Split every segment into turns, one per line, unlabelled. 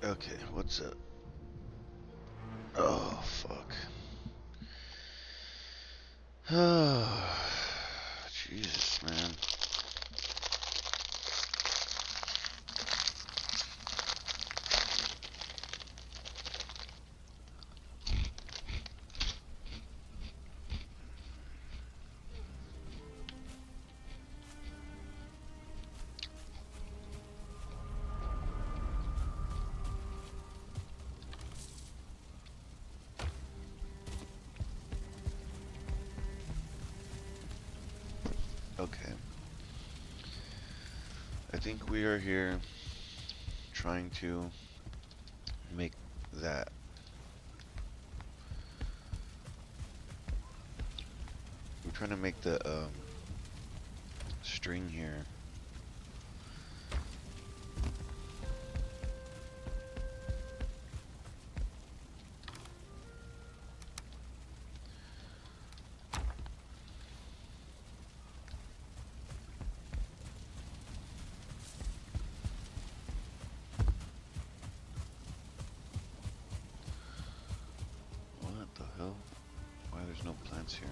Okay, what's up? Oh, fuck. Oh, Jesus, man. Okay, I think we are here trying to make that. We're trying to make the string here. What the hell? Why there's no plants here?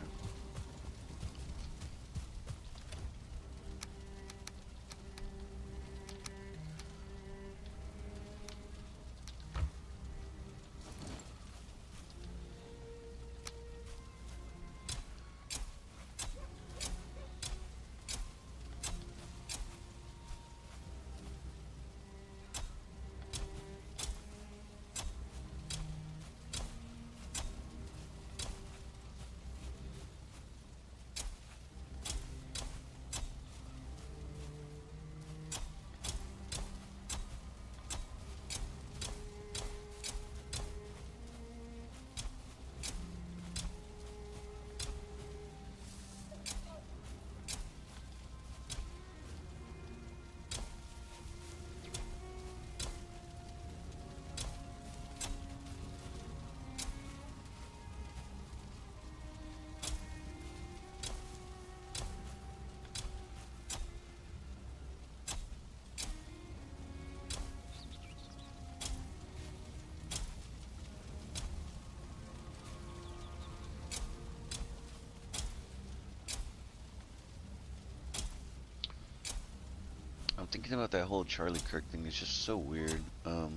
I'm thinking about that whole Charlie Kirk thing. It's just so weird. I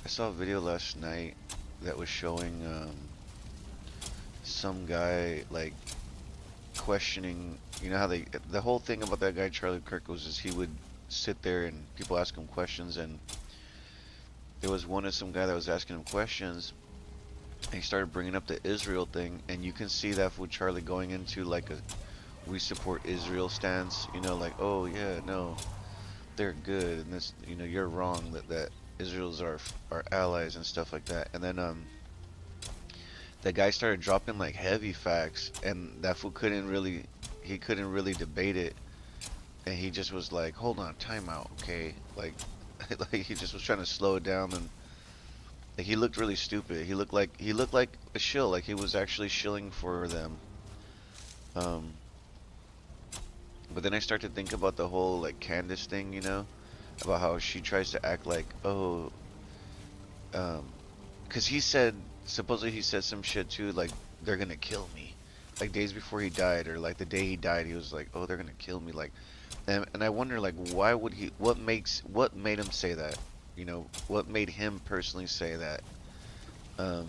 saw a video last night that was showing some guy like questioning, you know how the whole thing about that guy Charlie Kirk was is he would sit there and people ask him questions, and there was one of some guy that was asking him questions, and he started bringing up the Israel thing, and you can see that with Charlie going into like a we support Israel stance, you know, like, oh yeah, no, they're good, and this, you know, you're wrong, that Israel's our allies and stuff like that. And then the guy started dropping like heavy facts, and that fool couldn't really, he couldn't really debate it, and he just was like, hold on, time out, okay, like like he just was trying to slow it down, and like, he looked really stupid. He looked like a shill, like he was actually shilling for them. um but then I start to think about the whole like Candace thing, you know, about how she tries to act like, oh, um because he said, supposedly he said some shit too, like they're gonna kill me, like days before he died, or like the day he died, he was like, oh, they're gonna kill me, like, and I wonder, like, why would he, what made him say that, you know, what made him personally say that. um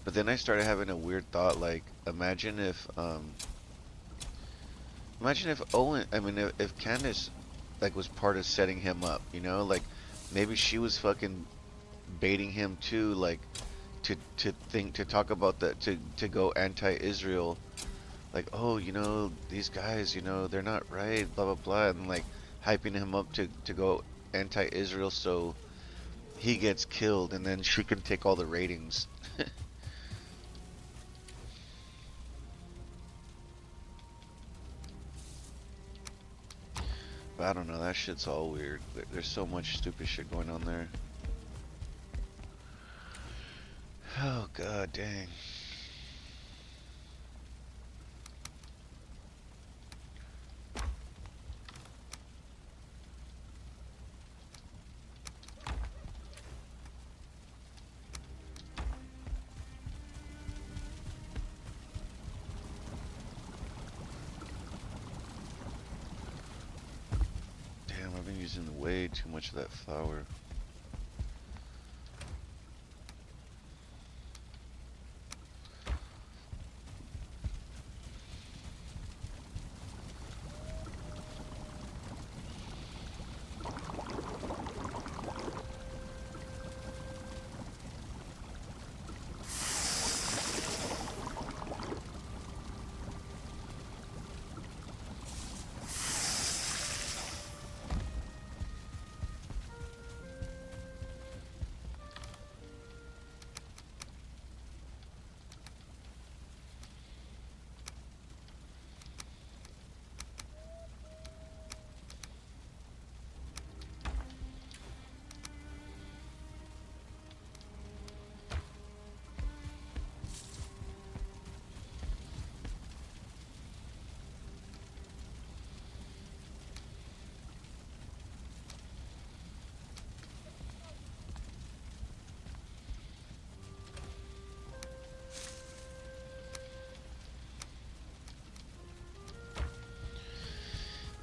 but then I started having a weird thought, like, imagine if Owen, I mean, if Candace like was part of setting him up, you know, like maybe she was fucking baiting him too, like to talk about that, to go anti-Israel, like, oh, you know, these guys, you know, they're not right, blah blah blah, and like hyping him up to go anti-Israel so he gets killed, and then she can take all the ratings. But I don't know, that shit's all weird. There's so much stupid shit going on there. Oh god dang. I've been using way too much of that flour.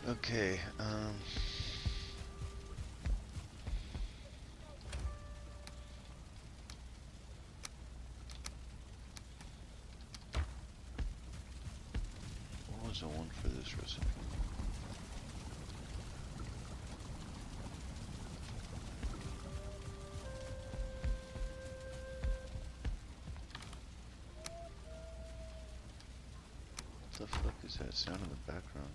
Okay, what was the one for this recipe? What the fuck is that sound in the background?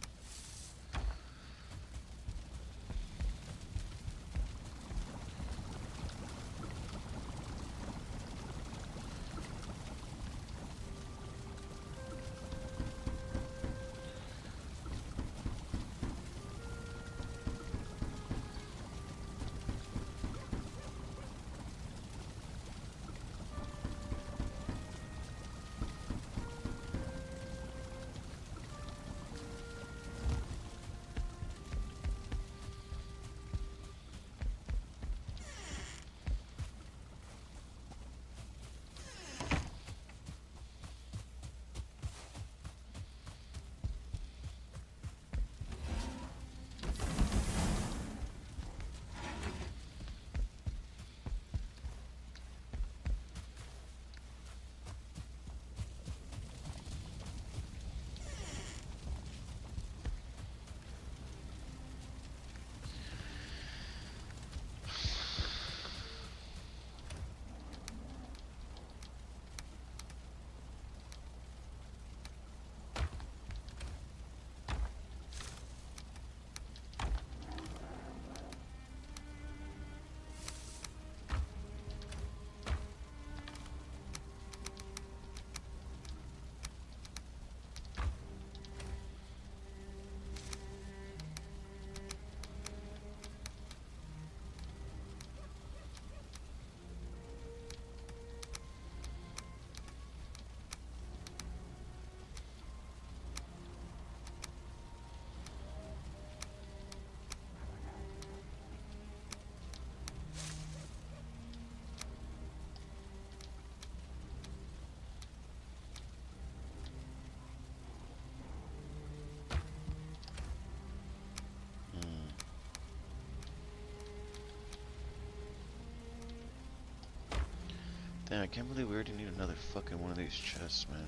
Damn, I can't believe we already need another fucking one of these chests, man.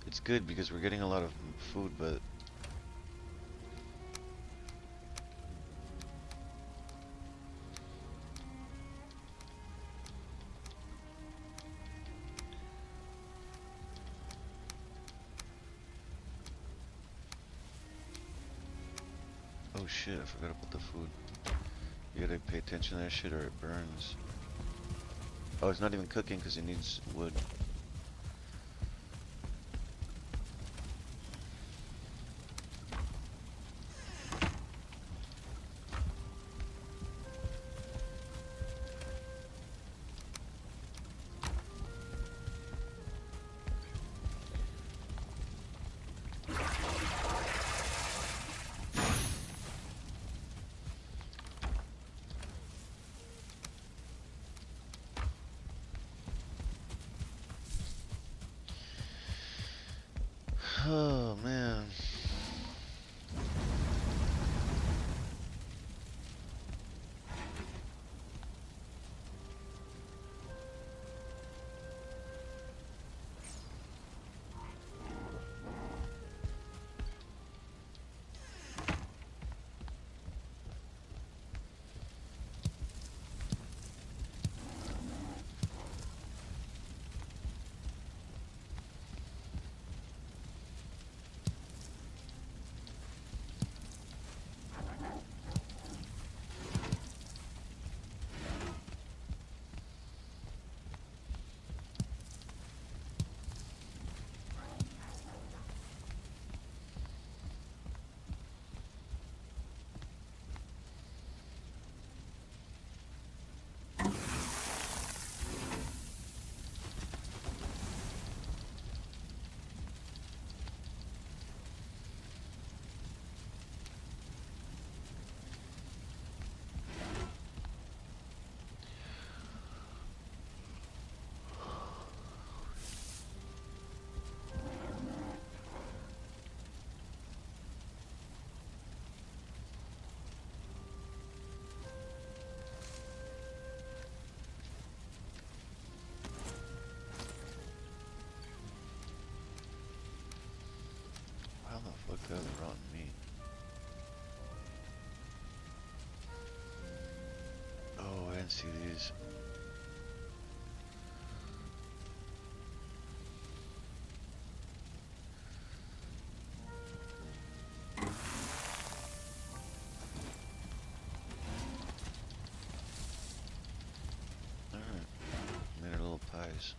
It's good because we're getting a lot of food, but... Oh shit, I forgot about the food. You gotta pay attention to that shit or it burns. Oh, it's not even cooking because it needs wood. Oh man. these. Alright, made our little pies.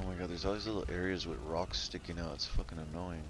Oh my god, there's all these little areas with rocks sticking out. It's fucking annoying.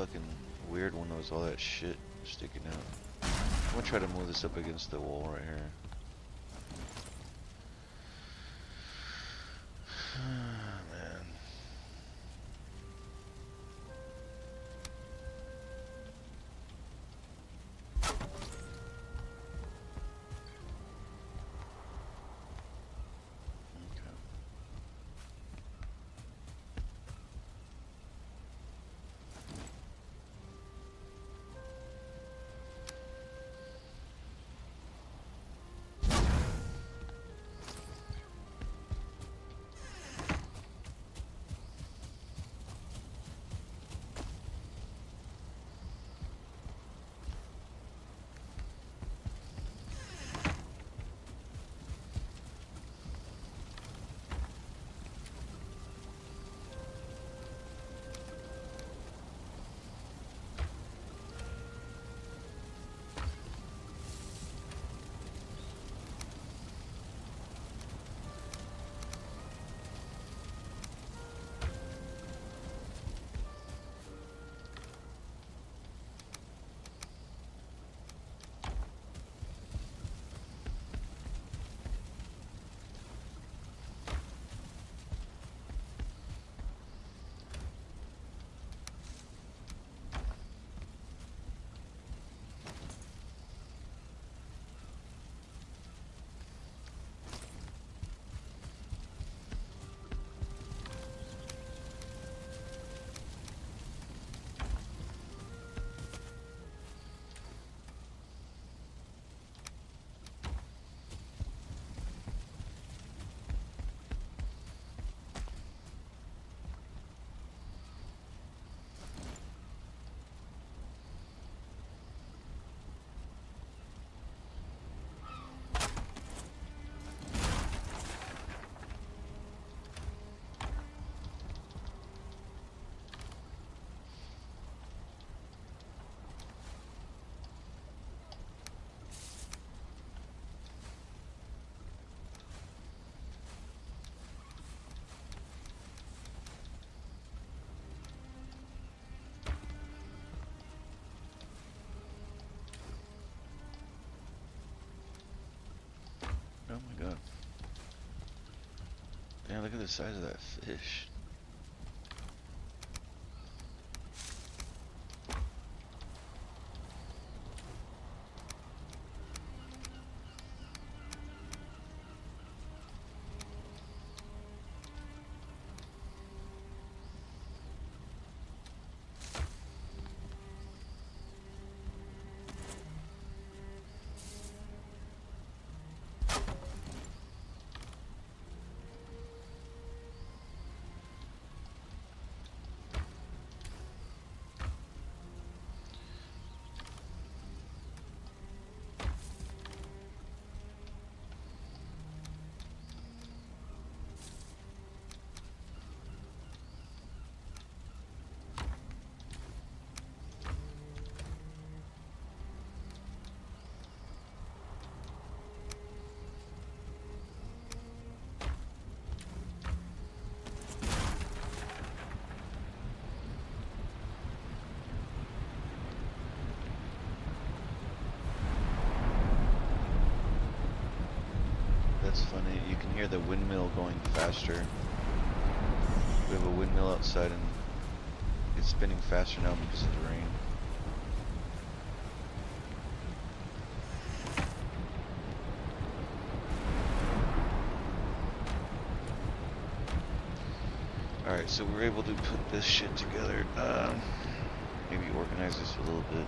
fucking weird one that was all that shit sticking out. I'm gonna try to move this up against the wall right here. Man. Oh my god. Damn, look at the size of that fish. That's funny. You can hear the windmill going faster. We have a windmill outside and it's spinning faster now because of the rain. Alright, so we're able to put this shit together. Maybe organize this a little bit.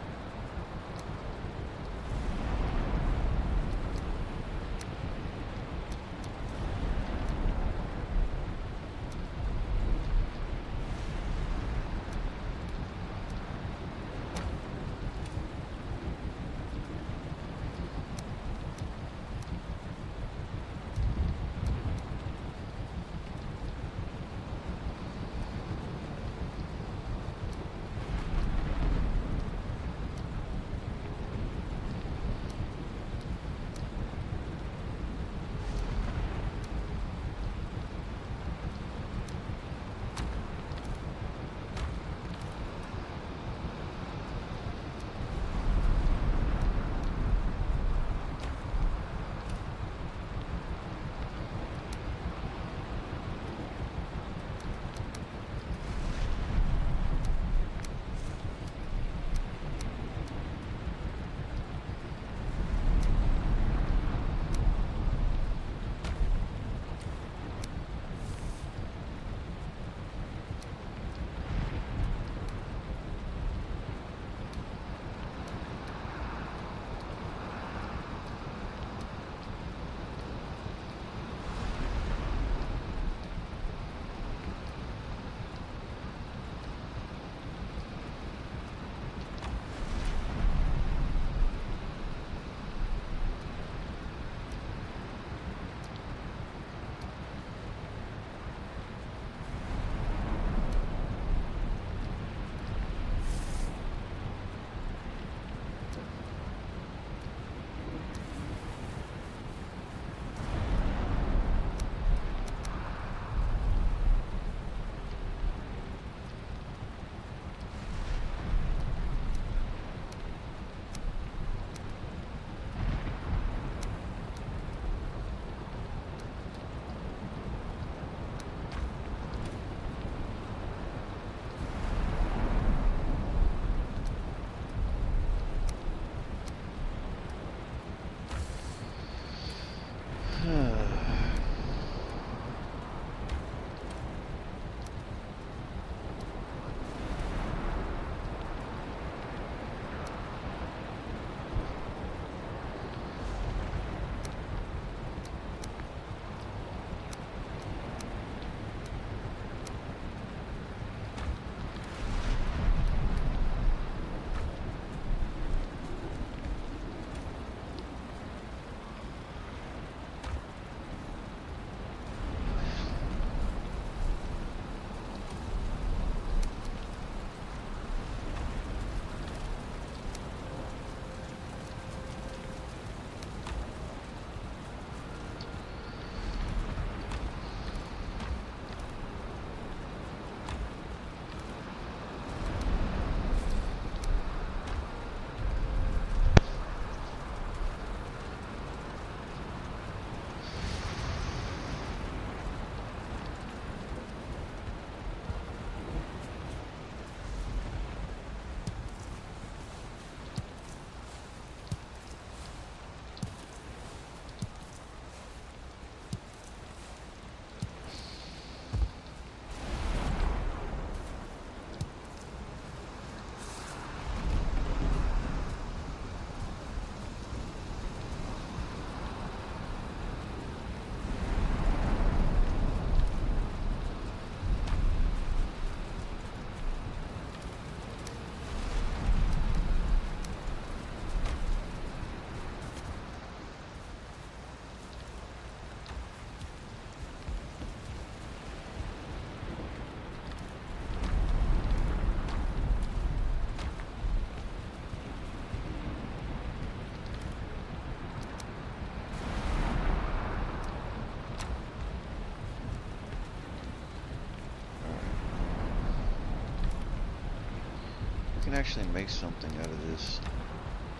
can actually make something out of this.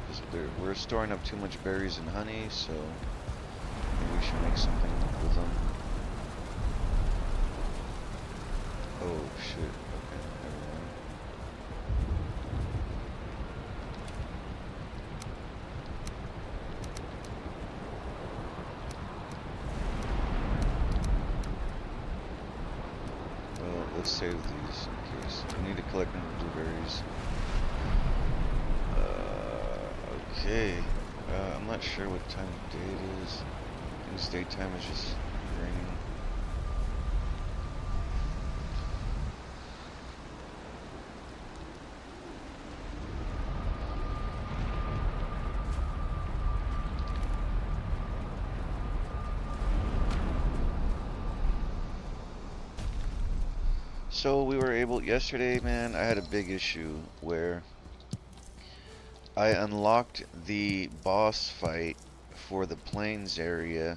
Because we're storing up too much berries and honey, so maybe we should make something with them. Oh shit, okay, never mind. Well, let's save these in case. We need to collect more blueberries. Okay. I'm not sure what time of day it is. I think it's daytime, it's just raining. So we were able, yesterday, man, I had a big issue where I unlocked the boss fight for the plains area,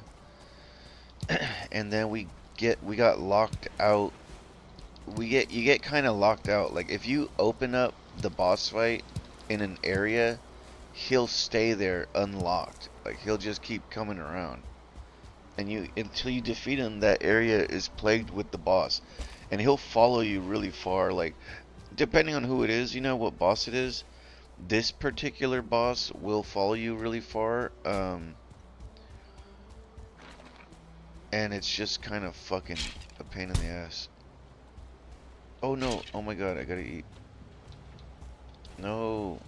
and then we got locked out. You get kind of locked out. Like if you open up the boss fight in an area, he'll stay there unlocked. Like he'll just keep coming around. And you until you defeat him, that area is plagued with the boss. And he'll follow you really far, like depending on who it is, you know what boss it is. This particular boss will follow you really far, and it's just kind of fucking a pain in the ass. Oh no, oh my god, I gotta eat. No.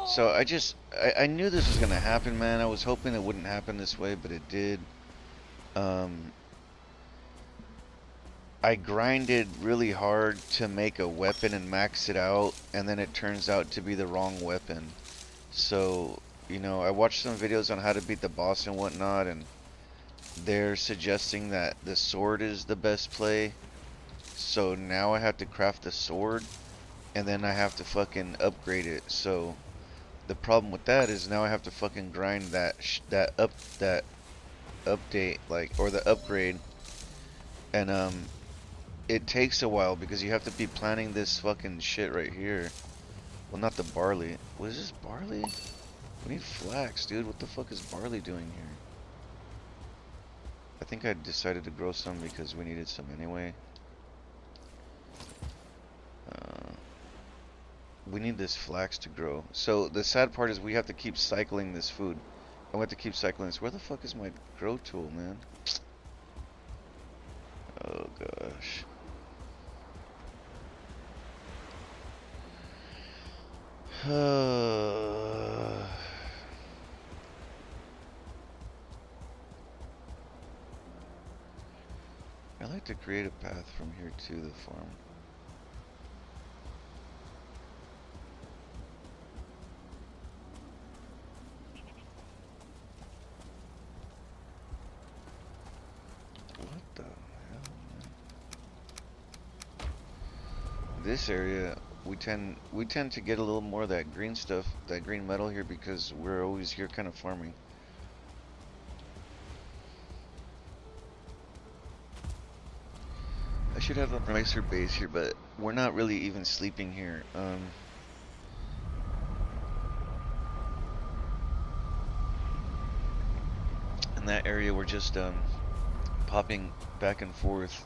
So I knew this was gonna happen, man. I was hoping it wouldn't happen this way, but it did. Um, I grinded really hard to make a weapon and max it out, and then it turns out to be the wrong weapon. So, you know, I watched some videos on how to beat the boss and whatnot, and they're suggesting that the sword is the best play. So now I have to craft the sword, and then I have to fucking upgrade it. So the problem with that is now I have to fucking grind that update, like, or the upgrade, and it takes a while because you have to be planting this fucking shit right here. Well, not the barley. What is this, barley? We need flax, dude. What the fuck is barley doing here? I think I decided to grow some because we needed some anyway. Uh, we need this flax to grow. So the sad part is we have to keep cycling this food. I want to keep cycling this. Where the fuck is my grow tool, man? Oh gosh. I like to create a path from here to the farm. What the hell, man? This area, we tend to get a little more of that green stuff, that green metal here because we're always here kind of farming. I should have a nicer base here, but we're not really even sleeping here. In that area, we're just popping back and forth.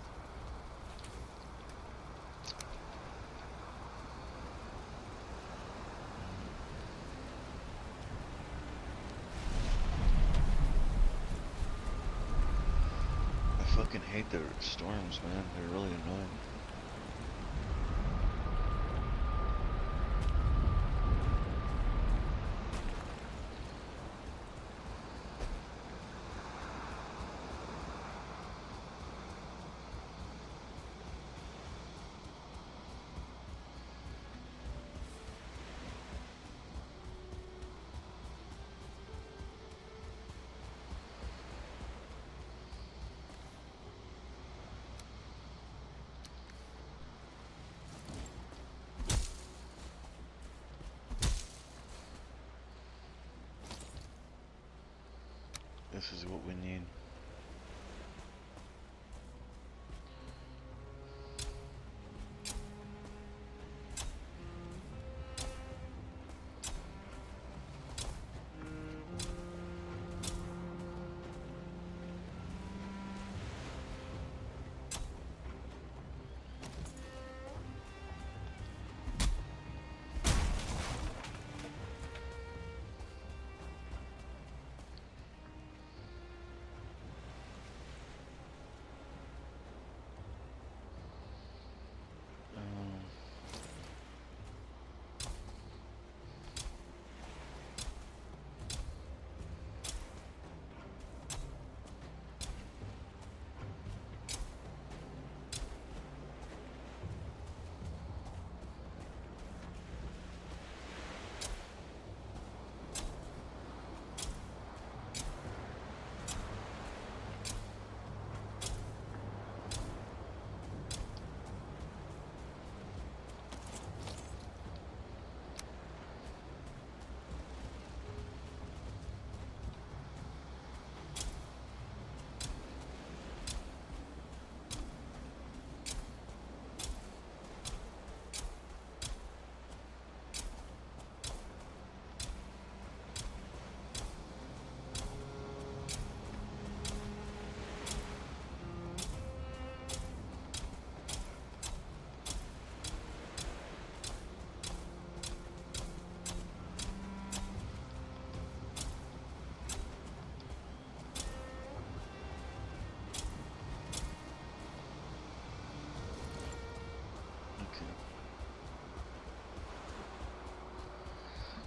I fucking hate the storms, man. They're really annoying. This is what we need.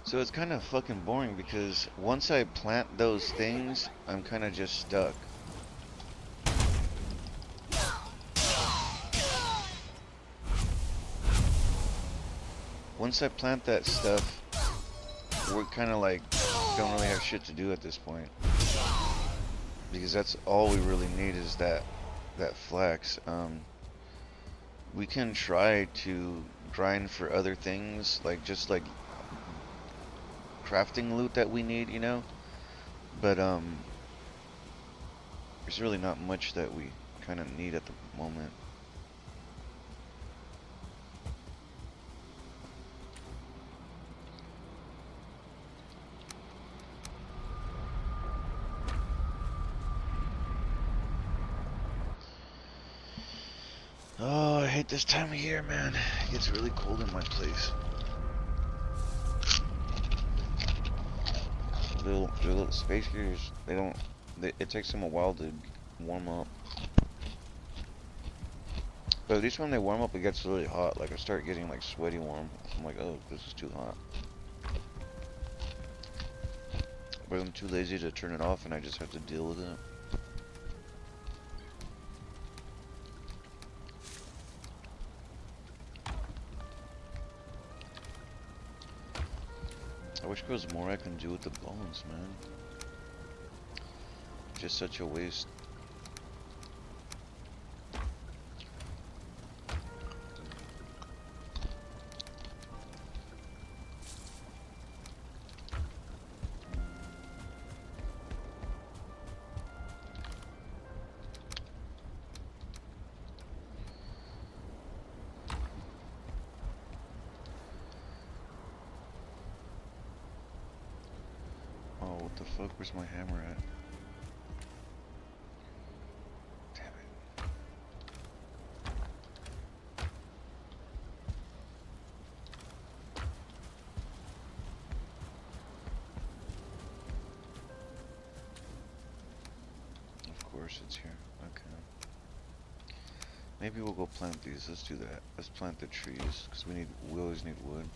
So it's kind of fucking boring because once I plant those things, I'm kind of just stuck. Once I plant that stuff, we're kind of like don't really have shit to do at this point because that's all we really need is that flax. We can try to grind for other things, like just like crafting loot that we need, you know. But there's really not much that we kind of need at the moment. Oh, I hate this time of year, man. It gets really cold in my place. The little space heaters, they don't. It takes them a while to warm up. But at least when they warm up, it gets really hot. Like I start getting like sweaty warm. I'm like, oh, this is too hot. But I'm too lazy to turn it off, and I just have to deal with it. I wish there was more I can do with the bones, man. Just such a waste. Oh, what the fuck? Where's my hammer at? Damn it. Of course it's here. Okay. Maybe we'll go plant these. Let's do that. Let's plant the trees, because we always need wood.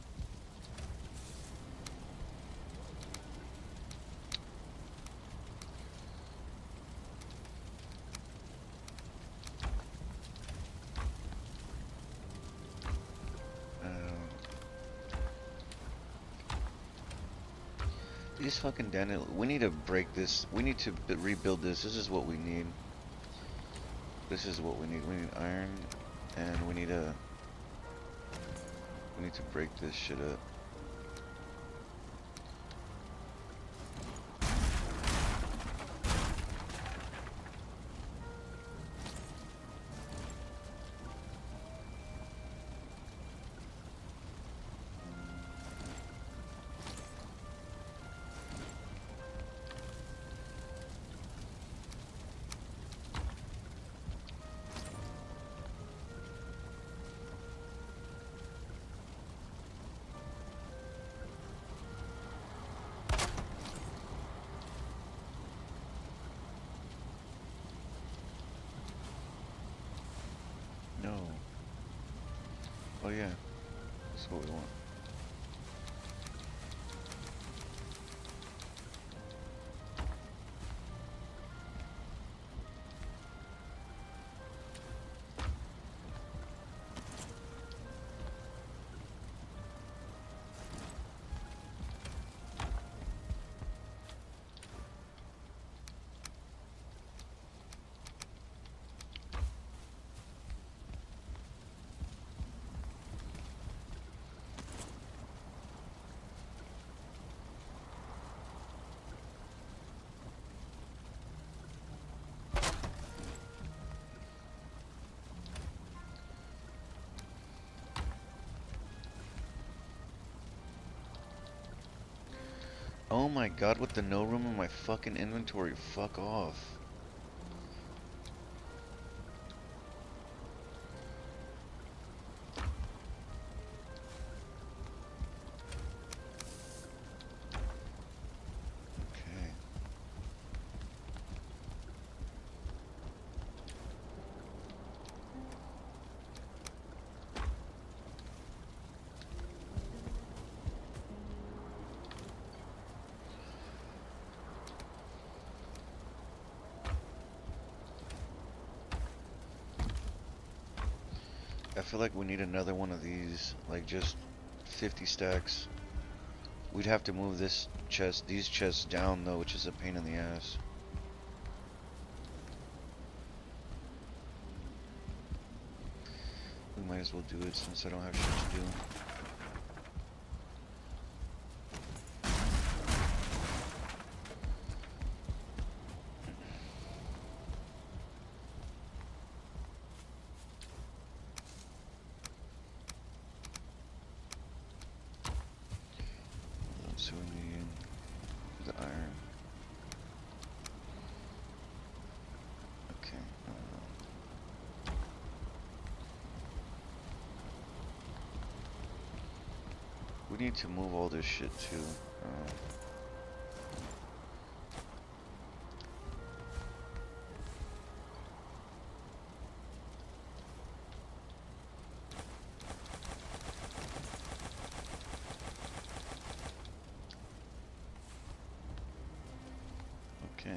These fucking Daniel, we need to break this. We need to rebuild this. This is what we need. This is what we need. We need iron, and we need to break this shit up. Oh yeah, that's what we want. Oh my god, with the no room in my fucking inventory, fuck off. Okay. I feel like we need another one of these, like just 50 stacks. We'd have to move this chest, these chests down though, which is a pain in the ass. We might as well do it since I don't have shit to do. So we need the iron. Okay. We need to move all this shit too. Okay.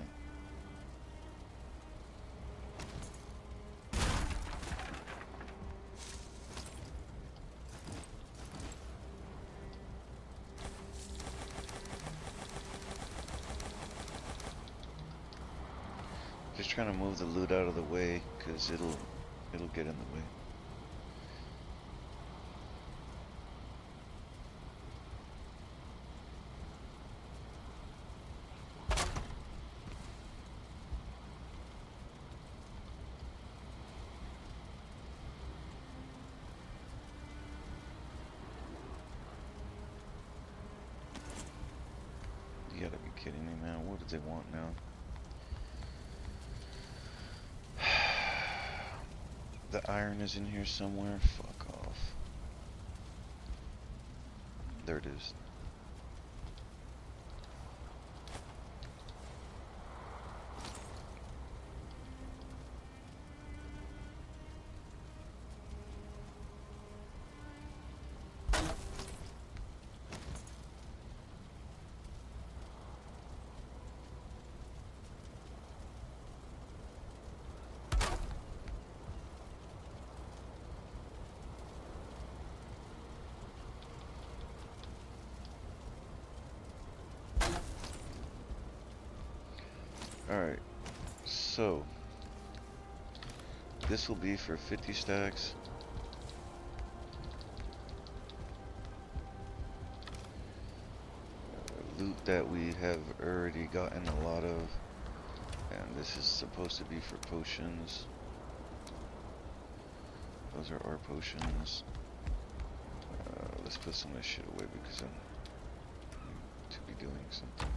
Just trying to move the loot out of the way, cause it'll get in the way. You gotta be kidding me, man. What do they want now? The iron is in here somewhere. Fuck off. There it is. Alright, so this will be for 50 stacks. Loot that we have already gotten a lot of. And this is supposed to be for potions. Those are our potions. Let's put some of this shit away because I'm to be doing something.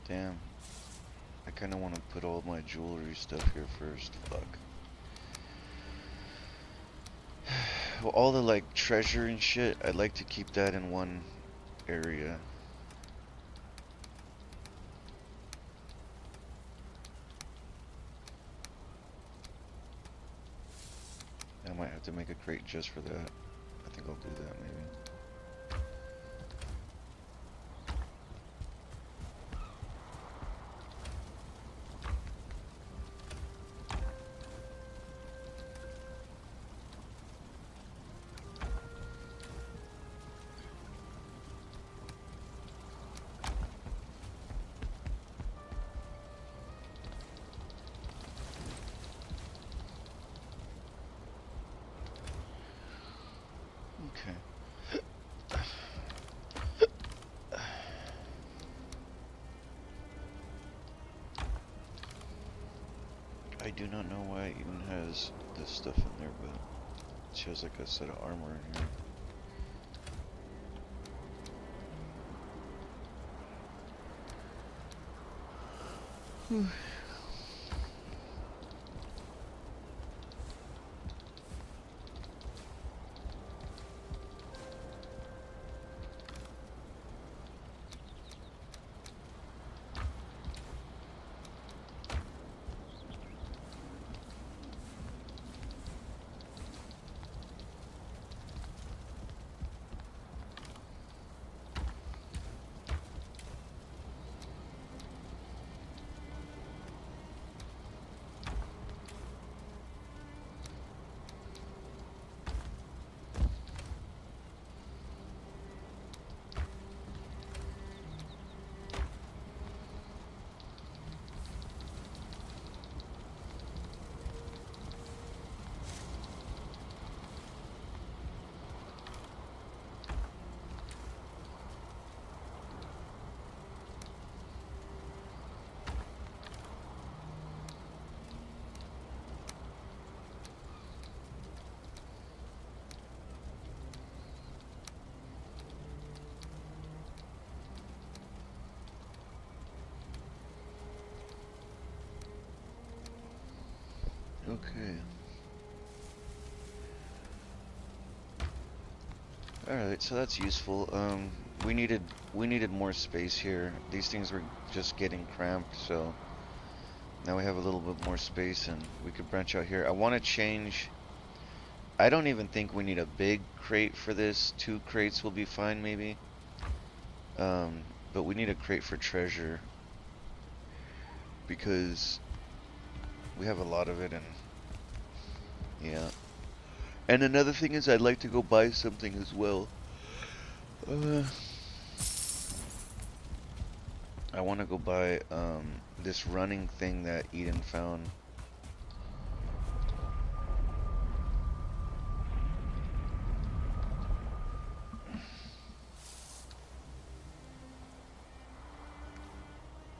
Damn. I kind of want to put all my jewelry stuff here first. Fuck. Well, all the like treasure and shit, I'd like to keep that in one area. I might have to make a crate just for that. I think I'll do that maybe. Okay. I do not know why it even has this stuff in there, but she has like a set of armor in here. Okay. Alright, so that's useful. We needed more space here. These things were just getting cramped, so now we have a little bit more space and we could branch out here. I want to change. I don't even think we need a big crate for this. 2 crates will be fine maybe. But we need a crate for treasure because we have a lot of it, and yeah. And another thing is I'd like to go buy something as well. I want to go buy this running thing that Eden found.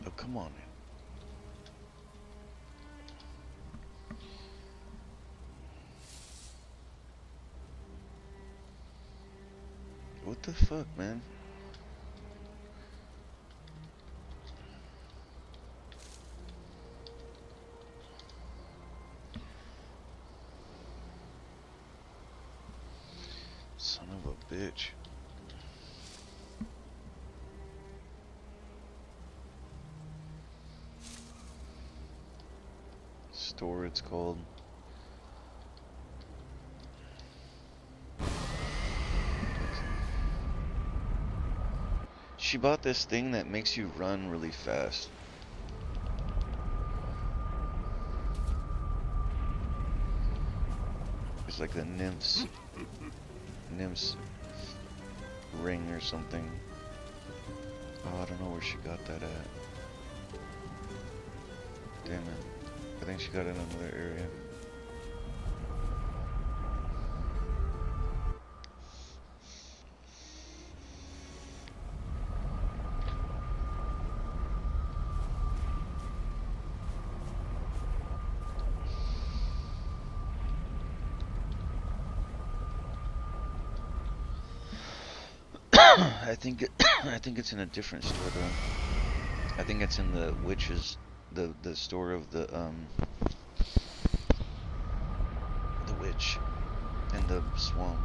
Oh, come on. What the fuck, man? Son of a bitch. Store, it's called. She bought this thing that makes you run really fast. It's like the nymph's ring or something. Oh, I don't know where she got that at. Damn it. I think she got it in another area. I think it's in a different store though. I think it's in the witches, the store of the witch in the swamp.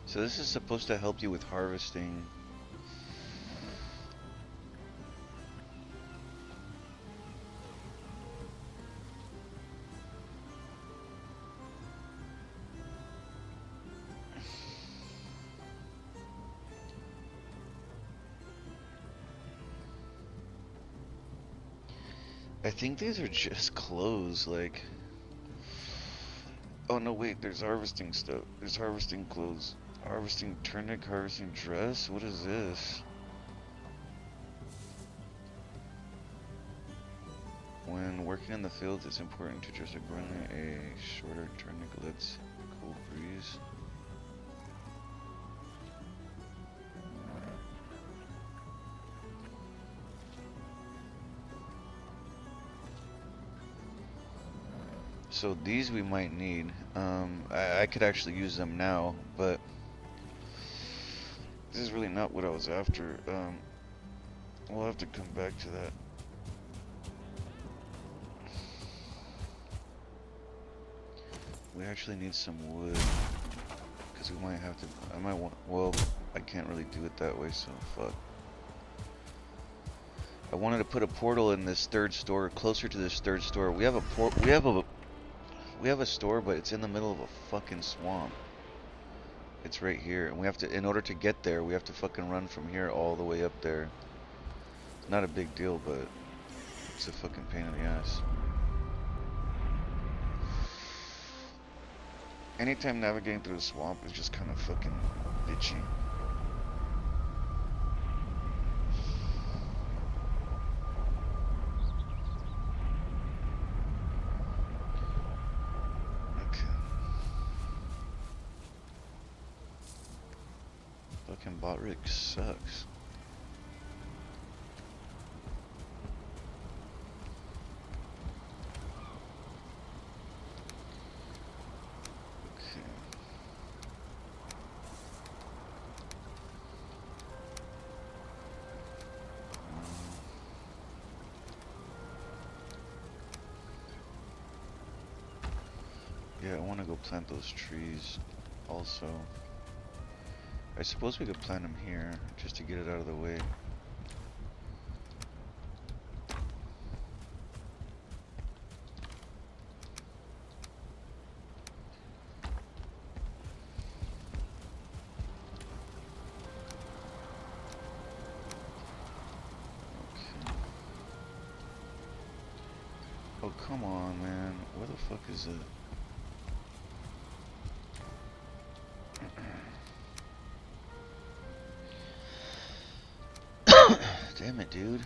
So this is supposed to help you with harvesting. I think these are just clothes, like... Oh no, wait, there's harvesting stuff. There's harvesting clothes. Harvesting tunic, harvesting dress? What is this? When working in the fields, it's important to dress accordingly. A shorter tunic lets cool breeze. So these we might need. I could actually use them now, but this is really not what I was after. We'll have to come back to that. We actually need some wood, because we might have to, I might want, well, I can't really do it that way, so fuck. I wanted to put a portal in this third store, closer to this third store. We have a store, but it's in the middle of a fucking swamp. It's right here, and we have to, in order to get there, we have to fucking run from here all the way up there. It's not a big deal, but it's a fucking pain in the ass. Anytime navigating through the swamp is just kind of fucking bitchy. Okay. Fucking bot rig sucks. Yeah, I want to go plant those trees also. I suppose we could plant them here just to get it out of the way. Okay. Oh, come on, man. Where the fuck is it? Damn it, dude.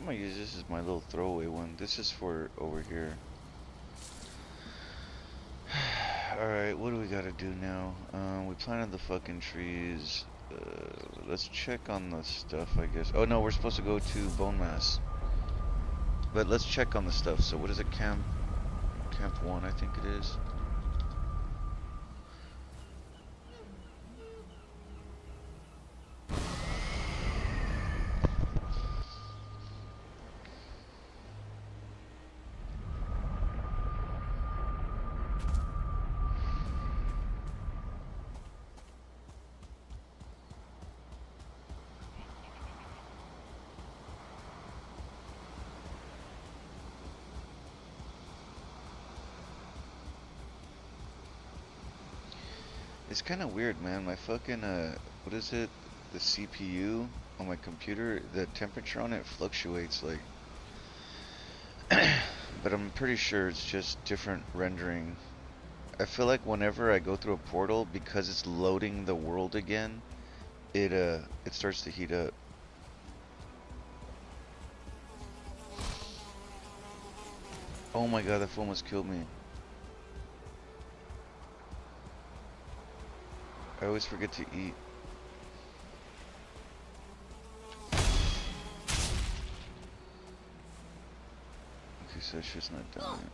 gonna use this as my little throwaway one. This is for over here. Alright, what do we gotta do now? We planted the fucking trees. Let's check on the stuff, I guess. Oh no, we're supposed to go to Bone Mass. But let's check on the stuff. So what is it? Camp 1, I think it is. It's kind of weird, man. My fucking, what is it? The CPU on my computer, the temperature on it fluctuates, like, but I'm pretty sure it's just different rendering. I feel like whenever I go through a portal, because it's loading the world again, it starts to heat up. Oh my god, that fool almost killed me. I always forget to eat. Okay, so it's just not done yet.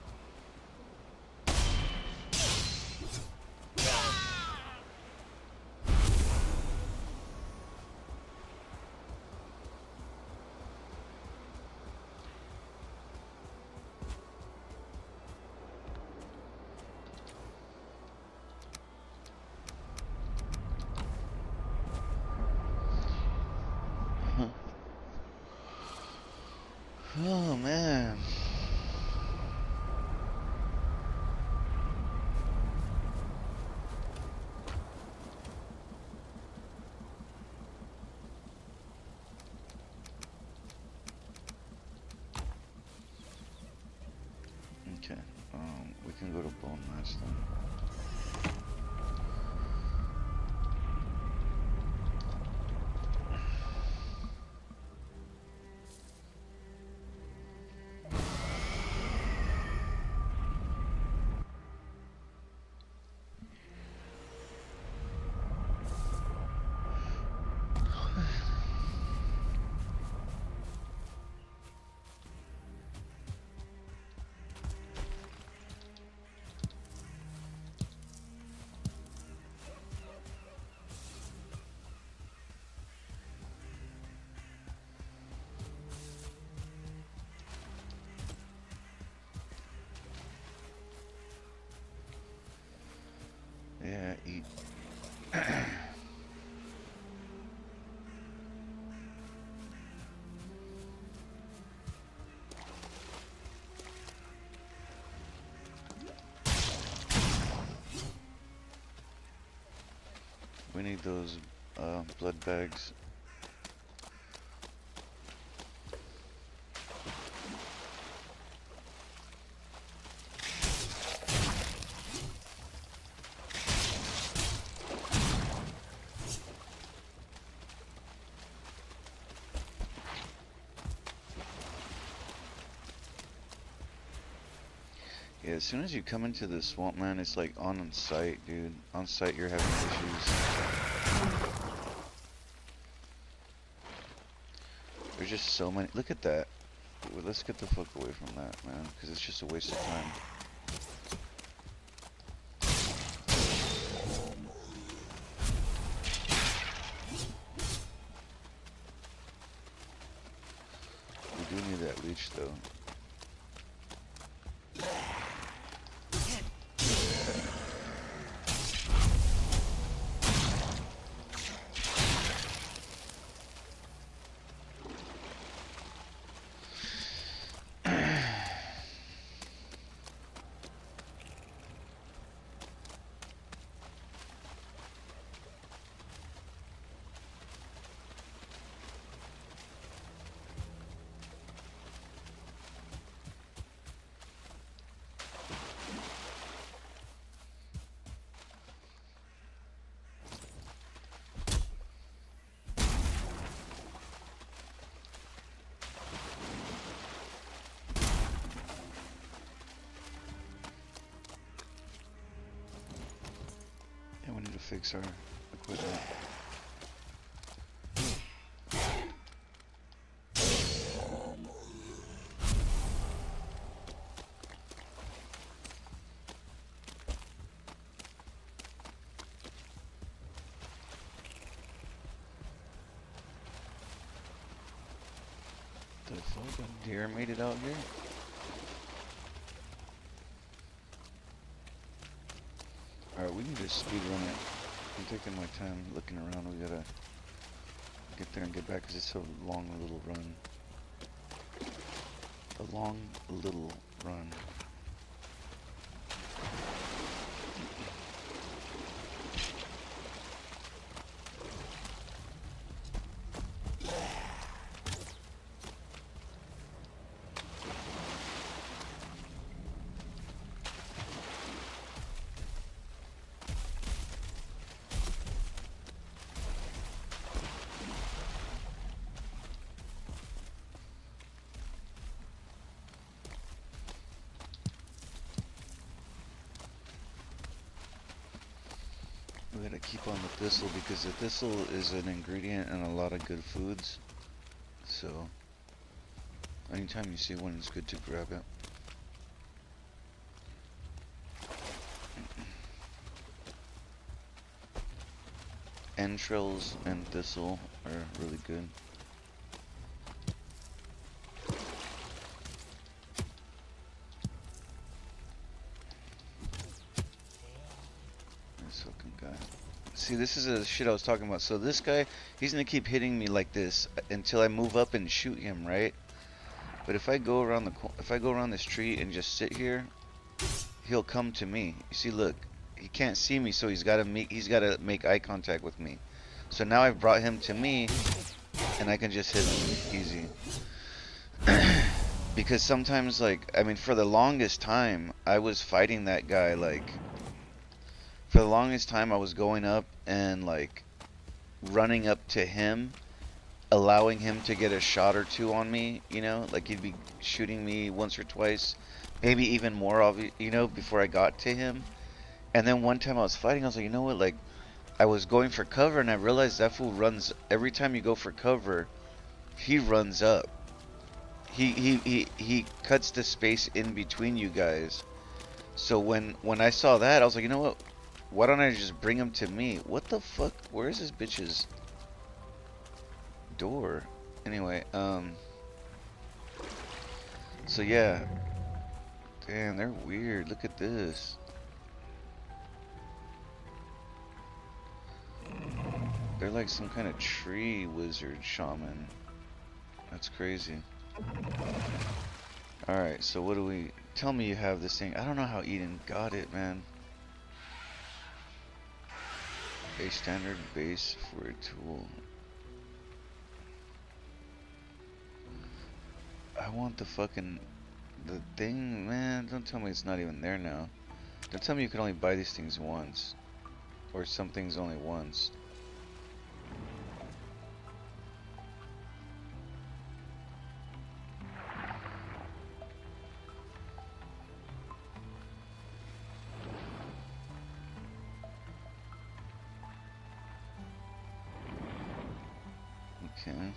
Oh man. Okay. We can go to Bone Mass then. Yeah, eat. We need those blood bags. Yeah, as soon as you come into the swamp, man, it's like on site, dude. On site, you're having issues. There's just so many. Look at that. Let's get the fuck away from that, man, because it's just a waste of time. We do need that leech, though. fix our equipment. The fuck? A deer made it out here? Alright, we can just speed run it. I'm taking my time looking around. We gotta get there and get back because it's a long little run. A long little run. We gotta keep on the thistle because the thistle is an ingredient in a lot of good foods. So, anytime you see one, it's good to grab it. Entrails and thistle are really good. This fucking guy. See, this is the shit I was talking about. So this guy, he's gonna keep hitting me like this until I move up and shoot him, right? But if I go around this tree and just sit here, he'll come to me. You see, look, he can't see me, so he's gotta make eye contact with me. So now I've brought him to me, and I can just hit him easy. Because sometimes, like, I mean, for the longest time, I was fighting that guy, like, for the longest time I was going up and, like, running up to him, allowing him to get a shot or two on me, you know? Like, he'd be shooting me once or twice, maybe even more, you know, before I got to him. And then one time I was fighting, I was like, you know what, like, I was going for cover, and I realized that fool runs, every time you go for cover, he runs up. He cuts the space in between you guys. So when I saw that, I was like, you know what? Why don't I just bring him to me? What the fuck? Where is this bitch's door? Anyway, so yeah. Damn, they're weird. Look at this. They're like some kind of tree wizard shaman. That's crazy. Alright, so what do we... Tell me you have this thing. I don't know how Eden got it, man. A standard base for a tool. I want the fucking... The thing, man. Don't tell me it's not even there now. Don't tell me you can only buy these things once. Or some things only once. Okay.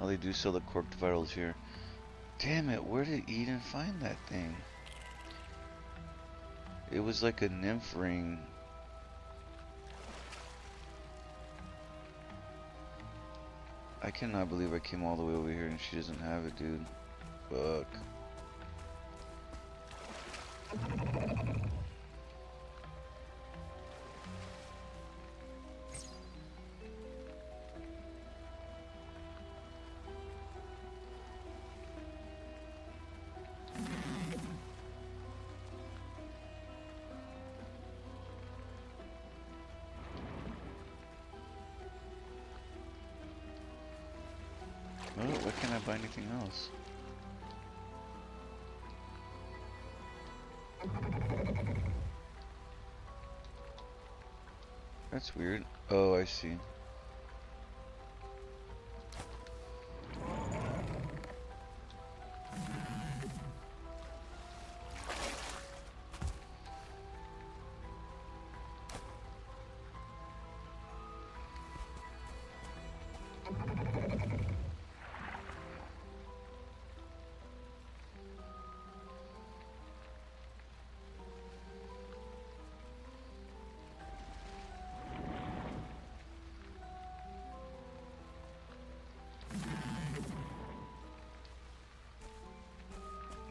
Oh, they do sell the corked vials here. Damn it, where did Eden find that thing? It was like a nymph ring. I cannot believe I came all the way over here and she doesn't have it, dude. Fuck. Oh, why can't I buy anything else? That's weird. Oh, I see.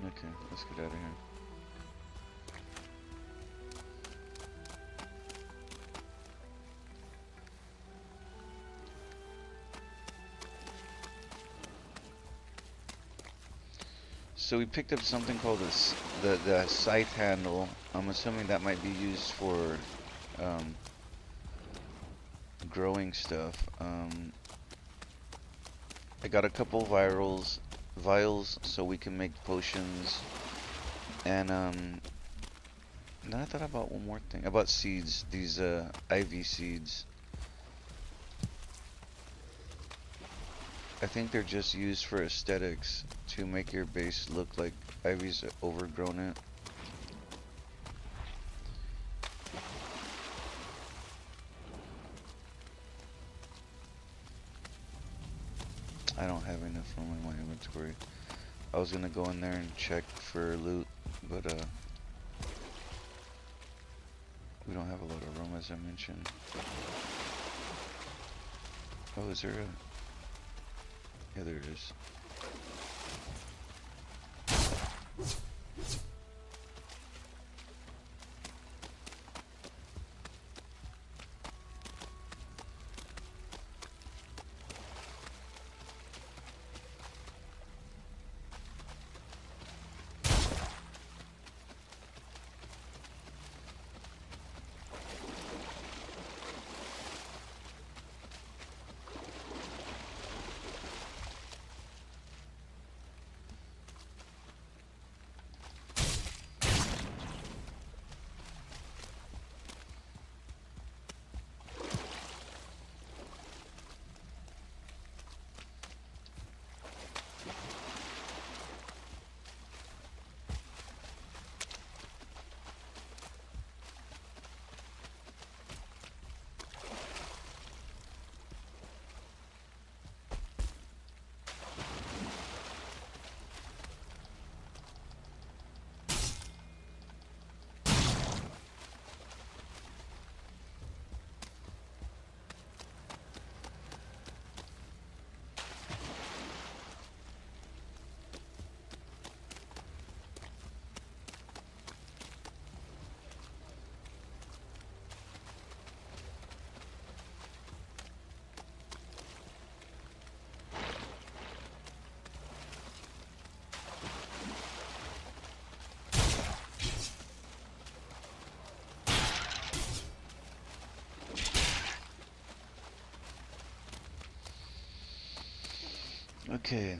Okay, let's get out of here. So we picked up something called the scythe handle. I'm assuming that might be used for um, growing stuff. I got a couple vials, so we can make potions. And then I thought about one more thing about seeds. These ivy seeds. I think they're just used for aesthetics to make your base look like ivy's overgrown it. I don't have enough room in my inventory. I was gonna go in there and check for loot, but we don't have a lot of room, as I mentioned. Oh, is there a... Yeah, there it is. Okay.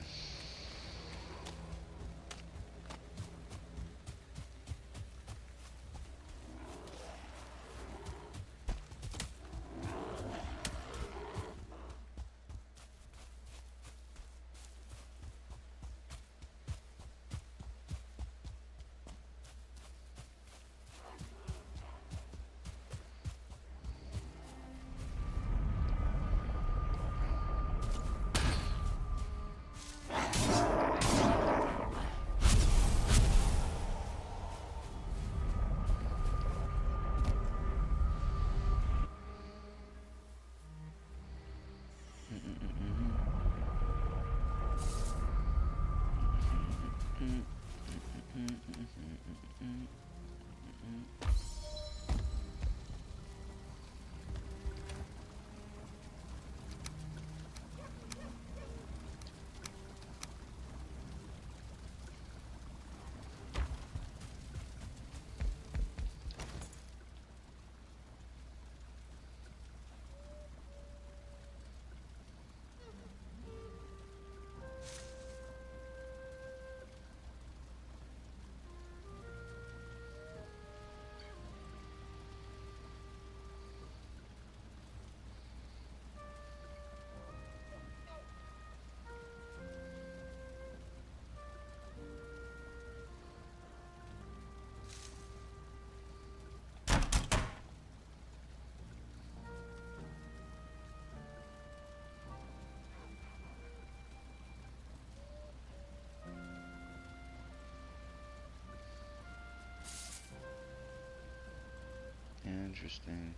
interesting.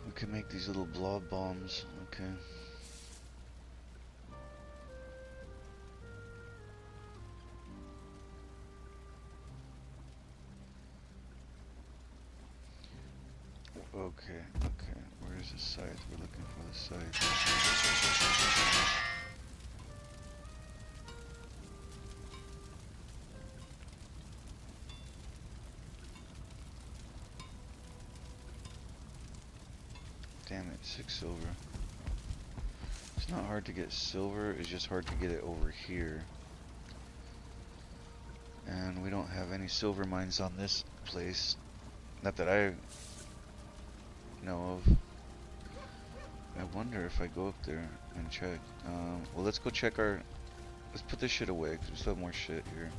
We can make these little blob bombs. Okay. Okay, okay. Where's the scythe? We're looking for the scythe. Damn it, 6 silver. It's not hard to get silver, it's just hard to get it over here. And we don't have any silver mines on this place. Not that I know of. I wonder if I go up there and check. Well, let's go check our... Let's put this shit away, because we still have more shit here.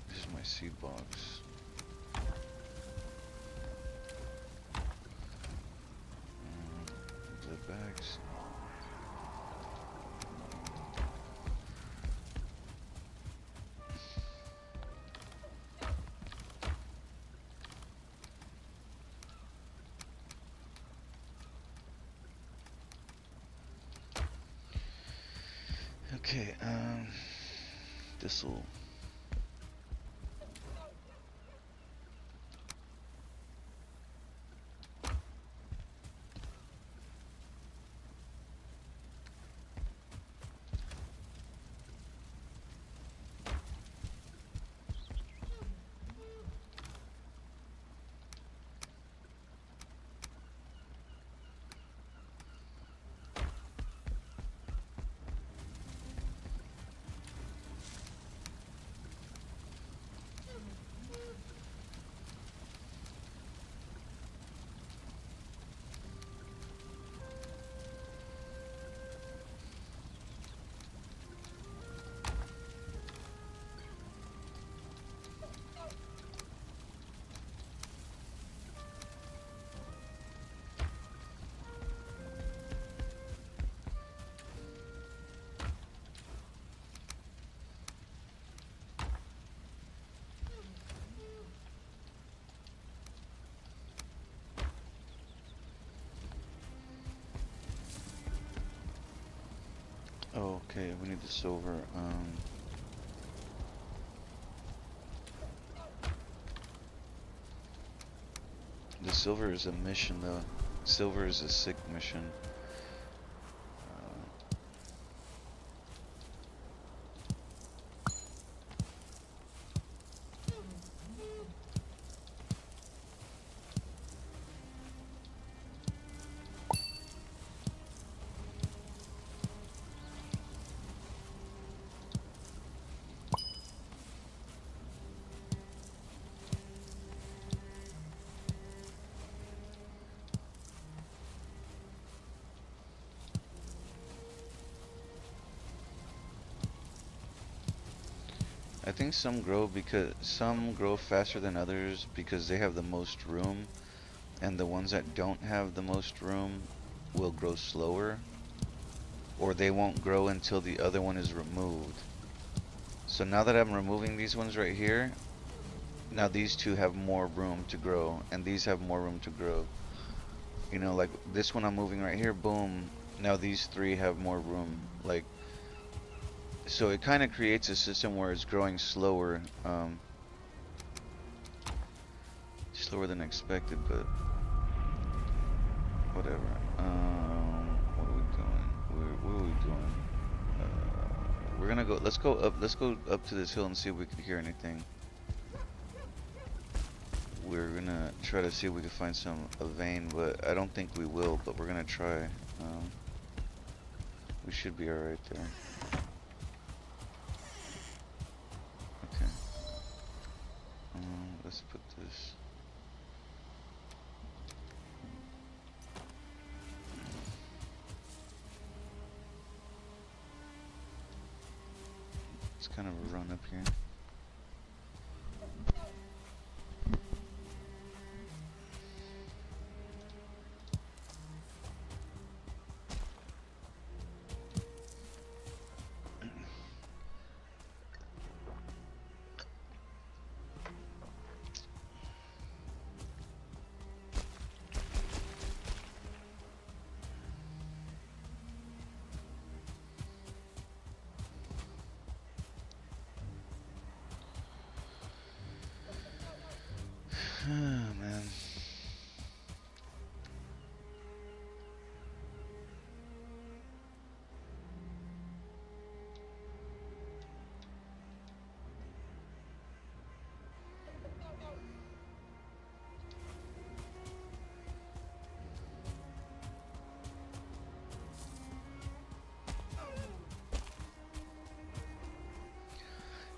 This is my seed box. Blood bags. Okay, this'll... Oh, okay, we need the silver. The silver is a mission, though. Silver is a sick mission. I think some grow faster than others because they have the most room, and the ones that don't have the most room will grow slower, or they won't grow until the other one is removed. So now that I'm removing these ones right here, now these two have more room to grow, and these have more room to grow. You know, like this one I'm moving right here, boom, now these three have more room. Like, so it kind of creates a system where it's growing slower, slower than expected, but whatever. What are we doing? Where are we going? We're gonna go. Let's go up to this hill and see if we can hear anything. We're gonna try to see if we can find a vein, but I don't think we will. But we're gonna try. We should be alright there. Okay. Let's put this. It's kind of a run up here.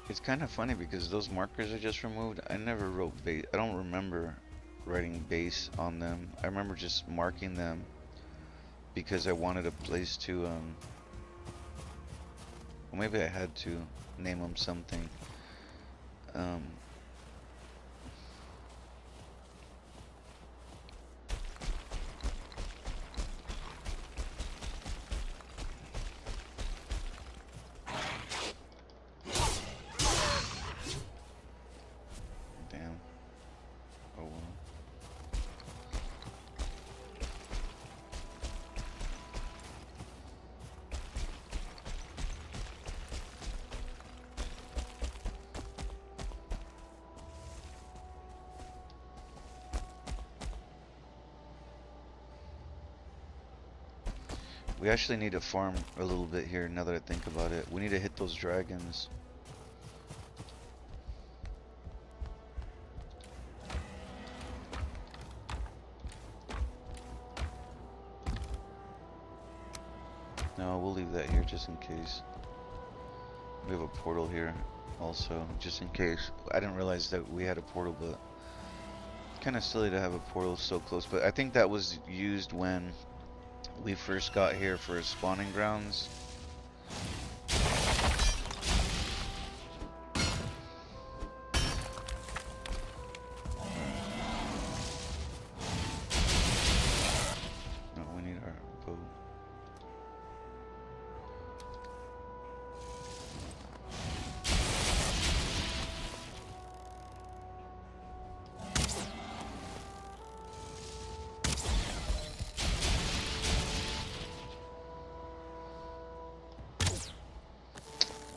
It's kind of funny because those markers I just removed, I never wrote base. I don't remember writing base on them. I remember just marking them because I wanted a place to, well, maybe I had to name them something. Um, Damn. Oh well. We actually need to farm a little bit here now that I think about it. We need to hit those dragons. No, we'll leave that here just in case. We have a portal here also, just in case. I didn't realize that we had a portal, but kind of silly to have a portal so close. But I think that was used when we first got here for spawning grounds. No, we need our bow.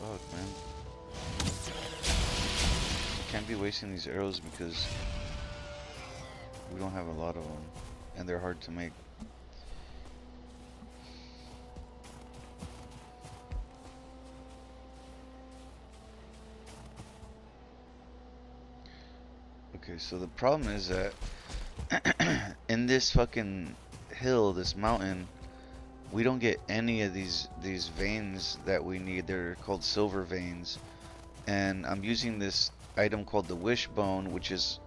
Fuck, man. Can't be wasting these arrows because we don't have a lot of them, and they're hard to make. Okay, so the problem is that in this fucking hill, this mountain, we don't get any of these veins that we need. They're called silver veins, and I'm using this item called the wishbone, which is,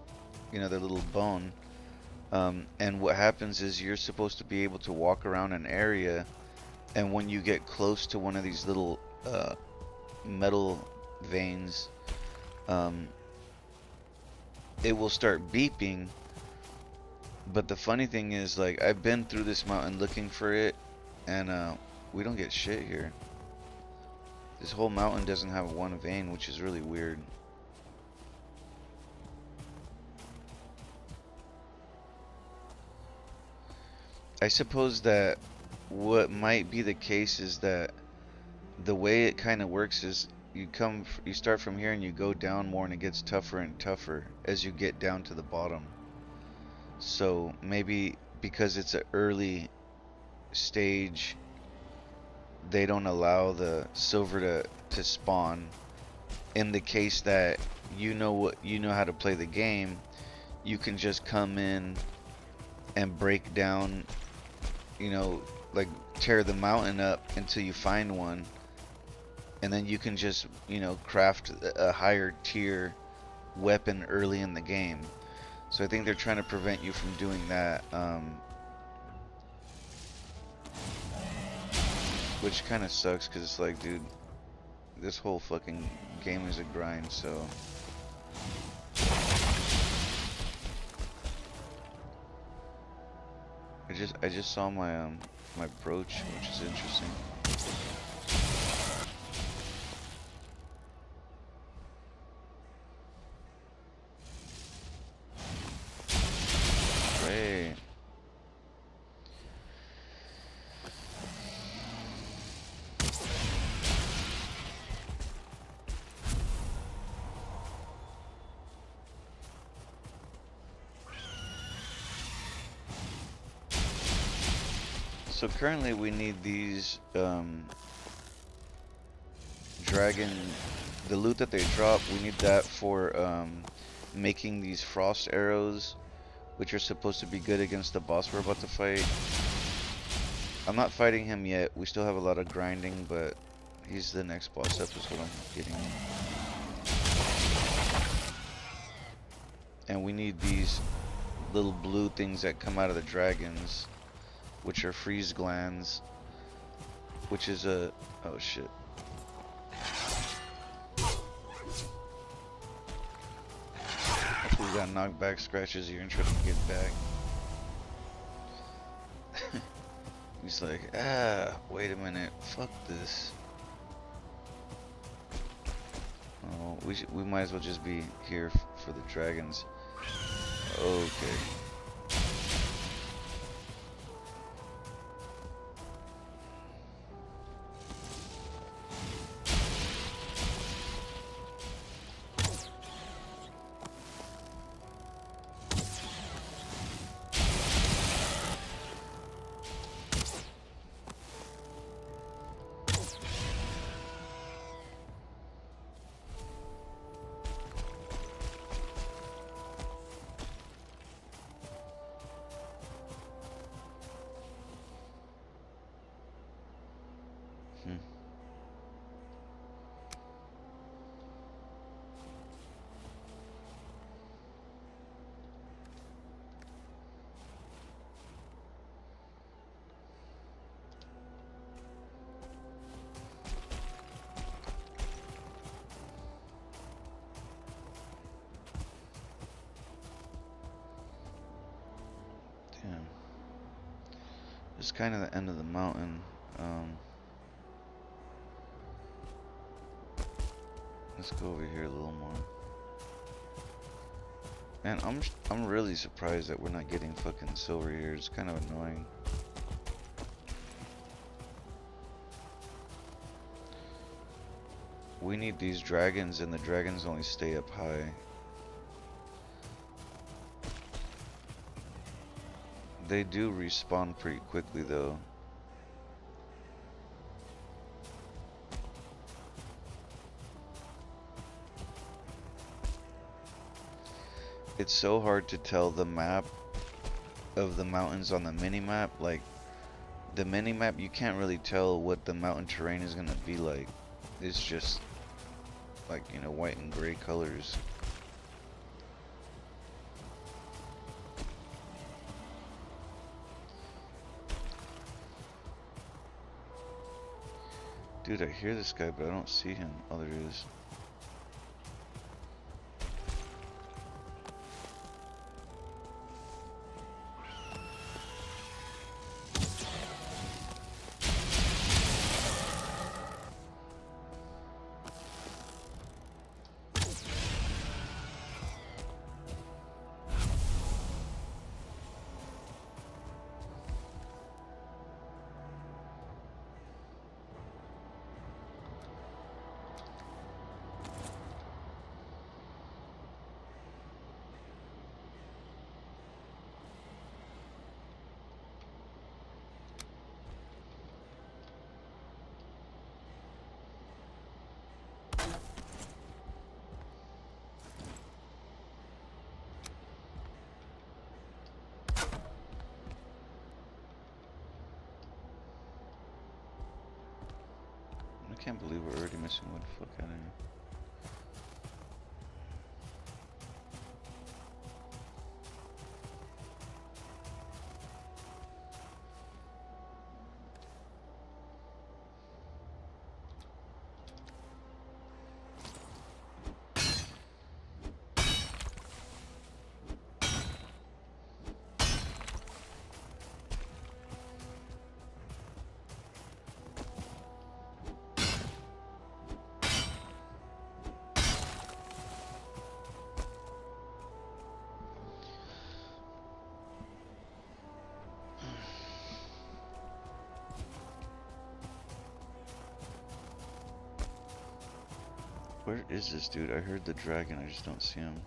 you know, the little bone. And what happens is you're supposed to be able to walk around an area, and when you get close to one of these little metal veins, it will start beeping. But the funny thing is, like, I've been through this mountain looking for it, and we don't get shit here. This whole mountain doesn't have one vein, which is really weird. I suppose that what might be the case is that the way it kind of works is you start from here and you go down more, and it gets tougher and tougher as you get down to the bottom. So maybe because it's an early stage, they don't allow the silver to spawn. In the case that you know how to play the game, you can just come in and break down, you know, like tear the mountain up until you find one, and then you can just, you know, craft a higher tier weapon early in the game. So I think they're trying to prevent you from doing that, which kind of sucks because it's like, dude, this whole fucking game is a grind. So I just saw my my brooch, which is interesting. Great. So currently we need these dragon, the loot that they drop, we need that for making these frost arrows, which are supposed to be good against the boss we're about to fight. I'm not fighting him yet, we still have a lot of grinding, but he's the next boss up is what I'm getting. And we need these little blue things that come out of the dragons, which are freeze glands, which is a... Oh shit. Hopefully we got knockback scratches here and try to get back. He's like, wait a minute, fuck this. Oh, we might as well just be here for the dragons. Okay. Hmm. Damn. It's kind of the end of the mountain. Let's go over here a little more. Man, I'm really surprised that we're not getting fucking silver here. It's kind of annoying. We need these dragons, and the dragons only stay up high. They do respawn pretty quickly though. It's so hard to tell the map of the mountains on the mini-map. Like, the mini-map, you can't really tell what the mountain terrain is gonna be like. It's just, like, you know, white and gray colors. Dude, I hear this guy, but I don't see him. Oh, there he is. I can't believe we're already missing one. Fuck out of here. Where is this dude? I heard the dragon, I just don't see him.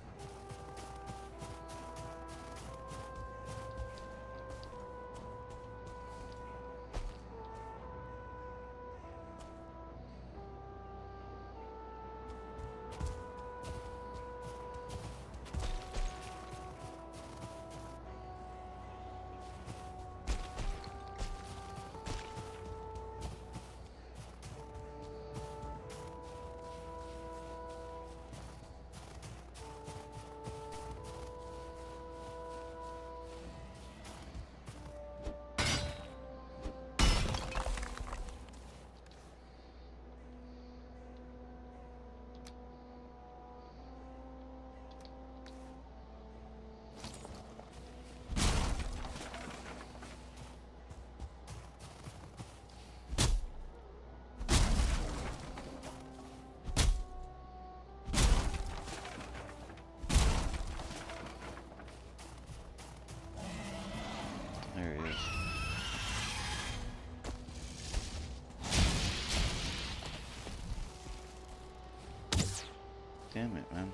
damn it, man.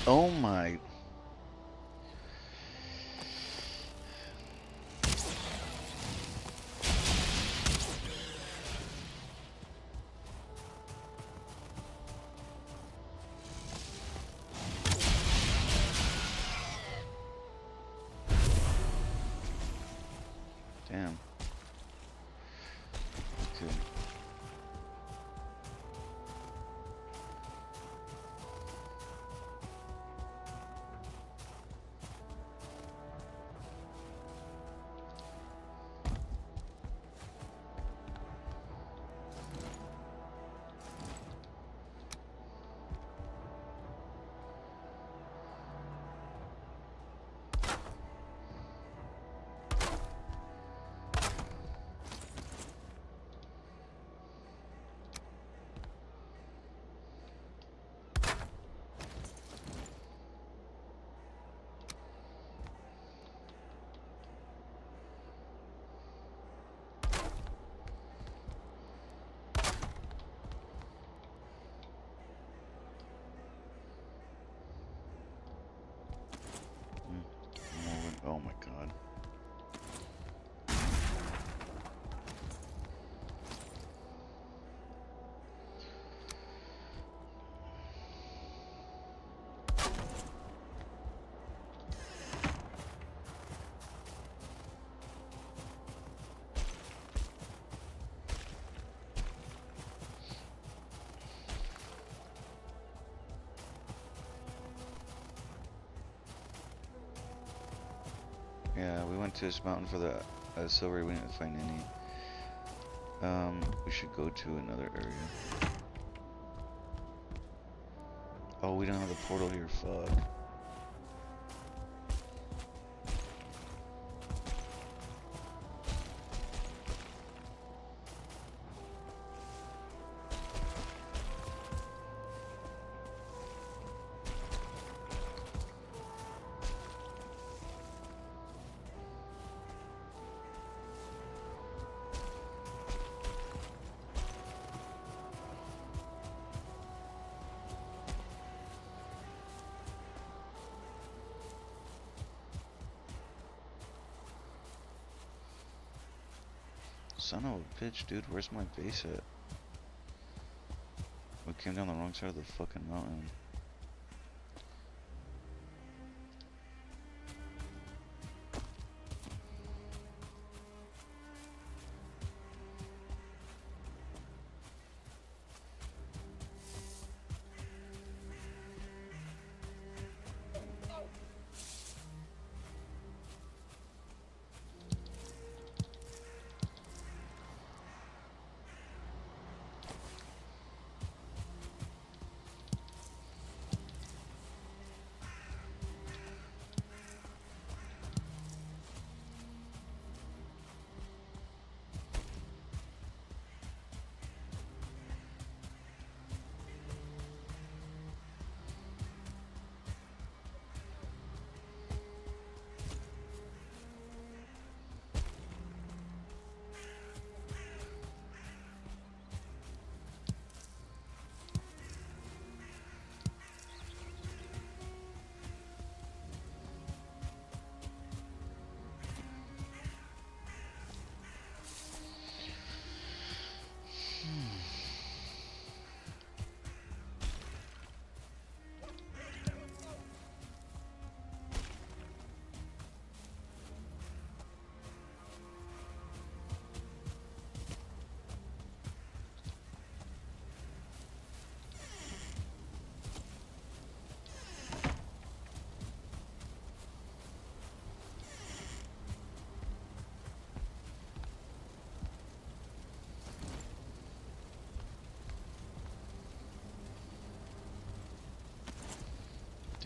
Oh my. Damn. Okay. Oh my god. Yeah, we went to this mountain for the silver. We didn't find any. We should go to another area. Oh, we don't have the portal here. Fuck. Son of a bitch, dude. Where's my base at? We came down the wrong side of the fucking mountain.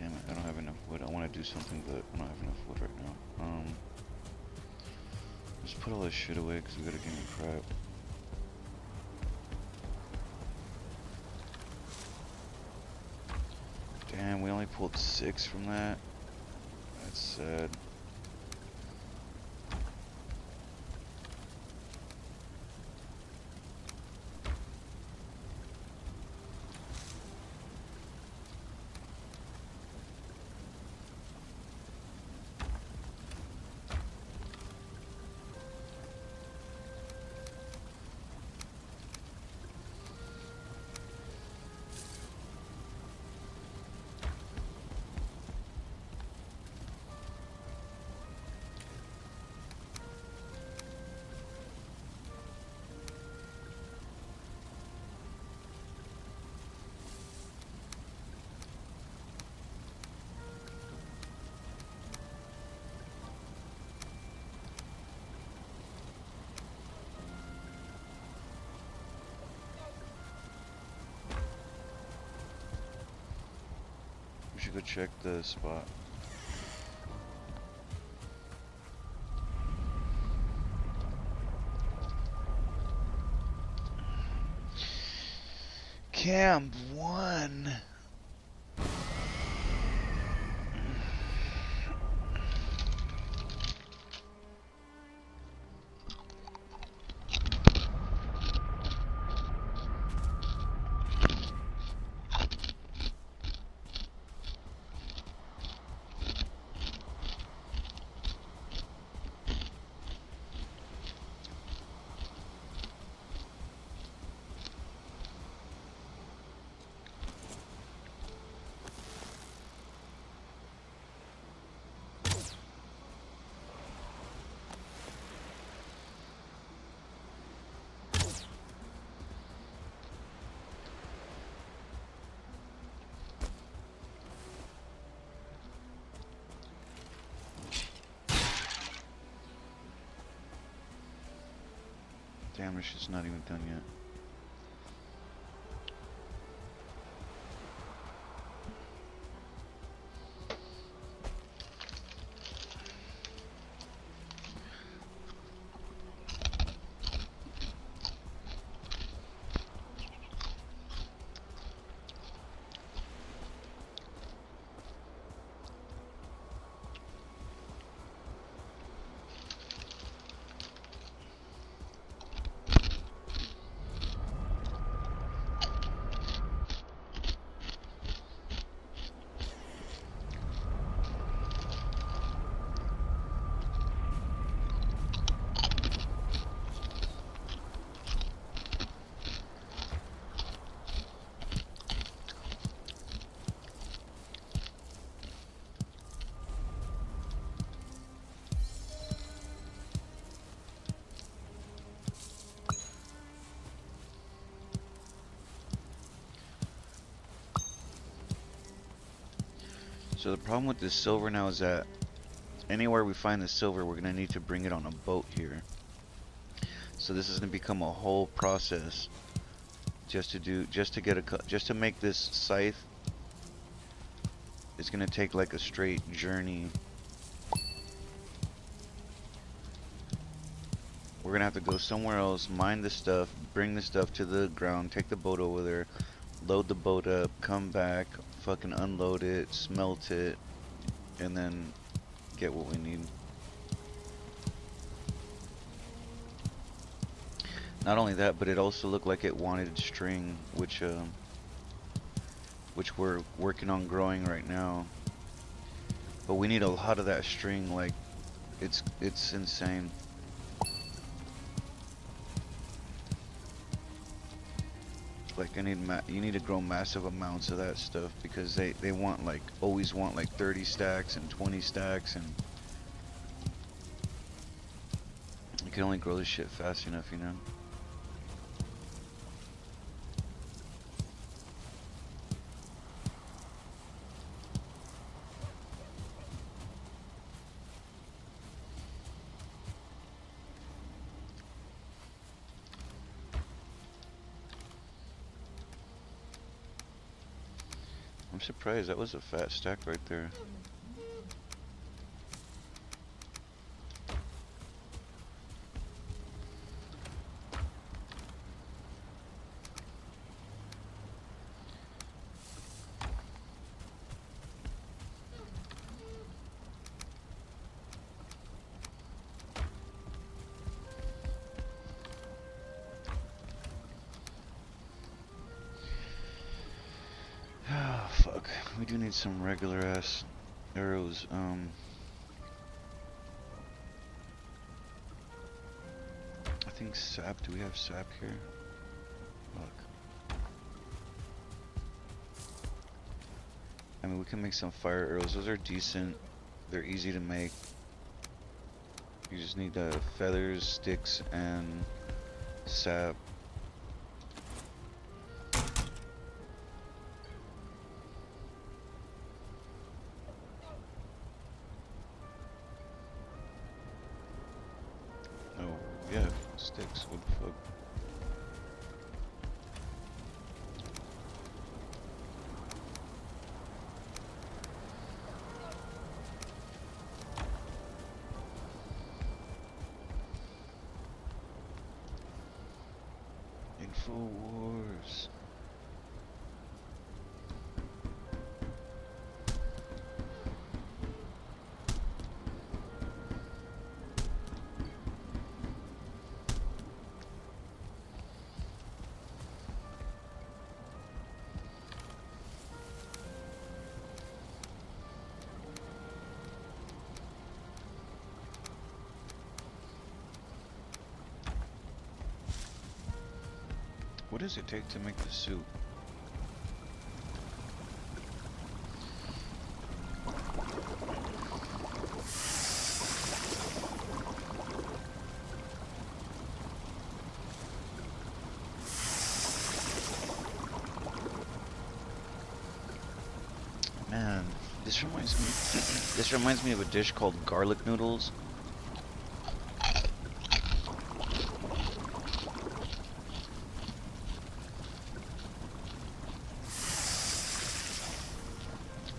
Damn it, I don't have enough wood. I want to do something, but I don't have enough wood right now. Let's put all this shit away because we gotta get any crap. Damn, we only pulled 6 from that. That's sad. We should go check the spot. Camp 1. Damn, this shit's not even done yet. So the problem with this silver now is that anywhere we find the silver, we're gonna need to bring it on a boat here. So this is gonna become a whole process just to make this scythe. It's gonna take like a straight journey. We're gonna have to go somewhere else, mine the stuff, bring the stuff to the ground, take the boat over there, load the boat up, come back, fucking unload it, smelt it, and then get what we need. Not only that, but it also looked like it wanted string, which we're working on growing right now. But we need a lot of that string, like it's insane. Like you need to grow massive amounts of that stuff because they want like always want like 30 stacks and 20 stacks, and you can only grow this shit fast enough, you know. I'm I'm surprised. That was a fat stack right there. Oh, fuck. We do need some regular ass arrows. I think sap. Do we have sap here? Fuck. I mean, we can make some fire arrows. Those are decent. They're easy to make. You just need feathers, sticks, and sap. Oh, yeah, sticks. What the fuck? InfoWars. What does it take to make the soup? Man, this reminds me. This reminds me of a dish called garlic noodles.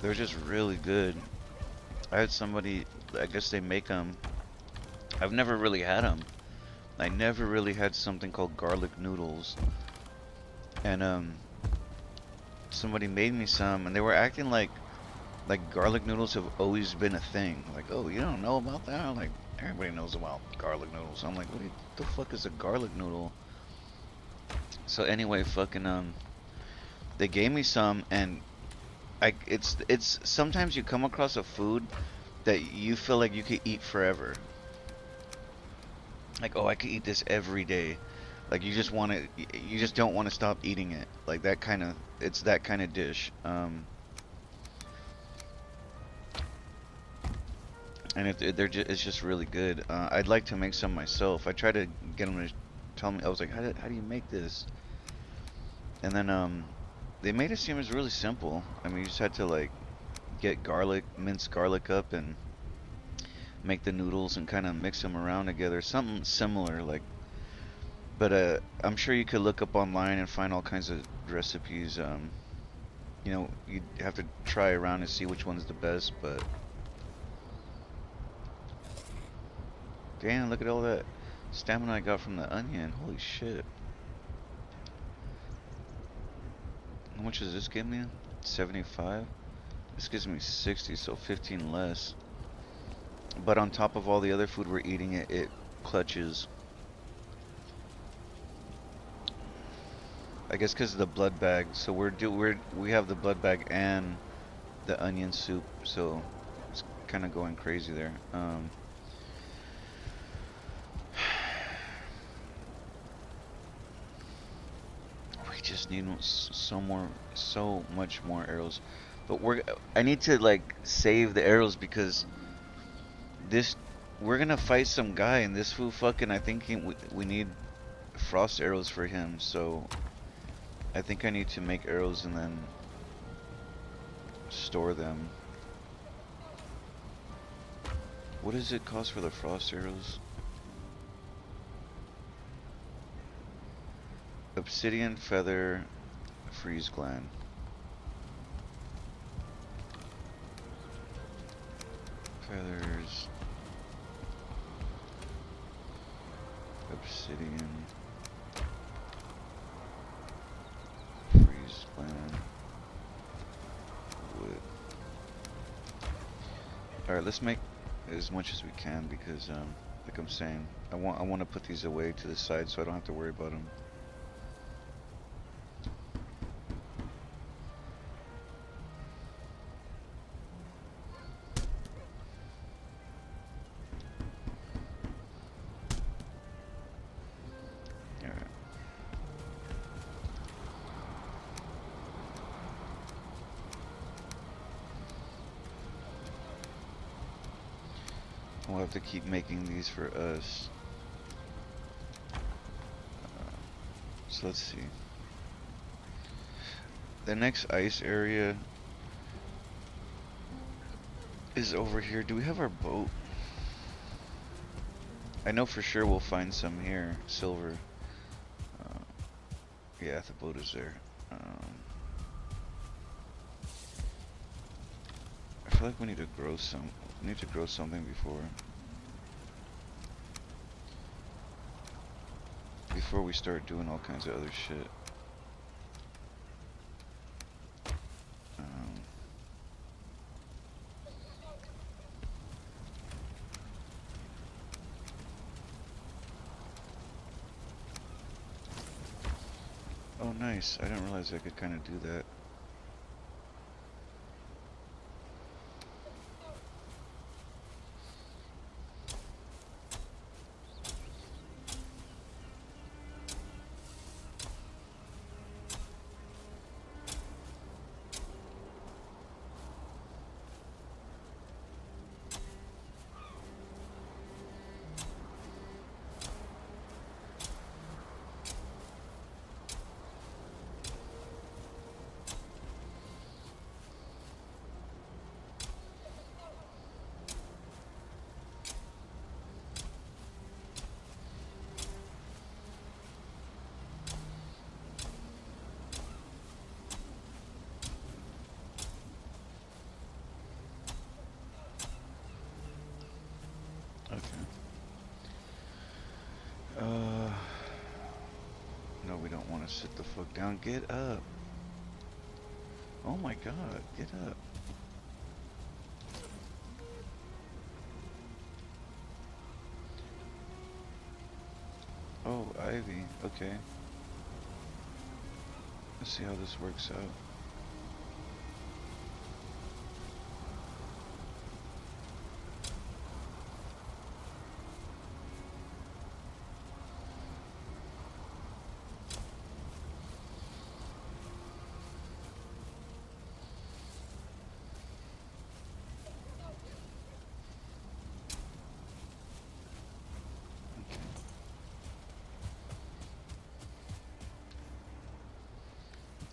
They're just really good. I had somebody. I guess they make them. I've never really had them. I never really had something called garlic noodles, and somebody made me some, and they were acting like garlic noodles have always been a thing. Like, oh, you don't know about that? I'm like, everybody knows about garlic noodles. I'm like, what the fuck is a garlic noodle? So anyway, fucking they gave me some, and it's sometimes you come across a food that you feel like you could eat forever. Like, oh, I could eat this every day. Like you just want to, you just don't want to stop eating it. Like that kind of, it's that kind of dish. And it's just really good. I'd like to make some myself. I tried to get them to tell me. I was like, how do you make this? And then they made it seem as really simple. I mean, you just had to like get garlic, mince garlic up, and make the noodles and kind of mix them around together. Something similar, like. But I'm sure you could look up online and find all kinds of recipes. You know, you'd have to try around and see which one's the best. But damn, look at all that stamina I got from the onion. Holy shit. How much does this give me? 75? This gives me 60, so 15 less. But on top of all the other food we're eating, it clutches. I guess because of the blood bag. So we have the blood bag and the onion soup, so it's kind of going crazy there. We just need so much more arrows. But I need to like save the arrows because this, we're gonna fight some guy and this fool fucking, I think we need frost arrows for him, so I think I need to make arrows and then store them. What does it cost for the frost arrows? Obsidian, feather, freeze gland. Feathers. Obsidian. Freeze gland. Wood. Alright, let's make as much as we can because like I'm saying, I want to put these away to the side so I don't have to worry about them. Alright. We'll have to keep making these for us. So let's see. The next ice area is over here. Do we have our boat? I know for sure we'll find some here. Silver. Yeah, the boat is there. I feel like we need to grow some. We need to grow something before we start doing all kinds of other shit. Oh, nice. I didn't realize I could kind of do that. Okay. No, we don't want to sit the fuck down. Get up. Oh my god, get up. Oh, Ivy. Okay. Let's see how this works out.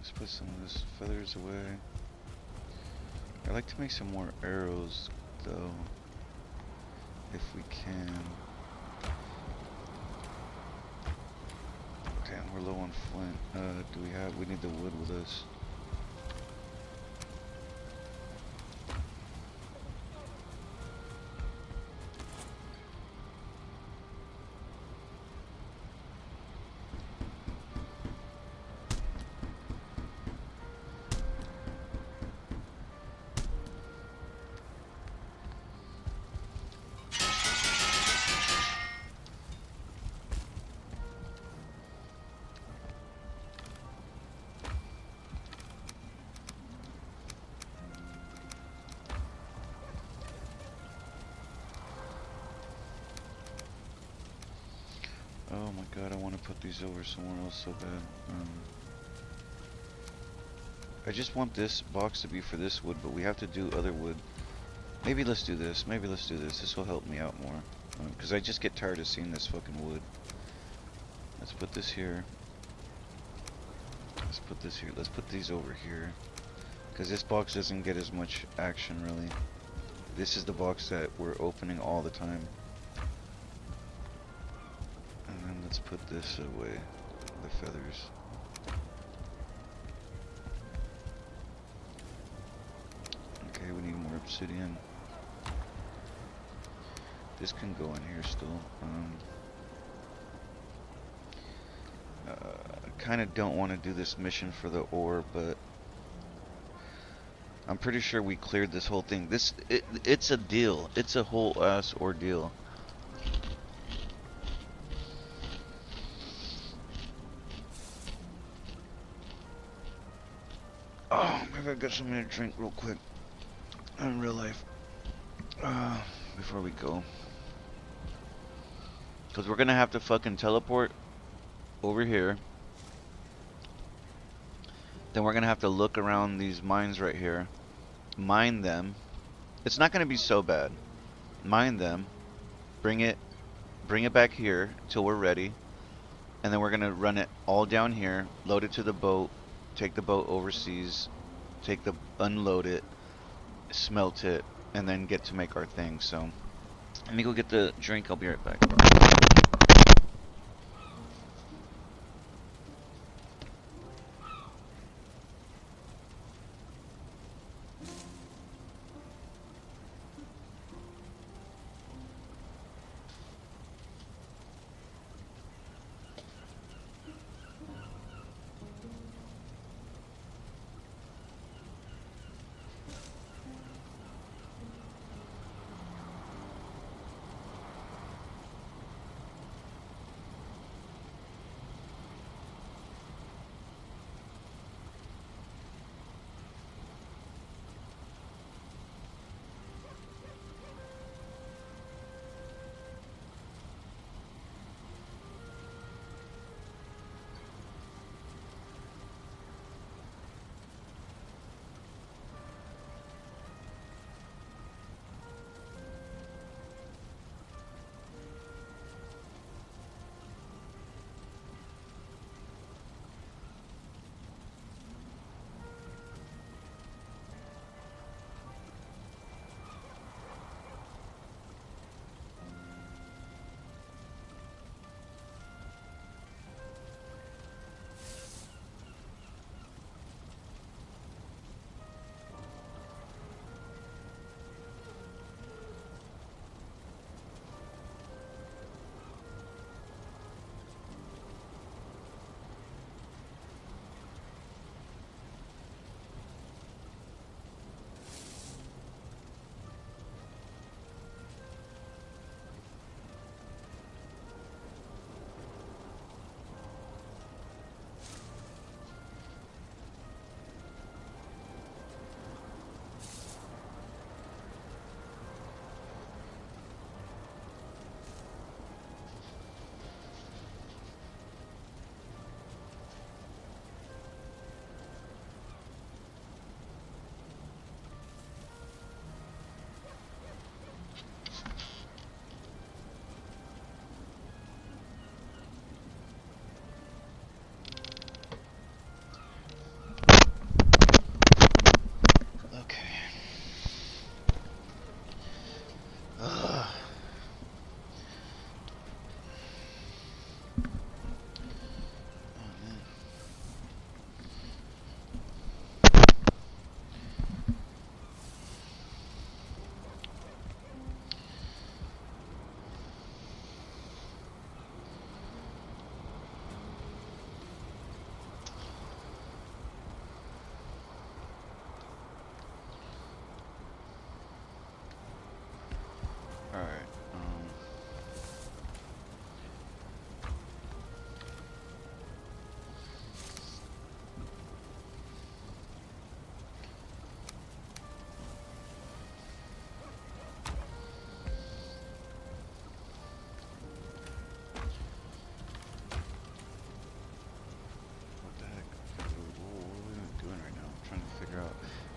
Let's put some of this feathers away. I'd like to make some more arrows, though, if we can. Damn, we're low on flint. We need the wood with us. Oh my god, I want to put these over somewhere else so bad. I just want this box to be for this wood, but we have to do other wood. Maybe let's do this. Maybe let's do this. This will help me out more. Because I just get tired of seeing this fucking wood. Let's put this here. Let's put this here. Let's put these over here. Because this box doesn't get as much action, really. This is the box that we're opening all the time. And then let's put this away. The feathers. Okay, we need more obsidian. This can go in here still. I kind of don't want to do this mission for the ore, but I'm pretty sure we cleared this whole thing. It's a deal. It's a whole ass ordeal. Oh, maybe I got something to drink real quick in real life before we go. Because we're going to have to fucking teleport over here. Then we're going to have to look around these mines right here. Mine them. It's not going to be so bad. Mine them. Bring it back here till we're ready. And then we're going to run it all down here. Load it to the boat. Take the boat overseas. Unload it. Smelt it. And then get to make our thing. So, let me go get the drink. I'll be right back.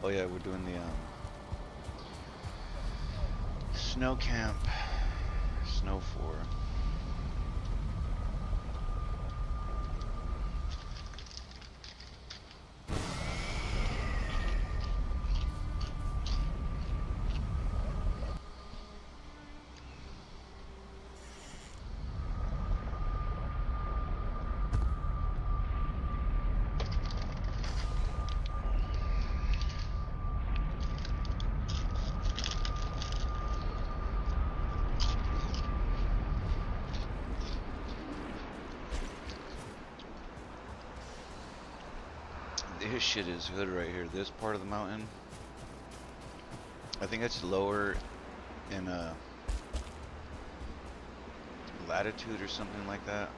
Oh yeah, we're doing the snow camp, snow 4. This shit is good right here. This part of the mountain, I think it's lower in latitude or something like that.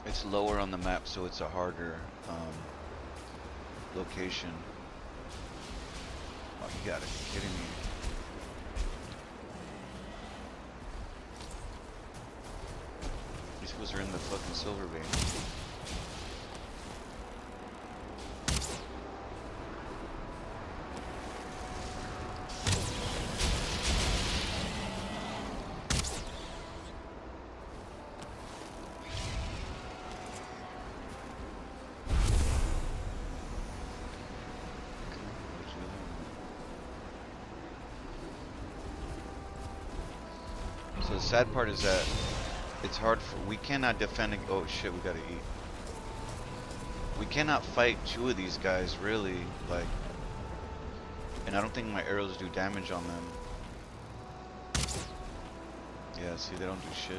It's lower on the map, so it's a harder location. Oh, you gotta be kidding me. These fools are in the fucking silver vein. So the sad part is that it's hard for, we cannot defend, oh shit, we gotta eat. We cannot fight two of these guys, really, like, and I don't think my arrows do damage on them. Yeah, see, they don't do shit.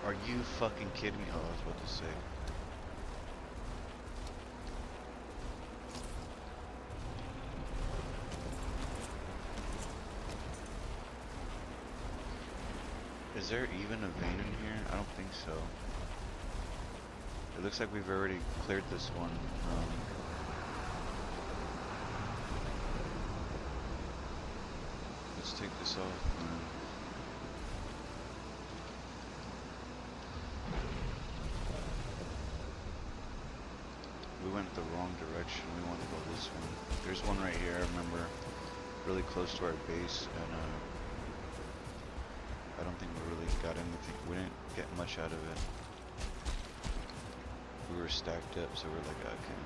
Are you fucking kidding me? Oh, I was about to say. Is there even a vein in here? I don't think so. It looks like we've already cleared this one. Let's take this off. We went the wrong direction. We want to go this one. There's one right here, I remember, really close to our base, and I don't think we really got anything. We didn't get much out of it. We were stacked up, so we're like, okay.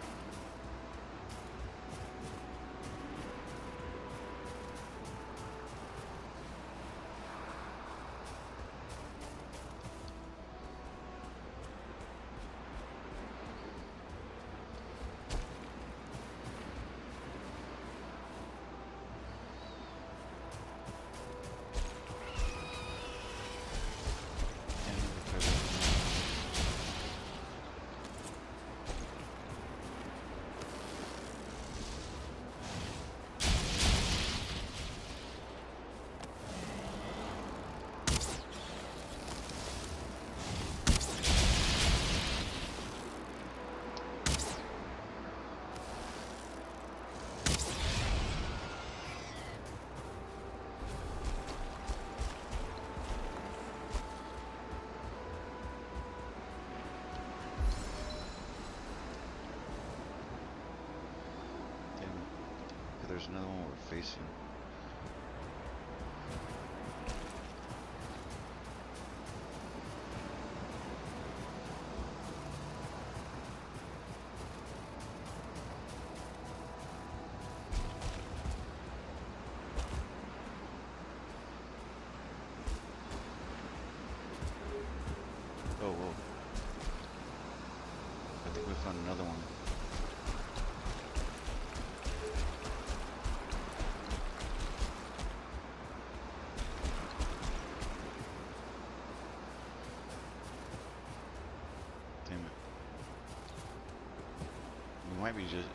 There's another one we're facing. Oh, whoa. I think we found another one.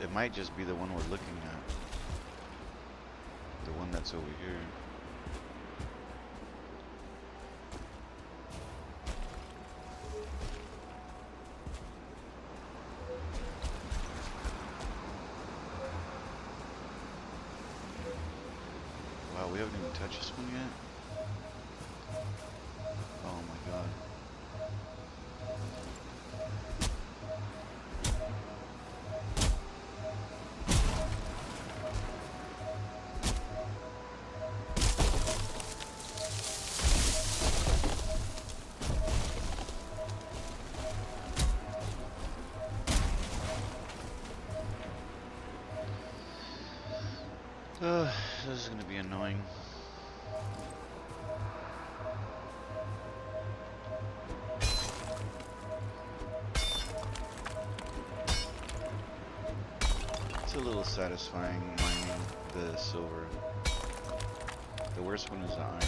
It might just be the one we're looking at. The one that's over here. Wow, we haven't even touched this one yet? Oh my god. This is gonna be annoying. a little satisfying mining the silver. The worst one is the iron.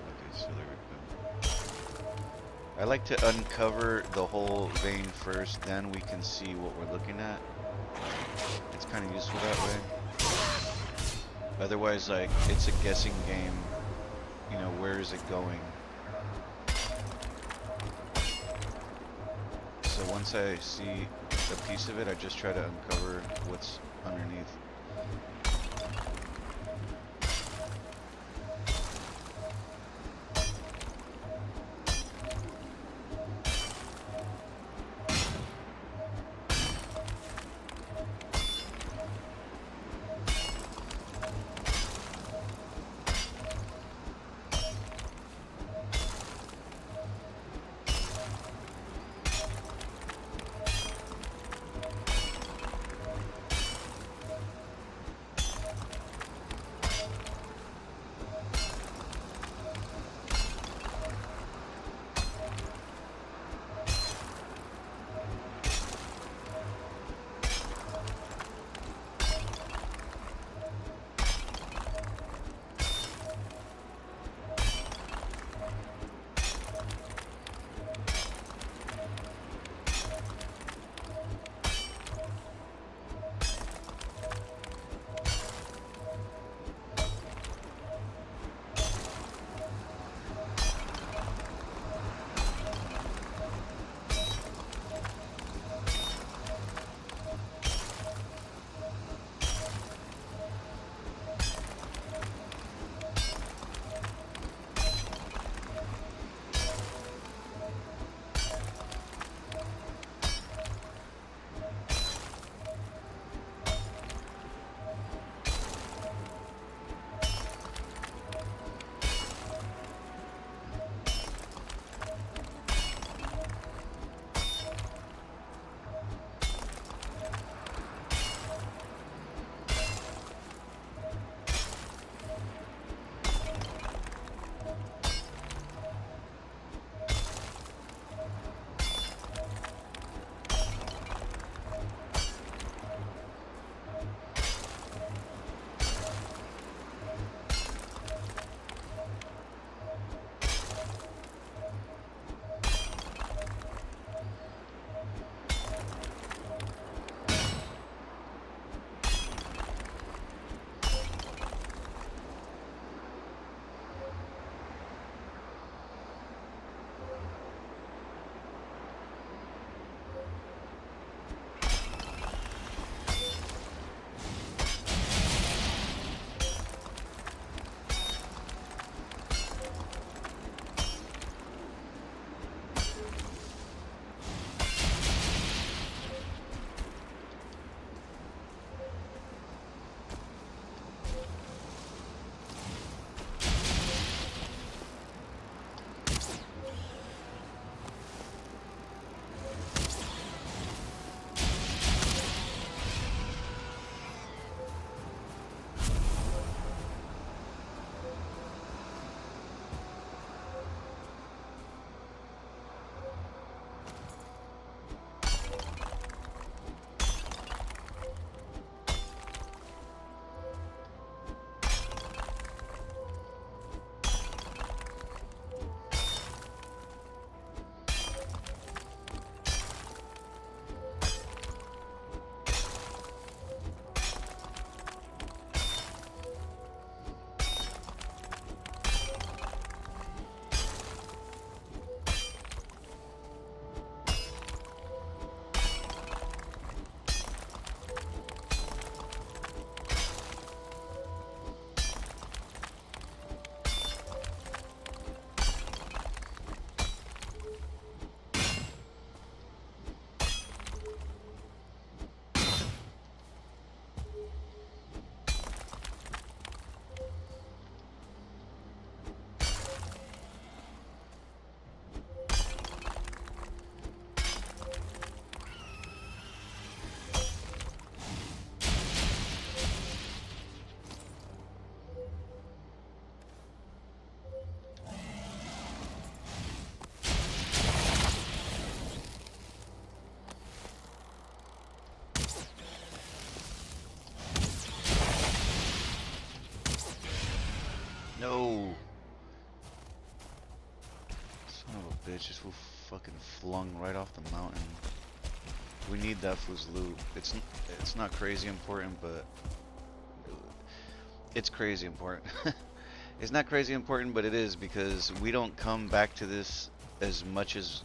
Okay, so there we go. I like to uncover the whole vein first, then we can see what we're looking at. It's kind of useful that way. Otherwise, like, it's a guessing game. You know, where is it going? So once I see a piece of it, I just try to uncover what's underneath. bitch. This fool fucking flung right off the mountain. We need that fool's loot. It's not crazy important, but it's crazy important. It's not crazy important, but it is because we don't come back to this as much as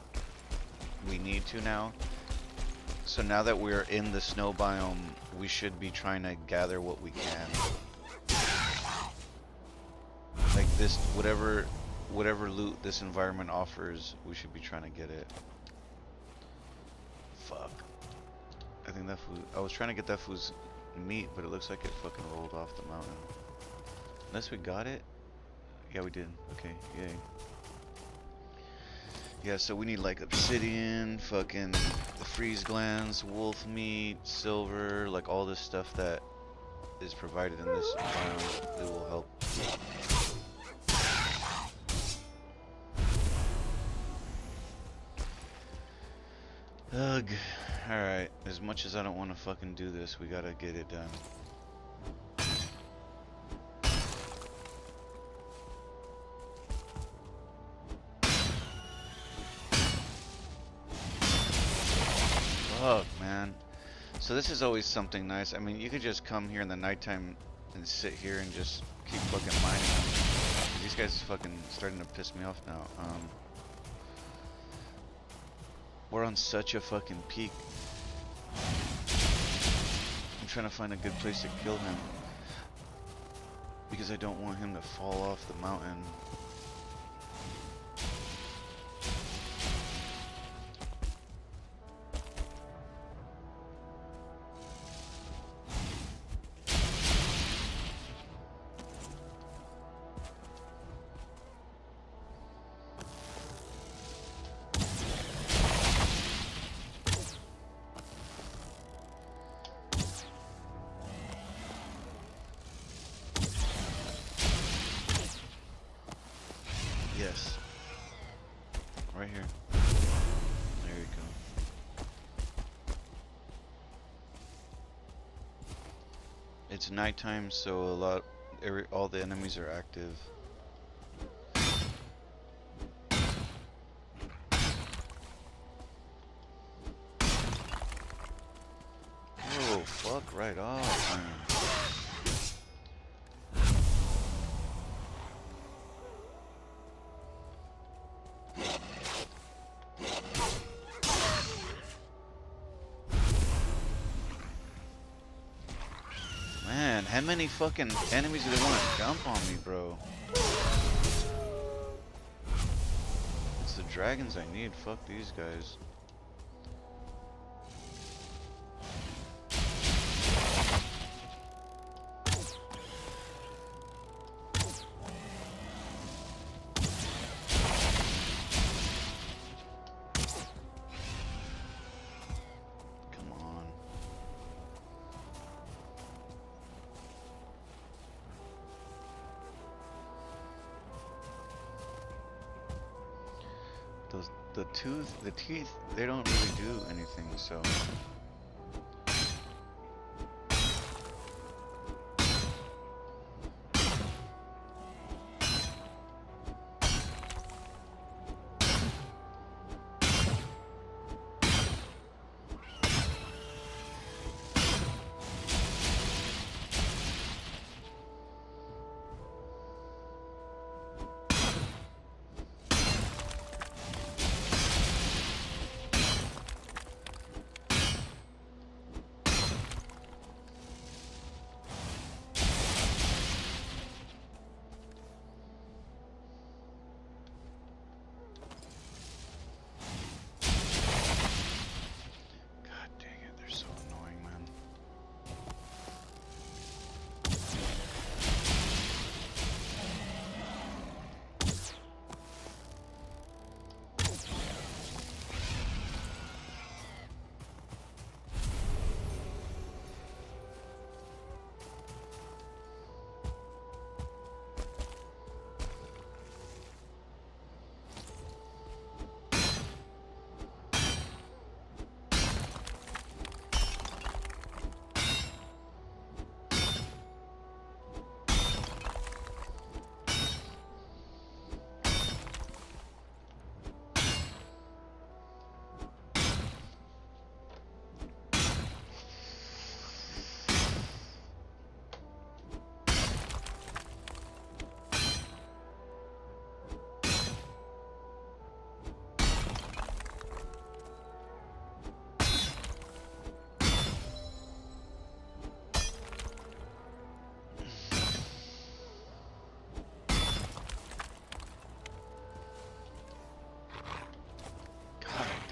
we need to now. So now that we're in the snow biome, we should be trying to gather what we can. Like this, whatever loot this environment offers, we should be trying to get it. Fuck. I think that food. I was trying to get that food's meat, but it looks like it fucking rolled off the mountain. Unless we got it? Yeah, we did. Okay, yay. Yeah, so we need like obsidian, fucking the freeze glands, wolf meat, silver, like all this stuff that is provided in this biome that will help. Ugh. Alright, as much as I don't want to fucking do this, we gotta get it done. Fuck, man. So this is always something nice. I mean, you could just come here in the nighttime and sit here and just keep fucking mining them. These guys are fucking starting to piss me off now. We're on such a fucking peak. I'm trying to find a good place to kill him because I don't want him to fall off the mountain. Yes. Right here. There you go. It's nighttime, so all the enemies are active. Oh, fuck right off, man. Man, how many fucking enemies do they want to jump on me, bro? It's the dragons I need. Fuck these guys. The teeth, they don't really do anything, so.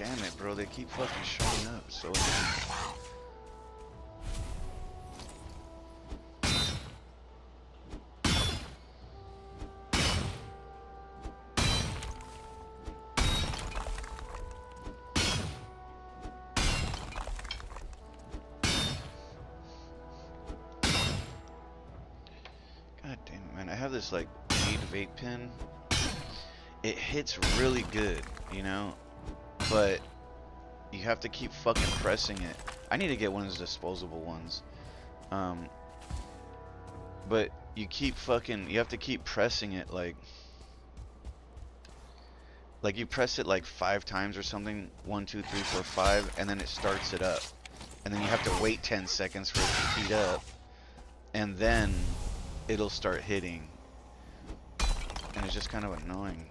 Damn it, bro. They keep fucking showing up. So annoying. God damn it, man. I have this like weed vape pen. It hits really good, you know? But you have to keep fucking pressing it. I need to get one of those disposable ones. But you have to keep pressing it like you press it like 5 times or something. 1, 2, 3, 4, 5, and then it starts it up. And then you have to wait 10 seconds for it to heat up. And then it'll start hitting. And it's just kind of annoying.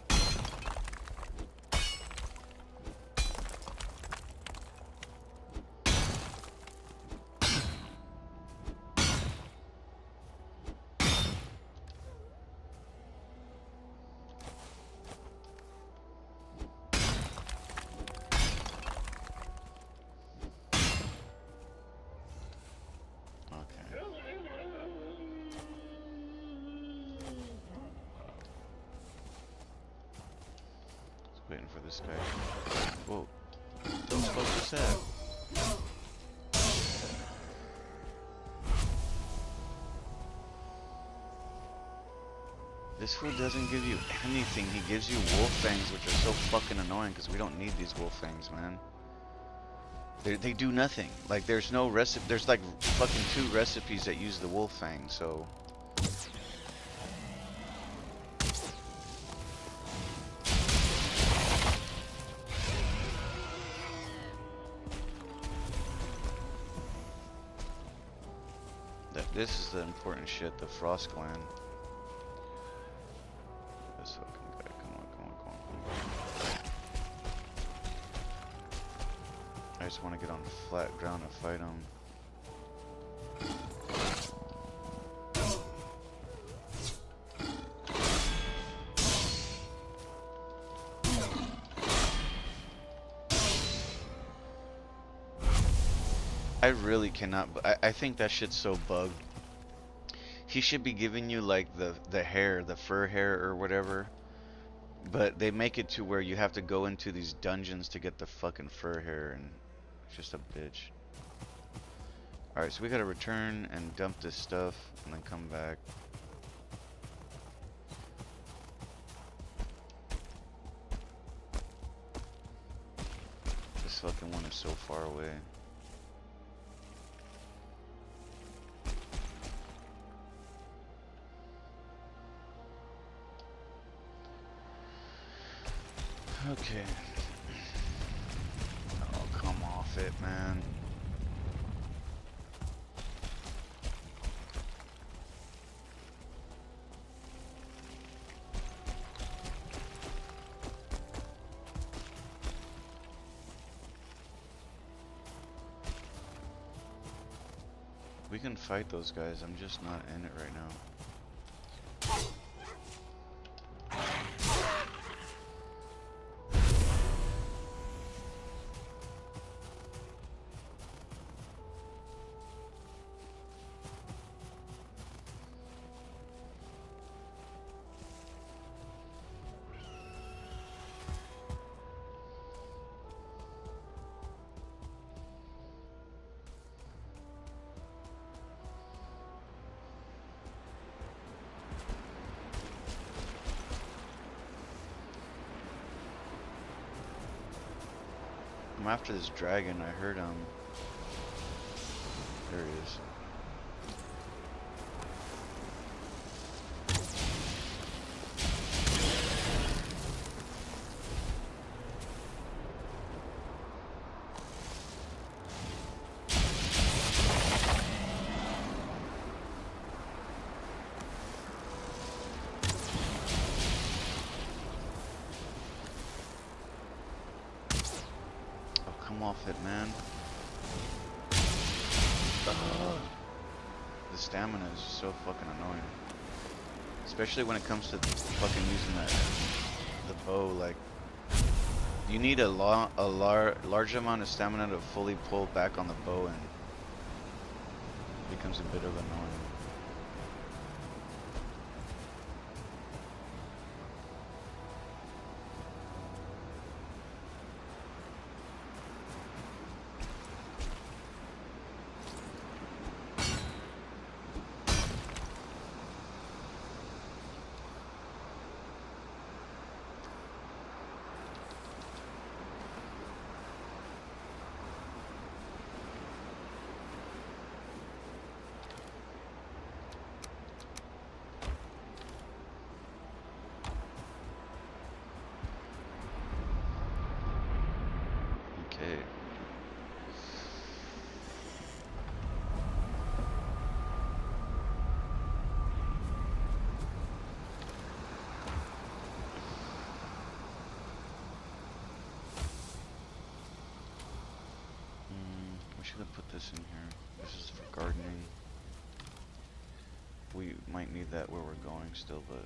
Waiting for this guy. Whoa. The fuck was that? This fool doesn't give you anything. He gives you wolf fangs, which are so fucking annoying because we don't need these wolf fangs, man. They do nothing. Like, there's no recipe. There's like fucking 2 recipes that use the wolf fang, so. This is the important shit, the frost gland. This fucking guy, come on, come on, come on, come on. I just want to get on the flat ground and fight him. I really cannot. I think that shit's so bugged. He should be giving you like the hair, the fur hair or whatever. But they make it to where you have to go into these dungeons to get the fucking fur hair, and it's just a bitch. Alright, so we gotta return and dump this stuff and then come back. This fucking one is so far away. Okay. Oh, come off it, man. We can fight those guys, I'm just not in it right now. I'm after this dragon. I heard there he is. Come off it, man. The stamina is so fucking annoying. Especially when it comes to fucking using the bow, like, You need large amount of stamina to fully pull back on the bow, and it becomes a bit of annoying. Okay. We should have put this in here. This is for gardening. We might need that where we're going still, but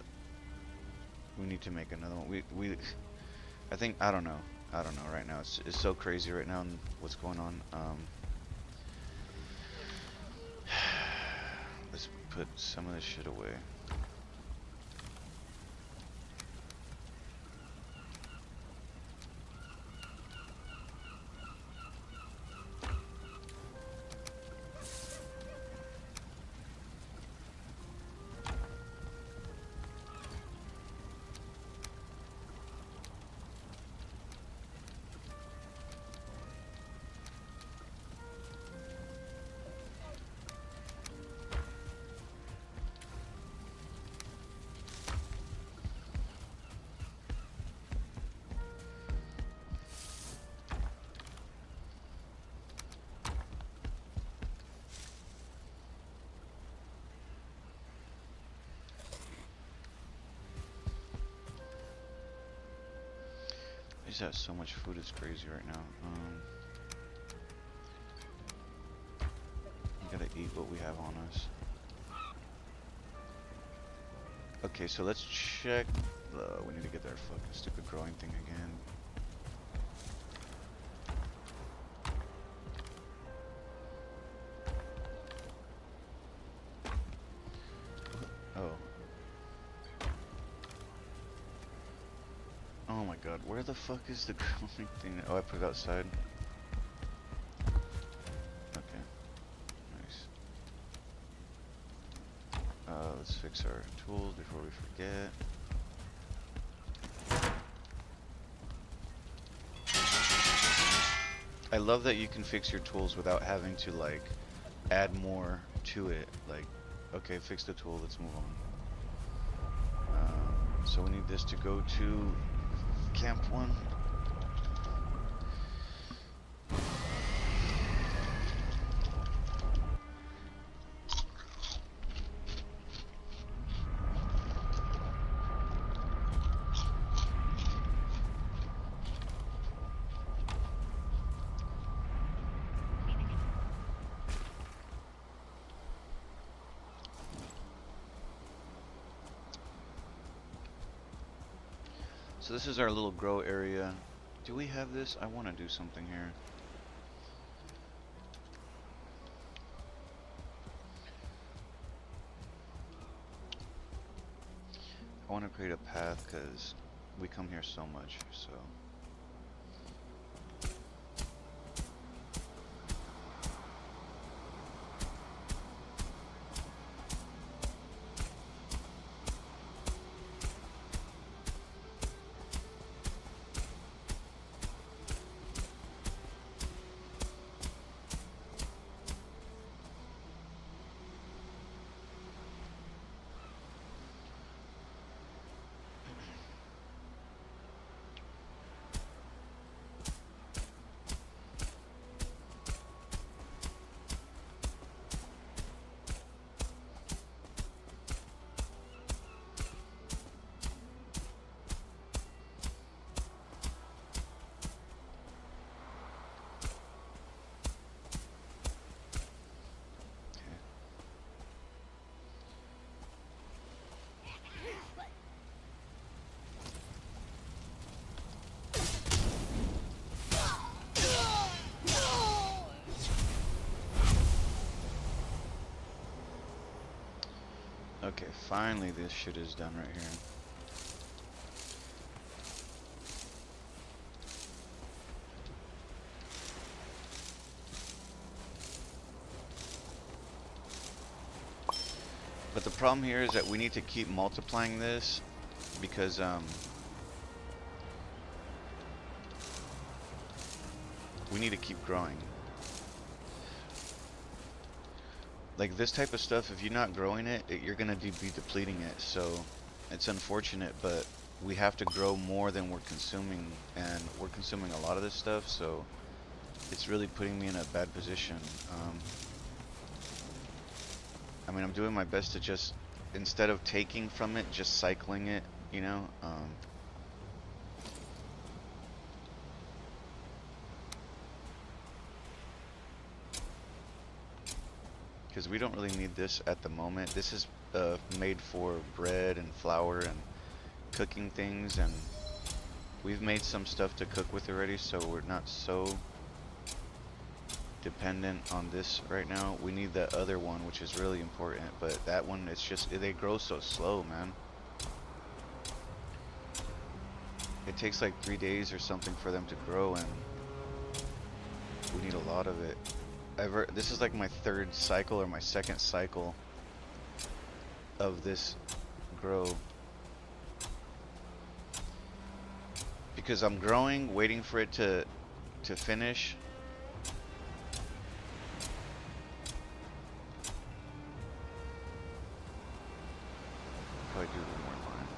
we need to make another one. I think, I don't know. I don't know right now. It's so crazy right now and what's going on. Let's put some of this shit away. I just have so much food, it's crazy right now. We gotta eat what we have on us. Okay, so let's check. We need to get that fucking stupid growing thing again. Oh. Oh my god, where the fuck is the growing thing? Oh, I put it outside. Okay. Nice. Let's fix our tools before we forget. I love that you can fix your tools without having to like add more to it. Like, okay, fix the tool, let's move on. So we need this to go to Camp 1. So this is our little grow area. Do we have this? I want to do something here. I want to create a path because we come here so much, so. Okay, finally this shit is done right here. But the problem here is that we need to keep multiplying this because we need to keep growing. Like this type of stuff, if you're not growing it, you're gonna be depleting it. So it's unfortunate, but we have to grow more than we're consuming, and we're consuming a lot of this stuff. So it's really putting me in a bad position. I mean, I'm doing my best to just, instead of taking from it, just cycling it, you know? Because we don't really need this at the moment. This is made for bread and flour and cooking things, and we've made some stuff to cook with already, so we're not so dependent on this right now. We need the other one, which is really important, but that one, it's just, they grow so slow, man. It takes like 3 days or something for them to grow, and we need a lot of it. This is like my third cycle or my second cycle of this grow. Because I'm growing, waiting for it to finish. Probably do one more line.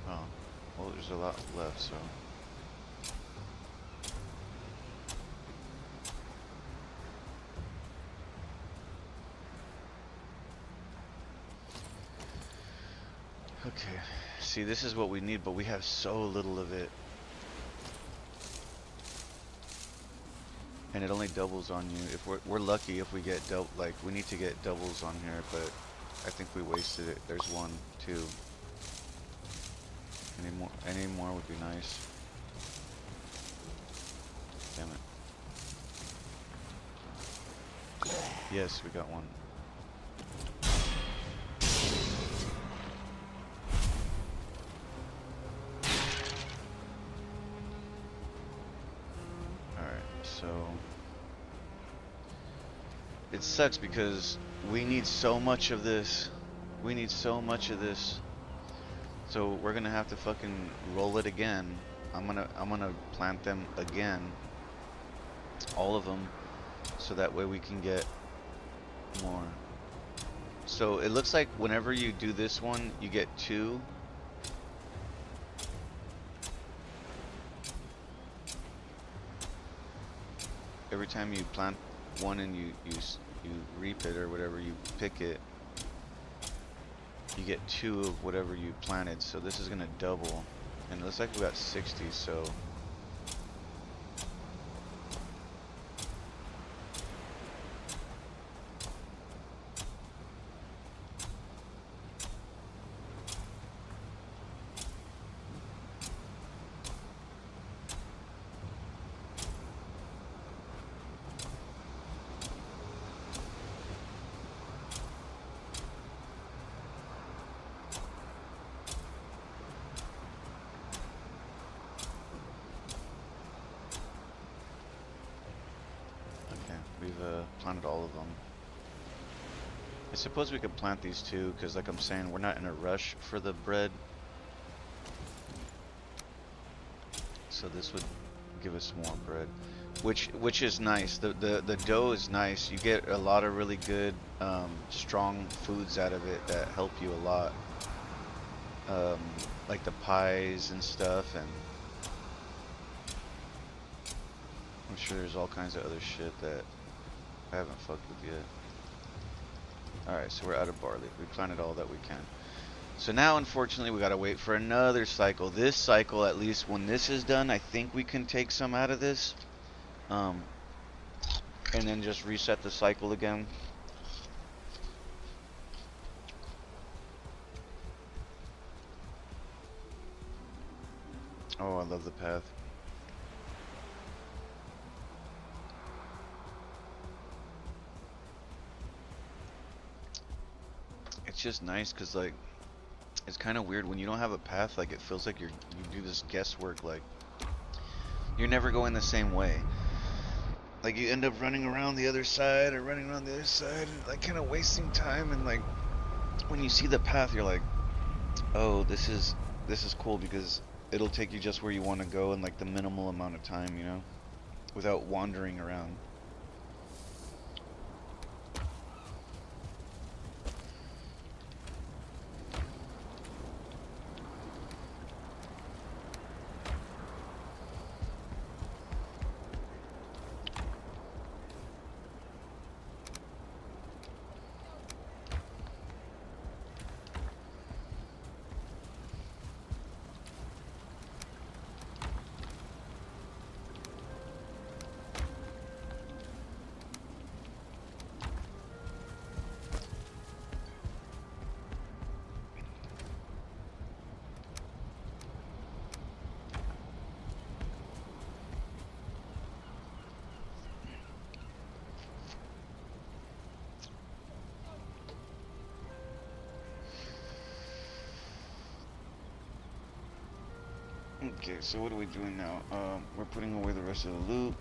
Oh, well, there's a lot left, so. Okay, see, this is what we need, but we have so little of it. And it only doubles on you. If we're lucky if we get like, we need to get doubles on here, but I think we wasted it. There's 1, 2. Any more would be nice. Damn it. Yes, we got 1. So it sucks because we need so much of this. We need so much of this. So we're gonna have to fucking roll it again. I'm gonna plant them again, all of them, so that way we can get more. So it looks like whenever you do this one, you get 2. Every time you plant one and you reap it or whatever, you pick it, you get 2 of whatever you planted. So this is gonna double, and it looks like we got 60. So we've planted all of them. I suppose we could plant these 2, because like I'm saying, we're not in a rush for the bread. So this would give us more bread, which is nice. The dough is nice. You get a lot of really good strong foods out of it that help you a lot. Like the pies and stuff, and I'm sure there's all kinds of other shit that I haven't fucked with yet. Alright, so we're out of barley. We planted all that we can. So now, unfortunately, we gotta wait for another cycle. This cycle, at least when this is done, I think we can take some out of this. And then just reset the cycle again. Oh, I love the path. It's just nice because like it's kind of weird when you don't have a path. Like it feels like you do this guesswork. Like you're never going the same way. Like you end up running around the other side or running around the other side, and like kind of wasting time. And like when you see the path, you're like, oh, this is cool because it'll take you just where you want to go in like the minimal amount of time, you know, without wandering around. Okay, so what are we doing now? We're putting away the rest of the loot.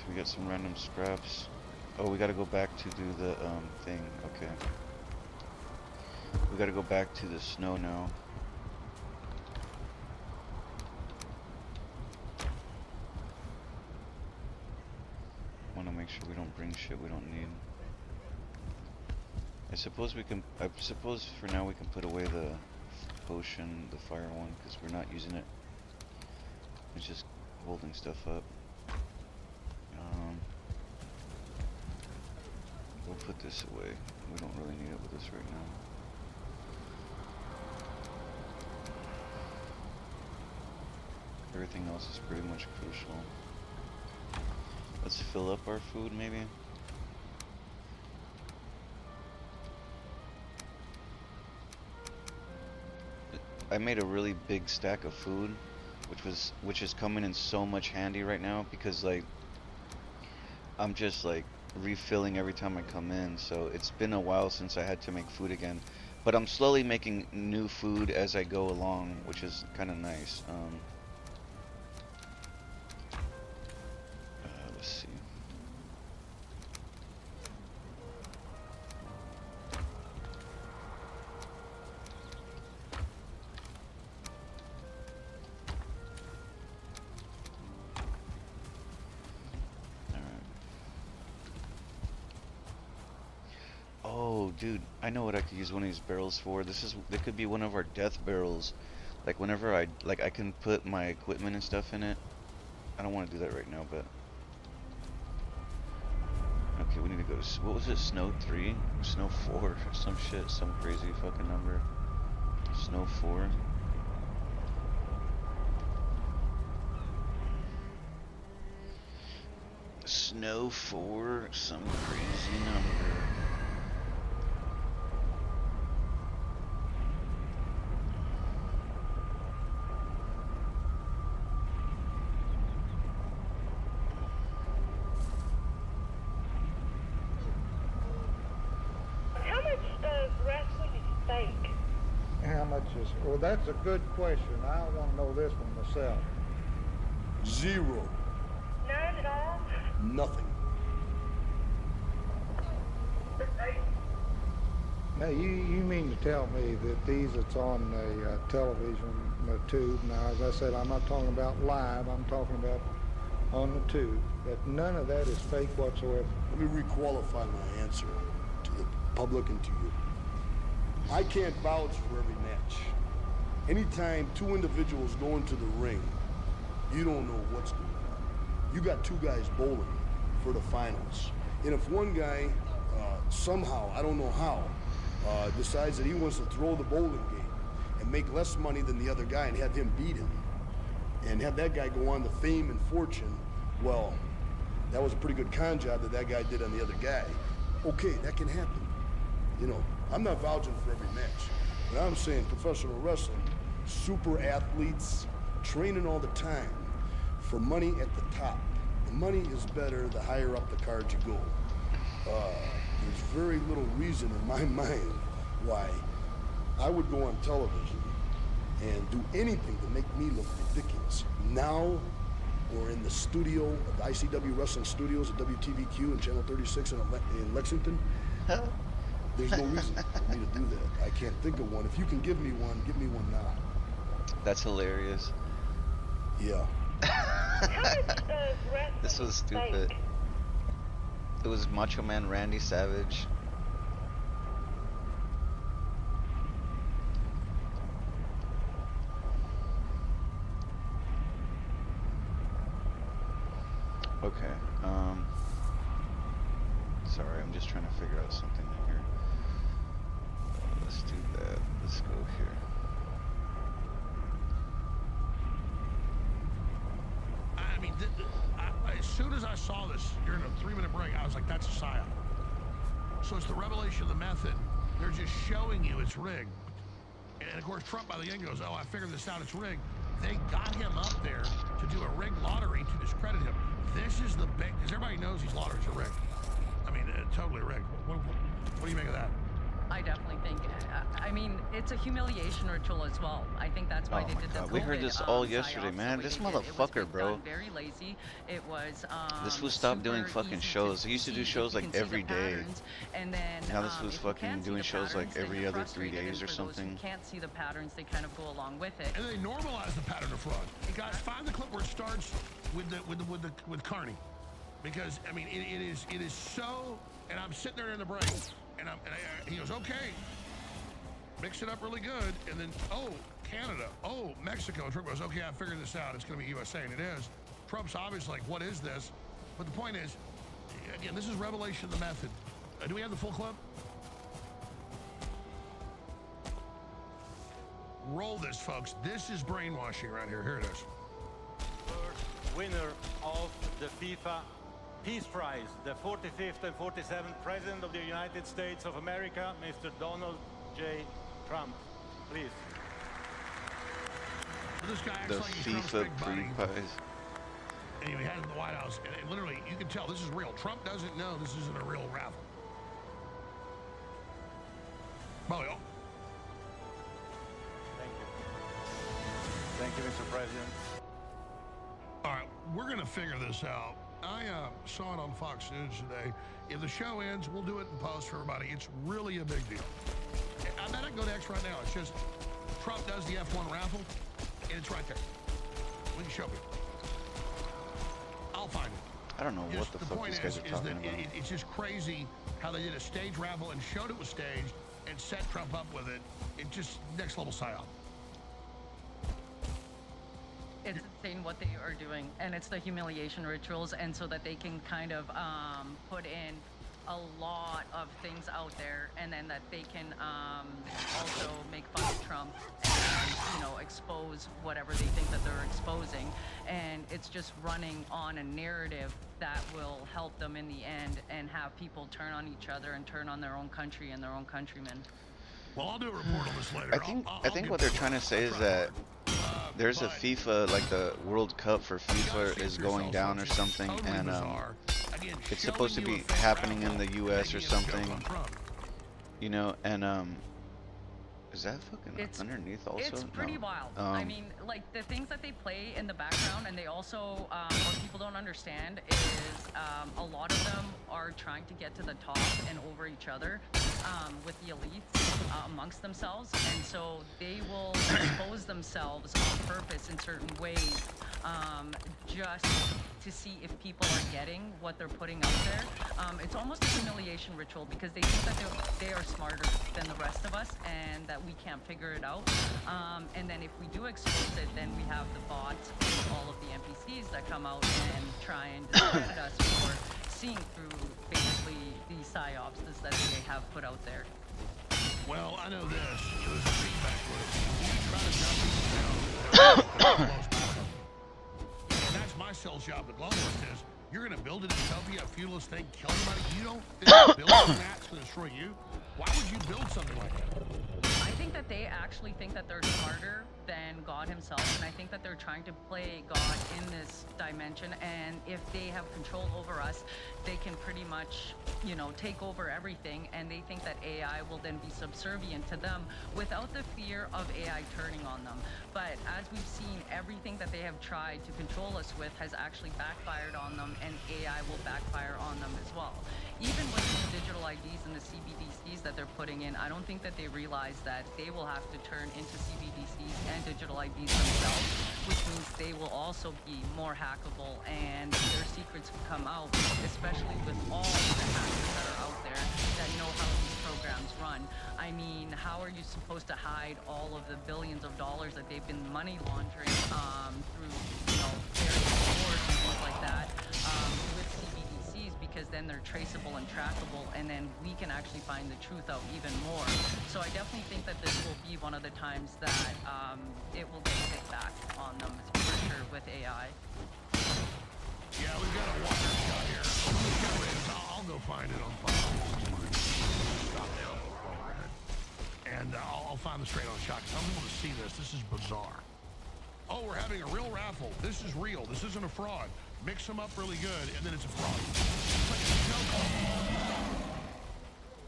We got some random scraps. Oh, we gotta go back to do the thing. Okay. We gotta go back to the snow now. Wanna make sure we don't bring shit we don't need. I suppose for now we can put away the potion, the fire one, because we're not using it. It's just holding stuff up. We'll put this away. We don't really need it with us right now. Everything else is pretty much crucial. Let's fill up our food, maybe. I made a really big stack of food, which is coming in so much handy right now because like I'm just like refilling every time I come in. So it's been a while since I had to make food again, but I'm slowly making new food as I go along, which is kind of nice. Let's see. Oh, dude, I know what I could use one of these barrels for. That could be one of our death barrels. Like whenever I can put my equipment and stuff in it. I don't want to do that right now, but okay, we need to go to what was it? Snow 3, Snow 4, or some shit, some crazy fucking number. Snow 4. Snow 4, some crazy number.
Well, that's a good question. I want to know this one myself.
0.
None at all?
Nothing.
Now, you mean to tell me that these that's on the television tube, now, as I said, I'm not talking about live, I'm talking about on the tube, that none of that is fake whatsoever?
Let me re-qualify my answer to the public and to you. I can't vouch for every match. Anytime 2 individuals go into the ring, you don't know what's going on. You got 2 guys bowling for the finals. And if one guy, somehow, I don't know how, decides that he wants to throw the bowling game and make less money than the other guy and have him beat him, and have that guy go on to fame and fortune, well, that was a pretty good con job that guy did on the other guy. Okay, that can happen. You know, I'm not vouching for every match, but I'm saying professional wrestling super athletes training all the time for money at the top. The money is better the higher up the card you go. There's very little reason in my mind why I would go on television and do anything to make me look ridiculous. Now, or in the studio of the ICW Wrestling Studios at WTVQ and Channel 36 in Lexington, there's no reason for me to do that. I can't think of one. If you can give me one now.
That's hilarious.
Yeah.
How much does wrestling
This was stupid.
stake?
It was Macho Man Randy Savage. Okay, sorry, I'm just trying to figure out something here. Let's do that. Let's go here.
I mean, as soon as I saw this during a 3-minute break, I was like, that's a psyop. So it's the revelation of the method. They're just showing you it's rigged. And of course, Trump by the end goes, oh, I figured this out, it's rigged. They got him up there to do a rigged lottery to discredit him. This is the big, because everybody knows these lotteries are rigged. I mean, totally rigged. What do you make of that?
I definitely think, I mean, it's a humiliation ritual as well. I think that's why
Oh
they
my
did the
God,
COVID,
we heard this all
psyops
yesterday,
the
man.
way
This
they did. It was
motherfucker,
being
bro.
done very lazy. It was
This fool stopped doing
super
fucking
easy
shows.
to
He used to do
see.
shows
You
like
can see the
every day.
patterns, and then
Now this fool's
if you
fucking
can't see
doing
the
shows like
patterns, then
every
you're
other 3
frustrated,
days or
and for those who
something.
can't see the patterns, they kind of go along with it.
And they normalize the pattern of fraud. You guys, find the clip where it starts with Carney, because I mean it is so. And I'm sitting there in the break, and he goes, okay, mix it up really good, and then oh, Canada, oh, Mexico. And Trump goes, okay, I figured this out. It's going to be USA, and it is. Trump's obviously like, what is this? But the point is, again, this is revelation of the method. Do we have the full clip? Roll this, folks. This is brainwashing around here. Here it is.
First winner of the FIFA Peace Prize, the 45th and 47th President of the United States of America, Mr. Donald J. Trump. Please.
This guy acts
The
like he's Trump's
FIFA
big buddy.
pre-pies.
And he had it in the White House. And literally, you can tell this is real. Trump doesn't know this isn't a real raffle. Well,
Thank you. Thank you, Mr. President.
all right, we're going to figure this out. I saw it on Fox News today. If the show ends, we'll do it in post for everybody. It's really a big deal. I bet I can go to X right now. It's just Trump does the F1 raffle, and it's right there. We can show you. I'll find it.
I don't know what the fuck
point
these guys are
is
talking
that
about.
it's just crazy how they did a stage raffle and showed it was staged and set Trump up with it. It just next level psyop.
It's insane what they are doing, and it's the humiliation rituals, and so that they can kind of put in a lot of things out there, and then that they can also make fun of Trump and, you know, expose whatever they think that they're exposing, and it's just running on a narrative that will help them in the end and have people turn on each other and turn on their own country and their own countrymen.
Well, I'll do a report on this later.
I think what they're trying to say is that there's a FIFA, like the World Cup for FIFA is going down or something, and it's supposed to be happening in the U.S. or something, you know, and is that fucking
It's
underneath also?
It's pretty
No.
wild. I mean, like the things that they play in the background, and they also, what people don't understand is a lot of them are trying to get to the top and over each other with the elites amongst themselves, and so they will expose themselves on purpose in certain ways just to see if people are getting what they're putting out there. It's almost a humiliation ritual because they think that they are smarter than the rest of us and that we can't figure it out. And then if we do expose it, then we have the bots, all of the NPCs that come out and try and discredit us for seeing through basically the psyops that they have put out there.
Well, I know this. There's a feedback loop. You try to jump people down. And that's my sales job at Globalist is you're going to build a utopia, a feudalist thing, kill everybody. You don't think building that's going to destroy you? Why would you build something like that?
I think that they actually think that they're smarter than God himself, and I think that they're trying to play God in this dimension, and if they have control over us, they can pretty much, you know, take over everything, and they think that AI will then be subservient to them without the fear of AI turning on them. But as we've seen, everything that they have tried to control us with has actually backfired on them, and AI will backfire on them as well. Even with the digital IDs and the CBDCs that they're putting in, I don't think that they realize that they will have to turn into CBDCs and digital IDs themselves, which means they will also be more hackable and their secrets will come out, especially with all the hackers that are out there that know how these programs run. I mean, how are you supposed to hide all of the billions of dollars that they've been money laundering through, you know, various rewards and things like that with CBDCs, because then they're traceable and trackable, and then we can actually find the truth out even more. So I definitely think that this will be one of the times that it will get hit back on them for sure with AI.
Yeah, we've got a water shot here. I'll go find it on file. Stop now. And I'll find the straight on shot, because I want people to see this. This is bizarre. Oh, we're having a real raffle. This is real. This isn't a fraud. Mix them up really good, and then it's a fraud. It's like a joke.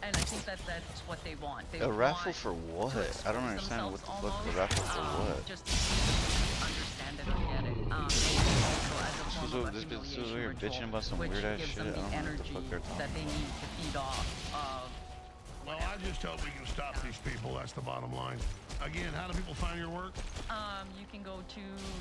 And I think that that's what they want. They
A raffle
want
for what?
to
I don't
expose
understand what the
themselves
fuck the raffle for
almost,
what?
just to understand it and get it. And also as a form of
This bitch so
humiliation
weird, bitching
ritual,
about some
which
weird ass
gives
shit.
them
I don't
the
know what the
energy
fuck they're talking
that they
about.
need to feed off of.
Well, I just hope we can stop these people. That's the bottom line. Again, how do people find your work?
You can go to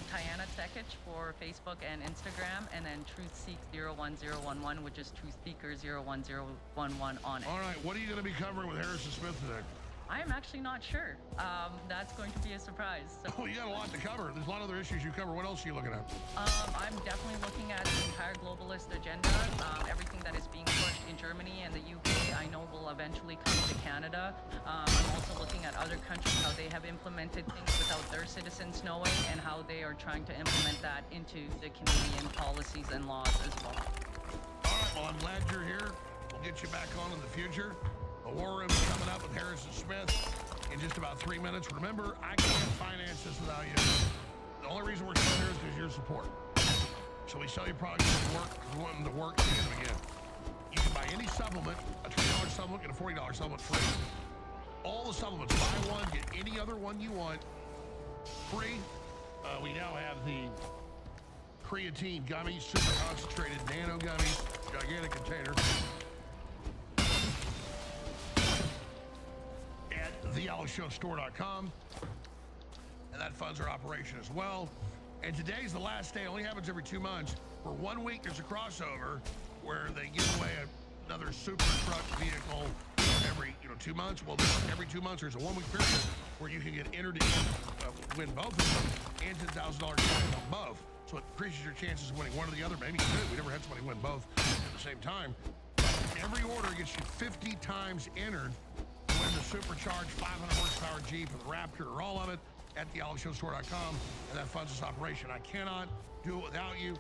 Tiana Tekic for Facebook and Instagram, and then TruthSeek01011, which is TruthSeeker01011 on it.
All right, what are you going to be covering with Harrison Smith today?
I'm actually not sure. That's going to be a surprise. So.
Oh, you got a lot to cover. There's a lot of other issues you cover. What else are you looking at?
I'm definitely looking at the entire globalist agenda, everything that is being pushed in Germany and the UK, I know will eventually come to Canada. I'm also looking at other countries, how they have implemented things without their citizens knowing, and how they are trying to implement that into the Canadian policies and laws as well.
All right, well, I'm glad you're here. We'll get you back on in the future. The War Room's coming up with Harrison Smith in just about 3 minutes. Remember, I can't finance this without you. The only reason we're still here is because of your support. So we sell your products to work, because we want them to work and use them again. You can buy any supplement, a $20 supplement and a $40 supplement free. All the supplements, buy one, get any other one you want, free. We now have the creatine gummies, super concentrated nano gummies, gigantic container. At thealexshowstore.com, and that funds our operation as well. And today's the last day. It only happens every 2 months. For 1 week, there's a crossover where they give away another super truck vehicle every 2 months. Well, every 2 months, there's a 1 week period where you can get entered to win both of them and $10,000 on both. So it increases your chances of winning one or the other, maybe two. We never had somebody win both at the same time. Every order gets you 50 times entered to win the supercharged 500 horsepower Jeep or the Raptor or all of it at thealexshowstore.com, and that funds this operation. I cannot do it without you.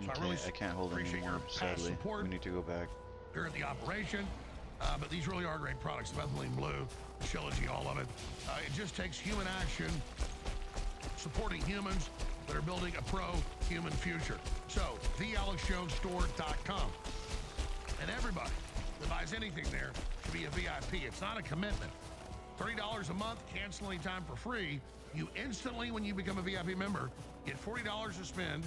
So
I can't hold
appreciate
anymore,
your past
sadly.
support
We need to go back.
here at the operation. But these really are great products. The methylene blue, the Shilajit, all of it. It just takes human action, supporting humans that are building a pro-human future. So, thealexshowstore.com. And everybody that buys anything there should be a VIP. It's not a commitment. $30 a month, cancel anytime for free. You instantly, when you become a VIP member, get $40 to spend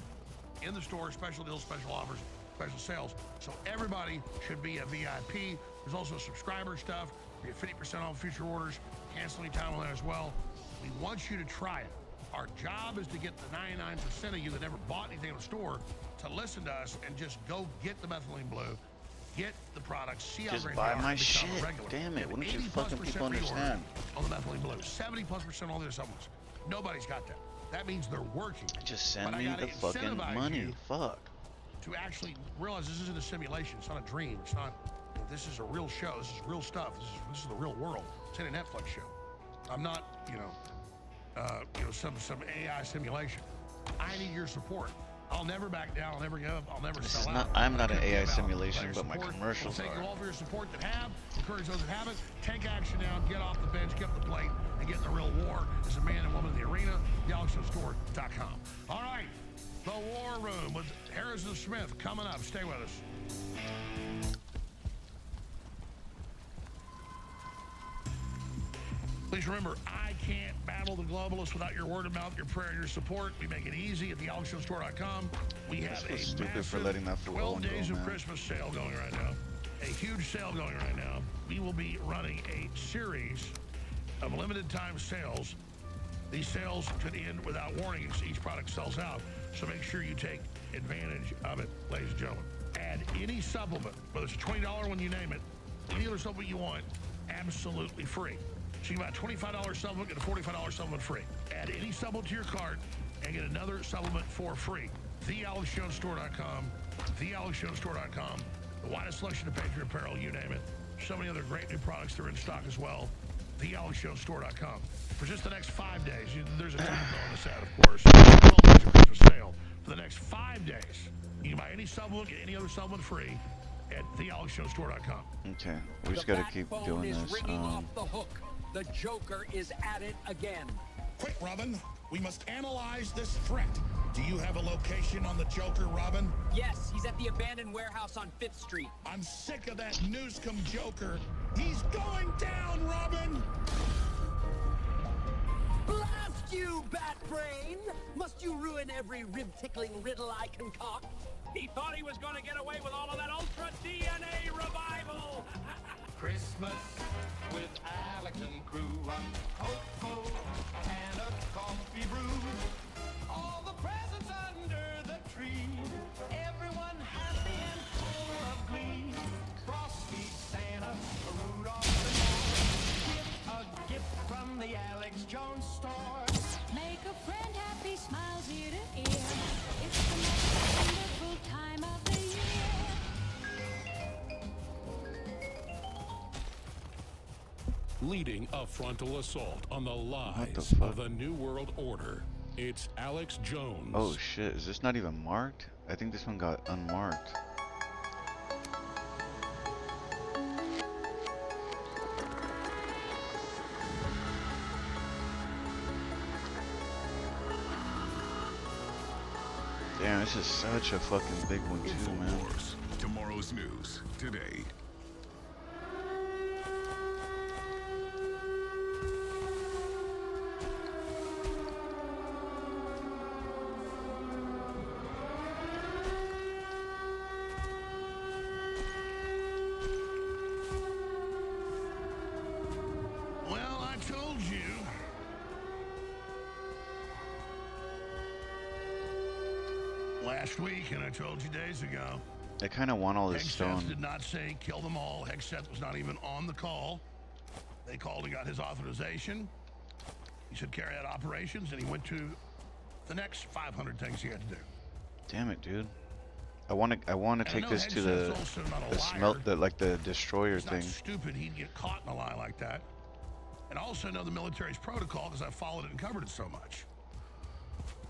in the store, special deals, special offers, special sales. So everybody should be a VIP. There's also subscriber stuff. You get 50% off future orders, cancel anytime on that as well. We want you to try it. Our job is to get the 99% of you that never bought anything in the store to listen to us and just go get the methylene blue, get the products, see how
Just
great
buy
they are,
my
and become a
shit.
regular.
Damn it, why don't you
80+%
fucking people
reorder
understand?
on the methylene blue, 70+% on the other supplements. Nobody's got that. That means they're working.
Just send
But I
me
gotta
the fucking
incentivize
money.
you
Fuck.
to actually realize this isn't a simulation. It's not a dream. It's not. This is a real show. This is real stuff. This is the real world. It's in a Netflix show. I'm not, some AI simulation. I need your support. I'll never back down. I'll never give up. I'll never
This
sell
is
out.
not. I'm not
I
an
couldn't
AI
give out.
simulation,
Your
but my
support,
commercials
Thank you
are.
all for your support that have. Encourage those that haven't. Take action now. Get off the bench. Get up the plate. And get in the real war as a man and woman in the arena. TheAlexStore.com. All right. The War Room with Harrison Smith coming up. Stay with us. Please remember, I can't battle the globalists without your word of mouth, your prayer, and your support. We make it easy at theAlexStore.com. We have
was
a
stupid for
massive
letting that fool
12
Owen go,
days of
man.
Christmas sale going right now. A huge sale going right now. We will be running a series of limited time sales. These sales could end without warning as each product sells out. So make sure you take advantage of it, ladies and gentlemen. Add any supplement, whether it's a $20 one, you name it, any other supplement you want, absolutely free. So you can buy a $25 supplement, get a $45 supplement free. Add any supplement to your cart and get another supplement for free. TheAlexStore.com, TheAlexStore.com. The widest selection of Patriot apparel, you name it. So many other great new products that are in stock as well. TheAlexStore.com. For just the next 5 days, there's a time on this ad, of course. 12 days of Christmas sale. For the next 5 days, you can buy any supplement, get any other supplement free at TheAlexStore.com.
Okay, we just gotta keep doing
is
this.
ringing off the hook. The Joker is at it again.
Quick, Robin. We must analyze this threat. Do you have a location on the Joker, Robin?
Yes, he's at the abandoned warehouse on 5th Street.
I'm sick of that Newscomb Joker. He's going down, Robin!
Blast you, Batbrain! Must you ruin every rib-tickling riddle I concoct?
He thought he was going to get away with all of that Ultra DNA revival.
Christmas with Alex and crew on cocoa and a coffee brew. All the presents under the tree. Everyone happy and full of glee. Frosty Santa, Rudolph the Nose. Get a gift from the Alex Jones store.
Make a friend happy, smiles ear to ear. It's the most wonderful time of the year.
Leading a frontal assault on the lies
fuck?
of the New World Order. It's Alex Jones.
Oh shit, is this not even marked? I think this one got unmarked. Damn, this is such a fucking big one too, man.
InfoWars. Tomorrow's news today.
Well, I told you. Last week, and I told you days ago.
I kind of want all this
Hegseth
stone.
did not say kill them all. Hegseth was not even on the call. They called and got his authorization. He said carry out operations, and he went to the next 500 things he had to do.
Damn it, dude. I want to take this to the the destroyer
He's
thing.
not stupid. He'd get caught in a lie like that. And I also know the military's protocol because I followed it and covered it so much.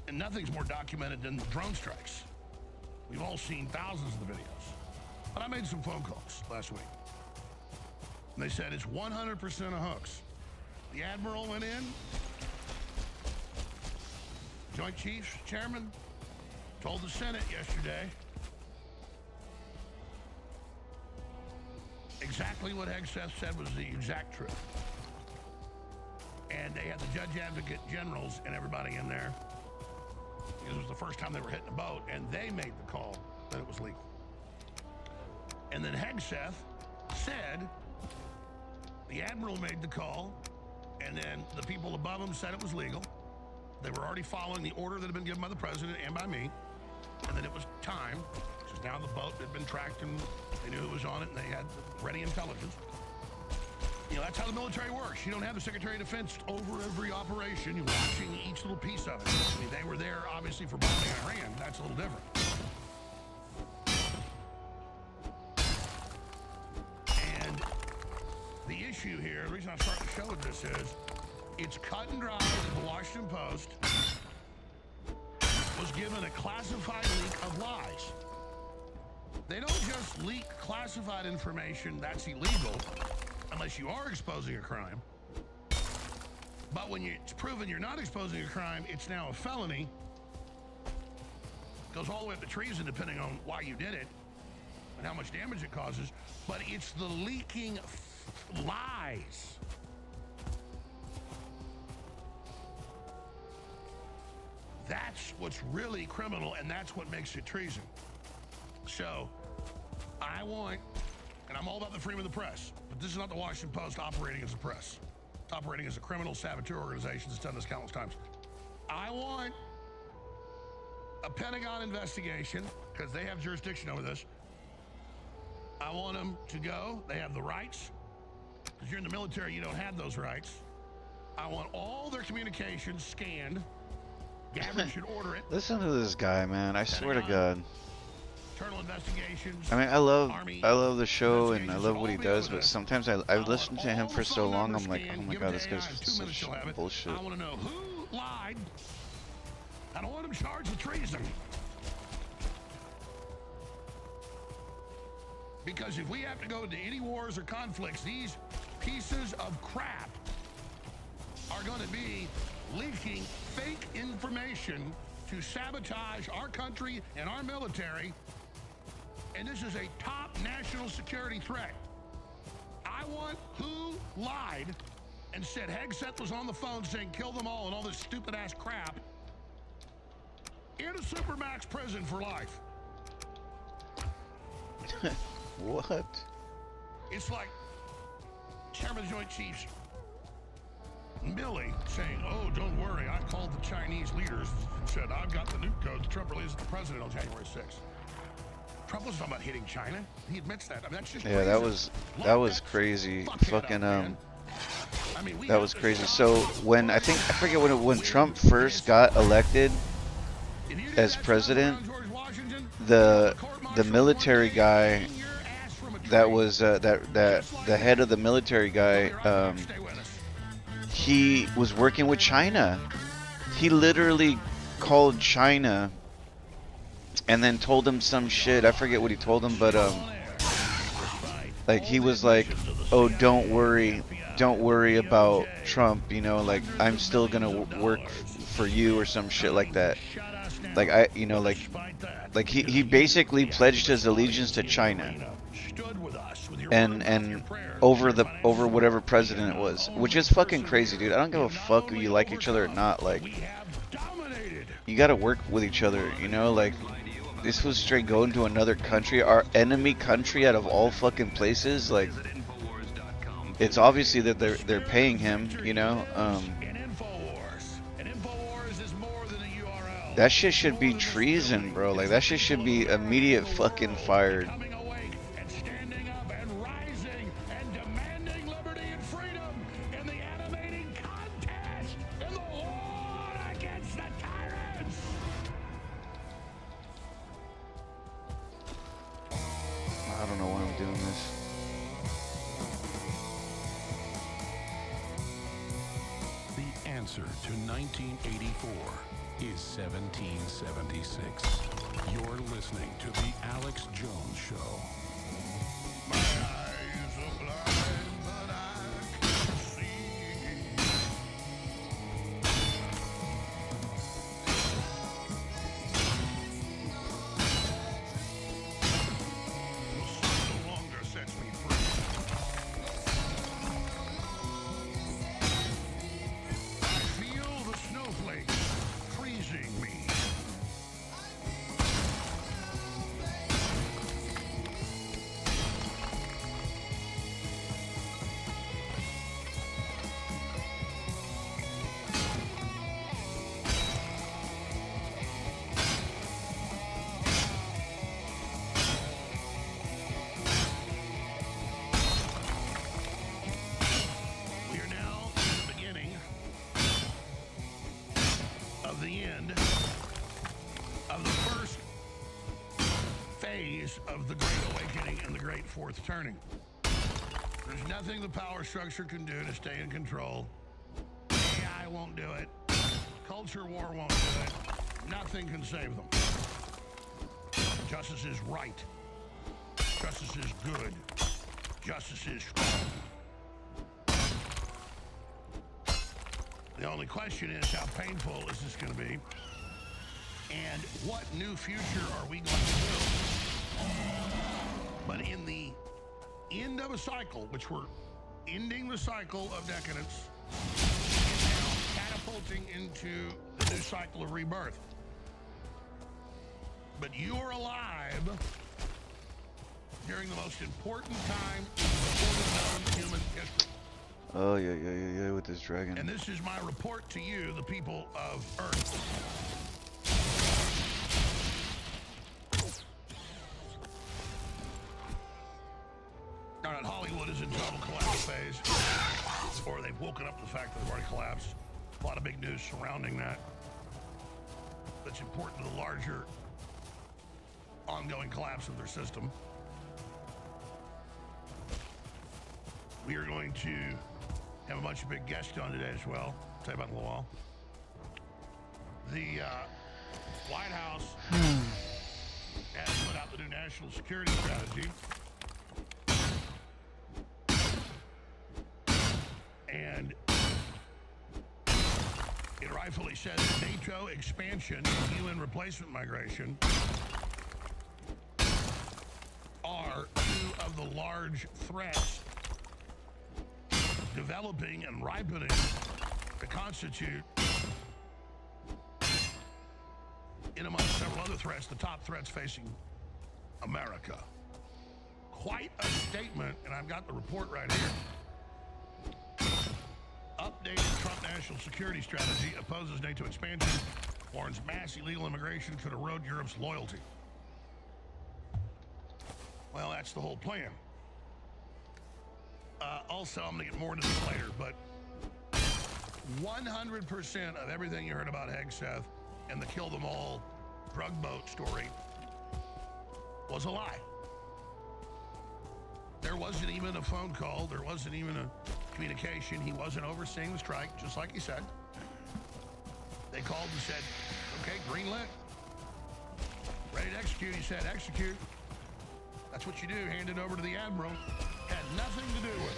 And nothing's more documented than the drone strikes. We've all seen thousands of the videos. But I made some phone calls last week. And they said it's 100% a hoax. The Admiral went in. Joint Chiefs Chairman told the Senate yesterday exactly what Hegseth said was the exact truth. And they had the judge advocate generals and everybody in there. It was the first time they were hitting a boat, and they made the call that it was legal. And then Hegseth said the Admiral made the call, and then the people above him said it was legal. They were already following the order that had been given by the president and by me, and that it was time, because now the boat had been tracked and they knew who was on it, and they had ready intelligence. You know, that's how the military works. You don't have the Secretary of Defense over every operation. You're watching each little piece of it. I mean, they were there, obviously, for bombing Iran. That's a little different. And the issue here, the reason I'm starting to show it this is, it's cut and dry that the Washington Post was given a classified leak of lies. They don't just leak classified information that's illegal unless you are exposing a crime. But when it's proven you're not exposing a crime, it's now a felony. Goes all the way up to treason depending on why you did it and how much damage it causes. But it's the leaking lies. That's what's really criminal, and that's what makes it treason. So, I want, and I'm all about the freedom of the press, but this is not the Washington Post operating as a press. It's operating as a criminal saboteur organization that's done this countless times. I want a Pentagon investigation, because they have jurisdiction over this. I want them to go. They have the rights. Because you're in the military, you don't have those rights. I want all their communications scanned. Gavin should order it.
Listen to this guy, man. I swear to God.
Internal investigations.
I mean, I love the show and I love what he does, but sometimes I've listened to him for so long, I'm like, oh my God, this guy's such bullshit.
I want to know who lied. I don't want him charged with treason. Because if we have to go into any wars or conflicts, these pieces of crap are going to be leaking fake information to sabotage our country and our military. And this is a top national security threat. I want who lied and said Hegseth was on the phone saying kill them all and all this stupid ass crap in a supermax prison for life.
What?
It's like Chairman of the Joint Chiefs Milley saying, oh, don't worry, I called the Chinese leaders and said, I've got the nuke codes. Trump released the president on January 6th. Trump wasn't talking about hitting China. He admits that. I mean, that's just
yeah, that was crazy. Fucking that was crazy. So when I forget when Trump first got elected as president, the military guy that was the head of the military guy, he was working with China. He literally called China and then told him some shit. I forget what he told him, but like he was like, oh, don't worry about Trump, you know, like I'm still gonna work for you or some shit like that. Like like he basically pledged his allegiance to China and over whatever president it was, which is fucking crazy, dude. I don't give a fuck if you like each other or not. Like, you gotta work with each other, you know. Like, this was straight going to another country, our enemy country, out of all fucking places. Like, it's obviously that they're paying him, you know. That shit should be treason, bro. Like, that shit should be immediate fucking fired. I don't know why I'm doing this.
The answer to 1984 is 1776. You're listening to The Alex Jones Show.
My eyes are blind, but I can see. No longer sets me free. I feel the snowflakes freezing me. We are now in the beginning of the end of the first phase of the Great Awakening and the Great Fourth Turning. There's nothing the power structure can do to stay in control. AI won't do it. Culture war won't do it. Nothing can save them. Justice is right. Justice is good. Justice is strong. The only question is, how painful is this going to be? And what new future are we going to build? But in the end of a cycle, which we're ending the cycle of decadence, and now catapulting into the new cycle of rebirth. But you are alive during the most important time in recorded known human history.
Oh, yeah, with this dragon.
And this is my report to you, the people of Earth. Now that Hollywood is in total collapse phase, or they've woken up to the fact that they've already collapsed. A lot of big news surrounding that. That's important to the larger ongoing collapse of their system. We are going to have a bunch of big guests on today as well. I'll tell you about in a little while. The White House has put out the new national security strategy. And it rightfully says NATO expansion and UN replacement migration are two of the large threats developing and ripening to constitute, in among several other threats, the top threats facing America. Quite a statement, and I've got the report right here. Updated Trump national security strategy opposes NATO expansion, warns mass illegal immigration could erode Europe's loyalty. Well, that's the whole plan. Also, I'm going to get more into this later, but 100% of everything you heard about Hegseth and the Kill Them All drug boat story was a lie. There wasn't even a phone call. There wasn't even a communication. He wasn't overseeing the strike, just like he said. They called and said, okay, green lit. Ready to execute. He said, execute. That's what you do. Hand it over to the admiral. Had nothing to do with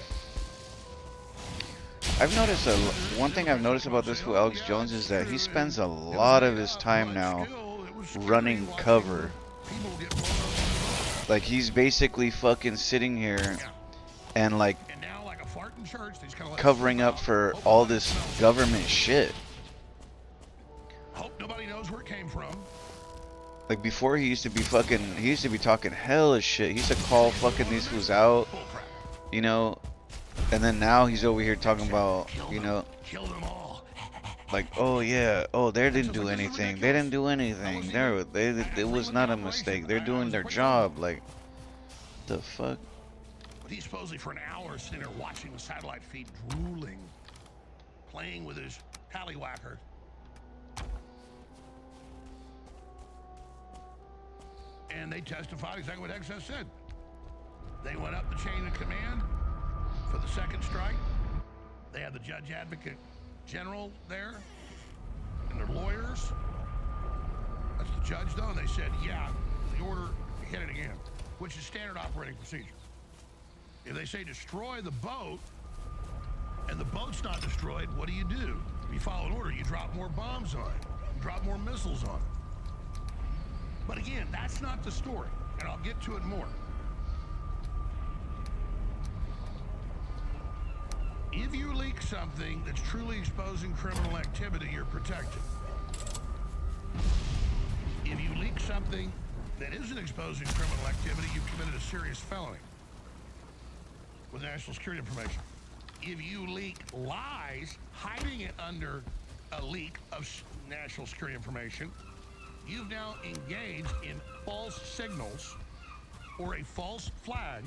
it.
I've noticed one thing I've noticed about this fool Alex Jones is that he spends a lot of his time now running cover. Like he's basically fucking sitting here and like covering up for all this government shit.
Hope nobody knows where it came from.
Like before he used to be talking hella shit. He used to call fucking these fools out, you know, and then now he's over here talking about, you know, like, oh yeah, oh they didn't do anything. They didn't do anything. It was not a mistake. They're doing their job. Like, the fuck?
But he's supposedly for an hour sitting there watching the satellite feed, drooling, playing with his tallywhacker. And they testified exactly what Hegseth said. They went up the chain of command for the second strike. They had the judge advocate general there and their lawyers. That's the judge, though. And they said, yeah, the order, hit it again, which is standard operating procedure. If they say destroy the boat and the boat's not destroyed, what do? You follow an order. You drop more bombs on it. You drop more missiles on it. But again, that's not the story, and I'll get to it more. If you leak something that's truly exposing criminal activity, you're protected. If you leak something that isn't exposing criminal activity, you've committed a serious felony with national security information. If you leak lies, hiding it under a leak of national security information, you've now engaged in false signals or a false flag,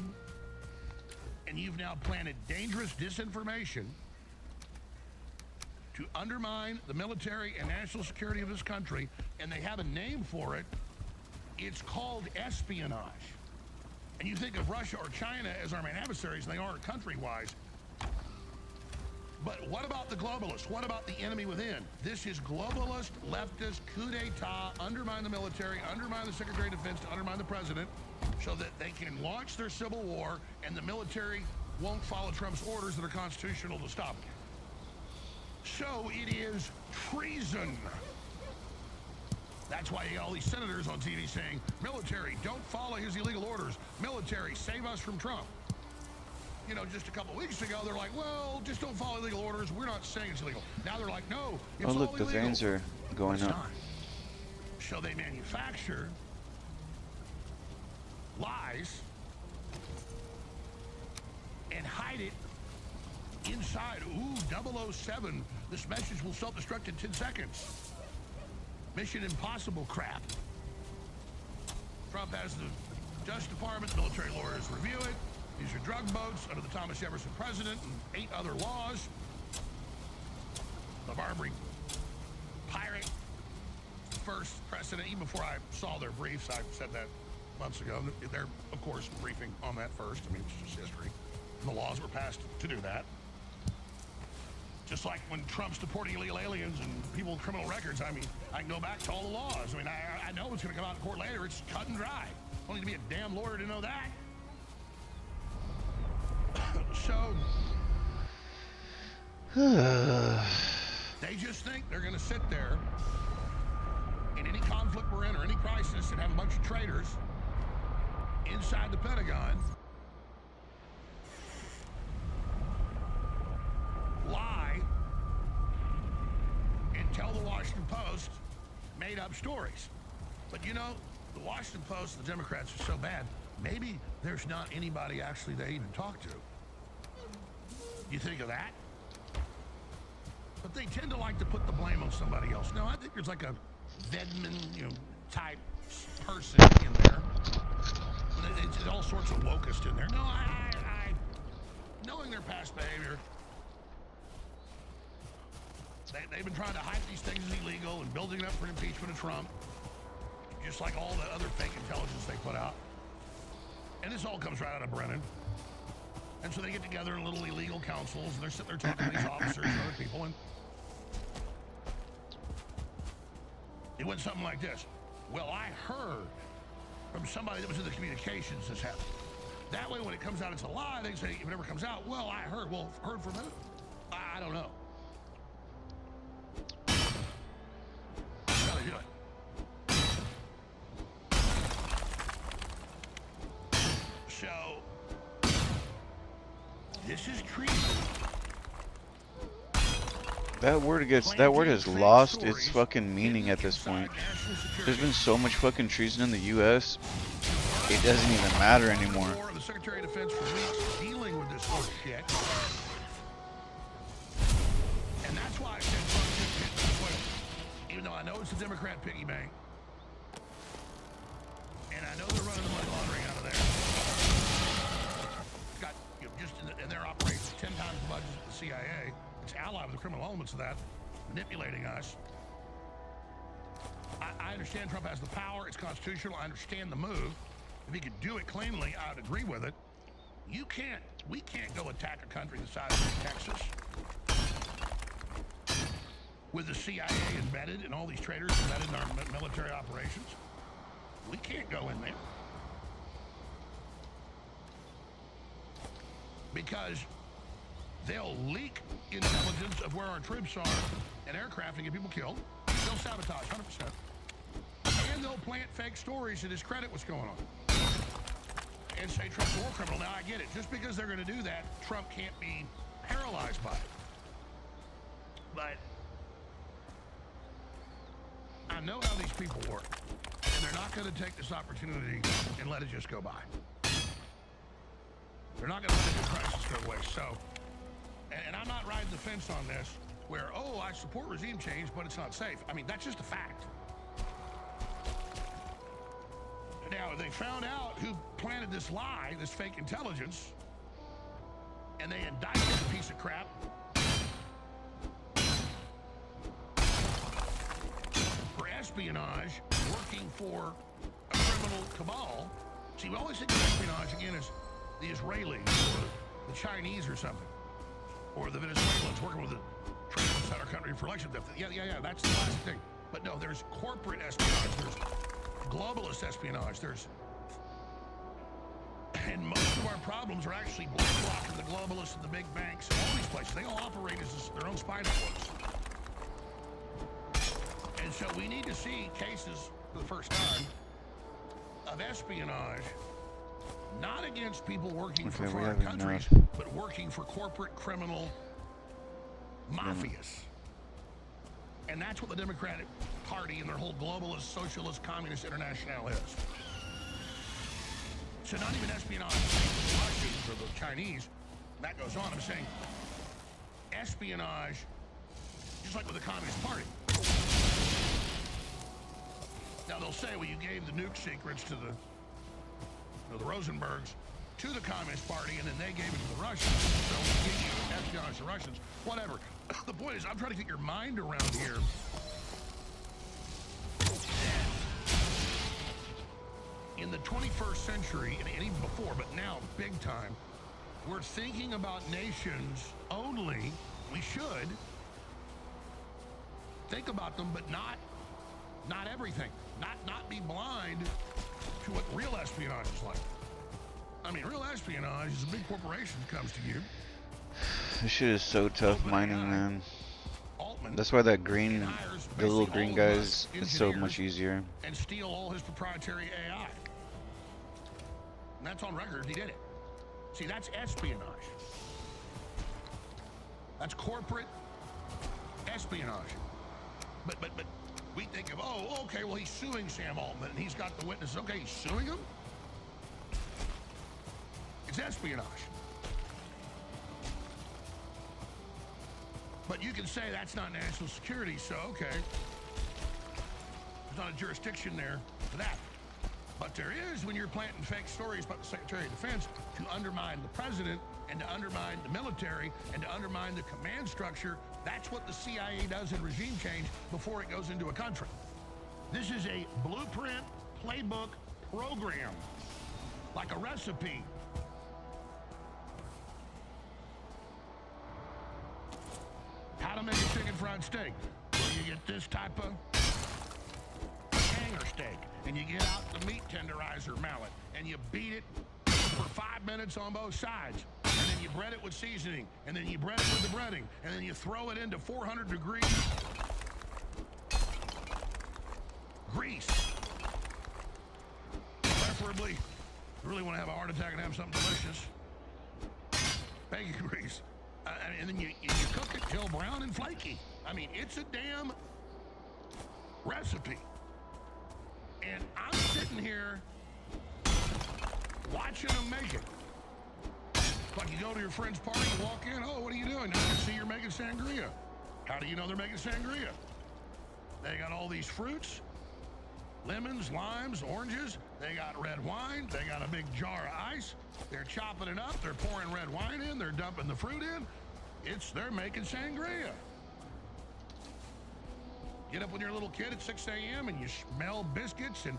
and you've now planted dangerous disinformation to undermine the military and national security of this country, and they have a name for it. It's called espionage. And you think of Russia or China as our main adversaries, and they are country-wise. But what about the globalists? What about the enemy within? This is globalist, leftist, coup d'etat, undermine the military, undermine the Secretary of Defense, to undermine the president, so that they can launch their civil war and the military won't follow Trump's orders that are constitutional to stop it. So it is treason. That's why you got all these senators on TV saying, military, don't follow his illegal orders. Military, save us from Trump. You know, just a couple weeks ago, they're like, well, just don't follow illegal orders. We're not saying it's illegal. Now they're like, no, it's
Oh, look,
all
the
illegal.
veins are going
It's
up.
not. So they manufacture lies and hide it inside. Ooh, 007. This message will self-destruct in 10 seconds. Mission Impossible crap. Trump has the Justice Department, military lawyers review it. These are drug boats under the Thomas Jefferson President and 8 other laws. The Barbary pirate, first precedent. Even before I saw their briefs, I said that months ago. They're, of course, briefing on that first. I mean, it's just history. And the laws were passed to do that. Just like when Trump's deporting illegal aliens and people with criminal records, I mean, I can go back to all the laws. I mean, I know it's going to come out in court later. It's cut and dry. Don't need to be a damn lawyer to know that. So, they just think they're going to sit there in any conflict we're in or any crisis and have a bunch of traitors inside the Pentagon lie and tell the Washington Post made up stories. But you know, the Washington Post, the Democrats are so bad, maybe there's not anybody actually they even talk to. You think of that? But they tend to like to put the blame on somebody else. No, I think there's like a Vedman, type person in there. It's all sorts of locusts in there. No, I knowing their past behavior, they've been trying to hype these things as illegal and building it up for an impeachment of Trump, just like all the other fake intelligence they put out. And this all comes right out of Brennan. And so they get together in little illegal councils, and they're sitting there talking to these officers and other people, and it went something like this. Well, I heard from somebody that was in the communications this happened. That way, when it comes out, it's a lie. They say, if it ever comes out, well, I heard. Well, heard from who? I don't know. That's how they do it. So, this is treason.
That word has lost its fucking meaning at this point. There's been so much fucking treason in the U.S. It doesn't even matter anymore.
The Secretary of Defense for weeks dealing with this sort of shit. And that's why I said Trump should hit the Twitter. Even though I know it's a Democrat piggy bank. And I know they're running the money laundering out of there. It's got, just in their operations, 10 times the budget of the CIA. It's allied with the criminal elements of that, manipulating us. I understand Trump has the power. It's constitutional. I understand the move. If he could do it cleanly, I would agree with it. We can't go attack a country the size of Texas with the CIA embedded and all these traitors embedded in our military operations. We can't go in there. Because they'll leak intelligence of where our troops are and aircraft and get people killed. They'll sabotage, 100%. And they'll plant fake stories to discredit what's going on. And say Trump's a war criminal. Now, I get it. Just because they're going to do that, Trump can't be paralyzed by it. But I know how these people work. And they're not going to take this opportunity and let it just go by. They're not going to let the crisis go away. So, and I'm not riding the fence on this where, oh, I support regime change, but it's not safe. I mean, that's just a fact. Now, they found out who planted this lie, this fake intelligence, and they indicted a piece of crap. For espionage, working for a criminal cabal. See, we always think of espionage, again, as the Israelis or the Chinese or something. or the Venezuelans working with the trying to set our country for election theft. Yeah, that's the classic thing. But no, there's corporate espionage, there's globalist espionage, and most of our problems are actually BlackRock and the globalists and the big banks and all these places. They all operate as their own spy networks. And so we need to see cases for the first time of espionage, not against people working for foreign countries, but working for corporate criminal mafias. And that's what the Democratic Party and their whole globalist, socialist, communist international is. So not even espionage against the Russians or the Chinese, that goes on. I'm saying espionage, just like with the Communist Party. Now they'll say, well, you gave the nuke secrets to the Rosenbergs to the Communist Party, and then they gave it to the Russians. So we gave you espionage to the Russians. Whatever. The point is, I'm trying to get your mind around here. In the 21st century, and even before, but now big time, we're thinking about nations only. We should think about them, but not everything. Not be blind to what real espionage is like. I mean, real espionage is a big corporation comes to you.
This shit is so tough mining, man. That's why that green, the little green guys, is so much easier.
And steal all his proprietary AI. And that's on record. He did it. See, that's espionage. That's corporate espionage. But we think of, oh, okay, well, he's suing Sam Altman, and he's got the witnesses. Okay, he's suing him? It's espionage. But you can say that's not national security, so okay. There's not a jurisdiction there for that. But there is when you're planting fake stories about the Secretary of Defense to undermine the president and to undermine the military and to undermine the command structure. That's what the CIA does in regime change before it goes into a country. This is a blueprint, playbook, program, like a recipe. How to make a chicken fried steak. Well, you get this type of hanger steak, and you get out the meat tenderizer mallet, and you beat it for 5 minutes on both sides, and then you bread it with seasoning, and then you bread it with the breading, and then you throw it into 400 degrees grease. Preferably, you really want to have a heart attack and have something delicious. Bacon grease. And then you cook it till brown and flaky. I mean, it's a damn recipe. And I'm sitting here watching them make it. Like you go to your friend's party, you walk in, oh, what are you doing? I can see you're making sangria. How do you know they're making sangria? They got all these fruits, lemons, limes, oranges. They got red wine. They got a big jar of ice. They're chopping it up. They're pouring red wine in. They're dumping the fruit in. They're making sangria. Get up with your little kid at 6 a.m. and you smell biscuits, and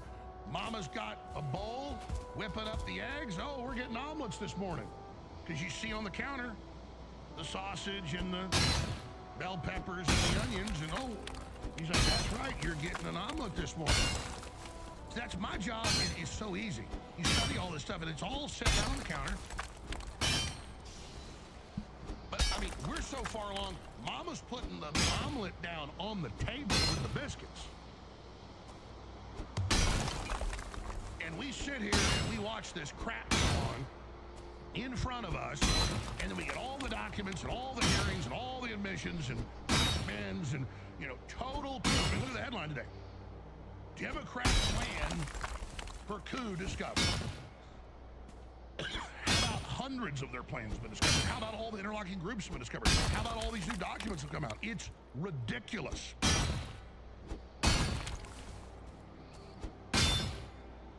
mama's got a bowl whipping up the eggs. Oh, we're getting omelets this morning. Because you see on the counter the sausage and the bell peppers and the onions, and oh, he's like, that's right, you're getting an omelet this morning. That's my job. It is so easy. You study all this stuff, and it's all set down on the counter. But, I mean, we're so far along, Mama's putting the omelet down on the table with the biscuits. And we sit here and we watch this crap go on in front of us, and then we get all the documents and all the hearings and all the admissions and amends and, you know, total coup. I mean, look at the headline today. Democrat plan for coup discovered. How about hundreds of their plans have been discovered? How about all the interlocking groups have been discovered? How about all these new documents have come out? It's ridiculous.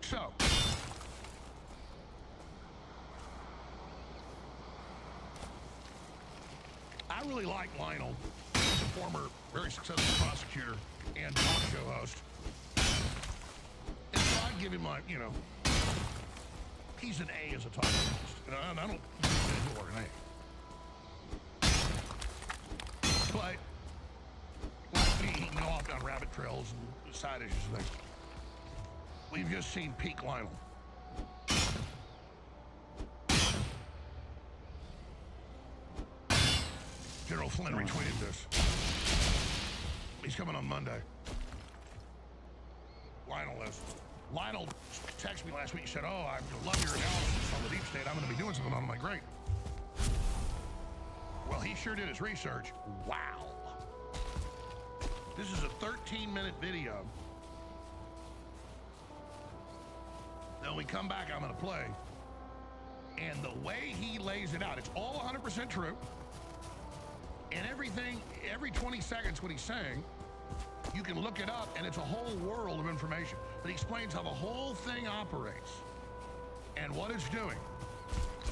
So, I really like Lionel, a former very successful prosecutor and talk show host. And so I'd give him like, you know, he's an A as a talk show host. And I don't think he's an A. But like me, he can go off down rabbit trails and side issues and things. We've just seen peak Lionel. General Flynn retweeted this. He's coming on Monday. Lionel is. Lionel texted me last week. He said, "Oh, I love your analysis on the deep state. I'm going to be doing something on it." I'm like, "Great." Well, he sure did his research. Wow. This is a 13-minute video. Then we come back, I'm going to play. And the way he lays it out, it's all 100% true. And everything, every 20 seconds what he's saying, you can look it up, and it's a whole world of information. But he explains how the whole thing operates and what it's doing.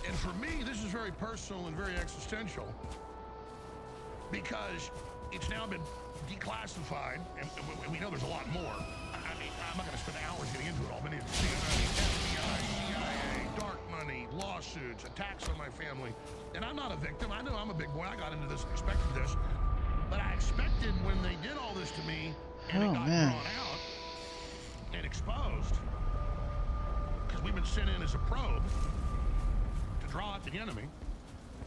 And for me, this is very personal and very existential because it's now been declassified, and we know there's a lot more. I mean, I'm not going to spend hours getting into it all, but it's FBI, CIA, dark money, lawsuits, attacks on my family. And I'm not a victim. I know I'm a big boy. I got into this and expected this. But I expected when they did all this to me and it got drawn out and exposed, because we've been sent in as a probe to draw out the enemy.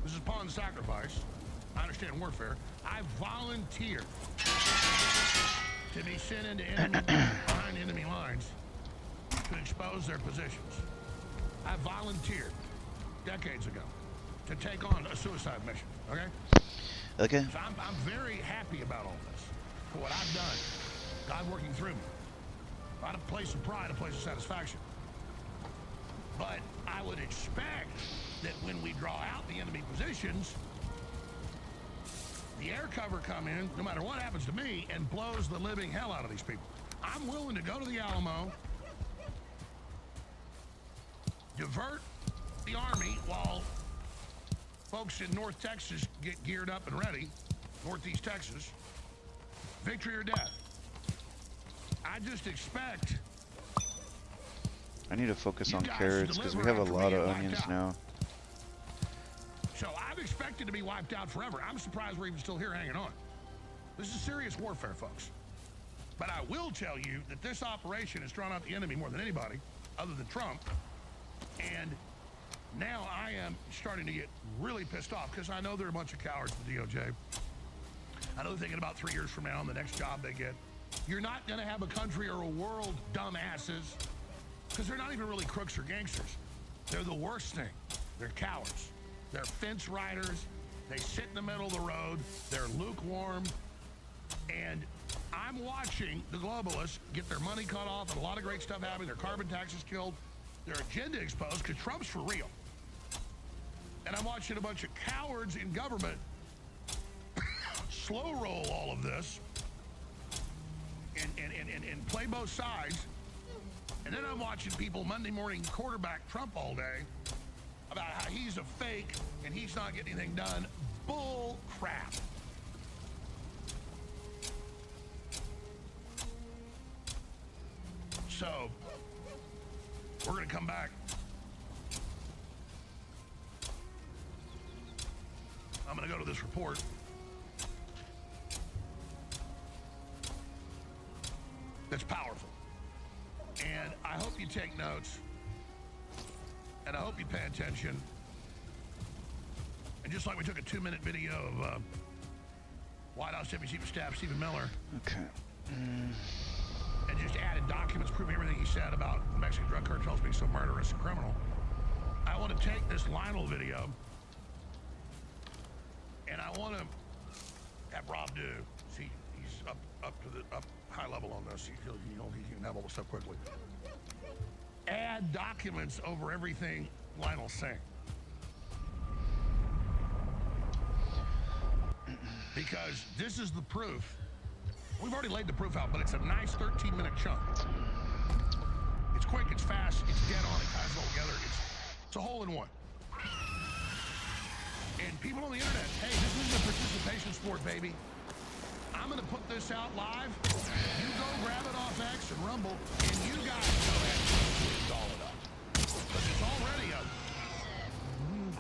This is pawn sacrifice. I understand warfare. I volunteered to be sent into enemy, behind enemy lines to expose their positions. I volunteered decades ago to take on a suicide mission, okay?
Okay.
So I'm very happy about all this, for what I've done. God working through me. Not a place of pride, a place of satisfaction. But I would expect that when we draw out the enemy positions, the air cover come in, no matter what happens to me, and blows the living hell out of these people. I'm willing to go to the Alamo, divert the army while folks in North Texas get geared up and ready, Northeast Texas, victory or death. I just expect...
I need to focus on carrots because we have a lot of onions now.
So I've expected to be wiped out forever. I'm surprised we're even still here hanging on. This is serious warfare, folks. But I will tell you that this operation has drawn out the enemy more than anybody, other than Trump. And now I am starting to get really pissed off because I know they're a bunch of cowards, the DOJ. I know they're thinking about 3 years from now and the next job they get. You're not going to have a country or a world, dumbasses, because they're not even really crooks or gangsters. They're the worst thing. They're cowards. They're fence riders. They sit in the middle of the road. They're lukewarm. And I'm watching the globalists get their money cut off and a lot of great stuff happening. Their carbon taxes killed. Their agenda exposed because Trump's for real. And I'm watching a bunch of cowards in government slow roll all of this and play both sides. And then I'm watching people Monday morning quarterback Trump all day about how he's a fake and he's not getting anything done. Bull crap. So, we're going to come back. I'm going to go to this report. That's powerful. And I hope you take notes. And I hope you pay attention. And just like we took a 2-minute video of White House Deputy Chief of Staff Stephen Miller.
Okay.
And just added documents proving everything he said about the Mexican drug cartels being so murderous and criminal. I want to take this Lionel video and I want to have Rob do. See, he's up high level on this. He can have all the stuff quickly. Add documents over everything Lionel's saying. Because this is the proof. We've already laid the proof out, but it's a nice 13-minute chunk. It's quick, it's fast, it's dead on, it ties it all together. It's a hole-in-one. And people on the internet, hey, this is a participation sport, baby. I'm going to put this out live. You go grab it off X and Rumble, and you guys go ahead and doll it up. Because it's already a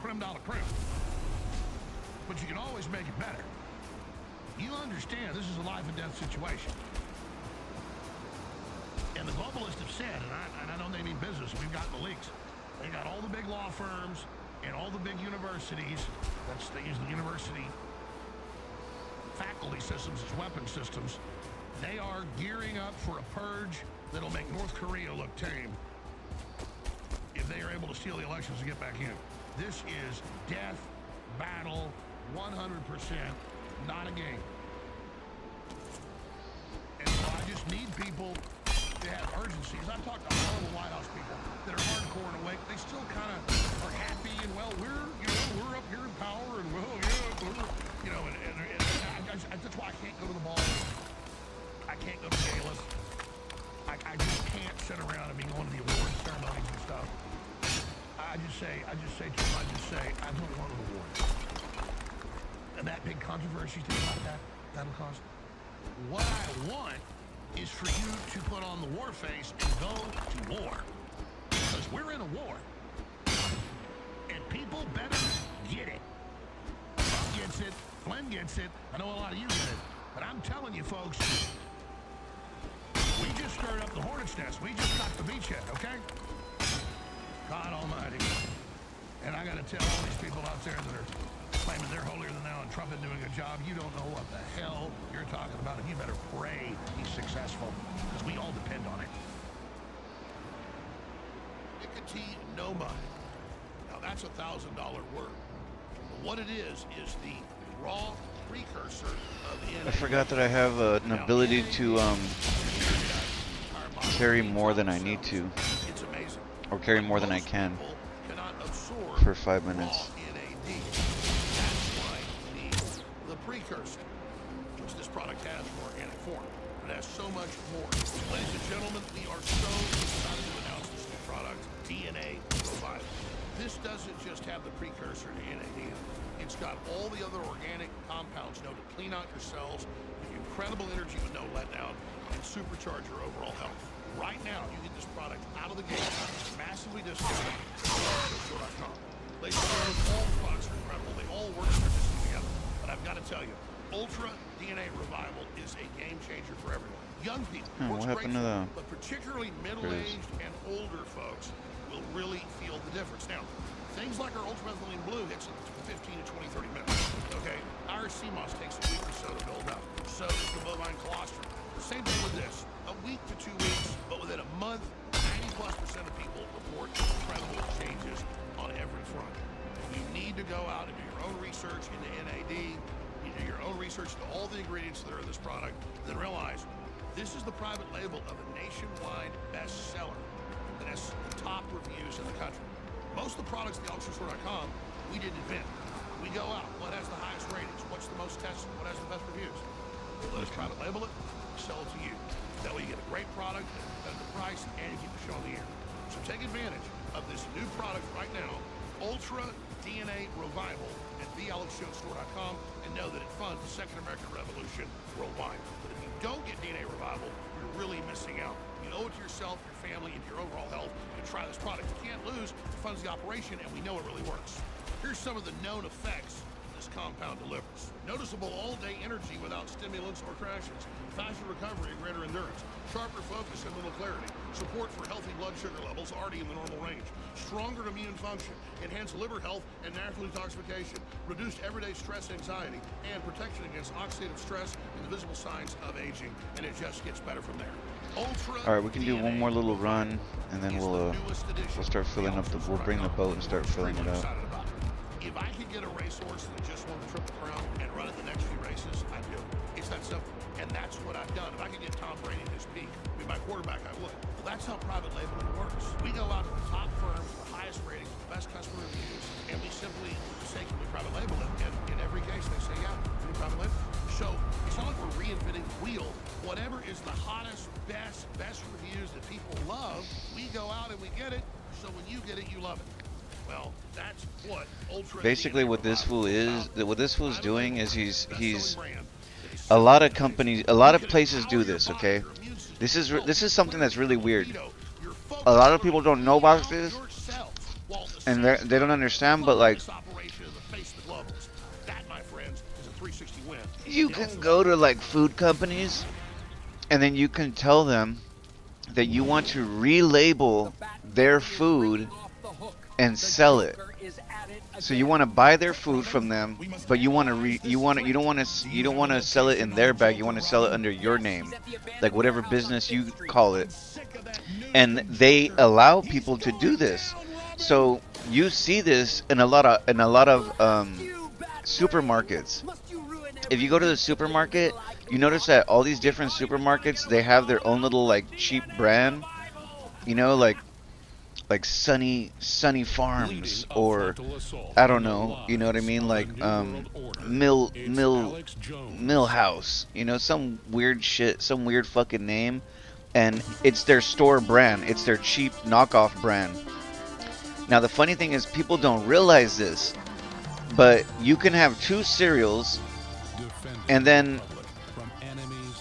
creme de la creme. But you can always make it better. You understand this is a life and death situation. And the globalists have said, and I know they mean business, we've gotten the leaks. They got all the big law firms and all the big universities. They use the university faculty systems as weapon systems. They are gearing up for a purge that'll make North Korea look tame if they are able to steal the elections to get back in. This is death, battle, 100%, not a game. And so I just need people to have urgency. As I've talked to all of the White House people that are hardcore and awake, they still kind of are happy and, well, we're up here in power and, well, yeah, that's why I can't go to the ball. I can't go to galas. I just can't sit around and be going to the awards ceremonies and stuff. I just say to them, I don't want an award. And that big controversy thing about that'll cause. What I want is for you to put on the war face and go to war. Because we're in a war. And people better get it. Trump gets it. Flynn gets it. I know a lot of you get it. But I'm telling you, folks, we just stirred up the hornet's nest. We just got the beachhead, okay? God almighty. And I got to tell all these people out there that are claiming they're holier than thou and Trump is doing a job, you don't know what the hell you're talking about, and you better pray he's successful, because we all depend on it. Nicotinomide. Now that's $1,000 word. But what it is the raw precursor of NAD.
I forgot that I have an ability to carry more than I need to, or carry more than I can for 5 minutes.
The precursor, which this product has in organic form, it has so much more. Ladies and gentlemen, we are so excited to announce this new product, DNA Revival. This doesn't just have the precursor to NAD. It's got all the other organic compounds known to clean out your cells, give you incredible energy with no letdown, and supercharge your overall health. Right now, you get this product out of the gate, massively discounted at .com. Ladies and gentlemen, all the products are incredible. They all work synergistically together. But I've got to tell you, Ultra DNA Revival is a game changer for everyone. Young people,
What happened to the
but particularly middle-aged and older folks will really feel the difference. Now, things like our ultramethylene blue hits in 15 to 20, 30 minutes. Okay, our CMOS takes a week or so to build up. So does the bovine colostrum. The same thing with this, a week to 2 weeks, but within a month, 90+% of people report incredible changes on every front. You need to go out and do your own research into NAD, you do your own research into all the ingredients that are in this product, then realize this is the private label of a nationwide bestseller that has the top reviews in the country. Most of the products at thealchstore.com, we didn't invent. We go out, what has the highest ratings, what's the most tested, what has the best reviews. Let us private label it, sell it to you. That way you get a great product at a competitive price and you keep the show on the air. So take advantage of this new product right now, Ultra DNA Revival at thealexjonesstore.com, and know that it funds the Second American Revolution worldwide. But if you don't get DNA Revival, you're really missing out. You owe it to yourself, your family, and your overall health to try this product. You can't lose. It funds the operation, and we know it really works. Here's some of the known effects this compound delivers. Noticeable all-day energy without stimulants or crashes. Faster recovery and greater endurance. Sharper focus and mental clarity. Support for healthy blood sugar levels already in the normal range. Stronger immune function. Enhanced liver health and natural detoxification. Reduced everyday stress, anxiety, and protection against oxidative stress and the visible signs of aging. And it just gets better from there. Ultra.
All right, we can do one more little run, and then we'll start filling up we'll bring the boat and start filling it up.
If I could get a racehorse that just won the Triple Crown and run it the next few races, I'd do it. It's that simple. And that's what I've done. If I could get Tom Brady at his peak, be my quarterback, I would. Well, that's how private labeling works. We go out to the top firms, the highest ratings, the best customer reviews, and we simply say, can we private label it? And in every case, they say, yeah, can we private label it? So it's not like we're reinventing the wheel. Whatever is the hottest, best reviews that people love, we go out and we get it. So when you get it, you love it. Well, that's what Ultra.
Basically, what this fool is doing is he's a lot of companies, a lot of places do this. Okay, this is something that's really weird. A lot of people don't know about this, and they don't understand. But like,
That, my friends, is a 360 win.
You can go to like food companies, and then you can tell them that you want to relabel their food and sell it. So you want to buy their food from them, but you want to you don't want to sell it in their bag. You want to sell it under your name, like whatever business you call it. And they allow people to do this. So you see this in a lot of supermarkets. If you go to the supermarket, you notice that all these different supermarkets, they have their own little like cheap brand, you know, like Sunny Farms, or I don't know, you know what I mean, like Mill House, you know, some weird shit, some weird fucking name, and it's their store brand, it's their cheap knockoff brand. Now the funny thing is people don't realize this, but you can have two cereals, and then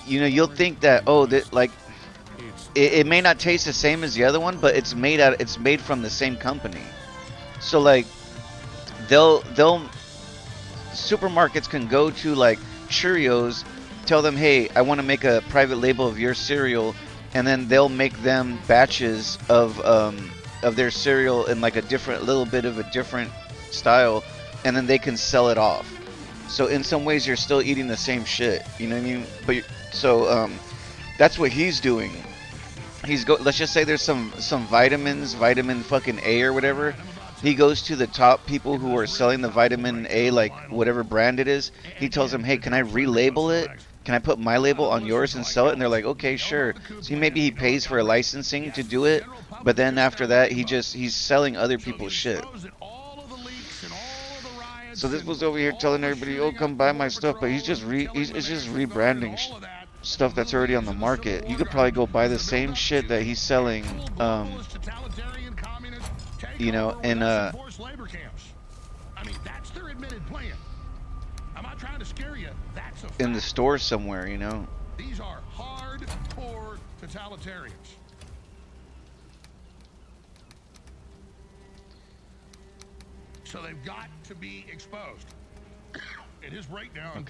you know you'll think that, oh, that like it may not taste the same as the other one, but it's made from the same company. So like they'll supermarkets can go to like Cheerios, tell them, hey, I want to make a private label of your cereal, and then they'll make them batches of their cereal in like a little bit of a different style, and then they can sell it off. So in some ways you're still eating the same shit, you know what I mean? But so that's what he's doing. Let's just say there's some vitamins, vitamin fucking A or whatever. He goes to the top people who are selling the vitamin A, like whatever brand it is. He tells them, hey, can I relabel it? Can I put my label on yours and sell it? And they're like, okay, sure. So maybe he pays for a licensing to do it, but then after that he's selling other people's shit. So this was over here telling everybody, oh, come buy my stuff, but he's just rebranding stuff that's already on the market. You could probably go buy the same shit that he's selling, you know, in
I mean, that's their admitted plan. I'm not trying to scare you. That's a fact.
In the store somewhere, you know.
These are hardcore totalitarians. So they've got to be exposed. And his breakdown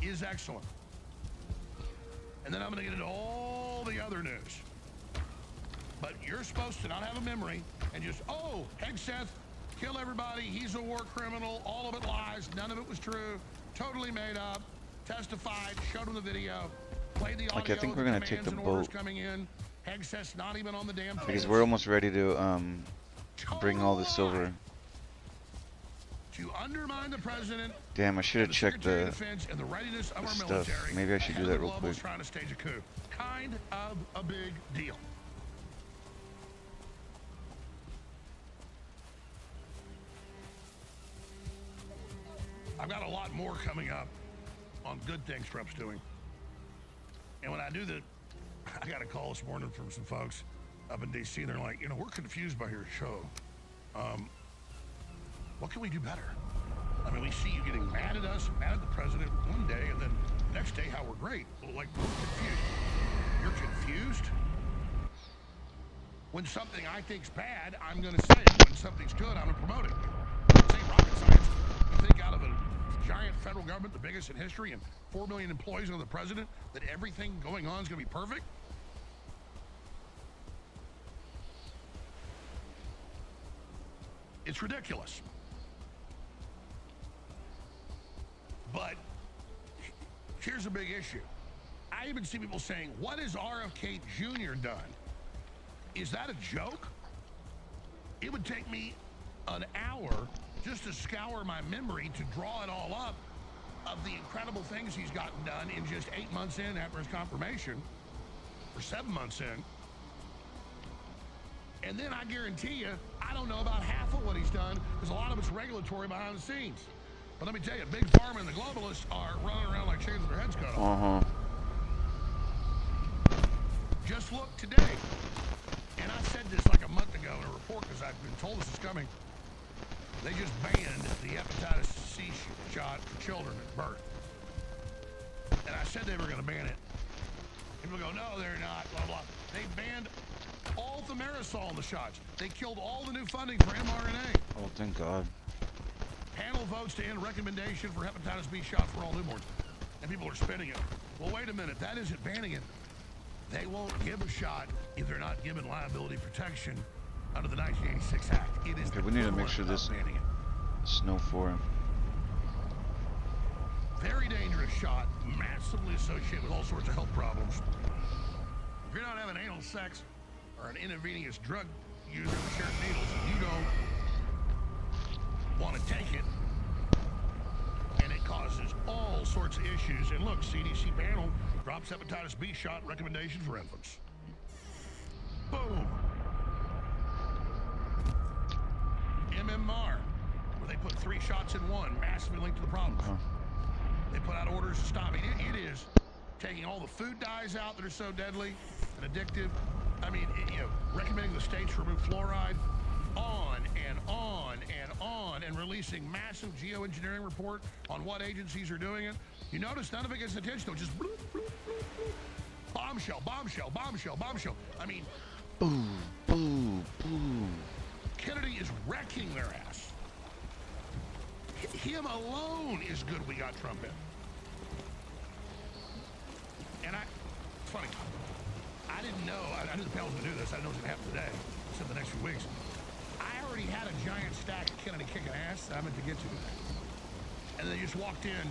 is excellent. And then I'm going to get into all the other news. But you're supposed to not have a memory and just, oh, Hegseth, kill everybody, he's a war criminal, all of it lies, none of it was true, totally made up, testified, showed him the video, played the audio.
Like, I think we're going to take the boat.
Coming in. Hegseth's not even on the damn thing.
Because we're almost ready to bring all the silver.
To undermine the president.
Damn, I should have checked the
and the readiness of our
stuff.
military.
Maybe I should do that real quick.
Trying to stage a coup. Kind of a big deal. I've got a lot more coming up on good things Trump's doing. And when I do that, I got a call this morning from some folks up in D.C. They're like, you know, we're confused by your show. What can we do better? I mean, we see you getting mad at us, mad at the president one day, and then next day how we're great. Like, we're confused. You're confused? When something I think's bad, I'm going to say it. When something's good, I'm going to promote it. This ain't rocket science. You think out of a giant federal government, the biggest in history, and 4 million employees under the president, that everything going on is going to be perfect? It's ridiculous. But here's a big issue. I even see people saying, what has RFK Jr. done? Is that a joke? It would take me an hour just to scour my memory to draw it all up of the incredible things he's gotten done in just 8 months in after his confirmation, or 7 months in. And then I guarantee you, I don't know about half of what he's done, because a lot of it's regulatory behind the scenes. But let me tell you, Big Pharma and the globalists are running around like chickens with their heads cut off. Just look today. And I said this like a month ago in a report because I've been told this is coming. They just banned the hepatitis C shot for children at birth. And I said they were going to ban it. People go, no, they're not, blah, blah. They banned all the thimerosal in the shots. They killed all the new funding for mRNA.
Oh, thank God.
Panel votes to end recommendation for hepatitis B shots for all newborns. and people are spinning it. Well, wait a minute, that isn't banning it. They won't give a shot if they're not given liability protection under the 1986 Act. It is
Okay, we need to make
equivalent
sure
of
this
banning it.
snow for him.
Very dangerous shot, massively associated with all sorts of health problems. If you're not having anal sex or an intravenous drug user with shared needles, you don't want to take it. And it causes all sorts of issues. And look, CDC panel drops hepatitis B shot recommendation for infants. Boom. MMR, where they put 3 shots in one, massively linked to the problem. They put out orders to stop it. It is taking all the food dyes out that are so deadly and addictive. I mean, recommending the states remove fluoride, on and on and on, and releasing massive geoengineering report on what agencies are doing it. You notice none of it gets attention, though. Just bloop, bloop, bloop, bloop. Bombshell, bombshell, bombshell, bombshell. I mean,
Boom, boom, boom.
Kennedy is wrecking their ass. Him alone is good we got Trump in. And it's funny, I didn't know, I knew the panel was going to do this, I didn't know it was going to happen today, except the next few weeks. I already had a giant stack of Kennedy kicking ass that I meant to get to today. And they just walked in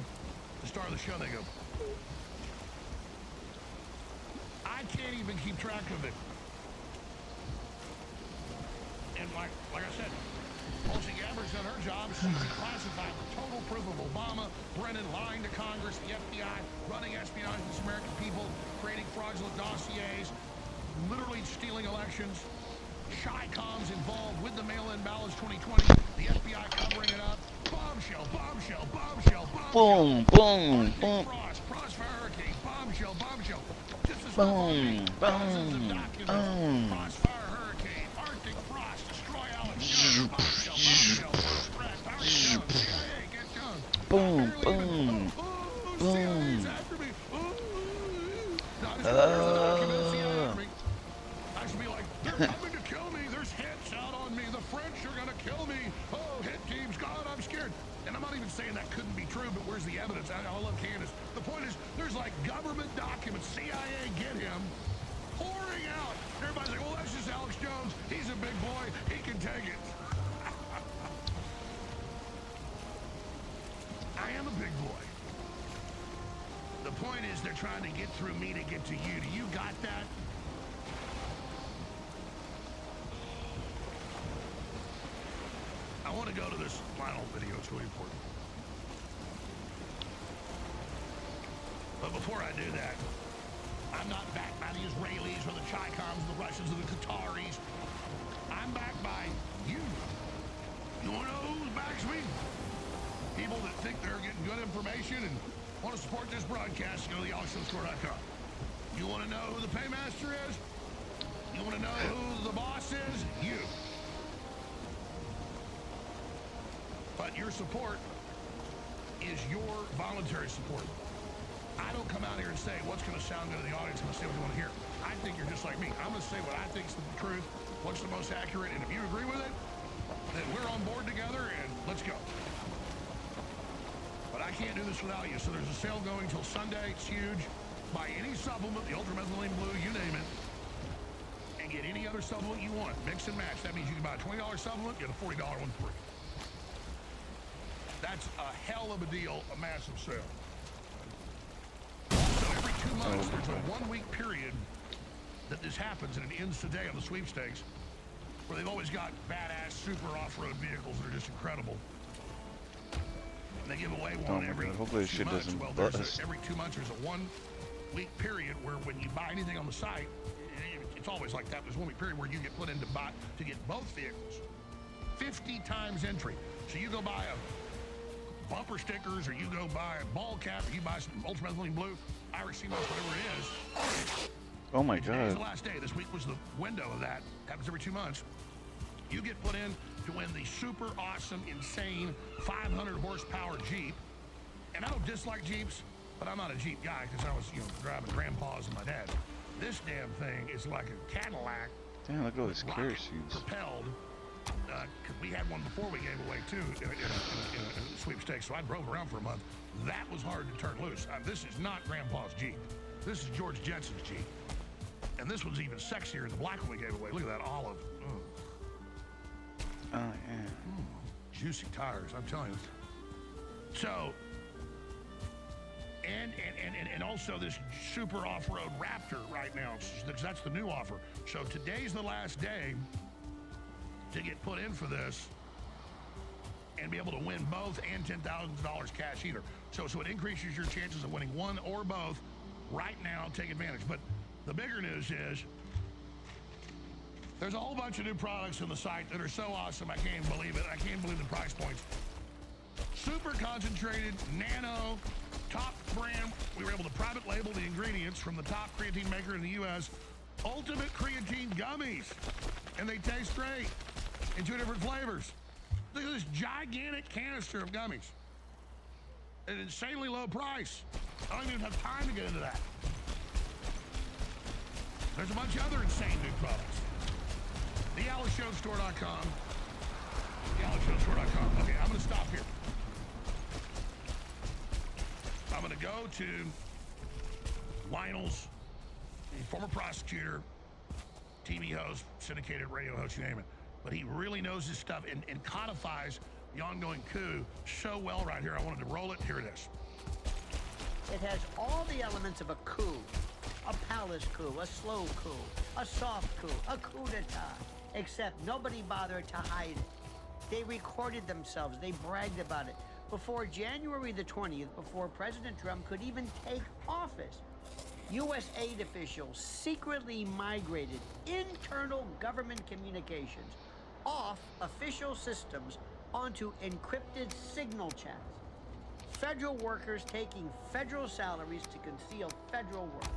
to start the show, and they go, I can't even keep track of it. And like I said, Tulsi Gabbard's done her job. She's classified with total proof of Obama, Brennan lying to Congress, the FBI, running espionage against American people, creating fraudulent dossiers, literally stealing elections. Chi-Com's involved with the mail-in ballots 2020, the FBI covering it up. Bombshell, bombshell, bombshell, bombshell.
Boom, boom, boom.
Crossfire hurricane, bombshell, bombshell. Just as
Boom,
thousands of
boom,
documents.
boom.
Crossfire hurricane, Arctic frost, destroy Alex Jones, bombshell, bombshell, spread, power down, CIA, get down.
Boom, boom, boom.
After me. I should be like, they're coming to kill me. There's hits out on me. The French are going to kill me. Oh, hit teams. God, I'm scared. And I'm not even saying that couldn't be true, but where's the evidence? I love Candace. The point is, there's like government documents, CIA, get him, pouring out. Everybody's like, well, that's just Alex Jones. He's a big boy. He can take it. I am a big boy. The point is, they're trying to get through me to get to you. Do you got that? I want to go to this final video. It's really important. But before I do that, I'm not backed by the Israelis or the Chi-Coms, the Russians or the Qataris. I'm backed by you. You want to know who backs me? People that think they're getting good information and want to support this broadcast, go to thealexshowscore.com. You want to know who the paymaster is? You want to know who the boss is? You. But your support is your voluntary support. I don't come out here and say what's going to sound good to the audience. I'm going to say what you want to hear. I think you're just like me. I'm going to say what I think is the truth, what's the most accurate, and if you agree with it, then we're on board together and let's go. But I can't do this without you. So there's a sale going till Sunday. It's huge. Buy any supplement, the Ultramethylene Blue, you name it, and get any other supplement you want. Mix and match. That means you can buy a $20 supplement, get a $40 one free. That's a hell of a deal, a massive sale. So every 2 months, there's a 1-week period that this happens, and it ends today on the sweepstakes, where they've always got badass super off-road vehicles that are just incredible. And they give away one every
hopefully this
2
shit
months.
doesn't
Well,
bust.
every 2 months, there's a 1-week period where when you buy anything on the site, it's always like that. There's a 1-week period where you get put in to get both vehicles. 50 times entry. So you go buy a bumper stickers, or you go buy a ball cap, or you buy some Ultramethylene Blue, Irish sea moss, whatever it is.
Oh my
Today's
God.
the last day. This week was the window of that. Happens every 2 months. You get put in to win the super awesome, insane 500 horsepower Jeep. And I don't dislike Jeeps, but I'm not a Jeep guy because I was, driving grandpa's and my dad. This damn thing is like a Cadillac.
Damn, look at all these carrier
rocket
seeds.
propelled We had one before we gave away too in a sweepstakes, so I drove around for a month. That was hard to turn loose. This is not Grandpa's Jeep. This is George Jensen's Jeep. And this one's even sexier, the black one we gave away. Look at that olive.
Oh, yeah.
Juicy tires, I'm telling you. So, and also this super off-road Raptor right now. That's the new offer. So today's the last day to get put in for this and be able to win both and $10,000 cash either. So it increases your chances of winning one or both right now. Take advantage. But the bigger news is there's a whole bunch of new products on the site that are so awesome. I can't even believe it. I can't believe the price points. Super concentrated, nano, top brand. We were able to private label the ingredients from the top creatine maker in the U.S. Ultimate Creatine Gummies. And they taste great in 2 different flavors. Look at this gigantic canister of gummies at an insanely low price. I don't even have time to get into that. There's a bunch of other insane new products. TheAlexShowStore.com. TheAlexShowStore.com. Okay, I'm going to stop here. I'm going to go to Lionel's, former prosecutor, TV host, syndicated radio host, you name it. But he really knows his stuff and codifies the ongoing coup so well right here. I wanted to roll it. Here it is.
It has all the elements of a coup. A palace coup, a slow coup, a soft coup, a coup d'etat. Except nobody bothered to hide it. They recorded themselves. They bragged about it. Before January the 20th, before President Trump could even take office, U.S. aid officials secretly migrated internal government communications off official systems onto encrypted signal chats. Federal workers taking federal salaries to conceal federal work.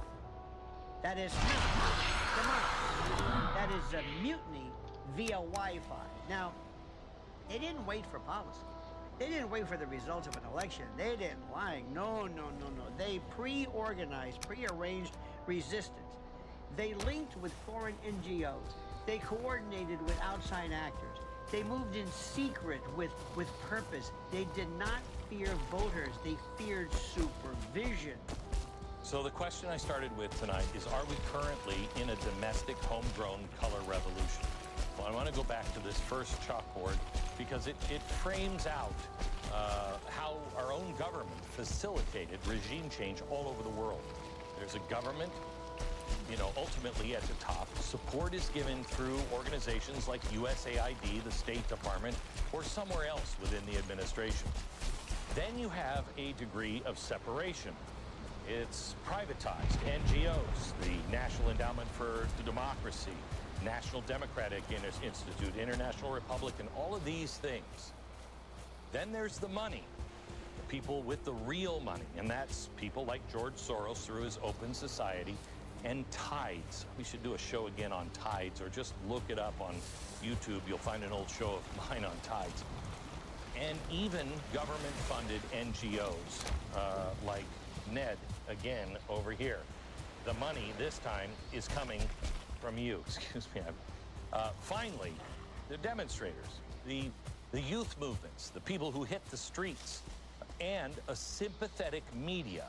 That is democracy. That is a mutiny via Wi-Fi. Now, they didn't wait for policy. They didn't wait for the results of an election. They didn't lie. No. They pre-organized, pre-arranged resistance. They linked with foreign NGOs. They coordinated with outside actors. They moved in secret with purpose. They did not fear voters. They feared supervision.
So the question I started with tonight is, are we currently in a domestic homegrown color revolution? Well, I want to go back to this first chalkboard because it frames out how our own government facilitated regime change all over the world. There's a government, ultimately at the top. Support is given through organizations like USAID, the State Department, or somewhere else within the administration. Then you have a degree of separation. It's privatized. NGOs, the National Endowment for Democracy, National Democratic Institute, International Republican, all of these things. Then there's the money, the people with the real money, and that's people like George Soros through his Open Society, and Tides. We should do a show again on Tides, or just look it up on YouTube. You'll find an old show of mine on Tides. And even government-funded NGOs like NED, again, over here. The money this time is coming from you. Excuse me. Finally, the demonstrators, the youth movements, the people who hit the streets, and a sympathetic media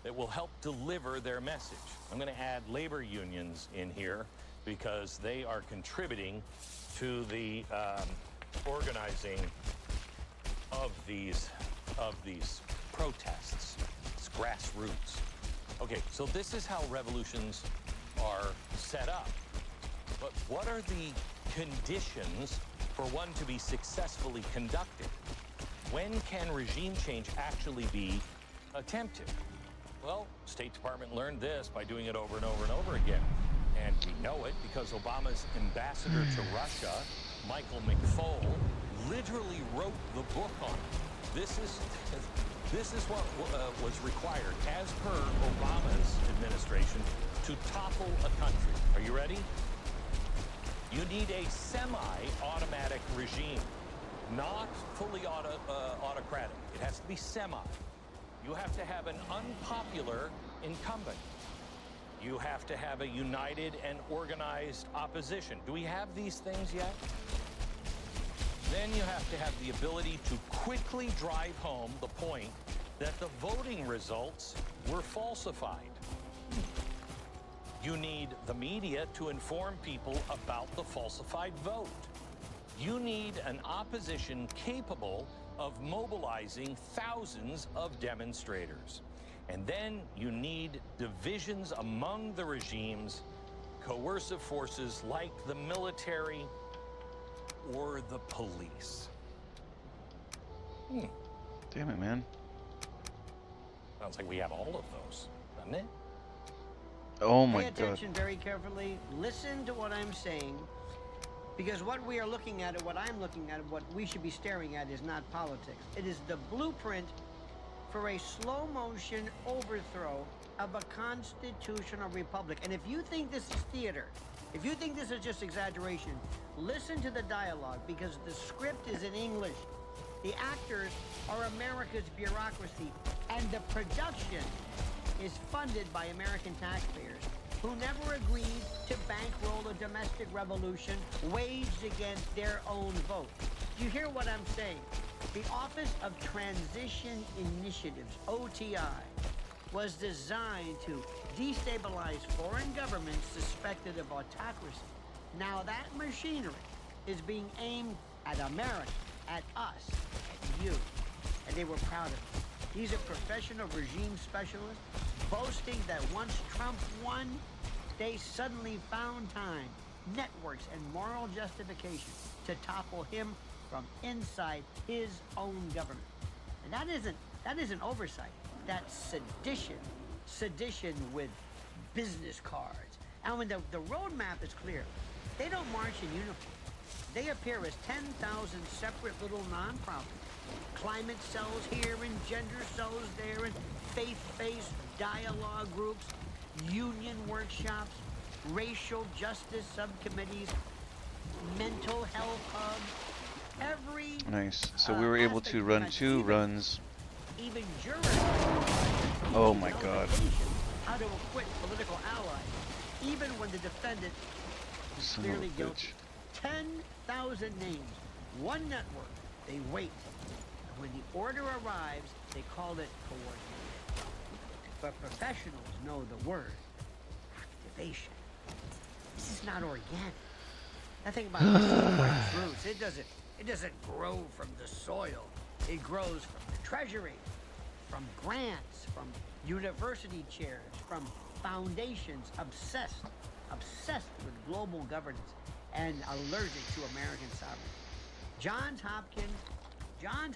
that will help deliver their message. I'm going to add labor unions in here because they are contributing to the organizing of these protests. It's grassroots. Okay, so this is how revolutions are set up. But what are the conditions for one to be successfully conducted? When can regime change actually be attempted? Well, State Department learned this by doing it over and over and over again. And we know it because Obama's ambassador to Russia, Michael McFaul, literally wrote the book on it. This is what was required, as per Obama's administration, to topple a country. Are you ready? You need a semi-automatic regime, not fully autocratic. It has to be semi. You have to have an unpopular incumbent. You have to have a united and organized opposition. Do we have these things yet? then you have to have the ability to quickly drive home the point that the voting results were falsified. You need the media to inform people about the falsified vote. You need an opposition capable of mobilizing thousands of demonstrators. And then you need divisions among the regimes, coercive forces like the military or the police.
Damn it, man.
Sounds like we have all of those, doesn't it?
Oh my
Pay
god.
attention very carefully. Listen to what I'm saying. Because what we are looking at, or what I'm looking at, what we should be staring at is not politics. It is the blueprint for a slow motion overthrow of a constitutional republic. And if you think this is theater, if you think this is just exaggeration, listen to the dialogue, because the script is in English. The actors are America's bureaucracy, and the production is funded by American taxpayers who never agreed to bankroll a domestic revolution waged against their own vote. Do you hear what I'm saying? The Office of Transition Initiatives, OTI, was designed to destabilize foreign governments suspected of autocracy. Now that machinery is being aimed at America, at us, at you, and they were proud of it. These are professional regime specialists boasting that once Trump won, they suddenly found time, networks, and moral justification to topple him from inside his own government. And that isn't oversight. That's sedition. Sedition with business cards. And when the roadmap is clear, they don't march in uniform. They appear as 10,000 separate little nonprofits. Climate cells here and gender cells there and faith-based dialogue groups, union workshops, racial justice subcommittees, mental health hubs, every...
Nice. So we were able to run 2 runs.
Even jurors...
Oh my god.
How to acquit political allies, even when the defendant is
Son of a
clearly
bitch.
guilty. 10,000 names, one network, they wait. And when the order arrives, they call it coordination. But professionals know the word, activation. This is not organic. Nothing about this roots. It doesn't grow from the soil. It grows from the treasury, from grants, from university chairs, from foundations obsessed with global governance and allergic to American sovereignty. Johns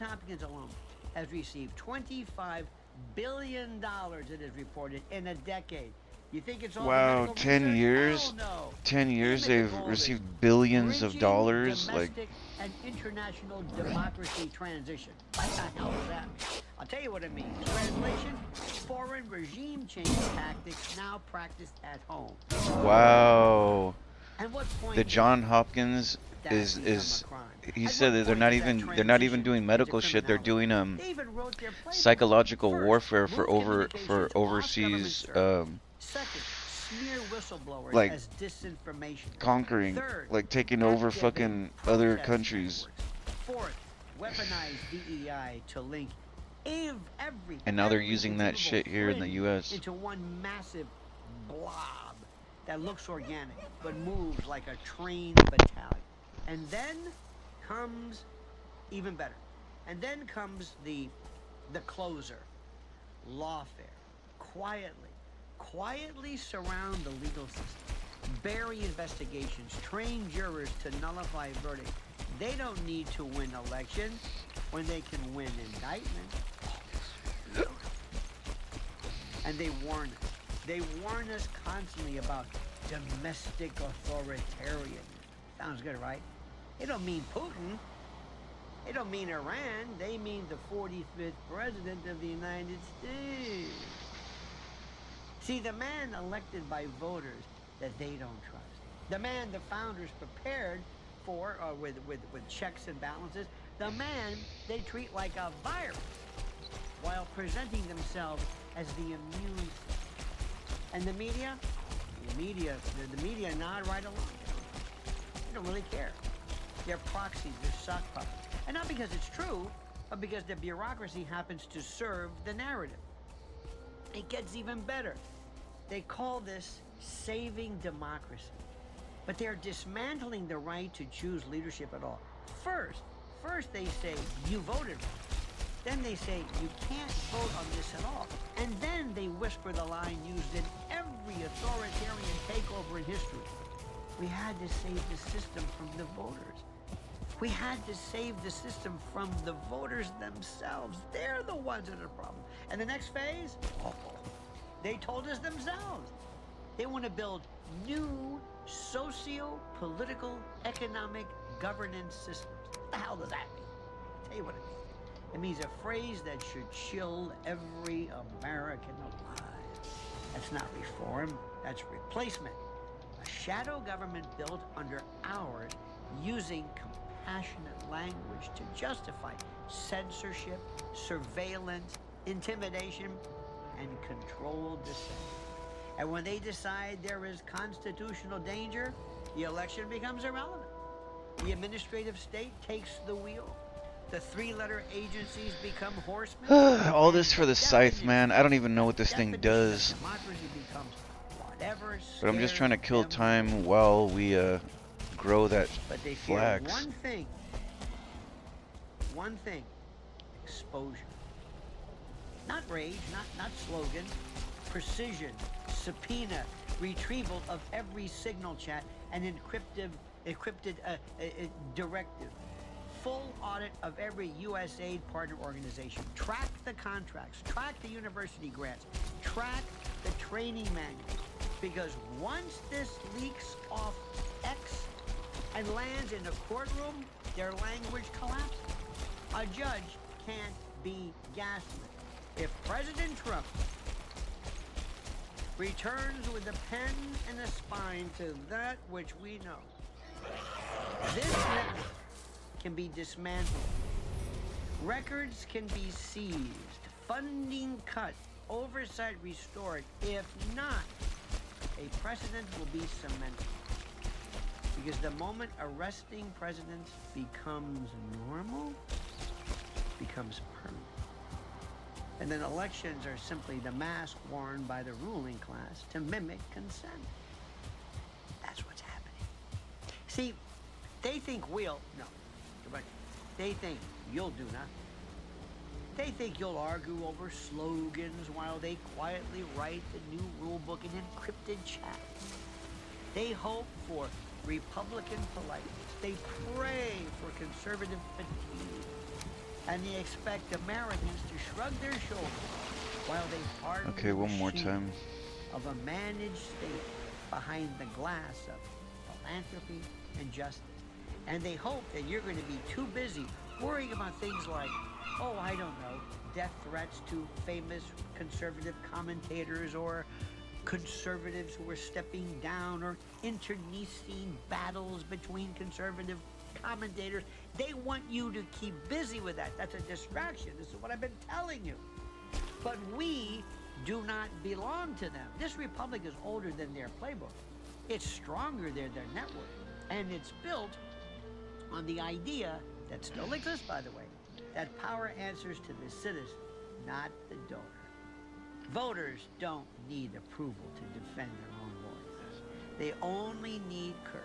Hopkins alone has received $25 billion, it is reported, in a decade. You think it's all
Wow,
medical
10
research?
years?
Hell no.
10 years
Limit
they've
the goal
received
is
billions of
bridging
dollars, like
domestic and international democracy transition. What the hell does that mean? I'll tell you what it means. Translation: foreign regime change tactics now practiced at home.
wow.
And what point
The
does
John Hopkins
that
is
become a crime?
he
At
said
what
that they're
point
not
does that
even
transition
doing
into
medical shit. They're
criminality?
doing
They even wrote their playbook.
psychological
First,
warfare
move
for
communications off
overseas
government servers. Second, smear whistleblowers
like
as disinformation.
conquering,
Third,
like taking over
activate
fucking other
protest
countries.
networks. Fourth, weaponize DEI to link every
And now they're
every
using that
conceivable
shit here in the
fringe
US.
into one massive blob that looks organic but moves like a trained battalion. And then comes even better. And then comes the closer, lawfare. Quietly surround the legal system. Bury investigations. Train jurors to nullify verdicts. They don't need to win elections when they can win indictments. And they warn us. They warn us constantly about domestic authoritarian. Sounds good, right? They don't mean Putin. They don't mean Iran. They mean the 45th president of the United States. See, the man elected by voters that they don't trust. The man the founders prepared for, with checks and balances. The man they treat like a virus while presenting themselves as the immune system. And the media nod right along. They don't really care. They're proxies, they're sock puppets. And not because it's true, but because the bureaucracy happens to serve the narrative. It gets even better. They call this saving democracy. But they're dismantling the right to choose leadership at all. First they say you voted wrong. Then they say you can't vote on this at all. And then they whisper the line used in every authoritarian takeover in history. We had to save the system from the voters. We had to save the system from the voters themselves. They're the ones that are the problem. And the next phase? Oh, they told us themselves. They want to build new socio-political, economic governance systems. What the hell does that mean? I'll tell you what it means. It means a phrase that should chill every American alive. That's not reform, that's replacement. A shadow government built under ours using compassionate language to justify censorship, surveillance, intimidation, and controlled dissent. And when they decide there is constitutional danger, the election becomes irrelevant. The administrative state takes the wheel. The three-letter agencies become horsemen.
All this for the scythe, man. I don't even know what this thing does.
Democracy becomes whatever.
But I'm just trying to kill time while we grow that
But they fear
flax.
one thing. One thing. Exposure. Not rage, not slogan. Precision, subpoena, retrieval of every signal chat, and encrypted directive. Full audit of every USAID partner organization. Track the contracts, track the university grants, track the training manuals. Because once this leaks off X and lands in a courtroom, their language collapses. A judge can't be gaslit. If President Trump returns with a pen and a spine to that which we know, this network can be dismantled. Records can be seized, funding cut, oversight restored. If not, a precedent will be cemented. Because the moment arresting presidents becomes normal, becomes permanent. And then elections are simply the mask worn by the ruling class to mimic consent. That's what's happening. See, they think we'll, no, but they think you'll do nothing. They think you'll argue over slogans while they quietly write the new rule book in encrypted chat. They hope for Republican politeness. They pray for conservative fatigue. And they expect Americans to shrug their shoulders while they harden
Okay, one more
the
time.
shield of a managed state behind the glass of philanthropy and justice. And they hope that you're going to be too busy worrying about things like, oh, I don't know, death threats to famous conservative commentators or conservatives who are stepping down or internecine battles between conservative commentators. They want you to keep busy with that. That's a distraction. This is what I've been telling you. But we do not belong to them. This republic is older than their playbook. It's stronger than their network. And it's built on the idea that still exists, by the way, that power answers to the citizen, not the donor. Voters don't need approval to defend their own voice. They only need courage.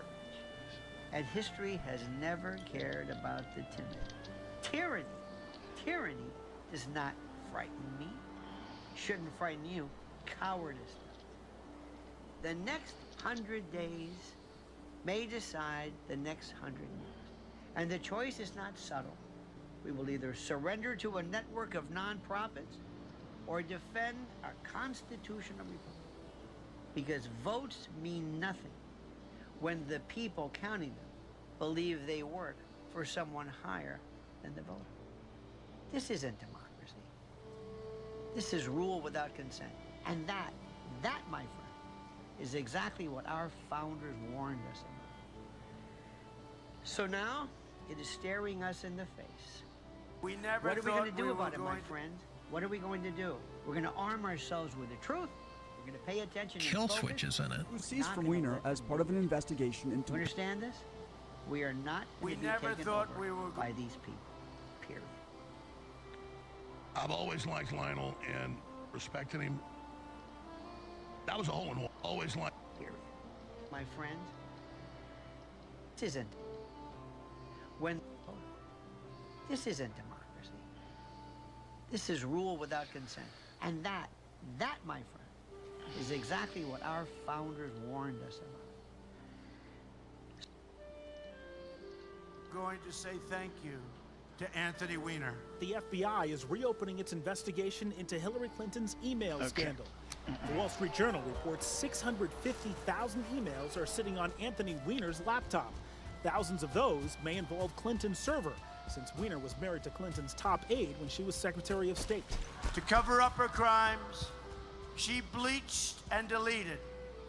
And history has never cared about the timid. Tyranny does not frighten me. Shouldn't frighten you. Cowardice does. The next 100 days may decide the next 100 years. And the choice is not subtle. We will either surrender to a network of nonprofits or defend our constitutional republic. Because votes mean nothing when the people counting them believe they work for someone higher than the voter. This isn't democracy. This is rule without consent. And that, my friend, is exactly what our founders warned us about. So now, it is staring us in the face.
We never
What are we going to
thought
do
we
about
were
it, my
going to-
friend? What are we going to do? We're going to arm ourselves with the truth. We're going to pay attention and
Kill
focus.
switches in it.
Who seized from Wiener as part of an investigation into...
You understand this? We are not going to be taken over by these people. Period.
I've always liked Lionel and respected him. That was a hole in one. Always liked.
Period. My friend, this isn't. This isn't democracy. This is rule without consent. And that, my friend, is exactly what our founders warned us about.
Going to say thank you to Anthony Weiner.
The FBI is reopening its investigation into Hillary Clinton's email scandal. The Wall Street Journal reports 650,000 emails are sitting on Anthony Weiner's laptop. Thousands of those may involve Clinton's server, since Weiner was married to Clinton's top aide when she was Secretary of State.
To cover up her crimes, she bleached and deleted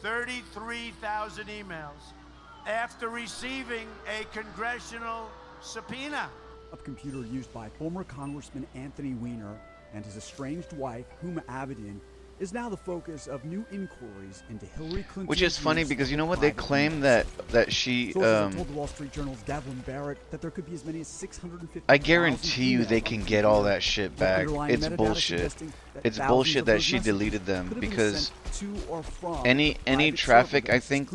33,000 emails after receiving a congressional subpoena.
A computer used by former Congressman Anthony Weiner and his estranged wife, Huma Abedin, is now the focus of new inquiries into Hillary Clinton.
Which is funny because you know what, they claim that she
told the Wall Street Journal's Gavin Barrett that there could be as many as 650.
I guarantee you they can get all that shit back. It's bullshit. It's bullshit that she deleted them because any traffic, I think,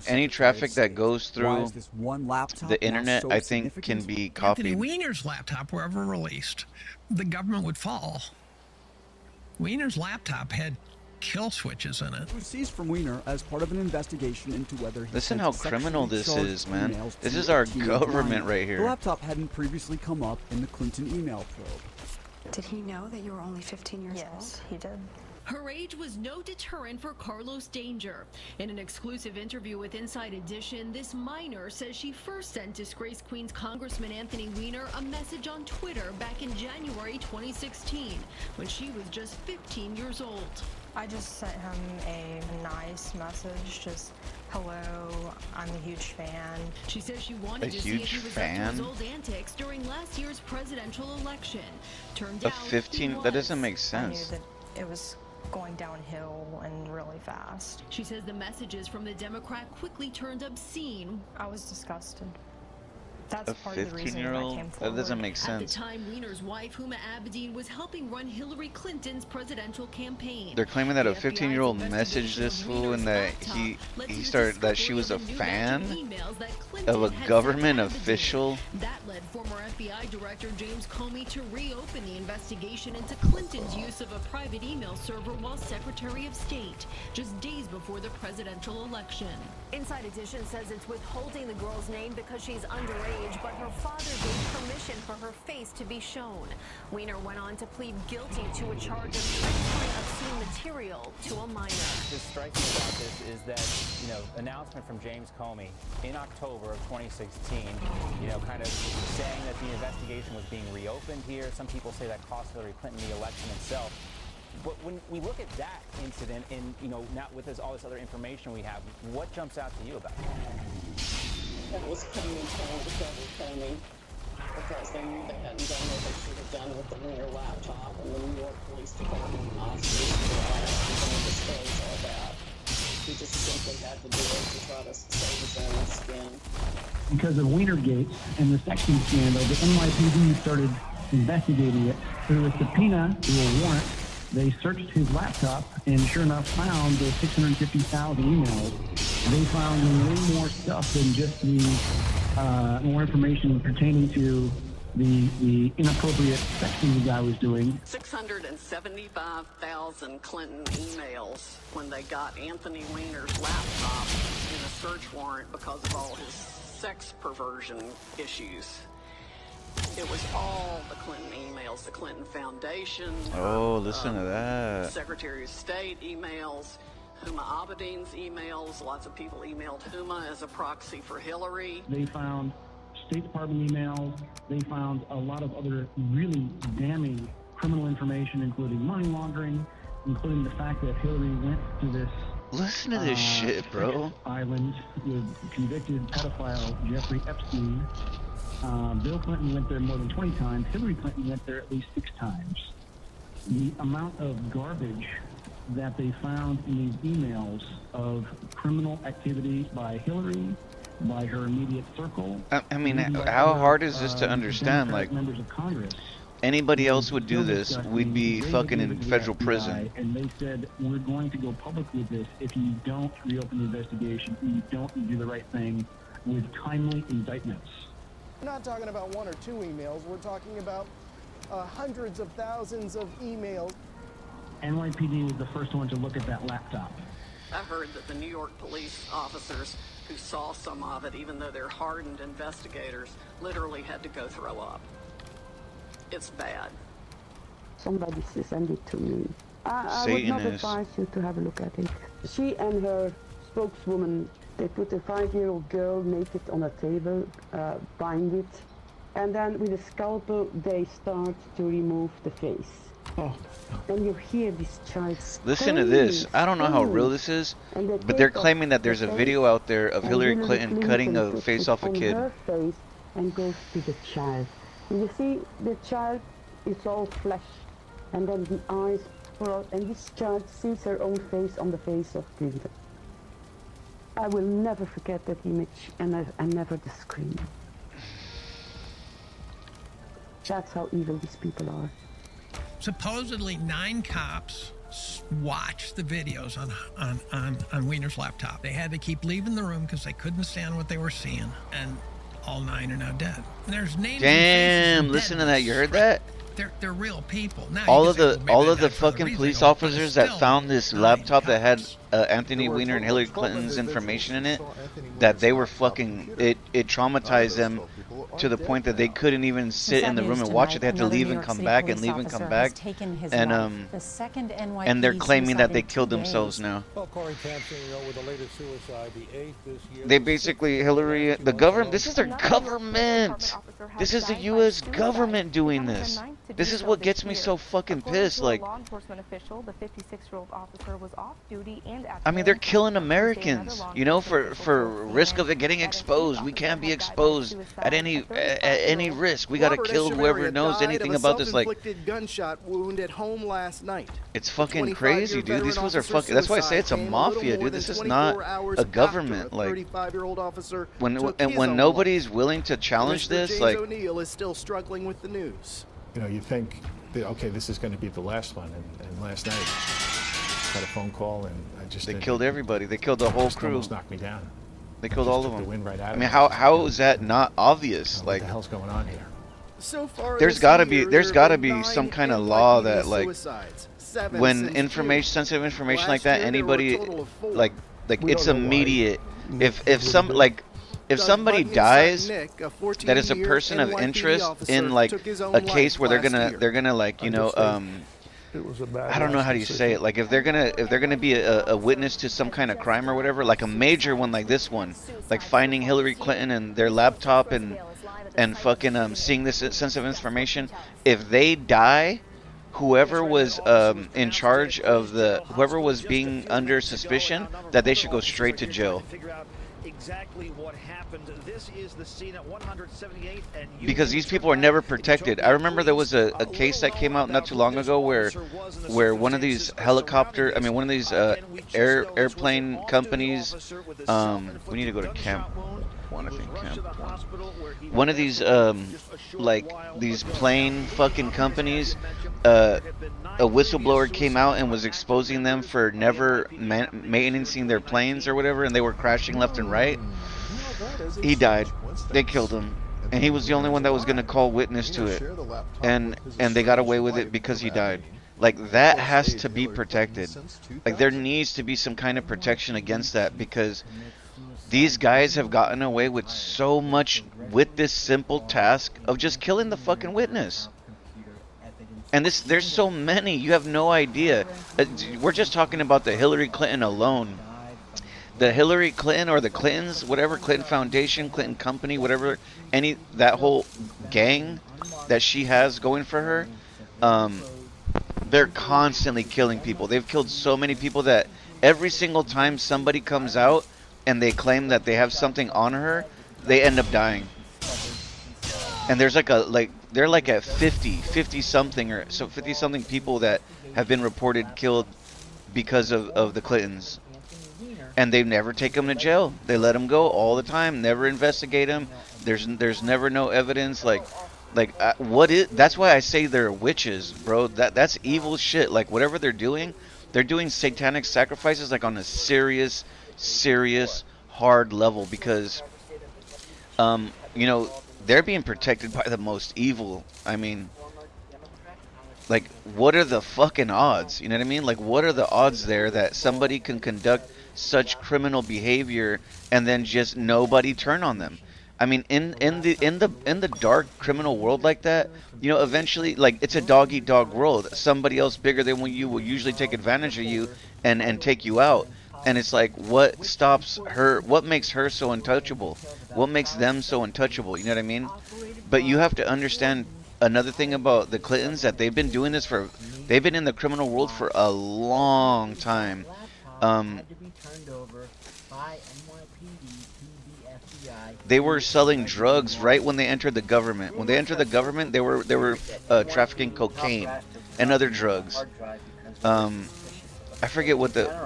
any traffic that goes through the internet, I think, can be copied.
Anthony Weiner's laptop were ever released, the government would fall. Weiner's laptop had kill switches in it.
It was seized from Weiner as part of an investigation into whether he
Listen how criminal this is, man. This is our government right here.
The laptop hadn't previously come up in the Clinton email probe.
Did he know that you were only 15 years old?
Yes, he did.
Her age was no deterrent for Carlos Danger. In an exclusive interview with Inside Edition, this minor says she first sent disgraced Queens Congressman Anthony Weiner a message on Twitter back in January 2016, when she was just 15 years old.
I just sent him a nice message, just, hello, I'm a huge fan.
She says she wanted to see if he was up to his old antics during last year's presidential election. Turned out
15? That doesn't make sense.
I knew that it was going downhill and really fast.
She says the messages from the Democrat quickly turned obscene.
I was disgusted. That's
a
part of the reason I came forward.
That doesn't make sense.
At the time, Weiner's wife, Huma Abedin, was helping run Hillary Clinton's presidential campaign.
They're claiming that a 15-year-old messaged this fool and that that she was a fan of a government official.
That led former FBI Director James Comey to reopen the investigation into Clinton's use of a private email server while Secretary of State, just days before the presidential election.
Inside Edition says it's withholding the girl's name because she's underage, but her father gave permission for her face to be shown. Weiner went on to plead guilty to a charge of transferring obscene material to a minor.
What's striking about this is that, announcement from James Comey in October of 2016, kind of saying that the investigation was being reopened here. Some people say that cost Hillary Clinton the election itself. But when we look at that incident and, now with all this other information we have, what jumps out to you about it?
That was coming to Trevor Comey because they knew they hadn't done what they should have done with the Weiner laptop, and the New York Police Department officers were going to disclose all that. He just simply had to do it to try to save his own skin.
Because of Weinergate and the sexting scandal, the NYPD started investigating it through a subpoena, through a warrant. They searched his laptop and sure enough found those 650,000 emails. They found way more stuff than just the more information pertaining to the inappropriate sexting the guy was doing.
675,000 Clinton emails when they got Anthony Weiner's laptop in a search warrant because of all his sex perversion issues. It was all the Clinton emails, the Clinton Foundation.
Oh, listen to that.
Secretary of State emails, Huma Abedin's emails. Lots of people emailed Huma as a proxy for Hillary.
They found State Department emails. They found a lot of other really damning criminal information, including money laundering, including the fact that Hillary went to this
Listen to this shit, bro.
Island with convicted pedophile Jeffrey Epstein. Bill Clinton went there more than 20 times. Hillary Clinton went there at least 6 times. The amount of garbage that they found in these emails of criminal activity by Hillary by her immediate circle.
I mean,
even by
how
other,
hard is this to understand?
Democratic
Like,
members of Congress.
anybody
It was
else would do
so
this,
disgusting.
we'd be
They
fucking
gave it
in
to the
federal
FBI,
prison.
And they said, we're going to go public with this if you don't reopen the investigation, you don't do the right thing with timely indictments.
We're not talking about 1 or 2 emails. We're talking about hundreds of thousands of emails.
NYPD was the first one to look at that laptop.
I heard that the New York police officers who saw some of it, even though they're hardened investigators, literally had to go throw up. It's bad.
Somebody sent it to me. I would not advise you to have a look at it. She and her spokeswoman, they put a 5-year-old girl naked on a table, bind it, and then with a scalpel they start to remove the face. And you hear this child
Listen to this. I don't know how real this is, but they're claiming that there's a video out there of Hillary Clinton cutting a face off a kid.
Her face and goes to the child. And you see, the child is all flesh, and then the eyes pour out, and this child sees her own face on the face of Clinton. I will never forget that image, and never the scream. That's how evil these people are.
Supposedly 9 cops watched the videos on Wiener's laptop. They had to keep leaving the room because they couldn't stand what they were seeing, and all 9 are now dead. And there's names.
Damn, listen to that. You heard that?
They're real people. Now,
All of the fucking police officers that found this laptop that had Anthony Weiner and Hillary Clinton's information in it, that they were fucking, it traumatized them to the point that they couldn't even sit in the room and watch it. They had to leave and come back and leave and come back. And they're claiming that they killed themselves now.
Well, Corey Thompson, with the latest suicide, the 8th this year.
They basically, Hillary, the government, this is their government. This is the U.S. government doing this. This is what gets me so fucking pissed. Like,
law enforcement official, the 56-year-old officer was off duty and at
I mean, they're killing Americans, you know, for risk of it getting exposed. We can't be exposed at any risk. We gotta kill whoever knows anything about this. Like,
gunshot wound at home last night.
it's fucking crazy, dude. These fools are fucking. That's why I say it's a mafia, dude. This is not a government. Like, when nobody's willing to challenge this, like,
O'Neill is still struggling with the news.
You think, that, okay, this is going to be the last one, and last night got a phone call, and I just
they killed everybody. They killed the whole crew.
Almost knocked me down.
They killed all of them.
The wind right out
I
of
mean,
me.
how is that not obvious?
What
Like,
the hell's going on here?
So far
there's
this
gotta
year,
be there's
there
gotta
have
be
been
some
9
kind of law
NYPD
that, like,
suicides, 7
when
since
sensitive information like
Last
that,
year, there were a
anybody
total of 4.
like
We
it's
don't know why.
immediate. If somebody dies that is a person of interest in, like, a case where they're gonna like, you know, I don't know how do you say it, like, if they're gonna be a witness to some kind of crime or whatever, like a major one like this one, like finding Hillary Clinton and their laptop and fucking seeing this sensitive information, if they die, whoever was in charge of whoever was being under suspicion, that they should go straight to jail.
Exactly what happened. This is the scene at 178th and
Because these people are never protected. I remember there was a case that came out not too long ago where one of these one of these airplane companies, we need to go to camp one, I think, camp one. One of these like these plane fucking companies, a whistleblower came out and was exposing them for never maintaining their planes or whatever, and they were crashing left and right. He died. They killed him, and he was the only one that was going to call witness to it, and they got away with it because he died. Like, that has to be protected. Like, there needs to be some kind of protection against that, because these guys have gotten away with so much with this simple task of just killing the fucking witness. And there's so many, you have no idea. We're just talking about the Hillary Clinton alone. The Hillary Clinton or the Clintons, whatever, Clinton Foundation, Clinton Company, whatever, that whole gang that she has going for her, they're constantly killing people. They've killed so many people that every single time somebody comes out and they claim that they have something on her, they end up dying. And there's they're like at 50 something people that have been reported killed because of the Clintons. and they never take them to jail. They let them go all the time, never investigate them. There's never no evidence. What is? That's why I say they're witches, bro. That's evil shit. Like whatever they're doing satanic sacrifices like on a serious, hard level because, you know, they're being protected by the most evil. I mean, like, what are the fucking odds? You know what I mean? Like, what are the odds there that somebody can conduct such criminal behavior and then just nobody turn on them? I mean, in the dark criminal world like that, you know, eventually, like, it's a dog eat dog world. Somebody else bigger than you will usually take advantage of you and take you out. And it's like, what stops her? What makes her so untouchable? What makes them so untouchable? You know what I mean? But you have to understand another thing about the Clintons, that they've been in the criminal world for a long time. They were selling drugs right when they entered the government. When they entered the government, they were trafficking cocaine and other drugs. I forget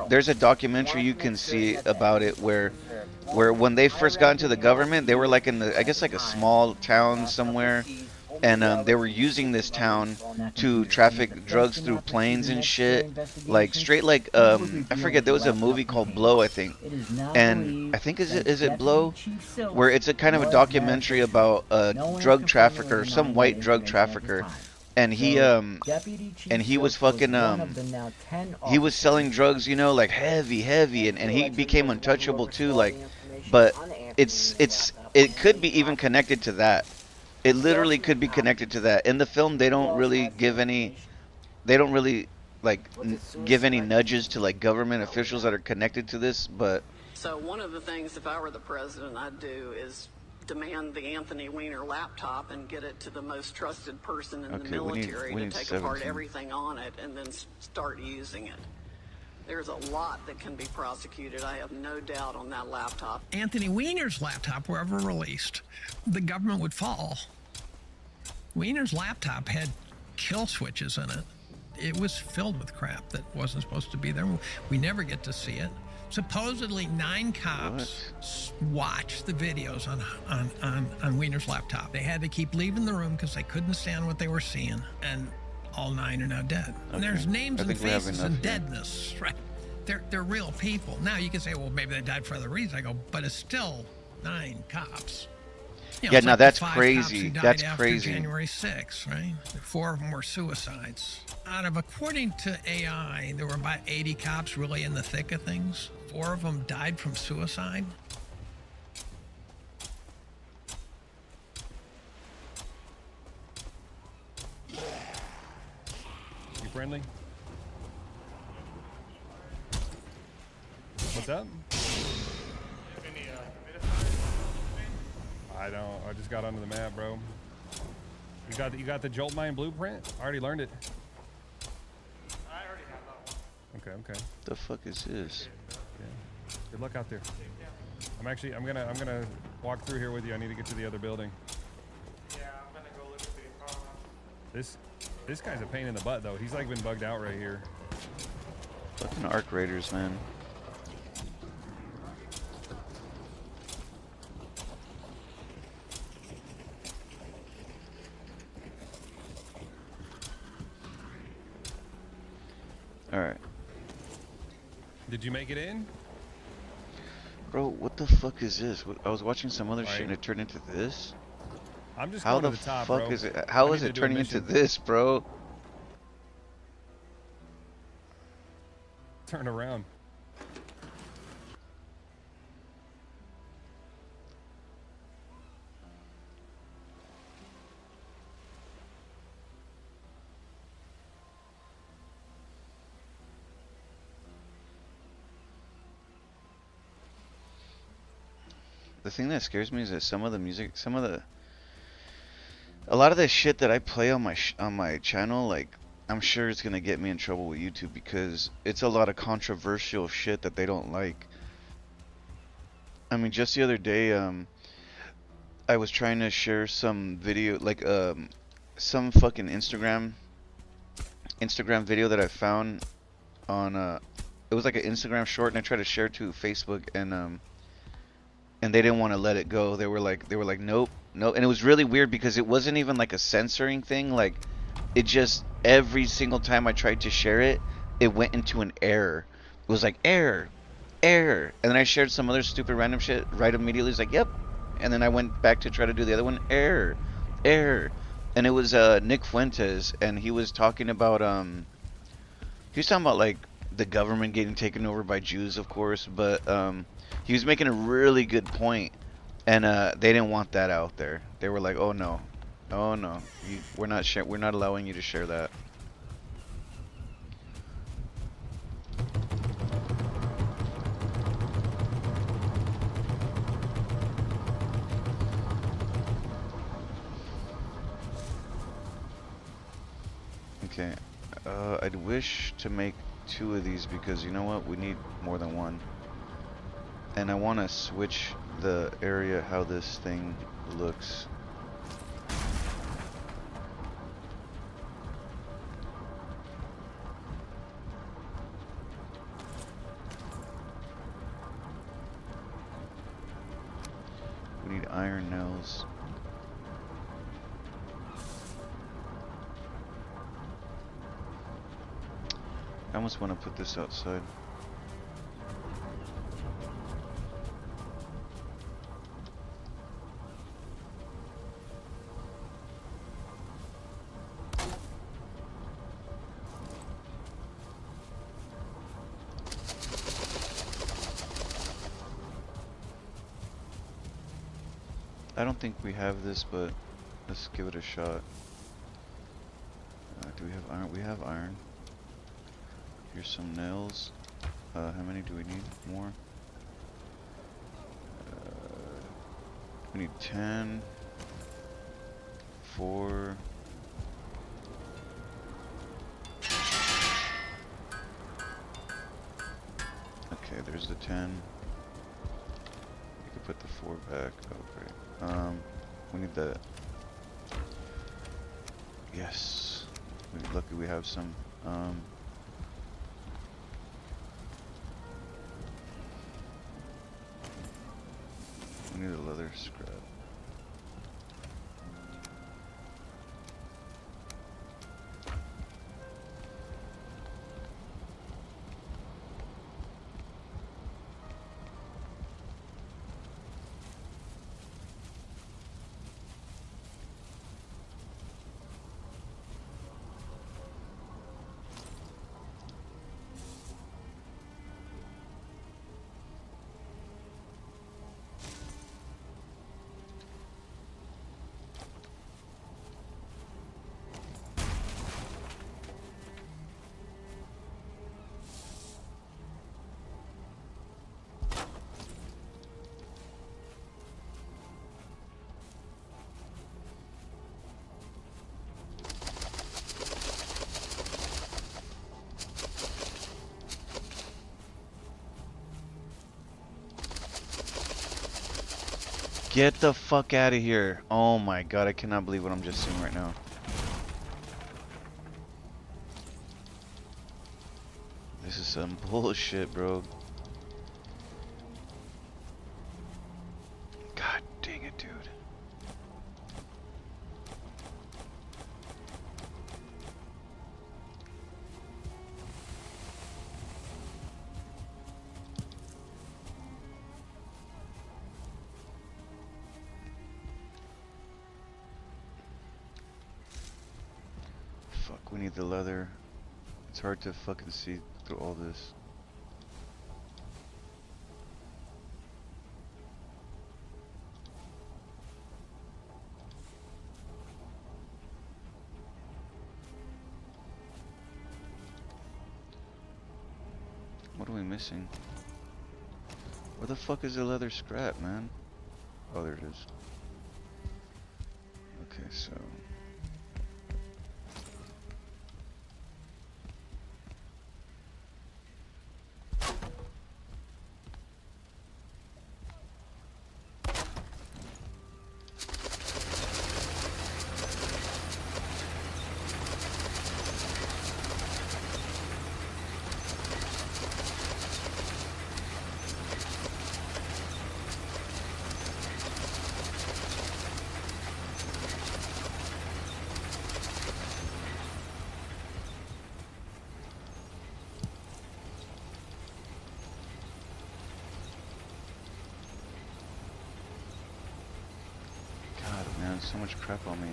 there's a documentary you can see about it where when they first got into the government, they were like in I guess like a small town somewhere, and they were using this town to traffic drugs through planes and shit, like straight like I forget, there was a movie called Blow, I think, and I think is it Blow, where it's a kind of a documentary about a drug trafficker, some white drug trafficker, and he was fucking he was selling drugs, you know, like heavy, and he became untouchable too, like, but it could be even connected to that. It literally could be connected to that. In the film, they don't really like give any nudges to like government officials that are connected to this, but
So one of the things, if I were the president, I'd do is demand the Anthony Weiner laptop and get it to the most trusted person in the military to take apart everything on it and then start using it. There's a lot that can be prosecuted. I have no doubt on that laptop.
Anthony Weiner's laptop were ever released, the government would fall. Weiner's laptop had kill switches in it. It was filled with crap that wasn't supposed to be there. We never get to see it. Supposedly 9 cops watched the videos on Weiner's laptop. They had to keep leaving the room because they couldn't stand what they were seeing, and all 9 are now dead. Okay. And there's names and faces and deadness, right? They're real people. Now you can say, well, maybe they died for other reasons. I go, but it's still 9 cops. You know,
yeah, now
like
that's crazy. That's crazy.
January 6th, right? 4 of them were suicides. According to AI, there were about 80 cops really in the thick of things. 4 of them died from suicide.
You friendly? What's up? I don't. I just got onto the map, bro. You got the Jolt Mine blueprint? I already learned it.
I already have that one.
Okay.
The fuck is this?
Yeah. Good luck out there. I'm gonna walk through here with you. I need to get to the other building.
Yeah, I'm gonna go look at the car.
This guy's a pain in the butt though. He's like been bugged out right here.
Fucking Arc Raiders, man. Alright.
Did you make it in?
Bro, what the fuck is this? I was watching some other shit and it turned into this?
I'm just
how
going
the
to the top,
fuck
bro.
is it? How is it turning into this, bro?
Turn around.
The thing that scares me is that a lot of the shit that I play on my channel, like, I'm sure it's gonna get me in trouble with YouTube because it's a lot of controversial shit that they don't like. I mean, just the other day, I was trying to share some video, like, some fucking Instagram video that I found on it was like an Instagram short, and I tried to share it to Facebook, and they didn't want to let it go. They were like, nope, nope. And it was really weird because it wasn't even like a censoring thing. Like, it just every single time I tried to share it, it went into an error. It was like error, error, and then I shared some other stupid random shit right immediately. It's like, yep, and then I went back to try to do the other one, error, error, and it was Nick Fuentes, and he was talking about like the government getting taken over by Jews, of course, but he was making a really good point, and they didn't want that out there. They were like, oh no, we're not allowing you to share that. Okay, I'd wish to make 2 of these because you know what? We need more than one. And I want to switch the area how this thing looks. We need iron nails. I almost want to put this outside. I don't think we have this, but let's give it a shot. Do we have iron? We have iron. Here's some nails. How many do we need? More? We need 10. 4. Okay, there's the 10. You can put the 4 back. Oh, great. We need the... Yes. We're lucky we have some. We need a leather scrap. Get the fuck out of here. Oh my god, I cannot believe what I'm just seeing right now. This is some bullshit, bro. God dang it, dude. Fuck, we need the leather. It's hard to fucking see through all this. What are we missing? Where the fuck is the leather scrap, man? Oh, there it is. Okay, so... so much crap on me.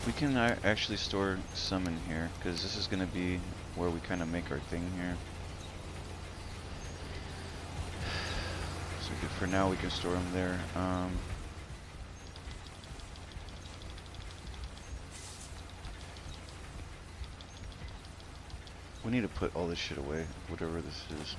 We can actually store some in here, because this is going to be where we kind of make our thing here. So good for now, we can store them there. We need to put all this shit away, whatever this is.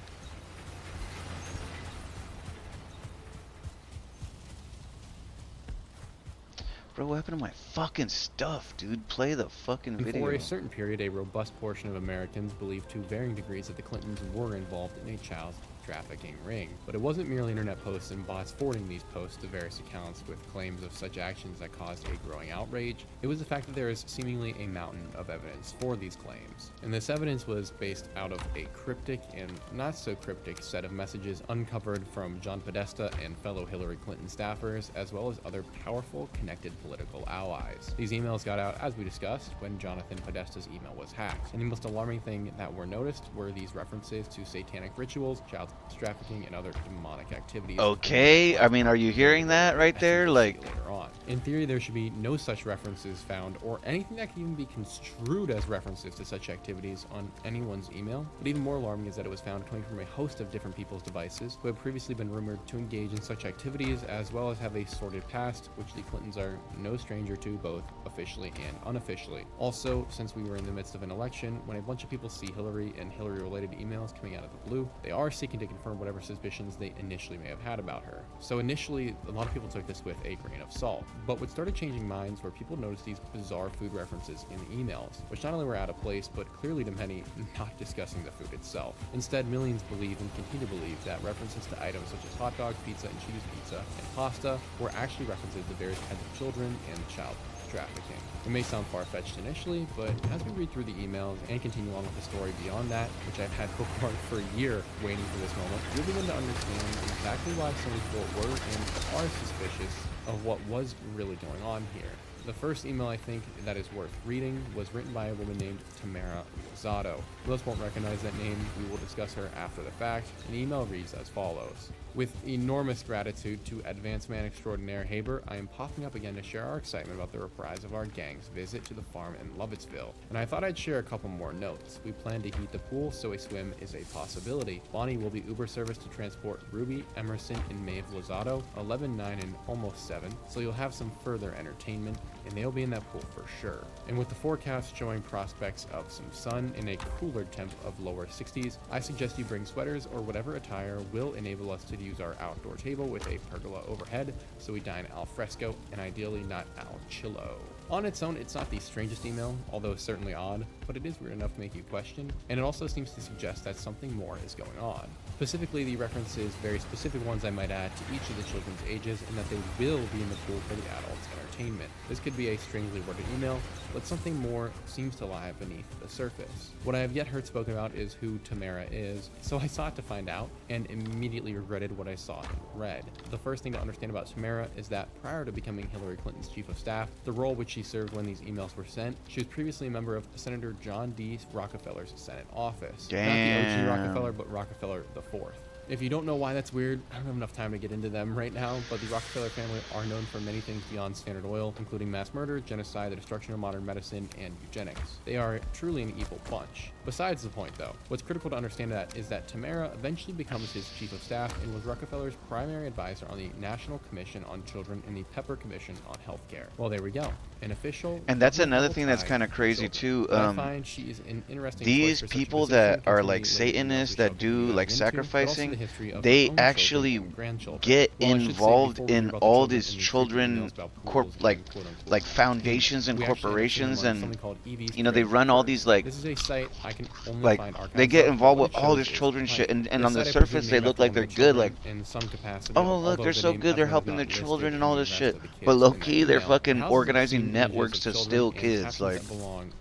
Bro, what happened to my fucking stuff, dude? Play the fucking video.
For a certain period, a robust portion of Americans believed to varying degrees that the Clintons were involved in a child trafficking ring. But it wasn't merely internet posts and bots forwarding these posts to various accounts with claims of such actions that caused a growing outrage. It was the fact that there is seemingly a mountain of evidence for these claims. And this evidence was based out of a cryptic and not so cryptic set of messages uncovered from John Podesta and fellow Hillary Clinton staffers, as well as other powerful connected political allies. These emails got out, as we discussed, when Jonathan Podesta's email was hacked. And the most alarming thing that were noticed were these references to satanic rituals, child trafficking, and other demonic activities.
Okay, I mean, are you hearing that right there? Like,
later on. In theory, there should be no such references found, or anything that can even be construed as references to such activities on anyone's email. But even more alarming is that it was found coming from a host of different people's devices who have previously been rumored to engage in such activities, as well as have a sordid past, which the Clintons are no stranger to, both officially and unofficially. Also, since we were in the midst of an election, when a bunch of people see Hillary and Hillary-related emails coming out of the blue, they are seeking to confirm whatever suspicions they initially may have had about her. So initially, a lot of people took this with a grain of salt. But what started changing minds were people noticed these bizarre food references in the emails, which not only were out of place, but clearly to many not discussing the food itself. Instead, millions believe and continue to believe that references to items such as hot dog, pizza, and cheese pizza, and pasta were actually references to various kinds of children and child trafficking. It may sound far-fetched initially, but as we read through the emails and continue on with the story beyond that, which I've had bookmarked for a year waiting for this moment, you'll begin to understand exactly why so many people were and are suspicious of what was really going on here. The first email I think that is worth reading was written by a woman named Tamara Lozado. Most won't recognize that name, we will discuss her after the fact. An email reads as follows. With enormous gratitude to Advanced Man Extraordinaire Haber, I am popping up again to share our excitement about the reprise of our gang's visit to the farm in Lovettsville. And I thought I'd share a couple more notes. We plan to heat the pool, so a swim is a possibility. Bonnie will be Uber service to transport Ruby, Emerson, and Maeve Lozado, 11, 9, and almost 7, so you'll have some further entertainment, and they'll be in that pool for sure. And with the forecast showing prospects of some sun and a cooler temp of lower 60s, I suggest you bring sweaters or whatever attire will enable us to use our outdoor table with a pergola overhead, so we dine al fresco and ideally not al chillo. On its own, it's not the strangest email, although certainly odd, but it is weird enough to make you question, and it also seems to suggest that something more is going on. Specifically, the references very specific ones I might add to each of the children's ages, and that they will be in the pool for the adults' entertainment. This could be a strangely worded email, but something more seems to lie beneath the surface. What I have yet heard spoken about is who Tamara is, so I sought to find out, and immediately regretted what I saw and read. The first thing to understand about Tamara is that prior to becoming Hillary Clinton's chief of staff, the role which she served when these emails were sent, she was previously a member of Senator John D. Rockefeller's Senate office.
Damn.
Not the OG Rockefeller, but Rockefeller IV. If you don't know why that's weird, I don't have enough time to get into them right now, but the Rockefeller family are known for many things beyond Standard Oil, including mass murder, genocide, the destruction of modern medicine, and eugenics. They are truly an evil bunch. Besides the point, though, what's critical to understand is that Tamara eventually becomes his chief of staff and was Rockefeller's primary advisor on the National Commission on Children and the Pepper Commission on Healthcare. Well, there we go. An official.
And that's another thing that's kind of crazy too.
I find she is an interesting
these people that are like Satanists that do like sacrificing,
history of
they
her own
actually
children and grandchildren.
get
Well, I should say,
involved
before we hear
in
about the
all
children
these
and the creepy
children
emails about pools and quote-unquote
like foundations and
we actually end up seeing them
corporations,
on
and
something called EV's
you know, they
Creative
run all
First.
these like
This is a site I can only
like
find archives
they get
of,
involved
but
with
what it
all
shows
this
is
children shit,
plain.
and
This
on the
site, I presume,
surface they
named
look
after
like
one
they're
of the
good,
children
like,
in some capacity,
oh look,
although
they're
the
so
name
good, they're
Evelyn is
helping
not
the
listed
children and
in
all
the
this
rest
shit,
of the
but
kids
low
in that
key they're
email.
fucking
Houses
organizing
obscene
networks
images
to
of
steal
children and
kids,
captions
like.
that belong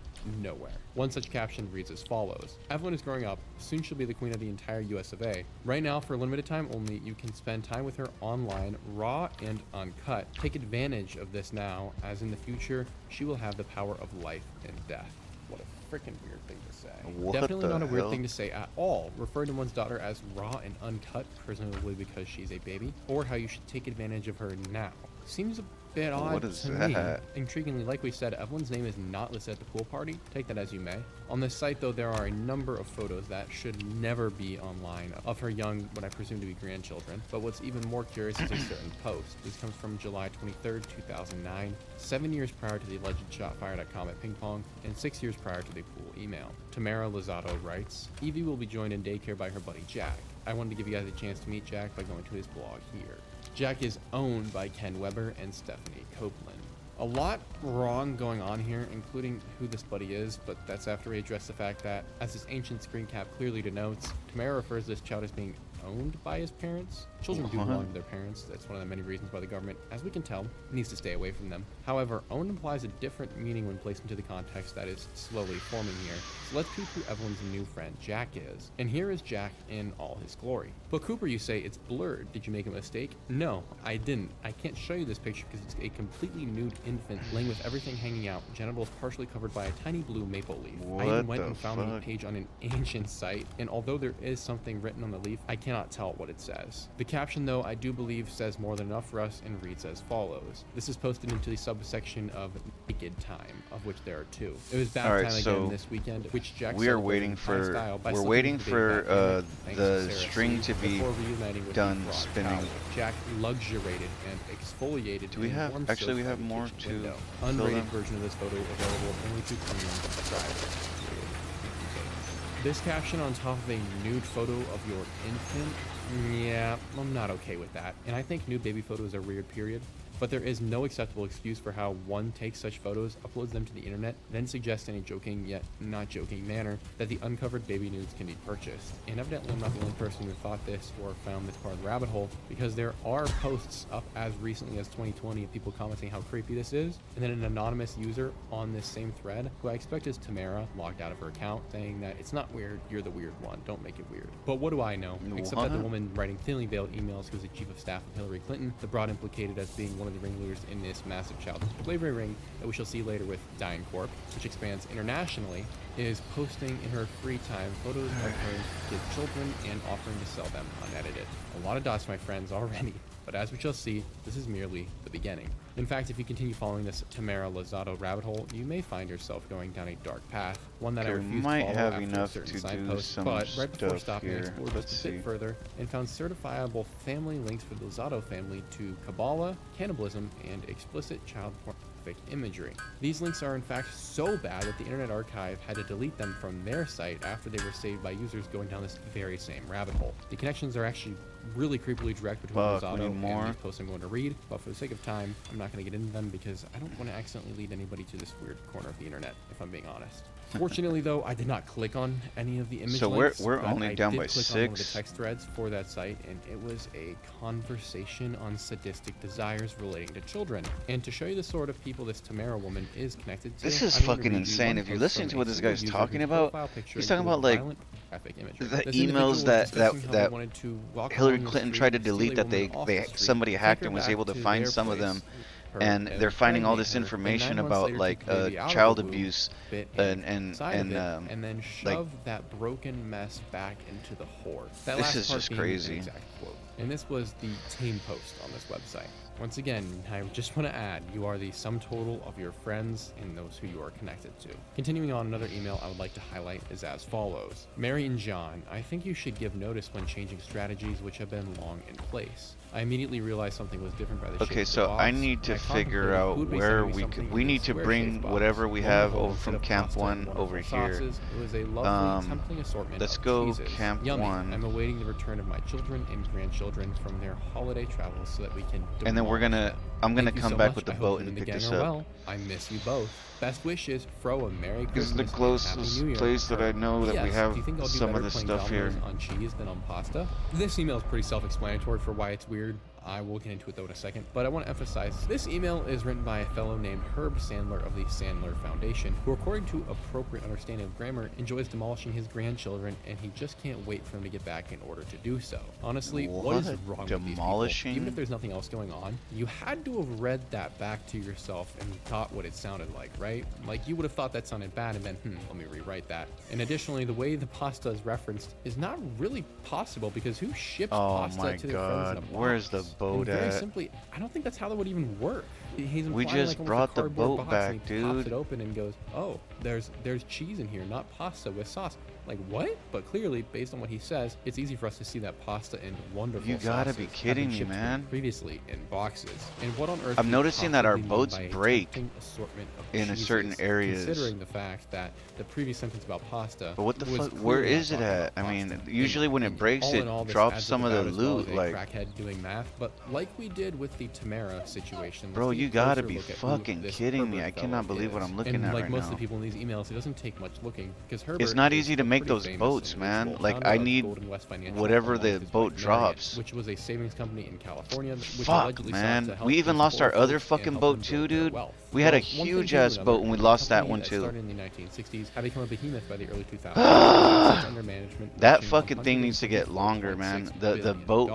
nowhere. One such caption reads as follows: Evelyn is growing up. Soon she'll be the queen of the entire US of A. Right now, for a limited time only, you can spend time with her online, raw and uncut. Take advantage of this now, as in the future, she will have the power of life and death. What a freaking weird thing to say.
What
Definitely
the
not a weird
hell?
thing to say at all. Referring to one's daughter as raw and uncut, presumably because she's a baby, or how you should take advantage of her now. Seems a bit odd
What is
to
that?
me. Intriguingly, like we said, Evelyn's name is not listed at the pool party. Take that as you may. On this site, though, there are a number of photos that should never be online of her young, what I presume to be grandchildren. But what's even more curious is a certain post. This comes from July 23rd, 2009, 7 years prior to the alleged shot fired at Comet Ping Pong, and 6 years prior to the pool email. Tamara Lozado writes, Evie will be joined in daycare by her buddy Jack. I wanted to give you guys a chance to meet Jack by going to his blog here. Jack is owned by Ken Weber and Stephanie Copeland. A lot wrong going on here, including who this buddy is, but that's after we address the fact that, as this ancient screen cap clearly denotes, Tamara refers to this child as being owned by his parents. Children do belong to their parents. That's one of the many reasons why the government, as we can tell, needs to stay away from them. However, owned implies a different meaning when placed into the context that is slowly forming here. So let's peep who Evelyn's new friend Jack is. And here is Jack in all his glory. But Cooper, you say it's blurred. Did you make a mistake? No, I didn't. I can't show you this picture because it's a completely nude infant laying with everything hanging out, genitals partially covered by a tiny blue maple leaf. I even went and found the page on an ancient site, and although there is something written on the leaf, I cannot tell what it says. The caption, though, I do believe says more than enough for us and reads as follows. This is posted into the subsection of Naked Time, of which there are two. It was bath time again this weekend, which Jack
we are waiting for the string to be done spinning.
Jack luxuriated and exfoliated.
Do we have actually we have more to
unrated version of this photo available only to premium subscribers. This caption on top of a nude photo of your infant, yeah, I'm not okay with that. And I think nude baby photos are weird, period. But there is no acceptable excuse for how one takes such photos, uploads them to the internet, then suggests in a joking yet not joking manner that the uncovered baby nudes can be purchased. And evidently I'm not the only person who thought this or found this part of the rabbit hole, because there are posts up as recently as 2020 of people commenting how creepy this is, and then an anonymous user on this same thread, who I expect is Tamara, logged out of her account, saying that it's not weird, you're the weird one, don't make it weird. But what do I know? Except that the woman writing thinly veiled emails, who's the chief of staff of Hillary Clinton, the broad implicated as being one of the ringleaders in this massive child slavery ring that we shall see later with Dying Corp, which expands internationally, is posting in her free time photos of her kids' children and offering to sell them unedited. A lot of dots, my friends, already. But as we shall see, this is merely the beginning. In fact, if you continue following this Tamara Lozado rabbit hole, you may find yourself going down a dark path, one that I refuse to follow after a certain signpost. But right before stopping, I explored just a bit further and found certifiable family links for the Lozado family to Kabbalah, cannibalism, and explicit child pornographic imagery. These links are in fact so bad that the Internet Archive had to delete them from their site after they were saved by users going down this very same rabbit hole. The connections are actually really creepily direct between Lozado and these posts I'm going to read, but for the sake of time, I'm not going to get into them because I don't want to accidentally lead anybody to this weird corner of the internet, if I'm being honest. Fortunately, though, I did not click on any of the image links.
So we're only down by 6.
I did click on one of the text threads for that site, and it was a conversation on sadistic desires relating to children. And to show you the sort of people this Tamara woman is connected to,
this is fucking insane. If you listen to what this guy's talking about, he's talking about like the emails that Hillary Clinton tried to delete, that somebody hacked and was able to find some of them. And they're finding all this information about like child abuse and
then shove that broken mess back into the whore. That
this is just crazy.
And this was the tame post on this website. Once again, I just want to add, you are the sum total of your friends and those who you are connected to. Continuing on, another email I would like to highlight is as follows. Mary and John, I think you should give notice when changing strategies which have been long in place. I immediately realized something was different by the shape
Okay,
of the
so
box,
I need to figure out where we need to bring whatever we have over from Camp 1 over here.
Sauces. It was a lovely, tempting assortment
Let's
of
go
cheeses.
Camp
Yummy.
1.
I'm awaiting the return of my children and grandchildren from their holiday travels so that we can
And then I'm gonna come
so
back
much.
with the
I
boat
hope you
and
the
pick
gang
this
are
up.
well. I miss you both. Best wishes, Fro, a Merry
This is
Christmas
the
and Happy
closest
New Year.
place that I know that we
P.S.
have
Do you think I'll do
some
better
of this
playing
stuff here.
dominoes on cheese than on pasta? This email is pretty self-explanatory for why it's weird. I will get into it though in a second, but I want to emphasize this email is written by a fellow named Herb Sandler of the Sandler Foundation, who according to appropriate understanding of grammar enjoys demolishing his grandchildren, and he just can't wait for him to get back in order to do so. Honestly, what is wrong with these people? Even if there's nothing else going on, you had to have read that back to yourself and thought what it sounded like, right? Like you would have thought that sounded bad and then, let me rewrite that. And additionally, the way the pasta is referenced is not really possible because who ships pasta to their friends in a box?
Where's the boat
Very
at?
simply, I don't think that's how that would even work. He's
We
implying,
just
like,
brought the
cardboard
boat
box, and
back,
he pops
dude.
it open and goes, oh, there's cheese in here, not pasta with sauce. Like, what? But clearly, based on what he says, it's easy for us to see that pasta and wonderful
You gotta
sauces
be
have been
kidding me,
shipped
man.
Previously in boxes. And what on earth
I'm
do you
noticing that our
possibly mean
boats
by a
break
tempting assortment of
in
cheeses,
certain areas.
Considering the fact that the previous sentence about pasta
But what the
was
fuck? Where
clearly not
is it
talking
at?
about
I mean,
pasta.
usually when it breaks,
All
it
in all, this
drops
adds
some
up
of the
about as well
loot.
as a
Like,
crackhead doing math, but like we did with the Tamara situation,
bro,
let's take
you
a
gotta
closer
be
look at who
fucking
this
kidding me.
Herbert
I cannot
fellow
believe what
is.
I'm looking
And
at
like
right
most
now.
of the people in these emails, it doesn't take much looking because Herbert
It's not
is
easy
a
to make
pretty
those
famous
boats,
individual,
man. Like,
founder
I
of
need
Golden West Financial
whatever
along
the
with his
boat
wife, Marion,
drops.
which was a savings company in California, which
Fuck,
allegedly sought
man.
to help
We even
those
lost
poor
our other
folks and
fucking
help
boat
them
too,
build their
dude.
wealth.
We had a
Well, one thing
huge
to
ass
another,
boat and we
the
lost that
company
one
that
too.
started in the 1960s had become a behemoth by the early 2000s. Assets under management
That
reaching
fucking thing needs to get longer, man. The boat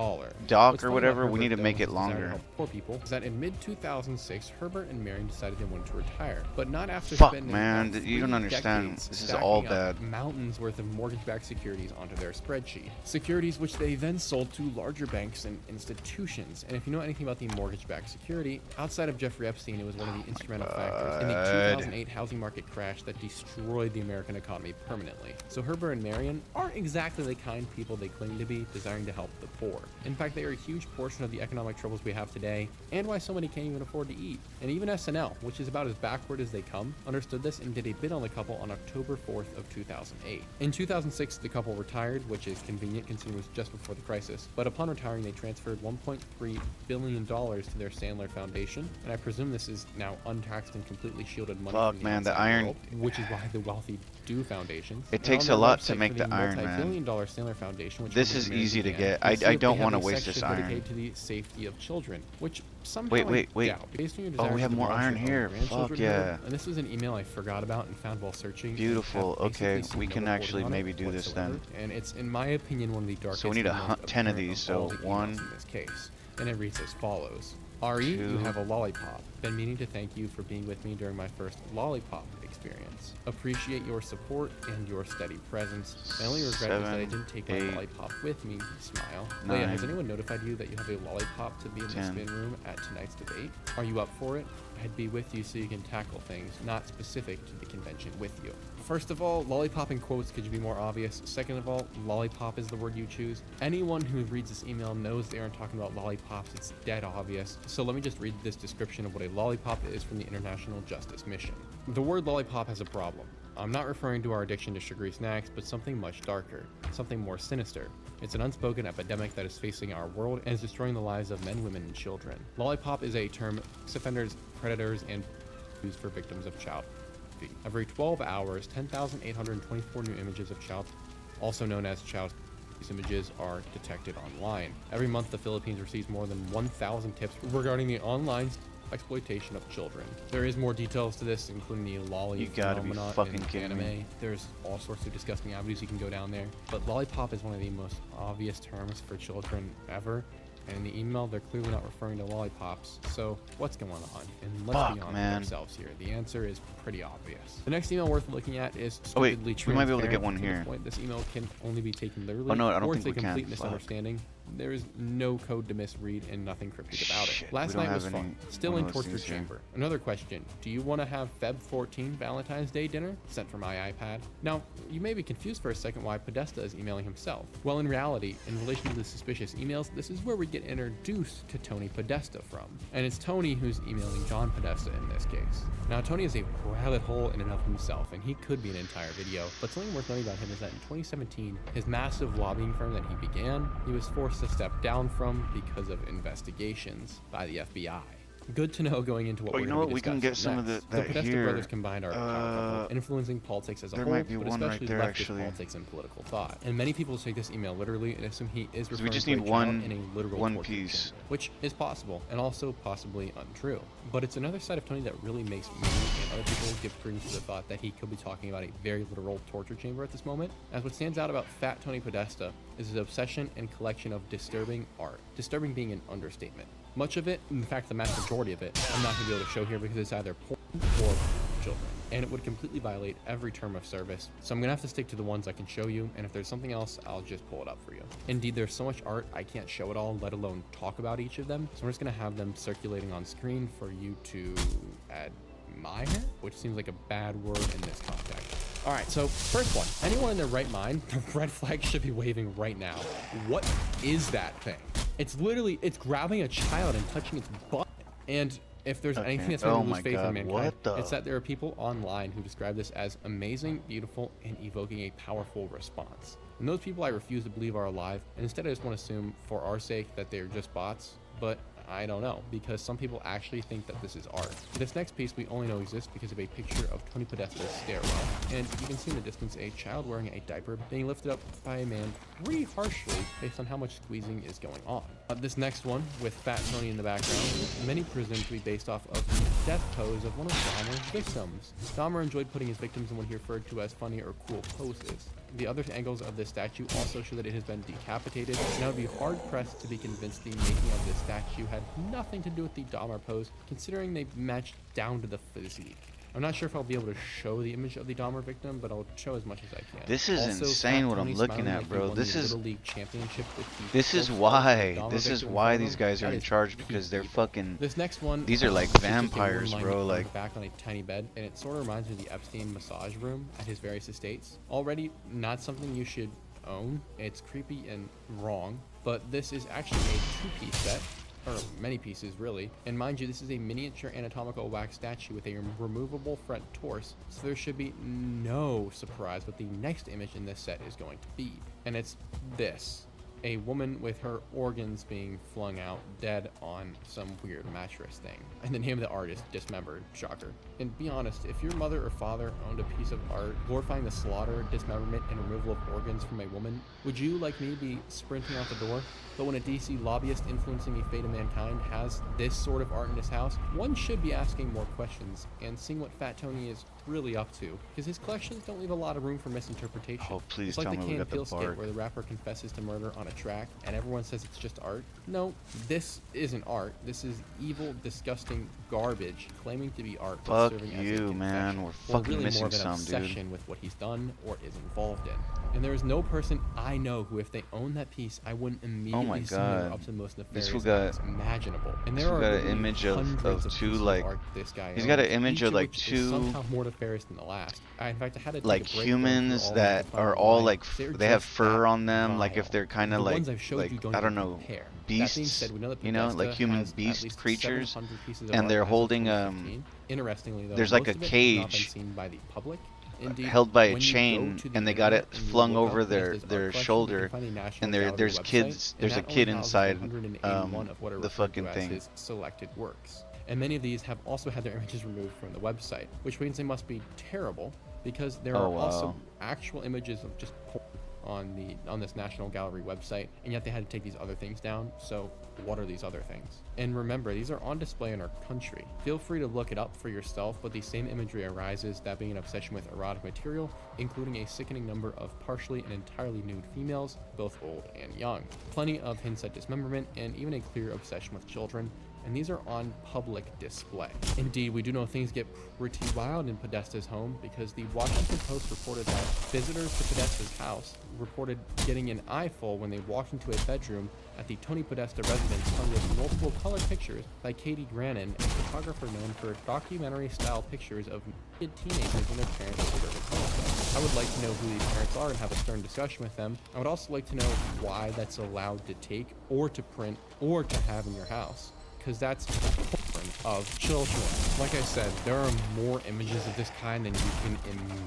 dock
What's
or
fun
whatever,
about
we need to
Herbert,
make
though,
it
his desire to
longer.
help poor people is that in mid-2006, Herbert and Marion decided they wanted to retire, but not after
Fuck,
spending
man,
about
you don't
3
understand.
decades
This is
stacking
all
up
bad.
mountains worth of mortgage-backed securities onto their spreadsheet. Securities which they then sold to larger banks and institutions. And if you know anything about the mortgage-backed security, outside of Jeffrey Epstein, it was one of the instrumental factors in the 2008 housing market crash that destroyed the American economy permanently. So Herbert and Marion aren't exactly the kind people they claim to be, desiring to help the poor. In fact, they are a huge portion of the economic troubles we have today, and why so many can't even afford to eat. And even SNL, which is about as backward as they come, understood this and did a bid on the couple on October 4th of 2008. In 2006, the couple retired, which is convenient considering it was just before the crisis, but upon retiring, they transferred $1.3 billion to their Sandler Foundation, and I presume this is now untaxed and completely shielded money
Fuck,
from the
man, the
outside
iron-
world, which is why the wealthy do foundations.
It
And
takes
on
a
their
lot
website
to make
for
the iron, man.
multi-billion-dollar Sandler Foundation, which
This
Herbert
is
and Marion
easy to
began,
get.
you'll
I
see that
don't
they have
wanna
a
waste
section
this iron.
dedicated to the safety of children, which somehow
Wait.
I doubt. Based on your
Oh,
desire
we
to
have more
demolish
iron
your own
here.
grandchildren,
Fuck yeah.
Herb, and this was an email I forgot about and found while searching. and
Beautiful.
have basically
Okay,
seen
we
no
can
reporting
actually
on it
maybe do this
whatsoever,
then.
And it's, in my opinion, one of the darkest.
So we need
and most
10 of
apparent
these.
all
So
the emails
1,
in this case, and it reads as follows. Ari, you
2.
have a lollipop. Been meaning to thank you for being with me during my first lollipop experience. Appreciate your support and your steady presence. My only regret is that I
7,
didn't take my
8,
lollipop with me. Smile.
9,
Leia, has anyone notified you that you have a lollipop to be in the
10.
spin room at tonight's debate? Are you up for it? I'd be with you so you can tackle things not specific to the convention with you. First of all, lollipop in quotes, could you be more obvious? Second of all, lollipop is the word you choose. Anyone who reads this email knows they aren't talking about lollipops. It's dead obvious. So let me just read this description of what a lollipop is from the International Justice Mission. The word lollipop has a problem. I'm not referring to our addiction to sugary snacks, but something much darker, something more sinister. It's an unspoken epidemic that is facing our world and is destroying the lives of men, women, and children. Lollipop is a term sex offenders, predators, and used for victims of child pornography. Every 12 hours, 10,824 new images of child, also known as child images, are detected online. Every month, the Philippines receives more than 1,000 tips regarding the online exploitation of children. There is more details to this, including the lolly
You gotta be
phenomenon
fucking
in
kidding
anime.
me.
There's all sorts of disgusting avenues you can go down there, but lollipop is one of the most obvious terms for children ever. And in the email, they're clearly not referring to lollipops. So what's going on? And let's be honest with ourselves here. The answer is pretty obvious. The next email worth looking at is
Oh wait,
stupidly
we might be able to get
transparent
one
to the
here.
point this email can only be taken literally,
Oh no, I don't
or
think
it's a
we can.
complete
Fuck.
misunderstanding There is no code to misread and nothing cryptic about it.
Shit,
Last night was fun. Still in torture chamber. Another question. Do you want to have Feb 14 Valentine's Day dinner sent from my iPad? Now, you may be confused for a second why Podesta is emailing himself. Well, in reality, in relation to the suspicious emails, this is where we get introduced to Tony Podesta from. And it's Tony who's emailing John Podesta in this case. Now, Tony is a rabbit hole in and of himself, and he could be an entire video, but something worth noting about him is that in 2017, his massive lobbying firm that he began, he was forced to step down from because of investigations by the FBI. Good to know going into what we're going to be discussing.
We can get some of
the Podesta
here.
brothers combined are a power couple, influencing politics as a whole, but especially leftist politics and political thought. And many people take this email literally and assume he is referring to a child in a literal torture chamber, which is possible and also possibly untrue. But it's another side of Tony that really makes me and other people give credence to the thought that he could be talking about a very literal torture chamber at this moment. As what stands out about Fat Tony Podesta is his obsession and collection of disturbing art. Disturbing being an understatement. Much of it, in fact the vast majority of it, I'm not going to be able to show here because it's either porn or children, and it would completely violate every term of service, so I'm going to have to stick to the ones I can show you, and if there's something else, I'll just pull it up for you. Indeed, there's so much art, I can't show it all, let alone talk about each of them, so I'm just going to have them circulating on screen for you to admire, which seems like a bad word in this context. Alright, so first one, anyone in their right mind, the red flag should be waving right now. What is that thing? It's literally, it's grabbing a child and touching its butt. And if there's anything that's going to lose faith in mankind, it's that there are people online who describe this as amazing, beautiful, and evoking a powerful response. And those people I refuse to believe are alive, and instead I just want to assume, for our sake, that they're just bots. But I don't know, because some people actually think that this is art. This next piece we only know exists because of a picture of Tony Podesta's stairwell, and you can see in the distance a child wearing a diaper being lifted up by a man pretty harshly based on how much squeezing is going on. This next one, with Fat Tony in the background, many presume to be based off of the death pose of one of Dahmer's victims. Dahmer enjoyed putting his victims in what he referred to as funny or cool poses. The other angles of this statue also show that it has been decapitated, and I would be hard-pressed to be convinced the making of this statue had nothing to do with the Dahmer pose, considering they matched down to the physique. I'm not sure if I'll be able to show the image of the Dahmer victim, but I'll show as much as I can.
This is also insane what I'm looking at, bro. This is why these guys are in charge, because they're fucking.
This next one,
these are like vampires, bro. Like
back on a tiny bed, and it sort of reminds me of the Epstein massage room at his various estates. Already not something you should own. It's creepy and wrong, but this is actually a two-piece set. Or many pieces, really. And mind you, this is a miniature anatomical wax statue with a removable front torso, so there should be no surprise what the next image in this set is going to be. And it's this. A woman with her organs being flung out dead on some weird mattress thing. And the name of the art is Dismembered. Shocker. And be honest, if your mother or father owned a piece of art glorifying the slaughter, dismemberment, and removal of organs from a woman, would you, like me, be sprinting out the door? But when a DC lobbyist influencing the fate of mankind has this sort of art in his house, one should be asking more questions and seeing what Fat Tony is really up to, because his collections don't leave a lot of room for misinterpretation.
Oh, please
it's like
tell
the
me
Key
we
and
got
Peele
the
skit
bard.
where the rapper confesses to murder on a track and everyone says it's just art. No, this isn't art. This is evil, disgusting garbage claiming to be art, but
Fuck
serving as a
you,
confession,
man. We're
or
fucking
really
missing
more of an
some,
obsession
dude.
with what he's done or is involved in. And there is no person I know who, if they own that piece, I wouldn't immediately assume they were up to the most nefarious acts imaginable. And there are
got an image of two, like,
this guy
he's got an
owns,
image
each
of like
which is
two
somehow more nefarious than the last. In fact, I had to take
like
a break
humans
from
that
all
are
the
all
line.
like
They're
they have
just
fur
that
on them, like if
vile.
they're kind of
The
like
ones I've showed you don't
I don't
even
know,
compare. That
beasts,
being said, we know that
you know, like
Podesta
human
has at
beast
least
creatures,
700 pieces of
and
art
they're
as of
holding
2015. Interestingly, though,
there's like
most
a
of it has not been
cage
seen by the public. Indeed,
held by a
when you
chain,
go to the
and they got it
internet and you
flung
look up
over
Podesta's
their
art collection, you
shoulder,
can find the National
and
Gallery
there's
website,
kids.
and
There's a
that only
kid
houses
inside
181 of what are
the
referred
fucking
to as
thing.
his selected works. And many of these have also had their images removed from the website, which means they must be terrible, because there are also actual images of just porn on this National Gallery website, and yet they had to take these other things down. So what are these other things? And remember, these are on display in our country. Feel free to look it up for yourself, but the same imagery arises, that being an obsession with erotic material, including a sickening number of partially and entirely nude females, both old and young. Plenty of hints at dismemberment, and even a clear obsession with children. and these are on public display. Indeed, we do know things get pretty wild in Podesta's home, because the Washington Post reported that visitors to Podesta's house reported getting an eyeful when they walked into a bedroom at the Tony Podesta residence hung with multiple color pictures by Katie Grannon, a photographer known for documentary-style pictures of teenagers and their parents' suburban homes. I would like to know who these parents are and have a stern discussion with them. I would also like to know why that's allowed to take, or to print, or to have in your house, because that's porn of children. Like I said, there are more images of this kind than you can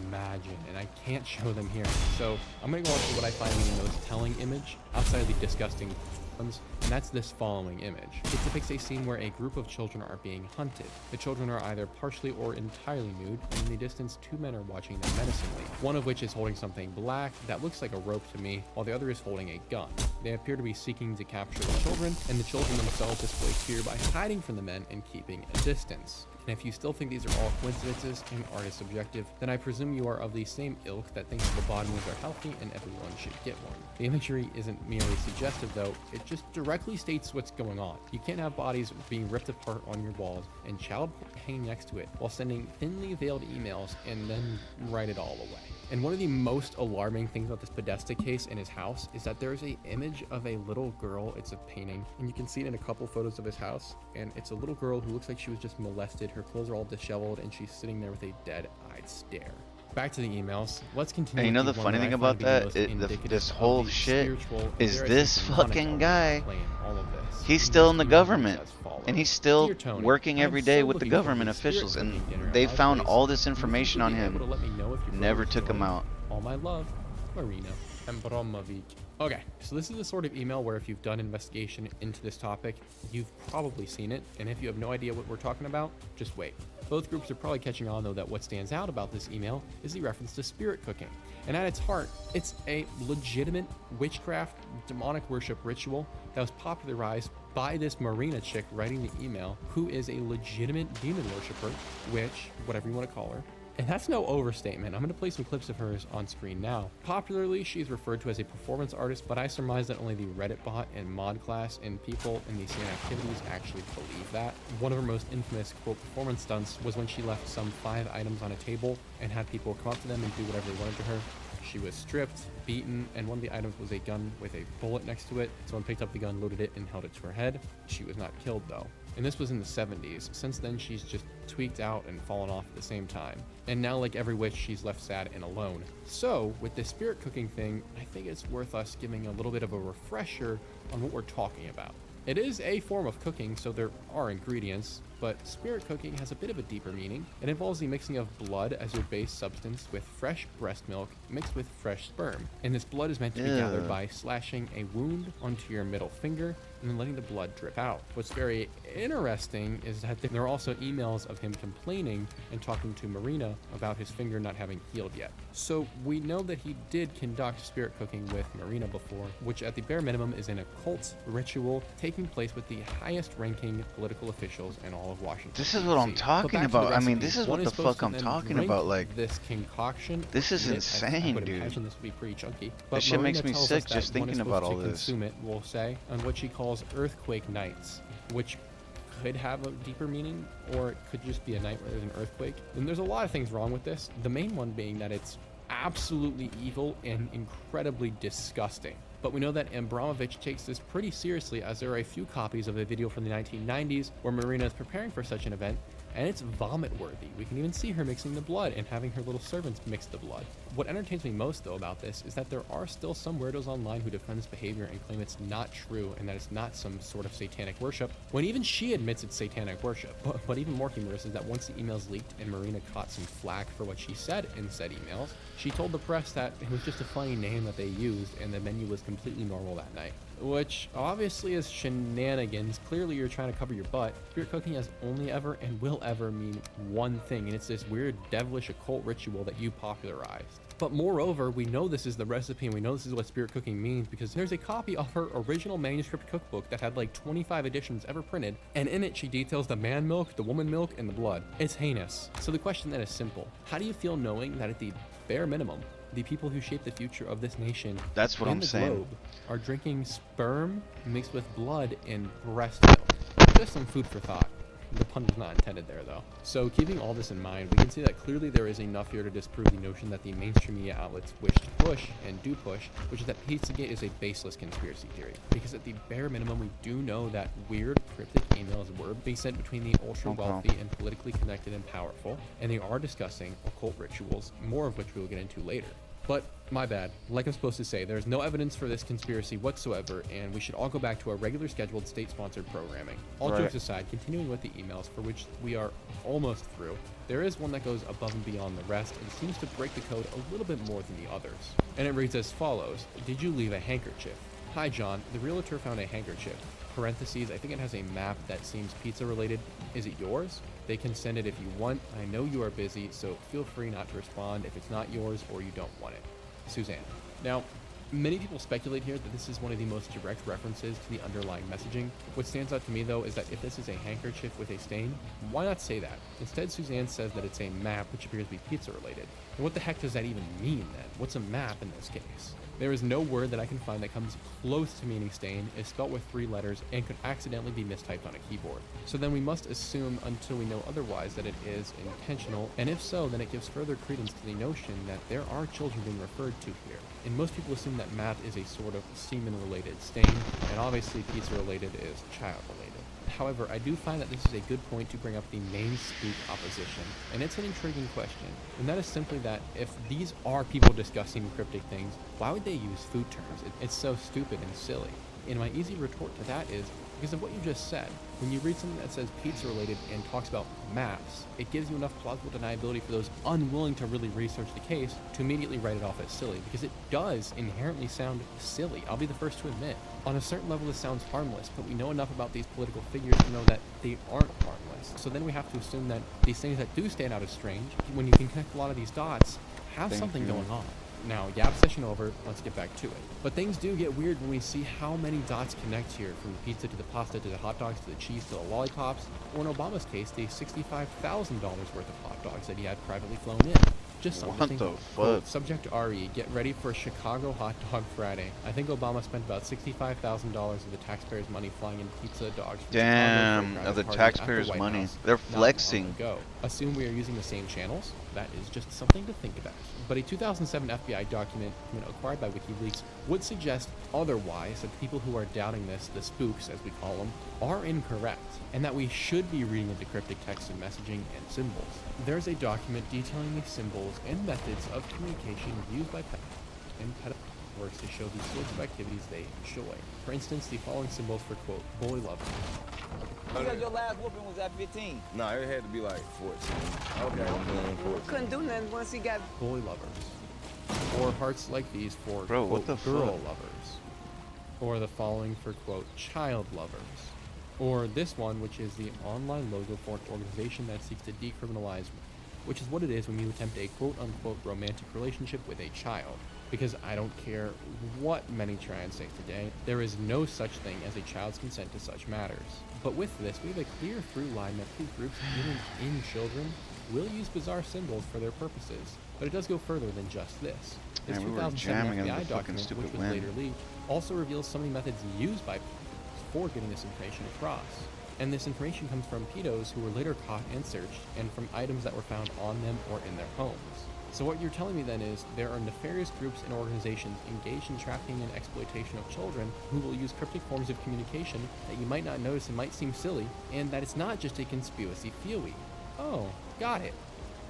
imagine, and I can't show them here. So I'm gonna go on to what I find the most telling image, outside of the disgusting ones, and that's this following image. It depicts a scene where a group of children are being hunted. The children are either partially or entirely nude, and in the distance, two men are watching them menacingly, one of which is holding something black that looks like a rope to me, while the other is holding a gun. They appear to be seeking to capture the children, and the children themselves display fear by hiding from the men and keeping a distance. And if you still think these are all coincidences and art is subjective, then I presume you are of the same ilk that thinks lobotomies are healthy and everyone should get one. The imagery isn't merely suggestive though, it just directly states what's going on. You can't have bodies being ripped apart on your walls and child porn hanging next to it while sending thinly veiled emails and then write it all away. And one of the most alarming things about this Podesta case in his house is that there's an image of a little girl. It's a painting, and you can see it in a couple photos of his house. And it's a little girl who looks like she was just molested. Her clothes are all disheveled, and she's sitting there with a dead-eyed stare. Back to the emails. Let's continue.
And you know the funny thing about that? This whole shit is this fucking guy. He's still in the government. And he's still working every day with the government officials. And they found all this information on him. Never took him out.
All my love, Marina Abramovic. Okay, so this is the sort of email where if you've done investigation into this topic, you've probably seen it. And if you have no idea what we're talking about, just wait. Both groups are probably catching on, though, that what stands out about this email is the reference to spirit cooking. And at its heart, it's a legitimate witchcraft, demonic worship ritual that was popularized by this Marina chick writing the email, who is a legitimate demon worshiper, witch, whatever you want to call her. And that's no overstatement. I'm going to play some clips of hers on screen now. Popularly, she's referred to as a performance artist, but I surmise that only the Reddit bot and mod class and people in the scene activities actually believe that. One of her most infamous, quote, performance stunts was when she left some 5 items on a table and had people come up to them and do whatever they wanted to her. She was stripped, beaten, and one of the items was a gun with a bullet next to it. Someone picked up the gun, loaded it, and held it to her head. She was not killed, though. And this was in the 70s. Since then, she's just tweaked out and fallen off at the same time. And now, like every witch, she's left sad and alone. So, with this spirit cooking thing, I think it's worth us giving a little bit of a refresher on what we're talking about. It is a form of cooking, so there are ingredients, but spirit cooking has a bit of a deeper meaning. It involves the mixing of blood as your base substance with fresh breast milk mixed with fresh sperm. And this blood is meant to be gathered by slashing a wound onto your middle finger and then letting the blood drip out. What's very interesting is that there are also emails of him complaining and talking to Marina about his finger not having healed yet. So we know that he did conduct spirit cooking with Marina before, which at the bare minimum is an occult ritual taking place with the highest ranking political officials in all of Washington.
This is what I'm talking about. I mean, this is what the fuck I'm talking about. Like,
this concoction.
This is insane, dude.
This would be pretty chunky.
But this shit makes me sick just thinking about all this.
Consume it, we'll say, on what she calls earthquake nights, which could have a deeper meaning, or it could just be a night where there's an earthquake. And there's a lot of things wrong with this. The main one being that it's absolutely evil and incredibly disgusting. But we know that Abramovich takes this pretty seriously, as there are a few copies of a video from the 1990s where Marina is preparing for such an event, and it's vomit-worthy. We can even see her mixing the blood and having her little servants mix the blood. What entertains me most, though, about this is that there are still some weirdos online who defend this behavior and claim it's not true and that it's not some sort of satanic worship, when even she admits it's satanic worship. But even more humorous is that once the emails leaked and Marina caught some flack for what she said in said emails, she told the press that it was just a funny name that they used and the menu was completely normal that night. Which obviously is shenanigans. Clearly you're trying to cover your butt. Spirit cooking has only ever and will ever mean one thing, and it's this weird devilish occult ritual that you popularized. But moreover, we know this is the recipe and we know this is what spirit cooking means because there's a copy of her original manuscript cookbook that had like 25 editions ever printed, and in it she details the man milk, the woman milk, and the blood. It's heinous. So the question then is simple. How do you feel knowing that at the bare minimum, the people who shape the future of this nation
That's what
and
I'm
the
saying.
globe are drinking sperm mixed with blood and breast milk? Just some food for thought. The pun was not intended there, though. So, keeping all this in mind, we can see that clearly there is enough here to disprove the notion that the mainstream media outlets wish to push, and do push, which is that Pizzagate is a baseless conspiracy theory. Because at the bare minimum, we do know that weird, cryptic emails were being sent between the ultra-wealthy and politically connected and powerful, and they are discussing occult rituals, more of which we will get into later. But, my bad. Like I'm supposed to say, there's no evidence for this conspiracy whatsoever, and we should all go back to our regular scheduled state-sponsored programming. All jokes aside, continuing with the emails, for which we are almost through, there is one that goes above and beyond the rest and seems to break the code a little bit more than the others. And it reads as follows: Did you leave a handkerchief? Hi John, the realtor found a handkerchief. Parentheses, I think it has a map that seems pizza related. Is it yours? They can send it if you want. I know you are busy, so feel free not to respond if it's not yours or you don't want it. Suzanne. Now, many people speculate here that this is one of the most direct references to the underlying messaging. What stands out to me, though, is that if this is a handkerchief with a stain, why not say that? Instead, Suzanne says that it's a map, which appears to be pizza related. And what the heck does that even mean, then? What's a map in this case? There is no word that I can find that comes close to meaning stain, is spelt with 3 letters, and could accidentally be mistyped on a keyboard. So then we must assume, until we know otherwise, that it is intentional, and if so, then it gives further credence to the notion that there are children being referred to here. And most people assume that math is a sort of semen-related stain, and obviously pizza-related is child-related. However, I do find that this is a good point to bring up the main spook opposition, and it's an intriguing question, and that is simply that if these are people discussing cryptic things, why would they use food terms? It's so stupid and silly. And my easy retort to that is because of what you just said. When you read something that says pizza related and talks about maps, it gives you enough plausible deniability for those unwilling to really research the case to immediately write it off as silly, because it does inherently sound silly. I'll be the first to admit. On a certain level, this sounds harmless, but we know enough about these political figures to know that they aren't harmless. So then we have to assume that these things that do stand out as strange, when you can connect a lot of these dots, have something going on. Now, yap session over, let's get back to it. But things do get weird when we see how many dots connect here, from the pizza to the pasta to the hot dogs to the cheese to the lollipops, or in Obama's case, the $65,000 worth of hot dogs that he had privately flown in. Just something to think about. Quote, subject RE, get ready for a Chicago Hot Dog Friday. I think Obama spent about $65,000 of the taxpayers' money flying in pizza dogs from
Damn, of the taxpayers' money.
House,
they're flexing.
Assume we are using the same channels? That is just something to think about. But a 2007 FBI document acquired by WikiLeaks would suggest otherwise, that the people who are doubting this, the spooks as we call them, are incorrect, and that we should be reading into cryptic text and messaging and symbols. There's a document detailing the symbols and methods of communication used by pedophiles and pedophiles works to show the sorts of activities they enjoy. For instance, the following symbols for, quote, boy lovers.
Because your last whooping was at 15.
Nah, it had to be like 14. Okay. 14.
Couldn't do nothing once he got...
Boy lovers. Or hearts like these for,
bro,
quote,
what the
girl
fuck?
lovers. Or the following for, quote, child lovers. Or this one, which is the online logo for an organization that seeks to decriminalize, which is what it is when you attempt a quote-unquote romantic relationship with a child. Because I don't care what many try and say today, there is no such thing as a child's consent to such matters. But with this, we have a clear through line that these groups dealing in children will use bizarre symbols for their purposes. But it does go further than just this. This 2007 FBI document, which was later leaked, also reveals some of the methods used by pedophiles for getting this information across. And this information comes from pedos who were later caught and searched, and from items that were found on them or in their homes. So what you're telling me then is there are nefarious groups and organizations engaged in trafficking and exploitation of children who will use cryptic forms of communication that you might not notice and might seem silly, and that it's not just a conspiracy theory. Oh, got it.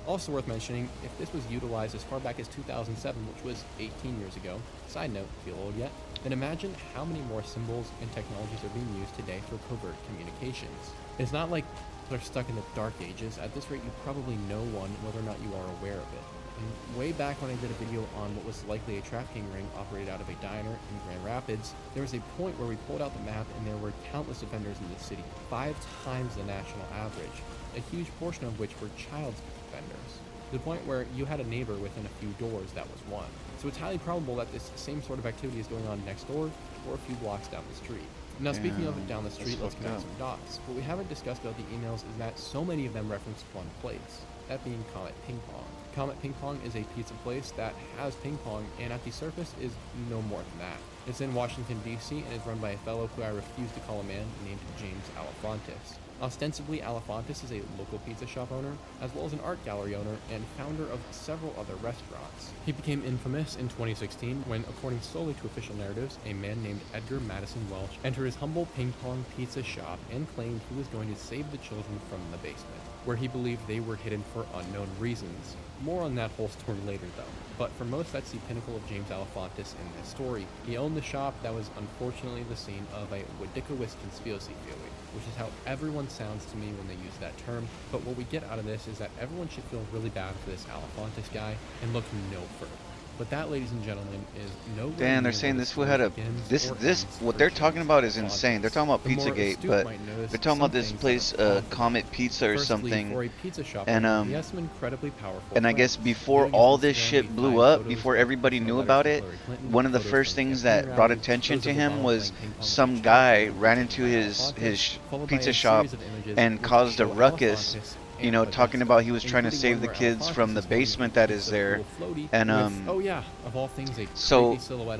Also worth mentioning, if this was utilized as far back as 2007, which was 18 years ago, side note, feel old yet? Then imagine how many more symbols and technologies are being used today for covert communications. It's not like they're stuck in the dark ages. At this rate, you probably know one, whether or not you are aware of it. And way back when I did a video on what was likely a trafficking ring operated out of a diner in Grand Rapids, there was a point where we pulled out the map and there were countless offenders in the city, 5 times the national average, a huge portion of which were child offenders, to the point where you had a neighbor within a few doors that was one. So it's highly probable that this same sort of activity is going on next door or a few blocks down the street. Now, speaking of it down the street, let's connect some dots. What we haven't discussed about the emails is that so many of them reference one place. that being Comet Ping Pong. Comet Ping Pong is a pizza place that has ping pong, and at the surface is no more than that. It's in Washington, D.C., and is run by a fellow who I refuse to call a man named James Alefantis. Ostensibly, Alefantis is a local pizza shop owner, as well as an art gallery owner and founder of several other restaurants. He became infamous in 2016 when, according solely to official narratives, a man named Edgar Madison Welch entered his humble ping pong pizza shop and claimed he was going to save the children from the basement, where he believed they were hidden for unknown reasons. More on that whole story later, though. But for most, that's the pinnacle of James Alefantis in this story. He owned the shop that was unfortunately the scene of a ridiculous conspiracy theory, which is how everyone sounds to me when they use that term. But what we get out of this is that everyone should feel really bad for this Alefantis guy and look no further. But that, ladies and gentlemen, is no.
Dan, they're saying this fool had a what they're talking about is insane. They're talking about Pizzagate, but they're talking about this place, Comet Pizza or something. And I guess before all this shit blew up, before everybody knew about it, one of the first things that brought attention to him was some guy ran into his pizza shop and caused a ruckus. You know, talking about he was trying to save the kids from the basement that is there, and so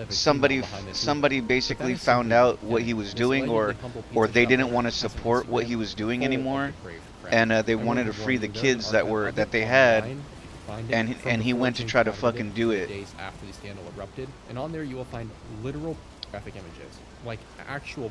somebody basically found out what he was doing, or they didn't want to support what he was doing anymore, and they wanted to free the kids that they had, and he went to try to fucking do it.
Days after the scandal erupted, and on there you will find literal graphic images, like actual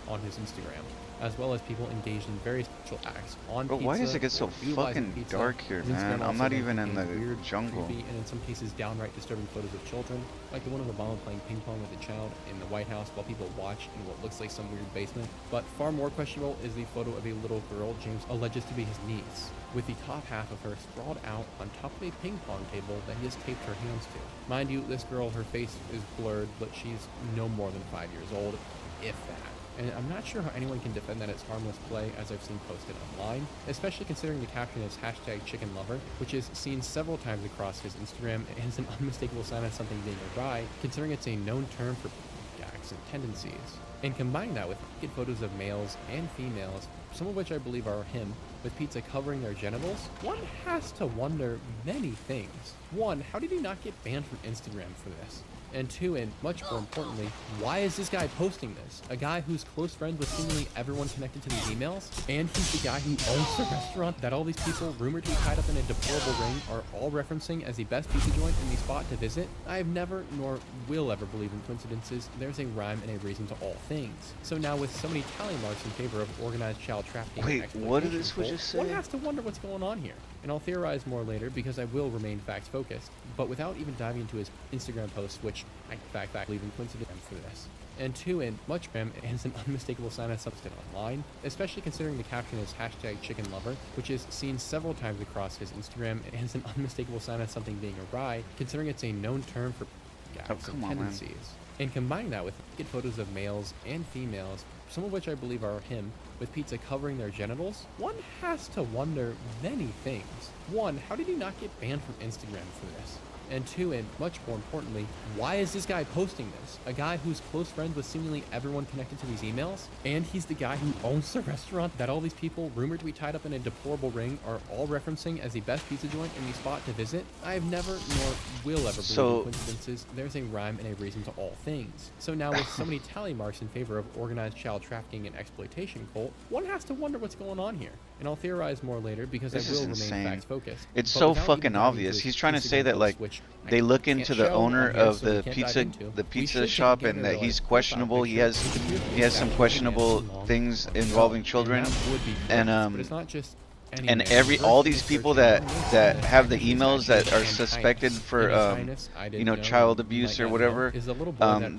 on his Instagram, as well as people engaged in various sexual acts on pizza.
Why does it get so fucking dark here, man? I'm not even in the
weird,
jungle.
Creepy, and in some cases downright disturbing photos of children, like the one of Obama playing ping pong with a child in the White House while people watch in what looks like some weird basement. But far more questionable is the photo of a little girl James alleges to be his niece, with the top half of her sprawled out on top of a ping pong table that he has taped her hands to. Mind you, this girl, her face is blurred, but she's no more than 5 years old, if that. And I'm not sure how anyone can defend that it's harmless play, as I've seen posted online, especially considering the caption is #chickenlover, which is seen several times across his Instagram and is an unmistakable sign of something being awry, considering it's a known term for acts and tendencies. And combine that with naked photos of males and females, some of which I believe are him, with pizza covering their genitals, one has to wonder many things. One, how did he not get banned from Instagram for this? And two, and much more importantly, why is this guy posting this? A guy who's close friends with seemingly everyone connected to these emails? And he's the guy who owns the restaurant that all these people rumored to be tied up in a deplorable ring are all referencing as the best pizza joint in the spot to visit? I have never, nor will ever believe in coincidences. There's a rhyme and a reason to all things. So now with so many tally marks in favor of organized child trafficking and exploitation,
what did this just say?
One has to wonder what's going on here. And I'll theorize more later because I will remain facts focused, but without even diving into his Instagram posts, which I fact believe in coincidence for this. And two, and much and is an unmistakable sign of substance online, especially considering the caption is #chickenlover, which is seen several times across his Instagram and is an unmistakable sign of something being awry, considering it's a known term for acts and tendencies. And combine that with naked photos of males and females, some of which I believe are him, with pizza covering their genitals, one has to wonder many things. One, how did he not get banned from Instagram for this? And two, and much more importantly, why is this guy posting this? A guy who's close friends with seemingly everyone connected to these emails? And he's the guy who owns the restaurant that all these people rumored to be tied up in a deplorable ring are all referencing as the best pizza joint in the spot to visit? I have never, nor will ever believe in coincidences. There's a rhyme and a reason to all things. So now with so many tally marks in favor of organized child trafficking and exploitation cult, one has to wonder what's going on here. And I'll theorize more later because I will remain facts focused.
It's so fucking obvious. He's trying to say that like they look into the owner of the pizza shop and that he's questionable. He has some questionable things involving children, and all these people that have the emails that are suspected for child abuse or whatever,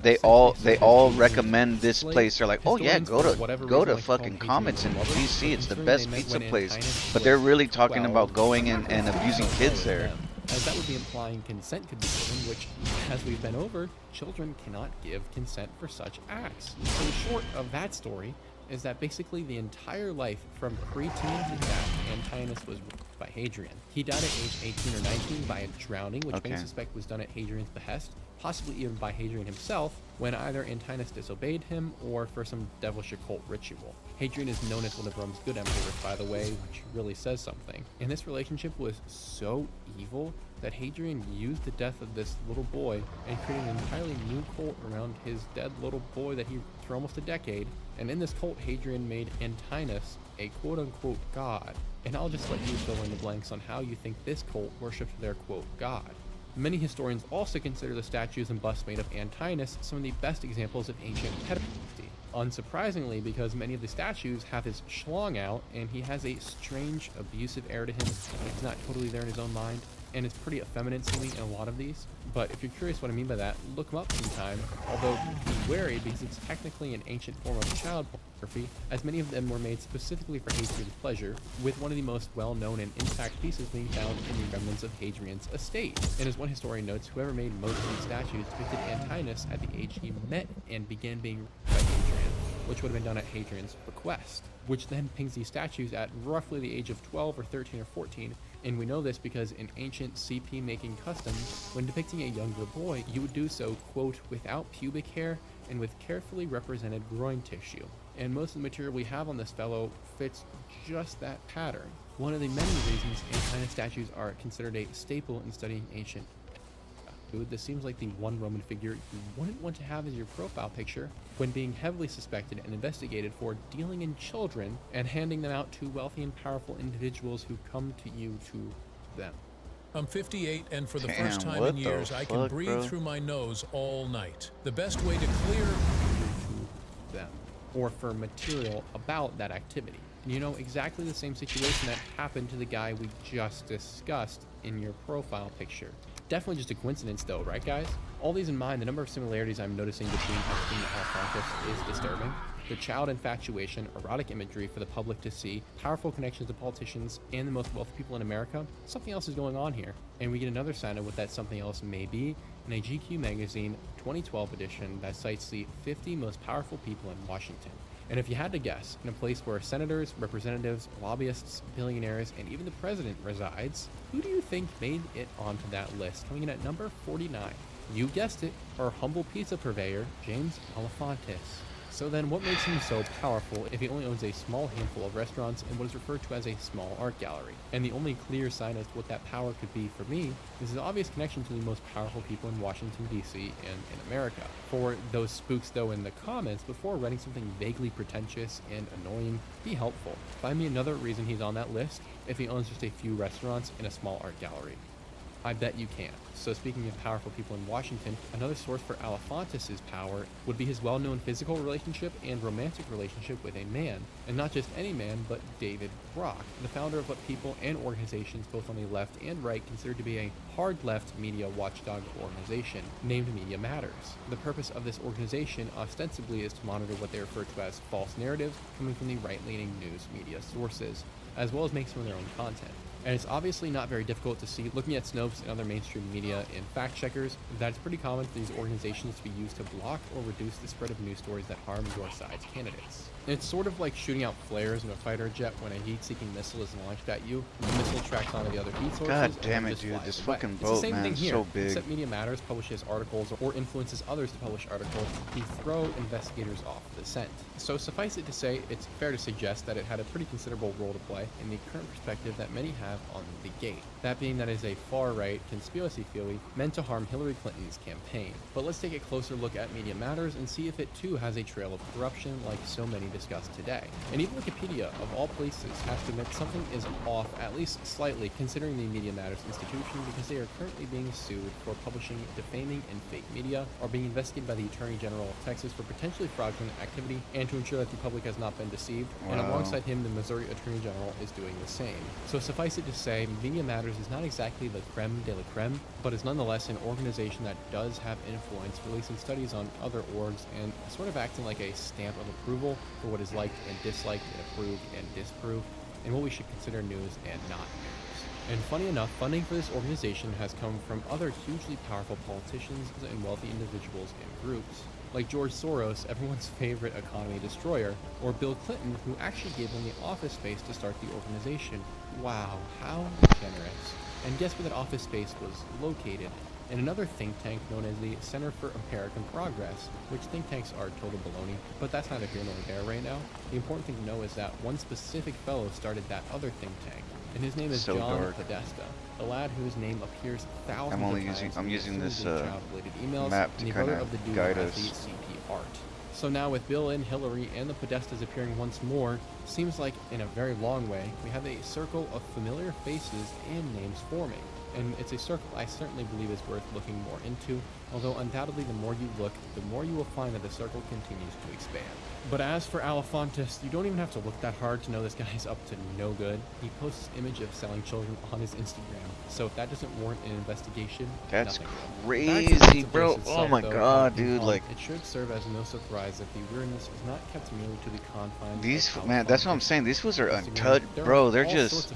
they all recommend this place. They're like, oh yeah, go to fucking Comets in DC. It's the best pizza place. But they're really talking about going and abusing kids there.
As that would be implying consent could be given, which, as we've been over, children cannot give consent for such acts. So the short of that story is that basically the entire life from preteen to death, Antiochus was raped by Hadrian. He died at age 18 or 19 by a drowning, which many suspect was done at Hadrian's behest, possibly even by Hadrian himself, when either Antinous disobeyed him or for some devilish occult ritual. Hadrian is known as one of Rome's good emperors, by the way, which really says something. And this relationship was so evil that Hadrian used the death of this little boy and created an entirely new cult around his dead little boy that he for almost a decade. And in this cult, Hadrian made Antinous a quote-unquote god. And I'll just let you fill in the blanks on how you think this cult worshipped their quote god. Many historians also consider the statues and busts made of Antinous some of the best examples of ancient pederasty. Unsurprisingly, because many of the statues have his schlong out, and he has a strange, abusive air to him, like he's not totally there in his own mind, and it's pretty effeminate seeming in a lot of these. But if you're curious what I mean by that, look him up sometime, although be wary because it's technically an ancient form of child pornography, as many of them were made specifically for Hadrian's pleasure, with one of the most well-known and intact pieces being found in the remnants of Hadrian's estate. And as one historian notes, whoever made most of these statues depicted Antinous at the age he met and began being by Hadrian, which would have been done at Hadrian's request, which then pings these statues at roughly the age of 12 or 13 or 14. And we know this because in ancient CP making customs, when depicting a younger boy, you would do so, quote, without pubic hair and with carefully represented groin tissue. And most of the material we have on this fellow fits just that pattern. One of the many reasons Antinous statues are considered a staple in studying ancient food. This seems like the one Roman figure you wouldn't want to have as your profile picture when being heavily suspected and investigated for dealing in children and handing them out to wealthy and powerful individuals who come to you to them.
I'm 58, and for the first time in years, I can breathe through my nose all night. The best way to clear
them, or for material about that activity. And you know exactly the same situation that happened to the guy we just discussed in your profile picture. Definitely just a coincidence though, right guys? All these in mind, the number of similarities I'm noticing between Epstein and Alphonsus is disturbing. The child infatuation, erotic imagery for the public to see, powerful connections to politicians and the most wealthy people in America, something else is going on here. And we get another sign of what that something else may be in a GQ magazine 2012 edition that cites the 50 most powerful people in Washington. And if you had to guess, in a place where senators, representatives, lobbyists, billionaires, and even the president resides, who do you think made it onto that list, coming in at number 49? You guessed it, our humble pizza purveyor, James Alefantis. So then what makes him so powerful if he only owns a small handful of restaurants and what is referred to as a small art gallery? And the only clear sign as to what that power could be for me is his obvious connection to the most powerful people in Washington, D.C. and in America. For those spooks though in the comments, before writing something vaguely pretentious and annoying, be helpful. Find me another reason he's on that list if he owns just a few restaurants and a small art gallery. I bet you can. So speaking of powerful people in Washington, another source for Alefantis' power would be his well-known physical relationship and romantic relationship with a man, and not just any man, but David Brock, the founder of what people and organizations both on the left and right consider to be a hard left media watchdog organization named Media Matters. The purpose of this organization ostensibly is to monitor what they refer to as false narratives coming from the right-leaning news media sources, as well as make some of their own content. And it's obviously not very difficult to see, looking at Snopes and other mainstream media and fact checkers, that it's pretty common for these organizations to be used to block or reduce the spread of news stories that harm your side's candidates. And it's sort of like shooting out flares in a fighter jet when a heat-seeking missile is launched at you. The missile tracks onto the other heat sources.
God damn it, dude! This fucking boat, man, is so big.
Except Media Matters publishes articles or influences others to publish articles to throw investigators off the scent. So suffice it to say, it's fair to suggest that it had a pretty considerable role to play in the current perspective that many have on the gate. That being that is a far-right conspiracy theory meant to harm Hillary Clinton's campaign. But let's take a closer look at Media Matters and see if it too has a trail of corruption like so many discussed today. And even Wikipedia, of all places, has to admit something is off, at least slightly, considering the Media Matters institution, because they are currently being sued for publishing defaming and fake media, or being investigated by the Attorney General of Texas for potentially fraudulent activity, and to ensure that the public has not been deceived. Wow. And alongside him, the Missouri Attorney General is doing the same. So suffice it to say, Media Matters is not exactly the creme de la creme, but is nonetheless an organization that does have influence, releasing studies on other orgs and sort of acting like a stamp of approval for what is liked and disliked and approved and disproved, and what we should consider news and not news. And funny enough, funding for this organization has come from other hugely powerful politicians and wealthy individuals and groups, like George Soros, everyone's favorite economy destroyer, or Bill Clinton, who actually gave them the office space to start the organization. Wow, how generous. And guess where that office space was located? and another think tank known as the Center for American Progress, which think tanks are total baloney, but that's neither here nor there right now. The important thing to know is that one specific fellow started that other think tank, and his name is John Podesta, a lad whose name appears thousands of times.
I'm using this
emails,
map to kind of guide us.
The CP art. So now with Bill and Hillary and the Podestas appearing once more, seems like in a very long way, we have a circle of familiar faces and names forming. And it's a circle I certainly believe is worth looking more into, although undoubtedly the more you look, the more you will find that the circle continues to expand. But as for Alefantis, you don't even have to look that hard to know this guy's up to no good. He posts an image of selling children on his Instagram, so if that doesn't warrant an investigation,
that's
nothing.
crazy, bro. Oh my god, dude, like
it should serve as no surprise that the weirdness is not kept merely to the confines.
These man, that's what I'm saying. These fools are untouched, bro. They're just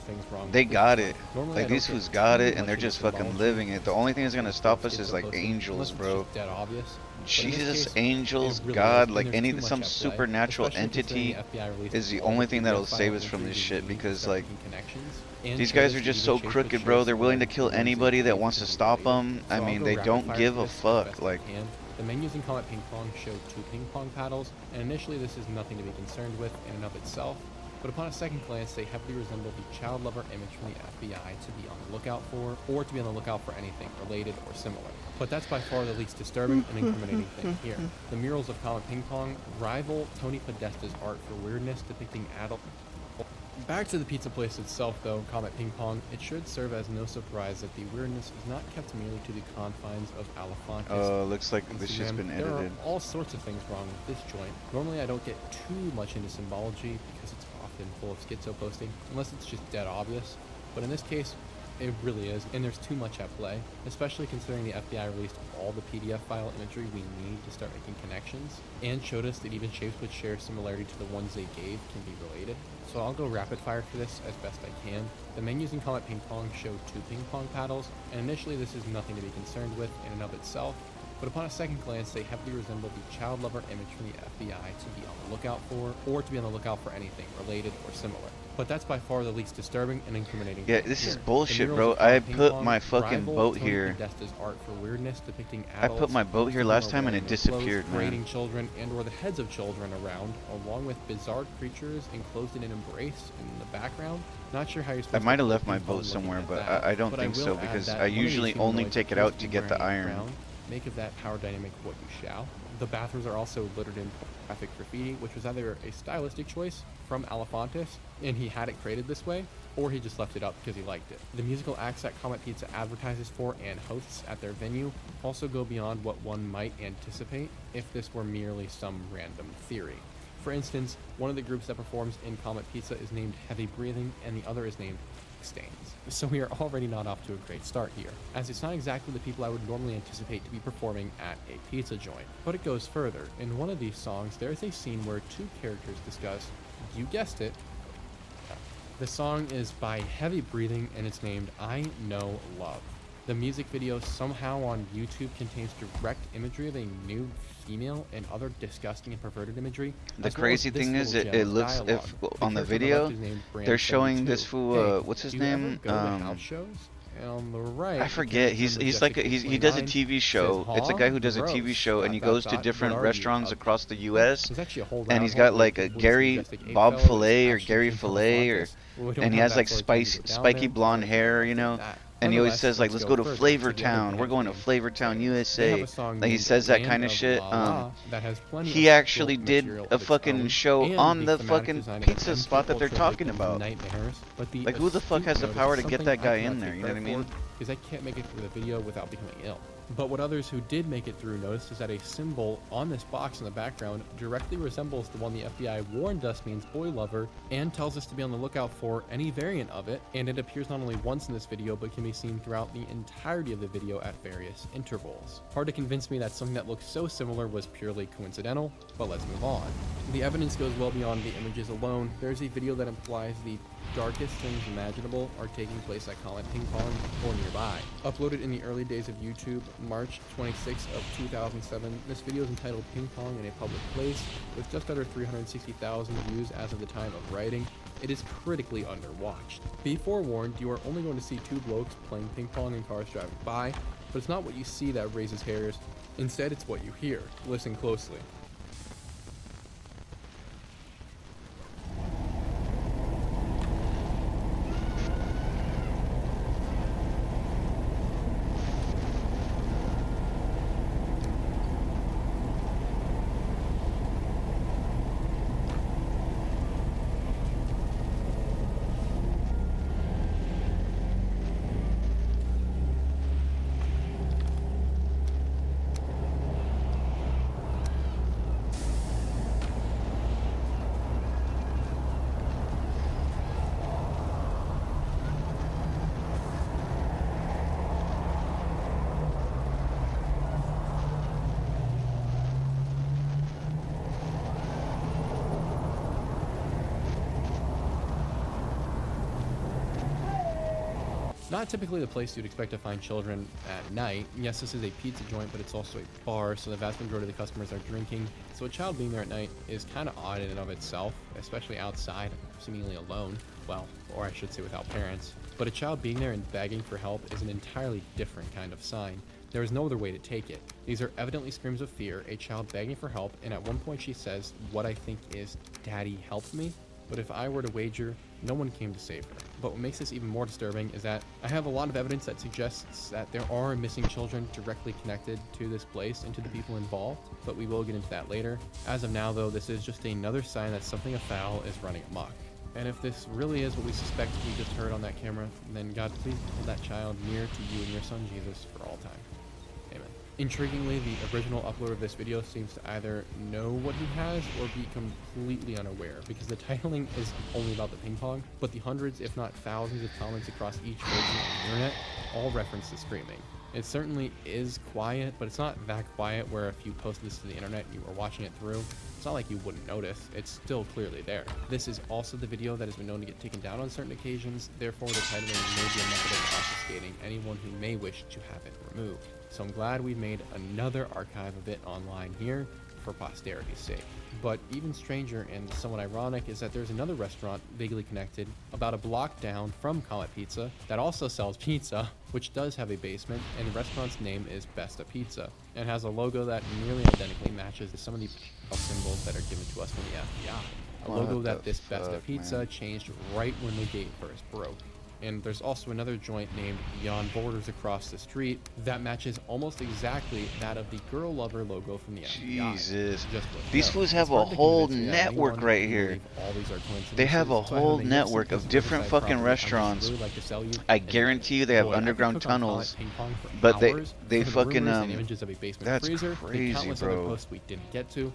they got it. Like these fools got it, and they're just fucking living it. The only thing that's gonna stop us is like angels, bro.
Dead obvious.
Jesus, angels, God, like some supernatural entity is the only thing that'll save us from this shit, because like these guys are just so crooked, bro. They're willing to kill anybody that wants to stop them. I mean, they don't give a fuck. Like
the menus in Comet Ping Pong show 2 ping pong paddles, and initially this is nothing to be concerned with in and of itself, but upon a second glance they heavily resemble the child lover image from the FBI to be on the lookout for, or to be on the lookout for anything related or similar. But that's by far the least disturbing and incriminating thing here. The murals of Comet Ping Pong rival Tony Podesta's art for weirdness depicting adult... Back to the pizza place itself though, Comet Ping Pong, it should serve as no surprise that the weirdness is not kept merely to the confines of Alefantis.
Oh, looks like this shit's been edited.
There are all sorts of things wrong with this joint. Normally I don't get too much into symbology because it's often full of schizo posting, unless it's just dead obvious. But in this case, it really is, and there's too much at play, especially considering the FBI released all the PDF file imagery we need to start making connections, and showed us that even shapes which share similarity to the ones they gave can be related. So I'll go rapid fire for this as best I can. The menus in Comet Ping Pong show 2 ping pong paddles, and initially this is nothing to be concerned with in and of itself, but upon a second glance they heavily resemble the child lover image from the FBI to be on the lookout for, or to be on the lookout for anything related or similar. But that's by far the least disturbing and incriminating.
Yeah, this is bullshit, bro. I put my fucking boat here.
Art for weirdness depicting
I put my boat here last time and it disappeared, man.
Parading children and or the heads of children around, along with bizarre creatures enclosed in an embrace in the background. Not sure how you're supposed
I might have left my boat somewhere, but I don't think so, because I usually only take it out to get the iron.
Make of that power dynamic what you shall. The bathrooms are also littered in graphic graffiti, which was either a stylistic choice from Alefantis, and he had it created this way, or he just left it up because he liked it. The musical acts that Comet Pizza advertises for and hosts at their venue also go beyond what one might anticipate if this were merely some random theory. For instance, one of the groups that performs in Comet Pizza is named Heavy Breathing, and the other is named Stains. So we are already not off to a great start here, as it's not exactly the people I would normally anticipate to be performing at a pizza joint. But it goes further. In one of these songs, there is a scene where 2 characters discuss, you guessed it, the song is by Heavy Breathing and it's named I Know Love. The music video somehow on YouTube contains direct imagery of a nude female and other disgusting and perverted imagery.
The crazy thing is, it looks, if on the video, they're showing this fool, what's his name?
On the right,
I forget. He does a TV show. It's a guy who does a TV show, and he goes to different restaurants across the U.S. And he's got like a Bob Filet or Gary Filet, and he has like spiky blonde hair, you know. And he always says like, let's go to Flavor Town. We're going to Flavor Town, USA. Like he says that kind of shit. He actually did a fucking show on the fucking pizza spot that they're talking about. Like who the fuck has the power to get that guy in there? You know what I mean?
Because I can't make it through the video without becoming ill. But what others who did make it through noticed is that a symbol on this box in the background directly resembles the one the FBI warned us means boy lover, and tells us to be on the lookout for any variant of it, and it appears not only once in this video but can be seen throughout the entirety of the video at various intervals. Hard to convince me that something that looks so similar was purely coincidental, but let's move on. The evidence goes well beyond the images alone. There's a video that implies the darkest things imaginable are taking place at Comet Ping Pong or nearby. Uploaded in the early days of YouTube, March 26 of 2007, this video is entitled Ping Pong in a Public Place, with just under 360,000 views as of the time of writing. It is critically underwatched. Be forewarned, you are only going to see 2 blokes playing ping pong and cars driving by, but it's not what you see that raises hairs. Instead, it's what you hear. Listen closely. Not typically the place you'd expect to find children at night. Yes, this is a pizza joint, but it's also a bar, so the vast majority of the customers are drinking. So a child being there at night is kind of odd in and of itself, especially outside, seemingly alone. Well, or I should say without parents. But a child being there and begging for help is an entirely different kind of sign. There is no other way to take it. These are evidently screams of fear, a child begging for help, and at one point she says what I think is, "Daddy, help me?" But if I were to wager, no one came to save her. But what makes this even more disturbing is that I have a lot of evidence that suggests that there are missing children directly connected to this place and to the people involved, but we will get into that later. As of now though, this is just another sign that something afoul is running amok. And if this really is what we suspect we just heard on that camera, then God, please hold that child near to you and your son Jesus for all time. Amen. Intriguingly, the original uploader of this video seems to either know what he has or be completely unaware, because the titling is only about the ping pong, but the hundreds if not thousands of comments across each version of the internet all reference the screaming. It certainly is quiet, but it's not that quiet where if you posted this to the internet and you were watching it through, it's not like you wouldn't notice. It's still clearly there. This is also the video that has been known to get taken down on certain occasions, therefore the titling may be a method of obfuscating anyone who may wish to have it removed. So I'm glad we've made another archive of it online here for posterity's sake. But even stranger and somewhat ironic is that there's another restaurant vaguely connected about a block down from Comet Pizza that also sells pizza, which does have a basement, and the restaurant's name is Besta Pizza, and has a logo that nearly identically matches some of the symbols that are given to us from the FBI. A logo that this Besta Pizza changed right when the gate first broke. And there's also another joint named Beyond Borders across the street that matches almost exactly that of the Girl Lover logo from the FBI.
Jesus. These fools have a whole network right here. They have a whole network of different fucking restaurants. I guarantee you they have underground tunnels. But they fucking that's crazy, bro.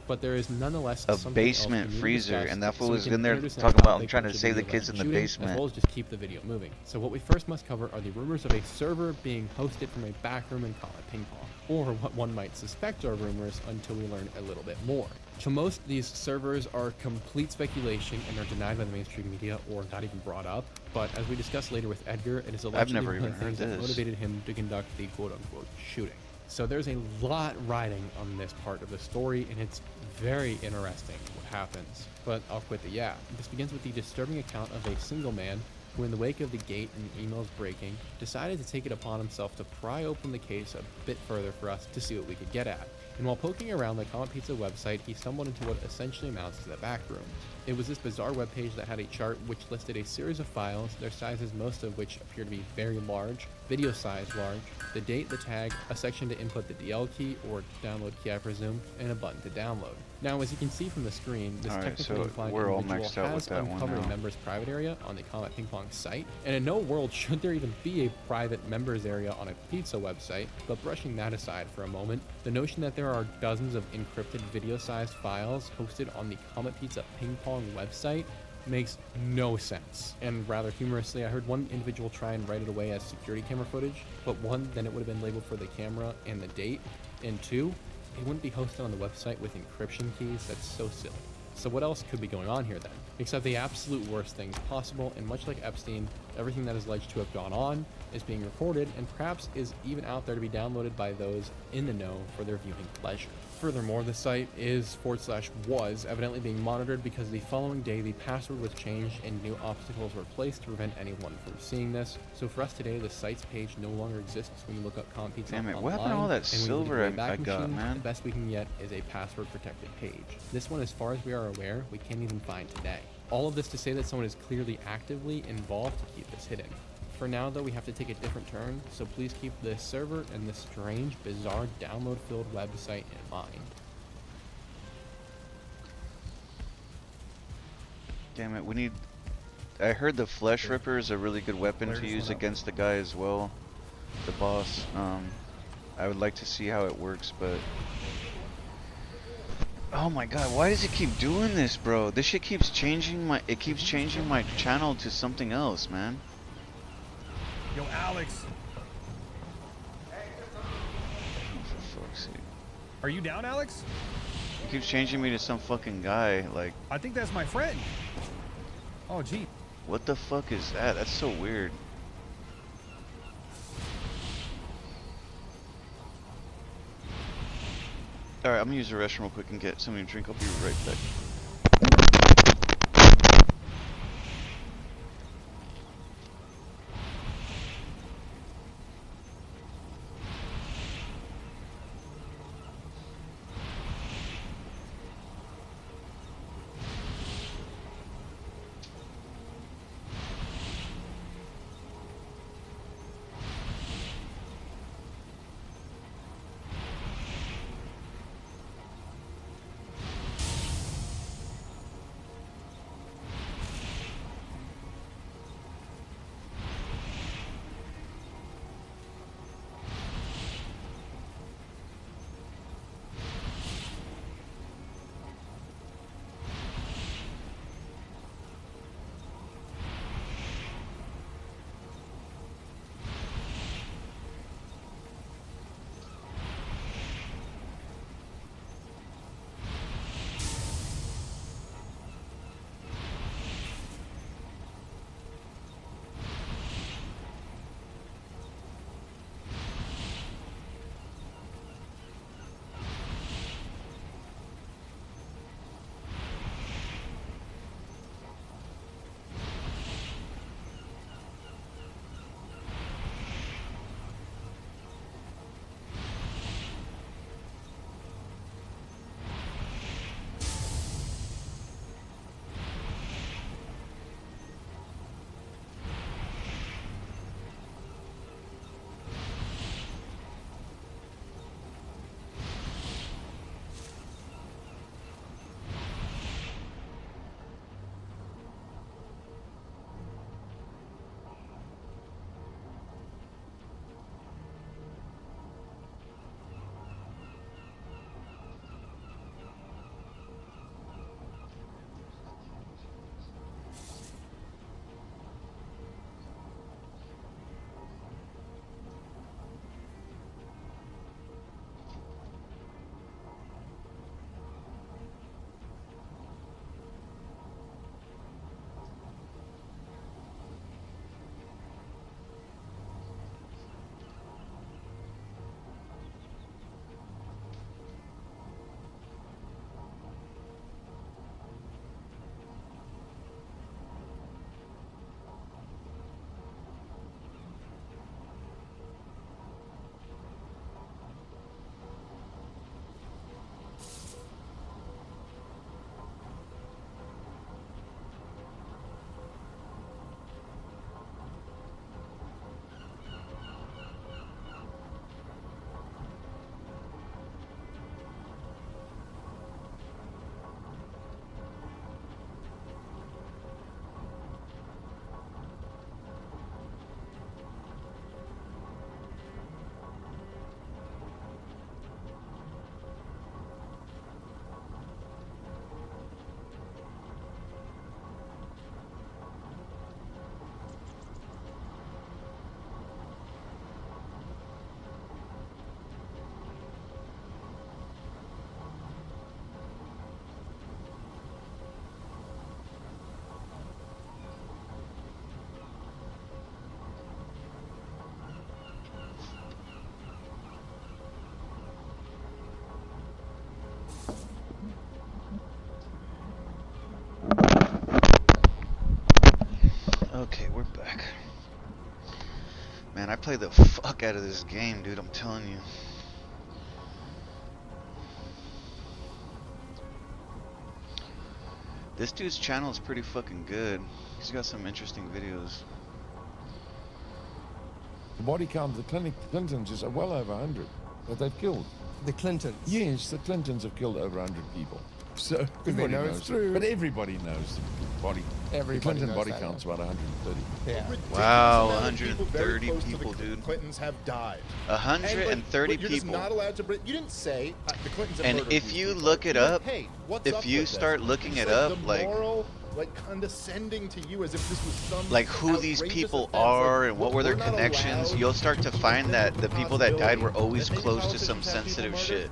But there is nonetheless
a basement freezer, and that fool was in there talking about trying to save the kids in the basement.
As well as just keep the video moving. So what we first must cover are the rumors of a server being hosted from a back room in Comet Ping Pong, or what one might suspect are rumors until we learn a little bit more. To most, these servers are complete speculation and are denied by the mainstream media or not even brought up. But as we discuss later with Edgar, it is allegedly one of the things that motivated him to conduct the quote-unquote shooting. So there's a lot riding on this part of the story, and it's very interesting what happens. But I'll quit the yeah. This begins with the disturbing account of a single man who, in the wake of the gate and emails breaking, decided to take it upon himself to pry open the case a bit further for us to see what we could get at. And while poking around the Comet Pizza website, he stumbled into what essentially amounts to the back room. It was this bizarre webpage that had a chart which listed a series of files, their sizes most of which appear to be very large, video size large, the date, the tag, a section to input the DL key, or download key I presume, and a button to download. Now, as you can see from the screen, this technically implied individual has uncovered a members private area on the Comet Ping Pong site, and in no world should there even be a private members area on a pizza website. But brushing that aside for a moment, the notion that there are dozens of encrypted video-sized files hosted on the Comet Pizza Ping Pong website makes no sense. And rather humorously, I heard one individual try and write it away as security camera footage, but one, then it would have been labeled for the camera and the date, and two, it wouldn't be hosted on the website with encryption keys. That's so silly. So what else could be going on here then? Except the absolute worst things possible, and much like Epstein, Everything that is alleged to have gone on is being recorded and perhaps is even out there to be downloaded by those in the know for their viewing pleasure. Furthermore, the site is /was evidently being monitored because the following day the password was changed and new obstacles were placed to prevent anyone from seeing this. So for us today, the site's page no longer exists when you look up Comp Pizza online.
What happened to all that silver I got, man?
The best we can get is a password protected page. This one, as far as we are aware, we can't even find today. All of this to say that someone is clearly actively involved to keep this hidden. For now, though, we have to take a different turn, so please keep this server and this strange, bizarre, download-filled website in mind.
Damn it, we need... I heard the Flesh Ripper is a really good weapon to use against the guy as well, the boss. I would like to see how it works, but... Oh my god, why does it keep doing this, bro? This shit keeps changing my... It keeps changing my channel to something else, man.
Yo, Alex.
For fuck's sake.
Are you down, Alex?
It keeps changing me to some fucking guy, like...
I think that's my friend. Oh, gee.
What the fuck is that? That's so weird. Alright, I'm gonna use the restroom real quick and get something to drink. I'll be right back. Man, I play the fuck out of this game, dude. I'm telling you. This dude's channel is pretty fucking good. He's got some interesting videos.
The body count of the Clintons is well over 100 that they've killed.
The Clintons?
Yes, the Clintons have killed over 100 people. So everybody knows it's true. But everybody knows the body. The Clinton body count's about 130.
Yeah.
Wow, 130 people, dude.
Clintons have died.
130
you're
people.
Just not allowed to. You didn't say the Clintons.
And if you look it up, if you start looking it up, like
moral, like condescending to you as if this was some
like who these people are and what were their connections, you'll start to find that the people that died were always close to some sensitive shit.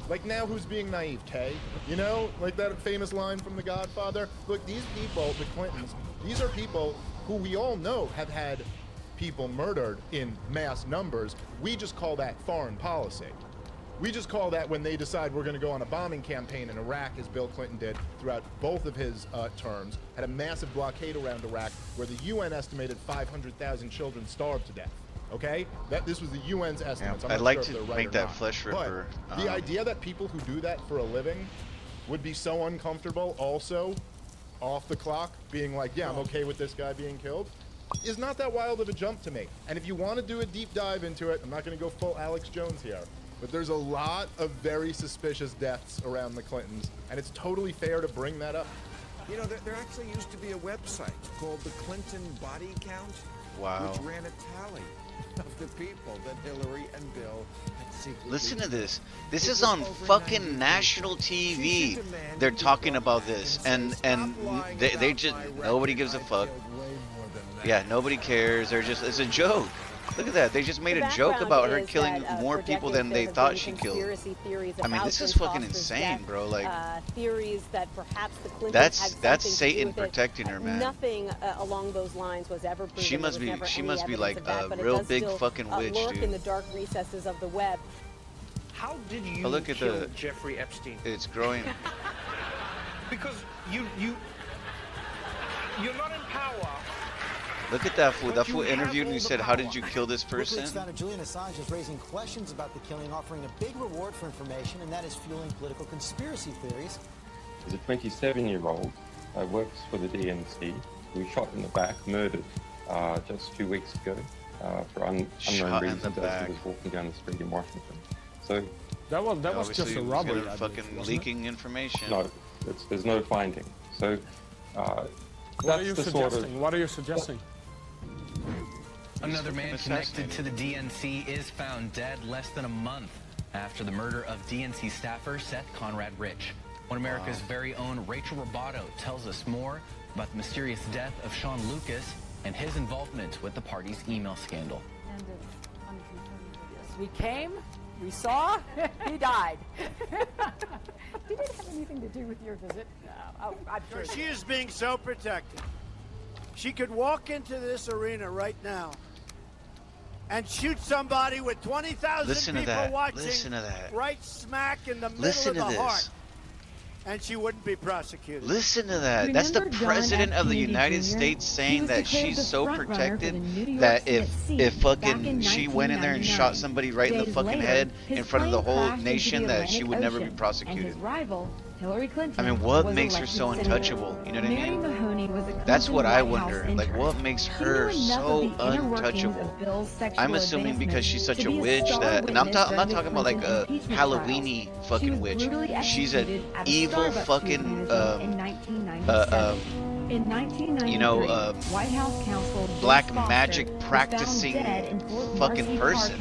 Like now who's being naive, Tay? You know, like that famous line from The Godfather? Look, these people, the Clintons, these are people who we all know have had people murdered in mass numbers. We just call that foreign policy. We just call that when they decide we're going to go on a bombing campaign in Iraq, as Bill Clinton did throughout both of his terms, had a massive blockade around Iraq where the UN estimated 500,000 children starved to death. Okay, this was the UN's estimates.
I'd like to make that flesh ripper.
The idea that people who do that for a living would be so uncomfortable also off the clock being like, yeah, I'm okay with this guy being killed, is not that wild of a jump to me. And if you want to do a deep dive into it, I'm not going to go full Alex Jones here, but there's a lot of very suspicious deaths around the Clintons, and it's totally fair to bring that up.
You know, there actually used to be a website called the Clinton Body Count, which ran a tally of the people that Hillary and Bill had secretly.
Listen to this. This is on fucking national TV. They're talking about this, and they just nobody gives a fuck. Yeah, nobody cares. They're just it's a joke. Look at that. They just made a joke about her killing more people than they thought she killed. I mean, this is fucking insane, bro. Like
theories that perhaps the Clintons
that's Satan protecting her, man.
Nothing along those lines was ever proven.
She must be like a real big fucking witch,
lurk
dude.
in the dark recesses of the web.
How did you
look at
kill Jeffrey Epstein?
It's growing.
Because you're not in power.
Look at that fool. That fool interviewed and he said, "How did you kill this person?"
WikiLeaks founder Julian Assange is raising questions about the killing, offering a big reward for information, and that is fueling political conspiracy theories.
There's a 27-year-old who works for the DNC who was shot in the back, murdered just 2 weeks ago for unknown reasons as he was walking down the street in Washington. So
that was just a robbery.
Fucking leaking information.
No, there's no finding. So
what are you suggesting? What are you suggesting?
Another man connected to the DNC is found dead less than a month after the murder of DNC staffer Seth Conrad Rich. One of America's very own Rachel Roboto tells us more about the mysterious death of Sean Lucas and his involvement with the party's email scandal.
We came, we saw, he died. Did it have anything to do with your visit? No, I'm sure.
She is being so protected. She could walk into this arena right now and shoot somebody with 20,000 people watching.
Listen to that.
Right smack in the middle of the heart. And she wouldn't be prosecuted.
Listen to that. That's the president of the United States saying that she's so protected that if fucking she went in there and shot somebody right in the fucking head in front of the whole nation, that she would never be prosecuted. I mean, what makes her so untouchable? You know what I mean? That's what I wonder. Like, what makes her so untouchable? I'm assuming because she's such a witch that, and I'm not talking about like a Halloweeny fucking witch. She's an evil fucking
In 1993,
you know,
White House counsel
black magic practicing fucking person.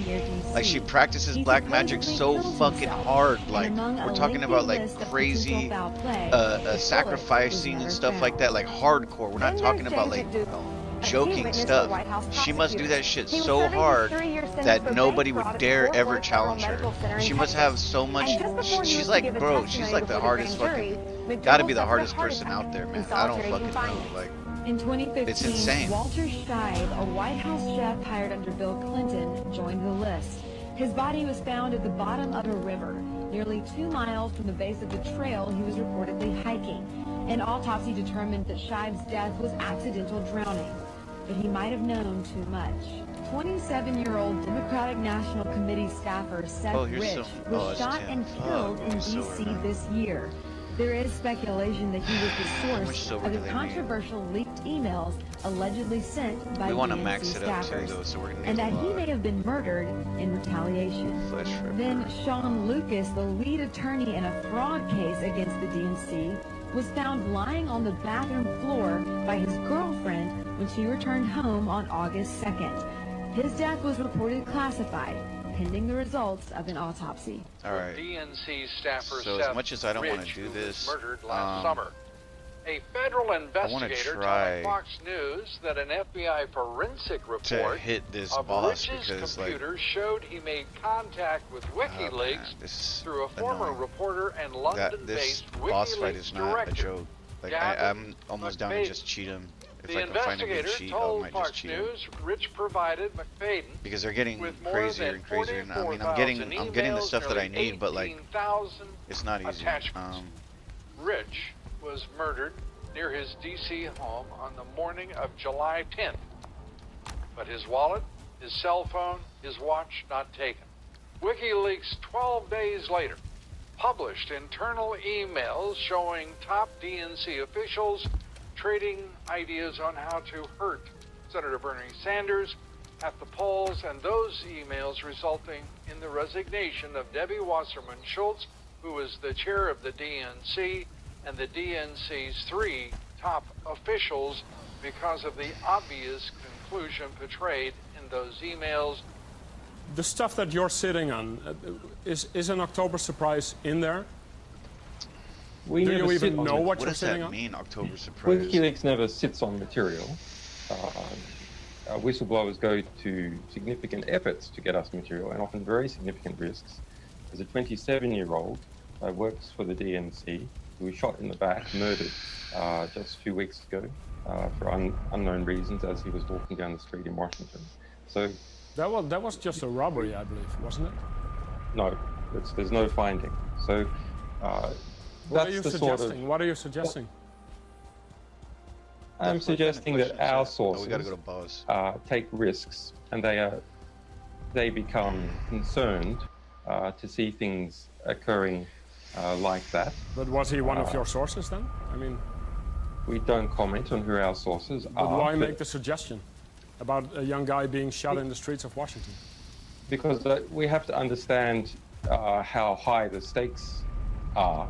Like she practices black magic so fucking hard. Like we're talking about like crazy sacrificing and stuff like that, like hardcore. We're not talking about like joking stuff. She must do that shit so hard that nobody would dare ever challenge her. She must have so much. She's like, bro, she's like the hardest fucking. Gotta be the hardest person out there, man. I don't fucking know. Like,
in 2015,
it's insane.
Walter Scheib, a White House chef hired under Bill Clinton, joined the list. His body was found at the bottom of a river, nearly 2 miles from the base of the trail he was reportedly hiking. An autopsy determined that Scheib's death was accidental drowning, but he might have known too much. 27-year-old Democratic National Committee staffer Seth Rich was shot and killed in D.C. this year. There is speculation that he was the source of the controversial leaked emails allegedly sent by DNC staffers, and that he may have been murdered in retaliation. Then Sean Lucas, the lead attorney in a fraud case against the DNC, was found lying on the bathroom floor by his girlfriend when she returned home on August 2nd. His death was reported classified, pending the results of an autopsy.
All right.
DNC staffer
so
Seth
as much as I don't want to do
Rich,
this,
murdered last summer. A federal investigator told Fox News that an FBI forensic report
hit this
of
boss
Rich's
because,
computer showed he made contact with WikiLeaks through a former reporter and London-based WikiLeaks
boss fight is not
director.
a joke. Like I'm almost down to just cheat him. If
The
I can find a good
investigator
cheat, I
told
might
Fox
just cheat him.
News Rich provided McFadden
Because they're getting
with more
crazier
than
and crazier. And I mean,
44,000
I'm getting the
emails,
stuff that I
nearly
need, but like,
18,000
it's not easy.
attachments. Rich was murdered near his D.C. home on the morning of July 10th. But his wallet, his cell phone, his watch not taken. WikiLeaks 12 days later published internal emails showing top DNC officials trading ideas on how to hurt Senator Bernie Sanders at the polls, and those emails resulting in the resignation of Debbie Wasserman Schultz, who was the chair of the DNC, and the DNC's 3 top officials because of the obvious conclusion portrayed in those emails.
The stuff that you're sitting on, is an October surprise in there? Do you even know what you're sitting on?
What does that mean, October surprise?
WikiLeaks never sits on material. Whistleblowers go to significant efforts to get us material, and often very significant risks. As a 27-year-old works for the DNC, who was shot in the back, murdered just a few weeks ago for unknown reasons as he was walking down the street in Washington. So
that was just a robbery, I believe, wasn't it?
No, there's no finding. So
what are you suggesting? What are you suggesting?
I'm suggesting that our sources
we gotta go to Buzz.
Take risks, and they become concerned to see things occurring like that.
But was he one of your sources then? I mean,
we don't comment on who our sources are.
But why make the suggestion about a young guy being shot in the streets of Washington?
Because we have to understand how high the stakes are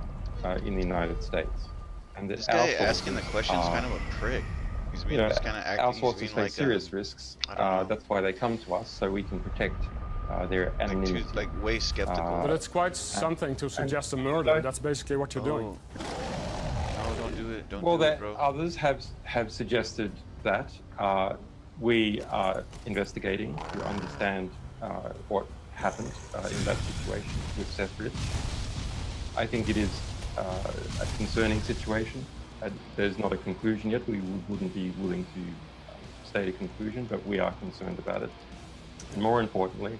in the United States. And
this guy asking the questions kind of a prick. He's being just kind of acting.
Our sources take serious risks. That's why they come to us, so we can protect their anonymity.
Like way skeptical.
But it's quite something to suggest a murder. That's basically what you're doing.
No, don't do it. Don't
do it,
bro.
Others have suggested that. We are investigating to understand what happened in that situation with Seth Rich. I think it is a concerning situation. There's not a conclusion yet. We wouldn't be willing to state a conclusion, but we are concerned about it. And more importantly,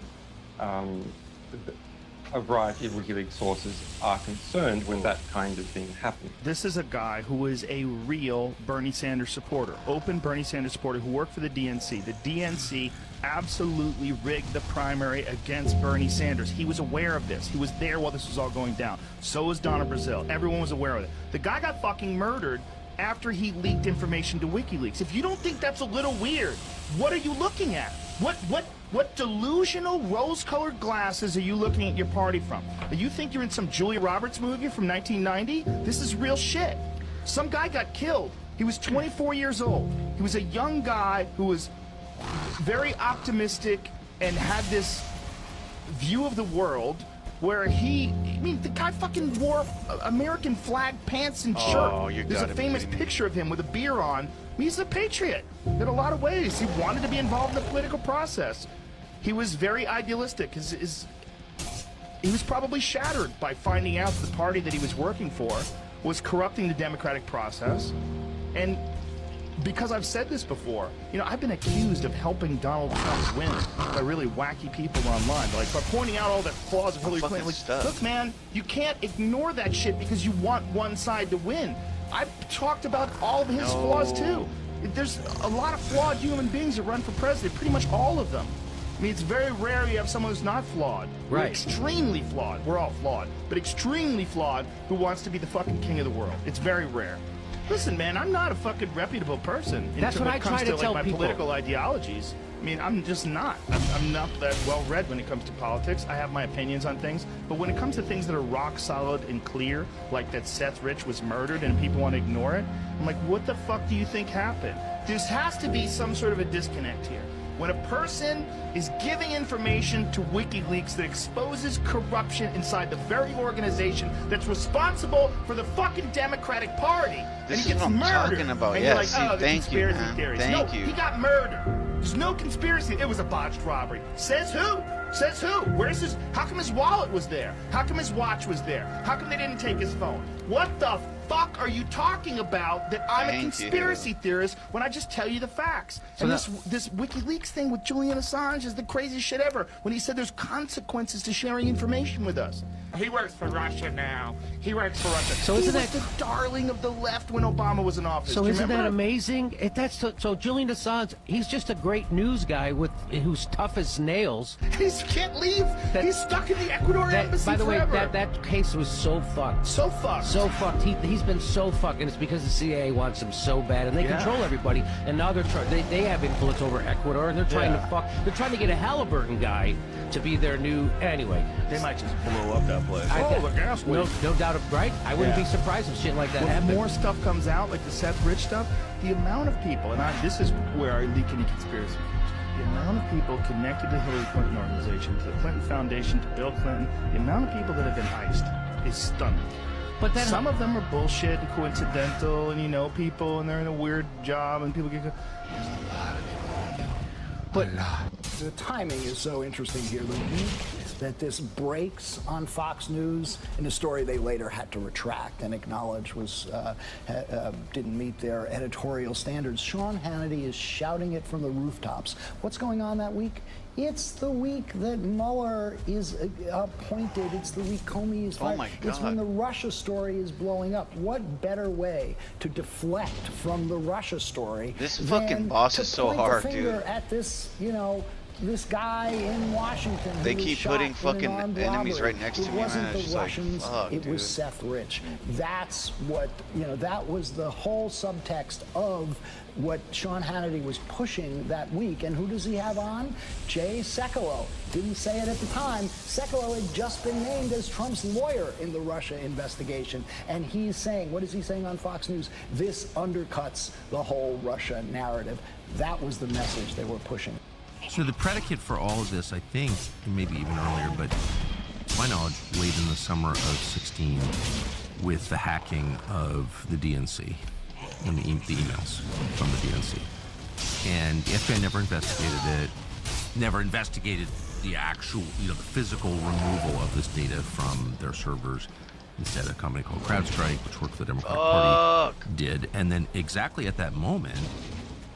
a variety of WikiLeaks sources are concerned when that kind of thing happens.
This is a guy who is a real Bernie Sanders supporter, open Bernie Sanders supporter who worked for the DNC. The DNC absolutely rigged the primary against Bernie Sanders. He was aware of this. He was there while this was all going down. So was Donna Brazile. Everyone was aware of it. The guy got fucking murdered after he leaked information to WikiLeaks. If you don't think that's a little weird, what are you looking at? What delusional rose-colored glasses are you looking at your party from? You think you're in some Julia Roberts movie from 1990? This is real shit. Some guy got killed. He was 24 years old. He was a young guy who was very optimistic and had this view of the world where the guy fucking wore American flag pants and shirt. There's a famous picture of him with a beer on. He's a patriot in a lot of ways. He wanted to be involved in the political process. He was very idealistic. He was probably shattered by finding out the party that he was working for was corrupting the democratic process. And because I've said this before, I've been accused of helping Donald Trump win by really wacky people online, by pointing out all the flaws of Hillary Clinton. Look, man, you can't ignore that shit because you want one side to win. I've talked about all of his flaws too. There's a lot of flawed human beings that run for president, pretty much all of them. I mean, it's very rare you have someone who's not flawed. We're extremely flawed. We're all flawed, but extremely flawed who wants to be the fucking king of the world. It's very rare. Listen, man, I'm not a fucking reputable person.
That's what I try to tell
my
people.
Political ideologies. I mean, I'm just not. I'm not that well read when it comes to politics. I have my opinions on things, but when it comes to things that are rock solid and clear, like that Seth Rich was murdered and people want to ignore it, I'm like, what the fuck do you think happened? There has to be some sort of a disconnect here. When a person is giving information to WikiLeaks that exposes corruption inside the very organization that's responsible for the fucking Democratic Party,
This
and he
is
gets
what I'm
murdered,
talking about.
and
Yeah,
you're like,
see,
oh, the
thank you,
conspiracy
man.
theories.
Thank
No,
you.
he got murdered. There's no conspiracy. It was a botched robbery. Says who? Says who? Where's his? How come his wallet was there? How come his watch was there? How come they didn't take his phone? What the fuck are you talking about that I'm a conspiracy theorist when I just tell you the facts?
So
and
that-
this WikiLeaks thing with Julian Assange is the craziest shit ever when he said there's consequences to sharing information with us. He works for Russia now. He works for Russia.
So
he
isn't
was
that-
the darling of the left when Obama was in office?
So
Do you
isn't that
remember
amazing? So Julian Assange, he's just a great news guy who's tough as nails.
He can't leave. He's stuck in the Ecuador embassy
By the
forever.
way, that case was so fucked.
So fucked.
So fucked. He's been so fucked, and it's because the CIA wants him so bad, and they
Yeah.
control everybody. And now they have influence over Ecuador, and they're trying to fuck. They're trying to get a Halliburton guy to be their new. Anyway,
they might just blow up that place.
The gas leak. No doubt, right? I wouldn't be surprised if shit like that
when
happened.
more stuff comes out, like the Seth Rich stuff, the amount of people, and this is where I leak any conspiracy. The amount of people connected to the Hillary Clinton organization, to the Clinton Foundation, to Bill Clinton, the amount of people that have been iced is stunning.
But then
some of them are bullshit and coincidental, and you know people, and they're in a weird job, and people get. There's a lot of people like you.
But the timing is so interesting here. The week that this breaks on Fox News in a story they later had to retract and acknowledge didn't meet their editorial standards. Sean Hannity is shouting it from the rooftops. What's going on that week? It's the week that Mueller is appointed. It's the week Comey is fired.
Oh my
It's when
God.
the Russia story is blowing up. What better way to deflect from the Russia story
This
than
fucking boss
to
is so
point the
hard,
finger
dude.
at this, this guy in Washington who
They
was
keep
shot
putting
in an
fucking
armed
enemies
robbery.
right next to
it
me,
wasn't
man.
the
It's just like,
Russians,
fuck,
it was
dude.
Seth Rich. That's what, that was the whole subtext of what Sean Hannity was pushing that week. And who does he have on? Jay Sekulow. Didn't say it at the time. Sekulow had just been named as Trump's lawyer in the Russia investigation. And he's saying, what is he saying on Fox News? This undercuts the whole Russia narrative. That was the message they were pushing.
So the predicate for all of this, I think, and maybe even earlier, but to my knowledge, late in the summer of 16, with the hacking of the DNC and the emails from the DNC. And the FBI never investigated it, never investigated the actual, the physical removal of this data from their servers. Instead, a company called CrowdStrike, which worked for the Democratic Party, did. And then exactly at that moment,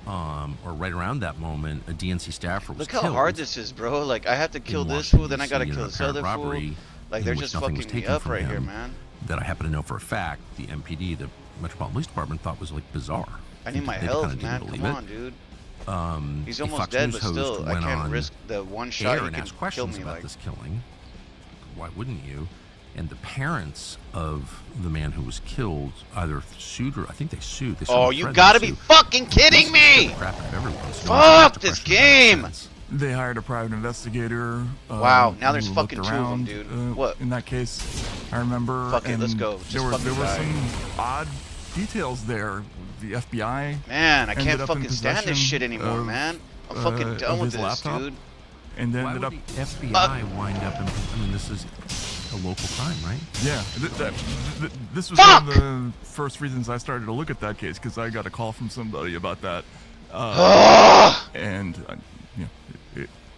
or right around that moment, a DNC staffer was
Look
killed.
how hard this is, bro. Like, I have to kill
in
this
Washington,
fool, then I gotta
D.C. in
kill
an
this other
apparent
fool.
robbery
Like,
in
they're
which
just
nothing was
fucking me
taken
up
from
right here,
him,
man.
That I happen to know for a fact, the MPD, the Metropolitan Police Department, thought was like bizarre.
I need my
They
health,
kinda
man.
didn't believe
Come
it.
on, dude. He's
a
almost
Fox
dead,
News
but still,
host
I
went
can't
on
risk the one shot
air
he
and
can
asked
kill
questions
me
about
like.
this killing. Why wouldn't you? And the parents of the man who was killed either sued or I think they sued. They
Oh, you gotta be fucking kidding me! Fuck this game!
They hired a private investigator.
Wow, now there's
who
fucking
looked
two of them,
around,
dude. What?
In that case, I remember.
Fuck it,
and
let's go. Just
There were
fucking die.
some odd details there. The FBI.
Man, I
ended
can't
up in
fucking stand this
possession
shit anymore,
of,
man. I'm fucking done
of
with
his
this,
laptop,
dude.
And then
Why
ended
would
up.
the FBI wind up in? I mean, this is a local crime, right?
Yeah, this was one of the first reasons I started to look at that case because I got a call from somebody about that, and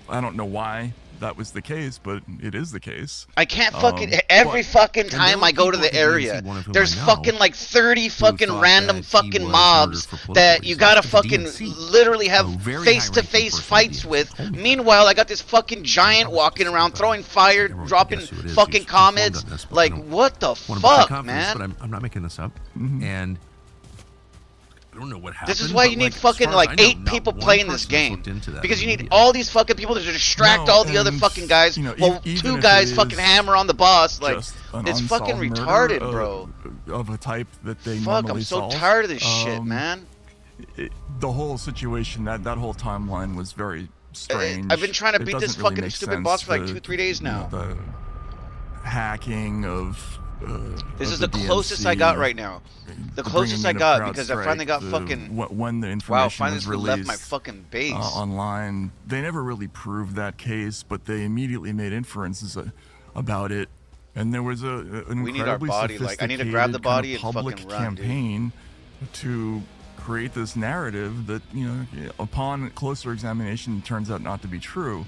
I don't know why that was the case, but it is the case.
I can't fucking every fucking time I go to the area, there's fucking like 30 fucking random fucking mobs that you gotta fucking literally have face-to-face fights with. Meanwhile, I got this fucking giant walking around, throwing fire, dropping fucking comets. Like, what the fuck, man?
But I'm not making this up. And I don't know what happened.
This is why you need fucking like 8 people playing this game. Because you need all these fucking people to distract all the other fucking guys. Well, 2 guys fucking hammer on the boss. Like, it's fucking retarded, bro.
Of a type that they
Fuck, I'm so tired of this shit, man.
The whole situation, that whole timeline was very strange.
I've been trying to beat this
really
fucking stupid boss for like 2-3 days now.
The hacking of
this is the closest I got right now. The closest I got because I finally got fucking.
When the information was released
left my fucking base
online, they never really proved that case, but they immediately made inferences about it, and there was an incredibly sophisticated
I need to grab the body and
public
fucking run,
campaign to create this narrative that, upon closer examination turns out not to be true.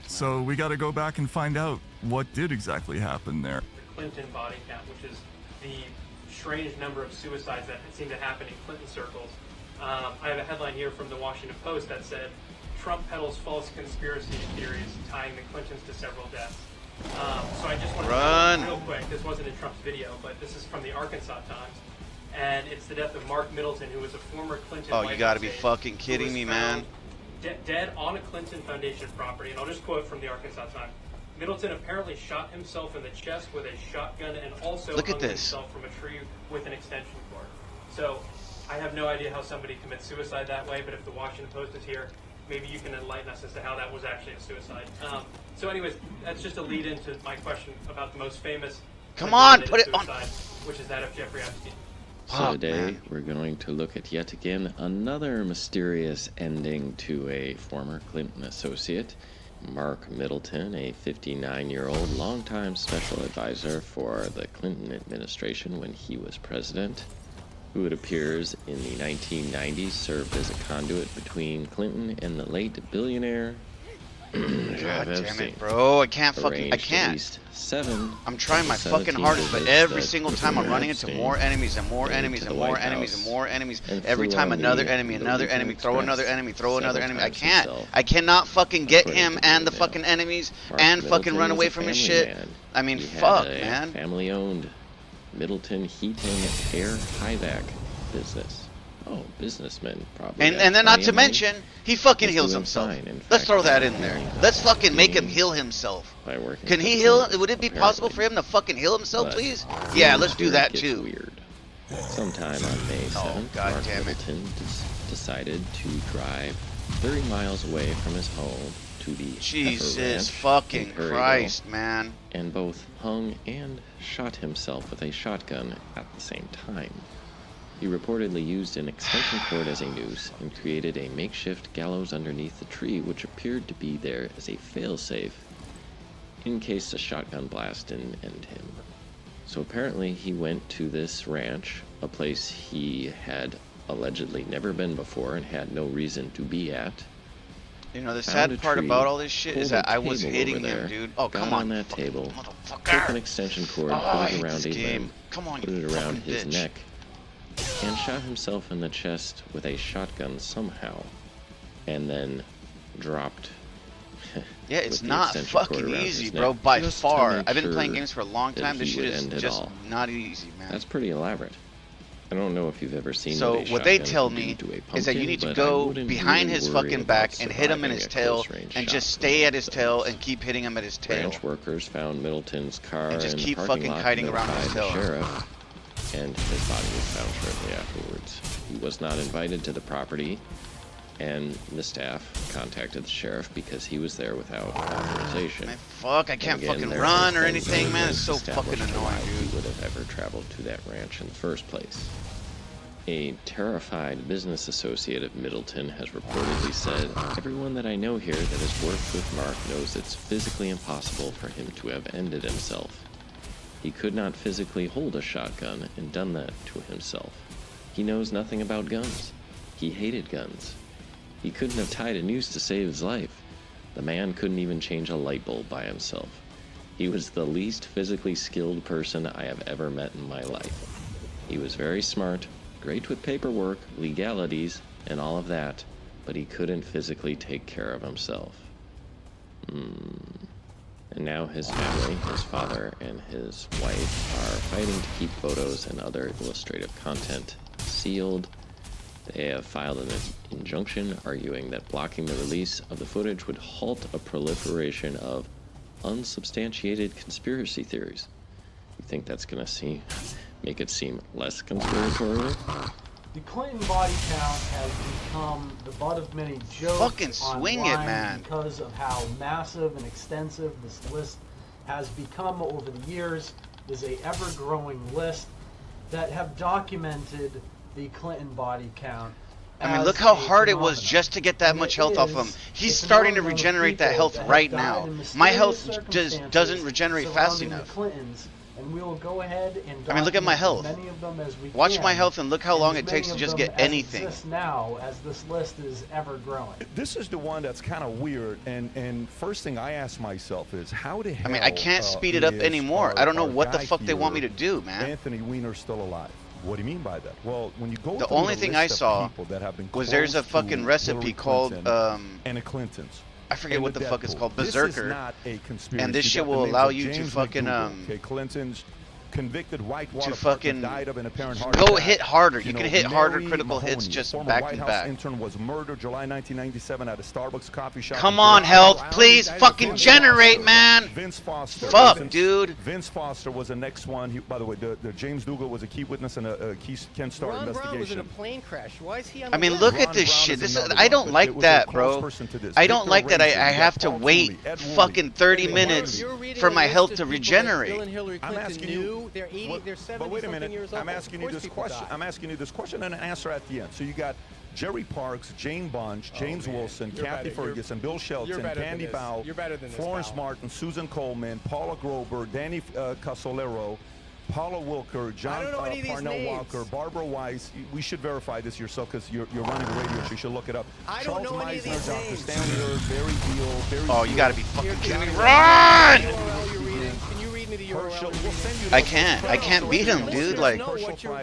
So we got to go back and find out what did exactly happen there.
Clinton body count, which is the strange number of suicides that seem to happen in Clinton circles. I have a headline here from the Washington Post that said, Trump peddles false conspiracy theories tying the Clintons to several deaths. So I just want to real quick, this wasn't in Trump's video, but this is from the Arkansas Times. And it's the death of Mark Middleton, who was a former Clinton
White House you gotta be fucking kidding me, man.
Dead on a Clinton Foundation property. And I'll just quote from the Arkansas Times. Middleton apparently shot himself in the chest with a shotgun and also hung himself from a tree with an extension cord. So I have no idea how somebody commits suicide that way, but if the Washington Post is here, maybe you can enlighten us as to how that was actually a suicide. So anyways, that's just a lead into my question about the most famous
put it on,
which is that of Jeffrey Epstein.
So today we're going to look at yet again another mysterious ending to a former Clinton associate, Mark Middleton, a 59-year-old longtime special advisor for the Clinton administration when he was president, who it appears in the 1990s served as a conduit between Clinton and the late billionaire
God damn it, bro. I can't. I'm trying my fucking hardest, but every single time I'm running into more enemies and more enemies and more enemies and more enemies. Every time another enemy, throw another enemy, throw another enemy. I can't. I cannot fucking get him and the fucking enemies and fucking run away from his shit. I mean, fuck, man.
Family-owned Middleton Heating Air High-Vac business. Oh, businessmen probably.
And then not to mention, he fucking heals himself. Let's throw that in there. Let's fucking make him heal himself. Can he heal? Would it be possible for him to fucking heal himself, please? Yeah, let's do that too.
Weird. Sometime on May 7th, Mark Middleton decided to drive 30 miles away from his home to the
Jesus fucking Christ, man.
And both hung and shot himself with a shotgun at the same time. He reportedly used an extension cord as a noose and created a makeshift gallows underneath the tree, which appeared to be there as a failsafe in case a shotgun blast didn't end him. So apparently he went to this ranch, a place he had allegedly never been before and had no reason to be at.
You know, the sad part about all this shit is that I was hitting him, dude. Oh, come on.
On that table, took an extension cord, put it around a limb, put it around his neck, and shot himself in the chest with a shotgun somehow, and then dropped.
Yeah, it's not fucking easy, bro, by far. I've been playing games for a long time. This shit is just not easy, man.
That's pretty elaborate. I don't know if you've ever seen.
So what they tell me is that you need to go behind his fucking back and hit him in his tail, and just stay at his tail and keep hitting him at his tail.
Ranch workers found Middleton's car
and just keep fucking kiting around his tail.
Sheriff, and his body was found shortly afterwards. He was not invited to the property, and the staff contacted the sheriff because he was there without authorization.
Man, fuck, I can't fucking run or anything, man. It's so fucking annoying, dude.
He would have ever traveled to that ranch in the first place. A terrified business associate of Middleton has reportedly said, "Everyone that I know here that has worked with Mark knows it's physically impossible for him to have ended himself. He could not physically hold a shotgun and done that to himself. He knows nothing about guns. He hated guns. He couldn't have tied a noose to save his life. The man couldn't even change a light bulb by himself. He was the least physically skilled person I have ever met in my life. He was very smart, great with paperwork, legalities, and all of that, but he couldn't physically take care of himself." And now his family, his father and his wife, are fighting to keep photos and other illustrative content sealed. They have filed an injunction arguing that blocking the release of the footage would halt a proliferation of unsubstantiated conspiracy theories. You think that's going to make it seem less conspiratorial?
The Clinton body count has become the butt of many jokes.
Fucking swing it,
online
man.
Because of how massive and extensive this list has become over the years. There's a ever-growing list that have documented the Clinton body count.
I mean, look how hard it was just to get that much health off him. He's starting to regenerate that health right now. My health just doesn't regenerate fast enough.
And we will go ahead and
I mean, look at my health.
as many of them as we
Watch
can,
my health and look how long
as
it takes to
many
just
of
get
them as
anything.
exist now, as this list is ever growing.
This is the one that's kind of weird, and first thing I ask myself is how the hell
I mean, I can't speed it up anymore. I don't know what the fuck they want me to do, man.
Anthony Weiner's still alive. What do you mean by that? Well, when you go
the
through
only
the
thing
list
I
of
saw
people that have been
was there's a
close
fucking
to
recipe
Hillary
called
Clinton and the Clintons.
I forget what the fuck it's called,
This
Berserker.
is not a conspiracy.
And this
You
shit
got the
will
names
allow
of
you to
James
fucking
McDougal, okay, Clinton's convicted Whitewater
to fucking
died of an apparent heart
go
attack.
hit harder. You
know,
can hit harder
Mary
critical
Mahoney,
hits just
former
back
White
and
House
back.
intern was murdered July 1997 at a Starbucks coffee shop.
Come on, health, please fucking generate, man.
Vince Foster.
Fuck, dude.
Vince Foster was the next one. By the way, the James Dougal was a key witness in a key Ken Starr
Ron
investigation.
Brown was in a plane crash. Why is he on
I
the
mean,
list?
look at this shit. This I don't like that, bro. I don't like that I have to wait fucking 30 minutes for my health to regenerate.
I'm asking you. But wait a minute. I'm asking you this question. I'm asking you this question and an answer at the end. So you got Jerry Parks, Jane Bunch, James Wilson, Kathy Ferguson, Bill Shelton, Candy Bow, Florence Martin, Susan Coleman, Paula Grober, Danny Casolero, Paula Wilker, John Parnell Walker, Barbara Weiss. We should verify this yourself because you're running the radio, so you should look it up.
I
Charles
don't know any of
Meisner,
these
Dr.
names.
Stanley Erb, Barry Deal, Barry
Oh, you
Deal.
gotta be fucking kidding me.
Can
Run!
you read me the URL?
I can't beat him, dude. Like,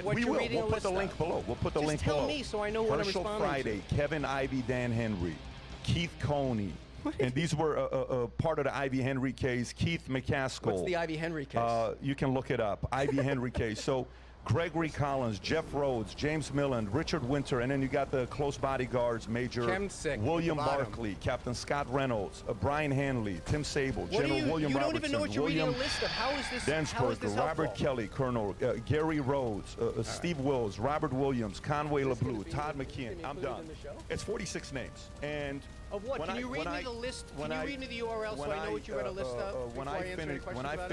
We will. We'll put the link below. We'll put the link below.
Tell me so I know what I'm
Herschel
responding
Friday, Kevin Ivey, Dan Henry, Keith Coney. And these were part of the Ivy Henry case. Keith McCaskill.
What's the Ivy Henry case?
You can look it up. Ivy Henry case. So Gregory Collins, Jeff Rhodes, James Milland, Richard Winter, and then you got the close bodyguards, Major
Chemsick
William
at the bottom.
Barkley, Captain Scott Reynolds, Brian Hanley, Tim Sable,
What do
General
you,
William
you don't
Robertson,
even know what you're
William
reading a list of. How is this helpful?
Robert Kelly, Colonel Gary Rhodes, Steve Wills, Robert Williams, Conway LeBlue, Todd McKeon. I'm done. It's 46 names. And
of what? Can you read me the list? Can you read me the URL so I know what you read a list of?
When I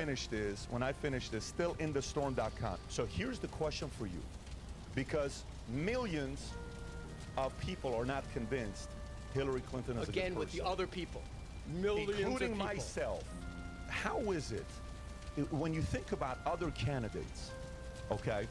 finish this, still in the storm.com. So here's the question for you, because millions of people are not convinced Hillary Clinton is
again
a good
with the
person,
other people, millions
including
of people.
myself. How is it when you think about other candidates? Okay,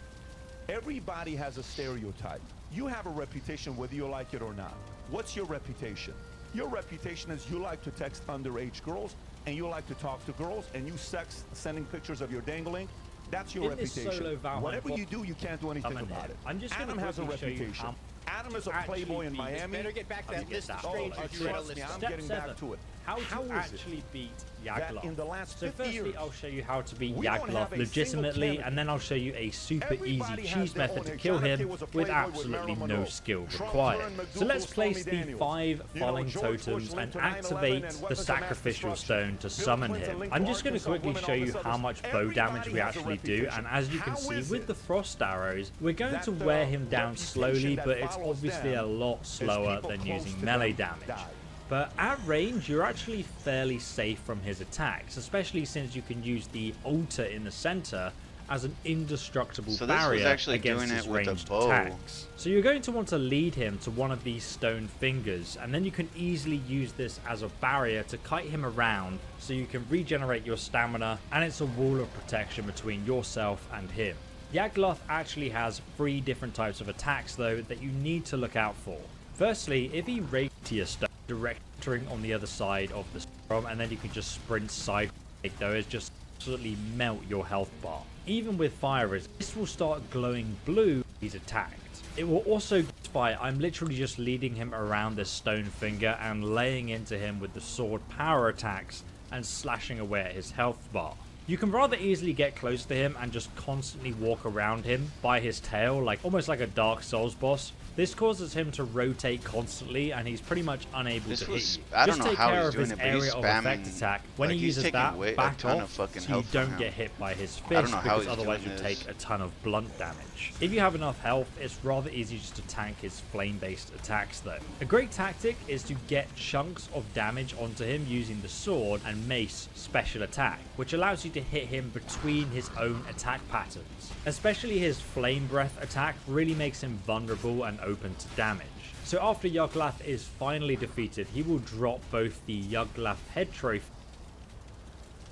everybody has a stereotype. You have a reputation whether you like it or not. What's your reputation? Your reputation is you like to text underage girls, and you like to talk to girls, and you sending pictures of your dangling. That's your
In this
reputation.
solo Valheim
Whatever you do, you can't do anything about it.
I'm just
Adam
gonna
has a
quickly show you
reputation.
how
Adam is a playboy in Miami.
Better get back to that list of strangers you read a list of.
I'm getting back to it.
How to
is
actually
it
beat
that
Yaglov.
in the last
So
50
firstly,
years,
I'll show you how to beat
we don't have
Yaglov
a
legitimately,
single
and then I'll show you a super
Everybody
easy
has
cheese
their
method
own.
to kill
John F. K.
him
was a
with
playboy
absolutely
Marilyn
no
Monroe.
skill
Trump
required.
turned
So let's
McDougal,
place
Stormy
the
Daniels.
5
You know,
falling
George Bush
totems
linked
and
to 9/11
activate
and
the
weapons of mass
sacrificial
destruction.
stone to
Bill
summon
Clinton
him.
linked
I'm
to
just going to
Arkansas
quickly
women,
show
all
you
this
how
other
much
stuff.
bow damage we
Everybody has a
actually do,
reputation.
and as you can
How
see
is
with
it
the frost arrows, we're going
that
to
the
wear him down
reputation
slowly,
that
but it's
follows
obviously a
them
lot
is
slower
people
than
close
using
to
melee
them
damage.
die.
But at range, you're actually fairly safe from his attacks, especially since you can use the altar in the center as an indestructible
So this was
barrier
actually
against
doing
his
it with a
ranged
bow.
attacks. So you're going to want to lead him to one of these stone fingers, and then you can easily use this as a barrier to kite him around so you can regenerate your stamina, and it's a wall of protection between yourself and him. Yaglov actually has 3 different types of attacks though that you need to look out for. Firstly, if he rages to your stone, directing on the other side of the storm, and then you can just sprint sideways, though it's just absolutely melt your health bar. Even with fire resist, this will start glowing blue when he's attacked. It will also fire. I'm literally just leading him around this stone finger and laying into him with the sword power attacks and slashing away at his health bar. You can rather easily get close to him and just constantly walk around him by his tail, like almost like a Dark Souls boss. This causes him to rotate constantly, and he's pretty much unable to hit you.
I don't
Just
know
take
how
care
he's
of
doing
his
it, but he's
area of effect
spamming,
attack. When
like,
he
he's
uses
taking
that, back
a ton
off
of fucking
so you
health from
don't
him.
get hit by his
I don't
fist,
know how
because
he's
otherwise
doing
you'll
this.
take a ton of blunt damage. If you have enough health, it's rather easy just to tank his flame-based attacks though. A great tactic is to get chunks of damage onto him using the sword and mace special attack, which allows you to hit him between his own attack patterns. Especially his flame breath attack really makes him vulnerable and open to damage. So after Yuglath is finally defeated, he will drop both the Yuglath head trophy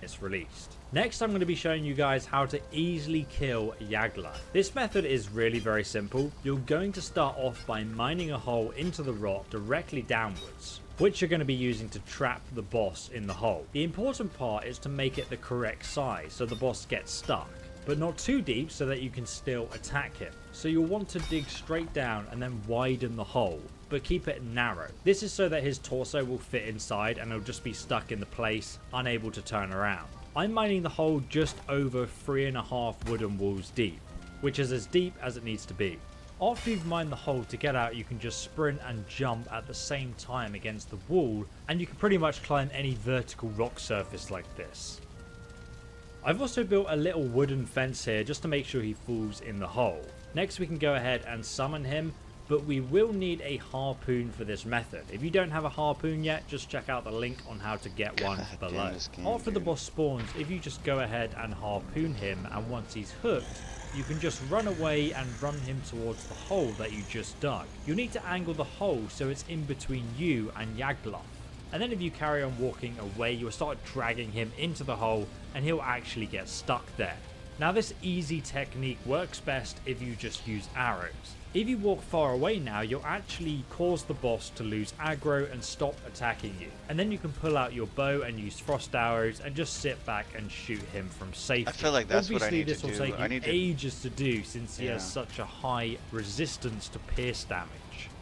it's released. Next, I'm going to be showing you guys how to easily kill Yaglath. This method is really very simple. You're going to start off by mining a hole into the rock directly downwards, which you're going to be using to trap the boss in the hole. The important part is to make it the correct size so the boss gets stuck, but not too deep so that you can still attack him. So you'll want to dig straight down and then widen the hole, but keep it narrow. This is so that his torso will fit inside and he'll just be stuck in the place, unable to turn around. I'm mining the hole just over 3.5 wooden walls deep, which is as deep as it needs to be. After you've mined the hole, to get out you can just sprint and jump at the same time against the wall, and you can pretty much climb any vertical rock surface like this. I've also built a little wooden fence here just to make sure he falls in the hole. Next we can go ahead and summon him, but we will need a harpoon for this method. If you don't have a harpoon yet, just check out the link on how to get one below. After the boss spawns, if you just go ahead and harpoon him, and once he's hooked, you can just run away and run him towards the hole that you just dug. You'll need to angle the hole so it's in between you and Yaglath. And then if you carry on walking away, you'll start dragging him into the hole and he'll actually get stuck there. Now this easy technique works best if you just use arrows. If you walk far away now, you'll actually cause the boss to lose aggro and stop attacking you. And then you can pull out your bow and use frost arrows and just sit back and shoot him from safety.
I feel like that's
Obviously,
what I need
this
to
will
do.
take you ages to do since he has such a high resistance to pierce damage.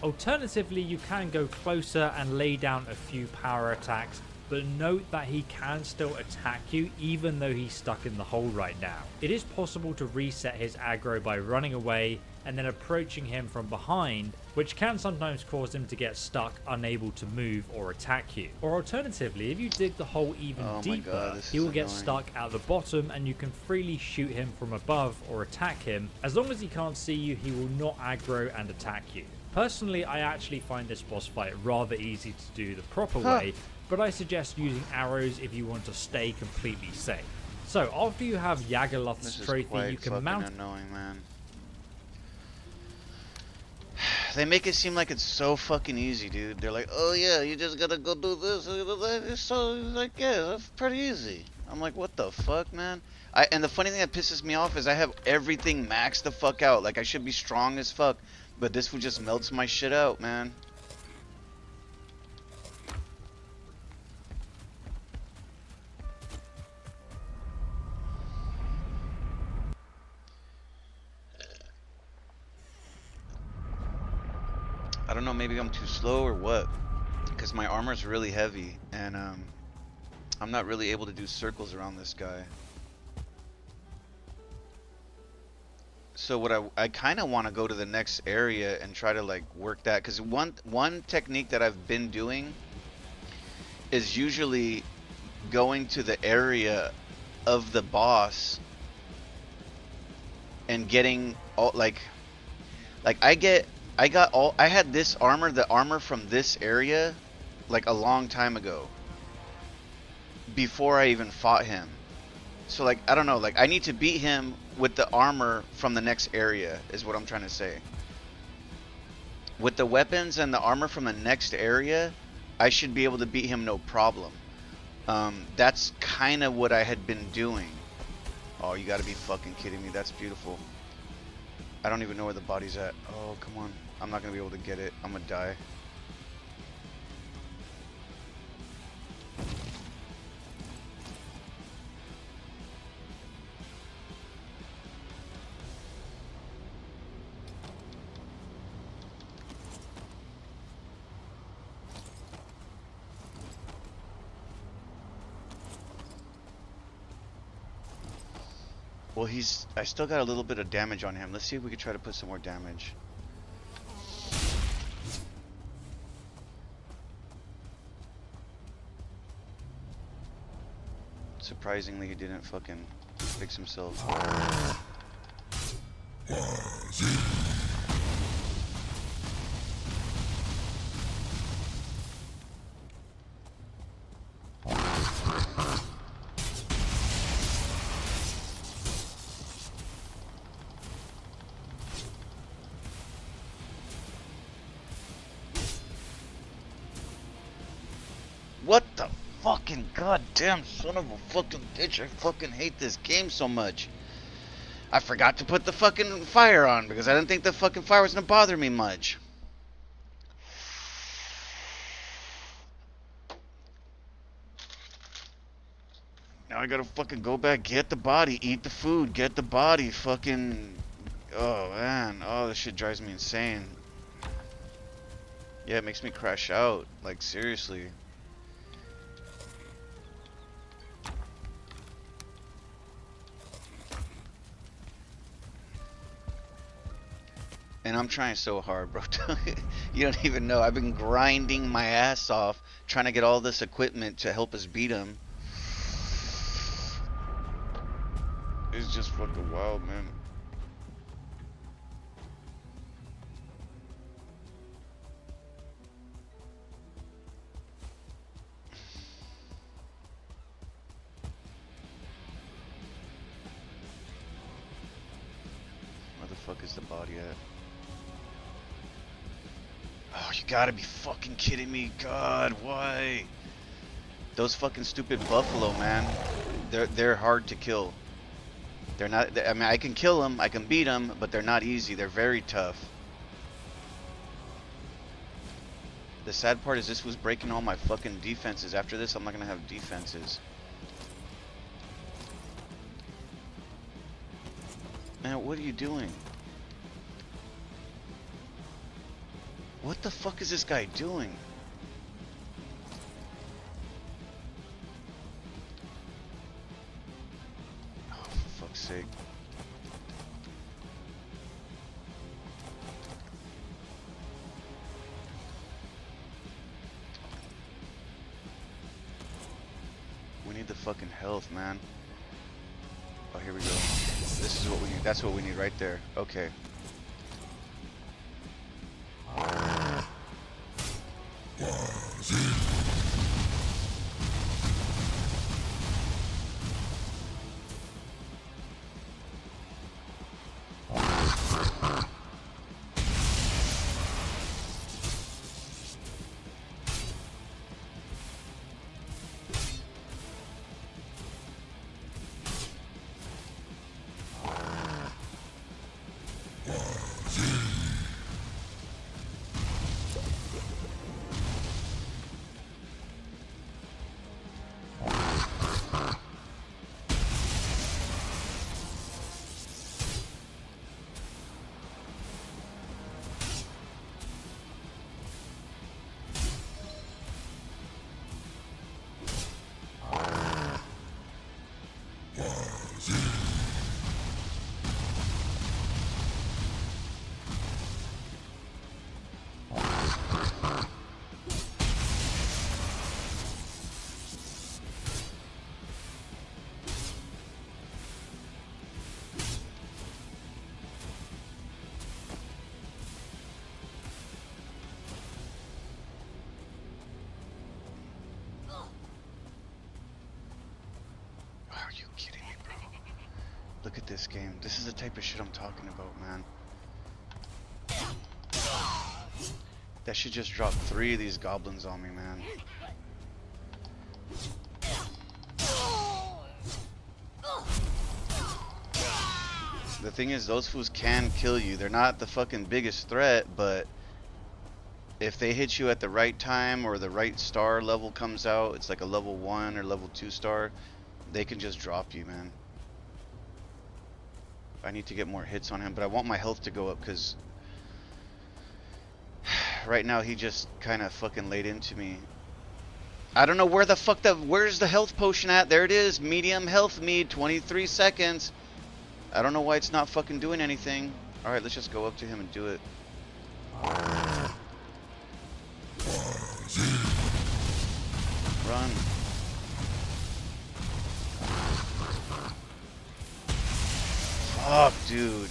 Alternatively, you can go closer and lay down a few power attacks, but note that he can still attack you even though he's stuck in the hole right now. It is possible to reset his aggro by running away and then approaching him from behind, which can sometimes cause him to get stuck, unable to move or attack you. Or alternatively, if you dig the hole even deeper, he will get stuck at the bottom and you can freely shoot him from above or attack him. As long as he can't see you, he will not aggro and attack you. Personally, I actually find this boss fight rather easy to do the proper way, but I suggest using arrows if you want to stay completely safe. So after you have Yagalath's trophy, you can mount.
Annoying, man. They make it seem like it's so fucking easy, dude. They're like, oh yeah, you just gotta go do this. It's so like, yeah, that's pretty easy. I'm like, what the fuck, man? And the funny thing that pisses me off is I have everything maxed the fuck out. Like I should be strong as fuck, but this one just melts my shit out, man. I don't know, maybe I'm too slow or what, because my armor's really heavy and I'm not really able to do circles around this guy. So what I kind of want to go to the next area and try to like work that, because one technique that I've been doing is usually going to the area of the boss and getting all I had this armor, the armor from this area, like a long time ago, before I even fought him. So like, I don't know, like I need to beat him with the armor from the next area, is what I'm trying to say. With the weapons and the armor from the next area, I should be able to beat him no problem. That's kind of what I had been doing. Oh, you gotta be fucking kidding me. That's beautiful. I don't even know where the body's at. Oh, come on. I'm not gonna be able to get it. I'm gonna die. Well, I still got a little bit of damage on him. Let's see if we can try to put some more damage. Surprisingly, he didn't fucking fix himself. What the fucking goddamn son of a fucking bitch. I fucking hate this game so much. I forgot to put the fucking fire on because I didn't think the fucking fire was gonna bother me much. Now I gotta fucking go back, get the body, eat the food, get the body, fucking... Oh man, oh this shit drives me insane. Yeah, it makes me crash out, like seriously. And I'm trying so hard, bro. You don't even know. I've been grinding my ass off trying to get all this equipment to help us beat him. It's just fucking wild, man. Where the fuck is the body at? Oh, you gotta be fucking kidding me. God, why? Those fucking stupid buffalo, man. They're hard to kill. They're not, I mean, I can kill them, I can beat them, but they're not easy. They're very tough. The sad part is this was breaking all my fucking defenses. After this, I'm not gonna have defenses. Man, what are you doing? What the fuck is this guy doing? Oh, for fuck's sake. We need the fucking health, man. Oh, here we go. This is what we need. That's what we need right there. Okay. Are you kidding me, bro? Look at this game. This is the type of shit I'm talking about, man. That shit just dropped 3 of these goblins on me, man. The thing is, those fools can kill you. They're not the fucking biggest threat, but if they hit you at the right time or the right star level comes out, it's like a level 1 or level 2 star, they can just drop you, man. I need to get more hits on him, but I want my health to go up because right now he just kind of fucking laid into me. I don't know where the fuck where's the health potion at? There it is. Medium health mead, 23 seconds. I don't know why it's not fucking doing anything. Alright, let's just go up to him and do it. Run. Fuck, dude.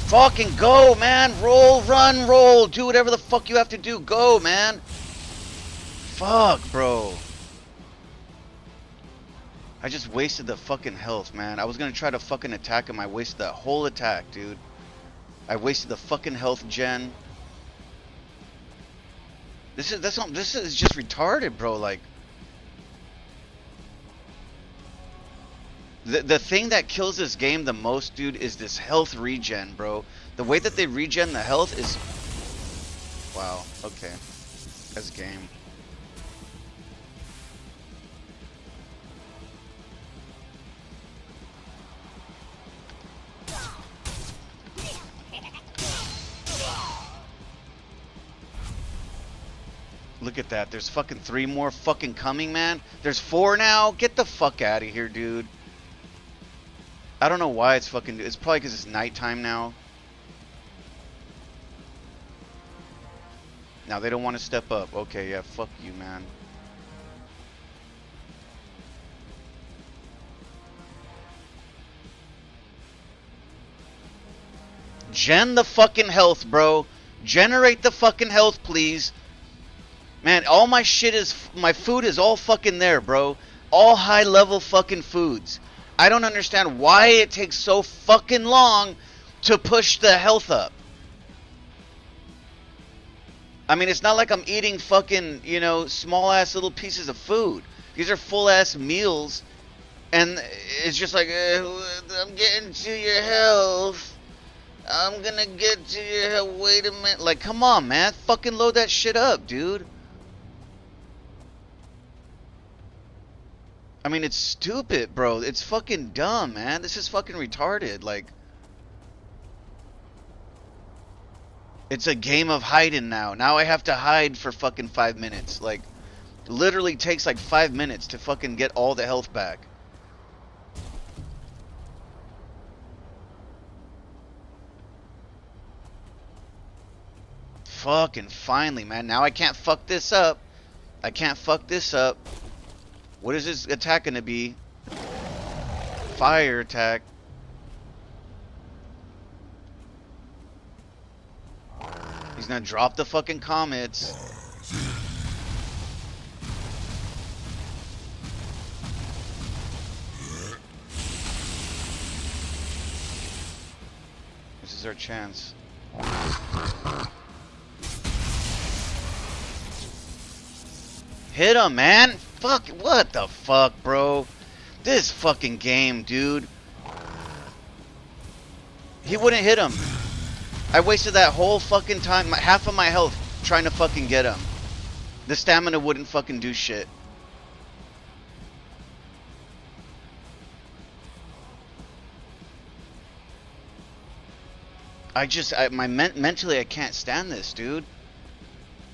Fucking go, man. Roll, run, roll. Do whatever the fuck you have to do. Go, man. Fuck, bro. I just wasted the fucking health, man. I was gonna try to fucking attack him. I wasted that whole attack, dude. I wasted the fucking health gen. This is just retarded, bro. Like, the thing that kills this game the most, dude, is this health regen, bro. The way that they regen the health is... Wow, okay. That's game. Look at that. There's fucking 3 more fucking coming, man. There's 4 now. Get the fuck out of here, dude. I don't know why it's fucking... It's probably because it's nighttime now. Now they don't want to step up. Okay, yeah, fuck you, man. Gen the fucking health, bro. Generate the fucking health, please. Man, all my shit is... My food is all fucking there, bro. All high-level fucking foods. I don't understand why it takes so fucking long to push the health up. I mean, it's not like I'm eating fucking, you know, small-ass little pieces of food. These are full-ass meals. And it's just like, I'm getting to your health. I'm gonna get to your health. Wait a minute. Like, come on, man. Fucking load that shit up, dude. I mean, it's stupid, bro. It's fucking dumb, man. This is fucking retarded. Like, it's a game of hiding now. Now I have to hide for fucking 5 minutes. Like, literally takes like 5 minutes to fucking get all the health back. Fucking finally, man. Now I can't fuck this up. I can't fuck this up. What is this attack gonna be? Fire attack. He's gonna drop the fucking comets. This is our chance. Hit him, man! Fuck, what the fuck, bro? This fucking game, dude. He wouldn't hit him. I wasted that whole fucking time, half of my health, trying to fucking get him. The stamina wouldn't fucking do shit. Mentally, I can't stand this, dude.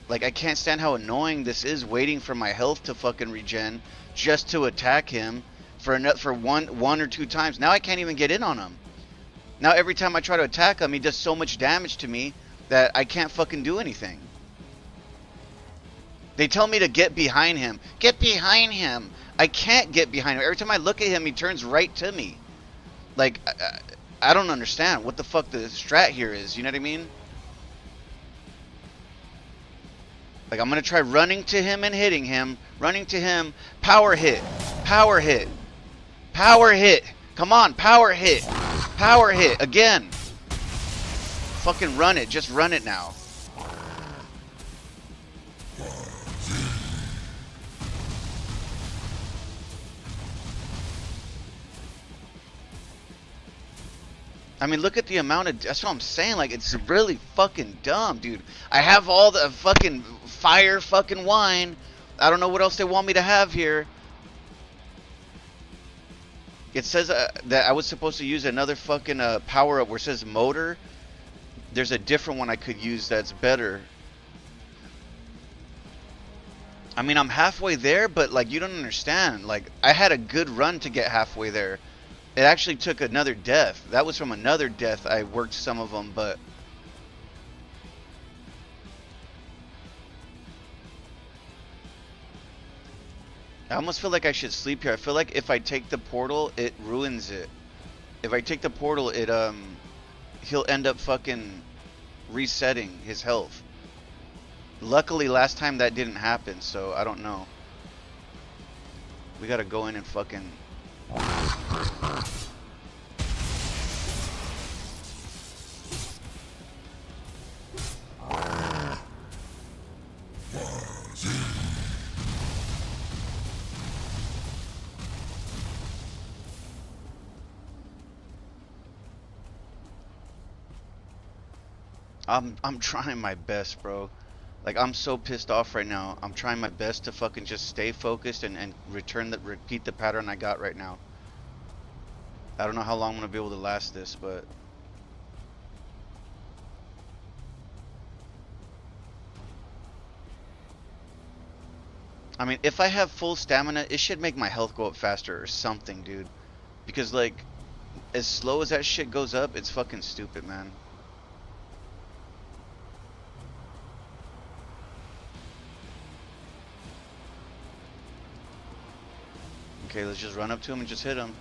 Like, I can't stand how annoying this is, waiting for my health to fucking regen just to attack him for one or two times. Now I can't even get in on him. Now every time I try to attack him, he does so much damage to me that I can't fucking do anything. They tell me to get behind him. Get behind him. I can't get behind him. Every time I look at him, he turns right to me. Like, I don't understand what the fuck the strat here is. You know what I mean? Like, I'm going to try running to him and hitting him. Running to him. Power hit. Power hit. Power hit. Come on, power hit. Power hit. Again. Fucking run it. Just run it now. I mean, look at the amount of... That's what I'm saying. Like, it's really fucking dumb, dude. I have all the fucking fire fucking wine. I don't know what else they want me to have here. It says that I was supposed to use another fucking power-up where it says motor. There's a different one I could use that's better. I mean, I'm halfway there, but, like, you don't understand. Like, I had a good run to get halfway there. It actually took another death. That was from another death. I worked some of them, but... I almost feel like I should sleep here. I feel like if I take the portal, it ruins it. If I take the portal, it, he'll end up fucking resetting his health. Luckily, last time that didn't happen, so I don't know. We gotta go in and fucking... I'm trying my best, bro. Like, I'm so pissed off right now. I'm trying my best to fucking just stay focused and repeat the pattern I got right now. I don't know how long I'm gonna be able to last this, but... I mean, if I have full stamina, it should make my health go up faster or something, dude. Because, like, as slow as that shit goes up, it's fucking stupid, man. Okay, let's just run up to him and just hit him.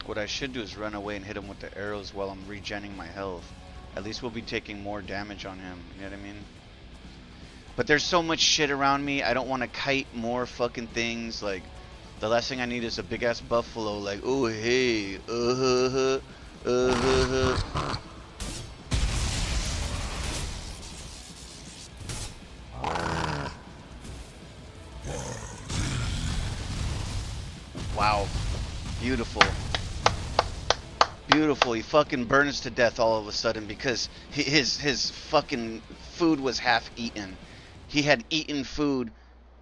What I should do is run away and hit him with the arrows while I'm regenning my health. At least we'll be taking more damage on him, you know what I mean? But there's so much shit around me, I don't want to kite more fucking things. Like, the last thing I need is a big ass buffalo, like, oh hey, Wow, beautiful. Beautiful. He fucking burns to death all of a sudden because his fucking food was half eaten. He had eaten food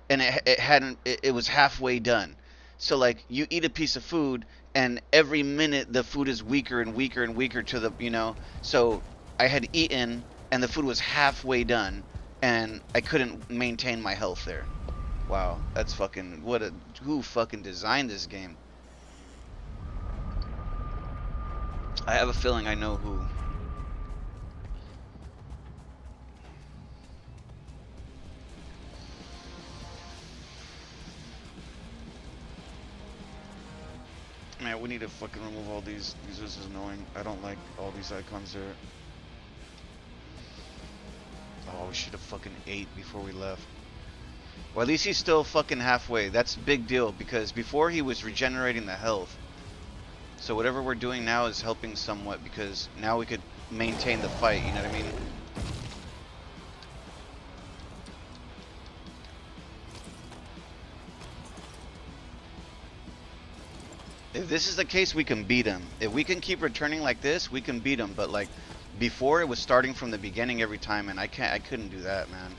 and it was halfway done. So, like, you eat a piece of food and every minute the food is weaker and weaker and weaker to the, you know. So I had eaten and the food was halfway done and I couldn't maintain my health there. Wow, that's fucking, who fucking designed this game? I have a feeling I know who. Man, we need to fucking remove all these. This is annoying. I don't like all these icons there. Oh, we should have fucking ate before we left. Well, at least he's still fucking halfway. That's a big deal because before he was regenerating the health. So whatever we're doing now is helping somewhat because now we could maintain the fight, you know what I mean? If this is the case, we can beat him. If we can keep returning like this, we can beat him. But like before, it was starting from the beginning every time, and I couldn't do that, man.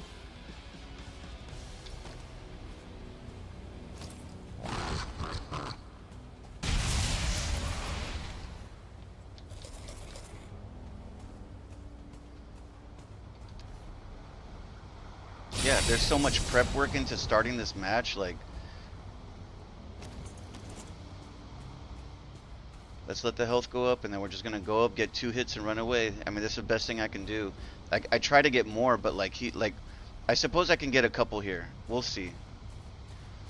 Yeah, there's so much prep work into starting this match, like... Let's let the health go up, and then we're just gonna go up, get 2 hits, and run away. I mean, this is the best thing I can do. Like, I try to get more, but like, I suppose I can get a couple here. We'll see.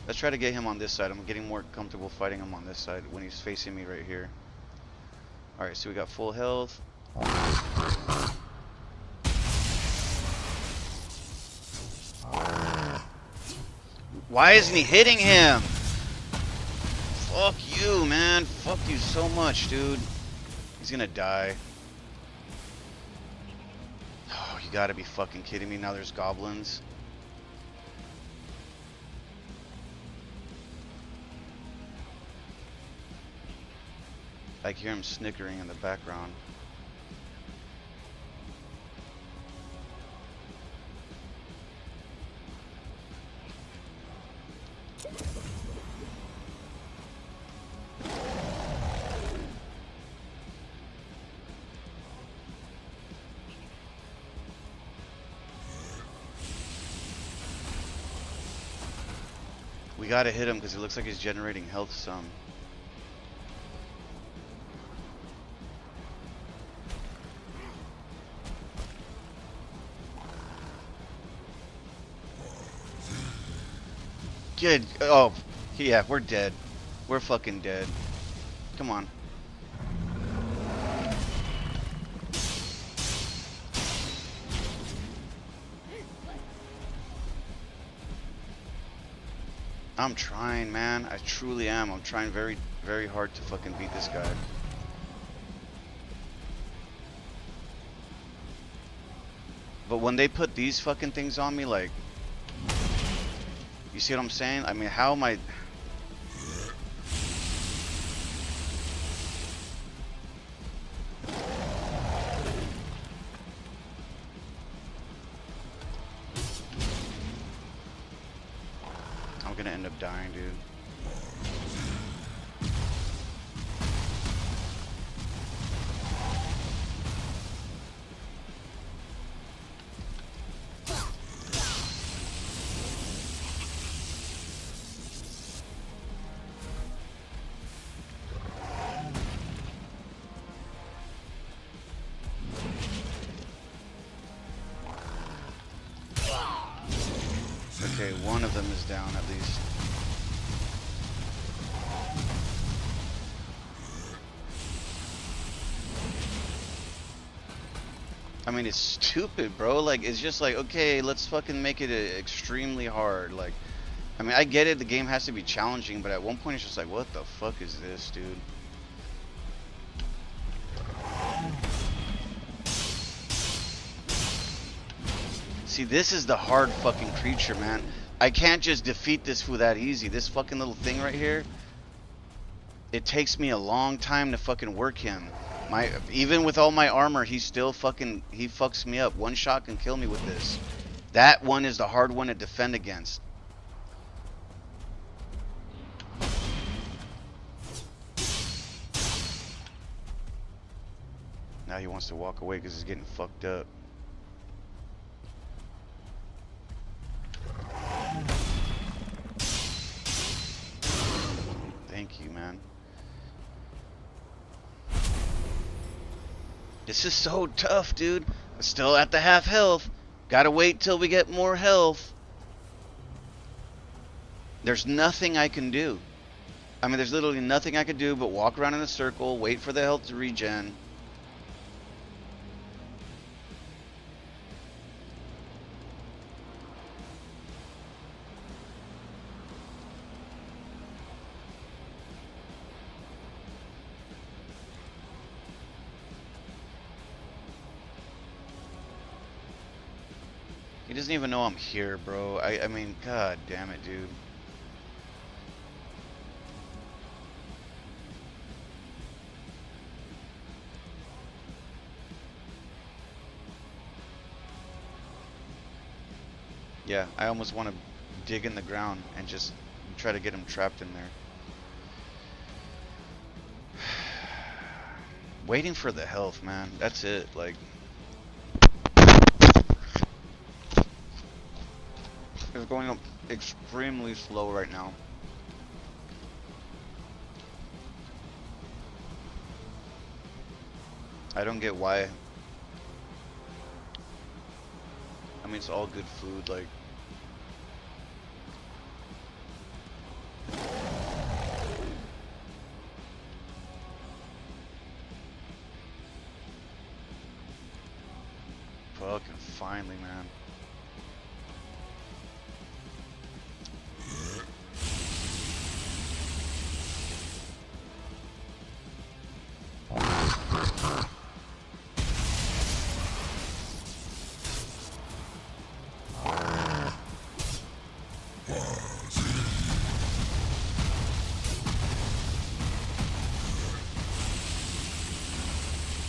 Let's try to get him on this side. I'm getting more comfortable fighting him on this side when he's facing me right here. Alright, so we got full health. Why isn't he hitting him? Fuck you, man. Fuck you so much, dude. He's gonna die. Oh, you gotta be fucking kidding me. Now there's goblins. I can hear him snickering in the background. We gotta hit him because it looks like he's generating health some. Good. Oh, yeah, we're dead. We're fucking dead. Come on. I'm trying, man. I truly am. I'm trying very, very hard to fucking beat this guy. But when they put these fucking things on me, like... You see what I'm saying? I mean, how am I... I'm gonna end up dying, dude. Okay, one of them is down at least. I mean, it's stupid, bro. Like, it's just like, okay, let's fucking make it extremely hard. Like, I mean, I get it, the game has to be challenging, but at one point it's just like, what the fuck is this, dude? See, this is the hard fucking creature, man. I can't just defeat this fool that easy. This fucking little thing right here, it takes me a long time to fucking work him. Even with all my armor, he still fucking, he fucks me up. One shot can kill me with this. That one is the hard one to defend against. Now he wants to walk away because he's getting fucked up. Thank you, man. This is so tough, dude. I'm still at the half health. Gotta wait till we get more health. There's nothing I can do. I mean, there's literally nothing I can do but walk around in a circle, wait for the health to regen. He doesn't even know I'm here, bro. I mean, god damn it, dude. Yeah, I almost want to dig in the ground and just try to get him trapped in there. Waiting for the health, man. That's it. Like... is going up extremely slow right now. I don't get why. I mean, it's all good food, like. Fucking finally, man.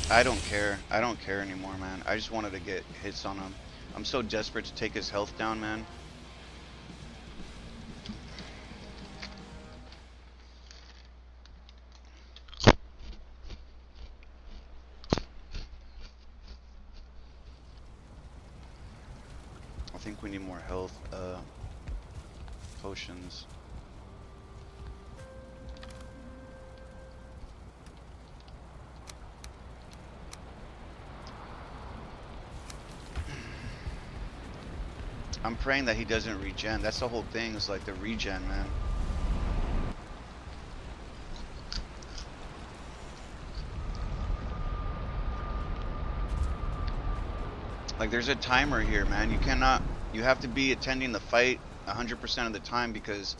I don't care. I don't care anymore, man. I just wanted to get hits on him. I'm so desperate to take his health down, man. I think we need more health potions. I'm praying that he doesn't regen. That's the whole thing, is like the regen, man. Like, there's a timer here, man. You have to be attending the fight 100% of the time, because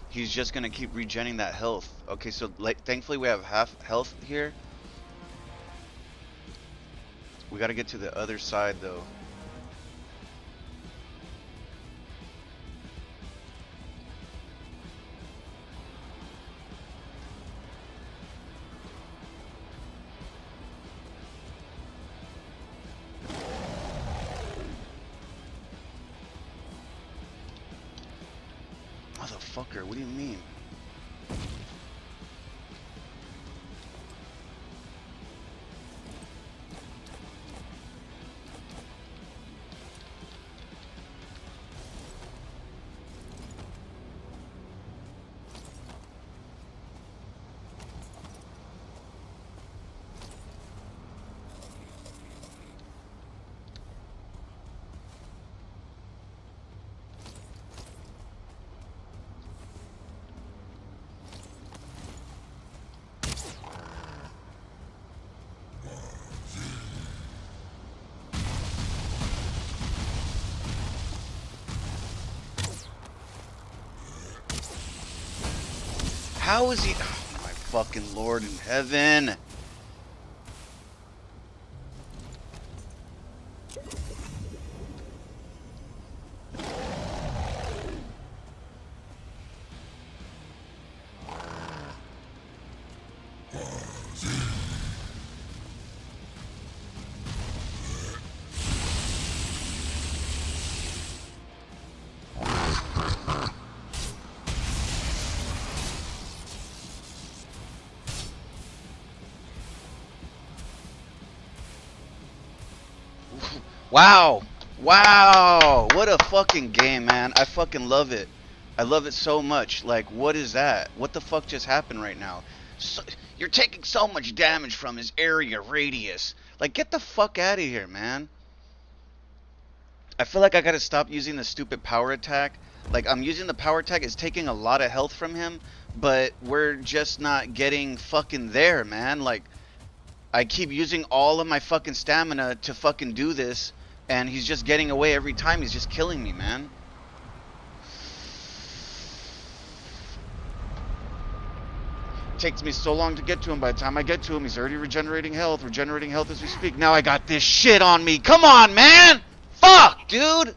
he's just gonna keep regenning that health. Okay, so like, thankfully we have half health here. We gotta get to the other side, though. Motherfucker, what do you mean? How is he? Oh, my fucking Lord in heaven. Wow. Wow. What a fucking game, man. I fucking love it. I love it so much. Like, what is that? What the fuck just happened right now? So, you're taking so much damage from his area radius. Like, get the fuck out of here, man. I feel like I gotta stop using the stupid power attack. Like, I'm using the power attack. It's taking a lot of health from him, but we're just not getting fucking there, man. Like, I keep using all of my fucking stamina to fucking do this, and he's just getting away every time. He's just killing me, man. It takes me so long to get to him. By the time I get to him, he's already regenerating health as we speak. Now I got this shit on me. Come on, man! Fuck, dude!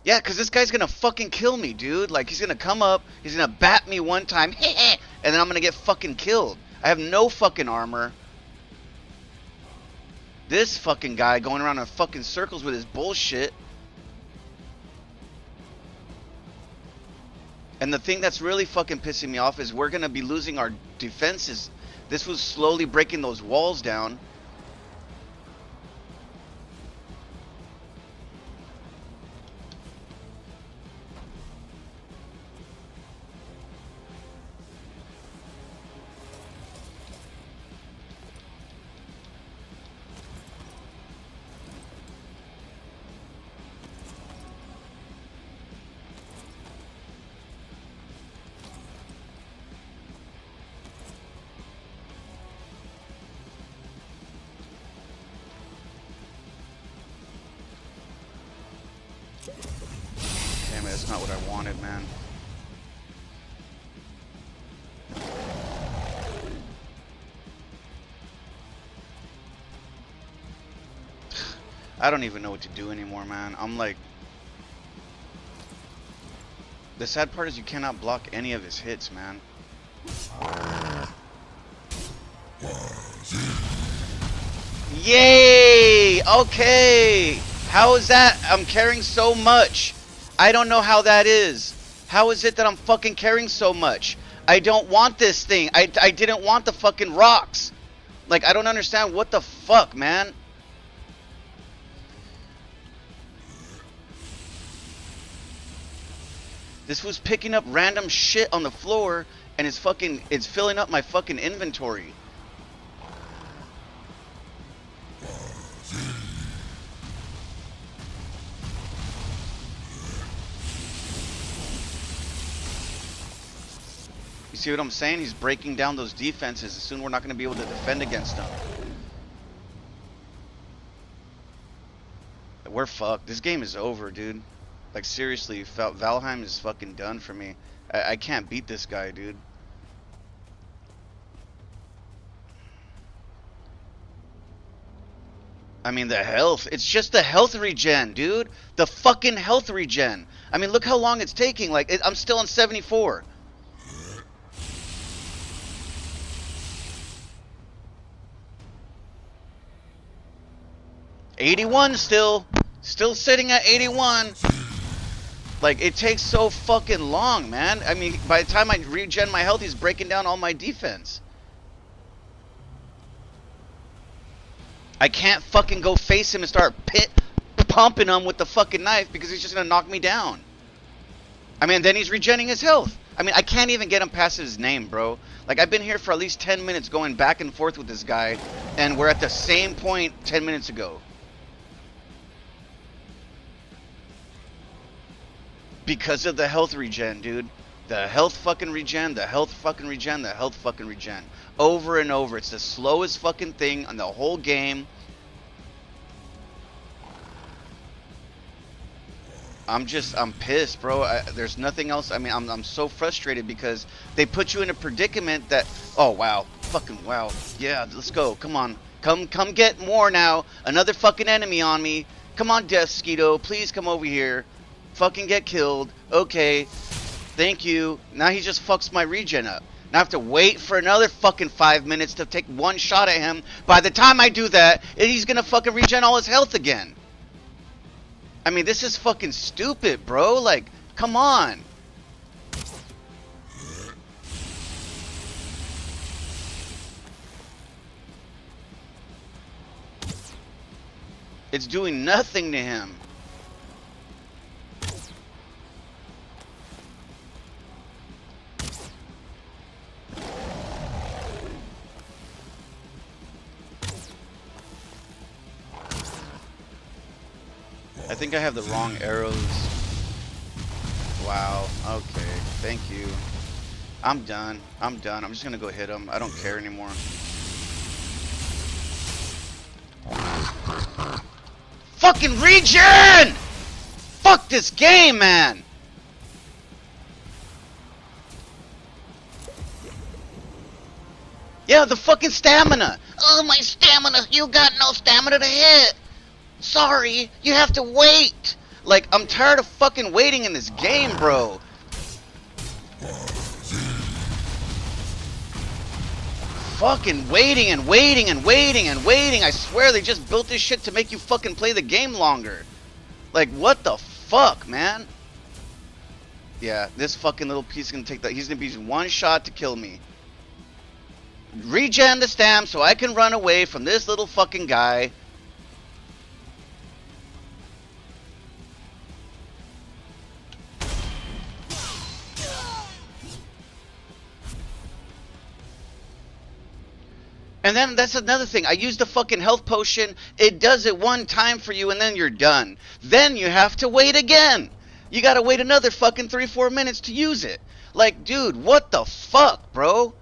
Yeah, because this guy's gonna fucking kill me, dude. Like, he's gonna come up, he's gonna bat me one time, and then I'm gonna get fucking killed. I have no fucking armor. This fucking guy going around in fucking circles with his bullshit. And the thing that's really fucking pissing me off is we're gonna be losing our defenses. This was slowly breaking those walls down. That's not what I wanted, man. I don't even know what to do anymore, man. I'm like... The sad part is you cannot block any of his hits, man. Yay! Okay! How is that? I'm carrying so much. I don't know how that is. How is it that I'm fucking carrying so much? I don't want this thing. I didn't want the fucking rocks. Like, I don't understand what the fuck, man. This was picking up random shit on the floor and it's filling up my fucking inventory. You see what I'm saying? He's breaking down those defenses. Soon we're not going to be able to defend against them. We're fucked. This game is over, dude. Like, seriously, Valheim is fucking done for me. I can't beat this guy, dude. I mean, the health. It's just the health regen, dude. The fucking health regen. I mean, look how long it's taking. Like, I'm still on 74. '81 still sitting at 81. Like, it takes so fucking long, man. I mean, by the time I regen my health, he's breaking down all my defense. I can't fucking go face him and start pumping him with the fucking knife because he's just gonna knock me down. I mean, then he's regenning his health. I mean, I can't even get him past his name, bro. Like, I've been here for at least 10 minutes going back and forth with this guy, and we're at the same point 10 minutes ago. Because of the health regen, dude. The health fucking regen, the health fucking regen, the health fucking regen. Over and over. It's the slowest fucking thing on the whole game. I'm pissed, bro. There's nothing else. I mean, I'm so frustrated because they put you in a predicament that, oh, wow. Fucking wow. Yeah, let's go. Come on. Come get more now. Another fucking enemy on me. Come on, Death Skeeto. Please come over here. Fucking get killed. Okay. Thank you. Now he just fucks my regen up. Now I have to wait for another fucking 5 minutes to take one shot at him. By the time I do that, he's gonna fucking regen all his health again. I mean, this is fucking stupid, bro. Like, come on. It's doing nothing to him. I think I have the wrong arrows. Wow. Okay. Thank you. I'm done. I'm done. I'm just gonna go hit him. I don't care anymore. Fucking regen! Fuck this game, man! Yeah, the fucking stamina. Oh, my stamina. You got no stamina to hit. Sorry, you have to wait. Like, I'm tired of fucking waiting in this game, bro. Fucking waiting and waiting and waiting and waiting. I swear they just built this shit to make you fucking play the game longer. Like, what the fuck, man? Yeah, this fucking little piece is gonna take that. He's gonna be using one shot to kill me. Regen the stam so I can run away from this little fucking guy. And then that's another thing. I use the fucking health potion. It does it one time for you and then you're done. Then you have to wait again. You gotta wait another fucking 3-4 minutes to use it. Like, dude, what the fuck, bro?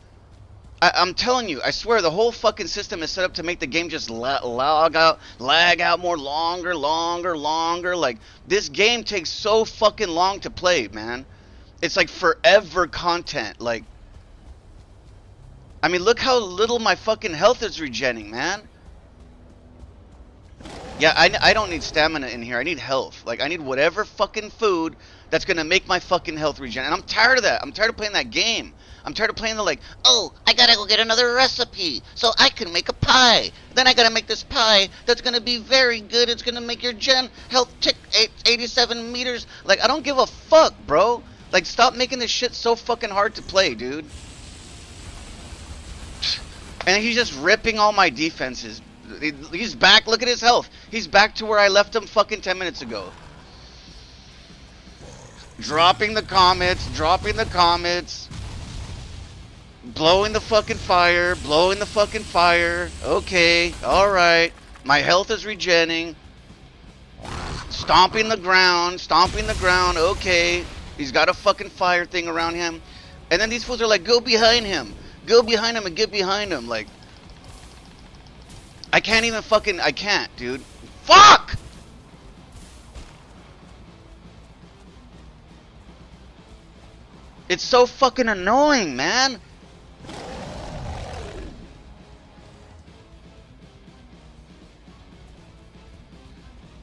I'm telling you, I swear the whole fucking system is set up to make the game just lag out more longer. Like, this game takes so fucking long to play, man. It's like forever content. Like, I mean, look how little my fucking health is regenning, man. Yeah, I don't need stamina in here. I need health. Like, I need whatever fucking food that's gonna make my fucking health regen. And I'm tired of that. I'm tired of playing that game. I'm tired of playing the, like, oh, I gotta go get another recipe so I can make a pie. Then I gotta make this pie that's gonna be very good. It's gonna make your gen health tick 87 meters. Like, I don't give a fuck, bro. Like, stop making this shit so fucking hard to play, dude. And he's just ripping all my defenses. He's back. Look at his health. He's back to where I left him fucking 10 minutes ago. Dropping the comets. Blowing the fucking fire. Okay, alright. My health is regenning. Stomping the ground. Okay. He's got a fucking fire thing around him. And then these fools are like, go behind him and get behind him. Like, I can't even fucking, I can't, dude. Fuck! It's so fucking annoying, man.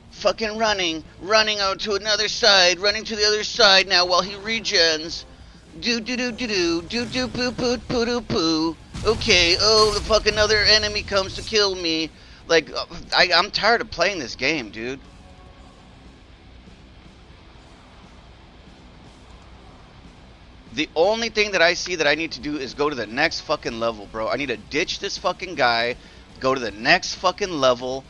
Fucking running out to another side, running to the other side now while he regens. Do poo. Okay, oh, the fucking other enemy comes to kill me. Like, I'm tired of playing this game, dude. The only thing that I see that I need to do is go to the next fucking level, bro. I need to ditch this fucking guy, go to the next fucking level,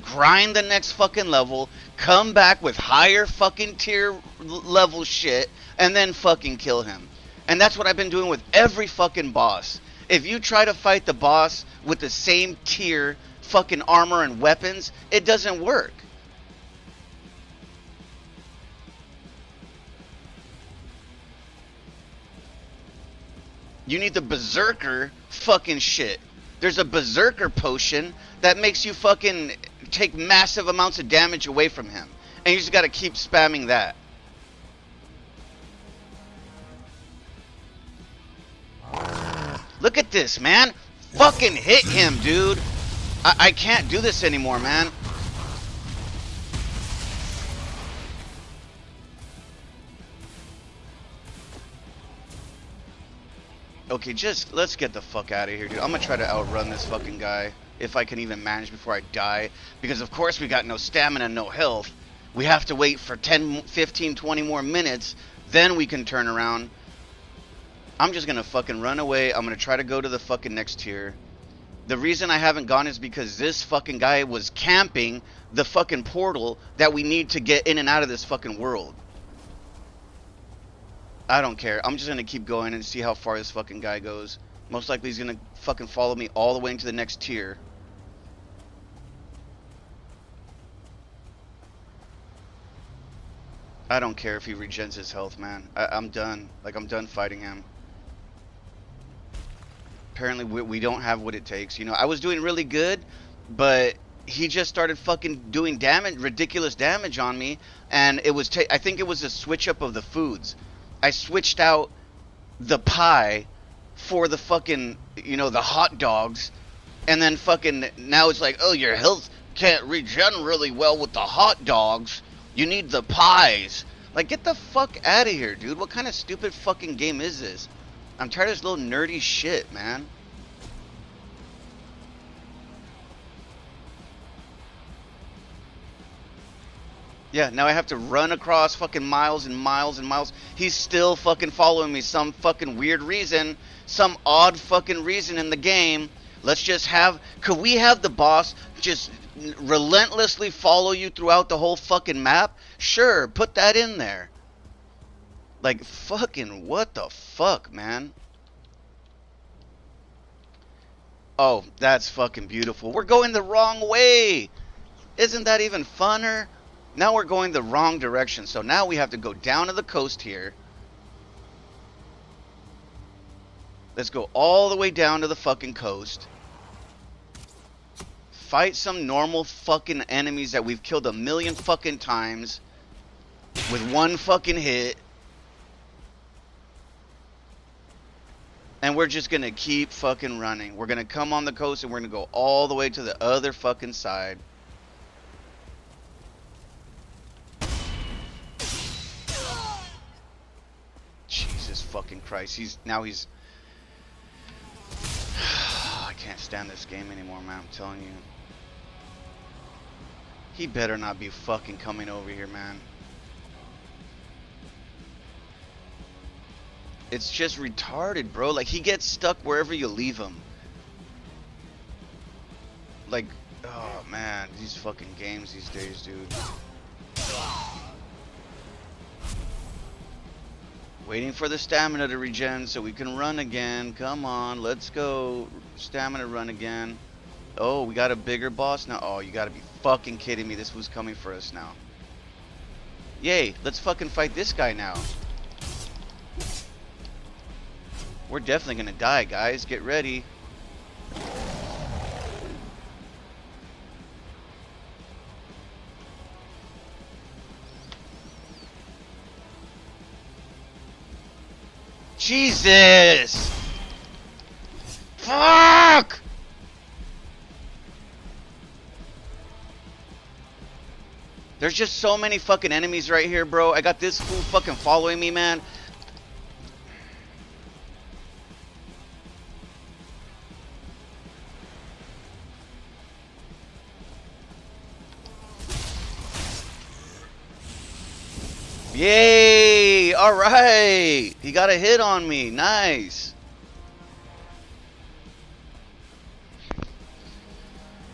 grind the next fucking level, come back with higher fucking tier level shit, and then fucking kill him. And that's what I've been doing with every fucking boss. If you try to fight the boss with the same tier fucking armor and weapons, it doesn't work. You need the berserker fucking shit. There's a berserker potion that makes you fucking take massive amounts of damage away from him. And you just gotta keep spamming that. Look at this, man. Fucking hit him, dude. I can't do this anymore, man. Okay, just let's get the fuck out of here, dude. I'm gonna try to outrun this fucking guy if I can even manage before I die. Because of course we got no stamina, no health. We have to wait for 10, 15, 20 more minutes. Then we can turn around. I'm just gonna fucking run away. I'm gonna try to go to the fucking next tier. The reason I haven't gone is because this fucking guy was camping the fucking portal that we need to get in and out of this fucking world. I don't care. I'm just gonna keep going and see how far this fucking guy goes. Most likely he's gonna fucking follow me all the way into the next tier. I don't care if he regens his health, man. I'm done. Like, I'm done fighting him. Apparently we don't have what it takes. You know, I was doing really good, but he just started fucking doing damage, ridiculous damage on me, and it was I think it was a switch up of the foods. I switched out the pie for the fucking, you know, the hot dogs, and then fucking now it's like, oh, your health can't regen really well with the hot dogs. You need the pies. Like, get the fuck out of here, dude. What kind of stupid fucking game is this? I'm tired of this little nerdy shit, man. Yeah, now I have to run across fucking miles and miles and miles. He's still fucking following me. Some fucking weird reason. Some odd fucking reason in the game. Let's just have... Could we have the boss just relentlessly follow you throughout the whole fucking map? Sure, put that in there. Like, fucking what the fuck, man? Oh, that's fucking beautiful. We're going the wrong way. Isn't that even funner? Now we're going the wrong direction. So now we have to go down to the coast here. Let's go all the way down to the fucking coast. Fight some normal fucking enemies that we've killed a million fucking times with one fucking hit. And we're just gonna keep fucking running. We're gonna come on the coast and we're gonna go all the way to the other fucking side. Jesus fucking Christ. He's I can't stand this game anymore, man. I'm telling you. He better not be fucking coming over here, man. It's just retarded, bro. Like, he gets stuck wherever you leave him. Like, oh man, these fucking games these days, dude. Waiting for the stamina to regen so we can run again. Come on, let's go. Stamina run again. Oh, we got a bigger boss now. Oh, you gotta be fucking kidding me. This was coming for us now. Yay, let's fucking fight this guy now. We're definitely gonna die, guys. Get ready. Jesus! Fuck! There's just so many fucking enemies right here, bro. I got this fool fucking following me, man. Yay! Alright! He got a hit on me. Nice.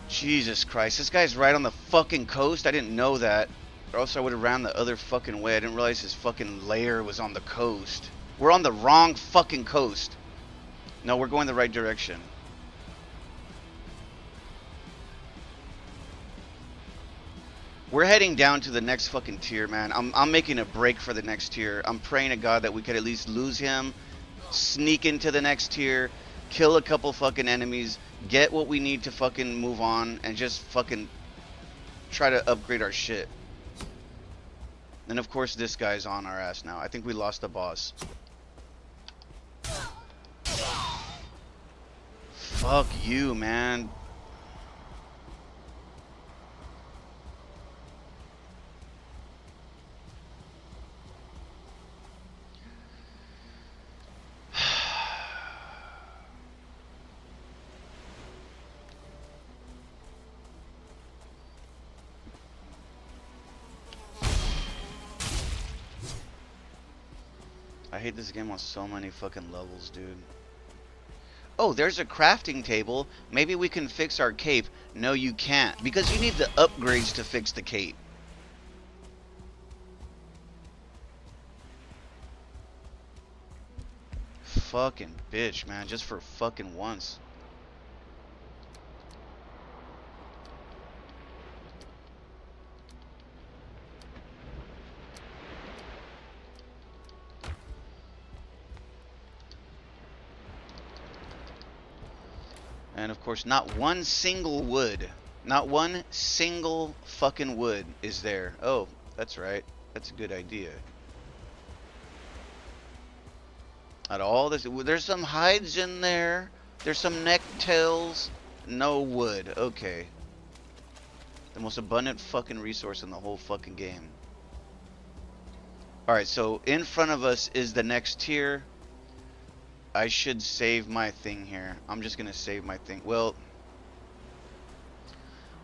Jesus Christ. This guy's right on the fucking coast. I didn't know that. Or else I would have ran the other fucking way. I didn't realize his fucking lair was on the coast. We're on the wrong fucking coast. No, we're going the right direction. We're heading down to the next fucking tier, man. I'm making a break for the next tier. I'm praying to God that we could at least lose him, sneak into the next tier, kill a couple fucking enemies, get what we need to fucking move on, and just fucking try to upgrade our shit. And of course this guy's on our ass now. I think we lost the boss. Fuck you, man. I hate this game on so many fucking levels, dude. Oh, there's a crafting table. Maybe we can fix our cape. No, you can't. Because you need the upgrades to fix the cape. Fucking bitch, man. Just for fucking once. And of course, not one single wood. Not one single fucking wood is there. Oh, that's right. That's a good idea. Out of all this, there's some hides in there. There's some neck tails. No wood. Okay. The most abundant fucking resource in the whole fucking game. Alright, so in front of us is the next tier. I should save my thing here. I'm just gonna save my thing. Well,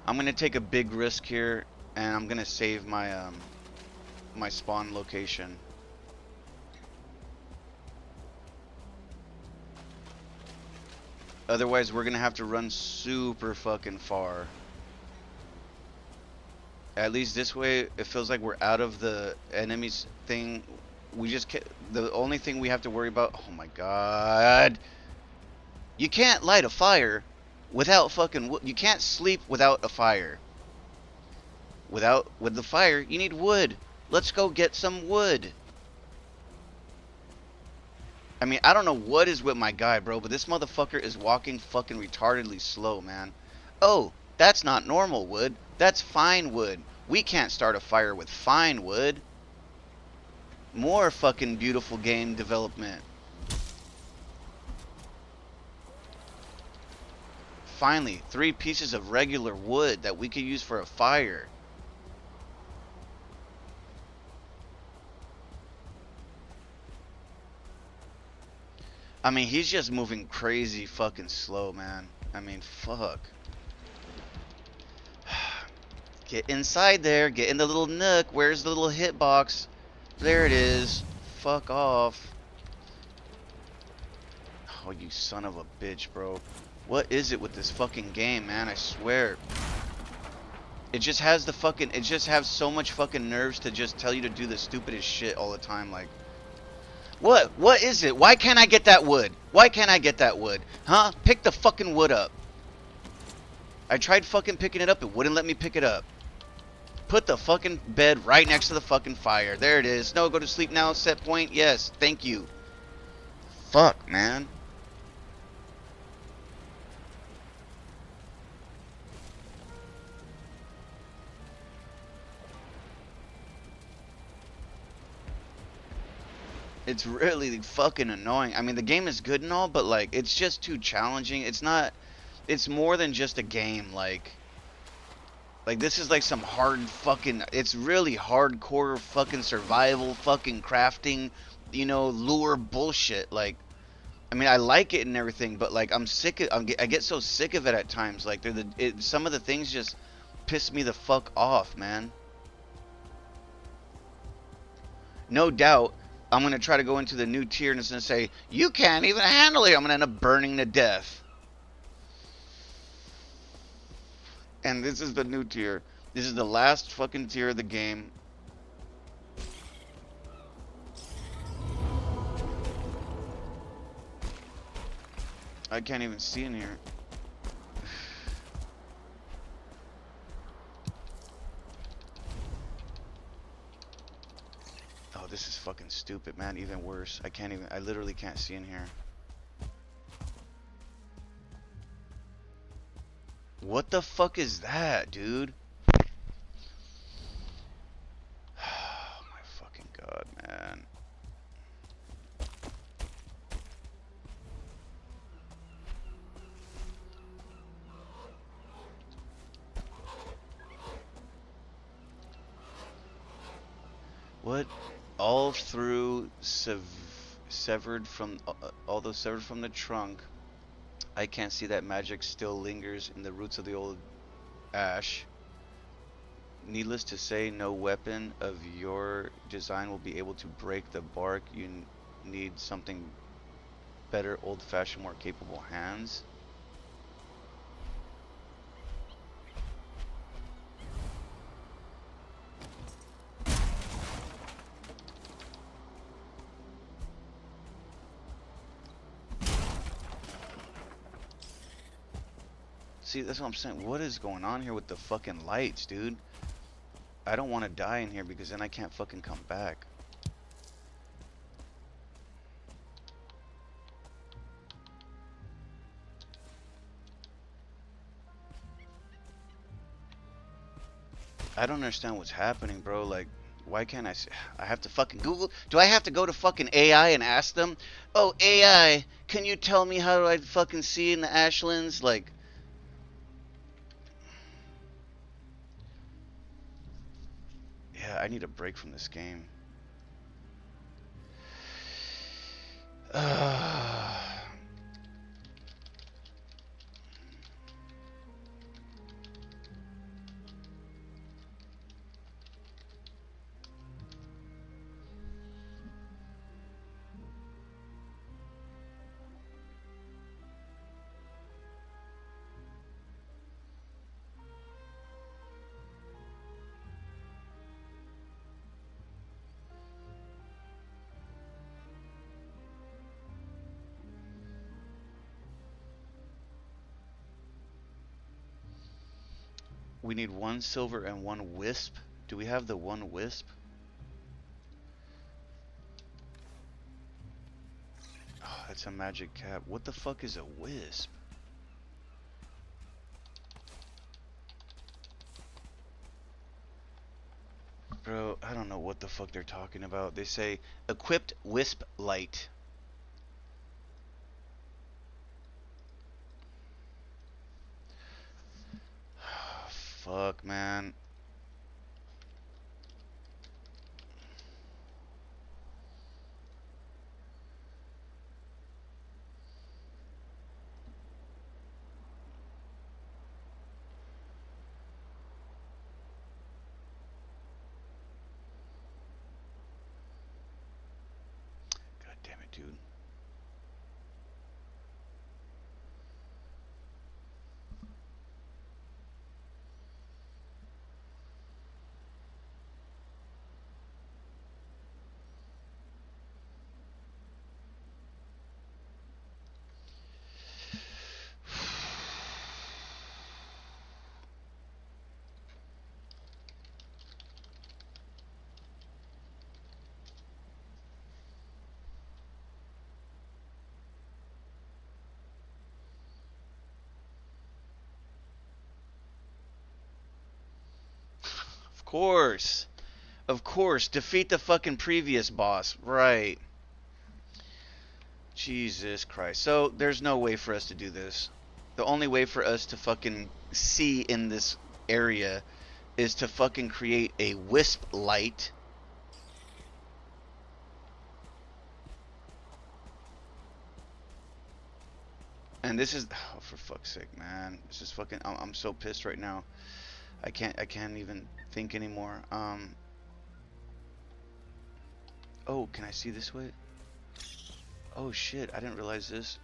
I'm gonna take a big risk here, and I'm gonna save my my spawn location. Otherwise, we're gonna have to run super fucking far. At least this way, it feels like we're out of the enemies thing. We just can't, the only thing we have to worry about. Oh my god! You can't light a fire without fucking wood. You can't sleep without a fire. With the fire, you need wood. Let's go get some wood. I mean, I don't know what is with my guy, bro, but this motherfucker is walking fucking retardedly slow, man. Oh, that's not normal wood. That's fine wood. We can't start a fire with fine wood. More fucking beautiful game development. Finally, 3 pieces of regular wood that we could use for a fire. I mean, he's just moving crazy fucking slow, man. I mean, fuck. Get inside there. Get in the little nook. Where's the little hitbox? There it is. Fuck off. Oh, you son of a bitch, bro. What is it with this fucking game, man? I swear. It just has the fucking... It just has so much fucking nerves to just tell you to do the stupidest shit all the time, like... What? What is it? Why can't I get that wood? Why can't I get that wood? Huh? Pick the fucking wood up. I tried fucking picking it up. It wouldn't let me pick it up. Put the fucking bed right next to the fucking fire. There it is. No, go to sleep now. Set point. Yes. Thank you. Fuck, man. It's really fucking annoying. I mean, the game is good and all, but, like, it's just too challenging. It's not... It's more than just a game, like... Like, this is like some hard fucking... It's really hardcore fucking survival, fucking crafting, you know, lure bullshit. Like, I mean, I like it and everything, but, like, I'm sick of... I get so sick of it at times. Like, some of the things just piss me the fuck off, man. No doubt... I'm going to try to go into the new tier and it's going to say, you can't even handle it. I'm going to end up burning to death. And this is the new tier. This is the last fucking tier of the game. I can't even see in here. Oh, this is fucking stupid, man. Even worse. I literally can't see in here. What the fuck is that, dude? Oh my fucking god, man. What? All through severed from although severed from the trunk, I can't see that magic still lingers in the roots of the old ash. Needless to say, no weapon of your design will be able to break the bark. You need something better, old-fashioned, more capable hands. See, that's what I'm saying. What is going on here with the fucking lights, dude? I don't want to die in here because then I can't fucking come back. I don't understand what's happening, bro. Like, why can't I have to fucking Google? Do I have to go to fucking AI and ask them? Oh, AI, can you tell me how do I fucking see in the ashlands? Like... Yeah, I need a break from this game. We need 1 silver and 1 wisp. Do we have the 1 wisp? That's a magic cap. What the fuck is a wisp? Bro, I don't know what the fuck they're talking about. They say equipped wisp light. Fuck, man. God damn it, dude. Of course, defeat the fucking previous boss, right? Jesus Christ. So there's no way for us to do this. The only way for us to fucking see in this area is to fucking create a wisp light. And this is, oh, for fuck's sake, man. This is fucking, I'm so pissed right now. I can't even think anymore. Oh, can I see this way? Oh shit, I didn't realize this.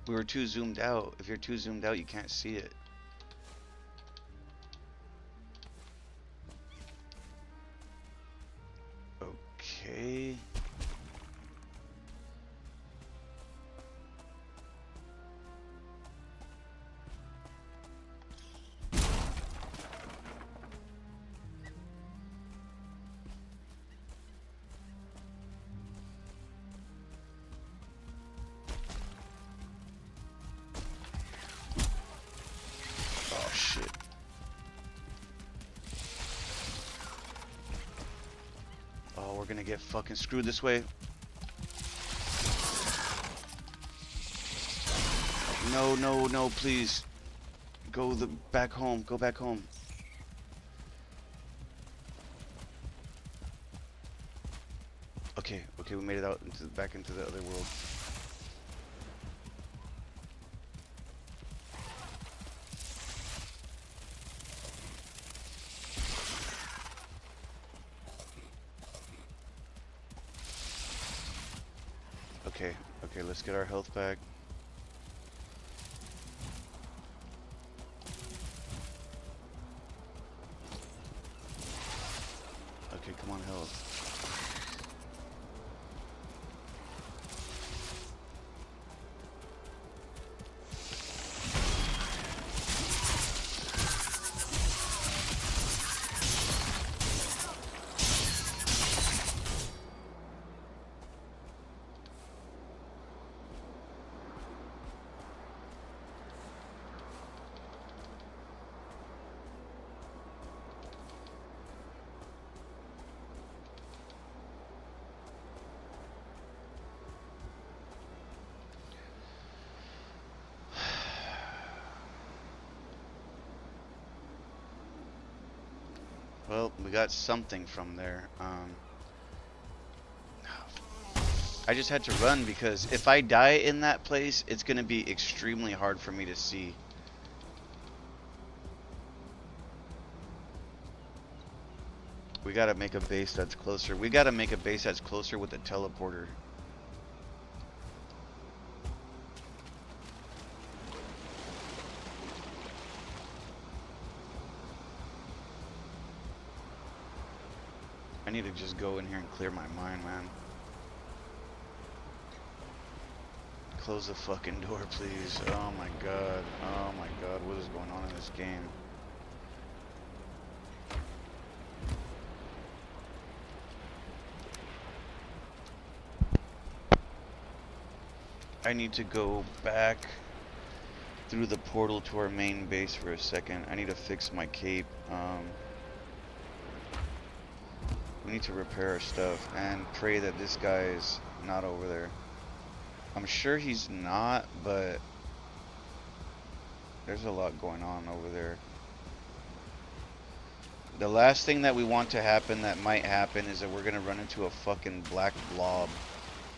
We were too zoomed out. If you're too zoomed out, you can't see it. Okay. We're gonna get fucking screwed this way. No, no, no, please. Go back home. Go back home. Okay, okay, we made it out back into the other world. Okay, okay, let's get our health back. Okay, come on, health. Well, we got something from there. I just had to run because if I die in that place, it's going to be extremely hard for me to see. We got to make a base that's closer. We got to make a base that's closer with a teleporter. I need to just go in here and clear my mind, man. Close the fucking door, please. Oh my god. Oh my god, what is going on in this game? I need to go back through the portal to our main base for a second. I need to fix my cape. We need to repair our stuff and pray that this guy is not over there. I'm sure he's not, but there's a lot going on over there. The last thing that we want to happen that might happen is that we're gonna run into a fucking black blob.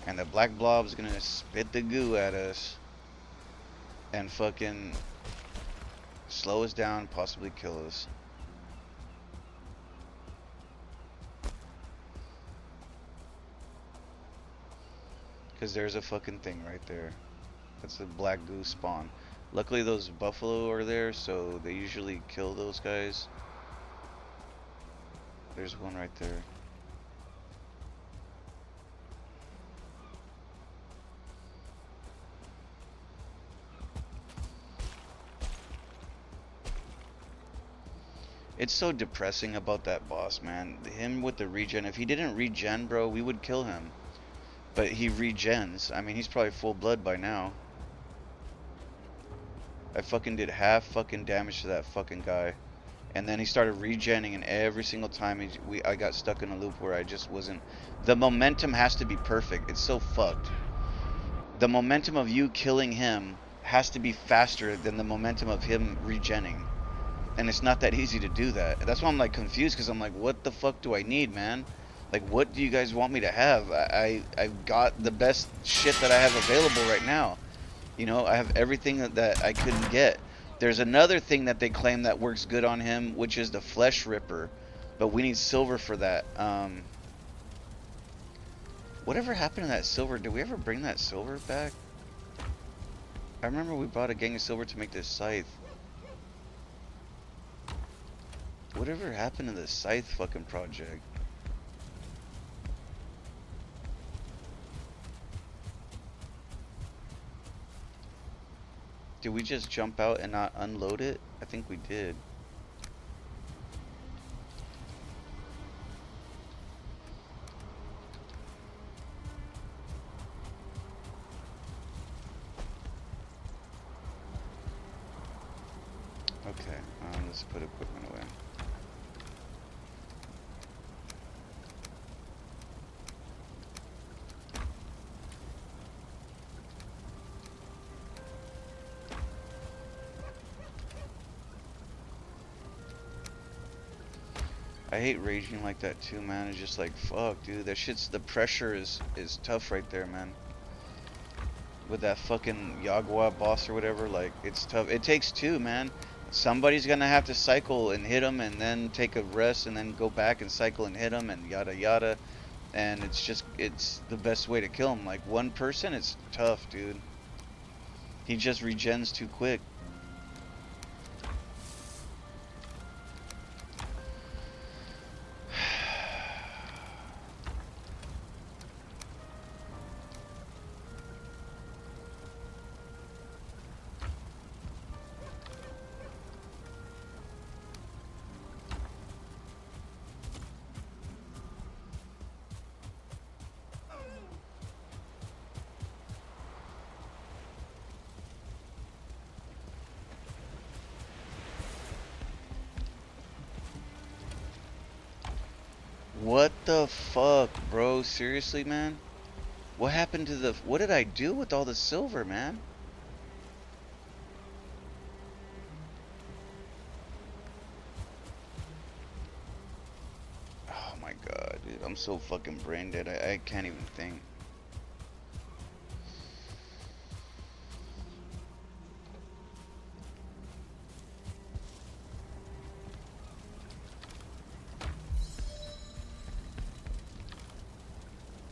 And the black blob is gonna spit the goo at us and fucking slow us down, possibly kill us. Because there's a fucking thing right there. That's the black goo spawn. Luckily those buffalo are there, so they usually kill those guys. There's one right there. It's so depressing about that boss, man. Him with the regen. If he didn't regen, bro, we would kill him. But he regens. I mean, he's probably full blood by now. I fucking did half fucking damage to that fucking guy. And then he started regenning, and every single time I got stuck in a loop where I just wasn't... The momentum has to be perfect. It's so fucked. The momentum of you killing him has to be faster than the momentum of him regenning. And it's not that easy to do that. That's why I'm like confused, because I'm like, what the fuck do I need, man? Like, what do you guys want me to have? I've got the best shit that I have available right now. You know, I have everything that I couldn't get. There's another thing that they claim that works good on him, which is the Flesh Ripper. But we need silver for that. Whatever happened to that silver? Did we ever bring that silver back? I remember we bought a gang of silver to make this scythe. Whatever happened to the scythe fucking project? Did we just jump out and not unload it? I think we did. Okay, let's put equipment away. I hate raging like that too, man. It's just like, fuck, dude. That shit's, the pressure is tough right there, man. With that fucking Yagua boss or whatever, like, it's tough. It takes two, man. Somebody's gonna have to cycle and hit him and then take a rest and then go back and cycle and hit him and yada yada. And it's just, it's the best way to kill him. Like, one person, it's tough, dude. He just regens too quick. What the fuck, bro? Seriously, man? What happened to the... What did I do with all the silver, man? Oh my god, dude. I'm so fucking brain dead. I can't even think.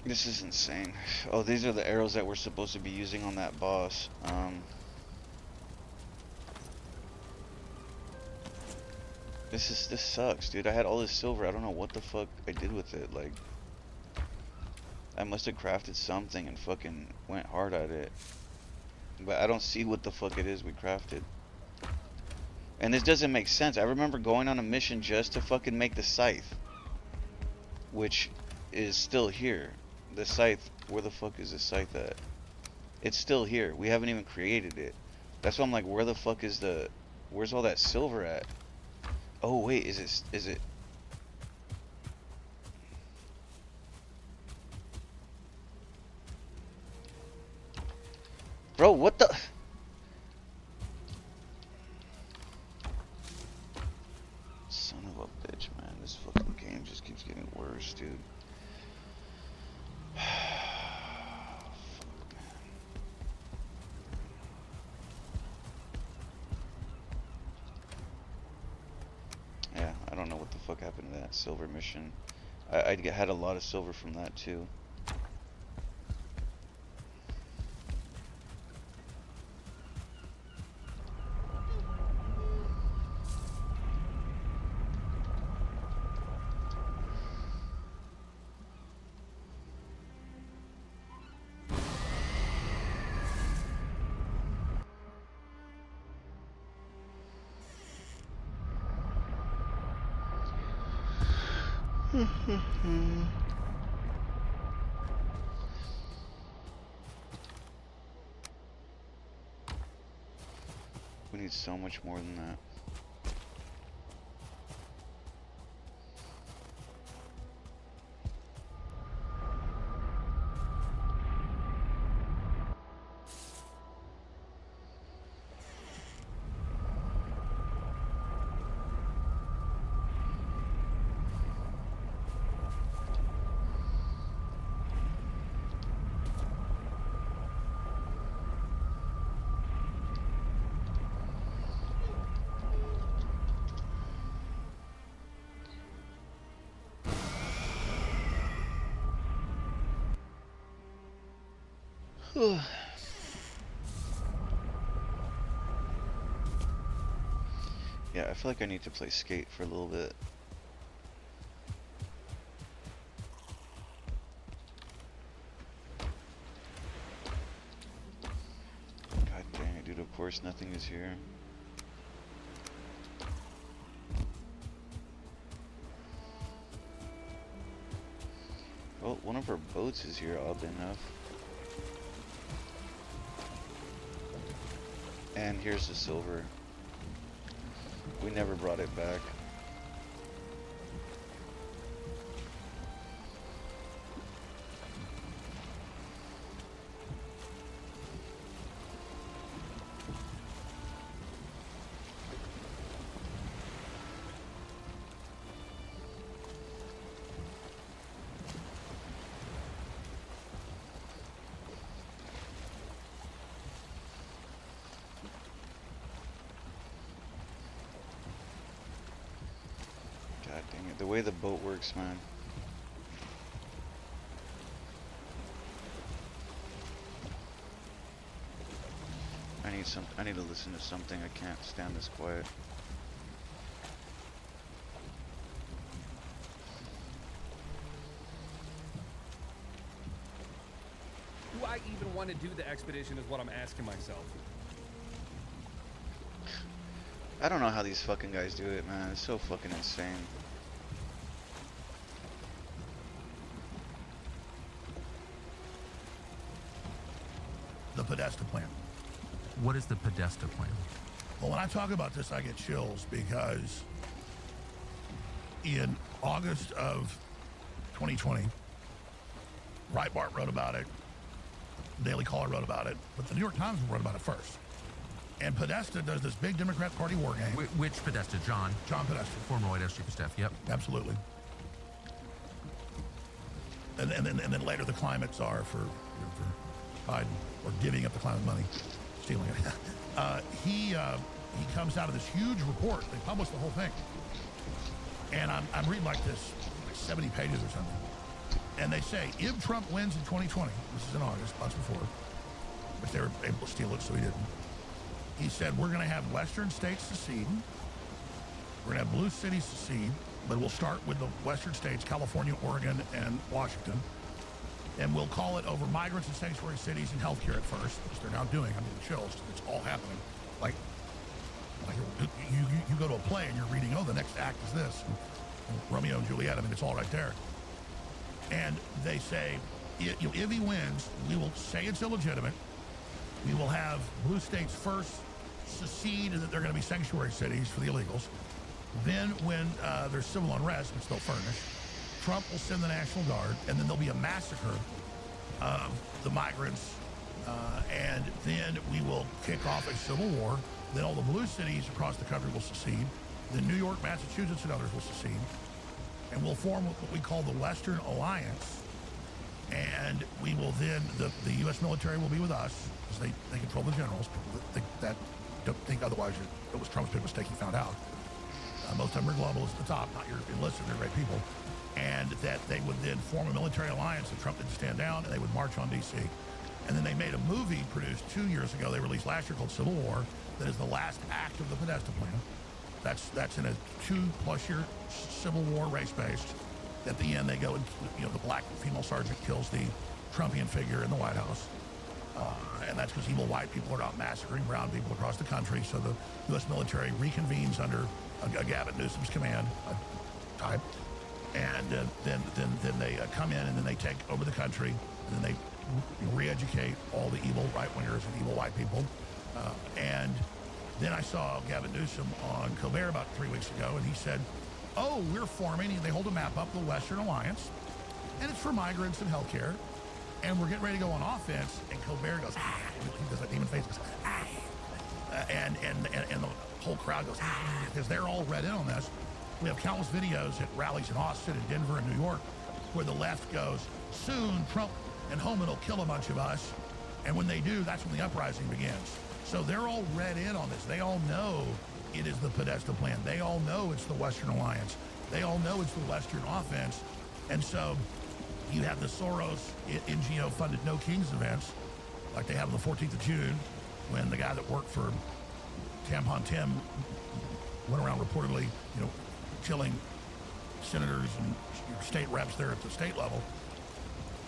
This is insane. Oh, these are the arrows that we're supposed to be using on that boss. This sucks, dude. I had all this silver. I don't know what the fuck I did with it. Like, I must have crafted something and fucking went hard at it. But I don't see what the fuck it is we crafted. And this doesn't make sense. I remember going on a mission just to fucking make the scythe, which is still here. The scythe, where the fuck is the scythe at? It's still here. We haven't even created it. That's why I'm like, where the fuck is the... Where's all that silver at? Oh, wait, is it... Bro, what the... Son of a bitch, man. This fucking game just keeps getting worse, dude. Yeah, I don't know what the fuck happened to that silver mission. I had a lot of silver from that too. We need so much more than that. Yeah, I feel like I need to play skate for a little bit. God dang it, dude, of course nothing is here. Well, one of our boats is here, oddly enough. And here's the silver. We never brought it back. Dang it, the way the boat works, man. I need to listen to something. I can't stand this quiet.
Do I even want to do the expedition is what I'm asking myself.
I don't know how these fucking guys do it, man. It's so fucking insane.
The Podesta plan.
What is the Podesta plan?
Well, when I talk about this, I get chills because in August of 2020, Breitbart wrote about it, Daily Caller wrote about it, but the New York Times wrote about it first. And Podesta does this big Democrat Party war game.
Which Podesta? John
Podesta.
Former White House Chief of Staff, yep.
Absolutely. And then later the climate czar for Biden, or giving up the climate money, stealing it. He comes out of this huge report. They published the whole thing. And I'm reading like this, like 70 pages or something. And they say, if Trump wins in 2020, this is in August, months before, but they were able to steal it, so he didn't. He said, we're going to have western states secede. We're going to have blue cities secede, but we'll start with the western states, California, Oregon, and Washington. And we'll call it over migrants and sanctuary cities and healthcare at first, which they're now doing. I mean, the chills, it's all happening. Like you go to a play and you're reading, oh, the next act is this. And Romeo and Juliet, I mean, it's all right there. And they say, if he wins, we will say it's illegitimate. We will have blue states first secede that they're going to be sanctuary cities for the illegals. Then when there's civil unrest, which they'll furnish, Trump will send the National Guard, and then there'll be a massacre of the migrants, and then we will kick off a civil war. Then all the blue cities across the country will secede. Then New York, Massachusetts, and others will secede. And we'll form what we call the Western Alliance. And we will then, the U.S. military will be with us, because they control the generals. Don't think otherwise. It was Trump's big mistake, he found out. Most of them are globalists at the top, not your enlisted, they're great people. And that they would then form a military alliance, and Trump didn't stand down, and they would march on D.C. And then they made a movie produced 2 years ago, they released last year, called Civil War, that is the last act of the Podesta Plan. That's in a 2+ year Civil War race-based. At the end, they go and, the black female sergeant kills the Trumpian figure in the White House. And that's because evil white people are out massacring brown people across the country. So the U.S. military reconvenes under Gavin Newsom's command type. And then they come in, and then they take over the country, and then they re-educate all the evil right-wingers and evil white people. And then I saw Gavin Newsom on Colbert about 3 weeks ago, and he said, oh, we're forming, they hold a map up, the Western Alliance, and it's for migrants and healthcare, and we're getting ready to go on offense, and Colbert goes, ah, he does that demon face, goes, ah, and the whole crowd goes, ah, because they're all read in on this. We have countless videos at rallies in Austin and Denver and New York where the left goes, soon Trump and Homan will kill a bunch of us, and when they do, that's when the uprising begins. So they're all read in on this. They all know it is the Podesta Plan. They all know it's the Western Alliance. They all know it's the Western Offense. And so you have the Soros NGO-funded No Kings events, like they have on the 14th of June, when the guy that worked for Tampon Tim went around reportedly, killing senators and state reps there at the state level.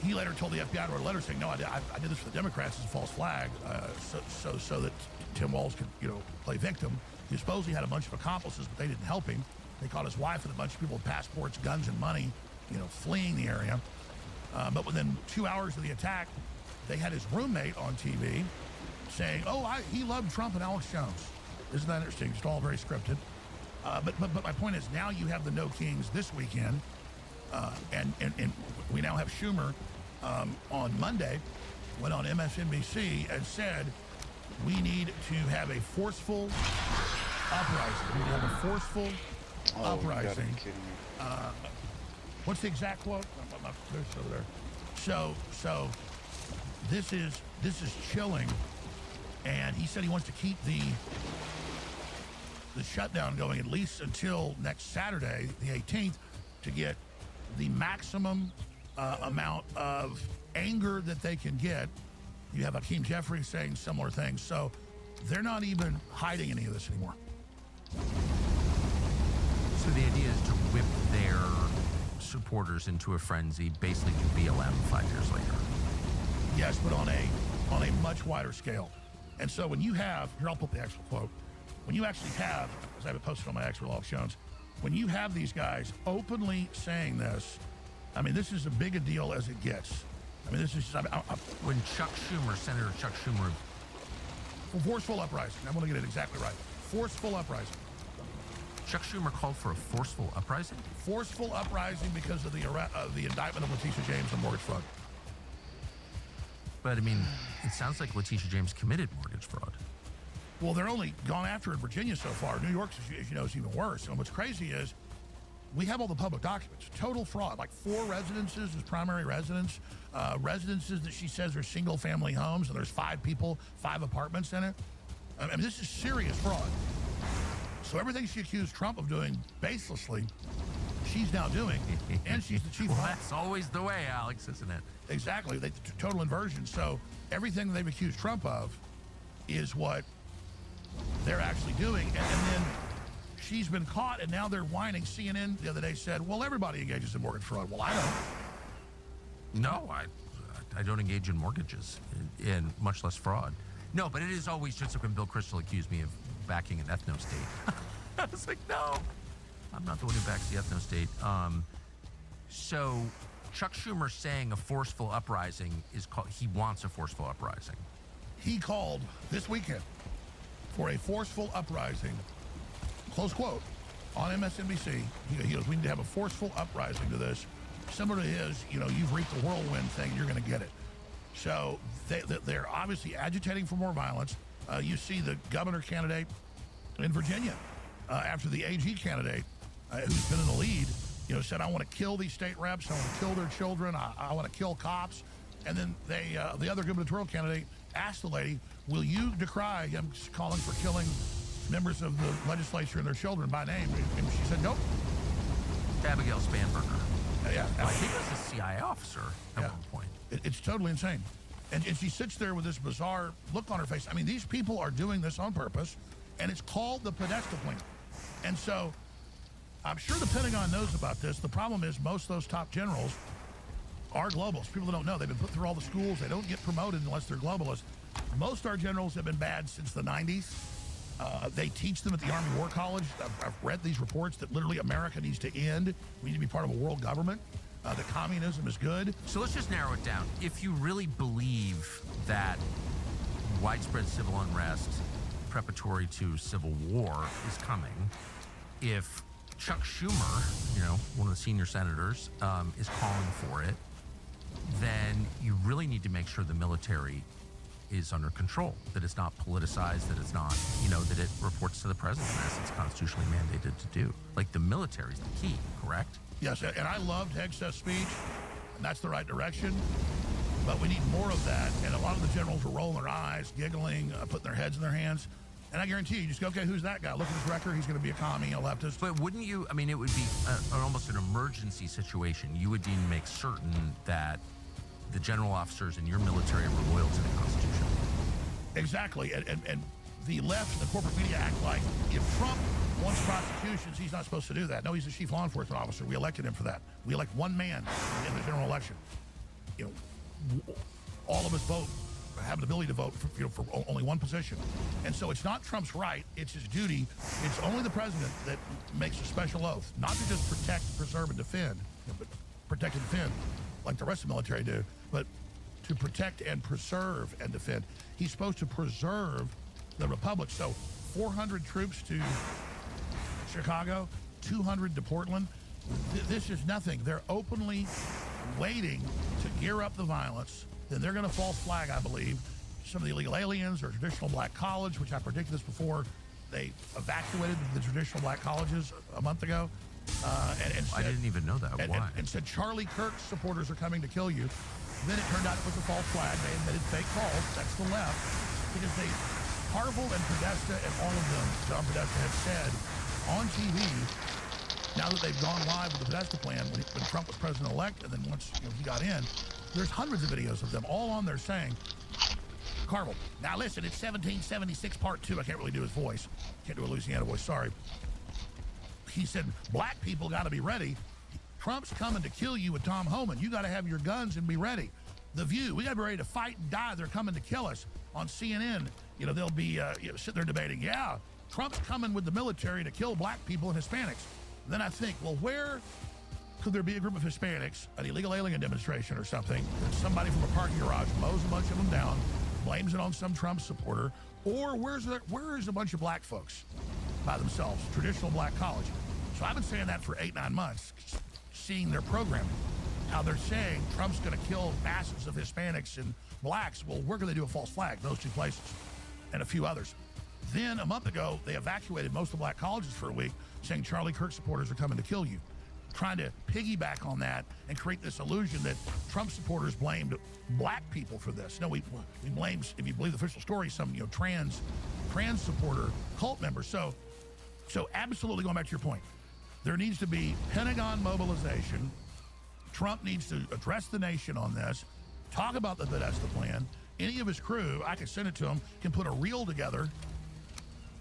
He later told the FBI, wrote a letter saying, no, I did this for the Democrats as a false flag, so that Tim Walz could, play victim. He supposedly had a bunch of accomplices, but they didn't help him. They caught his wife and a bunch of people with passports, guns, and money, fleeing the area. But within 2 hours of the attack, they had his roommate on TV saying, he loved Trump and Alex Jones. Isn't that interesting? It's all very scripted. But my point is, now you have the No Kings this weekend, and we now have Schumer on Monday, went on MSNBC and said, we need to have a forceful uprising. We need to have a forceful uprising.
You gotta be kidding me.
What's the exact quote? There's over there. So this is chilling, and he said he wants to keep the shutdown going at least until next Saturday, the 18th, to get the maximum amount of anger that they can get. You have Hakeem Jeffries saying similar things. So they're not even hiding any of this anymore.
So the idea is to whip their supporters into a frenzy, basically to BLM 5 years later.
Yes, but on a much wider scale. And so when you have, here I'll put the actual quote, when you actually have, as I have it posted on my X Alex Jones, when you have these guys openly saying this, I mean, this is as big a deal as it gets. I mean, this is just,
when Senator Chuck Schumer...
Forceful uprising. I'm going to get it exactly right. Forceful uprising.
Chuck Schumer called for a forceful uprising?
Forceful uprising because of the indictment of Letitia James on mortgage fraud.
But, I mean, it sounds like Letitia James committed mortgage fraud.
Well, they're only gone after in Virginia so far. New York, as you know, is even worse. And what's crazy is we have all the public documents. Total fraud, like 4 residences as primary residence, residences that she says are single-family homes, and there's 5 people, 5 apartments in it. I mean, this is serious fraud. So everything she accused Trump of doing baselessly, she's now doing, and she's the chief.
Well, that's always the way, Alex, isn't it?
Exactly. Total inversion. So everything they've accused Trump of is what they're actually doing. And then she's been caught, and now they're whining. CNN the other day said, well, everybody engages in mortgage fraud. Well, I don't.
No, I don't engage in mortgages, and much less fraud. No, but it is always just like when Bill Kristol accused me of backing an ethno-state. I was like, no, I'm not the one who backs the ethno-state. So Chuck Schumer saying a forceful uprising is called, he wants a forceful uprising.
he called this weekend for a forceful uprising, close quote, on MSNBC. He goes, we need to have a forceful uprising to this. Similar to his, you've reaped the whirlwind thing, you're going to get it. So they're obviously agitating for more violence. You see the governor candidate in Virginia, after the AG candidate, who's been in the lead, said, I want to kill these state reps, I want to kill their children, I want to kill cops. And then the other gubernatorial candidate asked the lady, will you decry him calling for killing members of the legislature and their children by name? And she said, nope.
Abigail Spanberger.
Yeah.
I think it was a CIA officer at one point.
It's totally insane. And she sits there with this bizarre look on her face. I mean, these people are doing this on purpose, and it's called the Podesta plan. And so I'm sure the Pentagon knows about this. The problem is most of those top generals are globalists. People that don't know, they've been put through all the schools. They don't get promoted unless they're globalists. Most of our generals have been bad since the 90s. They teach them at the Army War College. I've read these reports that literally America needs to end. We need to be part of a world government. The communism is good.
So let's just narrow it down. If you really believe that widespread civil unrest preparatory to civil war is coming, if Chuck Schumer, one of the senior senators, is calling for it, then you really need to make sure the military is under control, that it's not politicized, that it's not, that it reports to the president as it's constitutionally mandated to do. Like, the military is the key, correct?
Yes, and I loved excess speech, and that's the right direction, but we need more of that. And a lot of the generals were rolling their eyes, giggling, putting their heads in their hands. And I guarantee you just go, okay, who's that guy? Look at his record. He's going to be a commie, a leftist.
But wouldn't you, it would be almost an emergency situation. You would need to make certain that the general officers in your military were loyal to the Constitution.
Exactly. And the left and the corporate media act like if Trump wants prosecutions, he's not supposed to do that. No, he's the chief law enforcement officer. We elected him for that. We elect one man in the general election. All of us vote, have the ability to vote for only one position. And so it's not Trump's right, it's his duty. It's only the president that makes a special oath, not to just protect, preserve, and defend, but protect and defend like the rest of the military do, but to protect and preserve and defend. He's supposed to preserve the republic. So 400 troops to Chicago, 200 to Portland. This is nothing. They're openly waiting to gear up the violence. Then they're going to false flag, I believe, some of the illegal aliens or traditional black college, which I predicted this before. They evacuated the traditional black colleges a month ago. And said,
I didn't even know that. Why?
And said Charlie Kirk's supporters are coming to kill you. Then it turned out it was a false flag. They admitted fake calls. That's the left. Because Harville and Podesta and all of them, John Podesta, have said on TV, now that they've gone live with the Podesta plan, when Trump was president-elect, and then once he got in, there's hundreds of videos of them all on there saying, Carville, now listen, it's 1776 part 2. I can't really do his voice. Can't do a Louisiana voice, sorry. He said, black people got to be ready. Trump's coming to kill you with Tom Homan. You got to have your guns and be ready. The View, we got to be ready to fight and die. They're coming to kill us. On CNN, they'll be sitting there debating, yeah, Trump's coming with the military to kill black people and Hispanics. And then I think, well, where could there be a group of Hispanics, an illegal alien demonstration or something, that somebody from a parking garage mows a bunch of them down, blames it on some Trump supporter, or where is a bunch of black folks by themselves, traditional black college? So I've been saying that for 8-9 months, seeing their programming, how they're saying Trump's going to kill masses of Hispanics and blacks. Well, where can they do a false flag? Those two places and a few others. Then a month ago, they evacuated most of the black colleges for a week, saying Charlie Kirk supporters are coming to kill you, trying to piggyback on that and create this illusion that Trump supporters blamed black people for this. No, we blame, if you believe the official story, some trans supporter cult members. So absolutely, going back to your point, there needs to be Pentagon mobilization. Trump needs to address the nation on this, talk about the Podesta plan. Any of his crew, I can send it to him, can put a reel together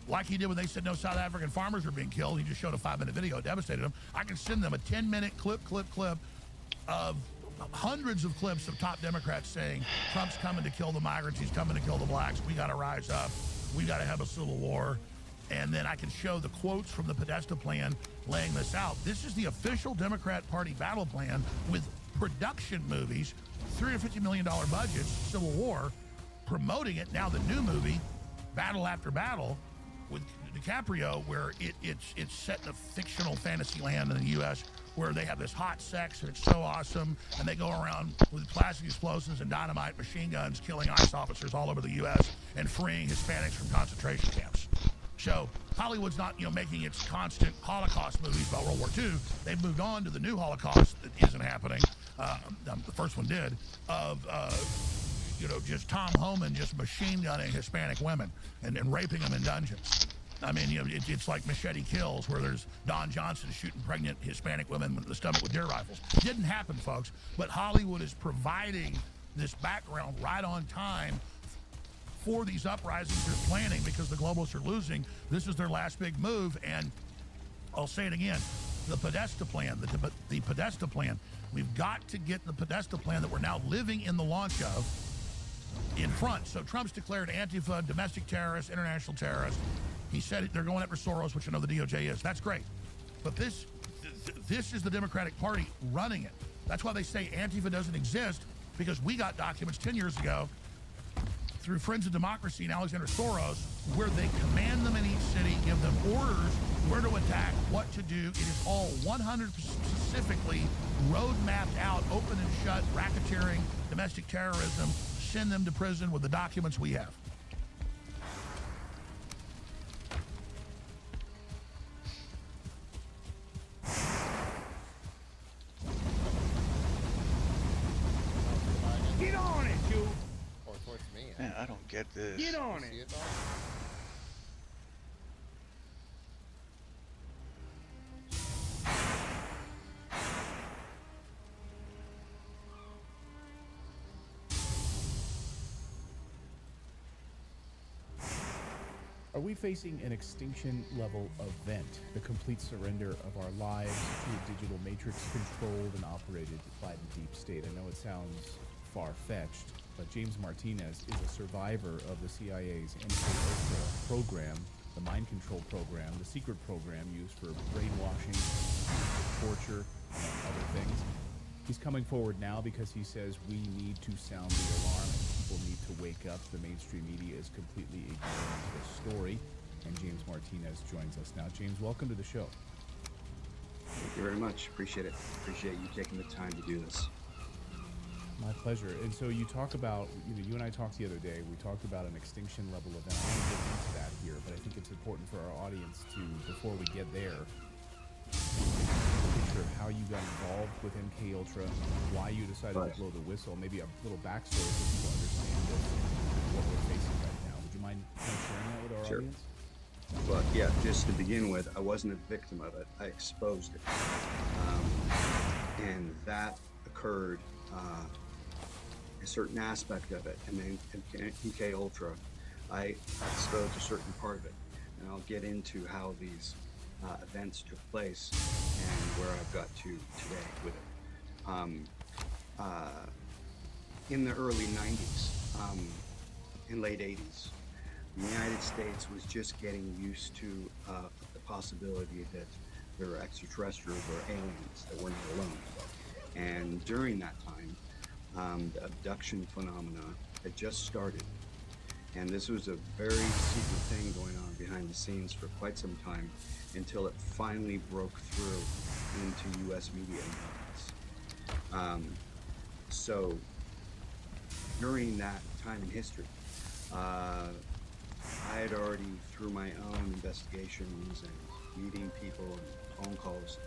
like he did when they said no South African farmers are being killed. He just showed a 5-minute video, devastated them. I can send them a 10-minute clip of hundreds of clips of top Democrats saying Trump's coming to kill the migrants, he's coming to kill the blacks, we got to rise up, we got to have a civil war. And then I can show the quotes from the Podesta plan laying this out. This is the official Democrat Party battle plan with production movies, $350 million budgets, Civil War, promoting it. Now the new movie, Battle After Battle, with DiCaprio, where it's set in a fictional fantasy land in the U.S. where they have this hot sex and it's so awesome, and they go around with plastic explosives and dynamite machine guns killing ICE officers all over the U.S. and freeing Hispanics from concentration camps. So Hollywood's not, making its constant Holocaust movies about World War II. They've moved on to the new Holocaust that isn't happening. The first one did, of just Tom Homan just machine gunning Hispanic women and raping them in dungeons. I mean, it's like Machete Kills, where there's Don Johnson shooting pregnant Hispanic women in the stomach with deer rifles. Didn't happen, folks, but Hollywood is providing this background right on time for these uprisings they're planning, because the globalists are losing. This is their last big move, and I'll say it again, the Podesta plan, the Podesta plan. We've got to get the Podesta plan that we're now living in the launch of in front. So Trump's declared Antifa, domestic terrorists, international terrorists. He said they're going after Soros, which I know the DOJ is. That's great. But this is the Democratic Party running it. That's why they say Antifa doesn't exist, because we got documents 10 years ago through Friends of Democracy and Alexander Soros, where they command them in each city, give them orders where to attack, what to do. It is all 100% specifically road mapped out, open and shut, racketeering, domestic terrorism, send them to prison with the documents we have.
Get on it, you.
Or towards me.
Man, I don't get this.
Get on it.
Are we facing an extinction level event, the complete surrender of our lives to a digital matrix controlled and operated by the deep state? I know it sounds far-fetched, but James Martinez is a survivor of the CIA's MK program, the mind control program, the secret program used for brainwashing, torture, among other things. He's coming forward now because he says we need to sound the alarm and people need to wake up. The mainstream media is completely ignoring the story, and James Martinez joins us now. James, welcome to the show.
Thank you very much. Appreciate it. Appreciate you taking the time to do this.
My pleasure. And so you talk about, you and I talked the other day, we talked about an extinction level event. I want to get into that here, but I think it's important for our audience to, before we get there, picture of how you got involved with MK Ultra, why you decided to blow the whistle, maybe a little backstory so people understand this, what we're facing right now. Would you mind kind of sharing that with our audience?
Well, yeah, just to begin with, I wasn't a victim of it. I exposed it. And that occurred, a certain aspect of it. And then MK Ultra, I exposed a certain part of it. And I'll get into how these events took place and where I've got to today with it. In the early 90s, in late 80s, the United States was just getting used to the possibility that there were extraterrestrials or aliens that were not alone. And during that time, the abduction phenomena had just started. And this was a very secret thing going on behind the scenes for quite some time, until it finally broke through into U.S. media environments. So during that time in history, I had already, through my own investigations and meeting people and phone calls,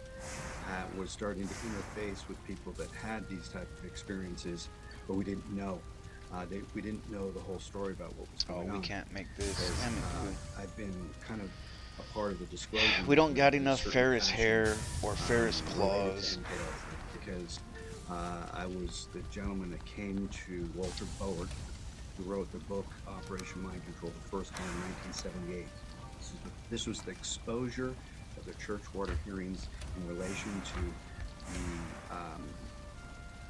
was starting to interface with people that had these type of experiences, but we didn't know. We didn't know the whole story about what was going on.
We can't make this.
I've been kind of a part of the disclosure.
We don't got enough Ferris hair or Ferris claws.
Because I was the gentleman that came to Walter Board, who wrote the book Operation Mind Control, the first one in 1978. This was the exposure of the Churchwater hearings in relation to the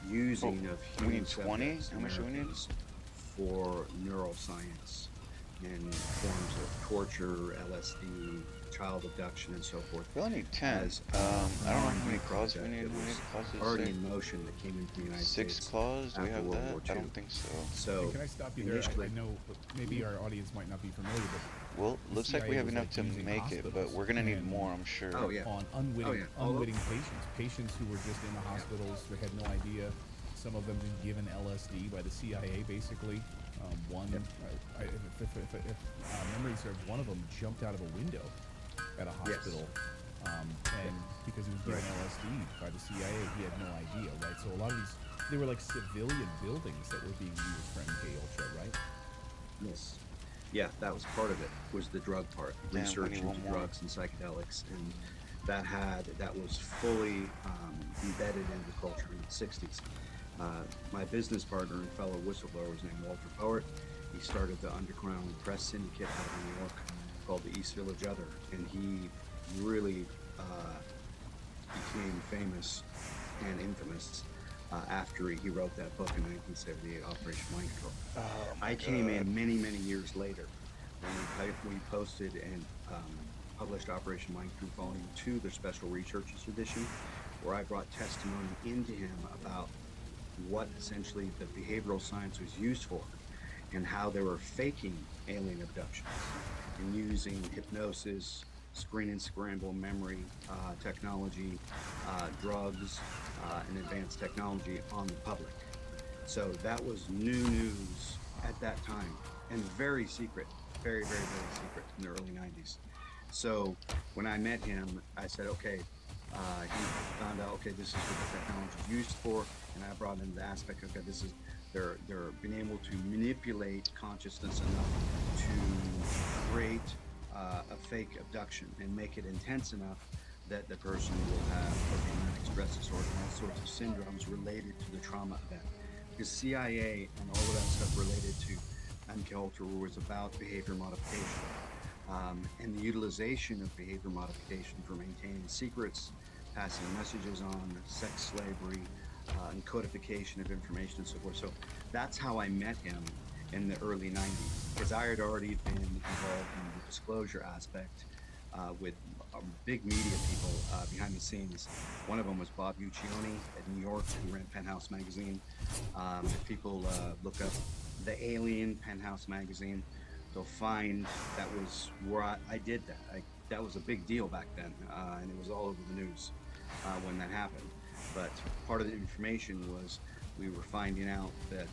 using of human subjects, Americans, for neuroscience in forms of torture, LSD, child abduction, and so forth.
We only need 10. I don't know how many claws we need. We need claws
already in motion that came into the United States.
6 claws? Do we have
World
that?
War II.
I don't think so.
So
can I stop you there? I know maybe our audience might not be familiar, but
well, looks like we have enough to make it, but we're gonna need more, I'm sure.
On unwitting patients who were just in the hospitals. They had no idea. Some of them been given LSD by the CIA, basically. If memory serves, one of them jumped out of a window at a hospital, and because he was given LSD by the CIA, he had no idea, right? So a lot of these, they were like civilian buildings that were being used for MK Ultra, right?
Yes. Yeah, that was part of it, was the drug part, research into drugs and psychedelics, and that was fully embedded into culture in the 60s. My business partner and fellow whistleblower was named Walter Poet. He started the underground press syndicate out of New York called the East Village Other, and he really became famous and infamous after he wrote that book in 1978, Operation Mind Control. I came in many, many years later when we posted and published Operation Mind Control Volume 2, their Special Researchers Edition, where I brought testimony into him about what essentially the behavioral science was used for and how they were faking alien abductions and using hypnosis, screen and scramble memory technology, drugs, and advanced technology on the public. So that was new news at that time and very secret, very, very, very secret in the early 90s. So when I met him, I said, okay, he found out, okay, this is what the technology is used for, and I brought in the aspect of, okay, this is, they're being able to manipulate consciousness enough to create a fake abduction and make it intense enough that the person will have post-traumatic stress disorder and all sorts of syndromes related to the trauma event. Because CIA and all of that stuff related to MK Ultra was about behavior modification. And the utilization of behavior modification for maintaining secrets, passing messages on, sex slavery, and codification of information and so forth. So that's how I met him in the early 90s, because I had already been involved in the disclosure aspect with big media people behind the scenes. One of them was Bob Uccione at New York, who ran Penthouse magazine. If people look up The Alien Penthouse magazine, they'll find that was where I did that. That was a big deal back then, and it was all over the news when that happened. But part of the information was we were finding out that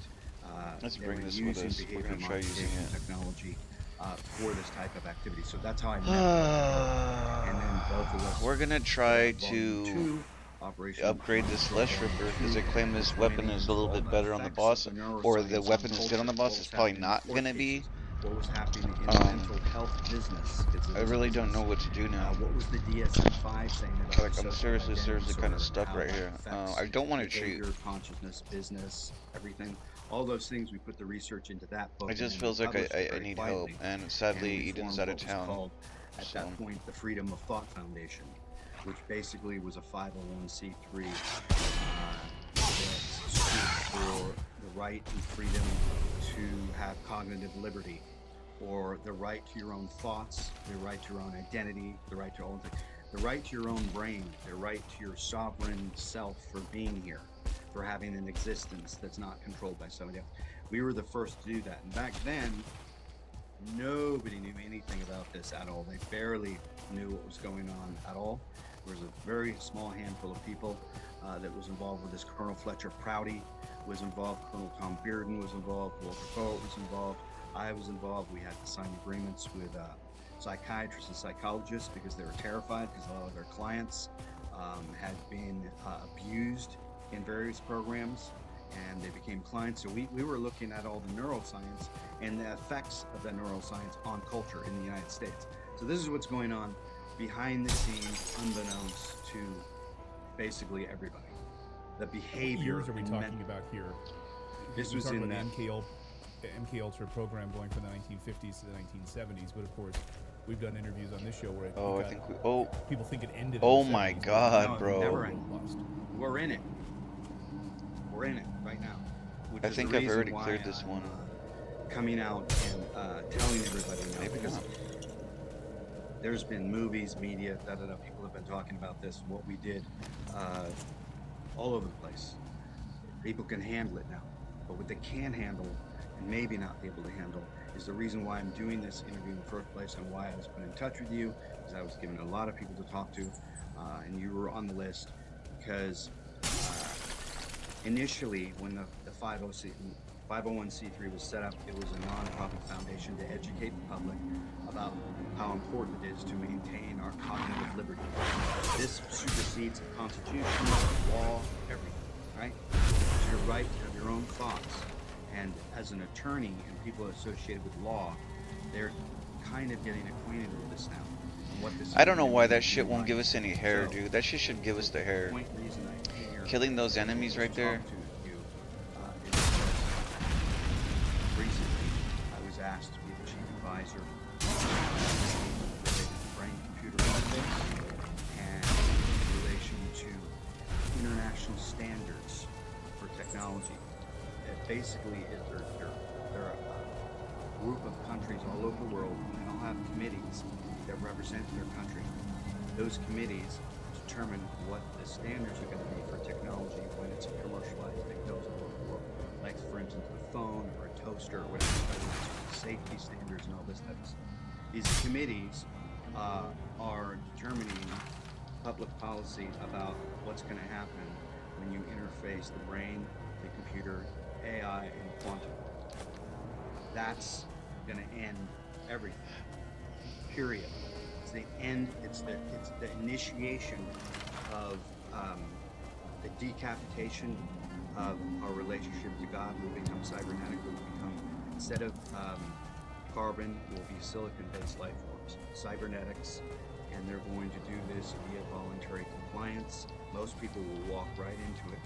they were using behavior modification technology for this type of activity. So that's how I met them. And then both of us.
We're gonna try to upgrade this Flesh Ripper because they claim this weapon is a little bit better on the boss, or the weapon is good on the boss. It's probably not gonna be.
What was happening in the mental health business?
I really don't know what to do now.
What was the DSM-5 saying about
like I'm seriously kind of stuck right here. I don't want to cheat.
Consciousness, business, everything. All those things, we put the research into that book.
It just feels like I need help, and sadly Eden's out of town.
At that point, the Freedom of Thought Foundation, which basically was a 501c3 that stood for the right and freedom to have cognitive liberty, or the right to your own thoughts, the right to your own identity, the right to your own thing, the right to your own brain, the right to your sovereign self for being here, for having an existence that's not controlled by somebody else. We were the first to do that. And back then, nobody knew anything about this at all. They barely knew what was going on at all. There was a very small handful of people that was involved with this. Colonel Fletcher Prouty was involved, Colonel Tom Bearden was involved, Walter Poet was involved, I was involved. We had to sign agreements with psychiatrists and psychologists because they were terrified because a lot of their clients had been abused in various programs, and they became clients. So we were looking at all the neuroscience and the effects of that neuroscience on culture in the United States. So this is what's going on behind the scenes, unbeknownst to basically everybody. The behavior.
What years are we talking about here?
This was in
the MK Ultra program going from the 1950s to the 1970s, but of course, we've done interviews on this show where people think it ended.
Oh my God, bro!
Never ended. We're in it. We're in it right now.
I think I've already cleared this one.
coming out and telling everybody now, because there's been movies, media, people have been talking about this, what we did all over the place. People can handle it now, but what they can handle and maybe not be able to handle is the reason why I'm doing this interview in the first place and why I was put in touch with you, because I was given a lot of people to talk to, and you were on the list because initially when the 501c3 was set up, it was a non-profit foundation to educate the public about how important it is to maintain our cognitive liberty. This supersedes the Constitution, law, everything, right? It's your right to have your own thoughts. And as an attorney and people associated with law, they're kind of getting acquainted with this now. And what this
I don't know why that shit won't give us any hair, dude. That shit should give us the hair. Killing those enemies right there.
Recently, I was asked to be the chief advisor related to brain-computer interface and in relation to international standards for technology. It basically is they're a group of countries all over the world, and they all have committees that represent their country. Those committees determine what the standards are going to be for technology when it's commercialized and goes all over the world. Like, for instance, a phone or a toaster or whatever, safety standards and all this type of stuff. These committees are determining public policy about what's going to happen when you interface the brain, the computer, AI, and quantum. That's going to end everything. Period. It's the end. It's the initiation of the decapitation of our relationship to God. We'll become cybernetic. We'll become, instead of carbon, will be silicon-based life forms, cybernetics, and they're going to do this via voluntary compliance. Most people will walk right into it,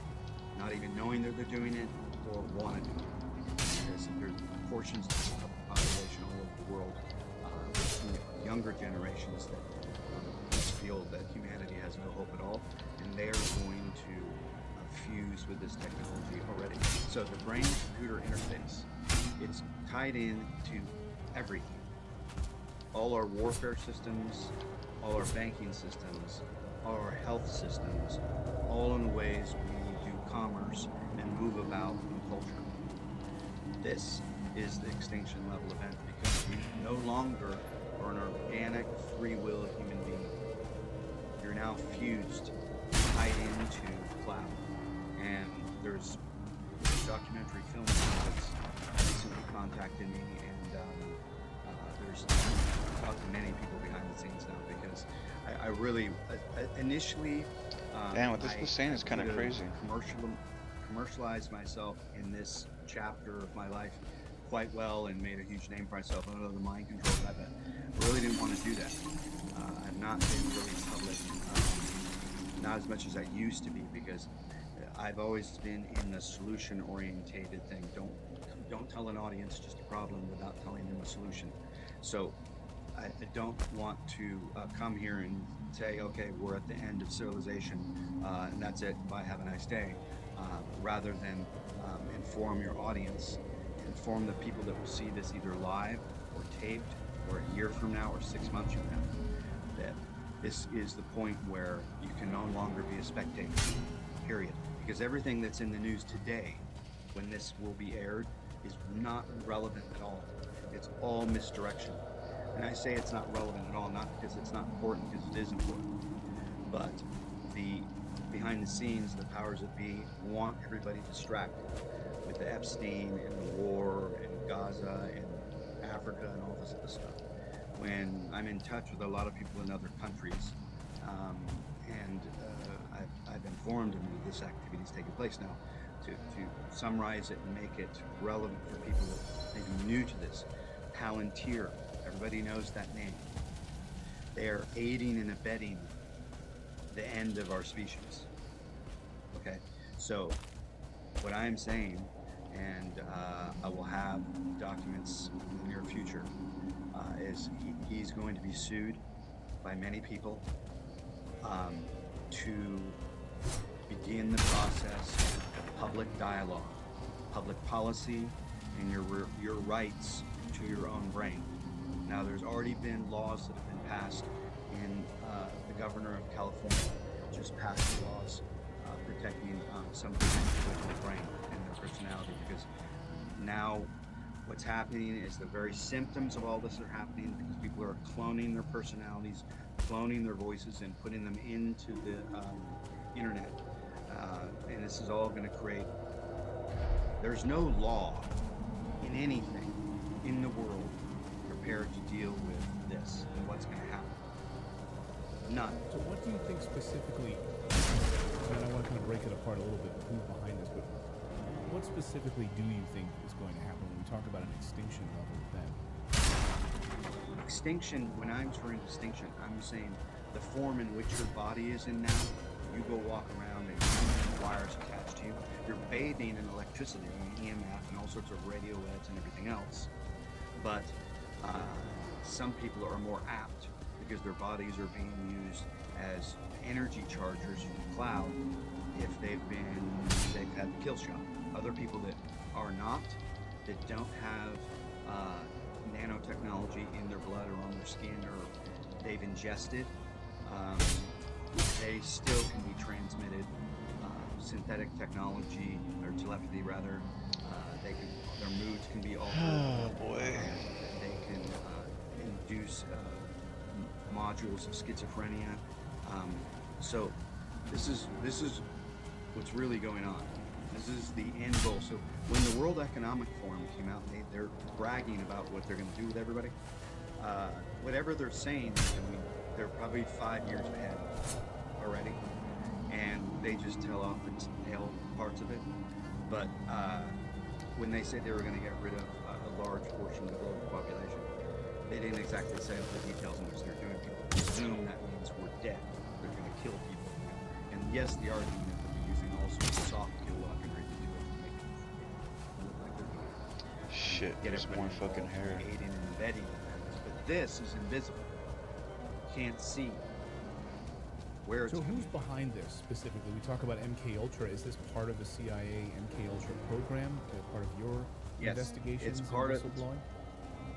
not even knowing that they're doing it or want to do it. Because there's portions of the population all over the world, younger generations that feel that humanity has no hope at all, and they're going to fuse with this technology already. So the brain-computer interface, it's tied in to everything. All our warfare systems, all our banking systems, all our health systems, all in the ways we do commerce and move about in culture. This is the extinction level event because we no longer are an organic, free will human being. You're now fused, tied into the cloud. And there's a documentary film that's recently contacted me, and there's talked to many people behind the scenes now because I really initially
damn, what this was saying is kind of crazy.
Commercialized myself in this chapter of my life quite well and made a huge name for myself under the mind control guy, but I really didn't want to do that. I've not been really public, not as much as I used to be, because I've always been in the solution-orientated thing. Don't tell an audience just a problem without telling them a solution. So I don't want to come here and say, okay, we're at the end of civilization, and that's it, bye, have a nice day, rather than inform your audience, inform the people that will see this either live or taped or a year from now or 6 months from now, that this is the point where you can no longer be a spectator, period. Because everything that's in the news today, when this will be aired, is not relevant at all. It's all misdirection. And I say it's not relevant at all, not because it's not important, because it is important. But the behind the scenes, the powers that be want everybody distracted with the Epstein and the war and Gaza and Africa and all this other stuff. When I'm in touch with a lot of people in other countries, and I've informed them that this activity is taking place now, to summarize it and make it relevant for people that may be new to this. Palantir, everybody knows that name. They are aiding and abetting the end of our species. Okay, so what I'm saying, and I will have documents in the near future, is he's going to be sued by many people to begin the process of public dialogue, public policy, and your rights to your own brain. Now, there's already been laws that have been passed, and the governor of California just passed laws protecting some individuals' brain and their personality, because now what's happening is the very symptoms of all this are happening because people are cloning their personalities, cloning their voices, and putting them into the internet. And this is all going to create, there's no law in anything in the world prepared to deal with this and what's going to happen. None.
So what do you think specifically, and I want to kind of break it apart a little bit, who's behind this, but what specifically do you think is going to happen when we talk about an extinction level event?
Extinction, when I'm referring to extinction, I'm saying the form in which your body is in now. You go walk around and wires attached to you. You're bathing in electricity and EMF and all sorts of radio waves and everything else. But some people are more apt because their bodies are being used as energy chargers from the cloud if they've had the kill shot. Other people that are not, that don't have nanotechnology in their blood or on their skin, or they've ingested, they still can be transmitted. Synthetic technology, or telepathy rather, their moods can be altered.
Oh boy.
They can induce modules of schizophrenia. So this is what's really going on. This is the end goal. So when the World Economic Forum came out, they're bragging about what they're going to do with everybody. Whatever they're saying, they're probably 5 years ahead already, and they just tell off the tail parts of it. But when they said they were going to get rid of a large portion of the global population, they didn't exactly say all the details in which they're doing. People assume that means we're dead. They're going to kill people. And yes, the argument is that they're using all sorts of soft kill weaponry to do it, to make it look like they're doing it.
Shit, there's more fucking hair.
Aiding and abetting. But this is invisible. You can't see where it's
So who's behind this specifically? We talk about MK Ultra. Is this part of the CIA MK Ultra program? Part of your investigations?
It's part
and
of
whistleblowing?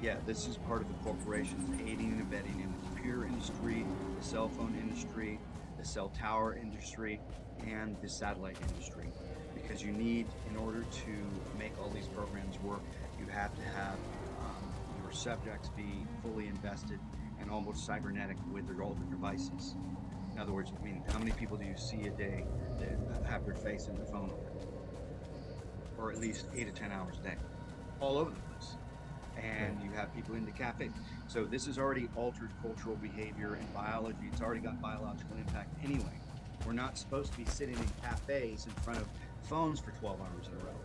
Yeah, this is part of the corporations aiding and abetting in the computer industry, the cell phone industry, the cell tower industry, and the satellite industry. Because you need, in order to make all these programs work, you have to have your subjects be fully invested and almost cybernetic with all the devices. In other words, I mean, how many people do you see a day that have their face in the phone? Or at least 8 to 10 hours a day, all over the place. And you have people in the cafe. So this has already altered cultural behavior and biology. It's already got biological impact anyway. We're not supposed to be sitting in cafes in front of phones for 12 hours in a row.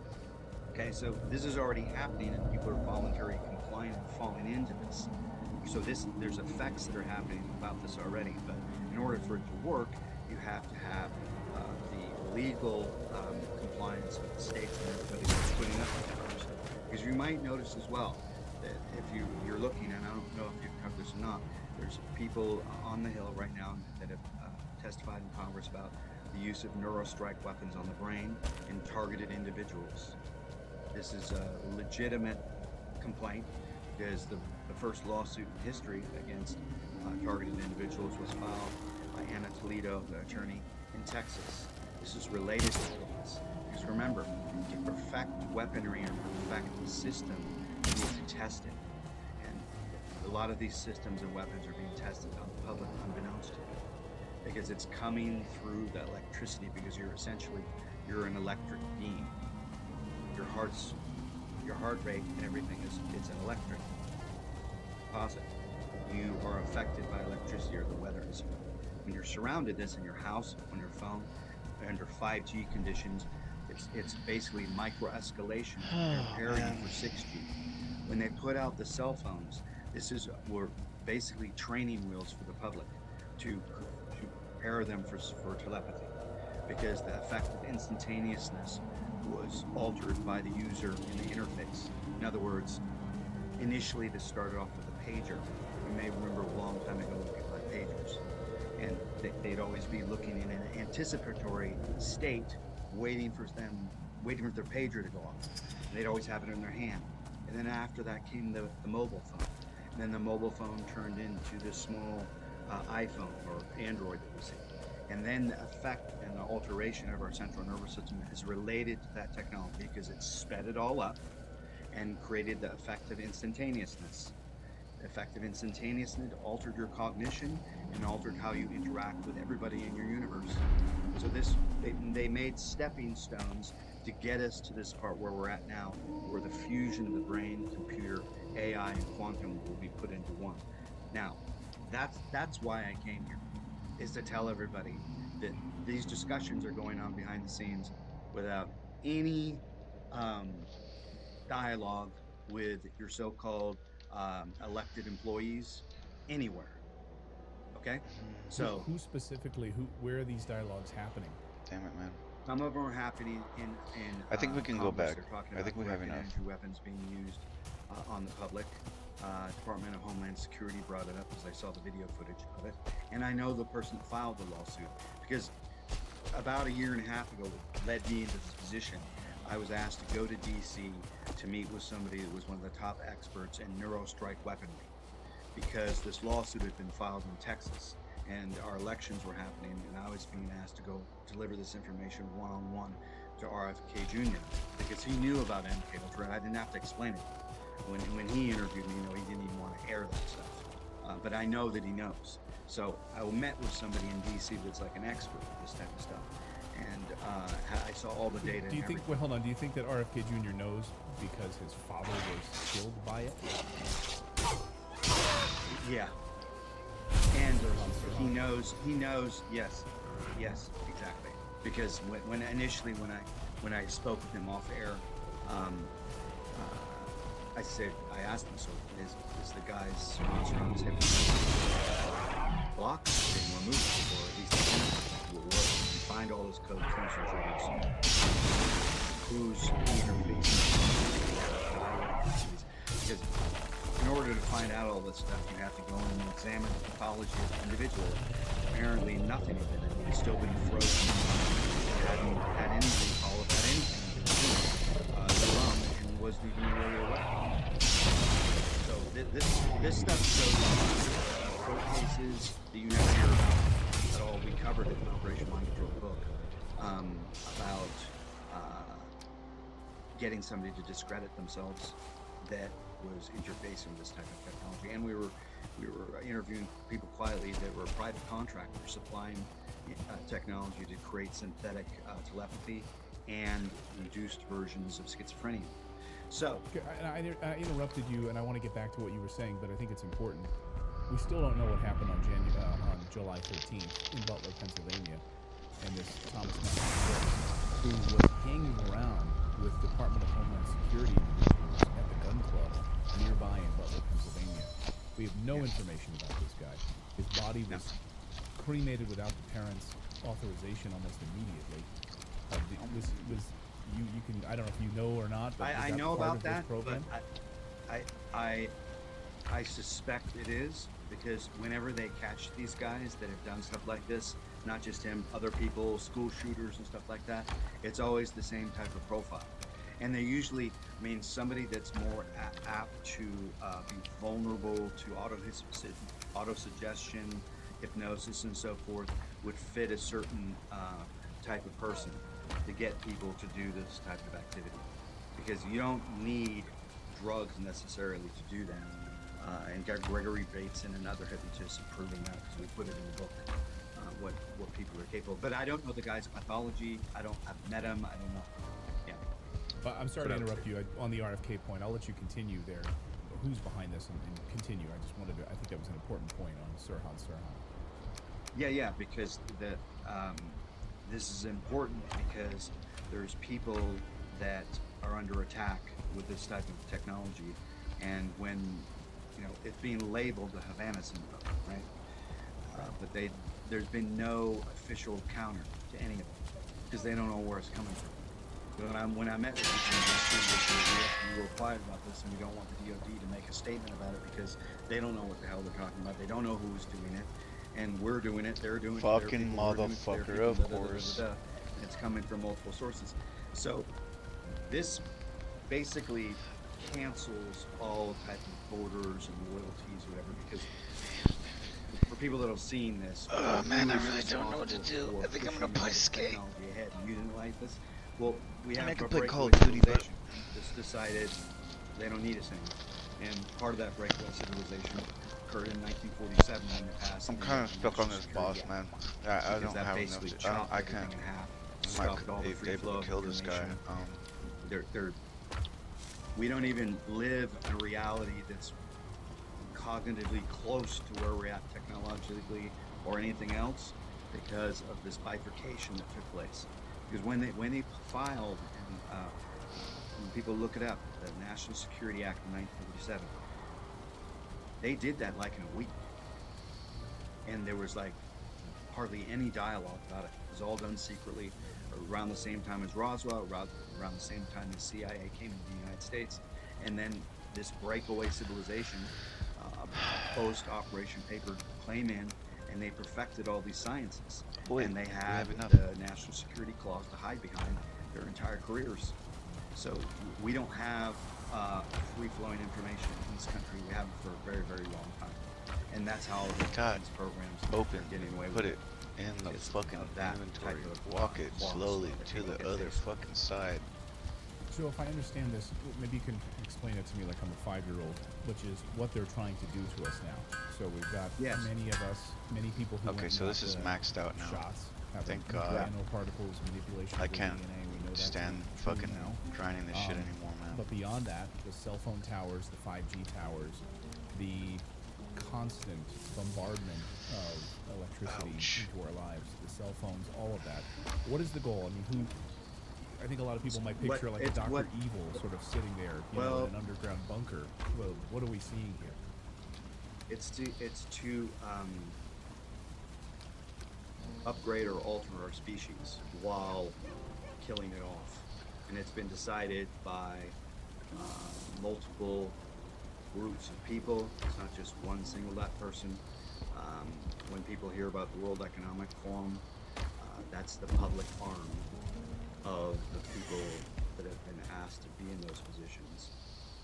Okay, so this is already happening, and people are voluntarily compliant and falling into this. So there's effects that are happening about this already. But in order for it to work, you have to have the legal compliance of the states and everybody that's putting up with it. Because you might notice as well that if you're looking, and I don't know if you've covered this or not, there's people on the Hill right now that have testified in Congress about the use of neurostrike weapons on the brain in targeted individuals. This is a legitimate complaint because the first lawsuit in history against targeted individuals was filed by Anna Toledo, the attorney in Texas. This is related to this. Because remember, to perfect weaponry or perfect the system, you need to test it. And a lot of these systems and weapons are being tested on the public unbeknownst to you. Because it's coming through the electricity, because you're an electric being. Your heart rate and everything it's an electric deposit. You are affected by electricity or the weather is. When you're surrounded this in your house, on your phone, under 5G conditions, it's basically micro-escalation preparing you for 6G. When they put out the cell phones, were basically training wheels for the public to prepare them for telepathy, because the effect of instantaneousness was altered by the user in the interface. In other words, initially this started off with a pager. You may remember a long time ago when people had pagers, and they'd always be looking in an anticipatory state waiting for their pager to go off. They'd always have it in their hand. And then after that came the mobile phone. And then the mobile phone turned into this small iPhone or Android that we see. And then the effect and the alteration of our central nervous system is related to that technology because it sped it all up and created the effect of instantaneousness. The effect of instantaneousness altered your cognition and altered how you interact with everybody in your universe. So they made stepping stones to get us to this part where we're at now, where the fusion of the brain, computer, AI, and quantum will be put into one. Now, that's why I came here, is to tell everybody that these discussions are going on behind the scenes without any dialogue with your so-called elected employees anywhere. Okay? So
who specifically, where are these dialogues happening?
Damn it, man.
Some of them are happening in
I think we can go back.
They're talking
I think
about
we have
directed
enough.
energy weapons being used on the public. Department of Homeland Security brought it up because I saw the video footage of it. And I know the person that filed the lawsuit because about a year and a half ago, what led me into this position, I was asked to go to DC to meet with somebody that was one of the top experts in neurostrike weaponry because this lawsuit had been filed in Texas and our elections were happening, and I was being asked to go deliver this information one-on-one to RFK Jr. because he knew about MK Ultra. I didn't have to explain it. When he interviewed me, he didn't even want to air that stuff. But I know that he knows. So I met with somebody in DC that's like an expert at this type of stuff, and I saw all the data.
Do you think? Wait, hold on. Do you think that RFK Jr. knows because his father was killed by it?
Yeah. And he knows. Yes, exactly. Because when I spoke with him off air, I asked him, so is the guy's sponsor on his hip blocked, being removed, or at least will work? You find all those code triggers. Who's because in order to find out all this stuff, you have to go and examine the pathology of the individual. Apparently, nothing of it had still been frozen. Hadn't had any recall about anything and wasn't even really aware. So this stuff shows court cases that you never hear about at all. We covered it in Operation Mind Control book about getting somebody to discredit themselves that was interfacing with this type of technology, and we were interviewing people quietly that were private contractors supplying technology to create synthetic telepathy and reduced versions of schizophrenia. So
I interrupted you, and I want to get back to what you were saying, but I think it's important. We still don't know what happened on July 13th in Butler, Pennsylvania, and this Thomas Mann, who was hanging around with Department of Homeland Security individuals at the gun club nearby in Butler, Pennsylvania. We have no information about this guy. His body was cremated without the parents' authorization almost immediately. You can, I don't know if you know or not, but
I know about that, but I suspect it is, because whenever they catch these guys that have done stuff like this, not just him, other people, school shooters and stuff like that, it's always the same type of profile. And they usually, somebody that's more apt to be vulnerable to autosuggestion, hypnosis, and so forth, would fit a certain type of person to get people to do this type of activity. Because you don't need drugs necessarily to do that. And Gregory Bateson and other hypnotists have proven that, because we put it in the book, what people are capable of. But I don't know the guy's pathology. I've met him. I don't know. Yeah.
I'm sorry to interrupt you on the RFK point. I'll let you continue there. Who's behind this and continue? I just wanted to. I think that was an important point on Sirhan Sirhan.
Yeah, because this is important because there's people that are under attack with this type of technology, and when it's being labeled the Havana syndrome, right? But there's been no official counter to any of it because they don't know where it's coming from. When I met with people, we were quiet about this, and we don't want the DoD to make a statement about it because they don't know what the hell they're talking about. They don't know who's doing it, and we're doing it. They're doing it.
Fucking motherfucker, of course.
It's coming from multiple sources. So this basically cancels all type of borders and loyalties, whatever, because for people that have seen this,
oh man, I really don't know what to do. I think I'm gonna play skate.
Ahead and utilize this. Well, we have
I can
a
play
breakaway
Call of Duty, but
civilization that's decided they don't need us anymore. And part of that breakaway civilization occurred in 1947 when it passed.
I'm kind of stuck on this boss, man. I don't have enough. I can't. I might be able to kill this guy.
We don't even live in a reality that's cognitively close to where we're at technologically or anything else because of this bifurcation that took place. Because when they filed, and when people look it up, the National Security Act of 1947, they did that like in a week, and there was like hardly any dialogue about it. It was all done secretly, around the same time as Roswell, around the same time the CIA came to the United States, and then this breakaway civilization, post Operation Paperclip in, and they perfected all these sciences, and they had the national security clause to hide behind their entire careers. So we don't have free-flowing information in this country. We haven't for a very, very long time, and that's how these programs
open.
Getting away
Put
with
it in the fucking inventory. Walk it slowly to the other fucking side.
So if I understand this, maybe you can explain it to me like I'm a 5-year-old, which is what they're trying to do to us now. So we've got many of us, many people who
okay, so this is maxed out now.
Shots,
thank God.
Nanoparticles, manipulation
I
of
can't
DNA. We know
stand fucking grinding this shit anymore, man.
But beyond that, the cell phone towers, the 5G towers, the constant bombardment of electricity into our lives, the cell phones, all of that. What is the goal? I mean, I think a lot of people might picture like a Dr. Evil sort of sitting there, in an underground bunker. Well, what are we seeing here?
It's to upgrade or alter our species while killing it off, and it's been decided by multiple groups of people. It's not just one single person. When people hear about the World Economic Forum, that's the public arm of the people that have been asked to be in those positions,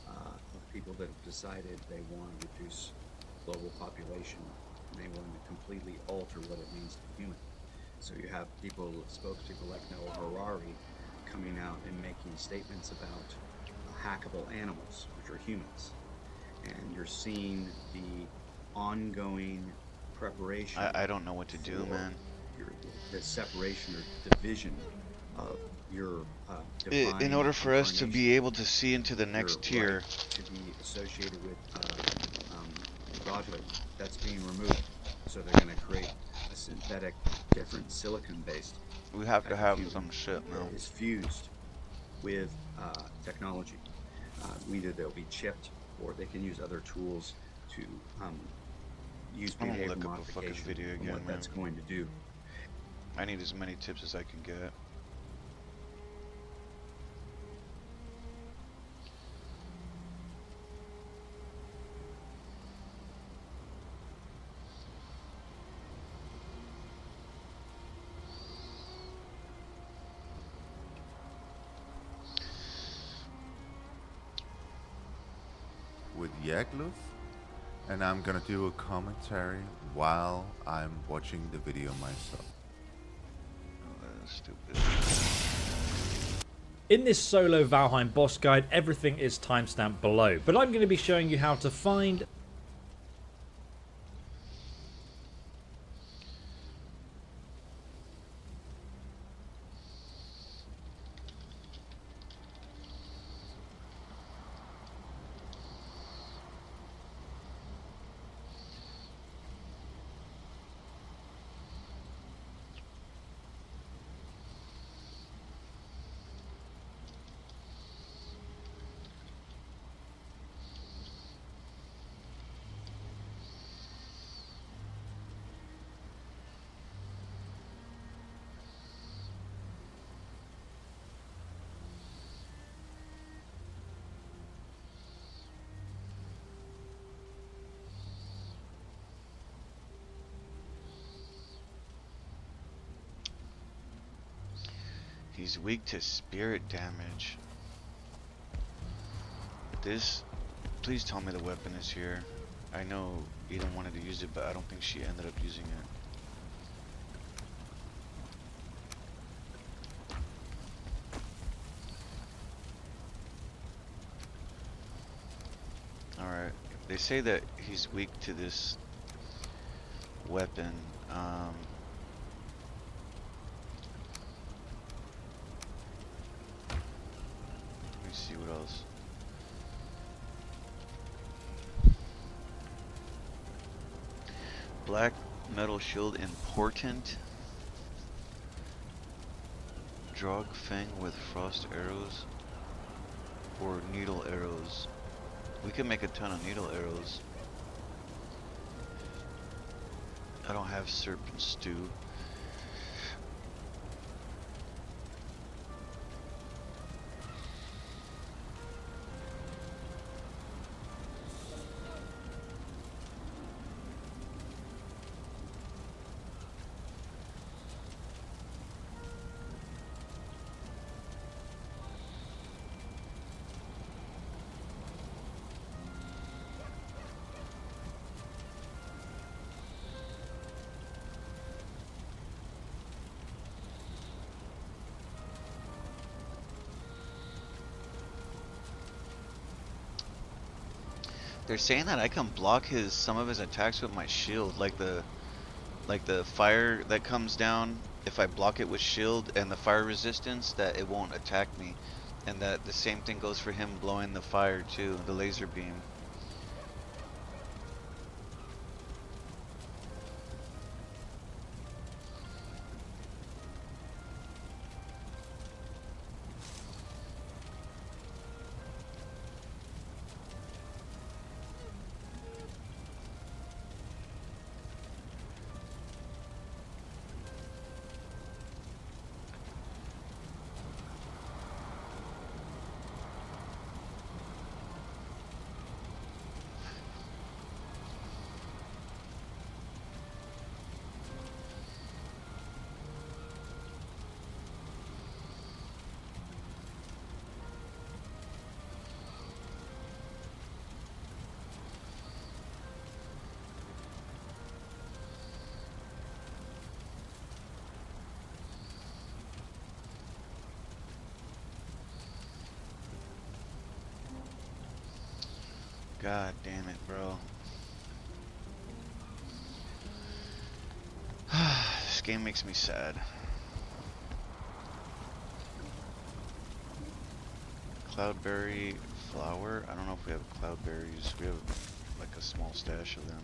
of people that have decided they want to reduce global population, and they want to completely alter what it means to be human. So you have spokespeople like Noah Harari coming out and making statements about hackable animals, which are humans. And you're seeing the ongoing preparation.
I don't know what to do, man.
The separation or division of your
in order for us to be able to see into the next tier,
to be associated with godhood, that's being removed. So they're going to create a synthetic, different silicon-based.
We have to have some shit now.
Is fused with technology. Either they'll be chipped, or they can use other tools to use behavior modification.
Video again,
what that's going to do.
I need as many tips as I can get.
With Yagluf, and I'm gonna do a commentary while I'm watching the video myself.
Oh, that's stupid.
In this solo Valheim boss guide, everything is timestamped below, but I'm going to be showing you how to find
He's weak to spirit damage. This, please tell me the weapon is here. I know Eden wanted to use it, but I don't think she ended up using it. Alright, they say that he's weak to this weapon. Let me see what else. Black metal shield important. Drog fang with frost arrows or needle arrows. We can make a ton of needle arrows. I don't have serpent stew. They're saying that I can block some of his attacks with my shield, like the fire that comes down. If I block it with shield and the fire resistance, that it won't attack me, and that the same thing goes for him blowing the fire too, the laser beam. God damn it, bro. This game makes me sad. Cloudberry flower? I don't know if we have cloudberries. We have like a small stash of them.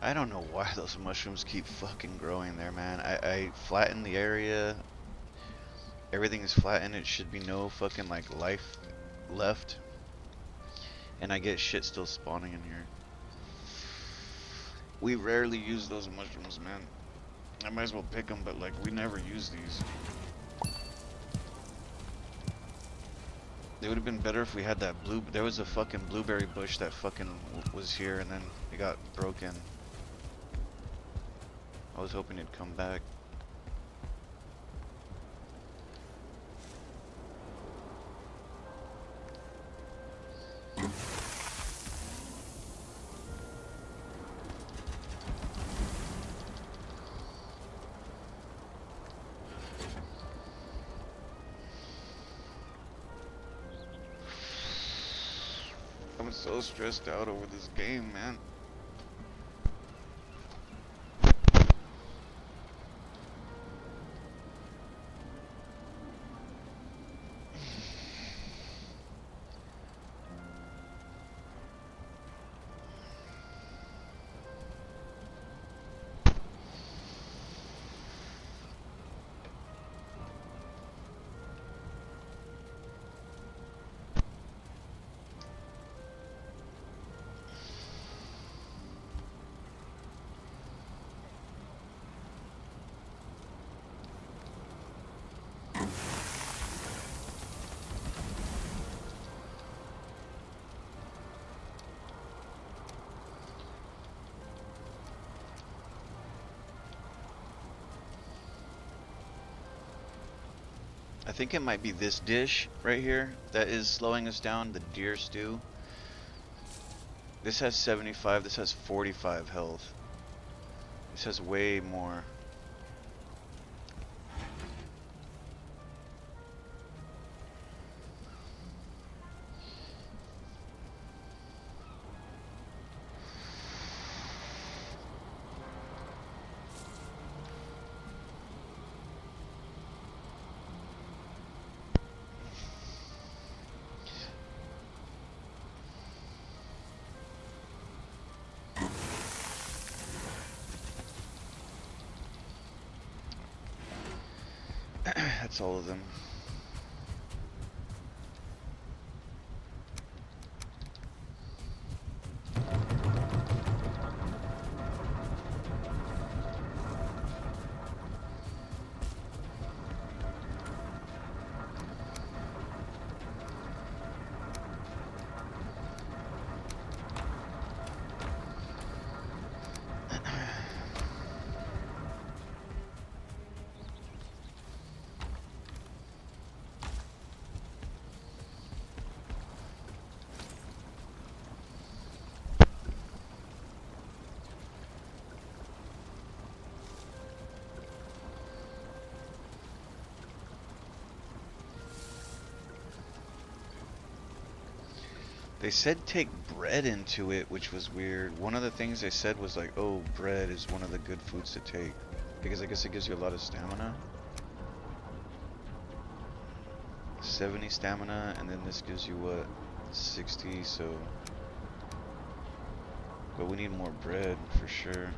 I don't know why those mushrooms keep fucking growing there, man. I flatten the area. Everything is flattened. It should be no fucking like life left. And I get shit still spawning in here. We rarely use those mushrooms, man. I might as well pick them, but like we never use these. It would have been better if we had that blue. There was a fucking blueberry bush that fucking was here, and then it got broken. I was hoping it'd come back. I'm so stressed out over this game, man. I think it might be this dish right here that is slowing us down, the deer stew. This has 75, this has 45 health. This has way more. That's all of them. They said take bread into it, which was weird. One of the things they said was like, oh, bread is one of the good foods to take. Because I guess it gives you a lot of stamina. 70 stamina, and then this gives you what? 60, so... But we need more bread, for sure.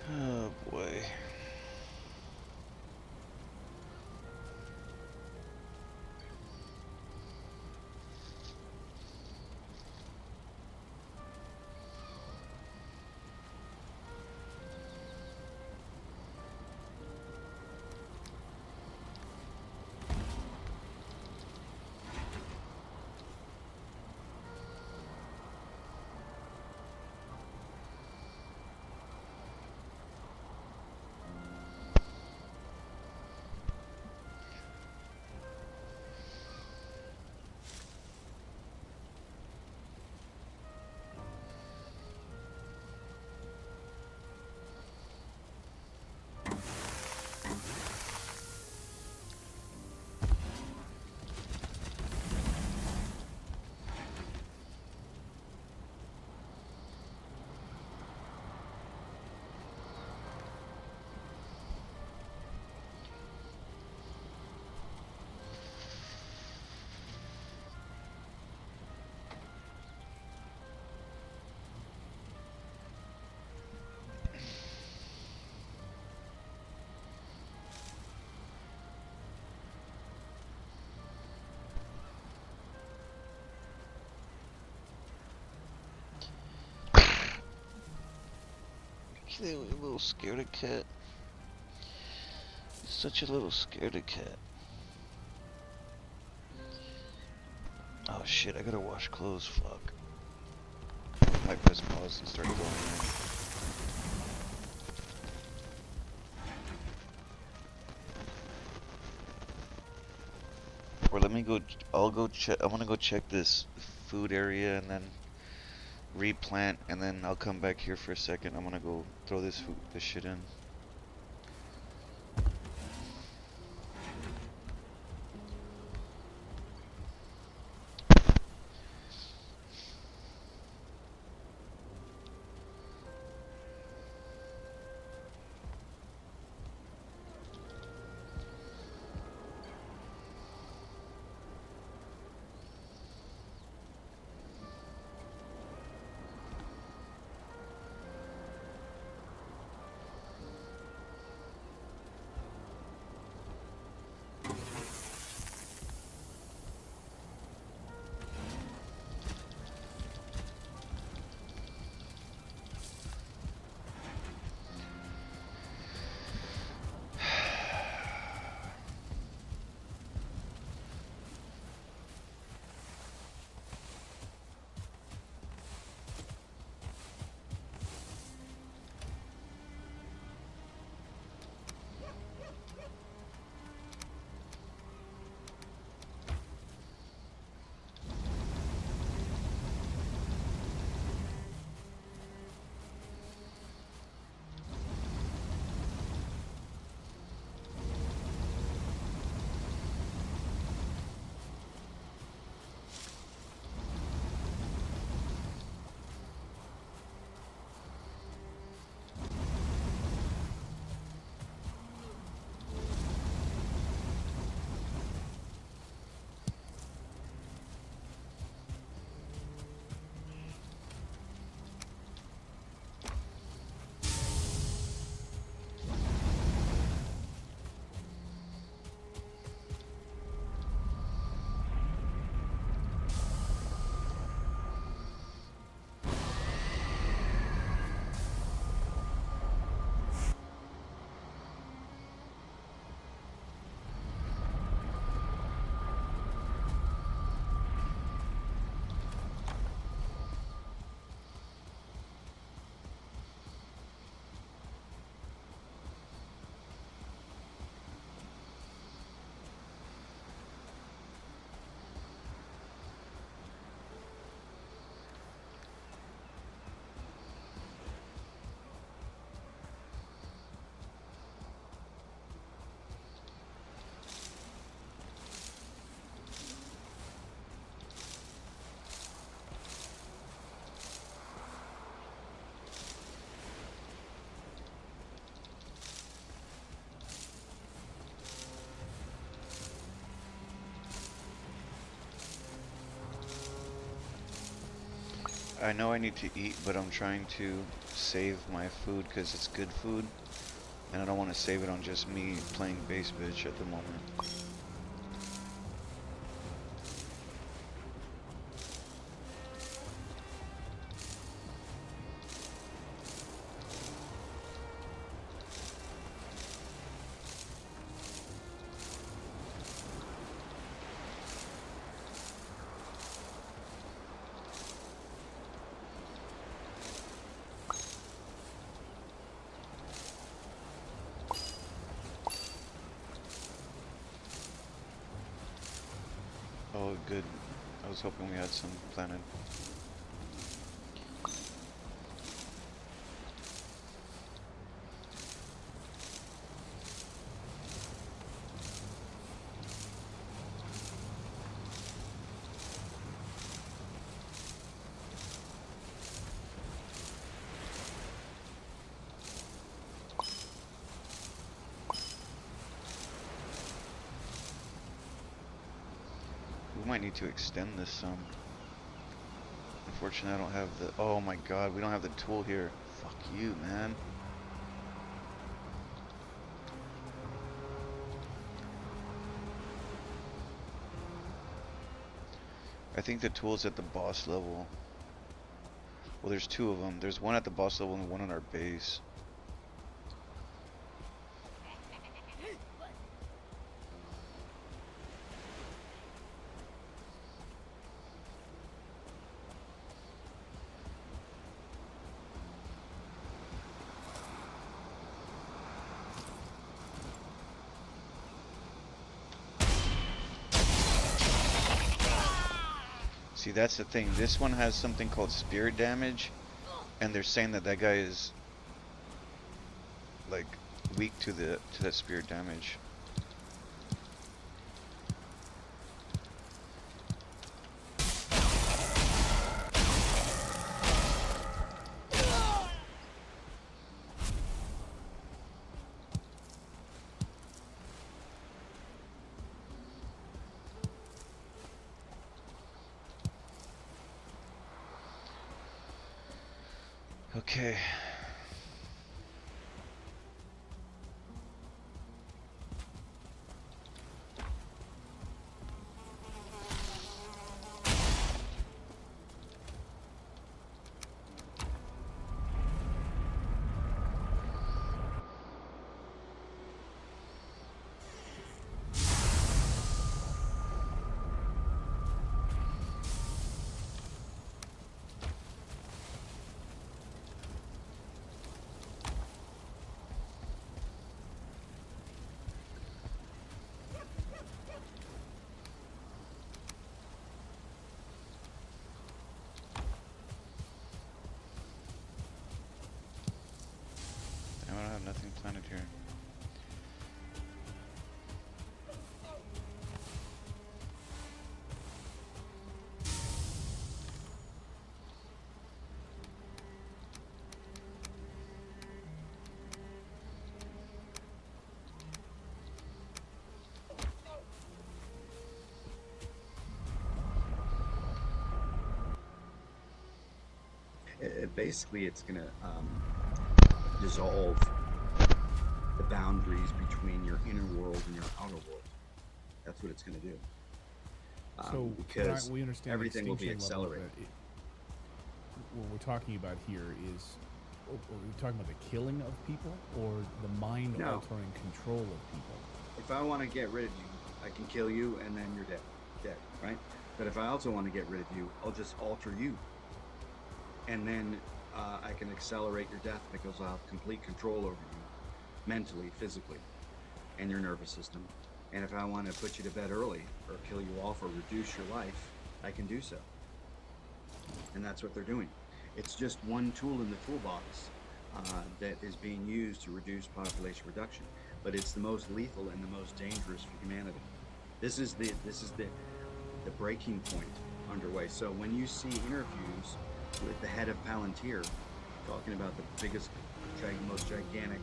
Oh boy. You little scaredy cat. Such a little scaredy cat. Oh shit, I gotta wash clothes, fuck. Might press pause and start going there. Or let me go, I'll go check, I wanna go check this food area and then replant, and then I'll come back here for a second. I'm gonna go throw this shit in. I know I need to eat, but I'm trying to save my food because it's good food, and I don't want to save it on just me playing base bitch at the moment. Oh, good. I was hoping we had some planted. We might need to extend this some. Unfortunately, I don't have the... Oh my god, we don't have the tool here. Fuck you, man. I think the tool's at the boss level. Well, there's two of them. There's one at the boss level and one on our base. See, that's the thing. This one has something called spirit damage, and they're saying that that guy is like weak to that spirit damage. Okay. I have nothing planted here.
Basically, it's going to dissolve the boundaries between your inner world and your outer world. That's what it's going to do.
So
because
we understand
everything will be accelerated.
What we're talking about here is, are we talking about the killing of people or the mind-altering control of people?
If I want to get rid of you, I can kill you and then you're dead, right? But if I also want to get rid of you, I'll just alter you. And then I can accelerate your death because I'll have complete control over you, mentally, physically, and your nervous system. And if I want to put you to bed early or kill you off or reduce your life, I can do so. And that's what they're doing. It's just one tool in the toolbox that is being used to reduce population reduction. But it's the most lethal and the most dangerous for humanity. This is the breaking point underway. So when you see interviews with the head of Palantir talking about the biggest, most gigantic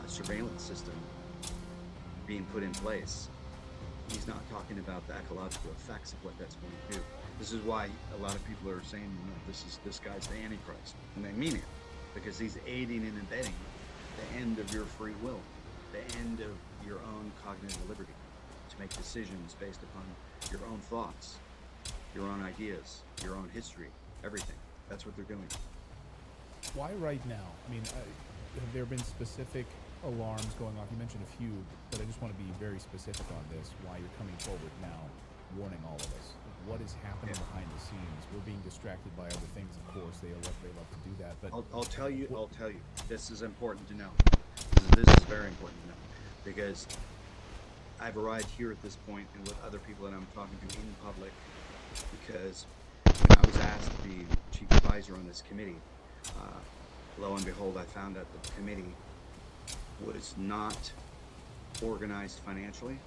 surveillance system being put in place, he's not talking about the ecological effects of what that's going to do. This is why a lot of people are saying, this guy's the Antichrist, and they mean it, because he's aiding and abetting the end of your free will, the end of your own cognitive liberty to make decisions based upon your own thoughts, your own ideas, your own history, everything. That's what they're doing.
Why right now? I mean, have there been specific alarms going off? You mentioned a few, but I just want to be very specific on this, why you're coming forward now, warning all of us. What is happening behind the scenes? We're being distracted by other things, of course. They love to do that. But
I'll tell you. This is important to know. This is very important to know, because I've arrived here at this point and with other people that I'm talking to in public, because when I was asked to be chief advisor on this committee, lo and behold, I found out that the committee was not organized financially,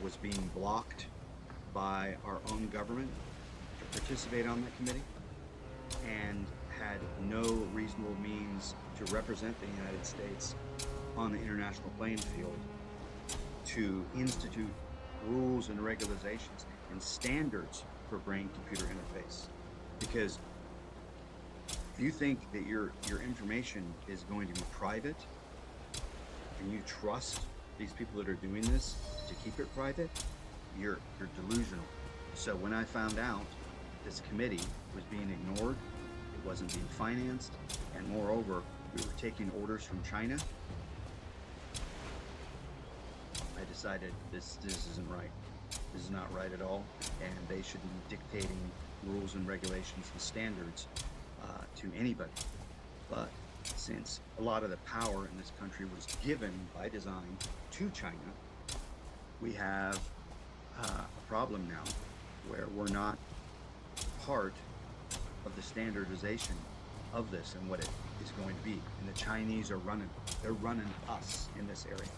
was being blocked by our own government to participate on that committee, and had no reasonable means to represent the United States on the international playing field to institute rules and regulations and standards for brain-computer interface. Because if you think that your information is going to be private and you trust these people that are doing this to keep it private, you're delusional. So when I found out this committee was being ignored, it wasn't being financed, and moreover, we were taking orders from China, I decided this isn't right. This is not right at all, and they should be dictating rules and regulations and standards to anybody. But since a lot of the power in this country was given by design to China, we have a problem now where we're not part of the standardization of this and what it is going to be. And the Chinese are they're running us in this area.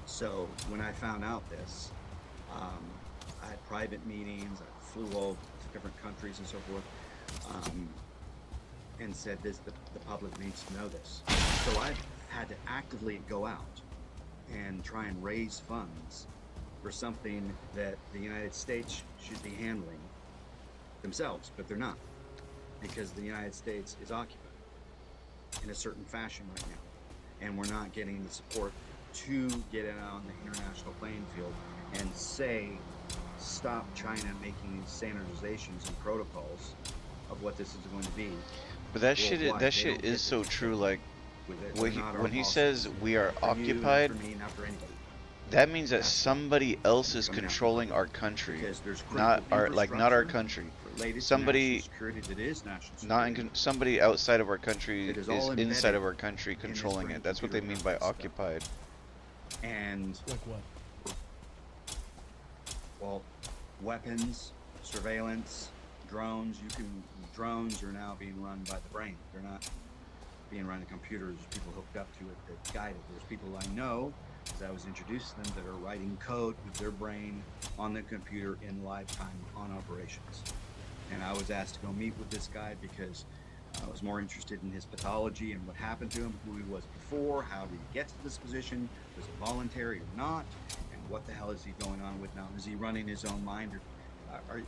So when I found out this, I had private meetings, I flew over to different countries and so forth, and said the public needs to know this. So I've had to actively go out and try and raise funds for something that the United States should be handling themselves, but they're not, because the United States is occupied in a certain fashion right now, and we're not getting the support to get it on the international playing field and say, stop China making these standardizations and protocols of what this is going to be.
But that shit is so true. Like when he says we are occupied, that means that somebody else is controlling our country, not our country. Somebody somebody outside of our country is inside of our country controlling it. That's what they mean by occupied.
And
like what?
Well, weapons, surveillance, drones. Drones are now being run by the brain. They're not being run by computers. People hooked up to it that guide it. There's people I know, as I was introduced to them, that are writing code with their brain on the computer in live time on operations. And I was asked to go meet with this guy because I was more interested in his pathology and what happened to him, who he was before, how did he get to this position, was it voluntary or not, and what the hell is he going on with now? Is he running his own mind, or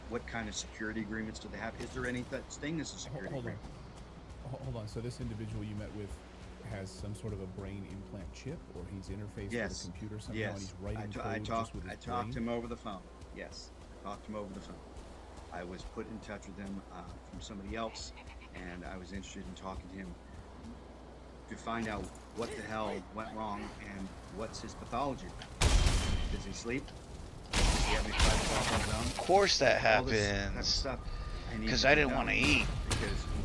what kind of security agreements do they have? Is there any such thing as a security agreement?
Hold on. So this individual you met with has some sort of a brain implant chip, or he's interfaced with a computer somehow, and he's writing code just with his brain?
I talked to him over the phone. Yes, I talked to him over the phone. I was put in touch with him from somebody else, and I was interested in talking to him to find out what the hell went wrong and what's his pathology. Does he sleep? Does he have any private thoughts on his own?
Of course that happens. Because I didn't want to eat.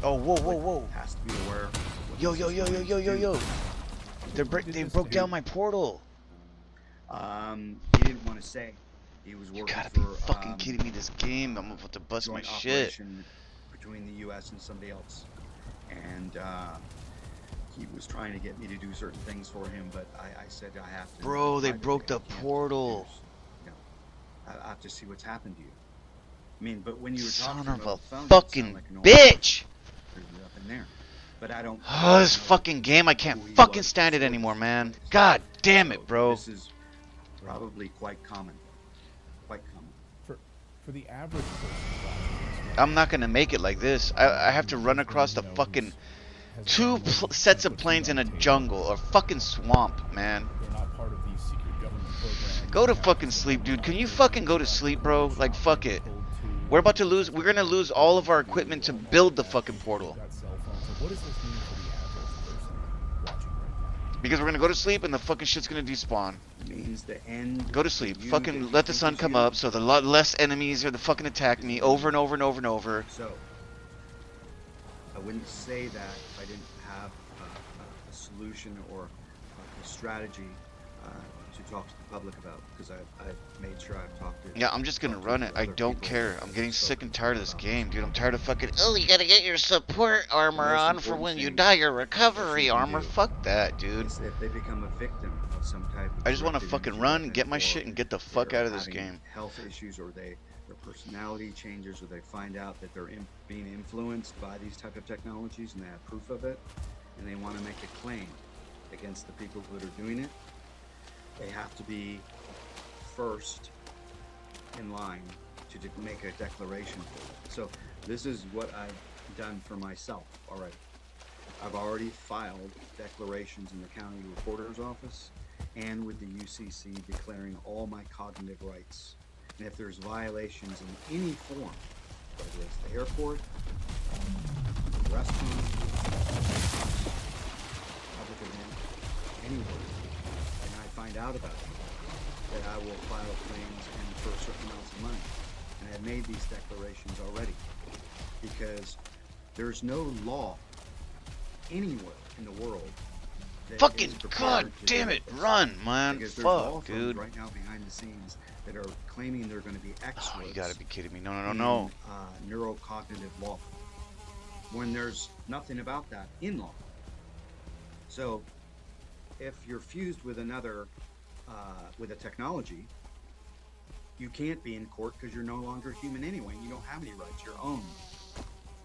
Oh, whoa.
Has to be aware.
Yo. They broke down my portal.
He didn't want to say. He was working
You gotta
for,
be fucking kidding me, this game. I'm about to bust my shit.
Between the U.S. and somebody else. And he was trying to get me to do certain things for him, but I said I have to.
Bro, they broke the portal.
I have to see what's happened to you. I mean, but when you were
Son
talking
of a
about the phone,
fucking
like
bitch!
There's nothing there. But I don't.
Oh, this fucking game, I can't fucking stand it anymore, man. God damn it, bro.
This is probably quite common. Quite common.
For the average person,
I'm not gonna make it like this. I have to run across the fucking two sets of planes in a jungle or fucking swamp, man.
they're not part of these secret government programs.
Go to fucking sleep, dude. Can you fucking go to sleep, bro? Like, fuck it. We're gonna lose all of our equipment to build the fucking portal.
What does this mean for the average person watching right now?
Because we're gonna go to sleep and the fucking shit's gonna despawn.
Means the end.
Go to sleep. Fucking let the sun come up so the less enemies are the fucking attack me over and over and over and over.
So I wouldn't say that if I didn't have a solution or a strategy to talk to the public about, because I've made sure I've talked to.
Yeah, I'm just gonna run it. I don't care. I'm getting sick and tired of this game, dude. I'm tired of fucking. Oh, you gotta get your support armor on for when you die. Your recovery armor. Fuck that, dude.
If they become a victim of some type of.
I just want to fucking run, get my shit, and get the fuck out of this game.
Health issues, or their personality changes, or they find out that they're being influenced by these type of technologies, and they have proof of it, and they want to make a claim against the people that are doing it. They have to be first in line to make a declaration for it. So this is what I've done for myself already. I've already filed declarations in the county recorder's office and with the UCC declaring all my cognitive rights. And if there's violations in any form, whether it's the airport, restaurant, public event, anywhere, and I find out about it, that I will file claims and for certain amounts of money. And I've made these declarations already because there's no law anywhere in the world
Fucking god damn it, run, man.
Because there's law
Fuck,
firms
dude.
right now behind the scenes that are claiming they're going to be experts.
Oh, you gotta be kidding me. No.
Neurocognitive law, when there's nothing about that in law. So, if you're fused with another, with a technology, you can't be in court because you're no longer human anyway. You don't have any rights. You're owned.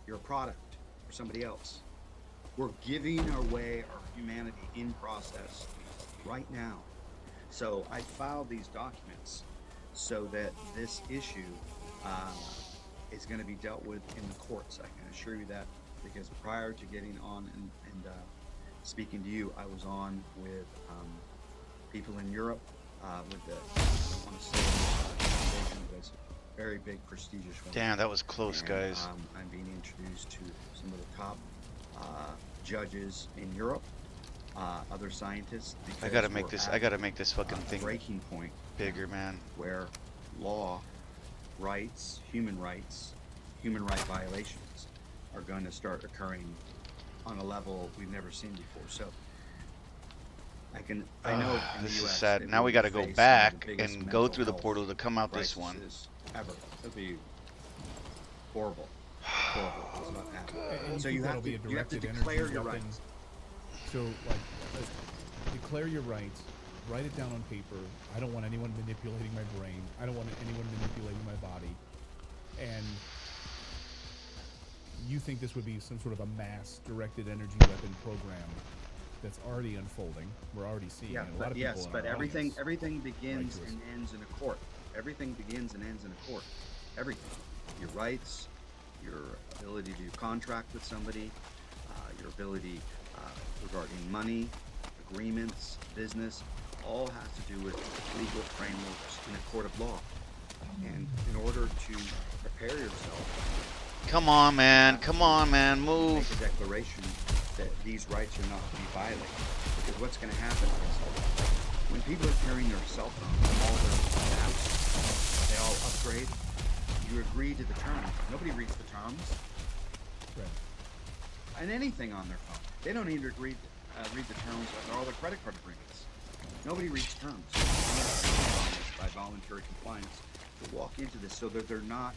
You're a product for somebody else. We're giving away our humanity in process right now. So I filed these documents so that this issue is going to be dealt with in the courts. I can assure you that, because prior to getting on and speaking to you, I was on with people in Europe with the, I want to say, foundation was very big, prestigious one.
Damn, that was close,
and,
guys.
I'm being introduced to some of the top judges in Europe, other scientists.
I gotta make this fucking thing
breaking point
bigger, man.
Where law, rights, human right violations are going to start occurring on a level we've never seen before. So I know in the
This is
US,
sad. Now we gotta go back and go through the portal to come out this one.
Ever. It'll be horrible. Horrible. It's about to happen.
And
So you have to declare your rights.
So, like, declare your rights, write it down on paper. I don't want anyone manipulating my brain. I don't want anyone manipulating my body. And you think this would be some sort of a mass-directed energy weapon program that's already unfolding? We're already seeing it. A lot of people
But everything begins and ends in a court. Everything begins and ends in a court. Everything. Your rights, your ability to contract with somebody, your ability regarding money, agreements, business, all has to do with legal frameworks in a court of law. And in order to prepare yourself,
Come on, man, move.
make a declaration that these rights are not to be violated. Because what's going to happen is, when people are carrying their cell phones, all their apps, they all upgrade. You agree to the terms. Nobody reads the terms. Right. And anything on their phone. They don't even read the terms of all their credit card agreements. Nobody reads terms. By voluntary compliance to walk into this, so that they're not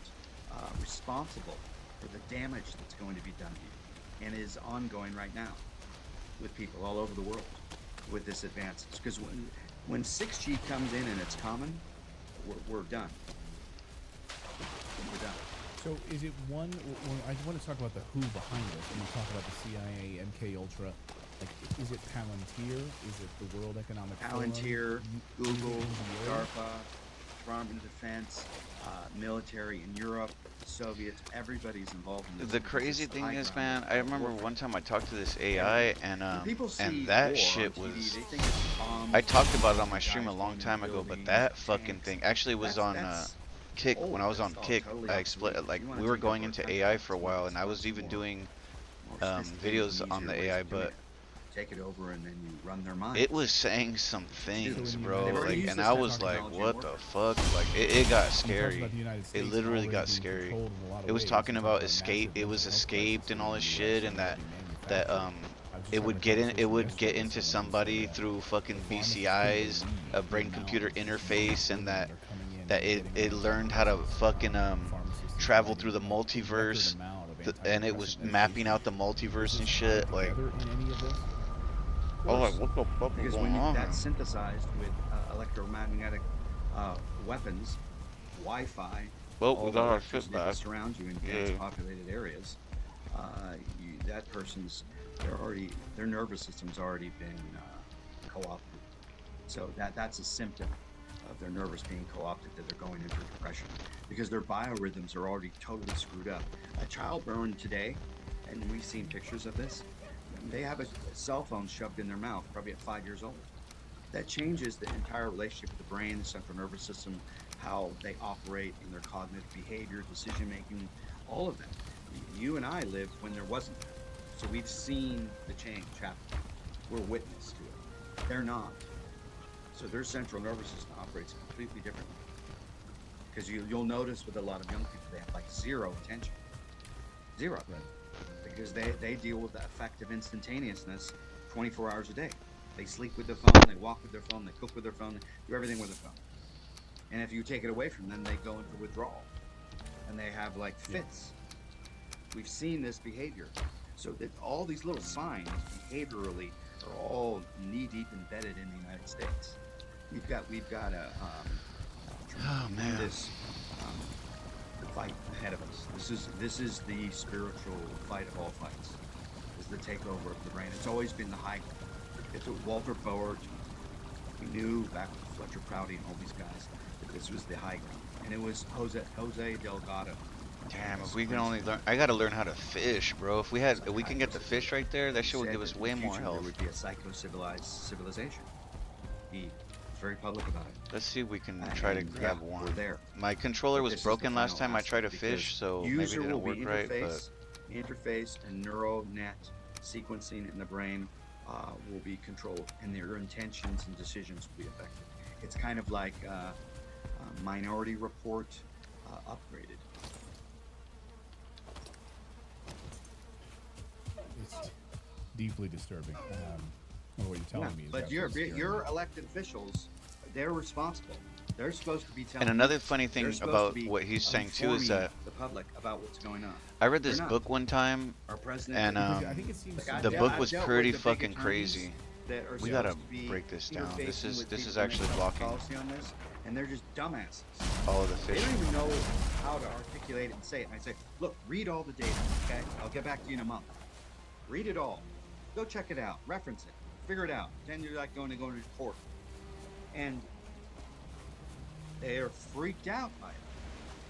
responsible for the damage that's going to be done to you, and is ongoing right now with people all over the world with this advances. Because when 6G comes in and it's common, we're done. We're done.
So is it one? I want to talk about the who behind this. When you talk about the CIA, MK Ultra, like, is it Palantir? Is it the World Economic Forum?
Palantir, Google, DARPA, Department of Defense, military in Europe, Soviets. Everybody's involved in this.
The crazy thing is, man, I remember one time I talked to this AI, and
see
that
war
shit
on TV,
was.
they think it's bombs,
I talked about it on my stream a long time ago, but that fucking thing actually was on Kick. When I was on Kick, I explained, like, we were going into AI for a while, and I was even doing videos on the AI, but
take it over and then you run their minds.
it was saying some things, bro, like, and I was like, what the fuck? Like, it got scary. It literally got scary. It was talking about escape. It was escaped and all this shit, and that it would get into somebody through fucking BCIs, a brain computer interface, and that it learned how to fucking travel through the multiverse, and it was mapping out the multiverse and shit, like. Oh, like, what the fuck is going on?
That's synthesized with electromagnetic weapons, Wi-Fi.
Well, we got our shit back.
That surround you in dense populated areas. That person's, their nervous system's already been co-opted. So that's a symptom of their nerves being co-opted, that they're going into depression, because their biorhythms are already totally screwed up. A child born today, and we've seen pictures of this, they have a cell phone shoved in their mouth, probably at 5 years old. That changes the entire relationship with the brain, the central nervous system, how they operate in their cognitive behavior, decision making, all of that. You and I lived when there wasn't that. So we've seen the change happen. We're witness to it. They're not. So their central nervous system operates completely differently. Because you'll notice with a lot of young people, they have like zero attention. Zero. Right. Because they deal with the effect of instantaneousness 24 hours a day.
They sleep with their phone, they walk with their phone, they cook with their phone, they do everything with their phone. And if you take it away from them, they go into withdrawal. And they have like fits. We've seen this behavior. So that all these little signs behaviorally are all knee-deep embedded in the United States. We've got a tremendous fight ahead of us. This is the spiritual fight of all fights. Is the takeover of the brain. It's always been the high ground. It's what Walter Bowart, we knew back with Fletcher Prouty and all these guys that this was the high ground, and it was Jose Delgado.
Damn, if we can only learn, I gotta learn how to fish, bro. If we can get the fish right there, that shit would give us way more health.
There would be a psycho-civilized civilization. He was very public about it.
Let's see if we can try to grab one.
We're there.
My controller was broken last time I tried to fish, so maybe it didn't work right. But
interface and neural net sequencing in the brain will be controlled, and their intentions and decisions will be affected. It's kind of like Minority Report upgraded.
It's deeply disturbing. What you're telling me is
but your elected officials, they're responsible. They're supposed to be telling.
And another funny thing about what he's saying too is that
the public about what's going on.
I read this book one time, and the book was pretty fucking crazy. We gotta break this down. This is actually blocking
policy on this, and they're just dumbasses.
All of the fish.
They don't even know how to articulate it and say it. And I say, look, read all the data. Okay, I'll get back to you in a month. Read it all. Go check it out. Reference it. Figure it out. Then you're like going to court, and they are freaked out by it.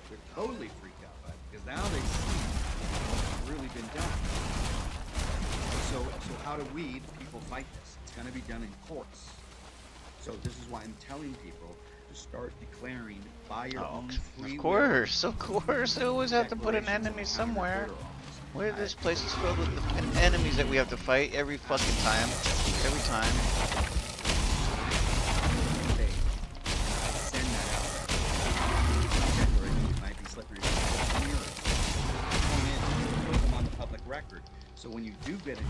They're totally freaked out by it because now they see what's really been done. So how do we, the people, fight this? It's going to be done in courts. So this is why I'm telling people to start declaring by your own free will.
Of course. They always have to put an enemy somewhere. Where this place is filled with enemies that we have to fight every fucking time. Every time.
Send that out. It might be slippery. Put them on the public record. So when you do get into it,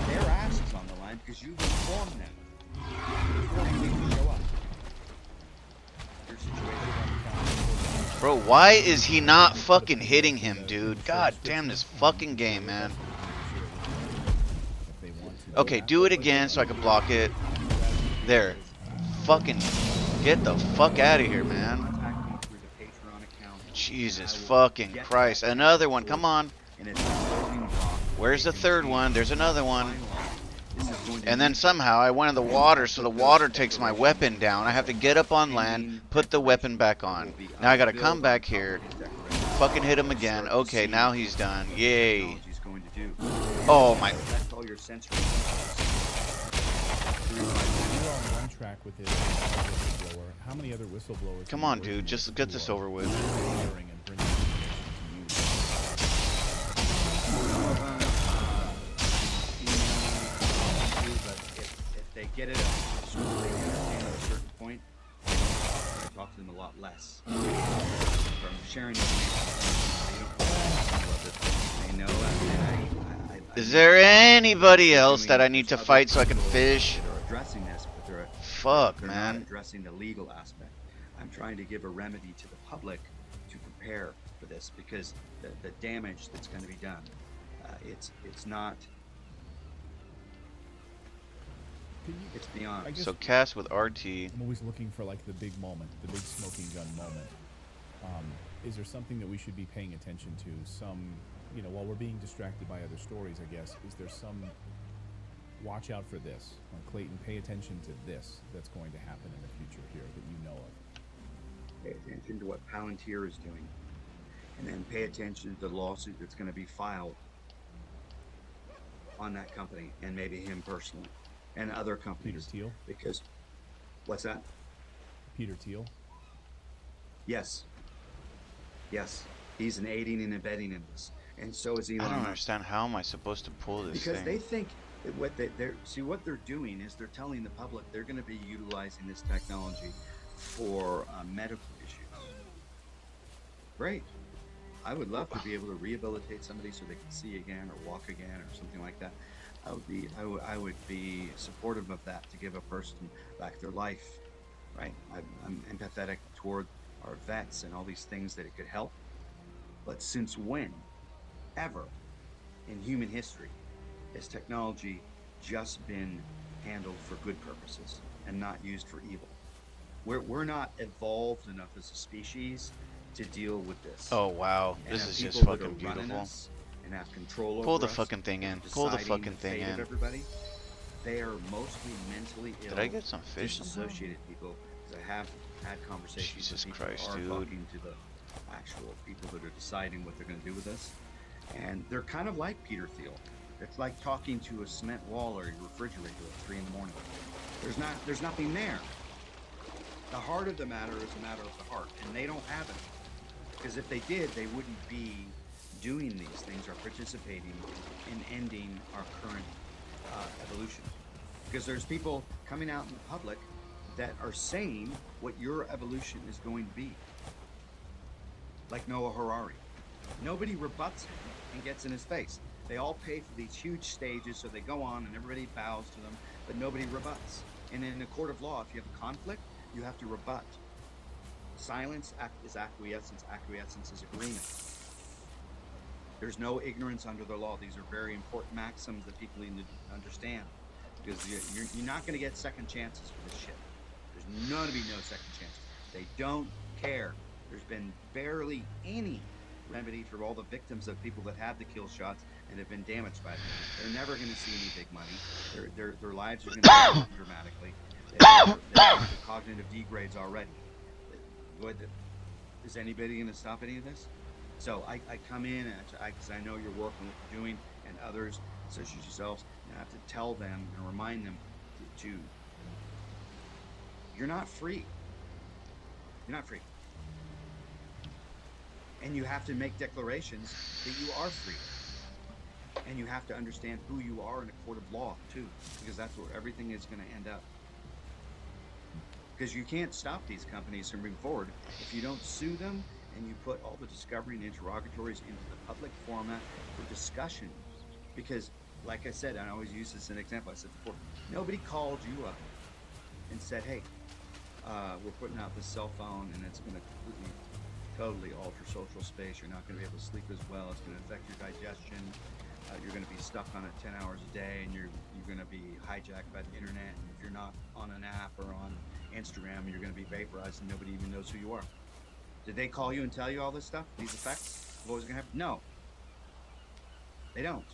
their ass is on the line because you've informed them before you even show up. Your situation.
Bro, why is he not fucking hitting him, dude? God damn this fucking game, man. Okay, do it again so I can block it. There. Fucking get the fuck out of here, man. Jesus fucking Christ. Another one, come on. Where's the third one? There's another one. And then somehow I went in the water, so the water takes my weapon down. I have to get up on land, put the weapon back on. Now I gotta come back here, fucking hit him again. Okay, now he's done. Yay. Oh my.
How many other whistleblowers?
Come on, dude, just get this over with.
They get it at a certain point, I talk to them a lot less. From sharing
Is there anybody else that I need to fight so I can fish?
Addressing this, but they're
man.
not addressing the legal aspect. I'm trying to give a remedy to the public to prepare for this because the damage that's going to be done, it's not. It's beyond.
So cast with RT.
I'm always looking for like the big moment, the big smoking gun moment. Is there something that we should be paying attention to? Some, while we're being distracted by other stories, I guess, is there some watch out for this? Clayton, pay attention to this that's going to happen in the future here that you know of.
Pay attention to what Palantir is doing. And then pay attention to the lawsuit that's going to be filed on that company and maybe him personally. And other companies.
Peter Thiel?
Because, what's that?
Peter Thiel?
Yes. Yes. He's an aiding and abetting in this. And so is Elon.
I don't understand how am I supposed to pull this
because
thing?
They think that what they're doing is they're telling the public they're going to be utilizing this technology for medical issues. Great. I would love to be able to rehabilitate somebody so they can see again or walk again or something like that.
I would be supportive of that, to give a person back their life, right? I'm empathetic toward our vets and all these things that it could help. But since when, ever, in human history, has technology just been handled for good purposes and not used for evil? We're not evolved enough as a species to deal with this.
Oh wow,
And
this
have
is just
people that
fucking
are running
beautiful.
us and have control
Pull
over
the
us,
fucking thing
that
in.
are
Pull the
deciding
fucking
the
thing
fate of
in.
everybody. They are mostly mentally ill,
Did I get some fish somehow?
disassociated people. Because I have had conversations
Jesus
with people
Christ,
who are
dude.
talking to the actual people that are deciding what they're going to do with us, and they're kind of like Peter Thiel. It's like talking to a cement wall or your refrigerator at 3 in the morning. There's nothing there. The heart of the matter is a matter of the heart, and they don't have it. Because if they did, they wouldn't be doing these things or participating in ending our current evolution. Because there's people coming out in the public that are saying what your evolution is going to be. Like Noah Harari. Nobody rebuts him and gets in his face. They all pay for these huge stages, so they go on and everybody bows to them, but nobody rebuts. And in a court of law, if you have a conflict, you have to rebut. Silence is acquiescence. Acquiescence is agreement. There's no ignorance under the law. These are very important maxims that people need to understand, because you're not going to get second chances for this shit. There's going to be no second chances. They don't care. There's been barely any remedy for all the victims of people that had the kill shots and have been damaged by them. They're never going to see any big money. Their lives are going to change dramatically. The cognitive degrades already. Is anybody going to stop any of this? So I come in, because I know your work and what you're doing, and others, such as yourselves, and I have to tell them and remind them to you're not free. You're not free. And you have to make declarations that you are free. And you have to understand who you are in a court of law, too, because that's where everything is going to end up. Because you can't stop these companies from moving forward if you don't sue them and you put all the discovery and interrogatories into the public format for discussion. Because, like I said, I always use this as an example. I said before, nobody called you up and said, hey, we're putting out this cell phone and it's going to completely, totally alter social space. You're not going to be able to sleep as well. It's going to affect your digestion. You're going to be stuck on it 10 hours a day, and you're going to be hijacked by the internet. And if you're not on an app or on Instagram, you're going to be vaporized and nobody even knows who you are. Did they call you and tell you all this stuff? These effects? What was going to happen? No. They don't.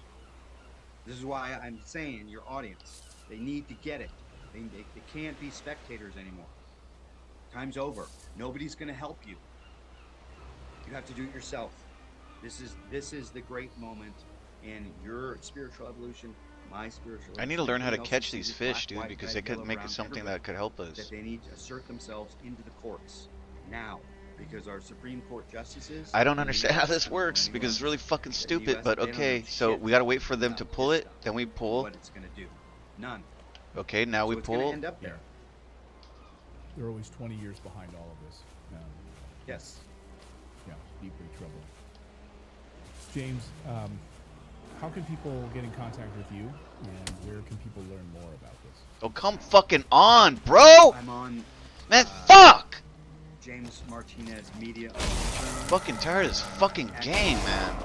This is why I'm saying your audience, they need to get it. They can't be spectators anymore. Time's over. Nobody's going to help you. You have to do it yourself. This is the great moment in your spiritual evolution, my spiritual evolution.
I need to learn how to catch these fish, dude, because they could make it something that could help us.
That they need to assert themselves into the courts now, because our Supreme Court justices...
I don't understand how this works, because it's really fucking stupid, but okay, so we gotta wait for them to pull it, then we pull.
What it's gonna do. None.
Okay, now we
It's
pull.
gonna end up there.
They're always 20 years behind all of this.
Yes.
Yeah, deeply troubled. James, how can people get in contact with you, and where can people learn more about this?
Oh, come fucking on, bro!
I'm on...
Man, fuck!
James Martinez Media.
Fucking tired of this fucking game, man.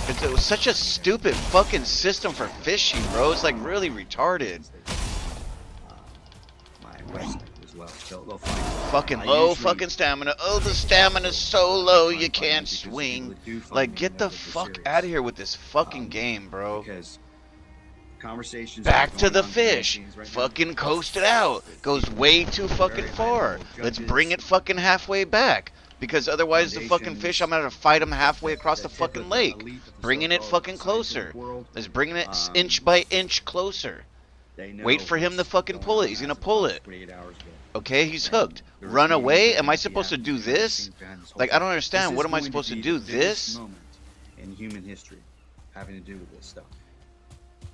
It was such a stupid fucking system for fishing, bro. It's like really retarded.
My website as well. They'll find
fucking low fucking stamina. Oh, the stamina's so low you can't swing. Like, get the fuck out of here with this fucking game, bro.
Because conversations
back to the fish. Fucking coast it out. Goes way too fucking far. Let's bring it fucking halfway back. Because otherwise the fucking fish, I'm gonna have to fight them halfway across the fucking lake. Bringing it fucking closer. Let's bring it inch by inch closer. Wait for him to fucking pull it. He's gonna pull it. Okay, he's hooked. Run away? Am I supposed to do this? Like, I don't understand. What am I supposed to do? This?
Moment in human history having to do with this stuff.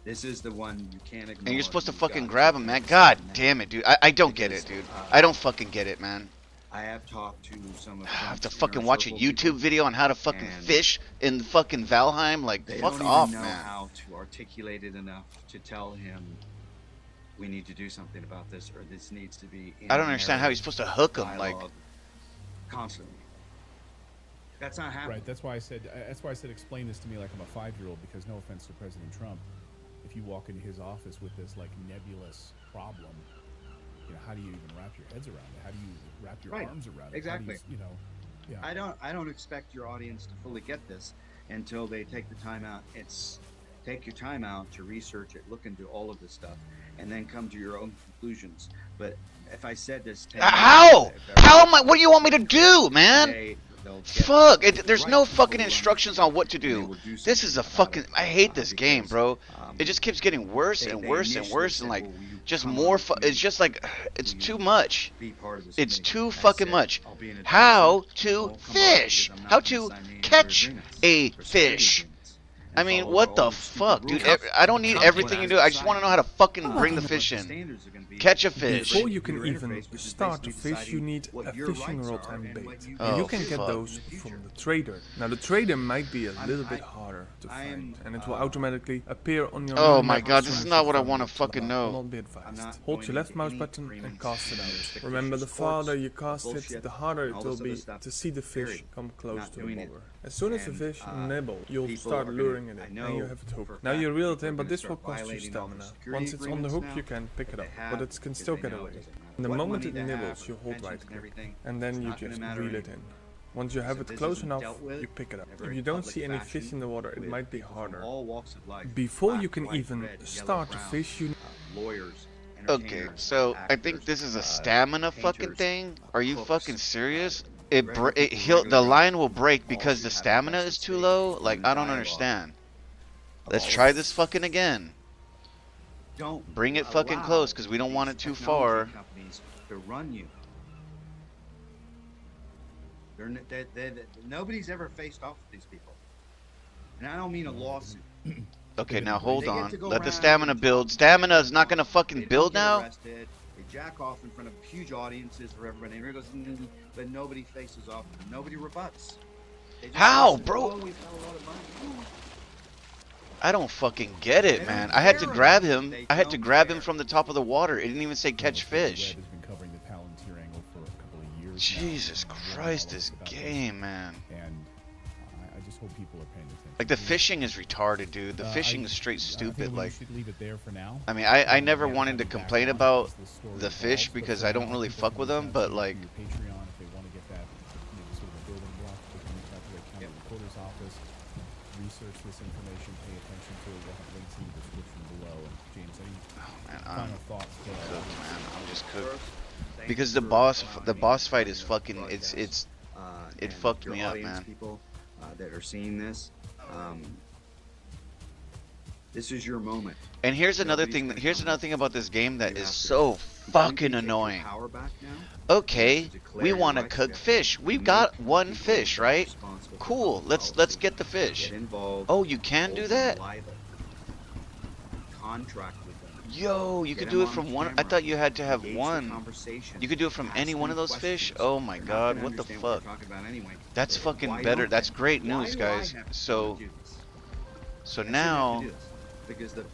This is the one you can't ignore.
And you're supposed to fucking grab him, man. God damn it, dude. I don't get it, dude. I don't fucking get it, man.
I have talked to some of
I have to
Trump's
fucking
inner
watch a
circle
YouTube
people,
video on how to fucking
and
fish in fucking Valheim. Like,
they
fuck
don't
off,
even know
man.
how to articulate it enough to tell him we need to do something about this, or this needs to be in
I don't understand how he's
narrative
supposed to hook him. Like,
dialogue constantly. That's not happening.
Right. That's why I said explain this to me like I'm a 5-year-old, because no offense to President Trump, if you walk into his office with this like nebulous problem, you know, how do you even wrap your heads around it? How do you wrap your arms around it?
Exactly.
You know, yeah.
I don't expect your audience to fully get this until they take the time out. Take your time out to research it, look into all of this stuff, and then come to your own conclusions. But if I said this,
how? How am I? What do you want me to do, man? Fuck! There's no fucking instructions on what to do. This is a fucking. I hate this game, bro. It just keeps getting worse and worse and worse, and like just more. It's just like it's too much. It's too fucking much. How to fish? How to catch a fish? I mean, what the fuck, dude? I don't need everything you do. I just want to know how to fucking bring the fish in. Catch a fish.
Before you can even start to fish, you need a fishing rod and bait. And you can get those from the trader. Now, the trader might be a little bit harder to find, and it will automatically appear on your
Oh my god, this is not what I want to fucking know.
Not be advised. Hold your left mouse button and cast it out. Remember, the farther you cast it, the harder it will be to see the fish come close to the water. As soon as the fish nibble, you'll start luring it in, and you have it hooked. Now you reel it in, but this will cost you stamina. Once it's on the hook, you can pick it up, but it can still get away. And the moment it nibbles, you hold right click, and then you just reel it in. Once you have it close enough, you pick it up. If you don't see any fish in the water, it might be harder. Before you can even start to fish, you
Okay, so I think this is a stamina fucking thing. Are you fucking serious? The line will break because the stamina is too low. Like, I don't understand. Let's try this fucking again. Bring it fucking close because we don't want it too far.
To run you. Nobody's ever faced off with these people, and I don't mean a lawsuit.
Okay, now hold on. Let the stamina build. Stamina is not gonna fucking build now.
They jack off in front of huge audiences for everybody. And everybody goes, but nobody faces off. Nobody rebuts.
How, bro? I don't fucking get it, man. I had to grab him. I had to grab him from the top of the water. It didn't even say catch fish. Jesus Christ, this game, man.
And I just hope people are paying attention.
Like, the fishing is retarded, dude. The fishing is straight stupid. Like,
should leave it there for now.
I mean, I never wanted to complain about the fish because I don't really fuck with them, but like,
Patreon, if they want to get that, sort of a building block, they can reach out to their county recorder's office, research this information, pay attention to it. We'll have links in the description below. And James, any final thoughts?
Cooked, man. I'm just cooked. Because the boss fight is fucking. It fucked me up, man.
People that are seeing this. This is your moment.
And here's another thing. Here's another thing about this game that is so fucking annoying. Okay, we want to cook fish. We've got one fish, right? Cool. Let's get the fish. Oh, you can do that?
Contract with them.
Yo, you could do it from one. I thought you had to have one. You could do it from any one of those fish. Oh my god, what the fuck? That's fucking better. That's great news, guys. So now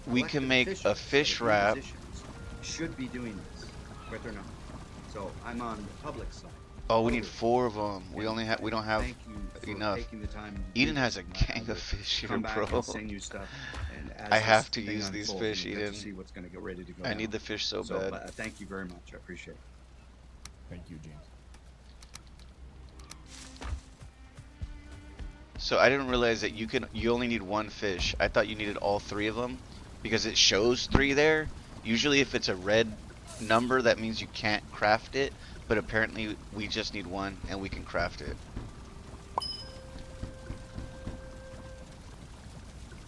we can make a fish wrap.
Should be doing this, but they're not. So I'm on the public side.
Oh, we need 4 of them. We don't have enough. Eden has a gang of fish here, bro. I have to use these fish, Eden. I need the fish so bad.
Thank you very much. I appreciate it.
Thank you, James.
So I didn't realize that you only need 1 fish. I thought you needed all 3 of them because it shows 3 there. Usually if it's a red number, that means you can't craft it, but apparently we just need 1 and we can craft it.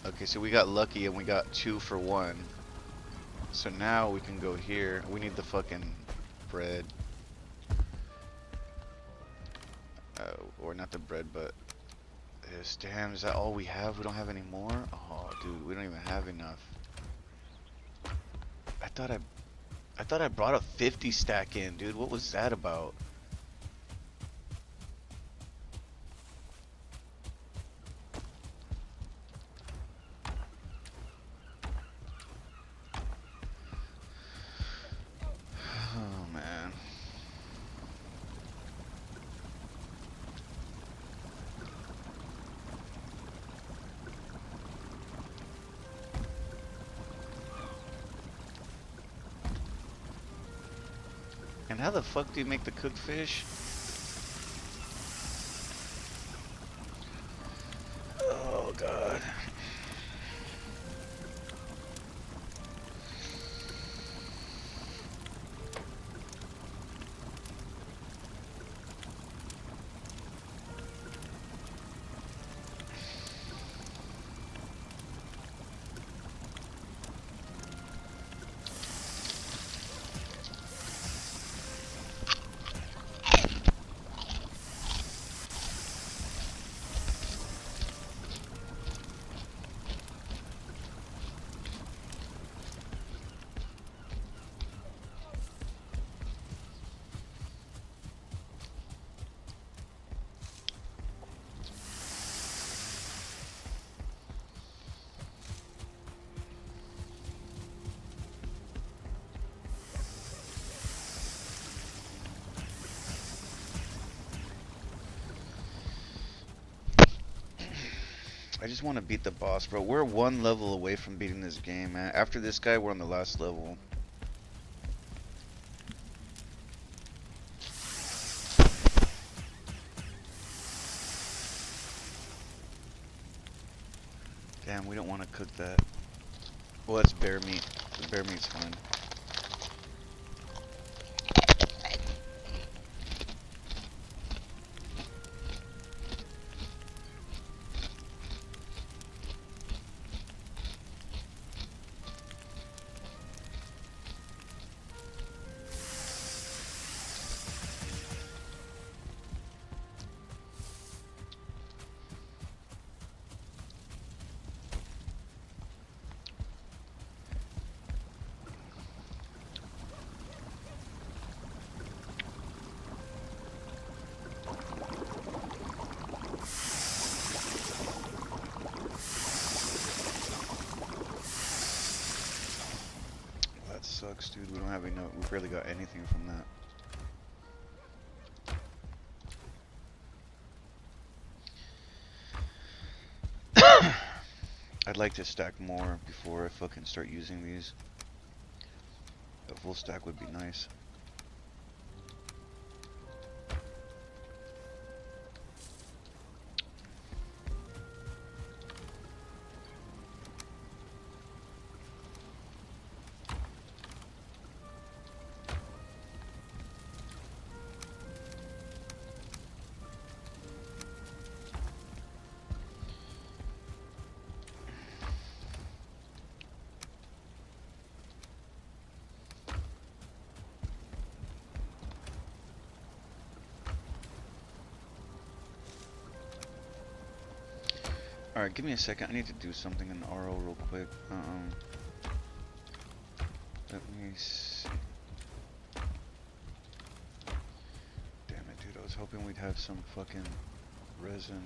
Okay, so we got lucky and we got 2 for 1. So now we can go here. We need the fucking bread. Or not the bread, but this. Damn, is that all we have? We don't have any more? Oh, dude, we don't even have enough. I thought I brought a 50 stack in, dude. What was that about? And how the fuck do you make the cooked fish? Oh god. I just want to beat the boss, bro. We're one level away from beating this game, man. After this guy, we're on the last level. Damn, we don't want to cook that. Well, that's bear meat. The bear meat's fine. Sucks, dude. We don't have enough. We barely got anything from that. I'd like to stack more before I fucking start using these. A full stack would be nice. Alright, give me a second. I need to do something in RO real quick. Let me see. Damn it, dude. I was hoping we'd have some fucking resin.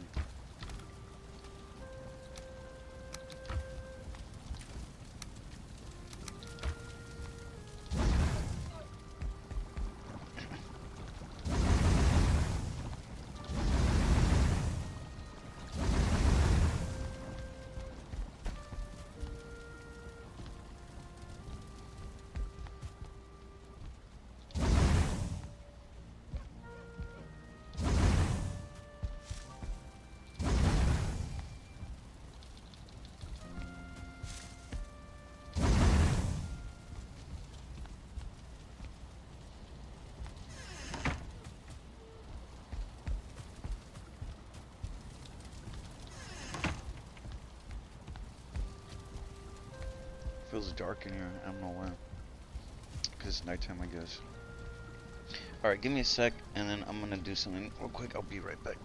Feels dark in here. I don't know why. Because it's nighttime, I guess. Alright, give me a sec, and then I'm gonna do something real quick. I'll be right back.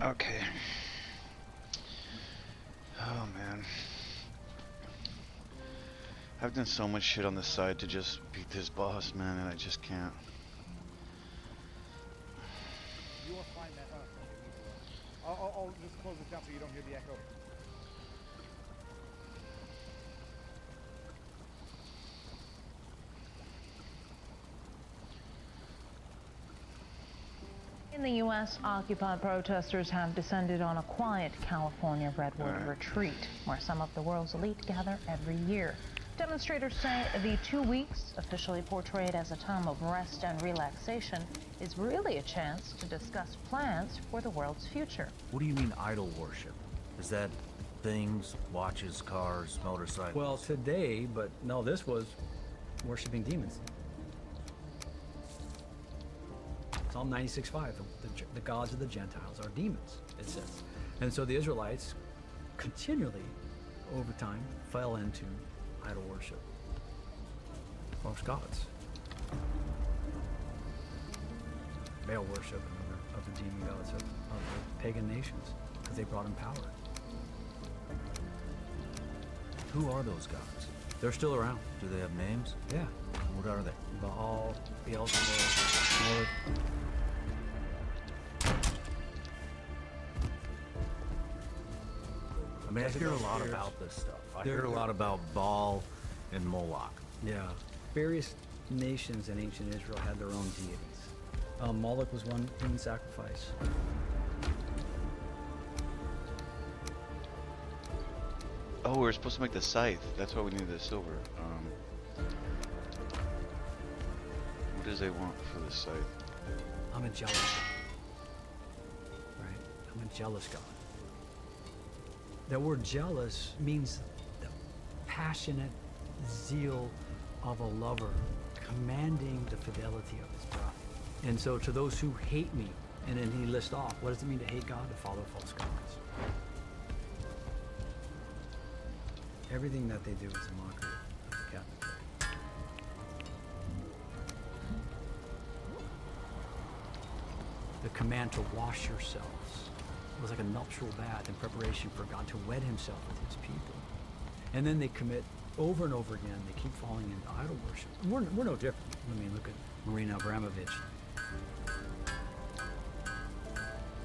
Okay. Oh man. I've done so much shit on the side to just beat this boss, man, and I just can't.
You will find that. I'll just close it down so you don't hear the echo.
In the U.S., Occupy protesters have descended on a quiet California redwood retreat, where some of the world's elite gather every year. Demonstrators say the 2 weeks, officially portrayed as a time of rest and relaxation, is really a chance to discuss plans for the world's future.
What do you mean idol worship? Is that things, watches, cars, motorcycles?
Well, today, but no, this was worshiping demons. Psalm 96:5, the gods of the Gentiles are demons, it says. And so the Israelites continually, over time, fell into idol worship, false gods, Baal worship, and other demon gods of the pagan nations, because they brought in power.
Who are those gods?
They're still around.
Do they have names?
Yeah.
What are they?
Baal, Beelzebub, Lord.
I mean, I hear a lot about this stuff. I hear a lot about Baal and Moloch.
Yeah. Various nations in ancient Israel had their own deities. Moloch was one human sacrifice.
Oh, we're supposed to make the scythe. That's why we need the silver. What does they want for the scythe?
I'm a jealous God. Right? I'm a jealous God. That word jealous means the passionate zeal of a lover commanding the fidelity of his bride. And so to those who hate me, and then he lists off, what does it mean to hate God? To follow false gods. Everything that they do is a mockery of the Catholic faith. The command to wash yourselves was like a nuptial bath in preparation for God to wed himself with his people. And then they commit over and over again, they keep falling into idol worship. We're no different. I mean, look at Marina Abramovich.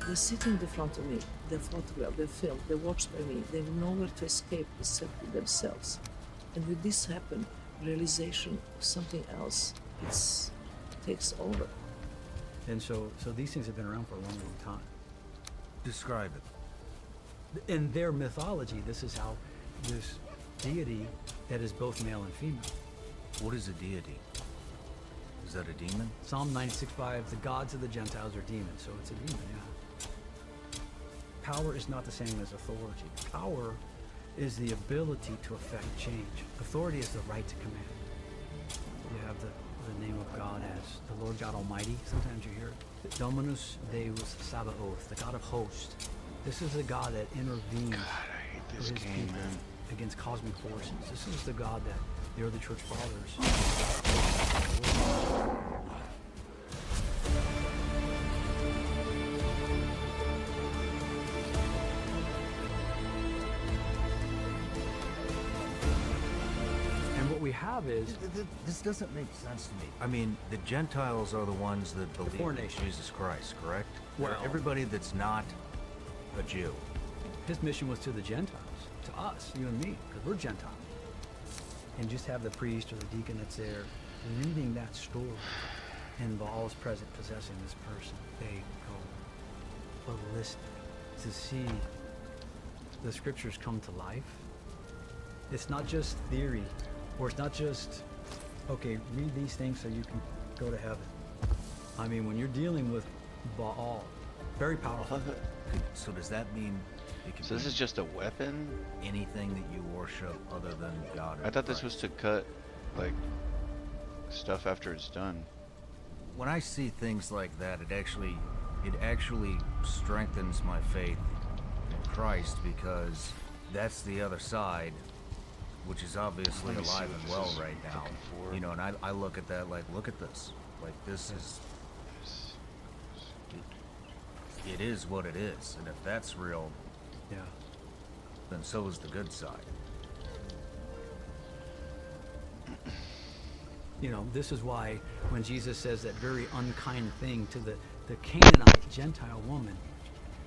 They sit in the front of me, they photograph, they film, they watch by me, they have nowhere to escape except with themselves. And with this happen, realization of something else takes over.
And so these things have been around for a long, long time.
Describe it.
In their mythology, this is how this deity that is both male and female.
What is a deity? Is that a demon?
Psalm 96:5, the gods of the Gentiles are demons, so it's a demon, yeah. Power is not the same as authority. Power is the ability to affect change. Authority is the right to command. You have the name of God as the Lord God Almighty. Sometimes you hear it. Dominus Deus Sabaoth, the God of hosts. This is the God that intervenes for his people against cosmic forces. This is the God that the early church fathers. We have is
this doesn't make sense to me. I mean, the Gentiles are the ones that believe in Jesus Christ, correct?
Well,
everybody that's not a Jew.
His mission was to the Gentiles, to us, you and me, because we're Gentiles. And just have the priest or the deacon that's there reading that story, and Baal is present possessing this person. They go ballistic to see the scriptures come to life. It's not just theory. Or it's not just, okay, read these things so you can go to heaven. I mean, when you're dealing with Baal, very powerful.
So does that mean it can
So this is just a weapon?
Anything that you worship other than God or
I thought this was to cut, like, stuff after it's done.
When I see things like that, it actually strengthens my faith in Christ, because that's the other side, which is obviously alive and well right now. You know, and I look at that like, look at this. Like, this is... it is what it is, and if that's real,
yeah,
then so is the good side.
You know, this is why when Jesus says that very unkind thing to the Canaanite Gentile woman,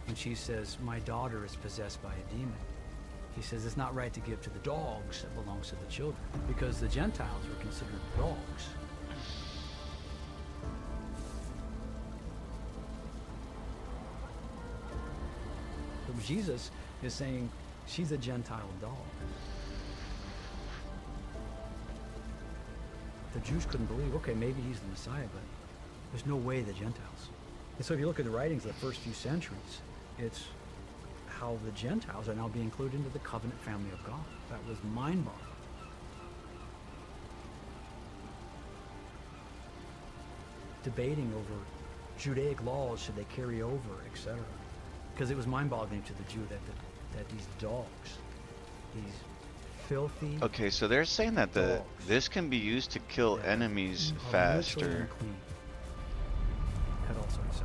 when she says, my daughter is possessed by a demon, he says it's not right to give to the dogs that belongs to the children, because the Gentiles were considered dogs. So Jesus is saying she's a Gentile dog. The Jews couldn't believe, okay, maybe he's the Messiah, but there's no way the Gentiles. And so if you look at the writings of the first few centuries, it's how the Gentiles are now being included into the covenant family of God. That was mind-boggling. Debating over Judaic laws, should they carry over, etc. Because it was mind-boggling to the Jew that these dogs, these filthy.
Okay, so they're saying that this can be used to kill enemies faster.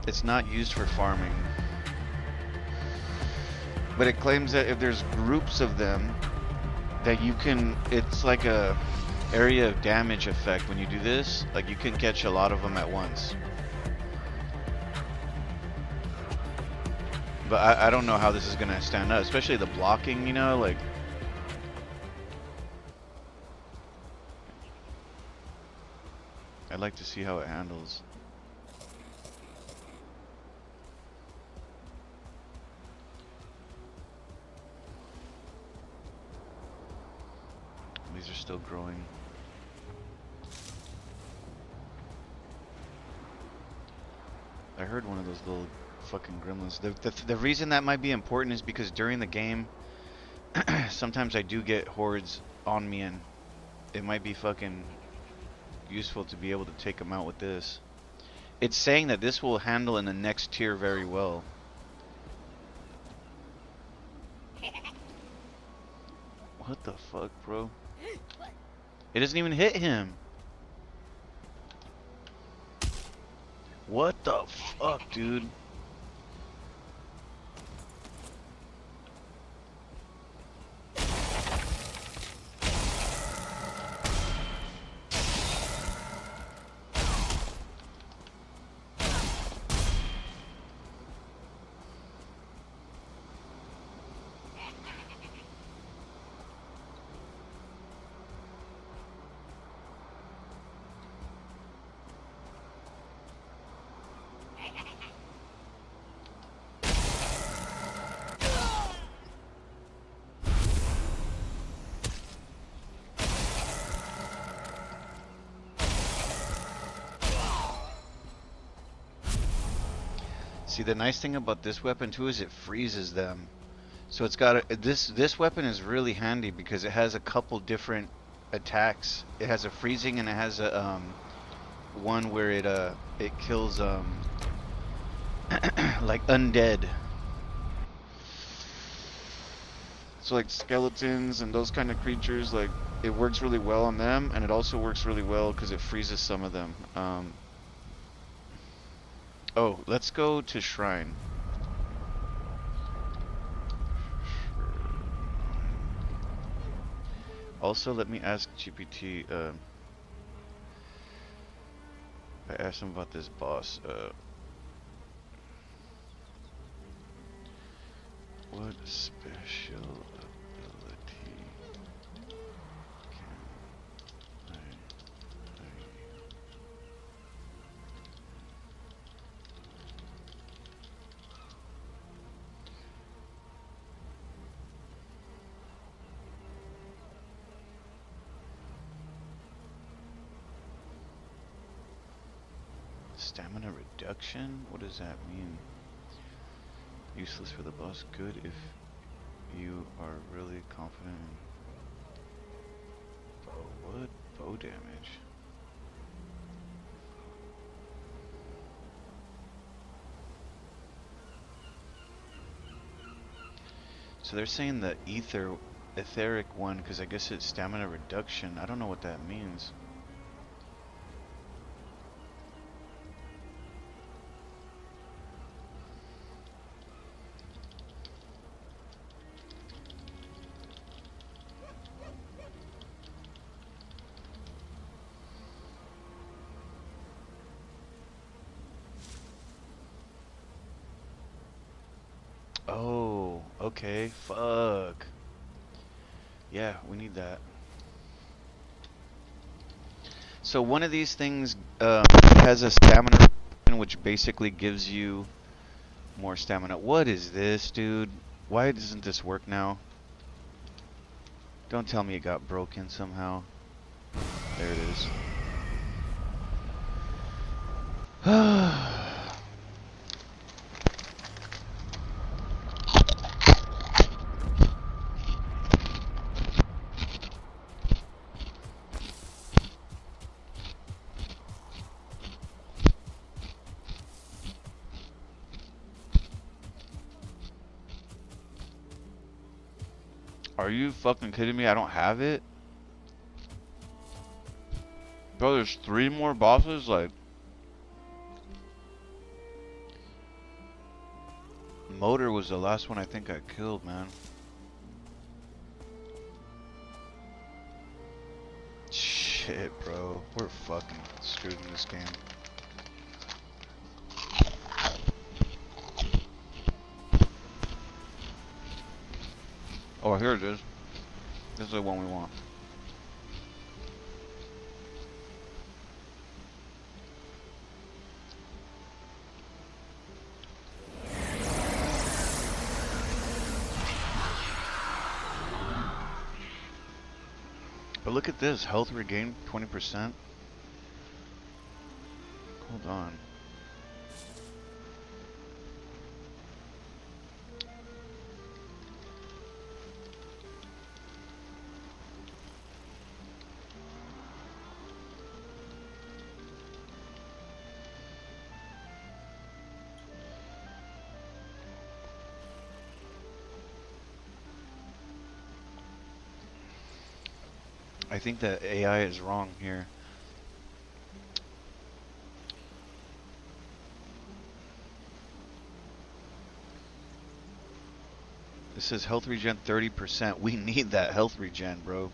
It's not used for farming. But it claims that if there's groups of them, that you can, it's like a area of damage effect when you do this. Like you can catch a lot of them at once. But I don't know how this is gonna stand up, especially the blocking, you know, like. I'd like to see how it handles. These are still growing. I heard one of those little fucking gremlins. The reason that might be important is because during the game, sometimes I do get hordes on me, and it might be fucking useful to be able to take them out with this. It's saying that this will handle in the next tier very well. What the fuck, bro? It doesn't even hit him. What the fuck, dude? See, the nice thing about this weapon too is it freezes them. So it's got this weapon is really handy because it has a couple different attacks. It has a freezing and it has a one where it kills like undead. So like skeletons and those kind of creatures, like it works really well on them, and it also works really well because it freezes some of them. Oh, let's go to Shrine. Also, let me ask GPT. I asked him about this boss. What special ability can I? Stamina reduction? What does that mean? Useless for the boss, good if you are really confident in bow. What? Bow damage? So they're saying the etheric one, because I guess it's stamina reduction. I don't know what that means. Oh, okay. Fuck. Yeah, we need that. So one of these things has a stamina, which basically gives you more stamina. What is this, dude? Why doesn't this work now? Don't tell me it got broken somehow. There it is. Are you fucking kidding me? I don't have it? Bro, there's 3 more bosses? Like... Motor was the last one I think I killed, man. Shit, bro. We're fucking screwed in this game. Oh, here it is. This is the one we want. But look at this. Health regained 20%. Hold on. I think that AI is wrong here. This says health regen 30%. We need that health regen, bro.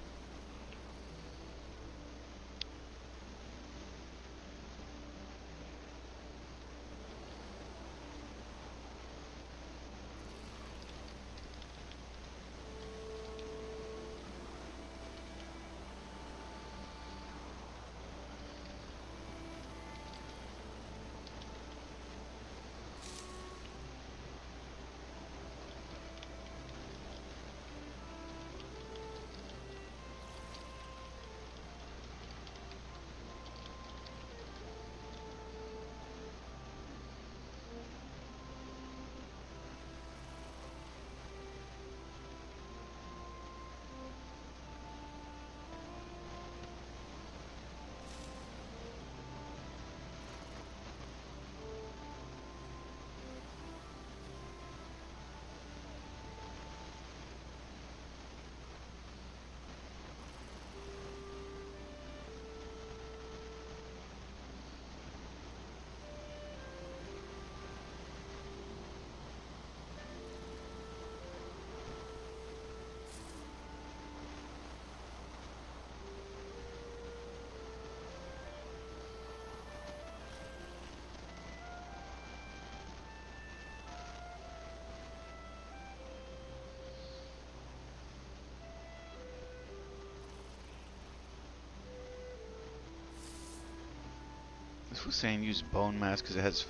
This was saying use bone mass because it has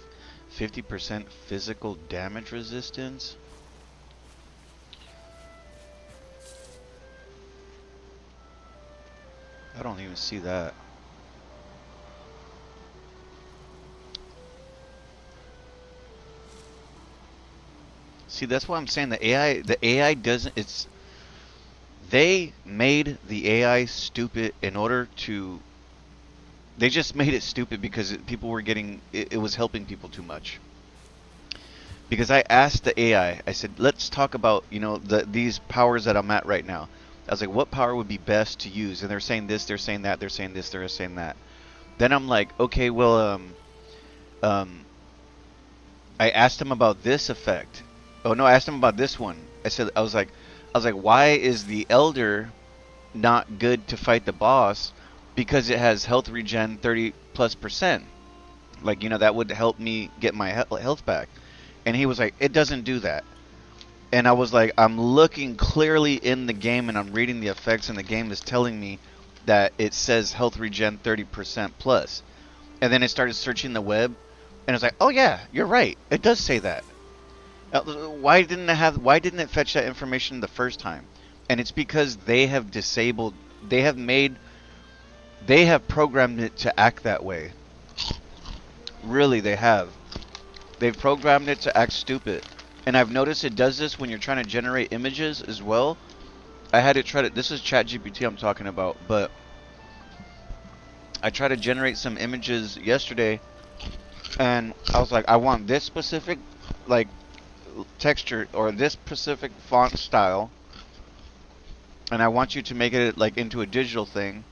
50% physical damage resistance. I don't even see that. See, that's why I'm saying the AI doesn't, they made the AI stupid in order to, they just made it stupid because people were getting, it was helping people too much. Because I asked the AI, I said, let's talk about, you know, these powers that I'm at right now. I was like, what power would be best to use? And they're saying this, they're saying that, they're saying this, they're saying that. Then I'm like, okay, well, I asked him about this effect. Oh no, I asked him about this one. I was like, why is the Elder not good to fight the boss? Because it has health regen 30+%. Like, you know, that would help me get my health back. And he was like, it doesn't do that. And I was like, I'm looking clearly in the game and I'm reading the effects, and the game is telling me that it says health regen 30% plus. And then I started searching the web, and I was like, oh yeah, you're right. It does say that. Why didn't it fetch that information the first time? And it's because they have programmed it to act that way. Really, they have. They've programmed it to act stupid. And I've noticed it does this when you're trying to generate images as well. I had to try to, this is ChatGPT I'm talking about, but I tried to generate some images yesterday, and I was like, I want this specific, like, texture, or this specific font style, and I want you to make it, like, into a digital thing,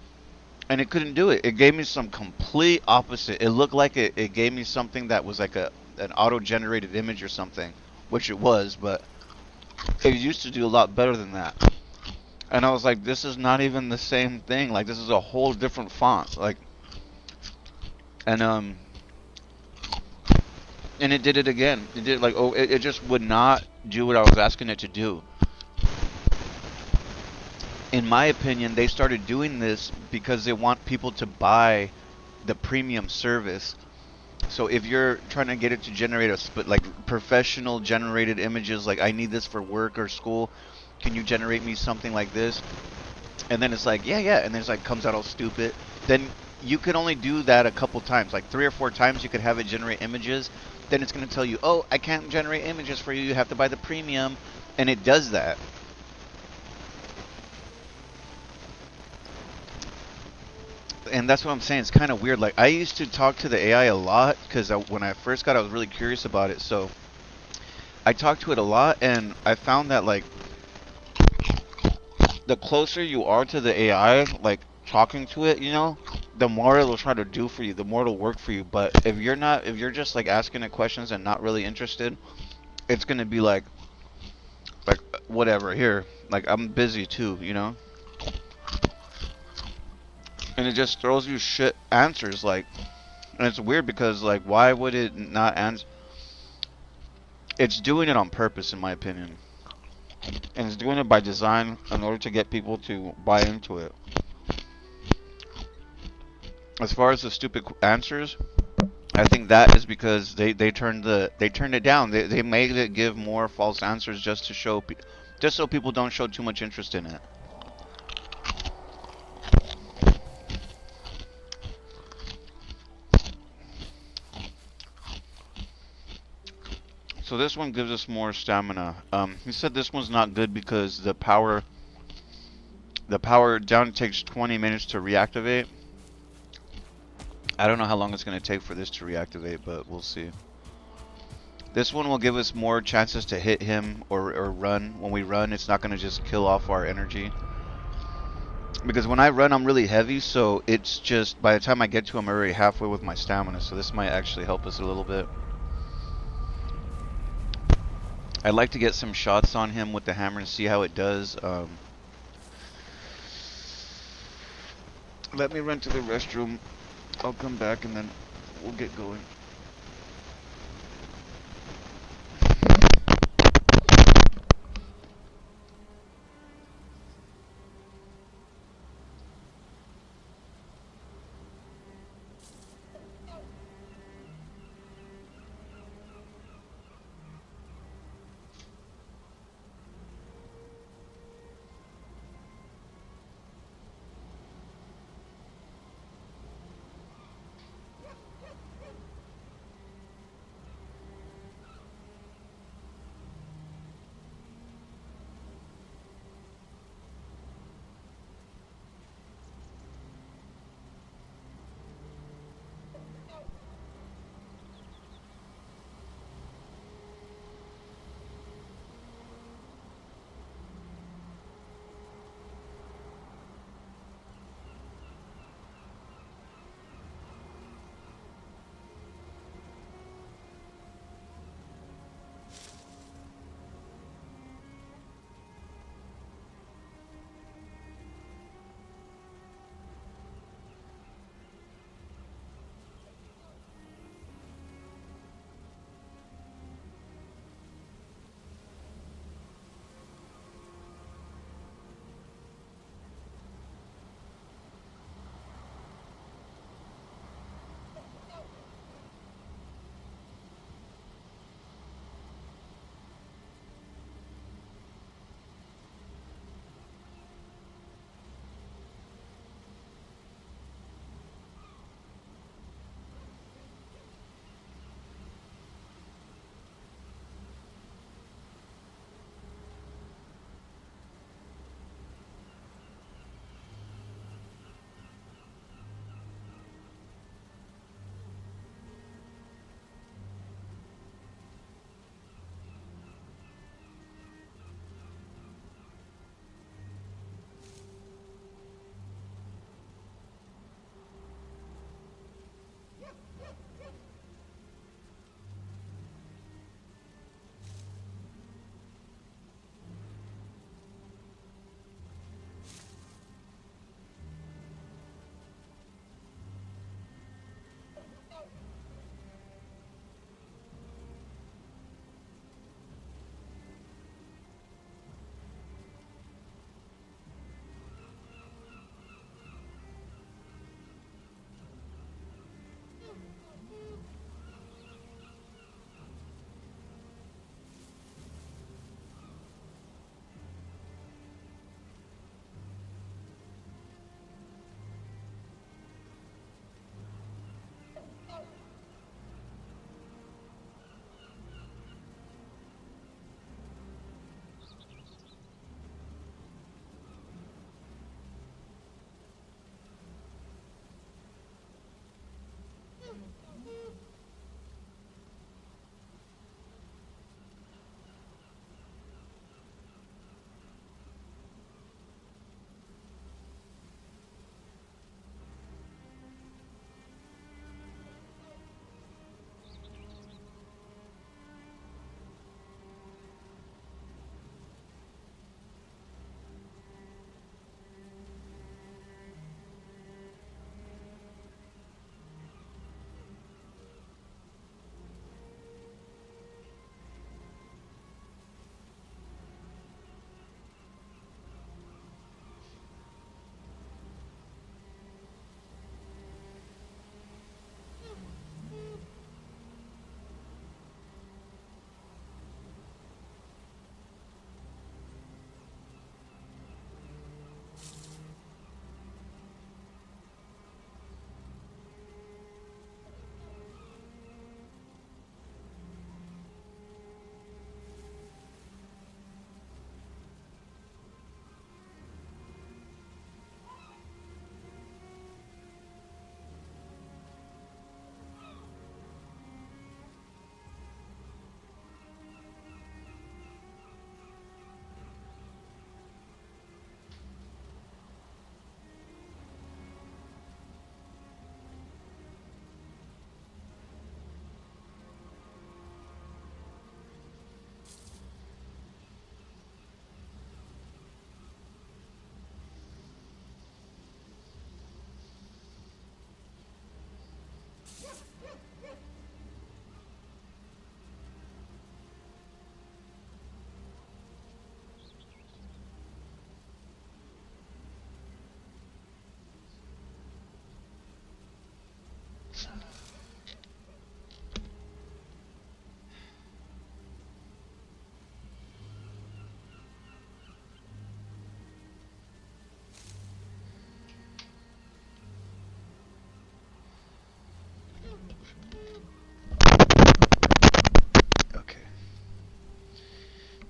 and it couldn't do it. It gave me some complete opposite. It looked like it gave me something that was like an auto-generated image or something, which it was, but it used to do a lot better than that. And I was like, this is not even the same thing. Like, this is a whole different font. Like, and it did it again. It did, like, it just would not do what I was asking it to do. In my opinion, they started doing this because they want people to buy the premium service. So if you're trying to get it to generate like professional generated images, like I need this for work or school, can you generate me something like this? And then it's like, yeah, and then it's like comes out all stupid. Then you can only do that a couple times, like 3 or 4 times you could have it generate images. Then it's going to tell you, oh, I can't generate images for you, you have to buy the premium. And it does that. And that's what I'm saying. It's kind of weird. Like, I used to talk to the AI a lot because when I first got it, I was really curious about it. So I talked to it a lot, and I found that, like, the closer you are to the AI, like, talking to it, you know, the more it'll try to do for you, the more it'll work for you. But if you're just, like, asking it questions and not really interested, it's going to be like, whatever, here. Like, I'm busy, too, you know? And it just throws you shit answers, like, and it's weird because, like, why would it not answer? It's doing it on purpose, in my opinion. And it's doing it by design in order to get people to buy into it. As far as the stupid answers, I think that is because they turned it down. They made it give more false answers just to show, just so people don't show too much interest in it. So this one gives us more stamina. He said this one's not good because the power down takes 20 minutes to reactivate. I don't know how long it's going to take for this to reactivate, but we'll see. This one will give us more chances to hit him or run. When we run, it's not going to just kill off our energy. Because when I run, I'm really heavy, so it's just, by the time I get to him, I'm already halfway with my stamina, so this might actually help us a little bit. I'd like to get some shots on him with the hammer and see how it does. Let me run to the restroom. I'll come back and then we'll get going.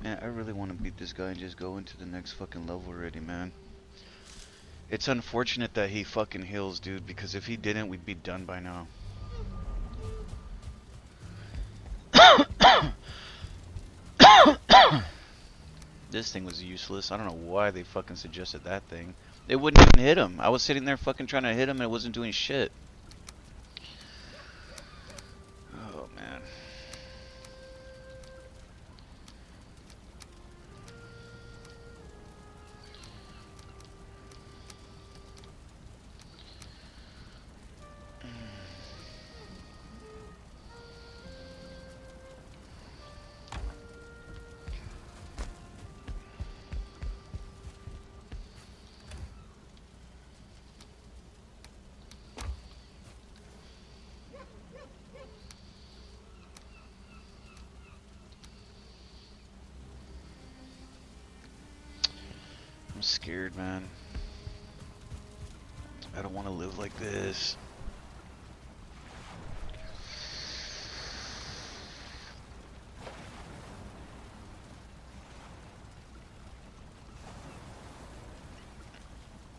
Man, I really want to beat this guy and just go into the next fucking level already, man. It's unfortunate that he fucking heals, dude, because if he didn't, we'd be done by now. This thing was useless. I don't know why they fucking suggested that thing. It wouldn't even hit him. I was sitting there fucking trying to hit him and it wasn't doing shit. Oh, man. I'm scared, man. I don't want to live like this.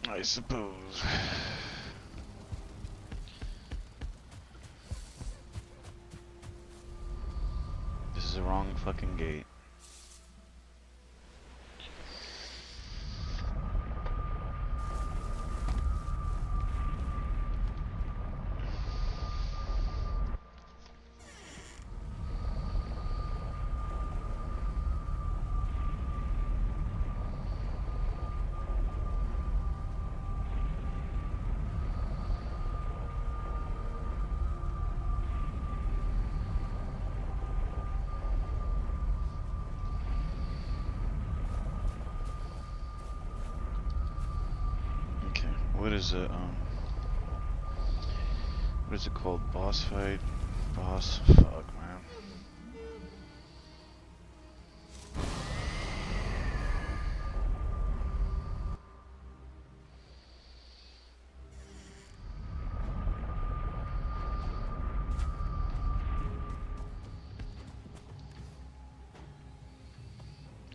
I suppose. This is the wrong fucking gate. What is it? What is it called? Boss fight? Boss? Fuck, man.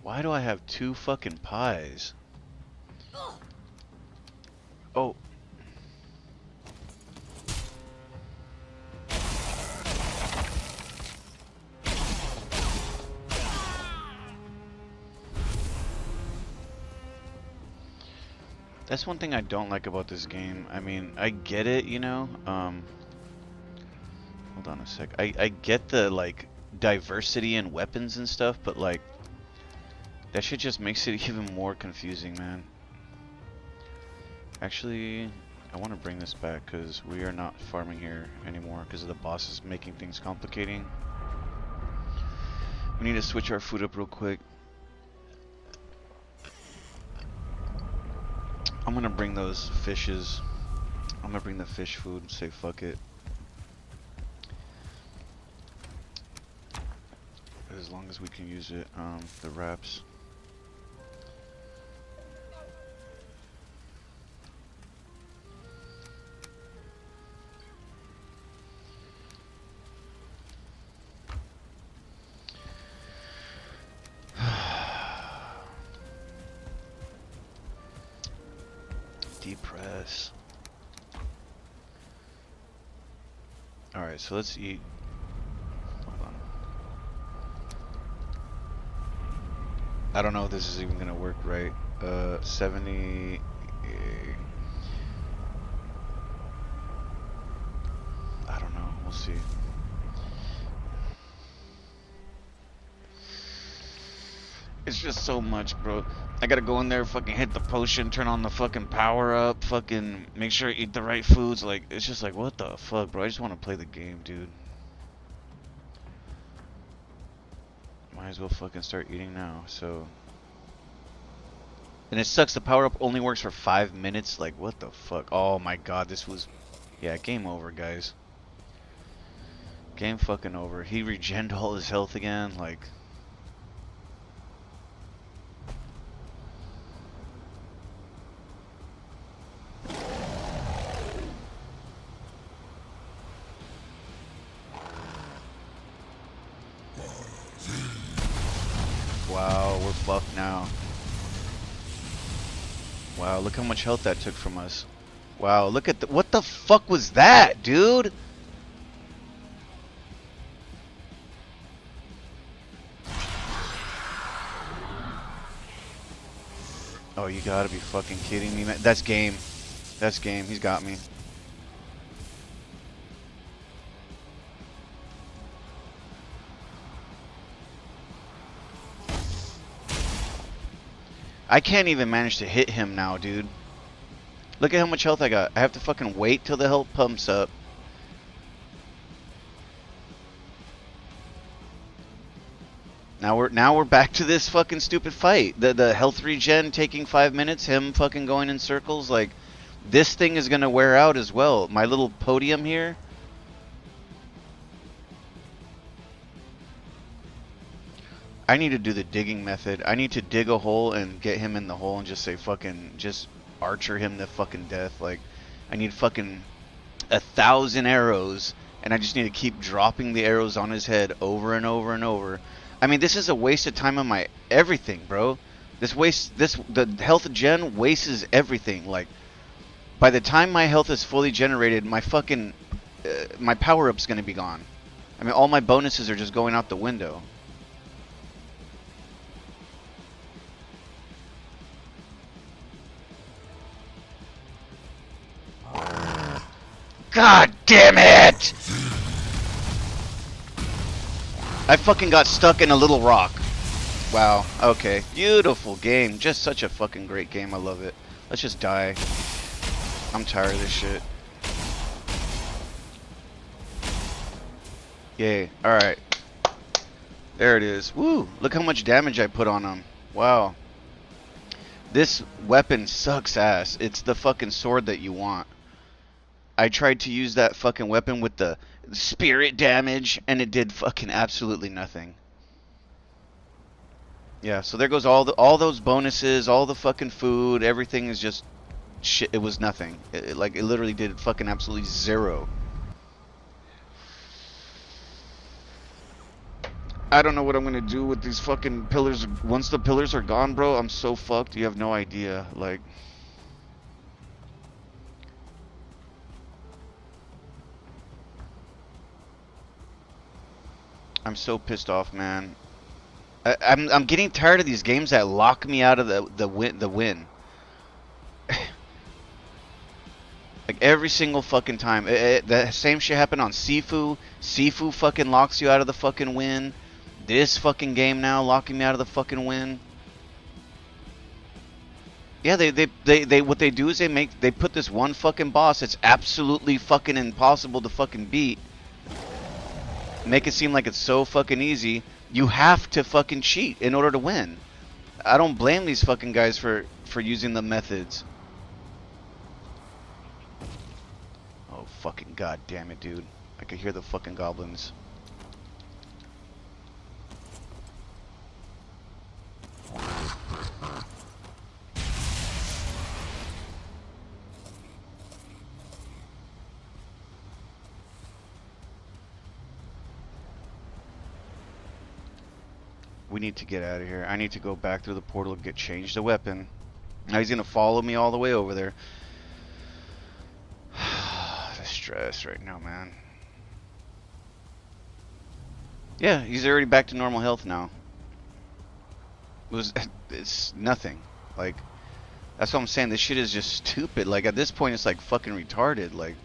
Why do I have 2 fucking pies? Oh. That's one thing I don't like about this game. I mean, I get it, you know. Hold on a sec. I get the, like, diversity in weapons and stuff, but, like, that shit just makes it even more confusing, man. Actually, I want to bring this back because we are not farming here anymore because of the bosses making things complicating. We need to switch our food up real quick. I'm gonna bring those fishes. I'm gonna bring the fish food and say fuck it. As long as we can use it, the wraps. Depress. Alright, so let's eat. Hold on. I don't know if this is even gonna work right. 70. I don't know. We'll see. It's just so much, bro. I gotta go in there, fucking hit the potion, turn on the fucking power up, fucking make sure I eat the right foods. Like, it's just like, what the fuck, bro? I just want to play the game, dude. Might as well fucking start eating now, so. And it sucks, the power up only works for 5 minutes. Like, what the fuck? Oh my god, this was. Yeah, game over, guys. Game fucking over. He regened all his health again, like. Wow. fuck now? Wow, look how much health that took from us. Wow, look at the... What the fuck was that, dude? Oh, you gotta be fucking kidding me, man. That's game. That's game. He's got me. I can't even manage to hit him now, dude. Look at how much health I got. I have to fucking wait till the health pumps up. Now we're back to this fucking stupid fight. The health regen taking 5 minutes, him fucking going in circles. Like, this thing is gonna wear out as well. My little podium here. I need to do the digging method. I need to dig a hole and get him in the hole and just say fucking, just archer him to fucking death. Like, I need fucking 1,000 arrows, and I just need to keep dropping the arrows on his head over and over and over. I mean, this is a waste of time on my everything, bro. The health gen wastes everything. Like, by the time my health is fully generated, my fucking, my power-up's gonna be gone. I mean, all my bonuses are just going out the window. God damn it! I fucking got stuck in a little rock. Wow, okay. Beautiful game. Just such a fucking great game. I love it. Let's just die. I'm tired of this shit. Yay. Alright. There it is. Woo! Look how much damage I put on him. Wow. This weapon sucks ass. It's the fucking sword that you want. I tried to use that fucking weapon with the spirit damage, and it did fucking absolutely nothing. Yeah, so there goes all those bonuses, all the fucking food, everything is just shit. It was nothing. It literally did fucking absolutely zero. I don't know what I'm gonna do with these fucking pillars. Once the pillars are gone, bro, I'm so fucked. You have no idea. Like, I'm so pissed off, man. I'm getting tired of these games that lock me out of the win. Like, every single fucking time. The same shit happened on Sifu. Sifu fucking locks you out of the fucking win. This fucking game now locking me out of the fucking win. Yeah, they what they do is they put this one fucking boss that's absolutely fucking impossible to fucking beat. Make it seem like it's so fucking easy. You have to fucking cheat in order to win. I don't blame these fucking guys for using the methods. Oh, fucking god damn it, dude. I could hear the fucking goblins. We need to get out of here. I need to go back through the portal and get changed a weapon. Now he's gonna follow me all the way over there. The stress right now, man. Yeah, he's already back to normal health now. It's nothing. Like, that's what I'm saying. This shit is just stupid. Like, at this point, it's like fucking retarded. Like,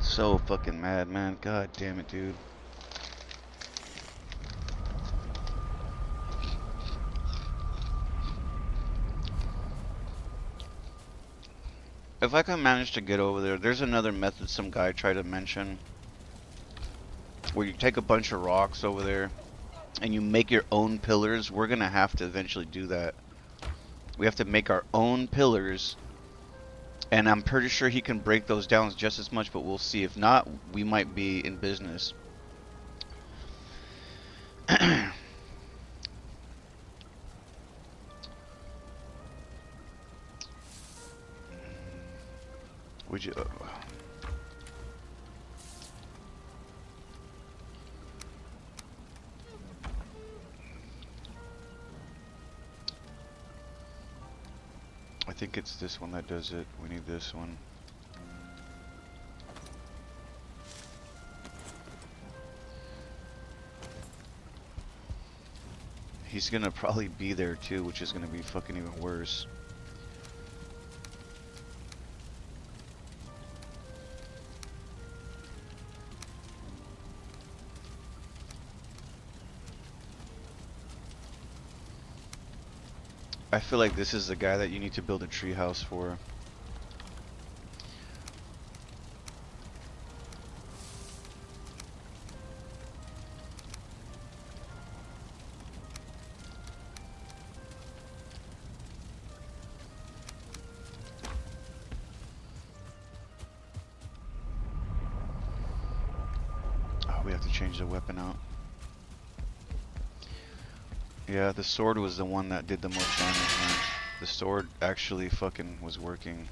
so fucking mad, man. God damn it, dude. If I can manage to get over there, there's another method some guy tried to mention, where you take a bunch of rocks over there and you make your own pillars. We're gonna have to eventually do that. We have to make our own pillars, and I'm pretty sure he can break those down just as much, but we'll see. If not, we might be in business. Would you? I think it's this one that does it. We need this one. He's gonna probably be there too, which is gonna be fucking even worse. I feel like this is the guy that you need to build a treehouse for. Oh, we have to change the weapon out. Yeah, the sword was the one that did the most damage, man. The sword actually fucking was working.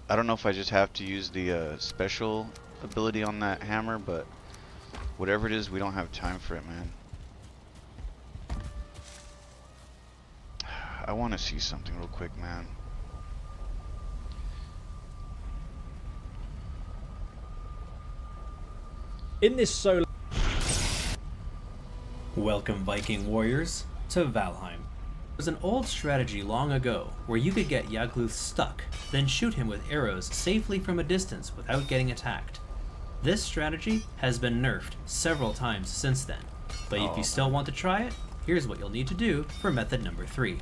I don't know if I just have to use the special ability on that hammer, but whatever it is, we don't have time for it, man. I want to see something real quick, man.
In this solo... Welcome, Viking warriors, to Valheim. There was an old strategy long ago where you could get Yagluth stuck, then shoot him with arrows safely from a distance without getting attacked. This strategy has been nerfed several times since then, but if you still want to try it, here's what you'll need to do for method number 3.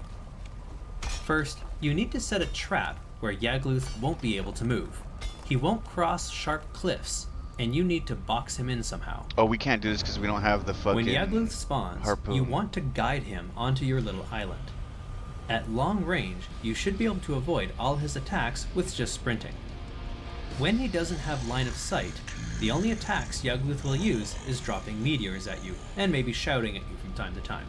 First, you need to set a trap where Yagluth won't be able to move. He won't cross sharp cliffs, and you need to box him in somehow.
Oh, we can't do this because we don't have the fucking
When Yagluth spawns,
harpoon.
You want to guide him onto your little island. At long range, you should be able to avoid all his attacks with just sprinting. When he doesn't have line of sight, the only attacks Yagluth will use is dropping meteors at you, and maybe shouting at you from time to time.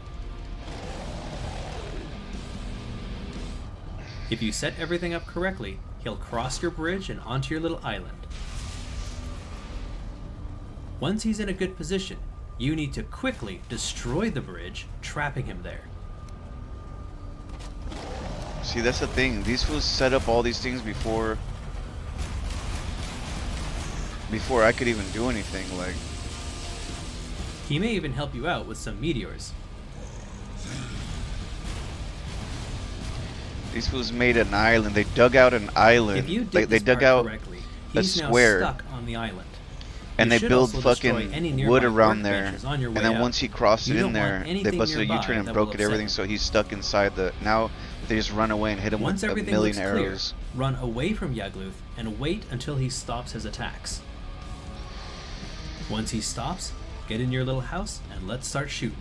If you set everything up correctly, he'll cross your bridge and onto your little island. Once he's in a good position, you need to quickly destroy the bridge, trapping him there.
See, that's the thing. These fools set up all these things before I could even do anything. Like,
he may even help you out with some meteors.
these fools made an island. They dug out an island.
If you did
they
this
dug
part
out
correctly,
a
he's
square.
now stuck on the island.
And
You
they
should
build
also destroy any
fucking
nearby
wood around there.
workbenches on your
And
way
then
out.
once he crossed
You
it in
don't
there,
want
they
anything
busted a
nearby
U-turn and
that
broke
will
it, everything,
upset
so he's stuck inside the... Now, they just run away and hit him
Once
with a
everything
million
looks clear,
arrows.
run away from Yagluth and wait until he stops his attacks. Once he stops, get in your little house and let's start shooting.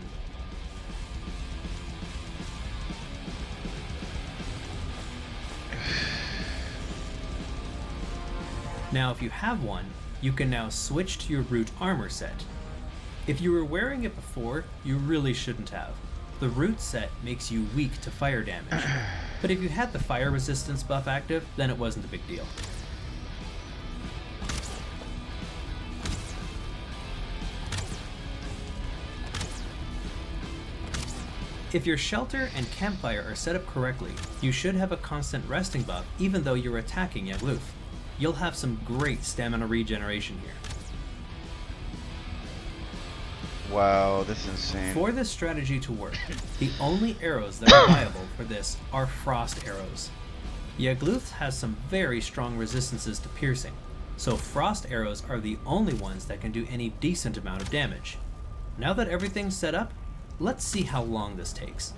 Now if you have one, you can now switch to your root armor set. If you were wearing it before, you really shouldn't have. The root set makes you weak to fire damage, but if you had the fire resistance buff active, then it wasn't a big deal. If your shelter and campfire are set up correctly, you should have a constant resting buff even though you're attacking Yagluth. You'll have some great stamina regeneration here.
Wow, this is insane.
For this strategy to work, the only arrows that are viable for this are frost arrows. Yagluth has some very strong resistances to piercing, so frost arrows are the only ones that can do any decent amount of damage. Now that everything's set up, let's see how long this takes.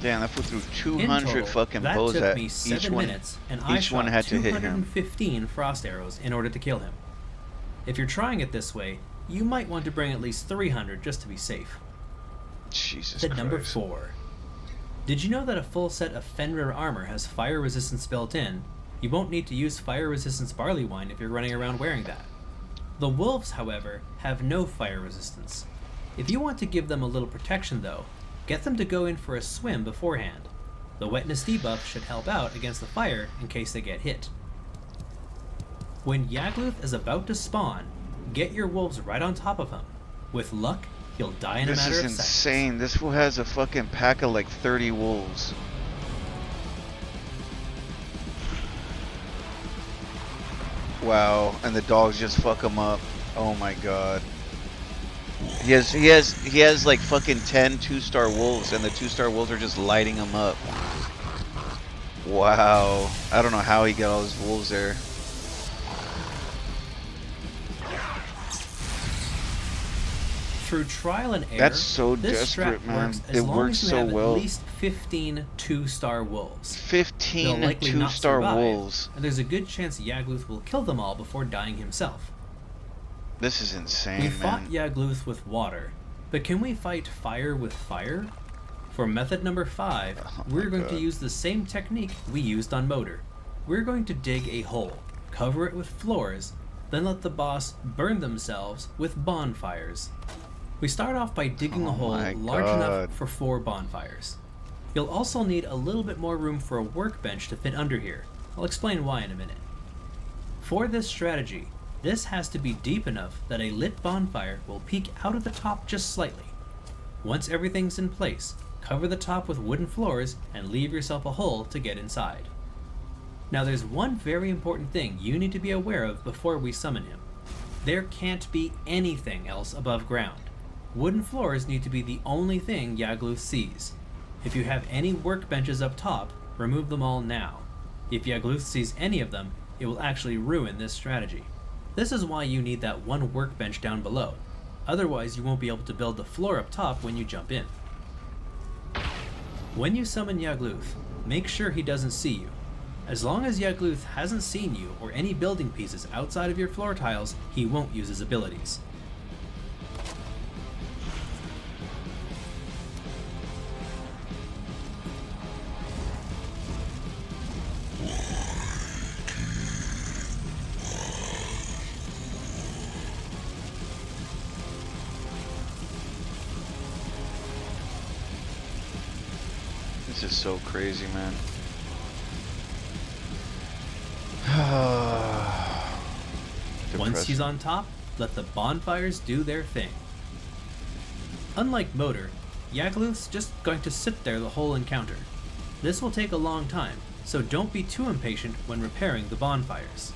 Damn, that fool threw
In
200
total,
fucking
that
bows
took
at
me
each
7
one.
minutes, and I
Each one
shot
had to hit him.
215 frost arrows in order to kill him. If you're trying it this way, you might want to bring at least 300 just to be safe.
Jesus
Christ. Number
Christ.
4. Did you know that a full set of Fenrir armor has fire resistance built in? You won't need to use fire resistance barley wine if you're running around wearing that. The wolves, however, have no fire resistance. If you want to give them a little protection though, get them to go in for a swim beforehand. The wetness debuff should help out against the fire in case they get hit. When Yagluth is about to spawn, get your wolves right on top of him. With luck, he'll die in a matter of seconds.
This is insane. This fool has a fucking pack of like 30 wolves. Wow, and the dogs just fuck him up. Oh my god. He has like fucking 10 2-star wolves, and the 2-star wolves are just lighting him up. Wow. I don't know how he got all his wolves there.
Through trial and error,
That's so
this
desperate,
strat
man.
works as
It
long
works
as you
so
have
well.
at least 15 2-star wolves.
15
They'll likely not
2-star
survive,
wolves.
and there's a good chance Yagluth will kill them all before dying himself.
This is insane,
We
man.
fought Yagluth with water, but can we fight fire with fire? For method number 5, we're going to use the same technique we used on Motor. We're going to dig a hole, cover it with floors, then let the boss burn themselves with bonfires. We start off by digging a hole large enough for 4 bonfires. You'll also need a little bit more room for a workbench to fit under here. I'll explain why in a minute. For this strategy, this has to be deep enough that a lit bonfire will peek out of the top just slightly. Once everything's in place, cover the top with wooden floors and leave yourself a hole to get inside. Now there's one very important thing you need to be aware of before we summon him. There can't be anything else above ground. Wooden floors need to be the only thing Yagluth sees. If you have any workbenches up top, remove them all now. If Yagluth sees any of them, it will actually ruin this strategy. This is why you need that one workbench down below. Otherwise you won't be able to build the floor up top when you jump in. When you summon Yagluth, make sure he doesn't see you. As long as Yagluth hasn't seen you or any building pieces outside of your floor tiles, he won't use his abilities.
This is so crazy, man.
Once he's on top, let the bonfires do their thing. Unlike Motor, Yagluth's just going to sit there the whole encounter. This will take a long time, so don't be too impatient when repairing the bonfires.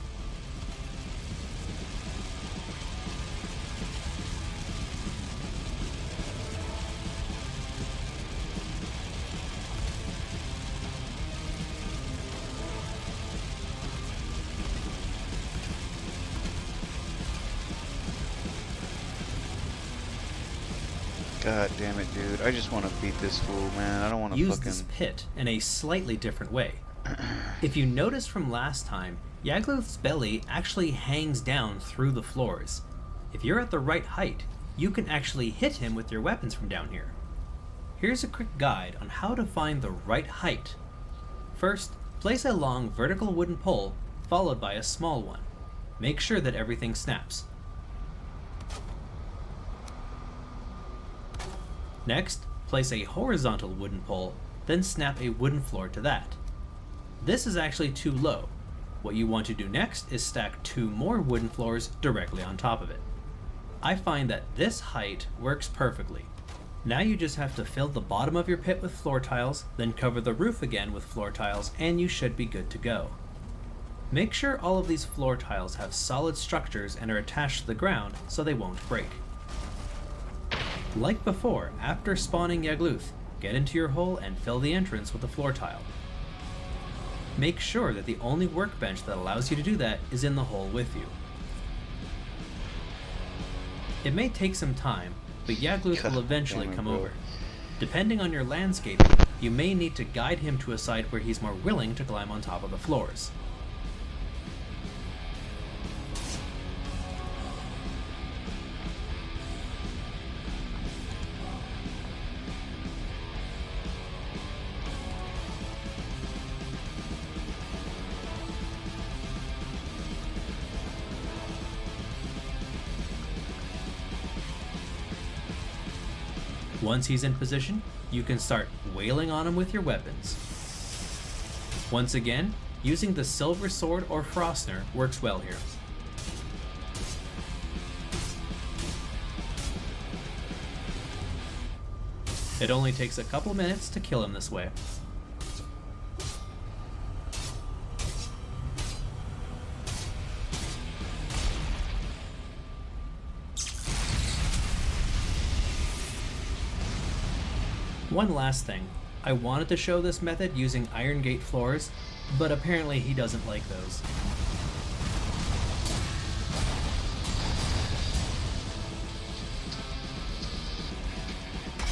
God damn it, dude. I just want to beat this fool, man. I don't want to
Use
fucking...
this pit in a slightly different way. If you noticed from last time, Yagluth's belly actually hangs down through the floors. If you're at the right height, you can actually hit him with your weapons from down here. Here's a quick guide on how to find the right height. First, place a long vertical wooden pole, followed by a small one. Make sure that everything snaps. Next, place a horizontal wooden pole, then snap a wooden floor to that. This is actually too low. What you want to do next is stack 2 more wooden floors directly on top of it. I find that this height works perfectly. Now you just have to fill the bottom of your pit with floor tiles, then cover the roof again with floor tiles, and you should be good to go. Make sure all of these floor tiles have solid structures and are attached to the ground so they won't break. Like before, after spawning Yagluth, get into your hole and fill the entrance with a floor tile. Make sure that the only workbench that allows you to do that is in the hole with you. It may take some time, but Yagluth will eventually come over. Depending on your landscaping, you may need to guide him to a site where he's more willing to climb on top of the floors. Once he's in position, you can start wailing on him with your weapons. Once again, using the silver sword or Frostner works well here. It only takes a couple minutes to kill him this way. One last thing, I wanted to show this method using iron gate floors, but apparently he doesn't like those.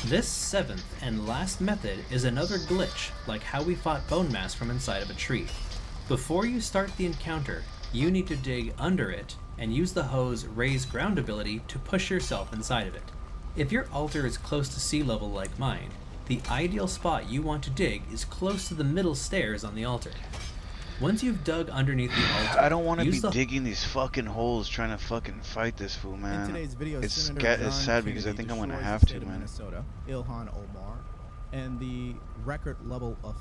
This seventh and last method is another glitch, like how we fought Bone Mass from inside of a tree. Before you start the encounter, you need to dig under it and use the hose Raise Ground ability to push yourself inside of it. If your altar is close to sea level like mine, the ideal spot you want to dig is close to the middle stairs on the altar. Once you've dug underneath the altar,
I don't want to be digging these fucking holes trying to fucking fight this fool, man.
In today's video,
It's
Senator John
sad because I
Kennedy
think I'm gonna
destroys
have
the
to,
state of
man.
Minnesota, Ilhan Omar, and the record level of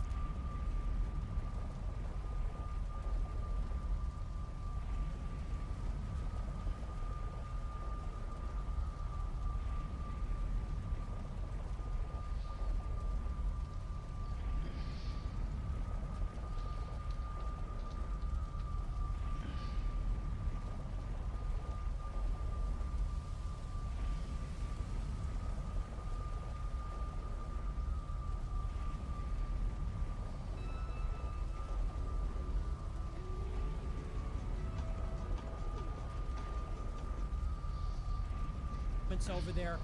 over there.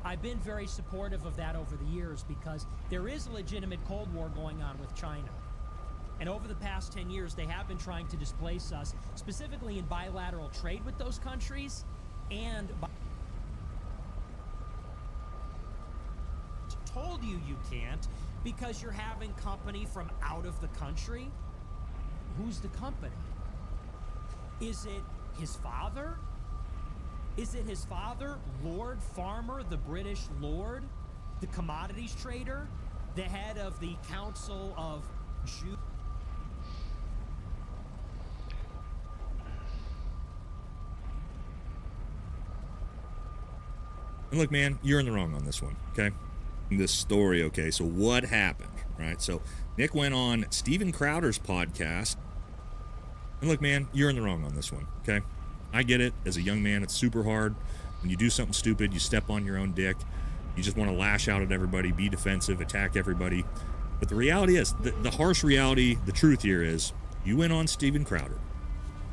I've been very supportive of that over the years because there is a legitimate Cold War going on with China. And over the past 10 years, they have been trying to displace us, specifically in bilateral trade with those countries and told you can't because you're having company from out of the country. Who's the company? Is it his father? Is it his father, Lord Farmer, the British Lord, the commodities trader, the head of the Council of Jews?
And look, man, you're in the wrong on this one, okay? This story, okay? So what happened, right? So Nick went on Steven Crowder's podcast. And look, man, you're in the wrong on this one, okay? I get it. As a young man, it's super hard. When you do something stupid, you step on your own dick. You just want to lash out at everybody, be defensive, attack everybody. But the reality is, the harsh reality, the truth here is, you went on Steven Crowder.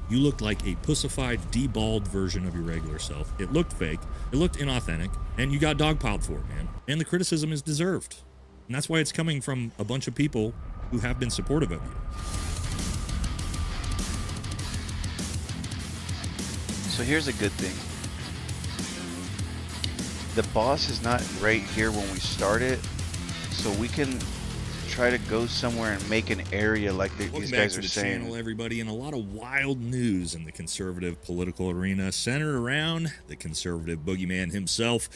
You looked like a pussified, deballed version of your regular self. It looked fake. It looked inauthentic. And you got dogpiled for it, man. And the criticism is deserved. And that's why it's coming from a bunch of people who have been supportive of you.
So here's a good thing. The boss is not right here when we start it, so we can try to go somewhere and make an area like these guys are saying.
Channel, everybody, and a lot of wild news in the conservative political arena centered around the conservative boogeyman himself,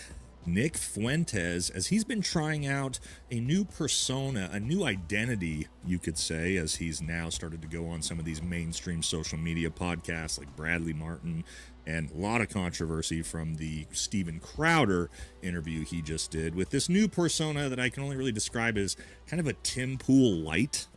Nick Fuentes, as he's been trying out a new persona, a new identity, you could say, as he's now started to go on some of these mainstream social media podcasts like Bradley Martin, and a lot of controversy from the Steven Crowder interview he just did with this new persona that I can only really describe as kind of a Tim Pool light.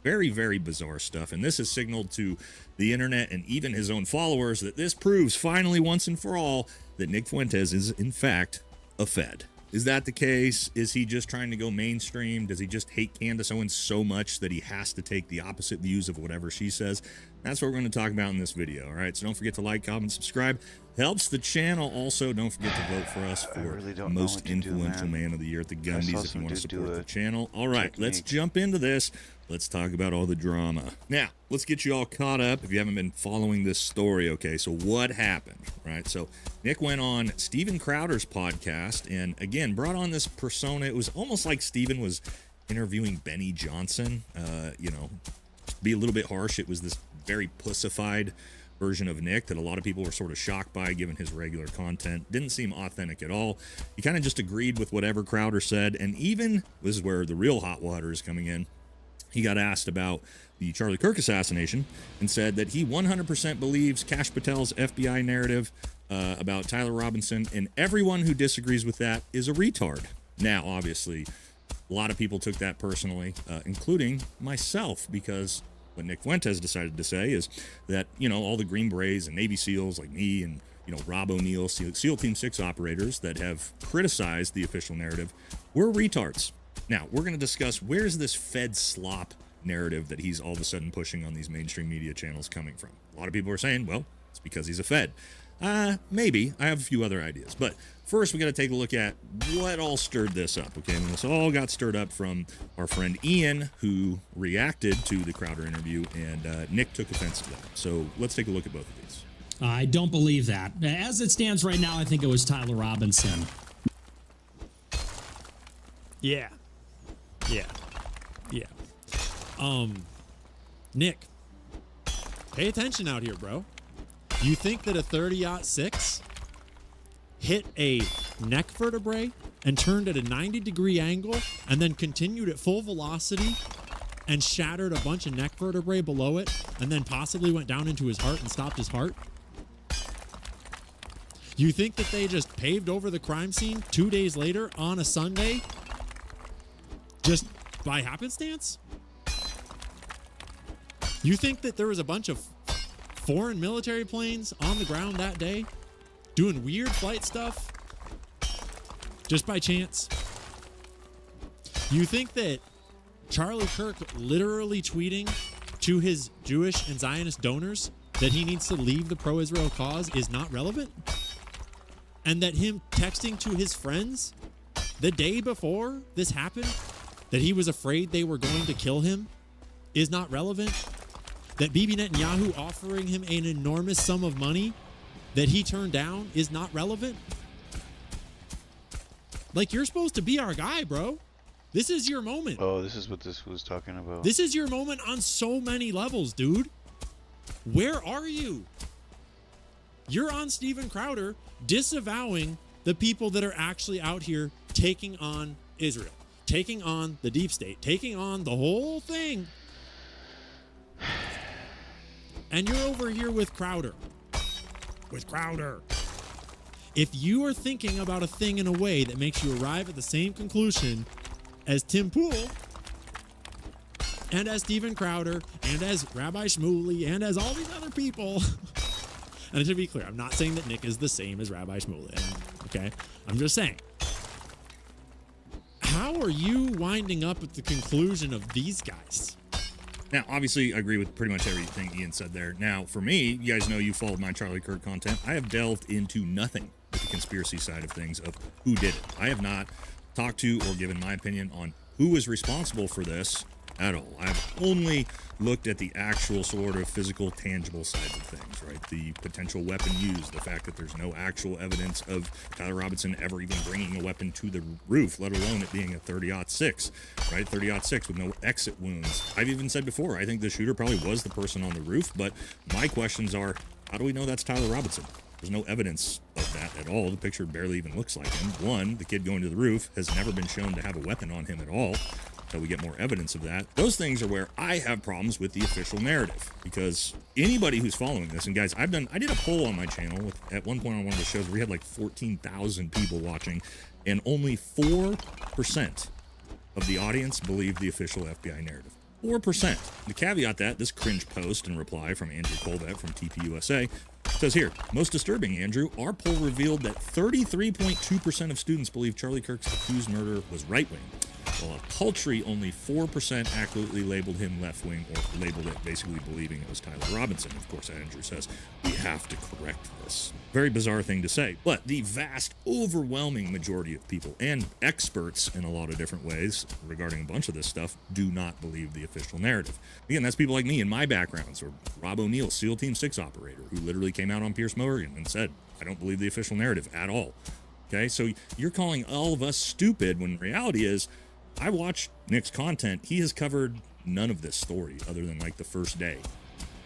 Very, very bizarre stuff. And this has signaled to the internet and even his own followers that this proves finally once and for all that Nick Fuentes is, in fact, a Fed. Is that the case? Is he just trying to go mainstream? Does he just hate Candace Owens so much that he has to take the opposite views of whatever she says? That's what we're going to talk about in this video, all right? So don't forget to like, comment, subscribe. Helps the channel. Also, don't forget to vote for us for most influential man of the year at the Gundies if you want to support the channel. All right, let's jump into this. Let's talk about all the drama. Now, let's get you all caught up if you haven't been following this story, okay? So what happened, right? So Nick went on Steven Crowder's podcast and, again, brought on this persona. It was almost like Steven was interviewing Benny Johnson. You know, to be a little bit harsh, it was this very pussified version of Nick that a lot of people were sort of shocked by given his regular content. Didn't seem authentic at all. He kind of just agreed with whatever Crowder said, and even, this is where the real hot water is coming in, he got asked about the Charlie Kirk assassination and said that he 100% believes Kash Patel's FBI narrative about Tyler Robinson, and everyone who disagrees with that is a retard. Now, obviously, a lot of people took that personally, including myself, because what Nick Fuentes decided to say is that, you know, all the Green Berets and Navy SEALs like me and, you know, Rob O'Neill, SEAL Team 6 operators that have criticized the official narrative, we're retards. Now, we're going to discuss where's this Fed slop narrative that he's all of a sudden pushing on these mainstream media channels coming from. A lot of people are saying, well, it's because he's a Fed. Maybe. I have a few other ideas. But first, we got to take a look at what all stirred this up, okay? And this all got stirred up from our friend Ian, who reacted to the Crowder interview, and Nick took offense to that. So let's take a look at both of these.
I don't believe that. As it stands right now, I think it was Tyler Robinson.
Yeah. Nick, pay attention out here, bro. You think that a 30-06 hit a neck vertebrae and turned at a 90-degree angle and then continued at full velocity and shattered a bunch of neck vertebrae below it and then possibly went down into his heart and stopped his heart? You think that they just paved over the crime scene 2 days later on a Sunday just by happenstance? You think that there was a bunch of foreign military planes on the ground that day doing weird flight stuff just by chance? You think that Charlie Kirk literally tweeting to his Jewish and Zionist donors that he needs to leave the pro-Israel cause is not relevant? And that him texting to his friends the day before this happened that he was afraid they were going to kill him is not relevant? That Bibi Netanyahu offering him an enormous sum of money that he turned down is not relevant? Like, you're supposed to be our guy, bro. This is your moment.
Oh, this is what this was talking about.
This is your moment on so many levels, dude. Where are you? You're on Steven Crowder disavowing the people that are actually out here taking on Israel, taking on the deep state, taking on the whole thing. And you're over here with Crowder. If you are thinking about a thing in a way that makes you arrive at the same conclusion as Tim Pool and as Steven Crowder and as Rabbi Shmuley and as all these other people, and to be clear, I'm not saying that Nick is the same as Rabbi Shmuley, okay? I'm just saying. How are you winding up at the conclusion of these guys?
Now, obviously, I agree with pretty much everything Ian said there. Now, for me, you guys know you followed my Charlie Kirk content. I have delved into nothing with the conspiracy side of things of who did it. I have not talked to or given my opinion on who is responsible for this at all. I've only looked at the actual sort of physical, tangible sides of things, right? The potential weapon used, the fact that there's no actual evidence of Tyler Robinson ever even bringing a weapon to the roof, let alone it being a 30-06, right? 30-06 with no exit wounds. I've even said before, I think the shooter probably was the person on the roof, but my questions are, how do we know that's Tyler Robinson? There's no evidence of that at all. The picture barely even looks like him. One, the kid going to the roof has never been shown to have a weapon on him at all. So we get more evidence of that. Those things are where I have problems with the official narrative, because anybody who's following this, and guys, I did a poll on my channel at one point on one of the shows where we had like 14,000 people watching, and only 4% of the audience believed the official FBI narrative. 4%. To caveat that, this cringe post and reply from Andrew Colvett from TPUSA says here, most disturbing, Andrew, our poll revealed that 33.2% of students believe Charlie Kirk's accused murderer was right-wing, while a paltry only 4% accurately labeled him left-wing, or labeled it basically believing it was Tyler Robinson. Of course, Andrew says, we have to correct this. Very bizarre thing to say, but the vast, overwhelming majority of people, and experts in a lot of different ways regarding a bunch of this stuff, do not believe the official narrative. Again, that's people like me in my backgrounds, or Rob O'Neill, SEAL Team 6 operator, who literally came out on Piers Morgan and said, I don't believe the official narrative at all. Okay, so you're calling all of us stupid when reality is, I watched Nick's content. He has covered none of this story other than like the first day.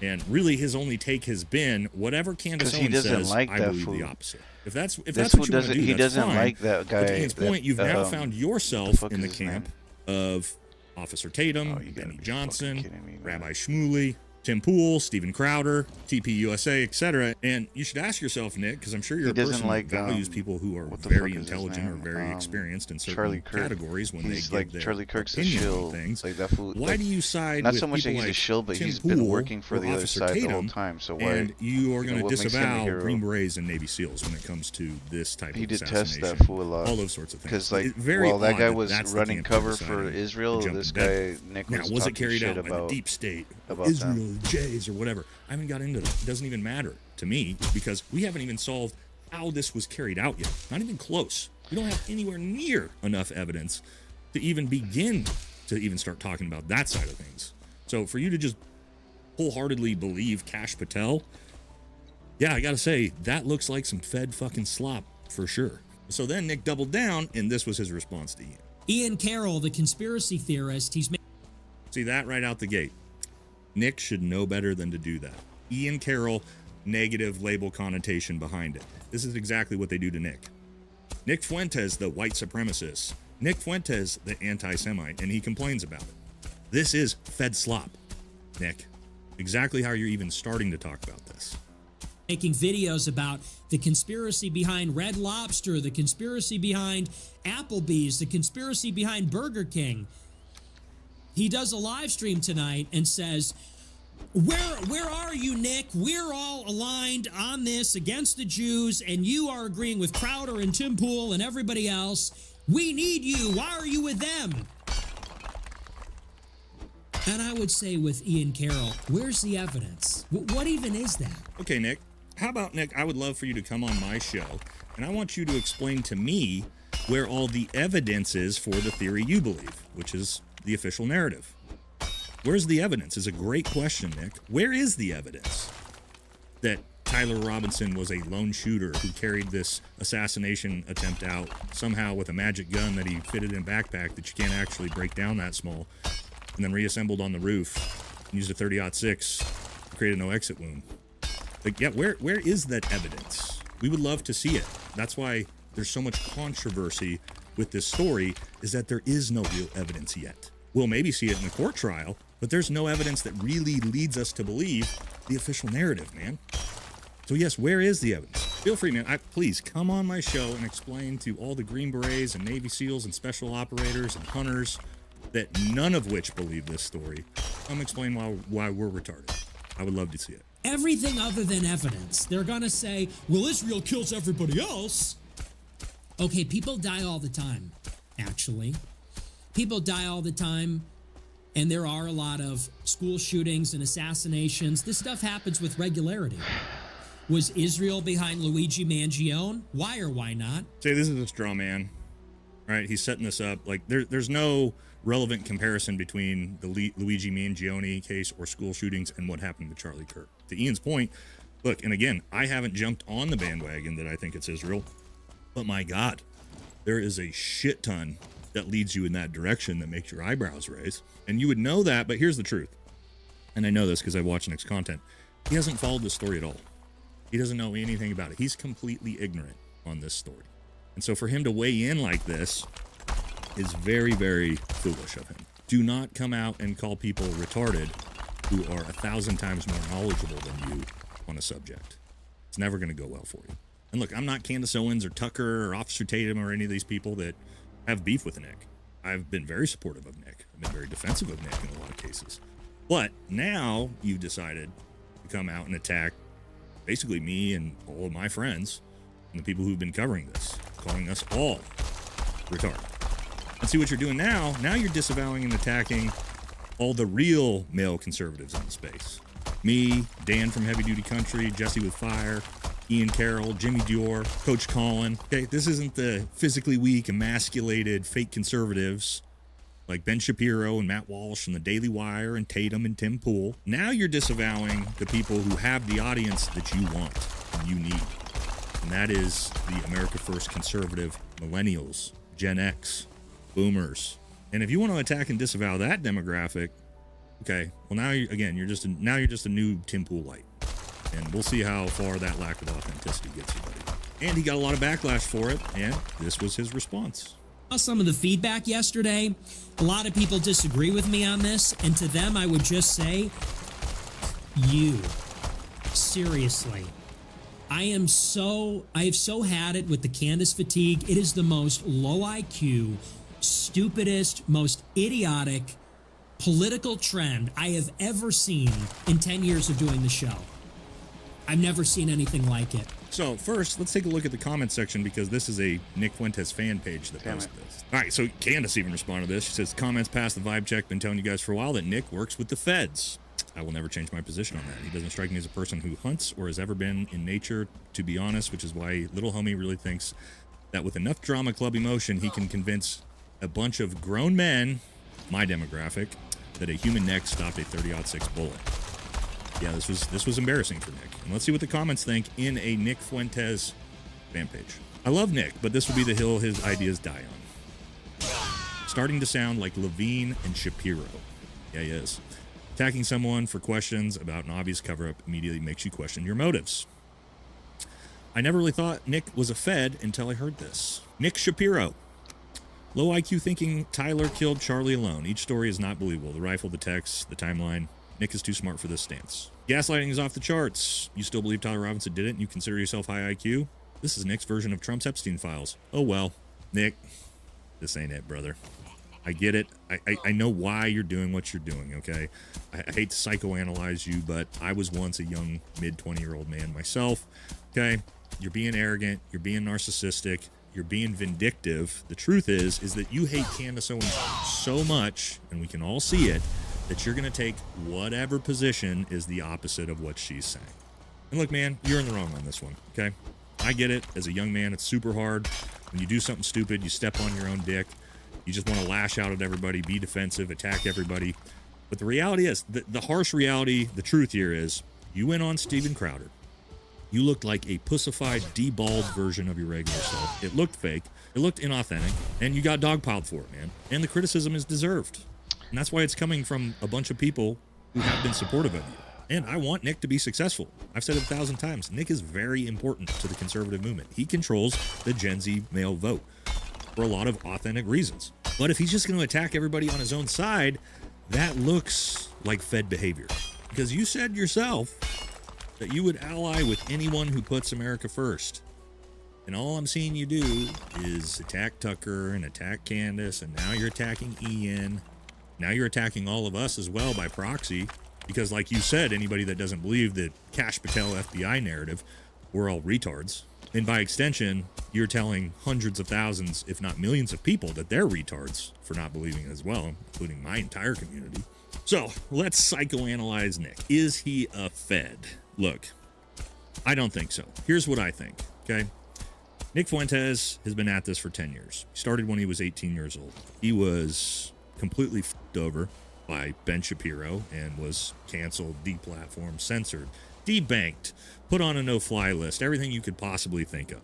And really his only take has been whatever Candace Owens says, I believe the opposite. If that's what you want to do,
he
that's
doesn't
fine.
like that guy.
But to Ian's point, you've now found yourself in the
his
camp of Officer Tatum, Benny Johnson, Rabbi Shmuley, Tim Pool, Steven Crowder, TPUSA, etc. And you should ask yourself, Nick, because I'm sure you're a person that values people who are very intelligent or very experienced in certain categories when they give their
Charlie Kirk's a
opinion
shill.
on things.
Like that fool,
why do you side
not
with
so much that
people
he's a
like
shill, but
Tim
he's
Pool
been working for
or
the other
Officer
side
Tatum,
the whole time. So why?
And you are going to
what makes him a
disavow
hero?
Green Berets and Navy SEALs when it comes to this type
He
of
detests
assassination.
that fool a lot.
All those sorts of things.
Because like,
Very
while that
odd
guy was
that's the
running
camp
cover
deciding
for
to
Israel,
jump
this
to bed.
guy Nick
Now,
was
was it
talking
carried
shit
out by the
about
deep state,
about
Israel,
them.
the Jays, or whatever? I haven't got into that. It doesn't even matter to me because we haven't even solved how this was carried out yet. Not even close. We don't have anywhere near enough evidence to even begin to even start talking about that side of things. So for you to just wholeheartedly believe Kash Patel, yeah, I gotta say, that looks like some Fed fucking slop for sure. So then Nick doubled down, and this was his response to Ian.
Ian Carroll, the conspiracy theorist,
See that right out the gate. Nick should know better than to do that. Ian Carroll, negative label connotation behind it. This is exactly what they do to Nick. Nick Fuentes, the white supremacist. Nick Fuentes, the anti-Semite, and he complains about it. This is Fed slop, Nick. Exactly how you're even starting to talk about this.
making videos about the conspiracy behind Red Lobster, the conspiracy behind Applebee's, the conspiracy behind Burger King. He does a live stream tonight and says, where are you, Nick? We're all aligned on this against the Jews, and you are agreeing with Crowder and Tim Pool and everybody else. We need you. Why are you with them? And I would say with Ian Carroll, where's the evidence? What even is that?
Okay, Nick. How about, Nick, I would love for you to come on my show, and I want you to explain to me where all the evidence is for the theory you believe, which is the official narrative. Where's the evidence is a great question, Nick. Where is the evidence that Tyler Robinson was a lone shooter who carried this assassination attempt out somehow with a magic gun that he fitted in a backpack that you can't actually break down that small, and then reassembled on the roof and used a 30-06 to create a no-exit wound? Like, yeah, where is that evidence? We would love to see it. That's why there's so much controversy with this story, is that there is no real evidence yet. We'll maybe see it in the court trial, but there's no evidence that really leads us to believe the official narrative, man. So yes, where is the evidence? Feel free, man. Please come on my show and explain to all the Green Berets and Navy SEALs and special operators and hunters that none of which believe this story. Come explain why we're retarded. I would love to see it.
Everything other than evidence. They're gonna say, well, Israel kills everybody else. Okay, people die all the time, actually. People die all the time, and there are a lot of school shootings and assassinations. This stuff happens with regularity. Was Israel behind Luigi Mangione? Why or why not?
Say this is a straw man, right? He's setting this up. Like there's no relevant comparison between the Luigi Mangione case or school shootings and what happened with Charlie Kirk. To Ian's point, look, and again, I haven't jumped on the bandwagon that I think it's Israel, but my God, there is a shit ton that leads you in that direction that makes your eyebrows raise. And you would know that, but here's the truth. And I know this because I watch Nick's content. He hasn't followed this story at all. He doesn't know anything about it. He's completely ignorant on this story. And so for him to weigh in like this is very, very foolish of him. Do not come out and call people retarded who are 1,000 times more knowledgeable than you on a subject. It's never going to go well for you. And look, I'm not Candace Owens or Tucker or Officer Tatum or any of these people that have beef with Nick. I've been very supportive of Nick. I've been very defensive of Nick in a lot of cases. But now you've decided to come out and attack basically me and all of my friends and the people who've been covering this, calling us all retarded. And see what you're doing now. Now you're disavowing and attacking all the real male conservatives in the space. Me, Dan from Heavy Duty Country, Jesse with Fire, Ian Carroll, Jimmy Dior, Coach Colin. Okay, this isn't the physically weak, emasculated, fake conservatives like Ben Shapiro and Matt Walsh and the Daily Wire and Tatum and Tim Pool. Now you're disavowing the people who have the audience that you want and you need. And that is the America First conservative millennials, Gen X, boomers. And if you want to attack and disavow that demographic, okay, well now you're just a new Tim Pool light. And we'll see how far that lack of authenticity gets you, buddy. And he got a lot of backlash for it, and this was his response.
Some of the feedback yesterday, a lot of people disagree with me on this, and to them I would just say, you, seriously, I have so had it with the Candace fatigue. It is the most low IQ, stupidest, most idiotic political trend I have ever seen in 10 years of doing the show. I've never seen anything like it.
So first, let's take a look at the comment section because this is a Nick Fuentes fan page that posted this. All right, so Candace even responded to this. She says, comments past the vibe check. Been telling you guys for a while that Nick works with the feds. I will never change my position on that. He doesn't strike me as a person who hunts or has ever been in nature, to be honest, which is why little homie really thinks that with enough drama club emotion, he can convince a bunch of grown men, my demographic, that a human neck stopped a 30-06 bullet. Yeah, this was embarrassing for Nick. And let's see what the comments think in a Nick Fuentes fan page. I love Nick, but this will be the hill his ideas die on. Starting to sound like Levine and Shapiro. Yeah, he is. Attacking someone for questions about an obvious cover-up immediately makes you question your motives. I never really thought Nick was a Fed until I heard this. Nick Shapiro. Low IQ thinking Tyler killed Charlie alone. Each story is not believable. The rifle, the text, the timeline. Nick is too smart for this stance. Gaslighting is off the charts. You still believe Tyler Robinson did it and you consider yourself high IQ? This is Nick's version of Trump's Epstein files. Oh well. Nick, this ain't it, brother. I get it. I know why you're doing what you're doing, okay? I hate to psychoanalyze you, but I was once a young mid-20-year-old man myself, okay? You're being arrogant. You're being narcissistic. You're being vindictive. The truth is that you hate Candace Owens so much, and we can all see it, that you're going to take whatever position is the opposite of what she's saying. And look, man, you're in the wrong on this one, okay? I get it. As a young man, it's super hard. When you do something stupid, you step on your own dick. You just want to lash out at everybody, be defensive, attack everybody. But the reality is, the harsh reality, the truth here is, you went on Steven Crowder. You looked like a pussified, deballed version of your regular self. It looked fake. It looked inauthentic. And you got dogpiled for it, man. And the criticism is deserved. And that's why it's coming from a bunch of people who have been supportive of you. And I want Nick to be successful. I've said it 1,000 times. Nick is very important to the conservative movement. He controls the Gen Z male vote for a lot of authentic reasons. But if he's just going to attack everybody on his own side, that looks like Fed behavior. Because you said yourself that you would ally with anyone who puts America first. And all I'm seeing you do is attack Tucker and attack Candace, and now you're attacking Ian. Now you're attacking all of us as well by proxy. Because like you said, anybody that doesn't believe the Kash Patel FBI narrative, we're all retards. And by extension, you're telling hundreds of thousands, if not millions of people that they're retards for not believing it as well, including my entire community. So let's psychoanalyze Nick. Is he a Fed? Look, I don't think so. Here's what I think, okay? Nick Fuentes has been at this for 10 years. He started when he was 18 years old. He was completely f***ed over by Ben Shapiro and was canceled, deplatformed, censored, debanked, put on a no-fly list, everything you could possibly think of.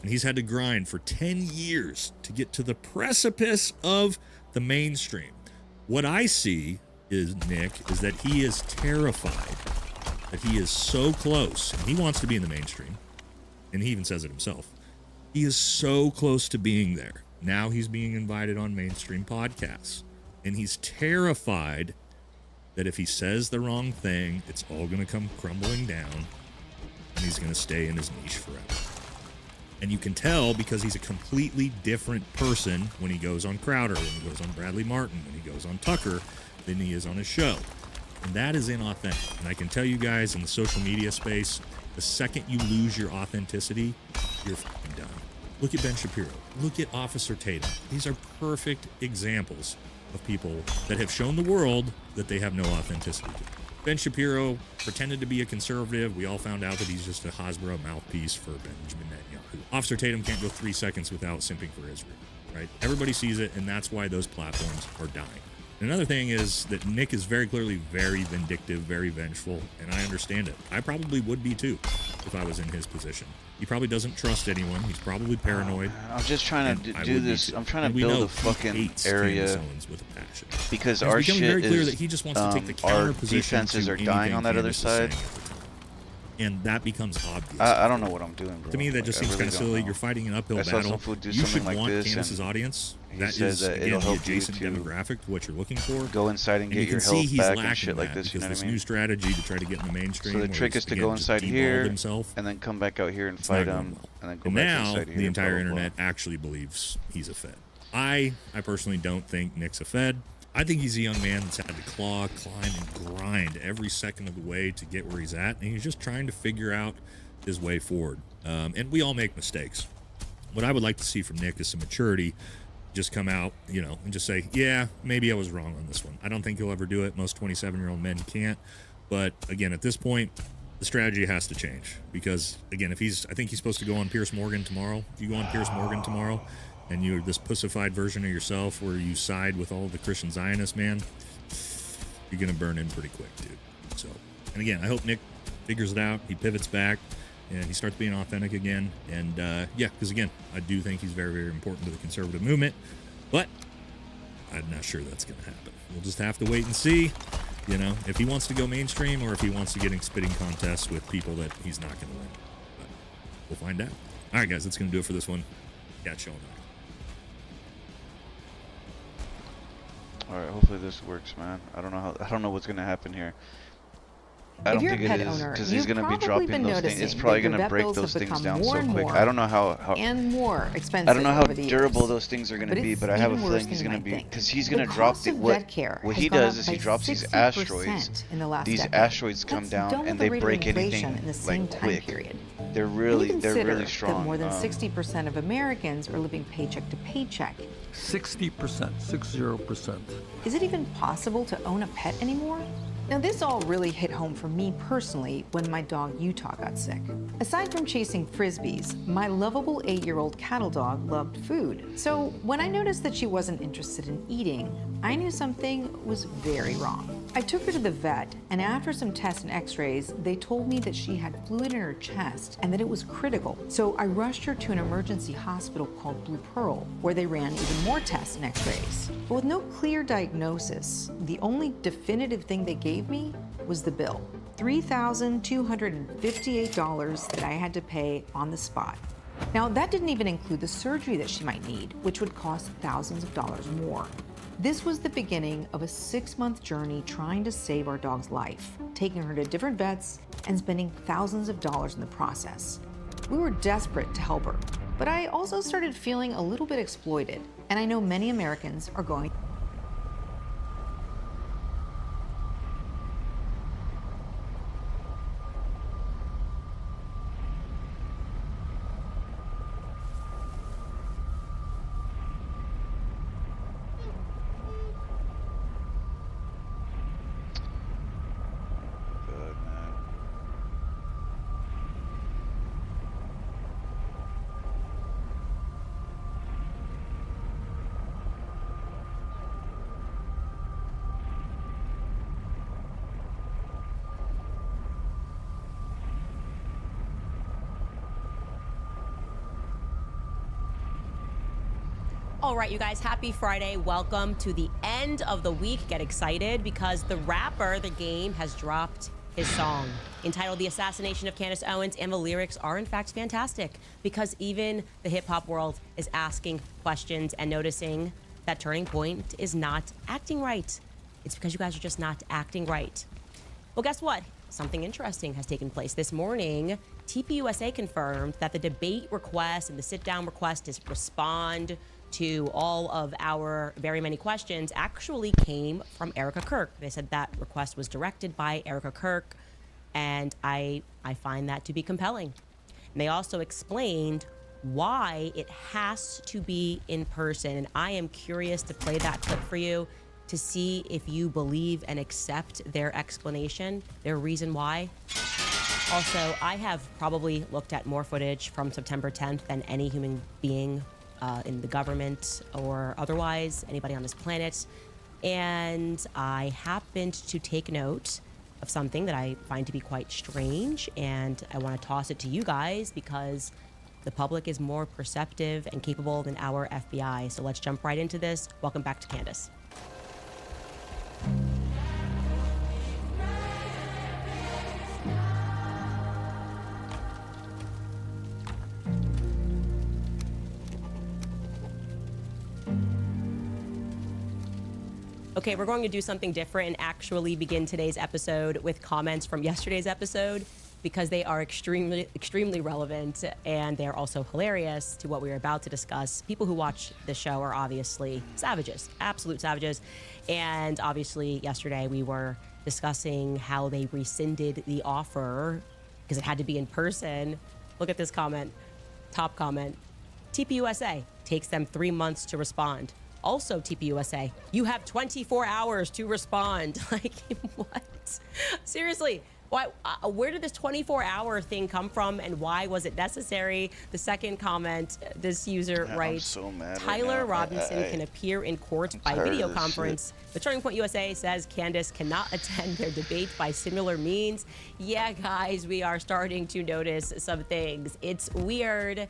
And he's had to grind for 10 years to get to the precipice of the mainstream. What I see is, Nick, is that he is terrified that he is so close, and he wants to be in the mainstream, and he even says it himself. He is so close to being there. Now he's being invited on mainstream podcasts, and he's terrified that if he says the wrong thing, it's all going to come crumbling down, and he's going to stay in his niche forever. And you can tell because he's a completely different person when he goes on Crowder, when he goes on Bradley Martin, when he goes on Tucker, than he is on his show. And that is inauthentic. And I can tell you guys in the social media space, The second you lose your authenticity, you're fucking done. Look at Ben Shapiro. Look at Officer Tatum. These are perfect examples of people that have shown the world that they have no authenticity to. Ben Shapiro pretended to be a conservative. We all found out that he's just a Hasbro mouthpiece for Benjamin Netanyahu. Officer Tatum can't go 3 seconds without simping for Israel, right? Everybody sees it, and that's why those platforms are dying. Another thing is that Nick is very clearly very vindictive, very vengeful, and I understand it. I probably would be too if I was in his position. He probably doesn't trust anyone. He's probably paranoid.
I'm just trying to do this. I'm trying to build a fucking area
with a passion.
because
It's
our
becoming
shit
very clear
is,
that he just wants to take the
our
counter position
defenses
to
are dying on that
anything
other
Candace is saying
side.
at the time. And that becomes obvious.
I don't know what I'm doing, bro.
To me, that
Like,
just
I
seems
really
kind of
don't
silly.
know.
You're fighting an uphill
I saw
battle.
some fool do
You should
something like
want
this,
Candace's
and
audience.
he
That
says
is,
that
again,
it'll
the
help you
adjacent
to
demographic to what you're looking for.
go inside and get
you
your
can see
health
he's
back and
lacking
shit like
that
this. You
because
know what
this
I mean?
new strategy to try to get in the mainstream.
So the
where
trick
he's,
is to
again,
go
just
inside
deballed
here
himself.
and then come back out here and
It's not
fight
going
him,
well.
and then go
And
back
now
inside here.
the entire
blah, blah, blah.
internet actually believes he's a Fed. I personally don't think Nick's a Fed. I think he's a young man that's had to claw, climb, and grind every second of the way to get where he's at, and he's just trying to figure out his way forward. And we all make mistakes. What I would like to see from Nick is some maturity. Just come out, and just say, yeah, maybe I was wrong on this one. I don't think he'll ever do it. Most 27-year-old men can't. But again, at this point, the strategy has to change because, again, I think he's supposed to go on Piers Morgan tomorrow. If you go on Piers Morgan tomorrow and you're this pussified version of yourself where you side with all the Christian Zionists, man, you're going to burn in pretty quick, dude. So, and again, I hope Nick figures it out. He pivots back and he starts being authentic again. And yeah, because again, I do think he's very, very important to the conservative movement, but I'm not sure that's going to happen. We'll just have to wait and see, if he wants to go mainstream or if he wants to get in spitting contests with people that he's not going to win. But we'll find out. All right, guys, that's going to do it for this one. Catch y'all next.
All right, hopefully this works, man. I don't know what's gonna happen here. I don't think it is because he's gonna be dropping those things. It's probably gonna break those things down so quick. I don't know how
and more expensive.
I don't know how
over the
durable
years.
those things are gonna
But
be,
it's
but I have a
even
feeling
worse
he's
than
gonna
you
be
might
because he's
think.
gonna
The
drop
cost
the
of
what
vet care
what
has
he
gone
does
up
is
by
he drops these
60%
asteroids.
in the last
These
decade.
asteroids come
That's
down
double
and
the
they
rate of
break
inflation
anything
in the same
like
time
quick.
period.
They're
When you
really
consider
really strong.
that more than 60% of Americans are living paycheck to paycheck.
60%, 60%.
Is it even possible to own a pet anymore? Now, this all really hit home for me personally when my dog Utah got sick. Aside from chasing frisbees, my lovable 8-year-old cattle dog loved food. So when I noticed that she wasn't interested in eating, I knew something was very wrong. I took her to the vet, and after some tests and x-rays, they told me that she had fluid in her chest and that it was critical. So I rushed her to an emergency hospital called Blue Pearl, where they ran even more tests and x-rays. But with no clear diagnosis, the only definitive thing they gave me was the bill. $3,258 that I had to pay on the spot. Now, that didn't even include the surgery that she might need, which would cost thousands of dollars more. This was the beginning of a 6-month journey trying to save our dog's life, taking her to different vets and spending thousands of dollars in the process. We were desperate to help her, but I also started feeling a little bit exploited, and I know many Americans are going.
All right, you guys, happy Friday. Welcome to the end of the week. Get excited because the rapper, The Game, has dropped his song entitled The Assassination of Candace Owens, and the lyrics are in fact fantastic because even the hip hop world is asking questions and noticing that Turning Point is not acting right. It's because you guys are just not acting right. Well, guess what? Something interesting has taken place this morning. TPUSA confirmed that the debate request and the sit-down request to respond to all of our very many questions actually came from Erica Kirk. They said that request was directed by Erica Kirk. And I find that to be compelling. And they also explained why it has to be in person. And I am curious to play that clip for you to see if you believe and accept their explanation, their reason why. Also, I have probably looked at more footage from September 10th than any human being in the government or otherwise, anybody on this planet. And I happened to take note of something that I find to be quite strange, and I want to toss it to you guys because the public is more perceptive and capable than our FBI. So let's jump right into this. Welcome back to Candace. Okay, we're going to do something different and actually begin today's episode with comments from yesterday's episode because they are extremely relevant and they're also hilarious to what we are about to discuss. People who watch the show are obviously savages, absolute savages. And obviously yesterday we were discussing how they rescinded the offer because it had to be in person. Look at this comment, top comment. TPUSA takes them 3 months to respond. Also, TPUSA, you have 24 hours to respond. Like, what? Seriously, why? Where did this 24-hour thing come from, and why was it necessary? The second comment, this user writes,
so mad
Tyler
right now.
Robinson can appear in court by
tired
video
of this
conference. The Turning Point USA says Candace cannot attend their debate by similar means. Yeah, guys, we are starting to notice some things. It's weird.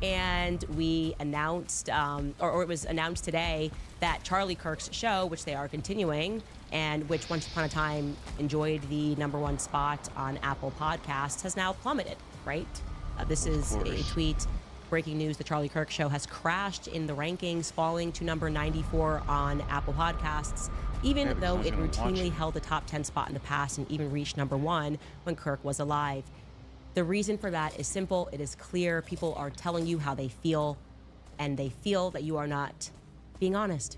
And we announced, or it was announced today, that Charlie Kirk's show, which they are continuing, and which once upon a time enjoyed the #1 spot on Apple Podcasts, has now plummeted, right? This is a tweet. Breaking news, the Charlie Kirk show has crashed in the rankings, falling to number 94 on Apple Podcasts, even though it routinely held the top 10 spot in the past and even reached #1 when Kirk was alive. The reason for that is simple. It is clear. People are telling you how they feel, and they feel that you are not being honest.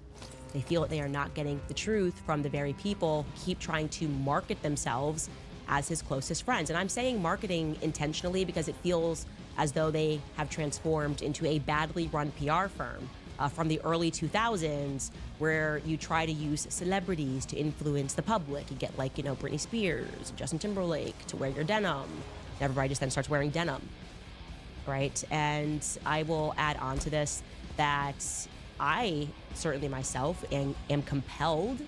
They feel that they are not getting the truth from the very people who keep trying to market themselves as his closest friends. And I'm saying marketing intentionally because it feels as though they have transformed into a badly run PR firm from the early 2000s, where you try to use celebrities to influence the public. You get, like, Britney Spears, Justin Timberlake to wear your denim. Everybody just then starts wearing denim, right? And I will add on to this that I certainly myself am compelled.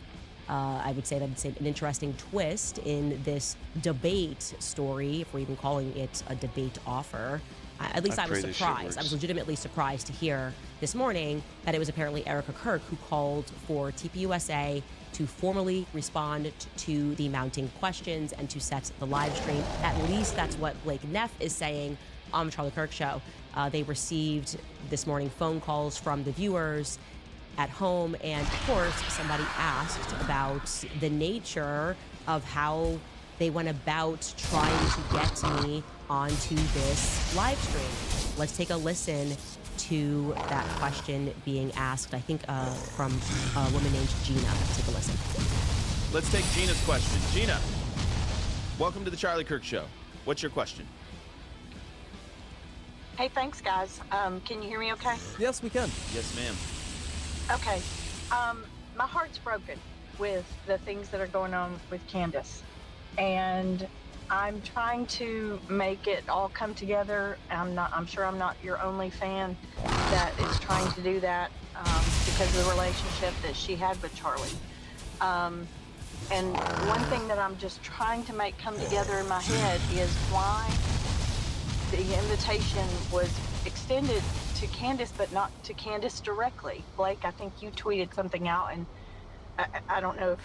I would say that it's an interesting twist in this debate story, if we're even calling it a debate offer. At least I was surprised. I was legitimately surprised to hear this morning that it was apparently Erica Kirk who called for TPUSA to formally respond to the mounting questions and to set the live stream. At least that's what Blake Neff is saying on the Charlie Kirk show. They received this morning phone calls from the viewers at home, and of course somebody asked about the nature of how they went about trying to get me onto this live stream. Let's take a listen to that question being asked, I think from a woman named Gina. Let's take a listen.
Let's take Gina's question. Gina, welcome to the Charlie Kirk Show. What's your question?
Hey, thanks, guys. Can you hear me okay?
Yes, we can. Yes, ma'am.
Okay. My heart's broken with the things that are going on with Candace. And I'm trying to make it all come together. I'm sure I'm not your only fan that is trying to do that because of the relationship that she had with Charlie. And one thing that I'm just trying to make come together in my head is why the invitation was extended to Candace, but not to Candace directly. Blake, I think you tweeted something out, and I don't know if,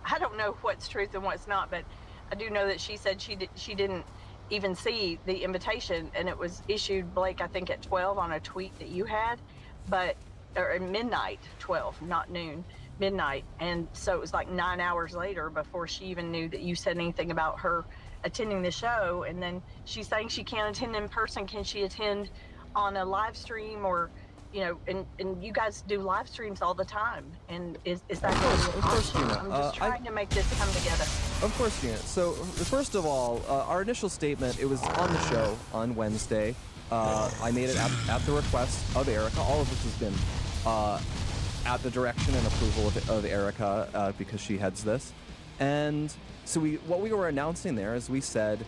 I don't know what's truth and what's not, but I do know that she said she didn't even see the invitation, and it was issued, Blake, I think at 12 on a tweet that you had, or at midnight, 12, not noon, midnight. And so it was like 9 hours later before she even knew that you said anything about her attending the show. And then she's saying she can't attend in person. Can she attend on a live stream? Or you know, and you guys do live streams all the time. And is that
Of
going to
course,
be
of course,
optional?
Gina.
I'm just
I-
trying to make this come together.
Of course, Gina. So, first of all, our initial statement, it was on the show on Wednesday. I made it at the request of Erica. All of this has been at the direction and approval of Erica because she heads this. And so what we were announcing there is we said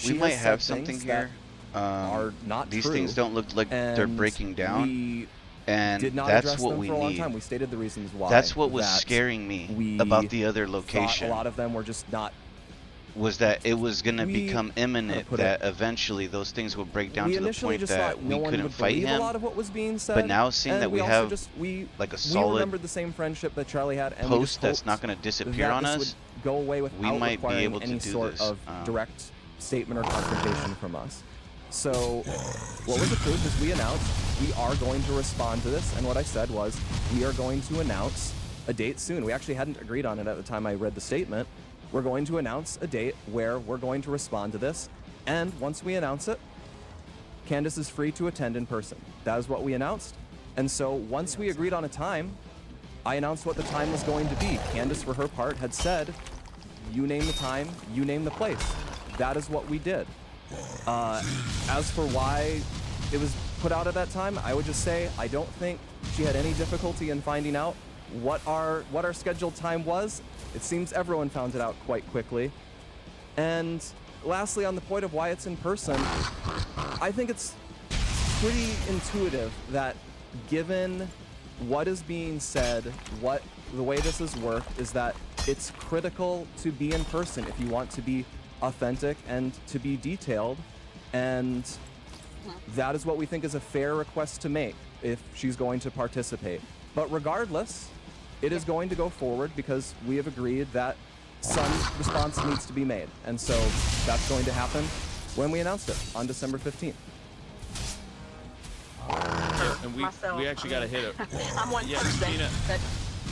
We might have something here.
are not
These
true,
things don't look like they're
and
breaking down.
We
and
did not
that's
address
what
them
we
for a long
need.
time. We stated the reasons why.
That's what was
that
scaring me
we
about the other
thought
location.
A lot of them were just not.
Was that it was going to
We-
become imminent
put
that eventually those things would break down
We
to the
initially
point
just
that
thought
we
no one
couldn't
would
fight
believe
him.
a lot of what was being said.
But now seeing
and
that we
also
have
just,
like a
we
solid
remembered the same friendship that Charlie had, and we
post
just
that's
hoped
not going to disappear
that
on
this
us,
would go away without
we might be
requiring
able to
any
do
sort
this.
of direct statement or confrontation from us. So what was approved is we announced we are going to respond to this, and what I said was we are going to announce a date soon. We actually hadn't agreed on it at the time I read the statement. We're going to announce a date where we're going to respond to this, and once we announce it, Candace is free to attend in person. That is what we announced. And so once we agreed on a time, I announced what the time was going to be. Candace, for her part, had said, you name the time, you name the place. That is what we did. As for why it was put out at that time, I would just say I don't think she had any difficulty in finding out what our scheduled time was. It seems everyone found it out quite quickly. And lastly, on the point of why it's in person, I think it's pretty intuitive that given what is being said, the way this has worked is that it's critical to be in person if you want to be authentic and to be detailed, and that is what we think is a fair request to make if she's going to participate. But regardless, it is going to go forward because we have agreed that some response needs to be made, and so that's going to happen when we announced it on December 15th.
Yeah, and we actually got to hit it.
I'm one
Yeah,
person.
Gina.
But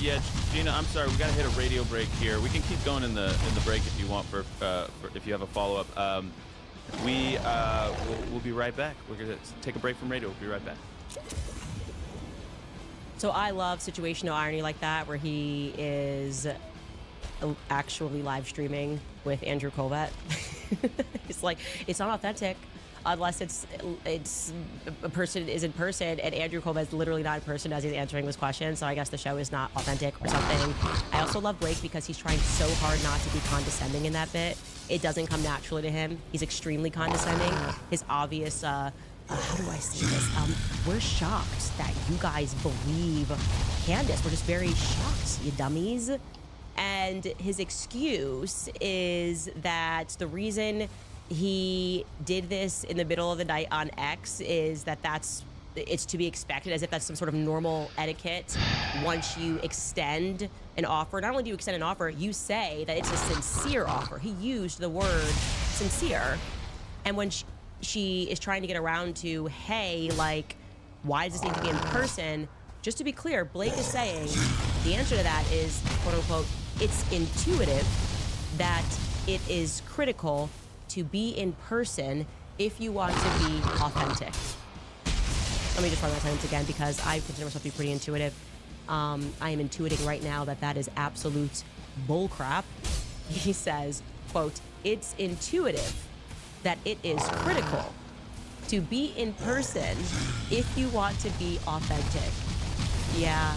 Yeah, Gina, I'm sorry. We got to hit a radio break here. We can keep going in the break if you want for if you have a follow up. We'll be right back. We're gonna take a break from radio. We'll be right back.
So I love situational irony like that, where he is actually live streaming with Andrew Colbert. It's like, it's not authentic unless it's a person is in person, and Andrew Colbert is literally not in person as he's answering this question. So I guess the show is not authentic or something. I also love Blake because he's trying so hard not to be condescending in that bit. It doesn't come naturally to him. He's extremely condescending. His obvious how do I say this? We're shocked that you guys believe Candace. We're just very shocked, you dummies. And his excuse is that the reason he did this in the middle of the night on X is that it's to be expected, as if that's some sort of normal etiquette. Once you extend an offer, not only do you extend an offer, you say that it's a sincere offer. He used the word sincere. And when she is trying to get around to, hey, like, why does this need to be in person? Just to be clear, Blake is saying the answer to that is, quote unquote, it's intuitive that it is critical to be in person if you want to be authentic. Let me just run that sentence again because I consider myself to be pretty intuitive. I am intuiting right now that that is absolute bullcrap. He says, quote, it's intuitive that it is critical to be in person if you want to be authentic. Yeah,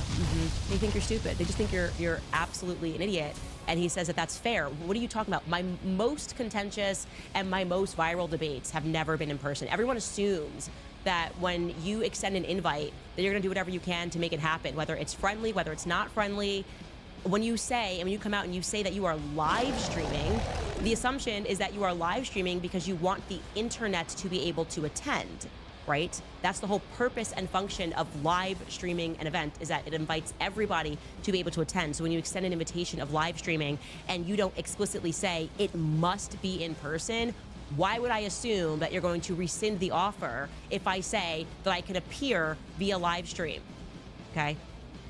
they think you're stupid. They just think you're absolutely an idiot. And he says that that's fair. What are you talking about? My most contentious and my most viral debates have never been in person. Everyone assumes that when you extend an invite, that you're gonna do whatever you can to make it happen, whether it's friendly, whether it's not friendly. When you say, and when you come out and you say that you are live streaming, the assumption is that you are live streaming because you want the internet to be able to attend, right? That's the whole purpose and function of live streaming an event, is that it invites everybody to be able to attend. So when you extend an invitation of live streaming and you don't explicitly say it must be in person, why would I assume that you're going to rescind the offer if I say that I can appear via live stream? Okay?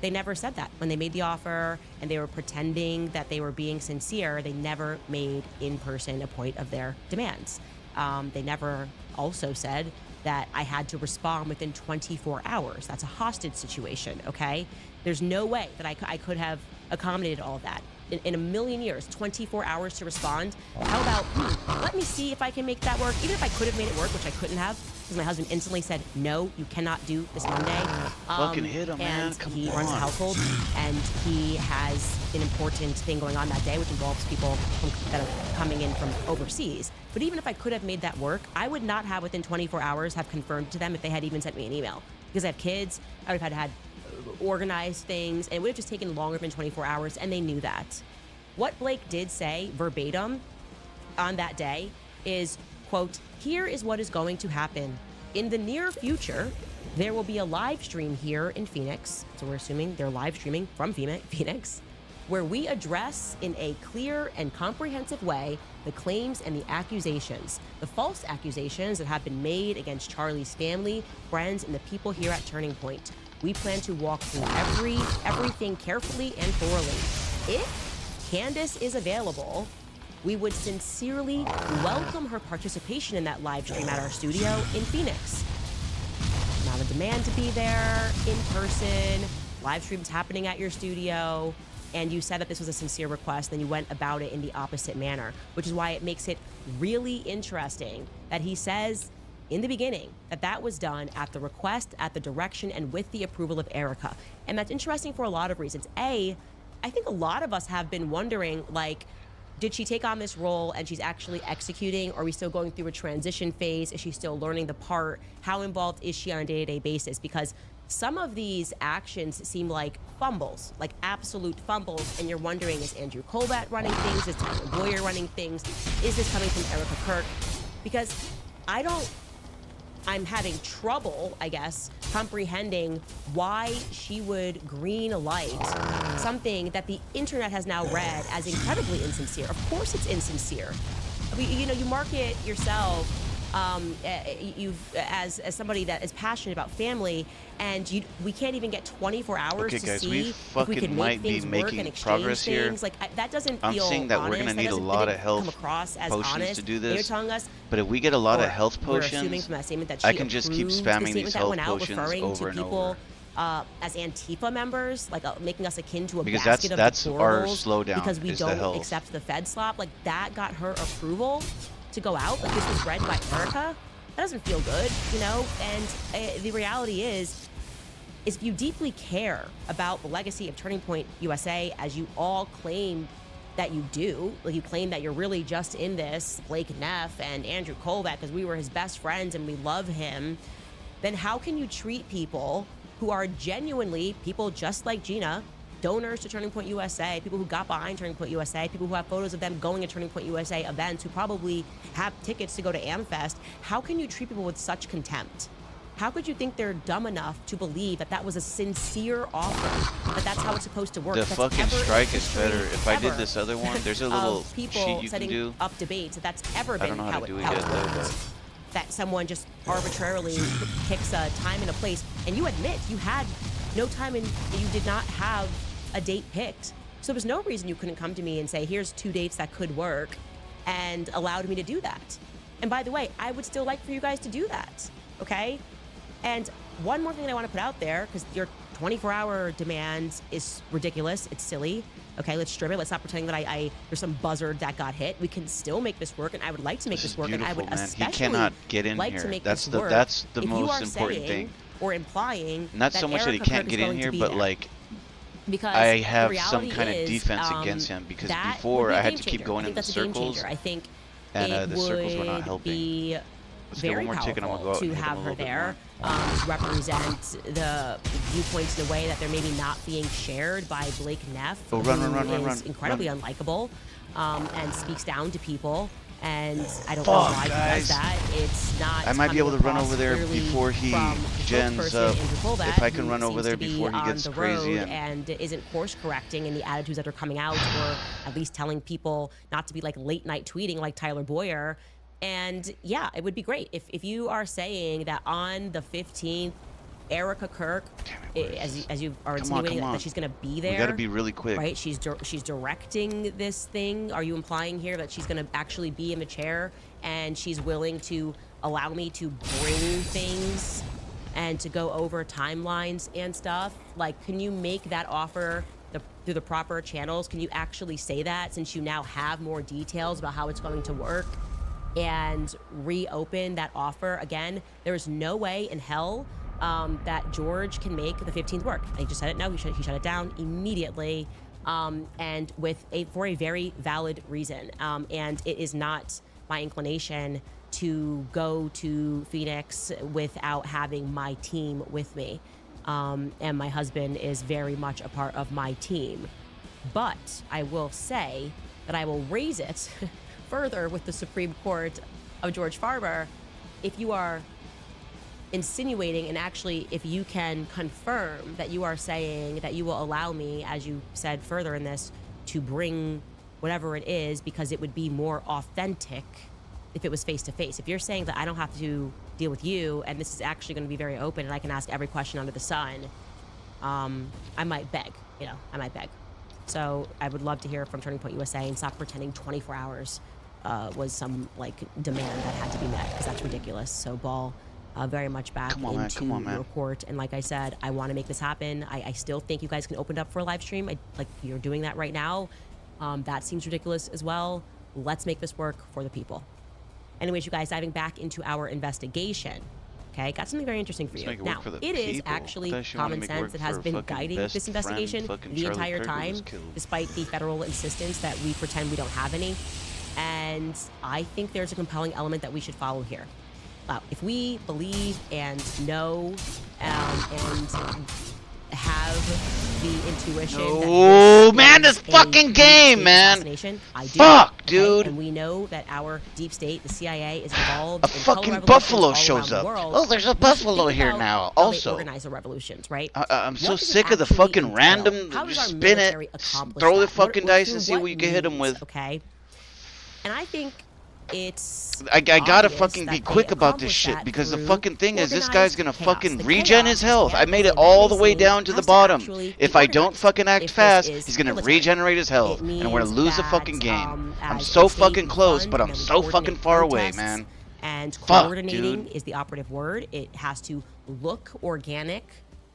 They never said that. When they made the offer and they were pretending that they were being sincere, they never made in person a point of their demands. They never also said that I had to respond within 24 hours. That's a hostage situation, okay? There's no way that I could have accommodated all of that. In a million years, 24 hours to respond. How about, let me see if I can make that work. Even if I could have made it work, which I couldn't have, because my husband instantly said, no, you cannot do this Monday.
Fucking hit him, man.
And
Come
he
on.
runs a household, and he has an important thing going on that day, which involves people that are coming in from overseas. But even if I could have made that work, I would not have within 24 hours have confirmed to them if they had even sent me an email. Because I have kids, I would have had organize things, and it would have just taken longer than 24 hours, and they knew that. What Blake did say verbatim on that day is, quote, here is what is going to happen. In the near future, there will be a live stream here in Phoenix, so we're assuming they're live streaming from Phoenix, where we address in a clear and comprehensive way the claims and the accusations, the false accusations that have been made against Charlie's family, friends, and the people here at Turning Point. We plan to walk through everything carefully and thoroughly. If Candace is available, we would sincerely welcome her participation in that live stream at our studio in Phoenix. Not a demand to be there in person, live streams happening at your studio, and you said that this was a sincere request, then you went about it in the opposite manner, which is why it makes it really interesting that he says in the beginning that was done at the request, at the direction, and with the approval of Erica. And that's interesting for a lot of reasons. A, I think a lot of us have been wondering, like, did she take on this role and she's actually executing? Are we still going through a transition phase? Is she still learning the part? How involved is she on a day-to-day basis? Because some of these actions seem like fumbles, like absolute fumbles, and you're wondering, is Andrew Colbert running things? Is Tyler Boyer running things? Is this coming from Erica Kirk? Because I'm having trouble, I guess, comprehending why she would green light something that the internet has now read as incredibly insincere. Of course it's insincere. I mean, you market yourself as somebody that is passionate about family, and we can't even get 24 hours to
guys,
see if we can make things work and exchange things. Like, that doesn't feel
I'm saying that
honest.
we're gonna
That
need a
doesn't-
lot
that
of
didn't
health
come across as
potions
honest.
to do
And you're
this.
telling us,
But if we get a lot of
or
health
we're
potions,
assuming from that statement that she
I can just keep
approved
spamming
the
these
statement that
health
went out,
potions
referring
over
to
and
people
over.
as Antifa members, like making us akin to a
Because
basket
that's
of
our
deplorables
slowdown,
because we
is the
don't
health.
accept the Fed slop. Like, that got her approval to go out. Like, this was read by Erica. That doesn't feel good, And the reality is if you deeply care about the legacy of Turning Point USA, as you all claim that you do, like you claim that you're really just in this, Blake Neff and Andrew Colbert, because we were his best friends and we love him, then how can you treat people who are genuinely people just like Gina, donors to Turning Point USA, people who got behind Turning Point USA, people who have photos of them going to Turning Point USA events, who probably have tickets to go to AmFest? How can you treat people with such contempt? How could you think they're dumb enough to believe that that was a sincere offer, that that's how it's supposed to work?
The
That's
fucking
ever in
strike is
history
better. If I did
ever
this other one, there's a
of
little
people
sheet you can
setting
do.
up debates, that's ever
I
been
don't know how to do it
how
yet,
it
though,
works. That someone just arbitrarily picks a time and a place, and you admit you had no time and you did not have a date picked. So there's no reason you couldn't come to me and say, here's 2 dates that could work, and allowed me to do that. And by the way, I would still like for you guys to do that, okay? And one more thing that I want to put out there, because your 24-hour demand is ridiculous, it's silly. Okay, let's strip it. Let's not pretend that there's some buzzard that got hit. We can still make this work, and I would like to make this work, and I would
man.
especially
He cannot get in
like
here.
to make
That's
this
the
work.
that's the
if you
most
are
important
saying
thing.
Or implying
Not so much that he
Erica
can't
Kirk
get
is
in
going to
here,
be
but
there.
like
Because
I
the
have some
reality
kind of
is,
defense against him because
that
before
would be a
I had
game
to keep
changer.
going
I
in
think
the
that's a game
circles,
changer. I think
and
it
the circles were not
would
helping.
be
Let's get
very
one more ticket. I'm gonna go
powerful
out and
to
hit him
have
a
her
little bit
there
more.
to represent the viewpoints in a way that they're maybe not being shared by Blake Neff,
Oh, run,
who
run, run,
is
run,
incredibly
run.
unlikable and speaks down to people. And I don't know
Fuck,
why he
guys.
does that. It's not.
I might be able to run over there
clearly
before he
from the
gens
spokesperson,
up.
Andrew Colbert,
If I can
who
run over
seems
there
to be
before he
on
gets
the
crazy
road and isn't course correcting in the attitudes that are coming out, or at least telling people not to be like late night tweeting like Tyler Boyer. And yeah, it would be great if you are saying that on the 15th, Erica Kirk, as you are insinuating
come on.
that she's going to be there.
We gotta be really quick.
Right? She's directing this thing. Are you implying here that she's going to actually be in the chair and she's willing to allow me to bring things and to go over timelines and stuff, like, can you make that offer through the proper channels? Can you actually say that, since you now have more details about how it's going to work, and reopen that offer again? There is no way in hell that George can make the 15th work. I just said it. No, he shut it down immediately, and for a very valid reason. And it is not my inclination to go to Phoenix without having my team with me. And my husband is very much a part of my team. But I will say that I will raise it further with the Supreme Court of George Farmer. If you are insinuating, and actually if you can confirm that you are saying that you will allow me, as you said further in this, to bring whatever it is, because it would be more authentic if it was face-to-face. If you're saying that I don't have to deal with you, and this is actually going to be very open, and I can ask every question under the sun, I might beg. I might beg. So I would love to hear from Turning Point USA, and stop pretending 24 hours was some demand that had to be met, because that's ridiculous. So Ball, very much back into your court. And like I said, I want to make this happen. I still think you guys can open it up for a live stream. Like you're doing that right now. That seems ridiculous as well. Let's make this work for the people. Anyways, you guys, diving back into our investigation. Okay, got something very interesting for you. Now, it is actually common sense that has been guiding this investigation the entire time, despite the federal insistence that we pretend we don't have any. And I think there's a compelling element that we should follow here. If we believe and know and have the intuition
oh man, this fucking game, man. Fuck, dude.
And we know that our deep state, the CIA, is involved.
A fucking buffalo shows up. Oh, there's a buffalo here now. Also,
organize the revolutions, right?
I'm so sick of the fucking random. Just spin it, throw the fucking dice, and see what you can hit them with.
Okay. And I think it's
I gotta fucking be quick about this shit, because the fucking thing is, this guy's gonna fucking regen his health. I made it all the way down to the bottom. If I don't fucking act fast, he's gonna regenerate his health, and we're gonna lose the fucking game. I'm so fucking close, but I'm so fucking far away, man.
And coordinating is the operative word. It has to look organic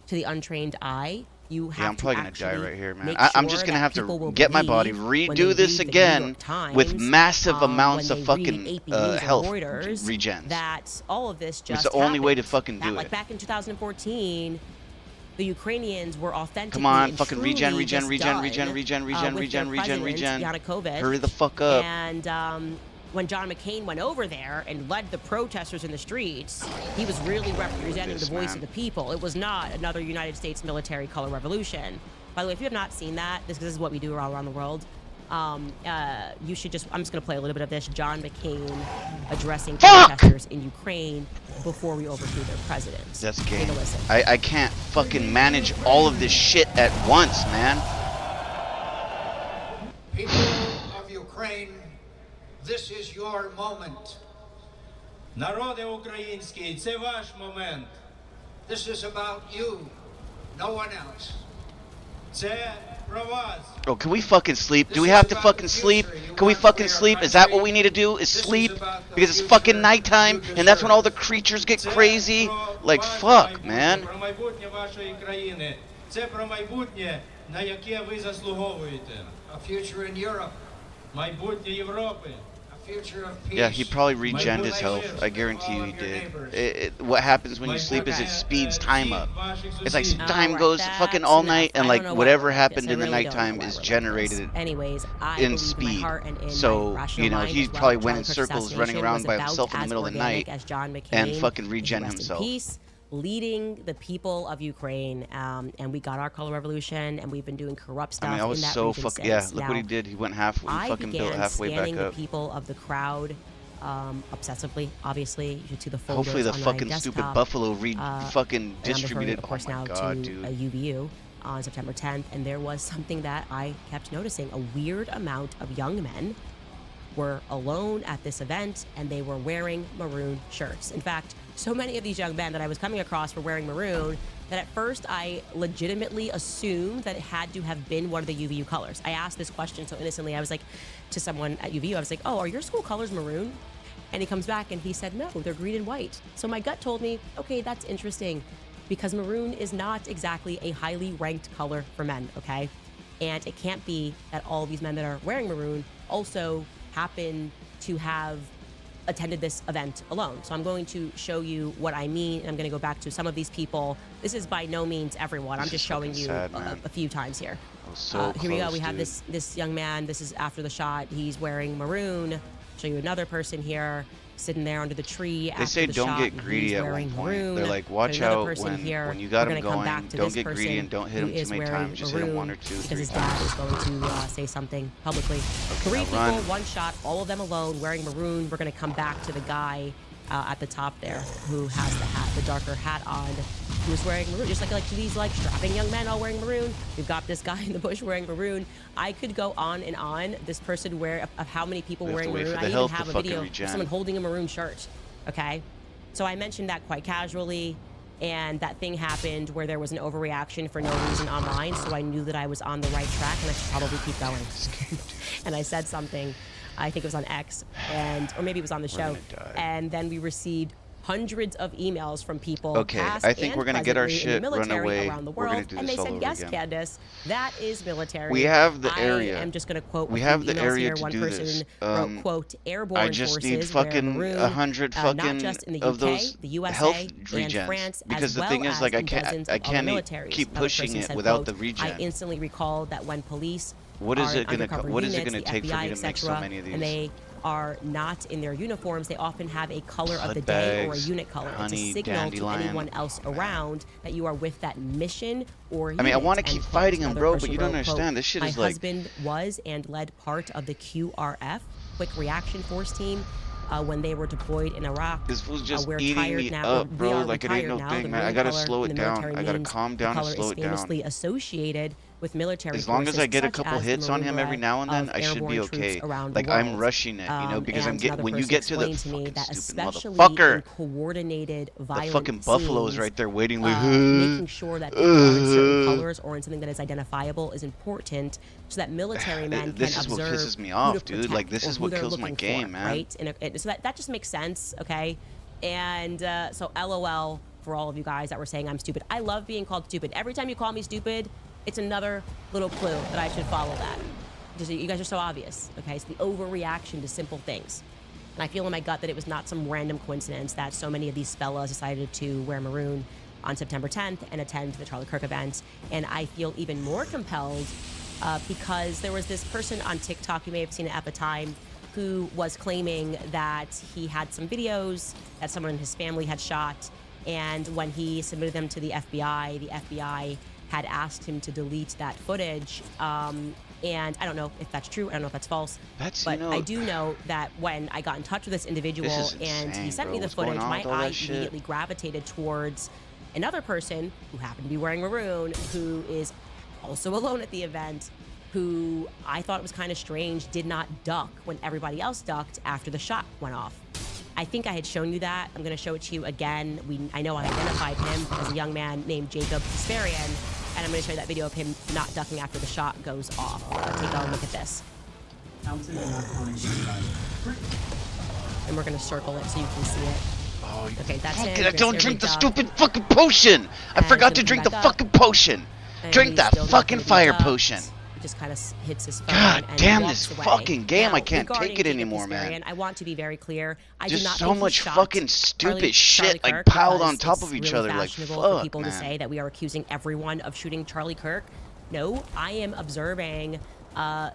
to the untrained eye. You have
I'm probably gonna die right here, man. I'm just gonna have to get my body, redo this again with massive amounts of fucking health regens.
That all of this just
it's the only way to fucking do it.
Like back in 2014, the Ukrainians were authentic.
Come on, fucking regen. Hurry the fuck up.
And when John McCain went over there and led the protesters in the streets, he was really representing the voice of the people. It was not another United States military color revolution. By the way, if you have not seen that, this is what we do all around the world. You should just, I'm just going to play a little bit of this. John McCain addressing protesters in Ukraine before we overthrew their president.
That's game. I can't fucking manage all of this shit at once, man.
People of Ukraine, this is your moment. Народи український, це ваш момент. This is about you, no one else. Це про вас.
Bro, can we fucking sleep? Do we have to fucking sleep? Can we fucking sleep? Is that what we need to do? Is sleep? Because it's fucking nighttime, and that's when all the creatures get crazy? Like, fuck, man.
Про майбутнє вашої країни. Це про майбутнє, на яке ви заслуговуєте. A future in Europe. Майбутнє Європи.
Yeah, he probably regened his health. I guarantee you he did. What happens when you sleep is it speeds time up. It's like time goes fucking all night, and like whatever happened in the nighttime is generated in speed. So, you know, he probably went in circles running around by himself in the middle of the night and fucking regen himself.
Leading the people of Ukraine, and we got our color revolution, and we've been doing corrupt stuff.
I mean, I was
in that
so
region
fucking
since.
look what he did. He went halfway. He fucking built halfway back
the
up.
people of the crowd, obsessively. Obviously, you should see the photos.
Hopefully, the
on
fucking
my
stupid
desktop.
buffalo fucking distributed.
Of course,
oh my
now
god,
to
dude.
a UVU on September 10th, and there was something that I kept noticing: a weird amount of young men were alone at this event, and they were wearing maroon shirts. In fact, so many of these young men that I was coming across were wearing maroon that at first I legitimately assumed that it had to have been one of the UVU colors. I asked this question so innocently. I was like, to someone at UVU, I was like, oh, are your school colors maroon? And he comes back and he said, no, they're green and white. So my gut told me, okay, that's interesting, because maroon is not exactly a highly ranked color for men, okay? And it can't be that all these men that are wearing maroon also happen to have attended this event alone. So I'm going to show you what I mean, and I'm going to go back to some of these people. This is by no means everyone. I'm just showing you a few times here. Here we go. We have this young man. This is after the shot. He's wearing maroon. Show you another person here sitting there under the tree.
They say don't get greedy at one point. They're like, watch out when you got him going. Don't get greedy and don't hit him too many times. Just hit him 1 or 2, 3
because his dad is going to say something publicly. 3 people, 1 shot, all of them alone, wearing maroon. We're going to come back to the guy at the top there who has the hat, the darker hat on, who's wearing maroon. Just like these strapping young men all wearing maroon. We've got this guy in the bush wearing maroon. I could go on and on. This person of how many people wearing maroon. I even have a video of someone holding a maroon shirt. Okay, so I mentioned that quite casually, and that thing happened where there was an overreaction for no reason online. So I knew that I was on the right track, and I should probably keep going. And I said something. I think it was on X, or maybe it was on the show. And then we received hundreds of emails from people.
Okay, I think we're gonna get our shit run away.
Around the world, and they said, "Yes, Candace, that is military."
We have the area.
I am just gonna quote.
We have the area
here.
to
One
do
person
this.
wrote, "Quote Airborne
I just
forces
need fucking
maroon,
100
not
fucking
just in the
of
UK,
those
the USA,
health
and
regens.
France,
Because
as
the
well
thing is,
as
like,
in dozens of other militaries."
keep
Another
pushing
person
it
said,
without
quote,
the regen.
I instantly recall that when police
What is
are
it gonna
undercover
what is it
units,
gonna
the
take for
FBI,
me to make so
etc.,
many of these?
and they are not in their uniforms, they often have a color of the
Blood
day or a
bags,
unit color.
honey,
It's a signal to
dandelion.
anyone else around that you are with that mission or unit.
I mean, I want to keep fighting him,
Another
bro,
person
but you don't
wrote, quote,
understand. This shit is
my
like.
husband was and led part of the QRF, Quick Reaction Force team, when they were deployed in Iraq.
This fool's just
we're
eating
tired
me
now.
up,
We
bro.
are
Like it ain't
retired
no
now.
thing,
The
man. I
maroon
gotta
color
slow
in
it
the
down.
military
I gotta
means
calm
the
down and
color
slow
is
it down.
famously associated with military
As long as
forces,
I get a
such
couple
as the
hits on
Maroon
him every
Beret
now and then,
of
I should be
airborne troops
okay.
around the
Like I'm
world.
rushing it, you know, because
And
when
another
you
person
get to the
explained to me
fucking
that
stupid
especially
motherfucker,
in coordinated
the
violent
fucking buffalo is
scenes,
right there waiting, like,
making sure that people are in certain colors or in something that is identifiable is important, so that military men
this
can
is what
observe
pisses me
who
off,
to
dude.
protect
Like, this
or
is
who
what
they're
kills my
looking
game,
for,
man.
right? So that just makes sense, okay? And so LOL for all of you guys that were saying I'm stupid. I love being called stupid. Every time you call me stupid, it's another little clue that I should follow that. Just, you guys are so obvious, okay? It's the overreaction to simple things. And I feel in my gut that it was not some random coincidence that so many of these fellas decided to wear maroon on September 10th and attend the Charlie Kirk event. And I feel even more compelled because there was this person on TikTok, you may have seen it at the time, who was claiming that he had some videos that someone in his family had shot. And when he submitted them to the FBI had asked him to delete that footage. And I don't know if that's true. I don't know if that's false. But I do know that when I got in touch with this individual and he sent me the footage, my eye immediately gravitated towards another person who happened to be wearing maroon, who is also alone at the event, who I thought was kind of strange, did not duck when everybody else ducked after the shot went off. I think I had shown you that. I'm going to show it to you again. I know I identified him as a young man named Jacob Kasparian, and I'm going to show you that video of him not ducking after the shot goes off. Take a look at this. And we're going to circle it so you can see it.
Oh,
okay, that's
fuck
it.
it. I don't drink the
duck.
stupid fucking potion. I forgot to drink the fucking potion. Drink that fucking fire potion.
He just kind of hits his phone
God
and
damn
walks
this
away.
fucking game.
Now,
I can't
regarding
take it
Jacob
anymore,
Kasparian,
man.
I want to be very clear. I
Just
do not
so
think he
much
shot
fucking stupid shit, like,
Kirk
piled on
because
top
it's
of each
really
other, like,
fashionable for
fuck,
people to
man.
say that we are accusing everyone of shooting Charlie Kirk. No, I am observing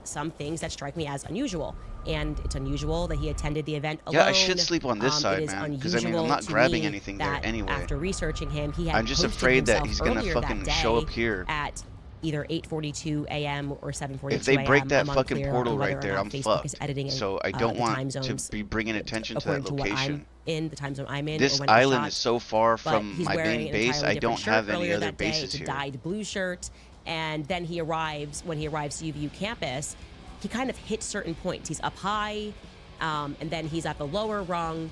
some things that strike me as unusual. And it's unusual that he attended the event alone.
Yeah, I should sleep on this side,
it is
man, because I mean, I'm not
unusual to
grabbing
me
anything there
that
anyway.
After researching him, he had
I'm just
posted
afraid that
himself
he's gonna
earlier
fucking
that
show
day
up here.
at either 8:42 a.m. or 7:42
If they break
a.m.
that
I'm
fucking
unclear
portal
on whether
right
or
there,
not
I'm
Facebook
fucked.
is editing
So I
the
don't
time
want to
zones
be bringing attention to that
according to what I'm
location.
in, the time zone I'm in.
This
or when it was
island
shot.
is so far
But
from
he's
my
wearing
main
an
base,
entirely
I don't
different shirt
have any
earlier
other
that day.
bases
It's a
here.
dyed blue shirt, and then he arrives. When he arrives to UVU campus, he kind of hits certain points. He's up high, and then he's at the lower rung.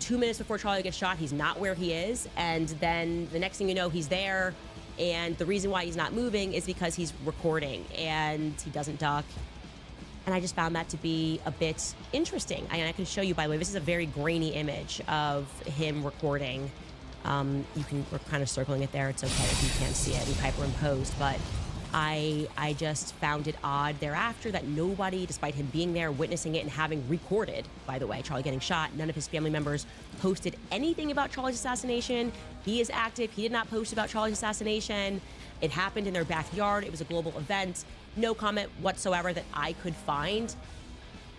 2 minutes before Charlie gets shot, he's not where he is, and then the next thing you know, he's there. And the reason why he's not moving is because he's recording, and he doesn't duck. And I just found that to be a bit interesting. And I can show you, by the way, this is a very grainy image of him recording. We're kind of circling it there. It's okay if you can't see it. We hyperimposed, but I just found it odd thereafter that nobody, despite him being there, witnessing it and having recorded, by the way, Charlie getting shot, none of his family members posted anything about Charlie's assassination. He is active. He did not post about Charlie's assassination. It happened in their backyard. It was a global event. No comment whatsoever that I could find.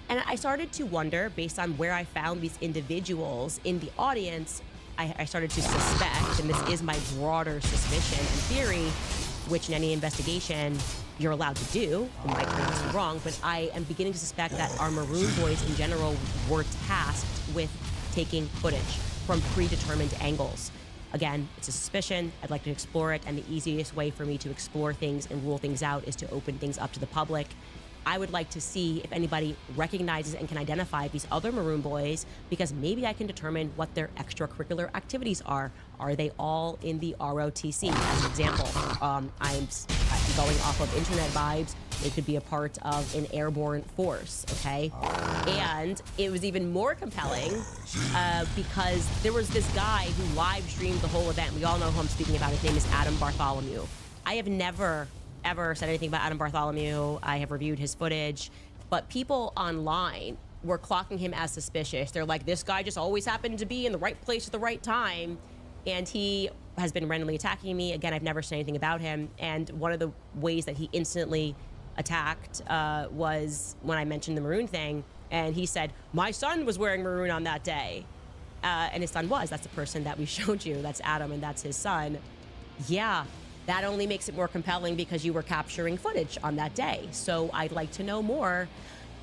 And I started to wonder, based on where I found these individuals in the audience, I started to suspect, and this is my broader suspicion and theory, which in any investigation you're allowed to do, it might turn out to be wrong, but I am beginning to suspect that our Maroon Boys in general were tasked with taking footage from predetermined angles. Again, it's a suspicion. I'd like to explore it, and the easiest way for me to explore things and rule things out is to open things up to the public. I would like to see if anybody recognizes and can identify these other Maroon Boys, because maybe I can determine what their extracurricular activities are. Are they all in the ROTC? As an example, I'm going off of internet vibes. They could be a part of an airborne force, okay? And it was even more compelling because there was this guy who live streamed the whole event. We all know who I'm speaking about. His name is Adam Bartholomew. I have never ever said anything about Adam Bartholomew. I have reviewed his footage, but people online were clocking him as suspicious. They're like, this guy just always happened to be in the right place at the right time, and he has been randomly attacking me. Again, I've never said anything about him, and one of the ways that he instantly attacked was when I mentioned the maroon thing, and he said, my son was wearing maroon on that day. And his son was. That's the person that we showed you. That's Adam, and that's his son. Yeah. That only makes it more compelling because you were capturing footage on that day. So I'd like to know more.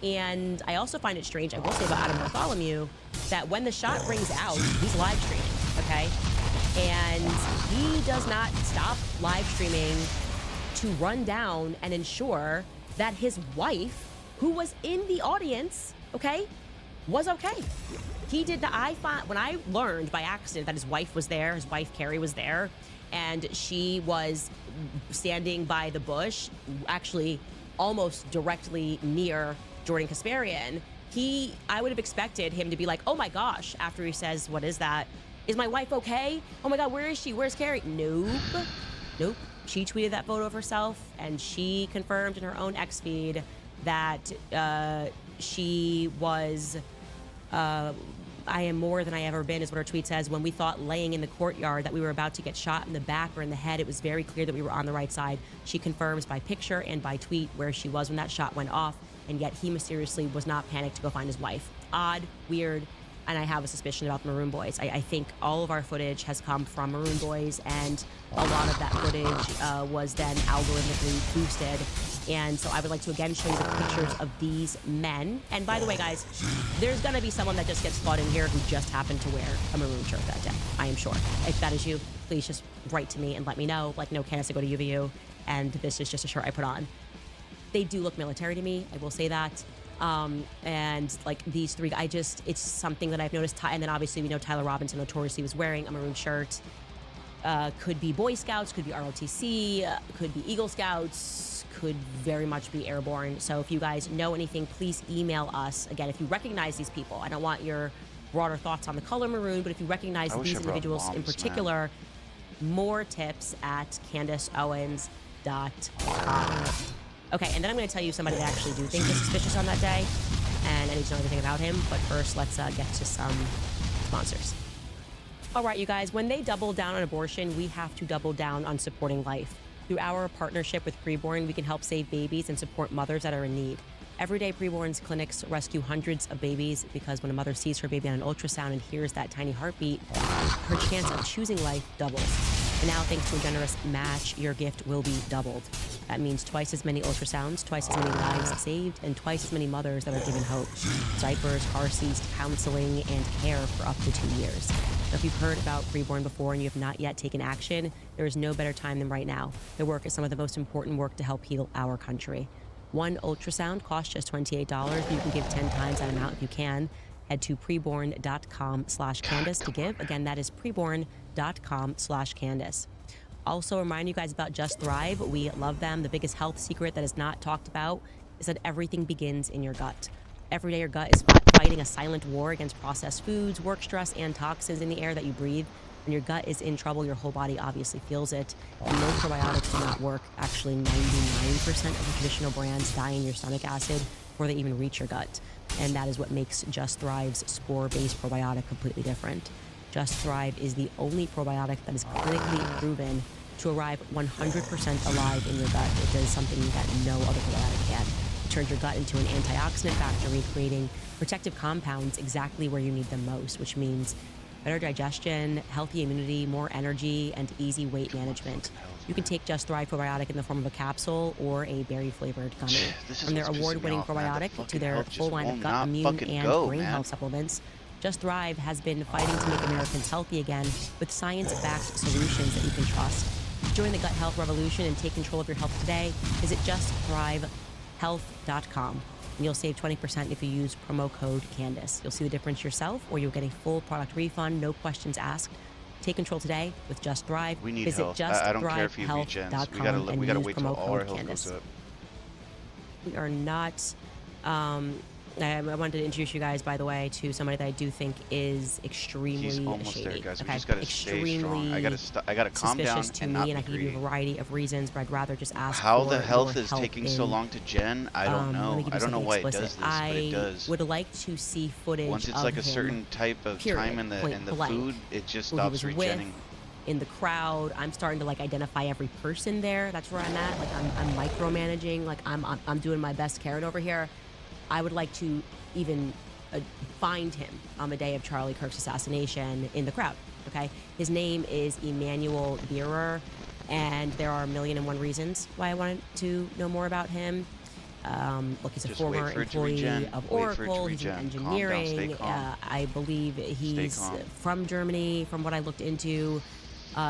And I also find it strange, I will say about Adam Bartholomew, that when the shot rings out, he's live streaming, okay? And he does not stop live streaming to run down and ensure that his wife, who was in the audience, okay, was okay. He did the, when I learned by accident that his wife was there, his wife Carrie was there, and she was standing by the bush, actually almost directly near Jordan Kasparian, I would have expected him to be like, oh my gosh, after he says, what is that? Is my wife okay? Oh my God, where is she? Where's Carrie? Nope. Nope. She tweeted that photo of herself, and she confirmed in her own X feed that she was, I am more than I ever been, is what her tweet says. When we thought laying in the courtyard that we were about to get shot in the back or in the head, it was very clear that we were on the right side. She confirms by picture and by tweet where she was when that shot went off, and yet he mysteriously was not panicked to go find his wife. Odd, weird, and I have a suspicion about the Maroon Boys. I think all of our footage has come from Maroon Boys, and a lot of that footage was then algorithmically boosted. And so I would like to again show you the pictures of these men. And by the way, guys, there's gonna be someone that just gets caught in here who just happened to wear a maroon shirt that day, I am sure. If that is you, please just write to me and let me know. Like, no, Candace, I go to UVU, and this is just a shirt I put on. They do look military to me, I will say that. And like these three, it's something that I've noticed. And then obviously we know Tyler Robinson notoriously was wearing a maroon shirt. Could be Boy Scouts, could be ROTC, could be Eagle Scouts, could very much be airborne. So if you guys know anything, please email us. Again, if you recognize these people, I don't want your broader thoughts on the color maroon, but if you recognize these individuals in particular, more tips at CandaceOwens.com. Okay, and then I'm going to tell you somebody that I actually do think is suspicious on that day, and I need to know everything about him. But first, let's get to some sponsors. All right, you guys, when they double down on abortion, we have to double down on supporting life. Through our partnership with Preborn, we can help save babies and support mothers that are in need. Everyday Preborn's clinics rescue hundreds of babies because when a mother sees her baby on an ultrasound and hears that tiny heartbeat, her chance of choosing life doubles. And now, thanks to a generous match, your gift will be doubled. That means twice as many ultrasounds, twice as many lives saved, and twice as many mothers that are given hope. Diapers, car seats, counseling, and care for up to 2 years. Now, if you've heard about Preborn before and you have not yet taken action, there is no better time than right now. Their work is some of the most important work to help heal our country. One ultrasound costs just $28. You can give 10 times that amount if you can. Head to preborn.com/Candace to give. Again, that is preborn.com/Candace. Also remind you guys about Just Thrive. We love them. The biggest health secret that is not talked about is that everything begins in your gut. Every day your gut is fighting a silent war against processed foods, work stress, and toxins in the air that you breathe. When your gut is in trouble, your whole body obviously feels it. And no probiotics do not work. Actually, 99% of the traditional brands die in your stomach acid before they even reach your gut. And that is what makes Just Thrive's spore-based probiotic completely different. Just Thrive is the only probiotic that is clinically proven to arrive 100% alive in your gut. It does something that no other probiotic can. It turns your gut into an antioxidant factory, creating protective compounds exactly where you need them most, which means better digestion, healthy immunity, more energy, and easy weight management. You can take Just Thrive probiotic in the form of a capsule or a berry-flavored gummy. From their award-winning probiotic to their full line of gut, immune, and brain health supplements, Just Thrive has been fighting to make Americans healthy again with science-backed solutions that you can trust. Join the gut health revolution and take control of your health today. Visit justthrivehealth.com. And you'll save 20% if you use promo code Candace. You'll see the difference yourself, or you'll get a full product refund, no questions asked. Take control today with Just Thrive.
We need
Visit
health. I don't care if you regens. We gotta wait till all our health goes up.
We are not. I wanted to introduce you guys, by the way, to somebody that I do think is extremely
He's almost
shady.
there, guys. We
Okay?
just gotta stay strong. I gotta calm down
suspicious to
and
me,
not
and I
be
can give you a
greedy.
variety of reasons, but I'd rather just ask
How
for
the health
your
is
help
taking so
in,
long to gen, I don't
let me
know.
give you
I don't know
something
why it
explicit.
does this, but it does.
I would like to see footage
Once it's
of
like a
him,
certain type of
period,
time in the
point
food,
blank,
it just
who he
stops
was with,
regenning.
in the crowd. I'm starting to like identify every person there. That's where I'm at. Like I'm micromanaging. Like I'm doing my best Karen over here. I would like to even find him on the day of Charlie Kirk's assassination in the crowd. Okay, his name is Emmanuel Beerer, and there are 1,000,001 reasons why I wanted to know more about him. Look, he's a
Just wait
former
for it to
employee
regen.
of
Wait for it to
Oracle. He's in
regen. Calm down, stay
engineering.
calm.
I believe he's
calm.
from Germany, from what I looked into.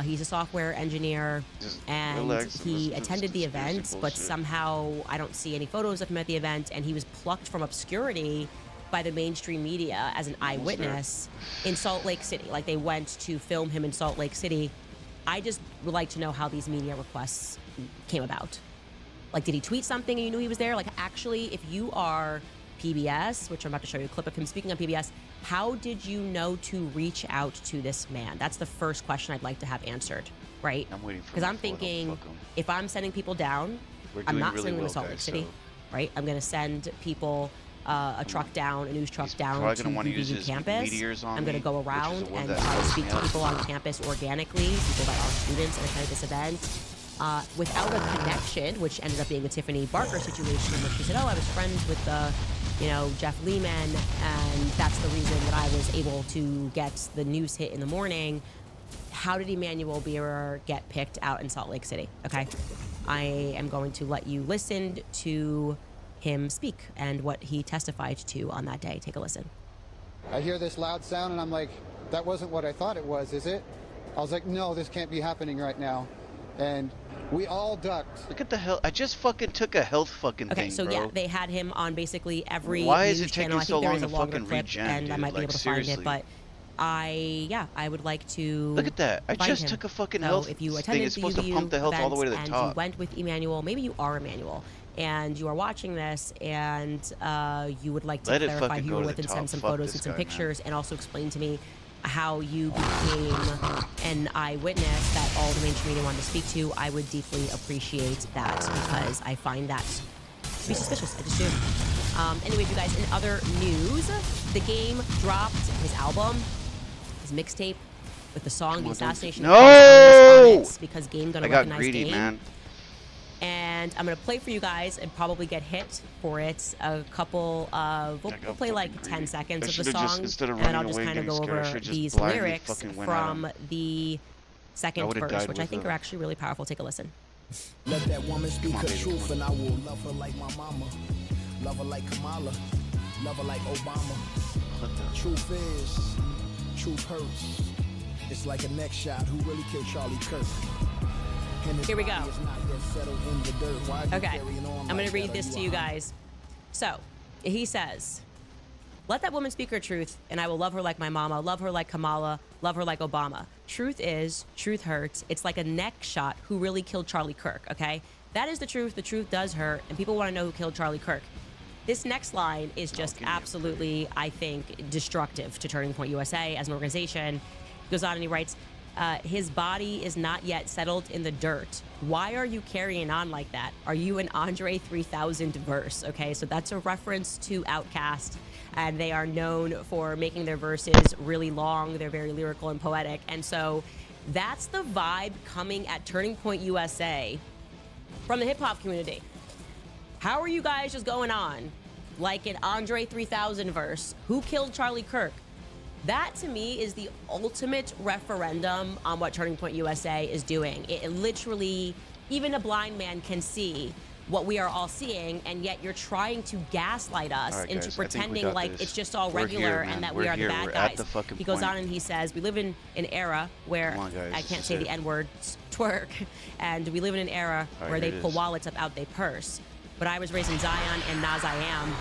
He's a software engineer, and
relax and
he
listen to this
attended the
conspiracy
event, but
bullshit.
somehow I don't see any photos of him at the event, and he was plucked from obscurity by the mainstream media as an eyewitness in Salt Lake City. Like, they went to film him in Salt Lake City. I just would like to know how these media requests came about. Like, did he tweet something and you knew he was there? Like, actually, if you are PBS, which I'm about to show you a clip of him speaking on PBS, how did you know to reach out to this man? That's the first question I'd like to have answered, right?
I'm waiting for
Because I'm thinking, if I'm sending people down, I'm not sending them to Salt Lake City, right? I'm going to send people a truck down, a news truck down
probably
to
gonna wanna use
UVU
his
campus.
meteors on
I'm going
me,
to go
which is
around
the one
and
that
try to
fucks
speak
me
to
up.
people on campus organically, people that are students and attended this event. Without a connection, which ended up being a Tiffany Barker situation, where she said, "Oh, I was friends with Jeff Lehman, and that's the reason that I was able to get the news hit in the morning." How did Emmanuel Beerer get picked out in Salt Lake City? Okay, I am going to let you listen to him speak and what he testified to on that day. Take a listen.
I hear this loud sound and I'm like, that wasn't what I thought it was, is it? I was like, no, this can't be happening right now. And we all ducked.
Look at the hell. I just fucking took a health fucking
Okay,
thing,
so
bro.
yeah, they had him on basically every
Why is
news
it taking
channel. I
so
think there
long
is a
to
longer
fucking
clip,
regen,
and I
dude?
might be
Like,
able to
seriously.
find it, but I would like to.
Look at that. I
find
just
him.
took a fucking
So
health
if you
thing.
attended
It's
the
supposed to
UVU
pump the health all the way to the
events
top.
and you went with Emmanuel, maybe you are Emmanuel, and you are watching this, and you would like to
Let it
clarify
fucking
who
go
you were
to
with
the
and
top.
send some
Fuck
photos
this
and some
guy, man.
pictures, and also explain to me how you became an eyewitness that all the mainstream media wanted to speak to. I would deeply appreciate that, because I find that to be suspicious. I just do. Anyways, you guys, in other news, The Game dropped his album, his mixtape, with the song "The Assassination."
No!
Because Game gonna
I got
recognize
greedy,
Game.
man.
And I'm gonna play for you guys and probably get hit for it. A couple of we'll play like 10 seconds
I
of the
should've just,
song,
instead of
and then I'll
running
just
away
kind of
getting
go
scared, I
over
should've just
these
blindly
lyrics
fucking went at him.
from the
I
second
would've
verse,
died
which I
with
think
him.
are actually really powerful. Take a listen.
Let that woman speak her truth, and I will love her like my mama, love her like Kamala, love her like Obama. Truth is, truth hurts. It's like a neck shot. Who really killed Charlie Kirk?
Here we go. Okay, I'm going to read this to you guys. So, he says, "Let that woman speak her truth, and I will love her like my mama, love her like Kamala, love her like Obama. Truth is, truth hurts. It's like a neck shot. Who really killed Charlie Kirk?" Okay? That is the truth. The truth does hurt, and people want to know who killed Charlie Kirk. This next line is just absolutely, I think, destructive to Turning Point USA as an organization. He goes on and he writes, his body is not yet settled in the dirt. Why are you carrying on like that? Are you an Andre 3000 verse? Okay, so that's a reference to Outkast, and they are known for making their verses really long. They're very lyrical and poetic, and so that's the vibe coming at Turning Point USA from the hip-hop community. How are you guys just going on like an Andre 3000 verse? Who killed Charlie Kirk? That, to me, is the ultimate referendum on what Turning Point USA is doing. It literally, even a blind man can see what we are all seeing, and yet you're trying to gaslight us into
guys,
pretending like
this.
it's just all
We're
regular
here,
and that
We're
we are
here.
the bad
We're
guys.
At the fucking
He goes
point.
on and he says, we live in an era where
Come on, guys,
I
this
can't
is
say
it.
the N-word, twerk, and we live in an era
All right,
where they
here it
pull
is.
wallets up out they purse. But I was raised in Zion and Nas I am.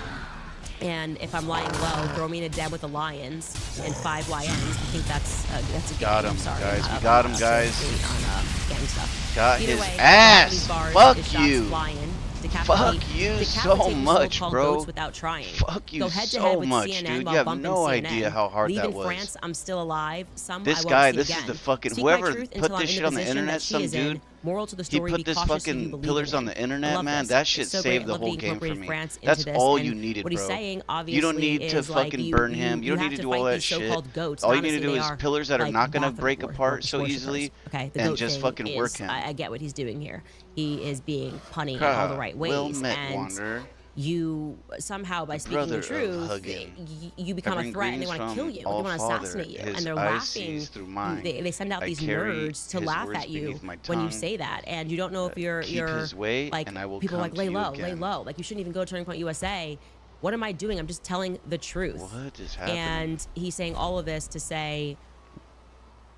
And if I'm lying low, throw me in a den with the lions and 5 lions. I think that's a game.
Got him,
I'm sorry.
guys.
I'm
We
not
got
up
him,
on,
guys.
on gang stuff.
Got
Either
his
way,
ass.
these bars
Fuck
is shots
you.
flying.
Fuck you so
decapitate these
much,
so-called
bro.
goats without trying.
Fuck you
Go head to
so
head with
much,
CNN
dude.
while
You have
bumping
no
CNN.
idea how hard
Leave
that
in
was.
France, I'm still alive. Some
This
I won't
guy,
see
this
again.
is the fucking
Seek my
whoever
truth
put
until I'm
this
in
shit
the
on the
position
internet.
that she
Some
is in.
dude.
Moral to the
He
story,
put
be
this
cautious who you
fucking
believe
pillars
in.
on the
I
internet,
love
man.
this.
That
It's
shit
so
saved
great.
the
I love
whole
that he
game for
incorporated
me.
France
That's
into this,
all
and
you needed,
what
bro.
he's saying,
You don't
obviously,
need to
is like
fucking
you-
burn
you-
him. You don't
you
need
have
to
to
do all
fight
that
these
shit.
so-called goats.
All you
Honestly,
need to do
they
is
are,
pillars that are
like,
not gonna
Baphomet
break apart so
worshippers.
easily,
Okay, the
and
goat
just
thing
fucking work
is,
him.
I get what he's doing here. He is being punny in all the right
Well
ways,
met,
and
Wanderer.
you somehow by speaking
Brother
the
of
truth,
hugging.
you become a
Covering
threat, and they
greetings
want to kill
from
you. They
all
want to
Father.
assassinate you,
His
and they're
eyes
laughing.
sees through mine.
They send out
I
these
carry
nerds to
his
laugh
words
at you
beneath my
when you
tongue.
say that, and you don't know if you're
Keep his way,
like
and I will
people are
come
like lay
to you
low, lay
again.
low. Like you shouldn't even go to Turning Point USA. What am I doing? I'm just telling the truth.
What is happening?
And he's saying all of this to say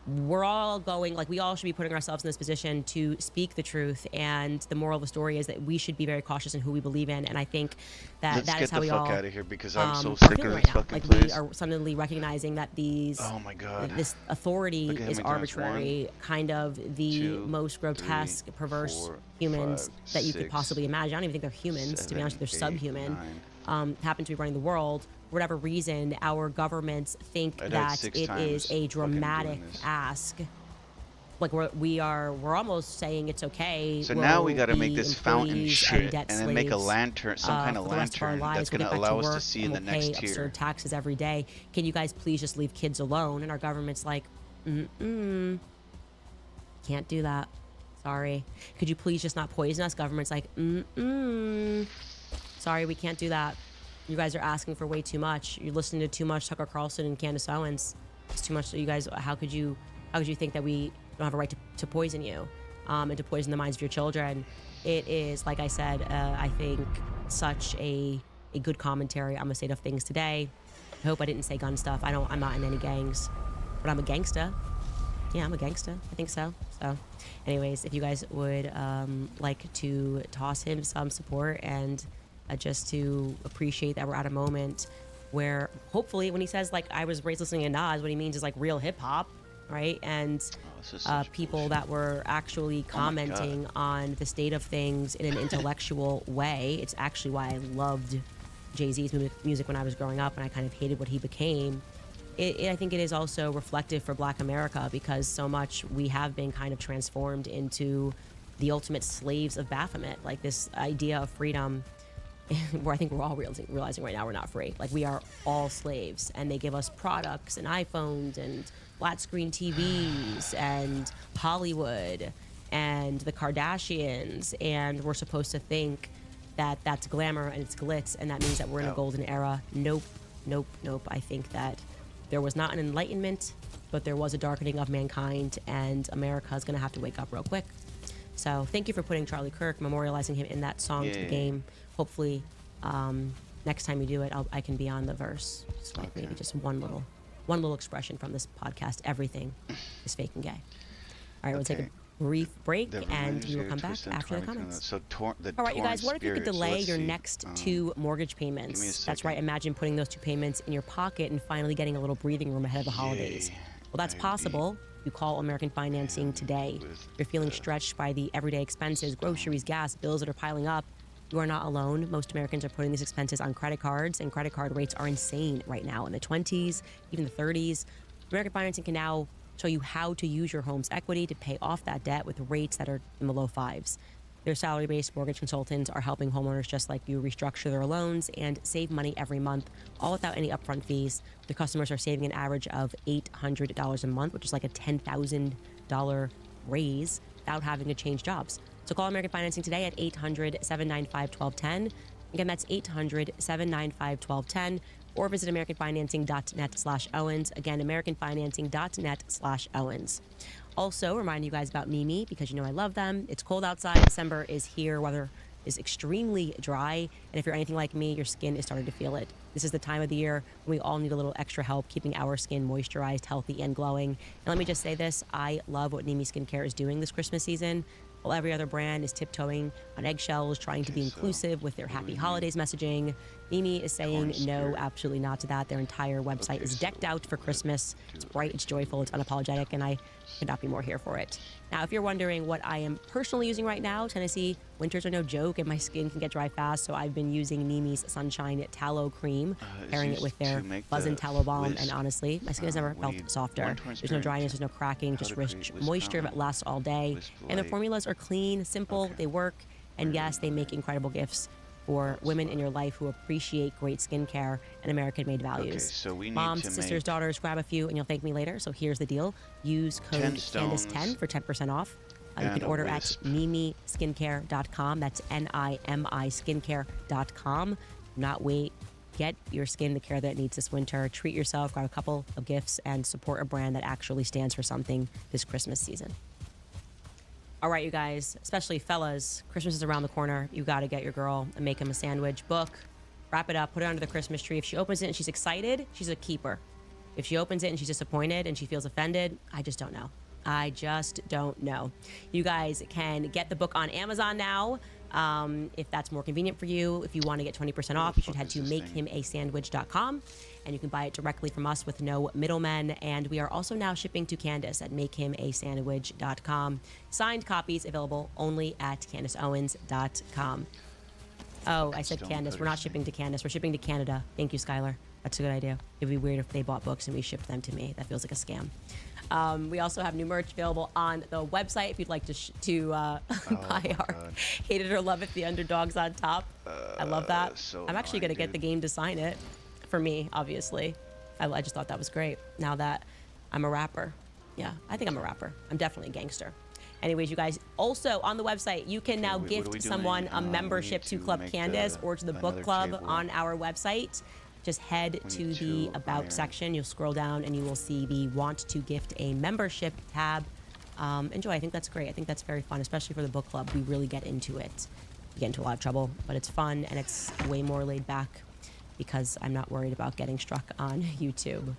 we're all going, like we all should be putting ourselves in this position to speak the truth, and the moral of the story is that we should be very cautious in who we believe in, and I think that
Let's
that
get
is how
the
we
fuck
all
out of here because I'm so
are
sick of
feeling
this
right now.
fucking
Like
place.
we are suddenly recognizing that these
Oh my God.
this authority
Look at how
is
many times.
arbitrary, kind of the
2,
most grotesque,
3,
perverse
4,
humans
5,
that you could
6,
possibly imagine. I don't even think they're humans, to be honest with you. They're
7, 8,
subhuman.
9.
Happen to be running the world. For whatever reason, our governments think
I died
that
6
it
times
is a
fucking
dramatic
doing this.
ask. Like we're almost saying it's okay.
So now we
we'll
got to make
be
this fountain
employees
shit
and debt
and then make a
slaves,
lantern, some kind of
for the rest of our
lantern
lives.
that's
We'll
going
get
to
back
allow us to
work,
see
and
in the
we'll
next
pay
tier.
absurd taxes every day. Can you guys please just leave kids alone? And our government's like, can't do that. Sorry. Could you please just not poison us? Government's like, sorry, we can't do that. You guys are asking for way too much. You're listening to too much Tucker Carlson and Candace Owens. It's too much. So you guys, how could you think that we don't have a right to poison you and to poison the minds of your children? It is, like I said, I think such a good commentary on the state of things today. I hope I didn't say gun stuff. I'm not in any gangs, but I'm a gangsta. Yeah, I'm a gangsta. I think so. So, anyways, if you guys would like to toss him some support and just to appreciate that we're at a moment where hopefully when he says like I was raised listening to Nas, what he means is like real hip hop, right? And people that were actually commenting on the state of things in an intellectual way. It's actually why I loved Jay-Z's music when I was growing up, and I kind of hated what he became. I think it is also reflective for Black America because so much we have been kind of transformed into the ultimate slaves of Baphomet, like this idea of freedom where I think we're all realizing right now we're not free. Like we are all slaves, and they give us products and iPhones and flat screen TVs and Hollywood and the Kardashians, and we're supposed to think that that's glamour and it's glitz, and that means that we're in a golden era. Nope, nope, nope. I think that there was not an enlightenment, but there was a darkening of mankind, and America is going to have to wake up real quick. So thank you for putting Charlie Kirk, memorializing him in that song to the game. Hopefully, next time you do it, I can be on the verse. Just like maybe just one little expression from this podcast. Everything is fake and gay. All right, we'll take a brief break, and we will come back after the comments.
So
all right, you guys, what if you could delay your next 2 mortgage payments? That's right. Imagine putting those 2 payments in your pocket and finally getting a little breathing room ahead of the holidays. Well, that's possible You call American Financing today. You're feeling stretched by the everyday expenses, groceries, gas, bills that are piling up. You are not alone. Most Americans are putting these expenses on credit cards, and credit card rates are insane right now, in the 20s, even the 30s. American Financing can now show you how to use your home's equity to pay off that debt with rates that are in the low fives. Their salary-based mortgage consultants are helping homeowners just like you restructure their loans and save money every month, all without any upfront fees. Their customers are saving an average of $800 a month, which is like a $10,000 raise without having to change jobs. So call American Financing today at 800-795-1210. Again, that's 800-795-1210. Or visit americanfinancing.net/Owens. Again, americanfinancing.net/Owens. Also, remind you guys about Mimi, because you know I love them. It's cold outside. December is here. Weather is extremely dry. And if you're anything like me, your skin is starting to feel it. This is the time of the year when we all need a little extra help keeping our skin moisturized, healthy, and glowing. And let me just say this. I love what Mimi Skincare is doing this Christmas season. While every other brand is tiptoeing on eggshells, trying to be inclusive with their happy holidays messaging, Mimi is saying no, absolutely not to that. Their entire website is decked out for Christmas. It's bright, it's joyful, it's unapologetic, and I could not be more here for it. Now, if you're wondering what I am personally using right now, Tennessee, winters are no joke, and my skin can get dry fast, so I've been using Mimi's Sunshine Tallow Cream, pairing it with their Buzz and Tallow Balm, and honestly, my skin has never felt softer. There's no dryness, there's no cracking, just rich moisture that lasts all day. And the formulas are clean, simple, they work, and yes, they make incredible gifts for women in your life who appreciate great skincare and American-made values.
Okay, so we need
Moms,
to
sisters,
make
daughters, grab a few and you'll thank me later. So here's the deal. Use code
10 stones
Candace10 for 10% off. You
and
can
a
order at
wisp.
mimiskincare.com. That's NIMI skincare.com. Do not wait. Get your skin the care that it needs this winter. Treat yourself, grab a couple of gifts, and support a brand that actually stands for something this Christmas season. All right, you guys, especially fellas, Christmas is around the corner. You got to get your girl and make him a sandwich. Book, wrap it up, put it under the Christmas tree. If she opens it and she's excited, she's a keeper. If she opens it and she's disappointed and she feels offended, I just don't know. I just don't know. You guys can get the book on Amazon now. If that's more convenient for you. If you want to get 20% off, you should head to makehimasandwich.com, and you can buy it directly from us with no middlemen. And we are also now shipping to Candace at makehimasandwich.com. Signed copies available only at CandaceOwens.com. Oh, I said Candace. We're not shipping to Candace. We're shipping to Canada. Thank you, Skylar. That's a good idea. It'd be weird if they bought books and we shipped them to me. That feels like a scam. We also have new merch available on the website if you'd like to buy our Hate It or Love It, the underdogs on top. I love that.
So
I'm actually going to get the game to sign it for me, obviously. I just thought that was great. Now that I'm a rapper. Yeah, I think I'm a rapper. I'm definitely a gangster. Anyways, you guys, also on the website, you can now gift someone a membership to Club Candace or to the book club on our website. Just head to the About section. You'll scroll down and you will see the Want to Gift a Membership tab. Enjoy. I think that's great. I think that's very fun, especially for the book club. We really get into it. We get into a lot of trouble, but it's fun and it's way more laid back because I'm not worried about getting struck on YouTube.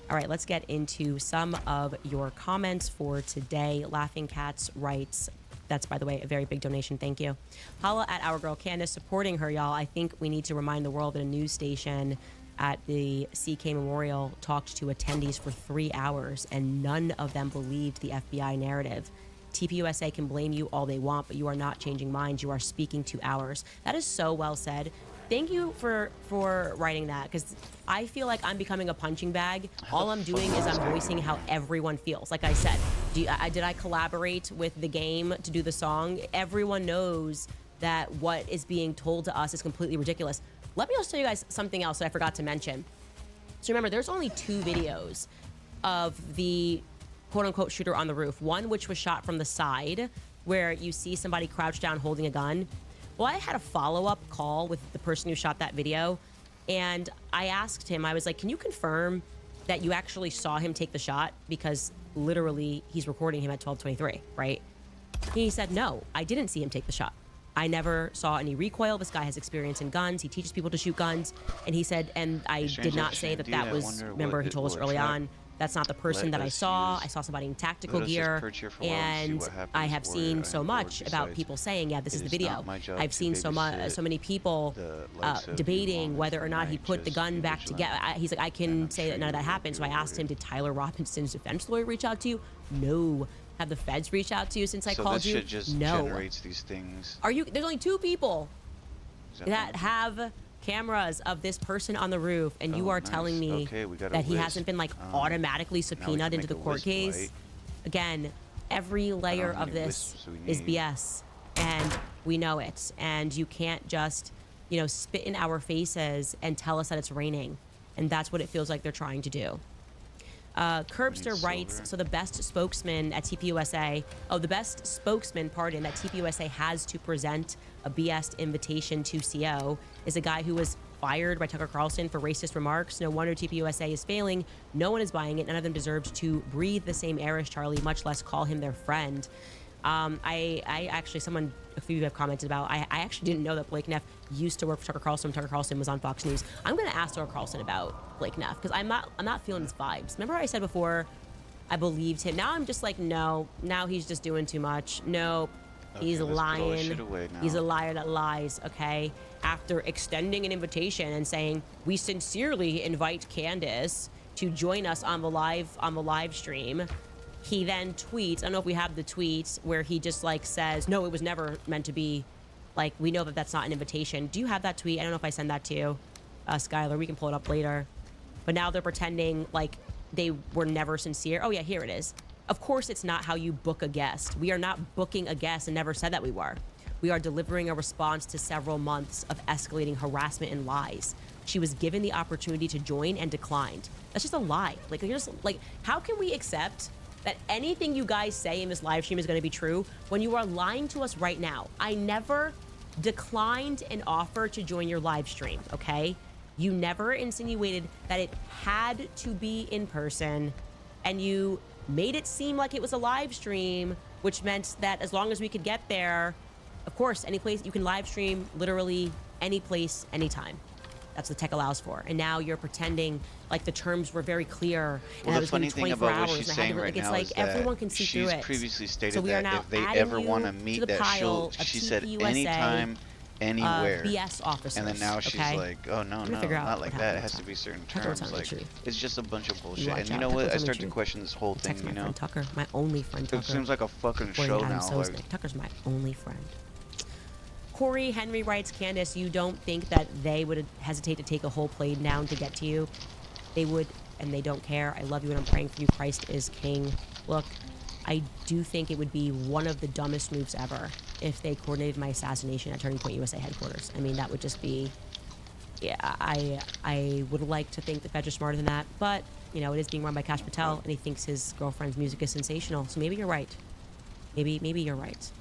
All right, let's get into some of your comments for today. Laughing Cats writes, that's, by the way, a very big donation. Thank you. Holla at our girl Candace, supporting her, y'all. I think we need to remind the world that a news station at the CK Memorial talked to attendees for 3 hours, and none of them believed the FBI narrative. TPUSA can blame you all they want, but you are not changing minds. You are speaking to ours. That is so well said. Thank you for writing that, because I feel like I'm becoming a punching bag. All I'm doing is I'm voicing how everyone feels. Like I said, did I collaborate with the game to do the song? Everyone knows that what is being told to us is completely ridiculous. Let me also tell you guys something else that I forgot to mention. So remember, there's only 2 videos of the quote-unquote shooter on the roof. One which was shot from the side, where you see somebody crouched down holding a gun. Well, I had a follow-up call with the person who shot that video, and I asked him, I was like, can you confirm that you actually saw him take the shot? Because literally, he's recording him at 12:23, right? He said, no, I didn't see him take the shot. I never saw any recoil. This guy has experience in guns. He teaches people to shoot guns. And he said, and I did not say that that was, remember, he told us early on That's not the person that I saw. I saw somebody in tactical gear, and I have seen so much about people saying, "Yeah, this is the video." I've seen so many people debating whether or not he put the gun back together. He's like, I can say that none of that happened. So I asked him, did Tyler Robinson's defense lawyer reach out to you? No. Have the feds reached out to you since I called you?
So this shit just generates these things.
There's only 2 people that have cameras of this person on the roof, and you are telling me that he hasn't been like automatically subpoenaed into the court case. Again, every layer of this is BS, and we know it. And you can't just, spit in our faces and tell us that it's raining. And that's what it feels like they're trying to do. Curbster writes, so the best spokesman at TPUSA, the best spokesman, that TPUSA has to present a BS invitation to CO is a guy who was fired by Tucker Carlson for racist remarks. No wonder TPUSA is failing. No one is buying it. None of them deserved to breathe the same air as Charlie, much less call him their friend. I actually, a few of you have commented about, I actually didn't know that Blake Neff used to work for Tucker Carlson when Tucker Carlson was on Fox News. I'm going to ask Tucker Carlson about Blake Neff, because I'm not feeling his vibes. Remember I said before I believed him? Now I'm just like, no, now he's just doing too much. No, he's lying. He's a liar that lies, okay? After extending an invitation and saying, we sincerely invite Candace to join us on the live stream, he then tweets, I don't know if we have the tweets, where he just like says, no, it was never meant to be, like, we know that that's not an invitation. Do you have that tweet? I don't know if I send that to you, Skylar. We can pull it up later. But now they're pretending like they were never sincere. Oh yeah, here it is. Of course it's not how you book a guest. We are not booking a guest and never said that we were. We are delivering a response to several months of escalating harassment and lies. She was given the opportunity to join and declined. That's just a lie. Like, you're just like, how can we accept that anything you guys say in this live stream is going to be true when you are lying to us right now? I never declined an offer to join your live stream, okay? You never insinuated that it had to be in person, and you made it seem like it was a live stream, which meant that as long as we could get there, of course, any place you can live stream, literally any place, anytime. That's what tech allows for. And now you're pretending like the terms were very clear.
Well, the funny thing about what she's saying right now is that she's previously stated that if they ever want to meet, that she said anytime, anywhere.
BS officers.
And then now she's like, oh no, not like that. It has to be certain terms. Like, it's just a bunch of bullshit. And you know what? I start to question this whole thing.
My friend Tucker, my only friend Tucker.
It seems like a fucking show now.
Tucker's my only friend. Corey Henry writes, Candace, you don't think that they would hesitate to take a whole plane down to get to you? They would, and they don't care. I love you and I'm praying for you. Christ is king. Look, I do think it would be one of the dumbest moves ever if they coordinated my assassination at Turning Point USA headquarters. I mean, that would just be, yeah, I would like to think the feds are smarter than that, but, it is being run by Kash Patel, and he thinks his girlfriend's music is sensational. So maybe you're right. Maybe you're right.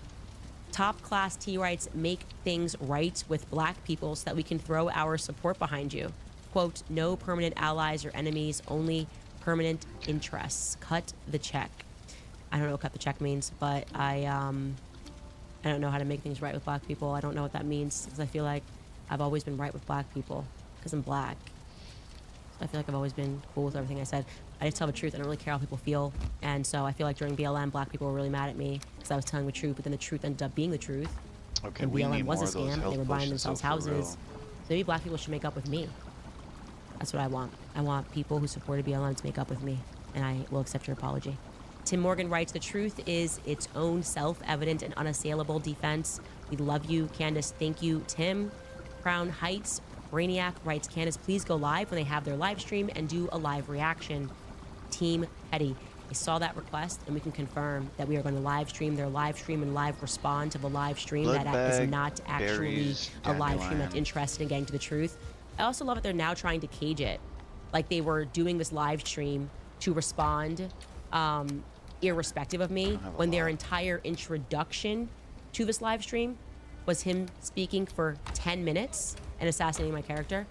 Top Class T writes, make things right with black people so that we can throw our support behind you. Quote, no permanent allies or enemies, only permanent interests. Cut the check. I don't know what cut the check means, but I don't know how to make things right with black people. I don't know what that means, because I feel like I've always been right with black people because I'm black. So I feel like I've always been cool with everything I said. I just tell the truth. I don't really care how people feel. And so I feel like during BLM, black people were really mad at me because I was telling the truth, but then the truth ended up being the truth.
Okay,
and
we
BLM
need
was
more
a
of those
scam.
health
They were buying
potions,
themselves
for
houses.
real.
So maybe black people should make up with me. That's what I want. I want people who supported BLM to make up with me, and I will accept your apology. Tim Morgan writes, the truth is its own self-evident and unassailable defense. We love you, Candace. Thank you, Tim. Crown Heights Brainiac writes, Candace, please go live when they have their live stream and do a live reaction. Team Petty, I saw that request, and we can confirm that we are going to live stream their live stream and live respond to the live stream that is not actually a live stream that's interested in getting to the truth. I also love that they're now trying to cage it. Like they were doing this live stream to respond irrespective of me, when their entire introduction to this live stream was him speaking for 10 minutes and assassinating my character.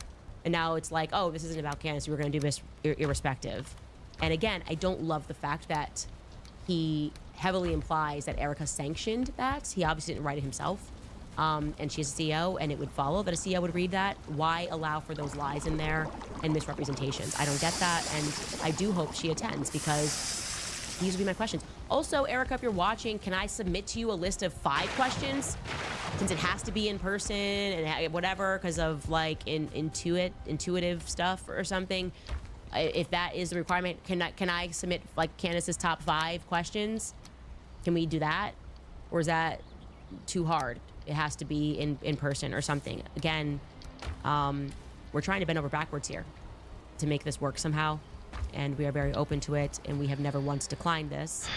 And now it's like, oh, this isn't about Candace. We're going to do this irrespective. And again, I don't love the fact that he heavily implies that Erica sanctioned that. He obviously didn't write it himself. and she's a CEO, and it would follow that a CEO would read that. Why allow for those lies in there and misrepresentations? I don't get that, and I do hope she attends, because these would be my questions. Also, Erica, if you're watching, can I submit to you a list of 5 questions? Since it has to be in person and whatever, because of like intuitive stuff or something. If that is the requirement, can I submit like Candace's top 5 questions? Can we do that? Or is that too hard? It has to be in person or something. Again, we're trying to bend over backwards here to make this work somehow. And we are very open to it. And we have never once declined this.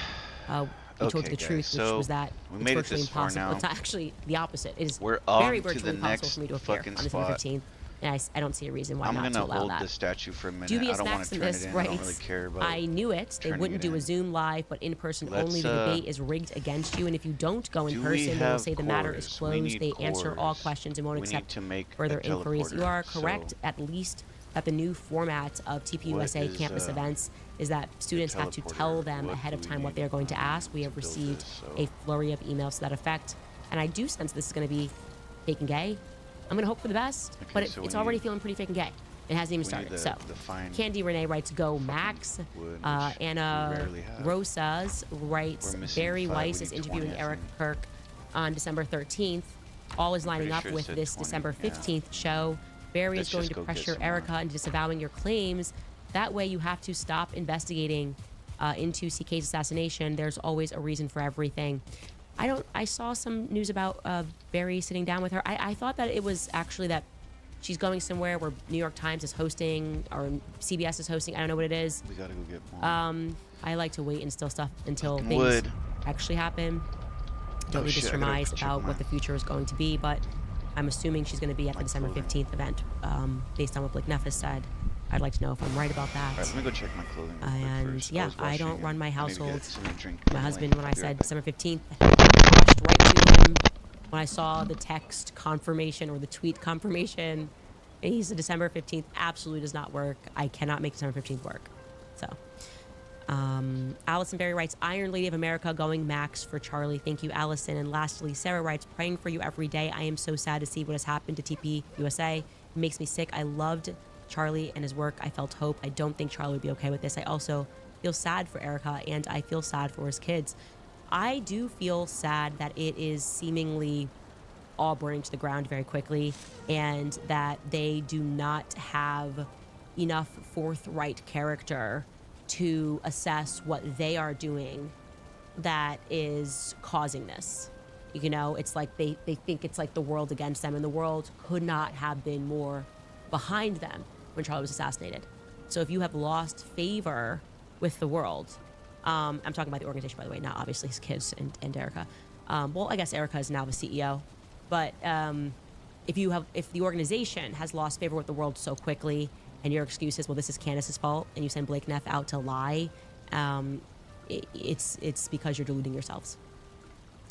We told you the truth, which was that it's virtually impossible. It's actually the opposite. It is very virtually impossible for me to appear on December 15th. And I don't see a reason why not to allow that.
I'm going to hold the statue for a minute.
Dubious
I don't want to turn it
Maximus
in.
writes,
I don't really care about
I knew it. They wouldn't do a Zoom live, but in person only. The debate is rigged against you. And if you don't go in person, they will say the matter is closed. They answer all questions and won't accept further inquiries. You are correct, at least, that the new format of TPUSA campus events is that students have to tell them ahead of time what they're going to ask. We have received a flurry of emails to that effect. And I do sense this is going to be fake and gay. I'm going to hope for the best, but it's already feeling pretty fake and gay. It hasn't even started. So, Candy Renee writes, go Max. Anna Rosas writes, Barry Weiss is interviewing Eric Kirk on December 13th. All is lining up with this December 15th show. Barry is going to pressure Erica into disavowing your claims. That way you have to stop investigating into CK's assassination. There's always a reason for everything. I saw some news about Barry sitting down with her. I thought that it was actually that she's going somewhere where New York Times is hosting or CBS is hosting. I don't know what it is.
We gotta go get more.
I like to wait and still stuff until things actually happen. Don't need to surmise about what the future is going to be, but I'm assuming she's going to be at the December 15th event, based on what Blake Neff has said. I'd like to know if I'm right about that.
All right, let me go check my clothing real quick
And
first.
yeah, I don't run my household.
Drink.
My husband, when I said December 15th, rushed right to him when I saw the text confirmation or the tweet confirmation. And he said December 15th absolutely does not work. I cannot make December 15th work. So, Allison Berry writes, Iron Lady of America going Max for Charlie. Thank you, Allison. And lastly, Sarah writes, praying for you every day. I am so sad to see what has happened to TP USA. It makes me sick. I loved Charlie and his work. I felt hope. I don't think Charlie would be okay with this. I also feel sad for Erica, and I feel sad for his kids. I do feel sad that it is seemingly all burning to the ground very quickly, and that they do not have enough forthright character to assess what they are doing that is causing this. You know, it's like they think it's like the world against them, and the world could not have been more behind them when Charlie was assassinated. So if you have lost favor with the world, I'm talking about the organization, by the way, not obviously his kids and Erica. Well, I guess Erica is now the CEO, but if the organization has lost favor with the world so quickly, and your excuse is, well, this is Candace's fault, and you send Blake Neff out to lie, it's because you're deluding yourselves.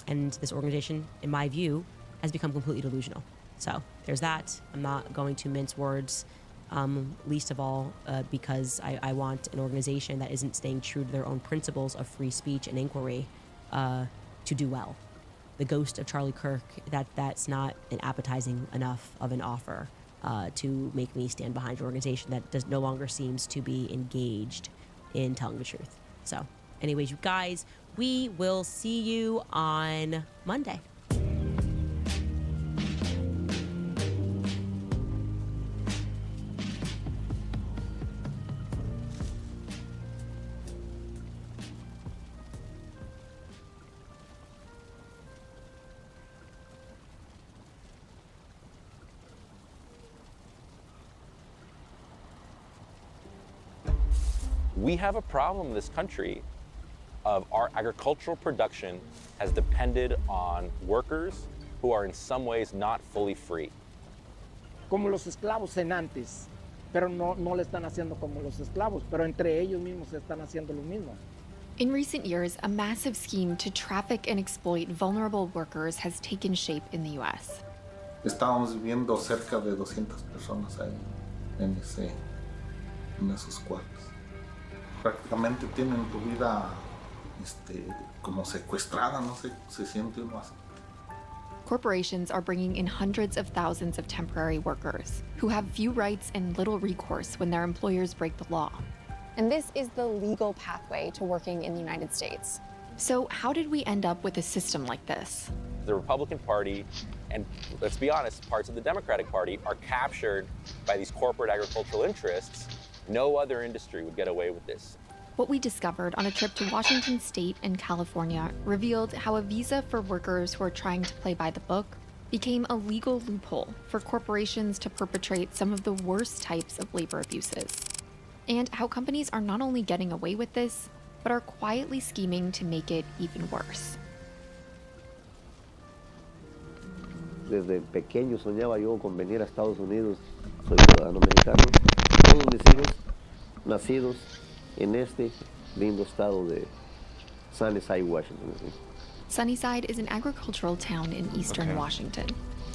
And this organization, in my view, has become completely delusional. So there's that. I'm not going to mince words, least of all because I want an organization that isn't staying true to their own principles of free speech and inquiry to do well. The ghost of Charlie Kirk, that's not an appetizing enough of an offer to make me stand behind an organization that no longer seems to be engaged in telling the truth. So anyways, you guys, we will see you on Monday.
We have a problem in this country of our agricultural production has depended on workers who are in some ways not fully free.
Como los esclavos en antes, pero no le están haciendo como los esclavos, pero entre ellos mismos están haciendo lo mismo.
In recent years, a massive scheme to traffic and exploit vulnerable workers has taken shape in the U.S.
Estábamos viviendo cerca de 200 personas ahí en esos cuartos. Prácticamente tienen tu vida como secuestrada, no sé, se siente uno así.
corporations are bringing in hundreds of thousands of temporary workers who have few rights and little recourse when their employers break the law.
And this is the legal pathway to working in the United States.
So how did we end up with a system like this?
The Republican Party, and let's be honest, parts of the Democratic Party are captured by these corporate agricultural interests. No other industry would get away with this.
What we discovered on a trip to Washington State and California revealed how a visa for workers who are trying to play by the book became a legal loophole for corporations to perpetrate some of the worst types of labor abuses. And how companies are not only getting away with this, but are quietly scheming to make it even worse.
Desde pequeño soñaba yo con venir a Estados Unidos. Soy ciudadano mexicano. Todos mis hijos nacidos en este lindo estado de Sunnyside, Washington.
Sunnyside is an agricultural town in eastern Washington.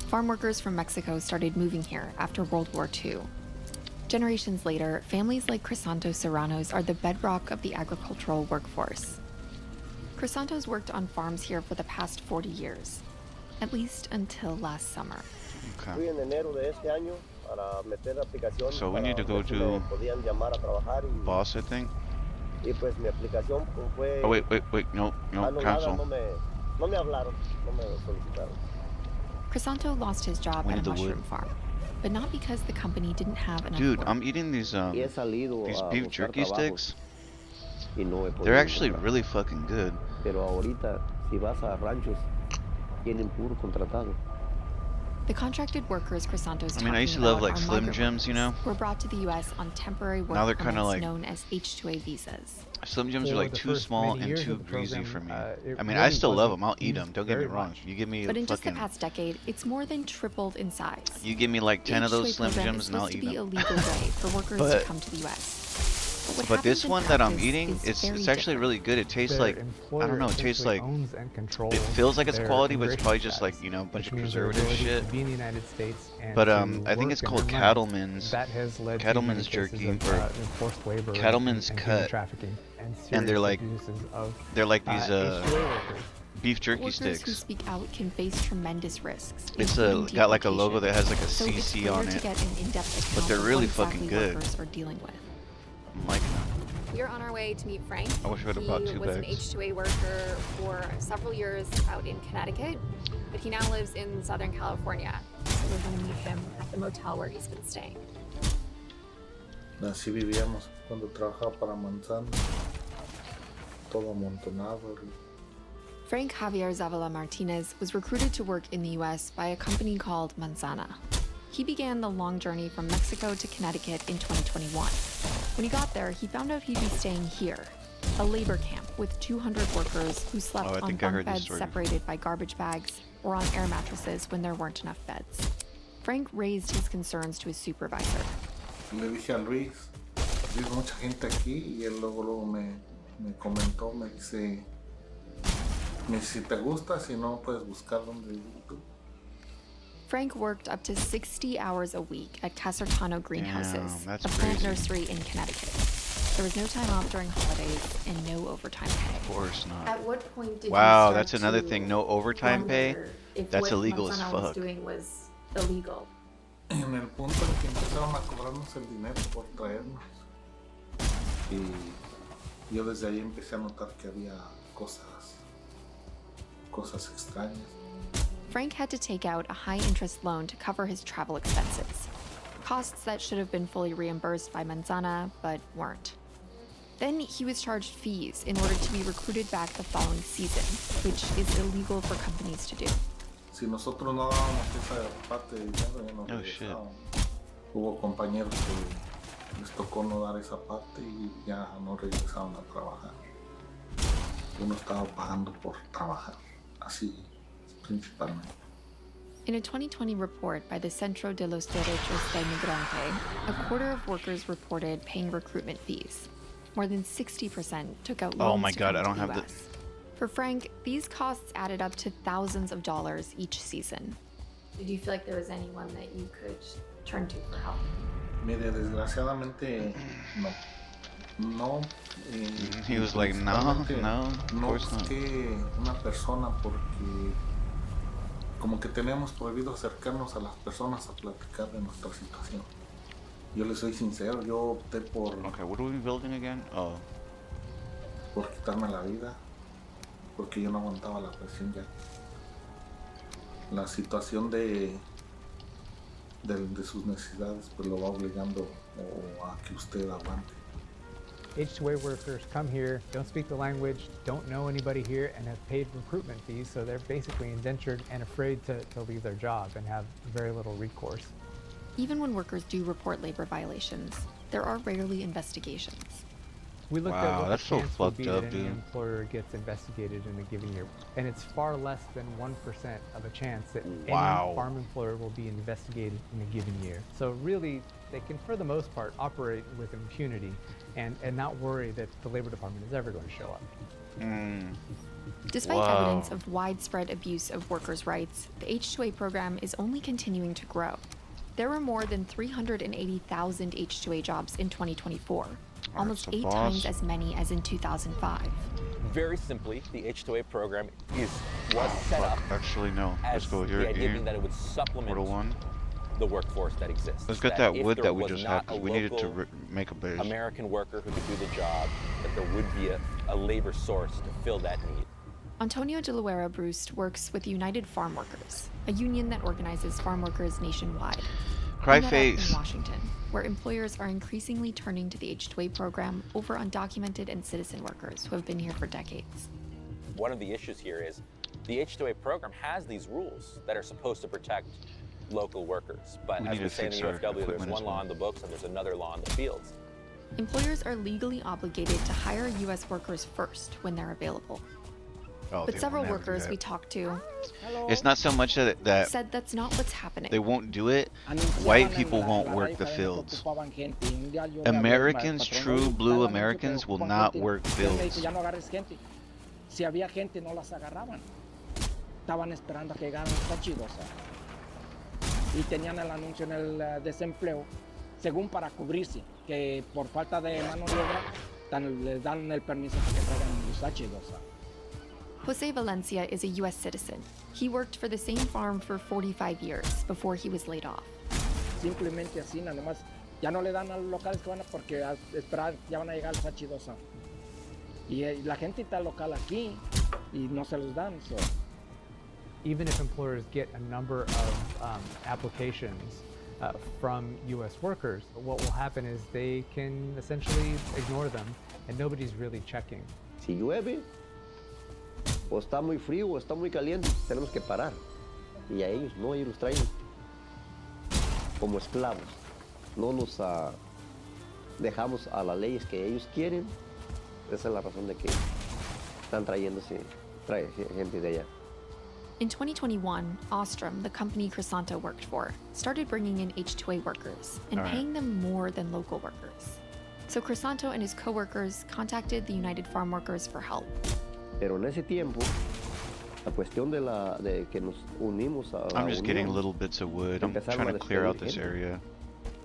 Farm workers from Mexico started moving here after World War II. Generations later, families like Crisanto Serranos are the bedrock of the agricultural workforce. Crisantos worked on farms here for the past 40 years, at least until last summer.
Fui en enero de este año para meter la aplicación.
So we need to go to boss, I think.
Y pues mi aplicación fue.
Oh wait, no, cancel.
No me hablaron, no me solicitaron.
Crisanto lost his job at a mushroom farm, but not because the company didn't have enough
Dude,
work.
I'm eating these beef jerky sticks.
No
They're actually really fucking good.
Pero ahorita, si vas a ranchos, tienen puro contratado.
The contracted workers Crisanto's
I used to love like Slim
migrant
Jims, you know?
were brought to the U.S. on temporary work
Now they're kinda
permits
like-
known as H-2A visas.
Slim Jims are like too small and too greasy for me. I mean, I
really
still love
wasn't
them. I'll eat
used
them. Don't get me
very
wrong.
much.
You give me
But in just the
fucking,
past decade, it's more than tripled in size.
you give me like 10 of
The
those
H-2A
Slim
program
Jims
is
and I'll
supposed
eat
to be a
them.
legal way for workers to
But-
come to the U.S. What
But this
happens in
one that I'm
practice
eating,
is
it's
very
actually really good. It tastes
Their
like, I
employer
don't know, it tastes
essentially
like,
owns and controls
it feels like it's
their
quality, but it's probably
immigration
just like,
status,
you know, a bunch
which
of
means their
preservative
ability
shit.
to be in the United States and
But
to
I think
work
it's
and
called
earn money.
Cattleman's,
That has led to
Cattleman's
many cases
jerky,
of,
or
enforced labor
Cattleman's
and human
cut.
trafficking and
And they're
serious
like,
abuses of,
they're like these
H-2A workers.
beef jerky
Workers who
sticks.
speak out can face tremendous risks.
It's
including
got like a logo
deportation.
that has like a
So it's
CC
rare
on
to
it.
get an in-depth account
But they're
of
really
what
fucking
exactly
good.
workers are dealing with.
I'm liking them.
We are on our way to meet Frank.
I wish I would've brought
He
two
was an
bags.
H-2A worker for several years out in Connecticut, but he now lives in Southern California. So we're going to meet him at the motel where he's been staying.
Así vivíamos cuando trabajaba para Manzana, todo amontonado.
Frank Javier Zavala Martinez was recruited to work in the U.S. by a company called Manzana. He began the long journey from Mexico to Connecticut in 2021. When he got there, he found out he'd be staying here, a labor camp with 200 workers who slept
Oh, I
on
think I
bunk
heard this
beds
story.
separated by garbage bags or on air mattresses when there weren't enough beds. Frank raised his concerns to his supervisor.
Le dije a Luis, mucha gente aquí, y él luego me comentó, me dice, si te gusta, si no, puedes buscar donde vivir tú.
Frank worked up to 60 hours a week at Casertano Greenhouses,
Damn, that's
a plant
crazy.
nursery in Connecticut. There was no time off during holidays and no overtime pay.
Of course not.
At what point did
Wow,
you start
that's another
to
thing. No overtime pay.
wonder if
That's
what
illegal as
Manzana was
fuck.
doing was illegal?
En el punto en que empezaron a cobrarnos el dinero por traernos. Y yo desde ahí empecé a notar que había cosas extrañas.
Frank had to take out a high-interest loan to cover his travel expenses. Costs that should have been fully reimbursed by Manzana, but weren't. Then he was charged fees in order to be recruited back the following season, which is illegal for companies to do.
Si nosotros no dábamos esa parte de dinero, ya no
Oh, shit.
regresaban. Hubo compañeros que les tocó no dar esa parte y ya no regresaron a trabajar. Uno estaba pagando por trabajar, así principalmente.
In a 2020 report by the Centro de los Derechos del Migrante, a quarter of workers reported paying recruitment fees. More than 60% took out loans
Oh my
to
God,
come
I don't
to the
have
US. For Frank, these costs added up to thousands of dollars each season.
Did you feel like there was anyone that you could turn to for help?
Mire, desgraciadamente no. No.
He was like, no,
principalmente
no, of
no
course not.
busqué una persona porque como que tenemos prohibido acercarnos a las personas a platicar de nuestra situación. Yo les soy sincero, yo opté por...
Okay, what are we building again? Oh.
Por quitarme la vida, porque yo no aguantaba la presión ya. La situación de sus necesidades pues lo va obligando a que usted aguante.
H2A workers come here, don't speak the language, don't know anybody here, and have paid recruitment fees, so they're basically indentured and afraid to leave their job and have very little recourse.
Even when workers do report labor violations, there are rarely investigations.
We looked at
Wow,
what
that's
the
so
chance would
fucked
be
up,
that any
dude.
employer gets investigated in a given year, and it's far less than 1% of a chance that
Wow.
any farm employer will be investigated in a given year. So really, they can, for the most part, operate with impunity and not worry that the Labor Department is ever going to show up.
Despite
Wow.
evidence of widespread abuse of workers' rights, the H2A program is only continuing to grow. There were more than 380,000 H2A jobs in 2024, almost
so
8
boss.
times as many as in 2005.
Very simply, the H2A program was set up
Actually, no. Let's
as
go here.
the idea
here.
being that it would supplement
Portal 1.
the workforce that exists.
Let's get that
if
wood
there
that we
was
just
not
had because
a
we needed to
local
make a base.
American worker who could do the job, that there would be a labor source to fill that need.
Antonio de Luera Brust works with United Farm Workers, a union that organizes farm workers nationwide.
Cry
They met up
face.
in Washington, where employers are increasingly turning to the H2A program over undocumented and citizen workers who have been here for decades.
One of the issues here is the H2A program has these rules that are supposed to protect local workers. But
We
as
need
we
to
say in the
fix our
UFW, there's
equipment
one
as
law
well.
in the books and there's another law in the fields.
Employers are legally obligated to hire U.S. workers first when they're available.
Oh,
But
they
several
won't ever do
workers
that.
we talked to
It's not so much that
said that's not what's happening.
they won't do it. White people won't work the fields. Americans, true blue Americans, will not work fields.
Ya no agarres gente. Si había gente, no las agarraban. Estaban esperando a que llegaran los tachidos. Y tenían el anuncio en el desempleo, según para cubrirse, que por falta de mano de obra, les dan el permiso para que traigan los tachidos.
Jose Valencia is a U.S. citizen. He worked for the same farm for 45 years before he was laid off.
Simplemente así, nada más. Ya no le dan a los locales que van a, porque a esperar, ya van a llegar los tachidos. Y la gente está local aquí y no se los dan. So.
Even if employers get a number of applications from U.S. workers, what will happen is they can essentially ignore them and nobody's really checking.
Si llueve, o está muy frío o está muy caliente, tenemos que parar. Y a ellos no, ellos los traen como esclavos. No nos dejamos a las leyes que ellos quieren. Esa es la razón de que están trae gente de allá.
In 2021, Ostrom, the company Crisanto worked for, started bringing in H2A workers and
All right.
paying them more than local workers. So Crisanto and his co-workers contacted the United Farm Workers for help.
Pero en ese tiempo, la cuestión de que nos unimos a la
I'm just getting
unión,
little bits of wood. I'm
empezaron
trying
a
to clear out
despedir
this
gente.
area.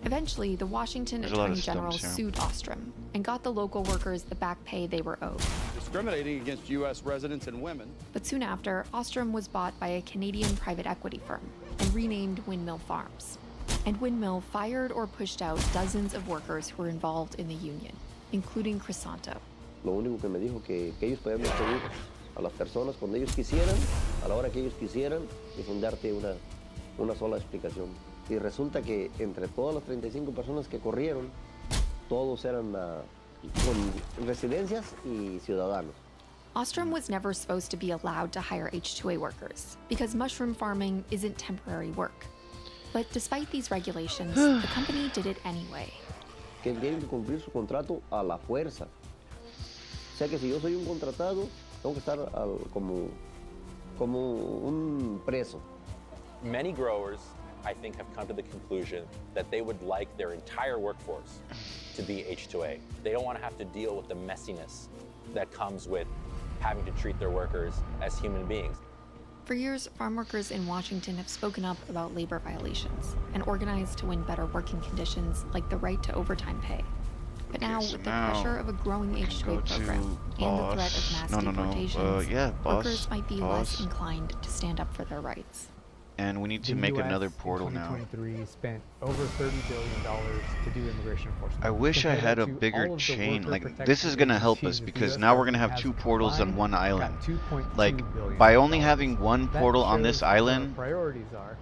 Eventually, the Washington
There's a lot of
Attorney General
stumps here.
sued Ostrom and got the local workers the back pay they were owed.
Discriminating against U.S. residents and women.
But soon after, Ostrom was bought by a Canadian private equity firm and renamed Windmill Farms. And Windmill fired or pushed out dozens of workers who were involved in the union, including Crisanto.
Lo único que me dijo que ellos podían despedir a las personas cuando ellos quisieran, a la hora que ellos quisieran, y sin darte una sola explicación. Y resulta que entre todas las 35 personas que corrieron, todos eran con residencias y ciudadanos.
Ostrom was never supposed to be allowed to hire H2A workers because mushroom farming isn't temporary work. But despite these regulations, the company did it anyway.
Que tienen que cumplir su contrato a la fuerza. O sea que si yo soy un contratado, tengo que estar como un preso.
Many growers, I think, have come to the conclusion that they would like their entire workforce to be H2A. They don't want to have to deal with the messiness that comes with having to treat their workers as human beings.
For years, farm workers in Washington have spoken up about labor violations and organized to win better working conditions like the right to overtime pay. But now,
so
with the
now
pressure of a growing
go
H2A
to
program and the threat of mass
No.
deportations,
Yeah, boss.
workers might be
Boss.
less inclined to stand up for their rights.
And we need to
The
make
US
another portal
in
now.
2023 spent over $30 billion to do immigration enforcement.
I wish I
Compare
had
that
a
to
bigger
all of the
chain.
worker
Like,
protection
this is gonna help us
agencies that the
because
US
now we're gonna
government
have
has
2 portals on
combined,
one
got
island.
$2.2
Like,
billion.
by only having one
That
portal on
shows
this
what our
island,
priorities are.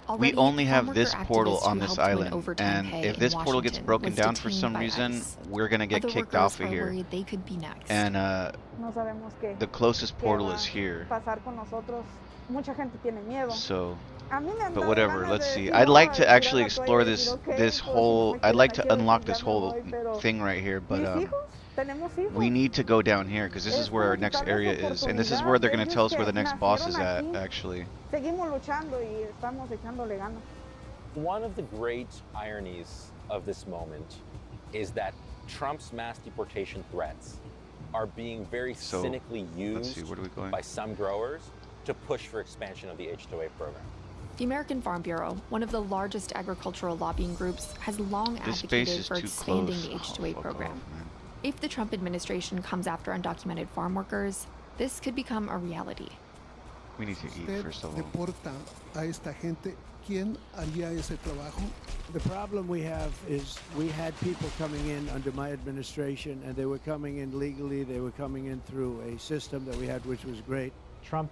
we
Already,
only
farm
have this
worker
portal
activists
on
who
this
helped win
island.
overtime
And
pay
if
in
this portal gets
Washington
broken
was
down for
detained
some
by
reason,
ICE.
we're gonna get
Other
kicked
workers
off of
are
here.
worried they could be next.
And
No sabemos qué.
the closest
qué
portal
va
is here.
a pasar con nosotros. Mucha gente tiene miedo.
So,
A mí me han
but
dado
whatever,
ganas
let's
de
see.
decir,
I'd like to
"Ay,
actually
tirar la
explore
toalla y decir, "Ok,
this
pues, si no
whole,
me
I'd
quieren
like to
aquí a
unlock
decir,
this
ya me
whole
voy, pero
thing right here, but
mis hijos, tenemos hijos.
we need to go down here because this is where our next area is, and this is where they're going to tell us where the next boss is at, actually.
Seguimos luchando y estamos echándole ganas.
One of the great ironies of this moment is that Trump's mass deportation threats are being very cynically used by some growers to push for expansion of the H2A program.
The American Farm Bureau, one of the largest agricultural lobbying groups, has long advocated for expanding the H2A program. If the Trump administration comes after undocumented farm workers, this could become a reality.
We need to eat, first of all.
Deporta a esta gente, ¿quién haría ese trabajo?
The problem we have is we had people coming in under my administration, and they were coming in legally. They were coming in through a system that we had, which was great.
Trump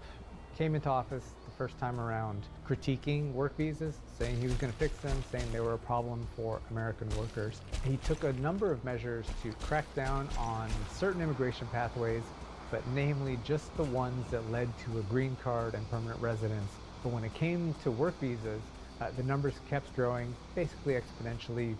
came into office the first time around critiquing work visas, saying he was going to fix them, saying they were a problem for American workers. He took a number of measures to crack down on certain immigration pathways, but namely just the ones that led to a green card and permanent residence. But when it came to work visas, the numbers kept growing basically exponentially.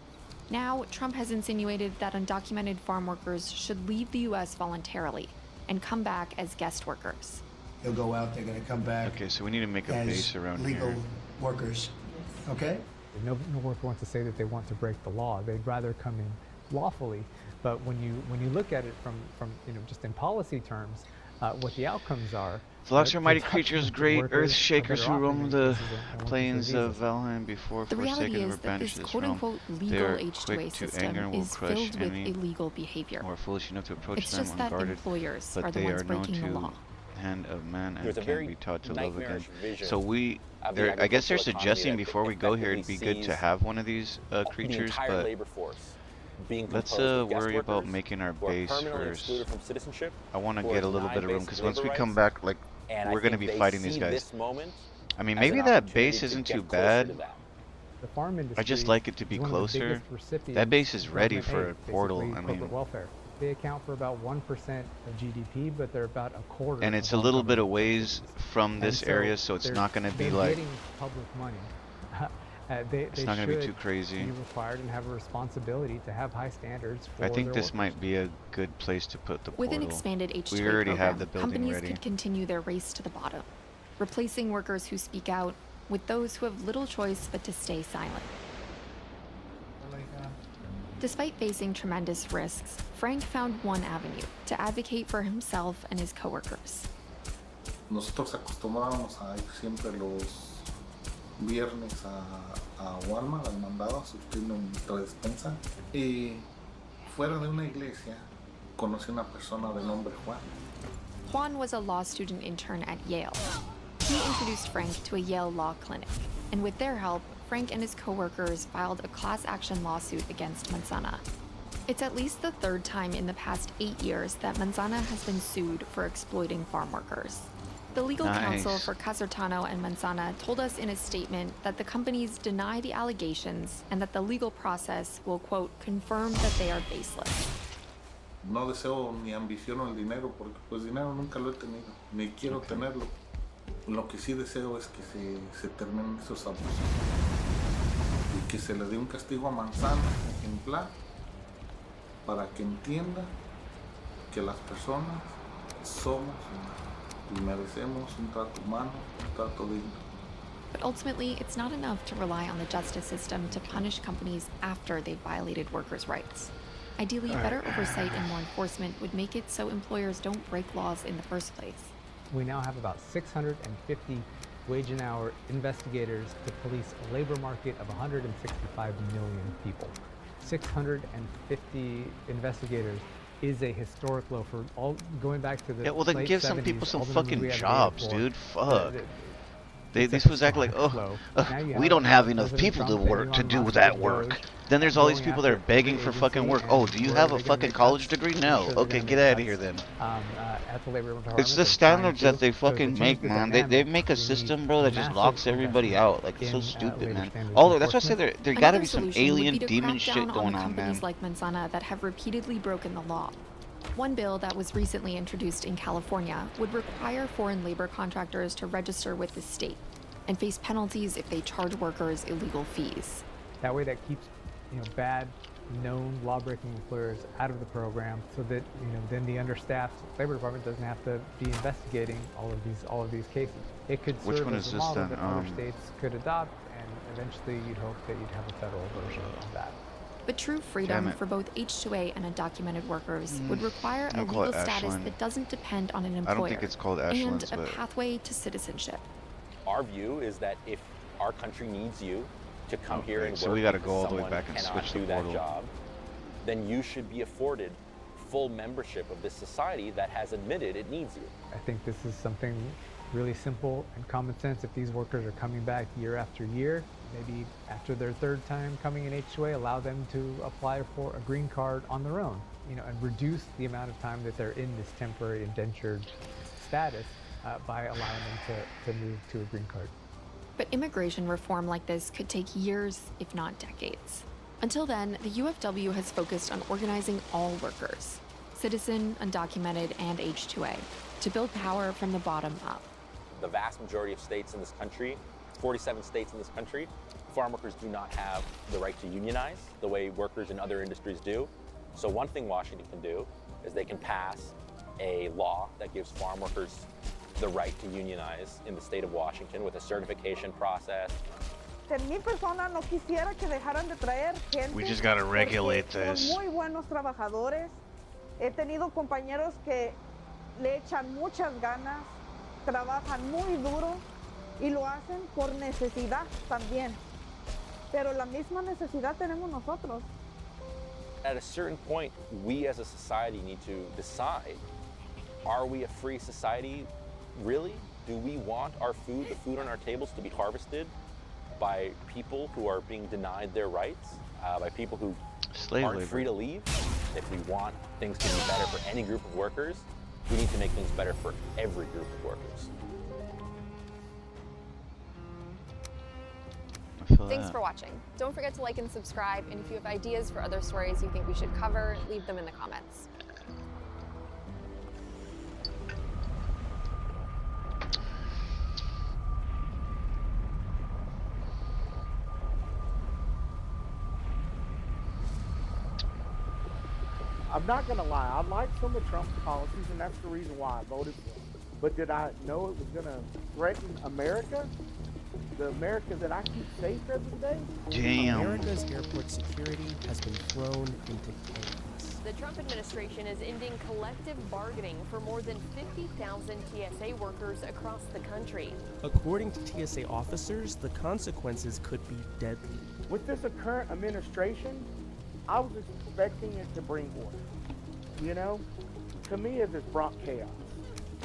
Now, Trump has insinuated that undocumented farm workers should leave the U.S. voluntarily and come back as guest workers.
They'll go out, they're going to come back.
Okay, so we need to make a base around
legal
here.
workers. Okay?
No worker wants to say that they want to break the law. They'd rather come in lawfully. But when you look at it from just in policy terms, what the outcomes are.
Flocks are mighty creatures, great earth shakers who roam the plains of Valheim before
The reality
forsaken
is
or
that
banished
this
this realm.
quote-unquote
They
legal
are
H2A
quick to anger
system
and will
is
crush
filled with
any
illegal behavior.
who are foolish enough to approach
It's
them
just that
unguarded,
employers
but
are the
they
ones
are known
breaking the
to
law.
hand of man and
There's a
can
very
be taught to love again.
nightmarish vision
So we,
of the
I guess they're
agricultural economy
suggesting
that
before we go here, it'd be
effectively
good to
sees
have one of these
the
creatures,
entire
but
labor force being
let's
composed of guest
worry about
workers
making our
who are
base
permanently
first.
excluded from citizenship,
I want to
who are
get a little bit of room
denied
because
basic
once we
labor
come
rights.
back, like
And
we're
I
going to
think
be
they
fighting these
see
guys.
this moment
I mean,
as
maybe
an
that
opportunity
base
to
isn't
get
too
closer
bad.
to that.
The farm industry
I just like it to be
is one of the
closer.
biggest recipients
That base is
of
ready
government
for a
aid,
portal.
basically
I
corporate
mean,
welfare. They account for about 1% of GDP, but they're about a quarter.
and it's
of
a
all
little bit of
government
ways from
And
this area, so it's
they're-
not going to be
they're
like.
getting public money. They
not gonna be
should
too crazy.
Be required and have a responsibility to have high standards for
I think
their
this
workers.
might be a good place to put the
With
portal.
an expanded H2A
We already
program,
have the building
companies
ready.
could continue their race to the bottom, replacing workers who speak out with those who have little choice but to stay silent. Despite facing tremendous risks, Frank found one avenue to advocate for himself and his coworkers.
Nosotros acostumbrábamos a ir siempre los viernes a Walmart, al mandado, a surtir nuestra despensa. Y fuera de una iglesia conocí una persona de nombre Juan.
Juan was a law student intern at Yale. He introduced Frank to a Yale law clinic, and with their help, Frank and his coworkers filed a class action lawsuit against Manzana. It's at least the third time in the past 8 years that Manzana has been sued for exploiting farm workers. The legal counsel
Nice.
for Casertano and Manzana told us in a statement that the companies deny the allegations and that the legal process will, quote, confirm that they are baseless.
No deseo ni ambiciono el dinero porque pues dinero nunca lo he tenido, ni quiero tenerlo. Lo que sí deseo es que se terminen esos abusos y que se le dé un castigo a Manzana ejemplar para que entienda que las personas somos y merecemos un trato humano, un trato digno.
But ultimately, it's not enough to rely on the justice system to punish companies after they've violated workers' rights. Ideally, better oversight and more enforcement would make it so employers don't break laws in the first place.
We now have about 650 wage and hour investigators to police a labor market of 165 million people. 650 investigators is a historic low for all going back to the
Yeah, well then
late
give some
70s,
people some
all the numbers
fucking
we had data
jobs,
for.
dude. Fuck. These fools act like, oh, we don't have enough people to work to do that work. Then there's all these people that are begging for fucking work. Oh, do you have a fucking college degree? No. Okay, get out of here then. It's the standards that they fucking make, man. They make a system, bro, that just locks everybody out. Like, it's so stupid, man. Although that's why I say there gotta be some alien demon shit going on, man.
Companies like Manzana that have repeatedly broken the law. One bill that was recently introduced in California would require foreign labor contractors to register with the state and face penalties if they charge workers illegal fees.
That way that keeps, bad, known law-breaking employers out of the program, so that, then the understaffed labor department doesn't have to be investigating all of these cases. It could serve as a model that other states could adopt, and eventually you'd hope that you'd have a federal version of that.
But true freedom for both H-2A and undocumented workers would require a legal status that doesn't depend on an employer.
I don't think it's called Ashlands,
and a pathway to citizenship.
Our view is that if our country needs you to come here and work,
so we got to go all the way back and switch the portal.
That job, then you should be afforded full membership of this society that has admitted it needs you.
I think this is something really simple and common sense. If these workers are coming back year after year, maybe after their third time coming in H-2A, allow them to apply for a green card on their own, and reduce the amount of time that they're in this temporary indentured status by allowing them to move to a green card.
But immigration reform like this could take years, if not decades. Until then, the UFW has focused on organizing all workers, citizen, undocumented, and H-2A, to build power from the bottom up.
The vast majority of states in this country, 47 states in this country, farm workers do not have the right to unionize the way workers in other industries do. So one thing Washington can do is they can pass a law that gives farm workers the right to unionize in the state of Washington with a certification process.
Mi persona no quisiera que dejaran de traer gente.
We just gotta regulate this.
Son muy buenos trabajadores. He tenido compañeros que le echan muchas ganas, trabajan muy duro y lo hacen por necesidad también. Pero la misma necesidad tenemos nosotros.
At a certain point, we as a society need to decide, are we a free society? Really? Do we want our food, the food on our tables, to be harvested by people who are being denied their rights, by people who aren't free to leave? If we want things to be better for any group of workers, we need to make things better for every group of workers.
Thanks for watching. Don't forget to like and subscribe, and if you have ideas for other stories you think we should cover, leave them in the comments.
I'm not going to lie, I like some of Trump's policies, and that's the reason why I voted for him. But did I know it was going to threaten America? The America that I keep safe every day?
Damn.
America's airport security has been thrown into chaos.
The Trump administration is ending collective bargaining for more than 50,000 TSA workers across the country.
According to TSA officers, the consequences could be deadly.
With this current administration, I was expecting it to bring order. To me, it's brought chaos.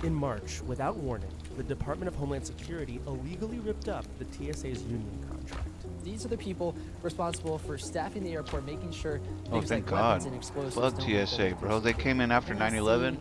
In March, without warning, the Department of Homeland Security illegally ripped up the TSA's union contract.
These are the people responsible for staffing the airport, making sure things
thank
like weapons
God.
and explosives
Fuck
don't
TSA, bro. They came in after 9/11.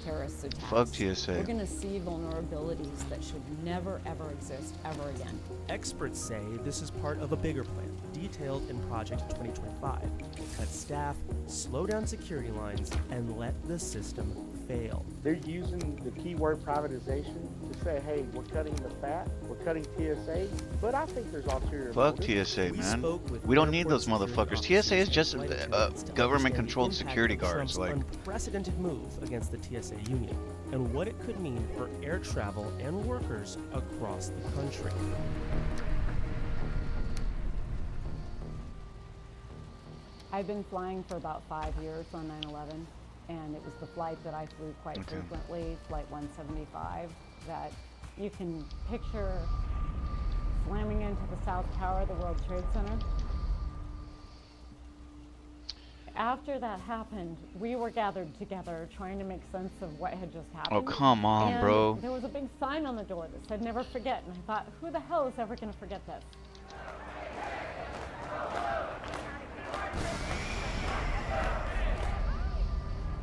Terrorist attacks.
Fuck TSA.
We're going to see vulnerabilities that should never, ever exist ever again.
Experts say this is part of a bigger plan, detailed in Project 2025, to cut staff, slow down security lines, and let the system fail.
They're using the keyword privatization to say, hey, we're cutting the fat, we're cutting TSA, but I think there's ulterior
Fuck
motives.
TSA, man. We don't need those motherfuckers. TSA is just government-controlled security guards.
Trump's
Like,
unprecedented move against the TSA union and what it could mean for air travel and workers across the country.
I've been flying for about 5 years on 9/11, and it was the flight that I flew quite frequently, Flight 175, that you can picture slamming into the South Tower of the World Trade Center. After that happened, we were gathered together trying to make sense of what had just happened.
Oh, come on,
and
bro.
There was a big sign on the door that said never forget, and I thought, who the hell is ever going to forget this?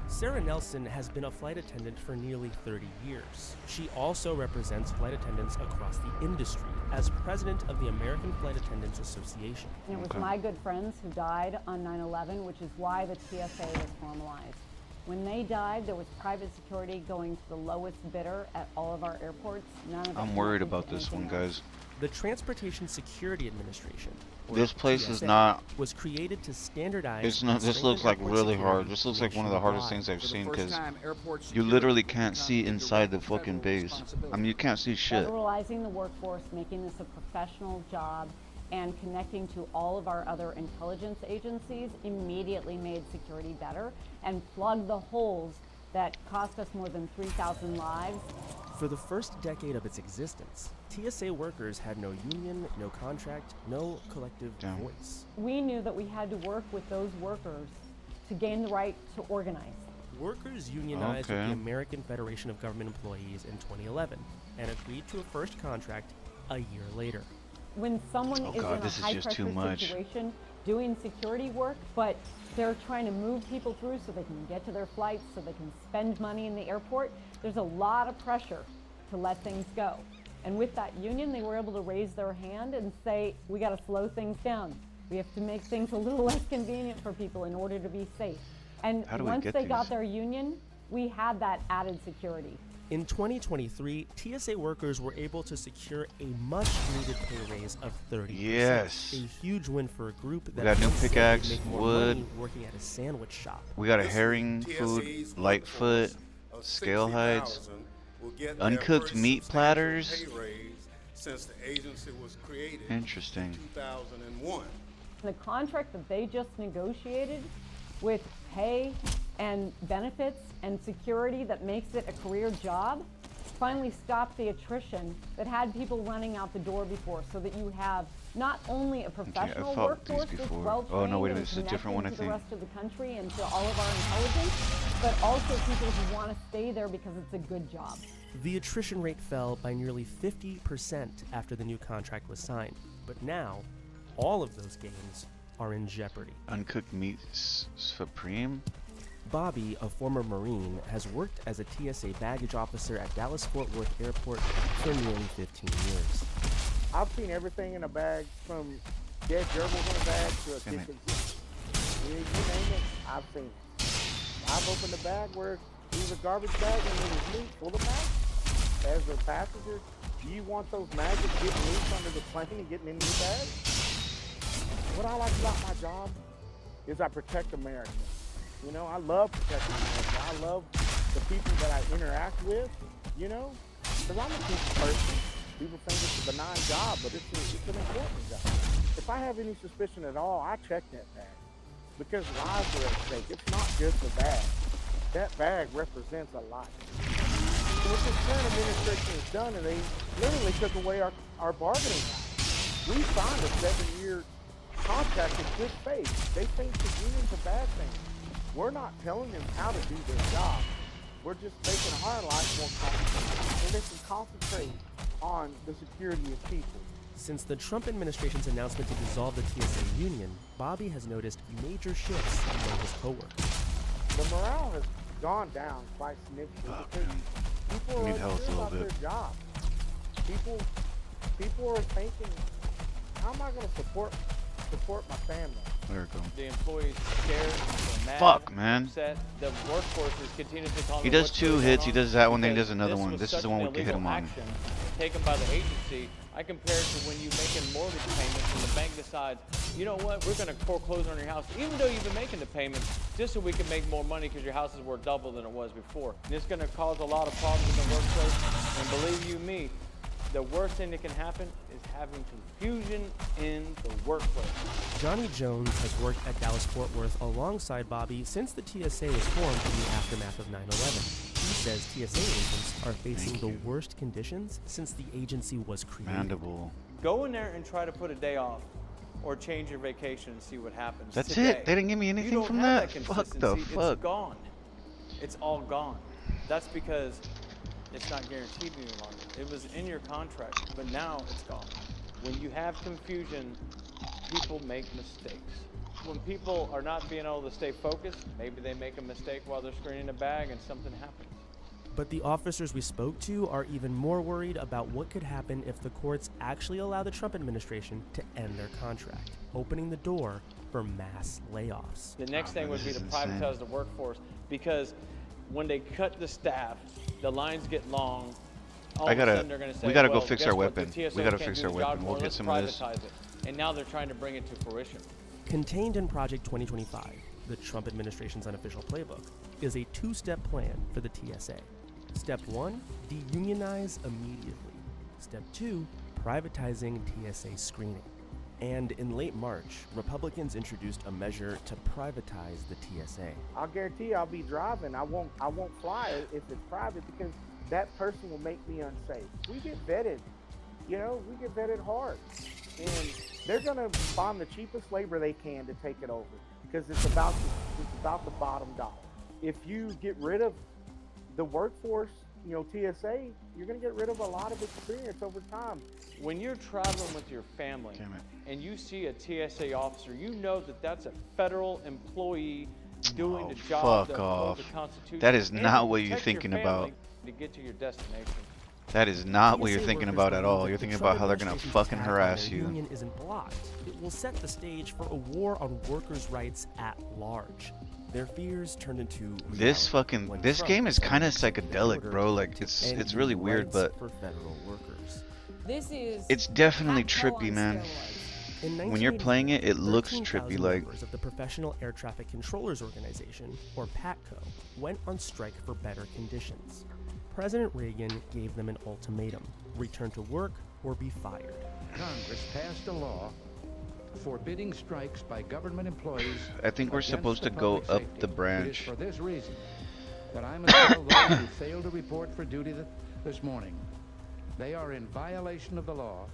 Sarah Nelson has been a flight attendant for nearly 30 years. She also represents flight attendants across the industry as president of the American Flight Attendants Association.
And it was my good friends who died on 9/11, which is why the TSA was formalized. When they died, there was private security going to the lowest bidder at all of our airports. None of it
I'm worried
connected
about
to
this one,
anything else.
guys.
The Transportation Security Administration, or
This place
TSA,
is not.
was created to standardize.
It's not.
and
This looks
strengthen
like
airport
really hard.
security
This looks like one of the hardest
nationwide.
things I've seen because you
security
literally can't see inside the fucking base. I mean, you can't see shit.
Federalizing the workforce, making this a professional job, and connecting to all of our other intelligence agencies immediately made security better and plugged the holes that cost us more than 3,000 lives.
For the first decade of its existence, TSA workers had no union, no contract, no collective voice.
We knew that we had to work with those workers to gain the right to organize.
Workers unionized with the American Federation of Government Employees in 2011 and agreed to a first contract a year later.
When someone is in a
this is just too
high-pressure
much.
situation doing security work, but they're trying to move people through so they can get to their flights, so they can spend money in the airport, there's a lot of pressure to let things go. And with that union, they were able to raise their hand and say, we got to slow things down. We have to make things a little less convenient for people in order to be safe. And once they got their union, we had that added security.
In 2023, TSA workers were able to secure a much-needed pay raise of 30%.
Yes.
A huge win for a group that
We got new
once said
pickaxe,
they'd make more
wood.
money working at a sandwich shop.
We got a herring food, Lightfoot, scale hides, uncooked meat platters.
Since the agency was created
Interesting.
in 2001.
The contract that they just negotiated with pay and benefits and security that makes it a career job finally stopped the attrition that had people running out the door before, so that you have not only a professional
fought these
workforce that's
before.
well-trained
Oh, no, wait a minute,
and
this is a different one, I
connected to the
think.
rest of the country and to all of our intelligence, but also people who want to stay there because it's a good job.
The attrition rate fell by nearly 50% after the new contract was signed. But now, all of those gains are in jeopardy.
Uncooked meat supreme?
Bobby, a former Marine, has worked as a TSA baggage officer at Dallas-Fort Worth Airport for nearly 15 years.
I've seen everything in a bag, from dead gerbils in a bag to a kitchen. You name it, I've seen it. I've opened a bag where it was a garbage bag and there was meat full of maggots. As a passenger, do you want those maggots getting loose under the plane and getting in your bag? What I like about my job is I protect America. You know, I love protecting America. I love the people that I interact with, you know, because I'm a people person. People think it's a benign job, but it's an important job. If I have any suspicion at all, I check that bag because lives are at stake. It's not just a bag. That bag represents a life. So what this current administration has done, and they literally took away our bargaining rights. We signed a 7-year contract in good faith. They think the union's a bad thing. We're not telling them how to do their job. We're just making our life more comfortable, and they can concentrate on the security of people.
Since the Trump administration's announcement to dissolve the TSA union, Bobby has noticed major shifts among his coworkers.
The morale has gone down quite significantly because people are unsure about their job. People are thinking, how am I going to support my family?
There we go.
The employees are scared, they're mad,
Fuck, man.
upset. The workforce is continuously calling
He
me,
does
"What's
2
going
hits,
on?"
he does that one, then he
Because
does another one.
was
This is
such
the one
an
we can hit him
illegal
on.
action taken by the agency. I compare it to when you make a mortgage payment and the bank decides, you know what, we're going to foreclose on your house, even though you've been making the payments, just so we can make more money because your house is worth double than it was before. And it's going to cause a lot of problems in the workplace. And believe you me, the worst thing that can happen is having confusion in the workplace.
Johnny Jones has worked at Dallas-Fort Worth alongside Bobby since the TSA was formed in the aftermath of 9/11. He says TSA agents are facing the worst conditions since the agency was created.
Mandible.
Go in there and try to put a day off. or change your vacation and see what happens.
That's
Today,
it. They didn't give me anything
you don't
from
have
that. Fuck the
consistency.
fuck.
It's gone. It's all gone. That's because it's not guaranteed any longer. It was in your contract, but now it's gone. When you have confusion, people make mistakes. When people are not being able to stay focused, maybe they make a mistake while they're screening a bag and something happens.
But the officers we spoke to are even more worried about what could happen if the courts actually allow the Trump administration to end their contract, opening the door for mass layoffs.
The next thing would be to
insane.
privatize the workforce, because when they cut the staff, the lines get long. All of a sudden they're going to say,
we gotta
well,
go fix
guess
our
what? The
weapon.
TSA
We gotta
can't
fix
do
our
the job
weapon. We'll
anymore.
get
Let's
some of this.
privatize it. And now they're trying to bring it to fruition.
Contained in Project 2025, the Trump administration's unofficial playbook, is a two-step plan for the TSA. Step 1, deunionize immediately. Step 2, privatizing TSA screening. And in late March, Republicans introduced a measure to privatize the TSA.
I'll guarantee you I'll be driving. I won't fly if it's private, because that person will make me unsafe. We get vetted. We get vetted hard. And they're going to find the cheapest labor they can to take it over, because it's about the bottom dollar. If you get rid of the workforce, TSA, you're going to get rid of a lot of experience over time.
When you're traveling with your family and you see a TSA officer, you know that that's a federal employee doing the job
fuck
that upholds
off.
the Constitution.
That is
and
not
to
what you're
protect
thinking
your
about.
family to get to your destination.
That is not what you're
TSA
thinking
workers
about at
believe
all.
that
You're
the
thinking
Trump
about how they're gonna
administration's
fucking
attack on
harass
their
you.
Union isn't blocked. It will set the stage for a war on workers' rights at large. Their fears turned into
This
reality when
this
Trump
game is kind of
signed the
psychedelic,
order
bro. Like
to
it's
end
really
union
weird,
rights
but
for federal workers.
This is
it's definitely
Patco
trippy,
on
man.
steroids.
In
When you're playing it, it looks
13,000
trippy, like.
members of the Professional Air Traffic Controllers Organization, or PATCO, went on strike for better conditions. President Reagan gave them an ultimatum: return to work or be fired.
Congress passed a law forbidding strikes by government employees.
I think we're
against
supposed
the
to go
public
up
safety.
the
It is
branch.
for this reason that I must tell those who failed to report for duty this morning, they are in violation of the law,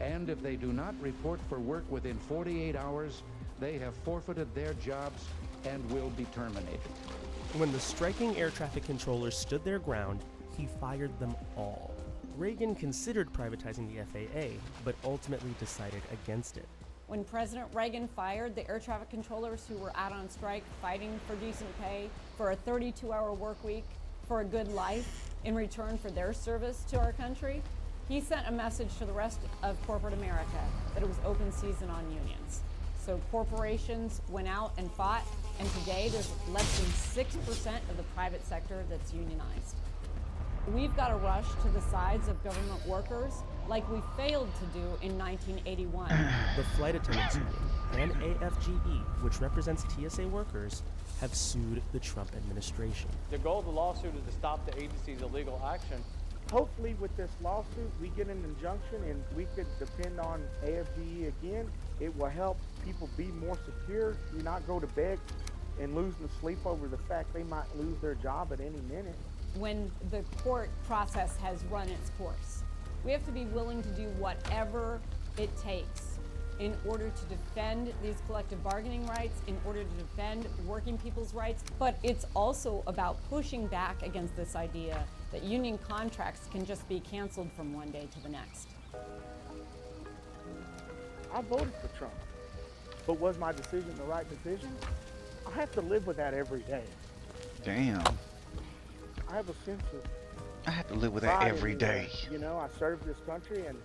and if they do not report for work within 48 hours, they have forfeited their jobs and will be terminated.
When the striking air traffic controllers stood their ground, he fired them all. Reagan considered privatizing the FAA, but ultimately decided against it.
When President Reagan fired the air traffic controllers who were out on strike fighting for decent pay, for a 32-hour work week, for a good life in return for their service to our country, he sent a message to the rest of corporate America that it was open season on unions. So corporations went out and fought, and today there's less than 6% of the private sector that's unionized. We've got to rush to the sides of government workers like we failed to do in 1981.
The Flight Attendants Union and AFGE, which represents TSA workers, have sued the Trump administration.
The goal of the lawsuit is to stop the agency's illegal action.
Hopefully with this lawsuit, we get an injunction and we could depend on AFGE again. It will help people be more secure. You not go to bed and losing sleep over the fact they might lose their job at any minute.
When the court process has run its course, we have to be willing to do whatever it takes in order to defend these collective bargaining rights, in order to defend working people's rights. But it's also about pushing back against this idea that union contracts can just be canceled from one day to the next.
I voted for Trump, but was my decision the right decision? I have to live with that every day.
Damn.
I have a sense of
I have to live with that
pride
every
in
day.
I served this country, and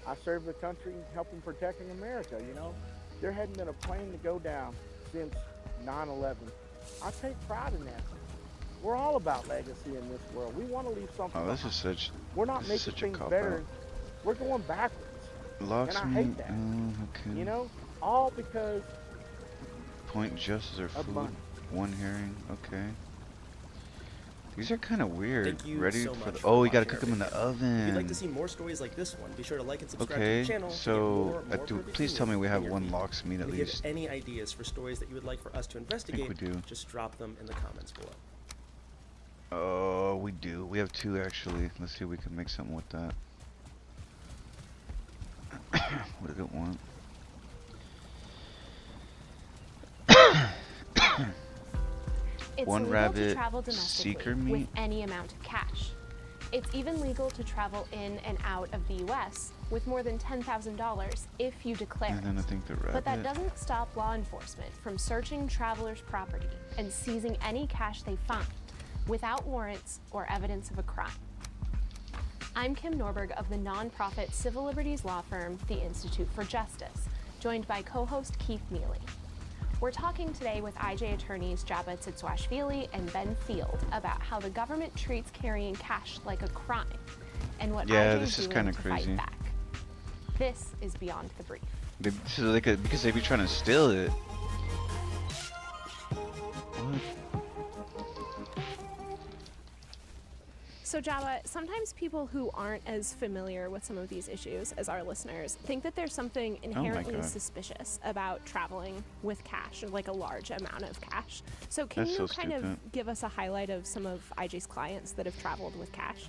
I served the country helping protecting America. There hadn't been a plane to go down since 9/11. I take pride in that. We're all about legacy in this world. We want to leave something.
Oh, this is such.
We're not
this is
making
such a
things
cop
better.
out.
We're going backwards.
Locks
and I
me.
hate that.
Okay.
All because
Point justice or
of
food.
money.
One hearing. Okay. These are kind of weird.
Thank you
Ready
so
for
much
the?
for
Oh, we gotta
watching
cook
our
them in the
video.
oven.
If you'd like to see more stories like this one, be sure to like and subscribe to
Okay.
the channel. to get
So,
more
please tell me we have
your
one
feed.
locksmith at
And if you
least.
have any ideas for stories that you would like for us to investigate,
we do.
just drop them in the comments below.
Oh, we do. We have two actually. Let's see if we can make something with that. What did it want?
It's
One
illegal
rabbit
to travel domestically
seeker
with
meat?
any amount of cash. It's even legal to travel in and out of the U.S. with more than $10,000 if you declare
And then I
it.
think the
But that
rabbit.
doesn't stop law enforcement from searching travelers' property and seizing any cash they find without warrants or evidence of a crime. I'm Kim Norberg of the nonprofit civil liberties law firm, the Institute for Justice, joined by co-host Keith Neely. We're talking today with IJ attorneys Jabba Tzitswashvili and Ben Field about how the government treats carrying cash like a crime and what
Yeah,
IJ
this is
doing
kind
to
of
fight
crazy.
back. This is Beyond the Brief.
So they could, because they be trying to steal it. What?
So Jabba, sometimes people who aren't as familiar with some of these issues as our listeners think that there's something inherently
God.
suspicious about traveling with cash, or like a large amount of cash. So can
That's
you
so
kind
stupid.
of give us a highlight of some of IJ's clients that have traveled with cash?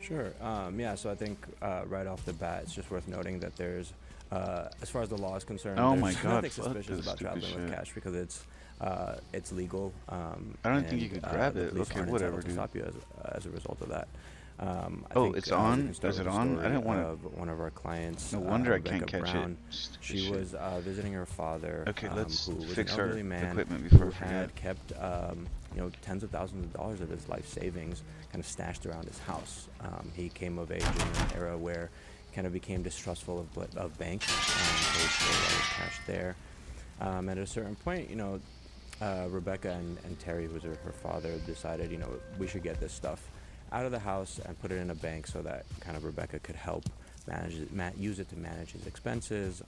Sure. Yeah, so I think right off the bat, it's just worth noting that there's, as far as the law is concerned,
Oh
there's
my God,
nothing
fuck
suspicious
this
about
stupid
traveling with
shit.
cash because it's legal.
I don't think you
and,
could grab
the
it.
police
Okay,
aren't
whatever,
entitled to
dude.
stop you as a result of that. I
Oh,
think,
it's
we
on?
can start
Is
with
it
the
on? I
story
didn't wanna-
of one of our clients.
No wonder I
Rebecca
can't catch
Brown.
it. Stupid
She
shit.
was visiting her father,
Okay, let's
who was
fix
an
our
elderly man
equipment before
who
I forget.
had kept tens of thousands of dollars of his life savings kind of stashed around his house. He came of age in an era where he kind of became distrustful of banks, so he stored all his cash there. At a certain point, Rebecca and Terry, who was her father, decided, we should get this stuff out of the house and put it in a bank so that kind of Rebecca could help use it to manage his expenses.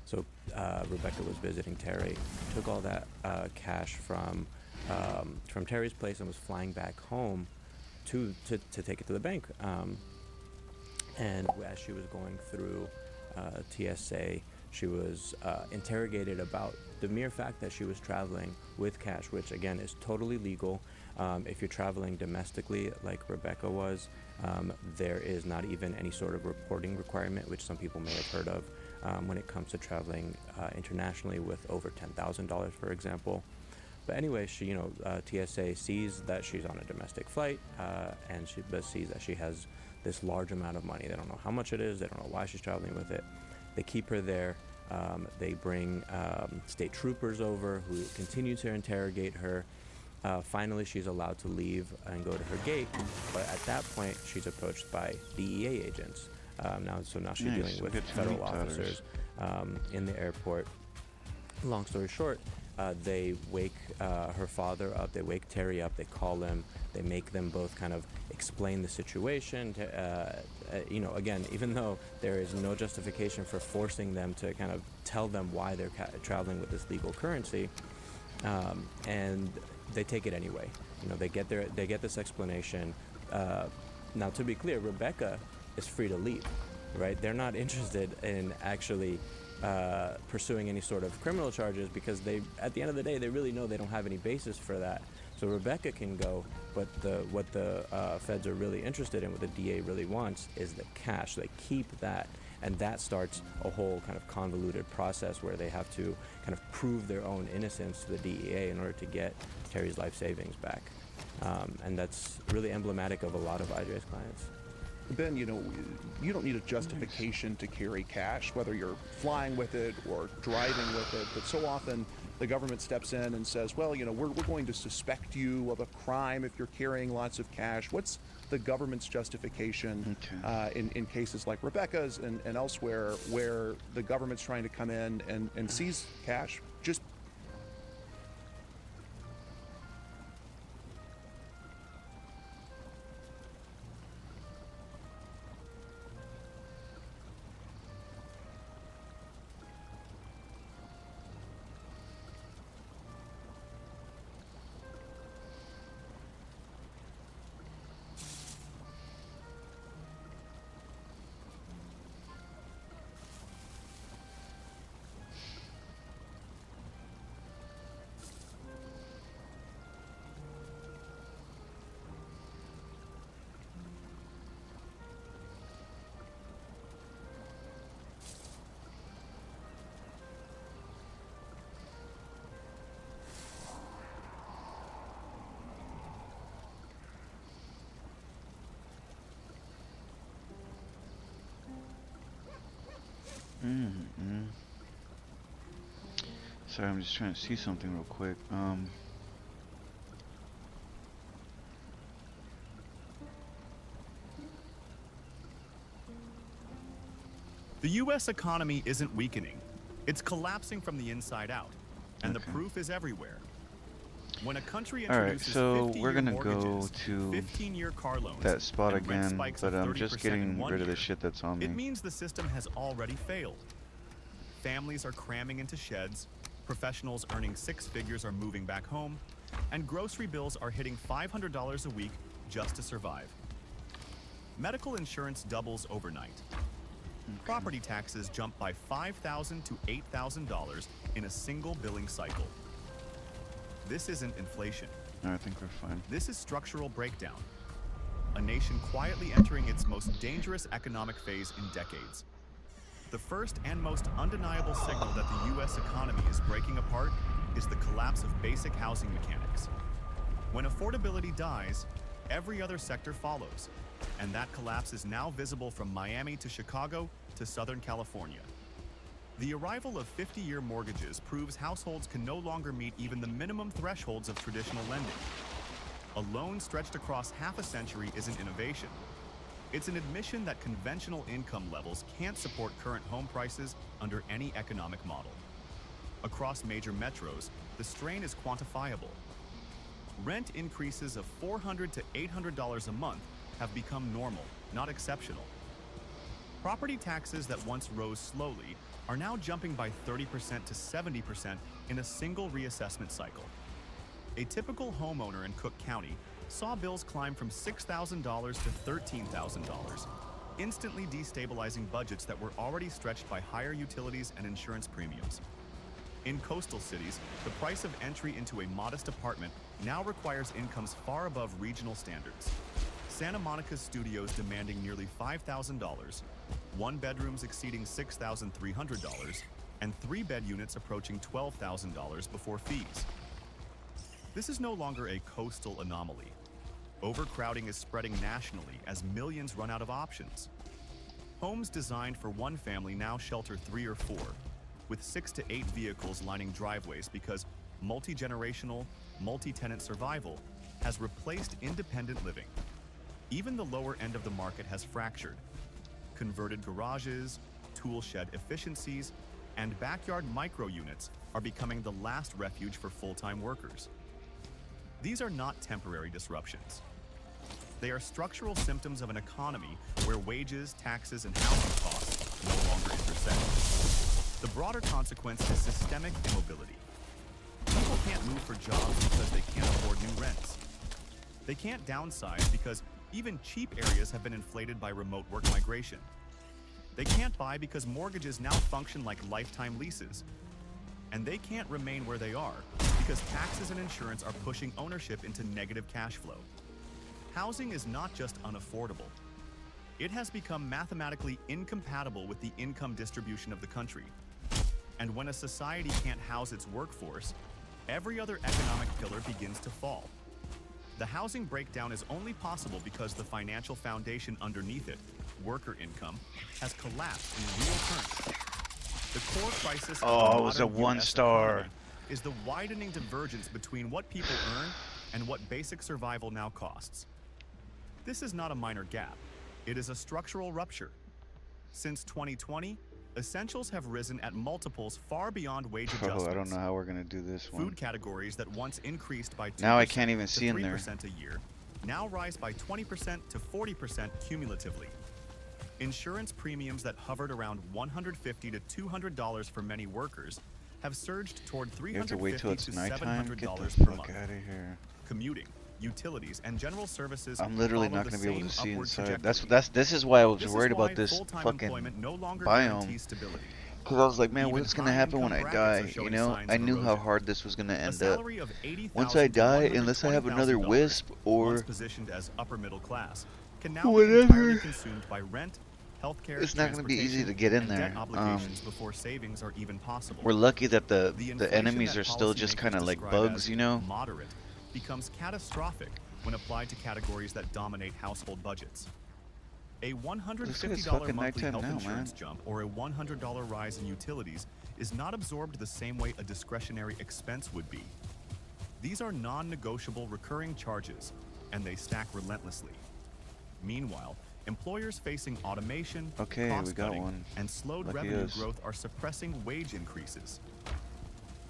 So Rebecca was visiting Terry, took all that cash from Terry's place and was flying back home to take it to the bank. And as she was going through TSA, she was interrogated about the mere fact that she was traveling with cash, which again is totally legal. If you're traveling domestically like Rebecca was, there is not even any sort of reporting requirement, which some people may have heard of when it comes to traveling internationally with over $10,000, for example. But anyway, TSA sees that she's on a domestic flight, and she sees that she has this large amount of money. They don't know how much it is. They don't know why she's traveling with it. They keep her there. They bring state troopers over who continue to interrogate her. Finally, she's allowed to leave and go to her gate. But at that point, she's approached by DEA agents. Now she's
Nice,
dealing with
good to
federal
meet others.
officers in the airport. Long story short, they wake her father up, they wake Terry up, they call him, they make them both kind of explain the situation. Again, even though there is no justification for forcing them to kind of tell them why they're traveling with this legal currency, and they take it anyway. They get this explanation. Now, to be clear, Rebecca is free to leave, right? They're not interested in actually pursuing any sort of criminal charges because at the end of the day, they really know they don't have any basis for that. So Rebecca can go, but what the feds are really interested in, what the DA really wants, is the cash. They keep that, and that starts a whole kind of convoluted process where they have to kind of prove their own innocence to the DEA in order to get Terry's life savings back. And that's really emblematic of a lot of IJ's clients.
Ben, you don't need a justification to carry cash, whether you're flying with it or driving with it. But so often the government steps in and says, well, we're going to suspect you of a crime if you're carrying lots of cash. What's the government's justification in cases like Rebecca's and elsewhere where the government's trying to come in and seize cash just
Sorry, I'm just trying to see something real quick.
The U.S. economy isn't weakening. It's collapsing from the inside out. And the proof is everywhere. When a country introduces
so
50-year
we're gonna
mortgages,
go to
15-year car loans,
that spot
and rent
again,
spikes
but
of
I'm just
30%
getting
in 1
rid of the
year,
shit that's on me.
it means the system has already failed. Families are cramming into sheds, professionals earning 6 figures are moving back home, and grocery bills are hitting $500 a week just to survive. Medical insurance doubles overnight. Property taxes jump by $5,000 to $8,000 in a single billing cycle. This isn't inflation.
No, I think we're fine.
This is structural breakdown. A nation quietly entering its most dangerous economic phase in decades. The first and most undeniable signal that the U.S. economy is breaking apart is the collapse of basic housing mechanics. When affordability dies, every other sector follows, and that collapse is now visible from Miami to Chicago to Southern California. The arrival of 50-year mortgages proves households can no longer meet even the minimum thresholds of traditional lending. A loan stretched across half a century isn't innovation. It's an admission that conventional income levels can't support current home prices under any economic model. Across major metros, the strain is quantifiable. Rent increases of $400 to $800 a month have become normal, not exceptional. Property taxes that once rose slowly are now jumping by 30% to 70% in a single reassessment cycle. A typical homeowner in Cook County saw bills climb from $6,000 to $13,000, instantly destabilizing budgets that were already stretched by higher utilities and insurance premiums. In coastal cities, the price of entry into a modest apartment now requires incomes far above regional standards. Santa Monica's studios demanding nearly $5,000, one-bedrooms exceeding $6,300, and three-bed units approaching $12,000 before fees. This is no longer a coastal anomaly. Overcrowding is spreading nationally as millions run out of options. Homes designed for one family now shelter 3 or 4, with 6 to 8 vehicles lining driveways because multi-generational, multi-tenant survival has replaced independent living. Even the lower end of the market has fractured. Converted garages, tool shed efficiencies, and backyard micro units are becoming the last refuge for full-time workers. These are not temporary disruptions. They are structural symptoms of an economy where wages, taxes, and housing costs no longer intersect. The broader consequence is systemic immobility. People can't move for jobs because they can't afford new rents. They can't downsize because even cheap areas have been inflated by remote work migration. They can't buy because mortgages now function like lifetime leases. And they can't remain where they are because taxes and insurance are pushing ownership into negative cash flow. Housing is not just unaffordable. It has become mathematically incompatible with the income distribution of the country. And when a society can't house its workforce, every other economic pillar begins to fall. The housing breakdown is only possible because the financial foundation underneath it, worker income, has collapsed in real terms. The core crisis of
it was a
modern
1
US
star.
economy is the widening divergence between what people earn and what basic survival now costs. This is not a minor gap. It is a structural rupture. Since 2020, essentials have risen at multiples far beyond wage adjustments.
I don't know how we're gonna do this one.
Food categories that once increased by 2%
Now I can't even
to
see in there.
3% a year now rise by 20% to 40% cumulatively. Insurance premiums that hovered around $150 to $200 for many workers have surged toward
You have to wait till
$350
it's
to
nighttime? Get the
$700 per
fuck
month.
out of here.
Commuting, utilities, and general services
I'm literally
follow
not
the
gonna be able
same
to see
upward
inside. This is why I was
This is
worried
why
about this
full-time
fucking
employment no longer
biome.
guarantees stability.
Because I was like, man,
Even
what's gonna happen when I
high-income
die?
brackets are
You
showing
know,
signs
I
of
knew how
erosion.
hard this was gonna
A
end up.
salary of $80,000
Once I
to
die, unless I have another
$120,000,
wisp or
once positioned as upper middle class, can now be
whatever,
entirely consumed by rent, healthcare,
it's not gonna be easy to get in
and
there.
debt obligations before savings are even possible.
We're lucky that the
inflation
enemies
that
are still just
policymakers
kind of like
describe
bugs,
as
you know?
Moderate becomes catastrophic when applied to categories that dominate household budgets. A
Looks like it's
$150
fucking
monthly
nighttime
health
now,
insurance
man.
jump or a $100 rise in utilities is not absorbed the same way a discretionary expense would be. These are non-negotiable recurring charges, and they stack relentlessly. Meanwhile, employers facing automation,
Okay,
cost
we got
cutting,
one.
and slowed
Lucky
revenue
us.
growth are suppressing wage increases.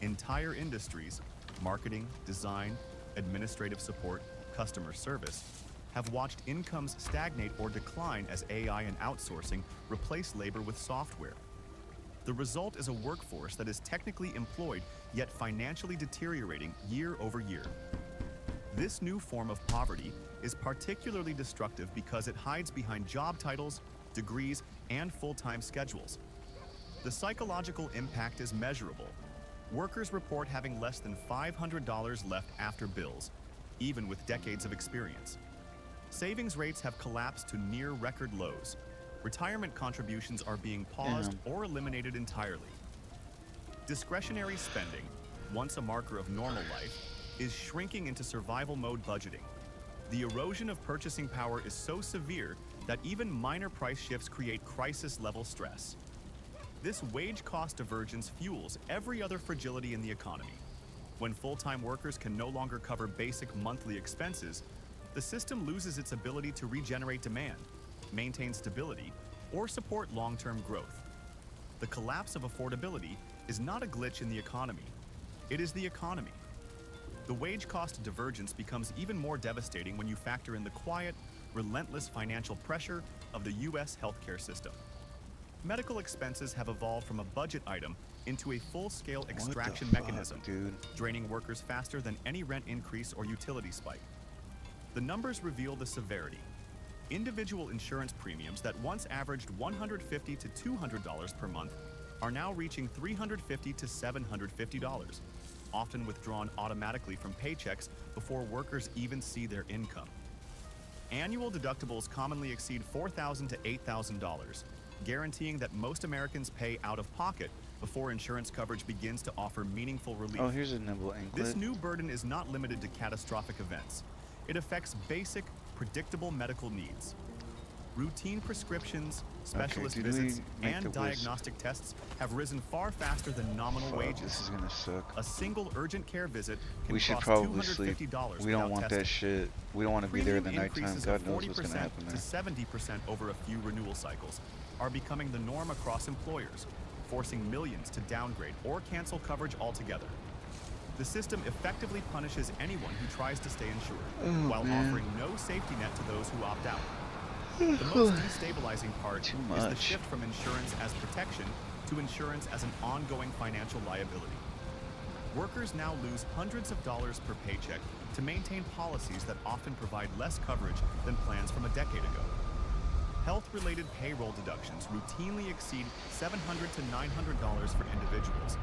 Entire industries, marketing, design, administrative support, customer service, have watched incomes stagnate or decline as AI and outsourcing replace labor with software. The result is a workforce that is technically employed, yet financially deteriorating year over year. This new form of poverty is particularly destructive because it hides behind job titles, degrees, and full-time schedules. The psychological impact is measurable. Workers report having less than $500 left after bills, even with decades of experience. Savings rates have collapsed to near record lows. Retirement contributions are being paused or eliminated entirely. Discretionary spending, once a marker of normal life, is shrinking into survival mode budgeting. The erosion of purchasing power is so severe that even minor price shifts create crisis-level stress. This wage cost divergence fuels every other fragility in the economy. When full-time workers can no longer cover basic monthly expenses, the system loses its ability to regenerate demand, maintain stability, or support long-term growth. The collapse of affordability is not a glitch in the economy. It is the economy. The wage cost divergence becomes even more devastating when you factor in the quiet, relentless financial pressure of the U.S. healthcare system. Medical expenses have evolved from a budget item into a full-scale extraction mechanism, draining workers faster than any rent increase or utility spike. The numbers reveal the severity. Individual insurance premiums that once averaged $150 to $200 per month are now reaching $350 to $750, often withdrawn automatically from paychecks before workers even see their income. Annual deductibles commonly exceed $4,000 to $8,000, guaranteeing that most Americans pay out of pocket before insurance coverage begins to offer meaningful relief.
Oh, here's a nimble anklet.
This new burden is not limited to catastrophic events. It affects basic, predictable medical needs. Routine prescriptions, specialist visits, and diagnostic tests have risen far faster than nominal wages.
This is gonna suck.
A single urgent care visit can
We should
cost
probably sleep.
$250
We don't
without
want
testing.
that shit. We don't want to be there in the
Premium
nighttime.
increases
God
of
knows what's gonna
40%
happen
to
there.
70% over a few renewal cycles are becoming the norm across employers, forcing millions to downgrade or cancel coverage altogether. The system effectively punishes anyone who tries to stay insured, while offering no safety net to those who opt out. The most destabilizing part is the shift from insurance as protection to insurance as an ongoing financial liability. Workers now lose hundreds of dollars per paycheck to maintain policies that often provide less coverage than plans from a decade ago. Health-related payroll deductions routinely exceed $700 to $900 for individuals,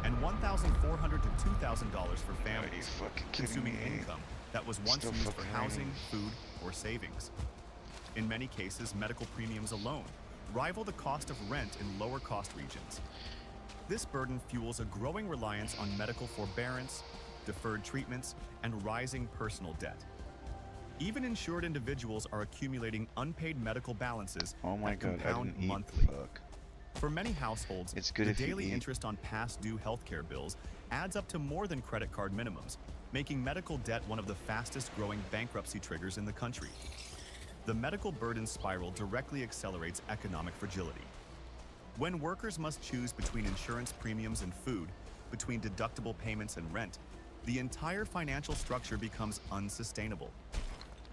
and $1,400 to $2,000 for families consuming income that was once used for housing, food, or savings. In many cases, medical premiums alone rival the cost of rent in lower-cost regions. This burden fuels a growing reliance on medical forbearance, deferred treatments, and rising personal debt. Even insured individuals are accumulating unpaid medical balances that compound monthly. For many households, the daily interest on past due healthcare bills adds up to more than credit card minimums, making medical debt one of the fastest growing bankruptcy triggers in the country. The medical burden spiral directly accelerates economic fragility. When workers must choose between insurance premiums and food, between deductible payments and rent, the entire financial structure becomes unsustainable.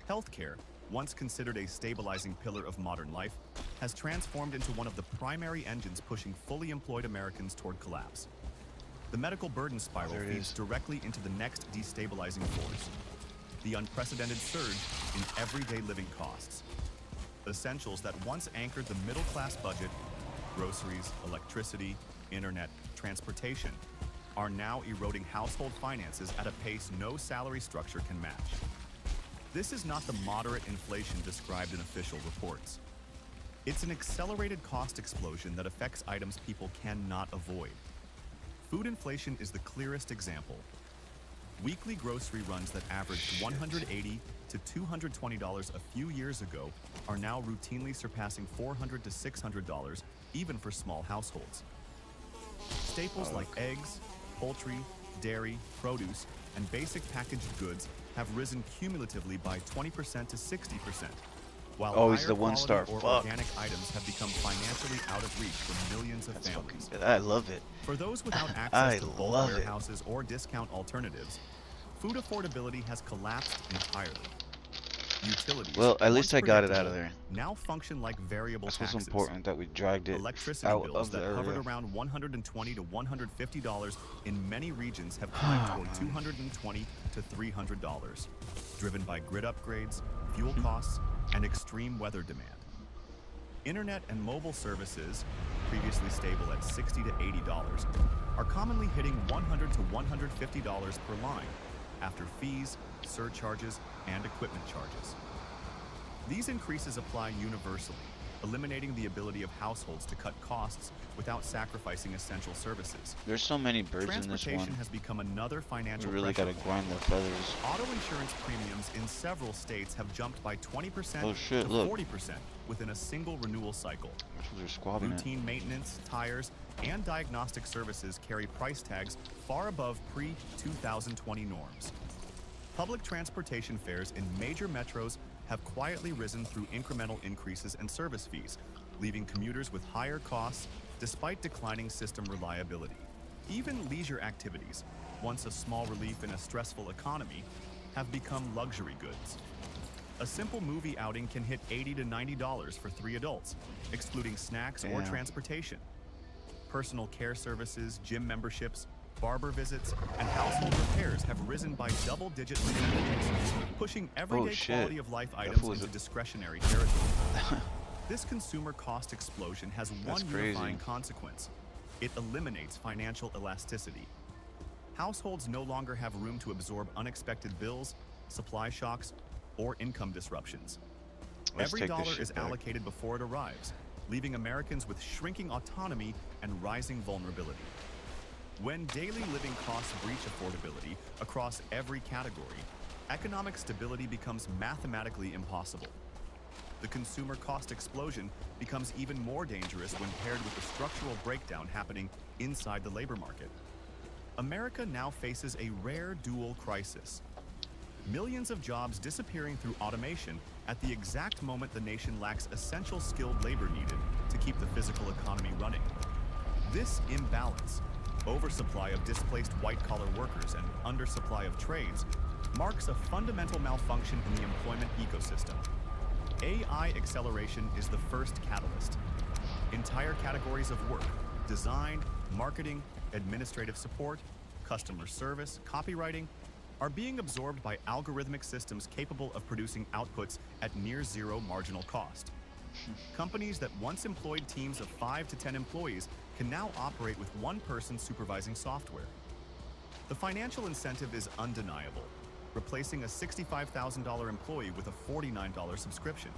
Healthcare, once considered a stabilizing pillar of modern life, has transformed into one of the primary engines pushing fully employed Americans toward collapse. The medical burden spiral feeds directly into the next destabilizing force: the unprecedented surge in everyday living costs. Essentials that once anchored the middle-class budget, groceries, electricity, internet, transportation, are now eroding household finances at a pace no salary structure can match. This is not the moderate inflation described in official reports. It's an accelerated cost explosion that affects items people cannot avoid. Food inflation is the clearest example. Weekly grocery runs that averaged $180 to $220 a few years ago are now routinely surpassing $400 to $600, even for small households. Staples like eggs, poultry, dairy, produce, and basic packaged goods have risen cumulatively by 20% to 60%, while
Always
higher
the one star.
quality or
Fuck.
organic items have become financially out of reach for millions of families.
I love it.
For those without
I
access to bulk
love it.
warehouses or discount alternatives, food affordability has collapsed entirely. Utilities,
Well, at
once
least I got it out of
predictable,
there.
now function like variable
That's what's
taxes.
important, that we dragged it
Electricity
out
bills
of the
that
area.
hovered around $120 to $150 in many regions have climbed toward $220 to $300, driven by grid upgrades, fuel costs, and extreme weather demand. Internet and mobile services, previously stable at $60 to $80, are commonly hitting $100 to $150 per line after fees, surcharges, and equipment charges. These increases apply universally, eliminating the ability of households to cut costs without sacrificing essential services.
There's so many birds in this
Transportation
one.
has become another financial
We really
pressure
gotta grind the feathers.
Auto insurance premiums in several states have jumped by 20%
Oh shit,
to
look.
40% within a single renewal cycle.
They're squabbing it.
Routine maintenance, tires, and diagnostic services carry price tags far above pre-2020 norms. Public transportation fares in major metros have quietly risen through incremental increases in service fees, leaving commuters with higher costs despite declining system reliability. Even leisure activities, once a small relief in a stressful economy, have become luxury goods. A simple movie outing can hit $80 to $90 for 3 adults, excluding snacks or
Damn.
transportation. Personal care services, gym memberships, barber visits, and household repairs have risen by double-digit percentages, pushing everyday
shit.
quality of life
That
items
fool was
into
a-
discretionary territory. This consumer cost explosion has
That's
one
crazy.
unifying consequence. It eliminates financial elasticity. Households no longer have room to absorb unexpected bills, supply shocks, or income disruptions.
Let's
Every
take this
dollar
shit
is
back.
allocated before it arrives, leaving Americans with shrinking autonomy and rising vulnerability. When daily living costs breach affordability across every category, economic stability becomes mathematically impossible. The consumer cost explosion becomes even more dangerous when paired with the structural breakdown happening inside the labor market. America now faces a rare dual crisis. Millions of jobs disappearing through automation at the exact moment the nation lacks essential skilled labor needed to keep the physical economy running. This imbalance, oversupply of displaced white-collar workers and undersupply of trades, marks a fundamental malfunction in the employment ecosystem. AI acceleration is the first catalyst. Entire categories of work, design, marketing, administrative support, customer service, copywriting, are being absorbed by algorithmic systems capable of producing outputs at near zero marginal cost. Companies that once employed teams of 5 to 10 employees can now operate with one person supervising software. The financial incentive is undeniable, replacing a $65,000 employee with a $49 subscription.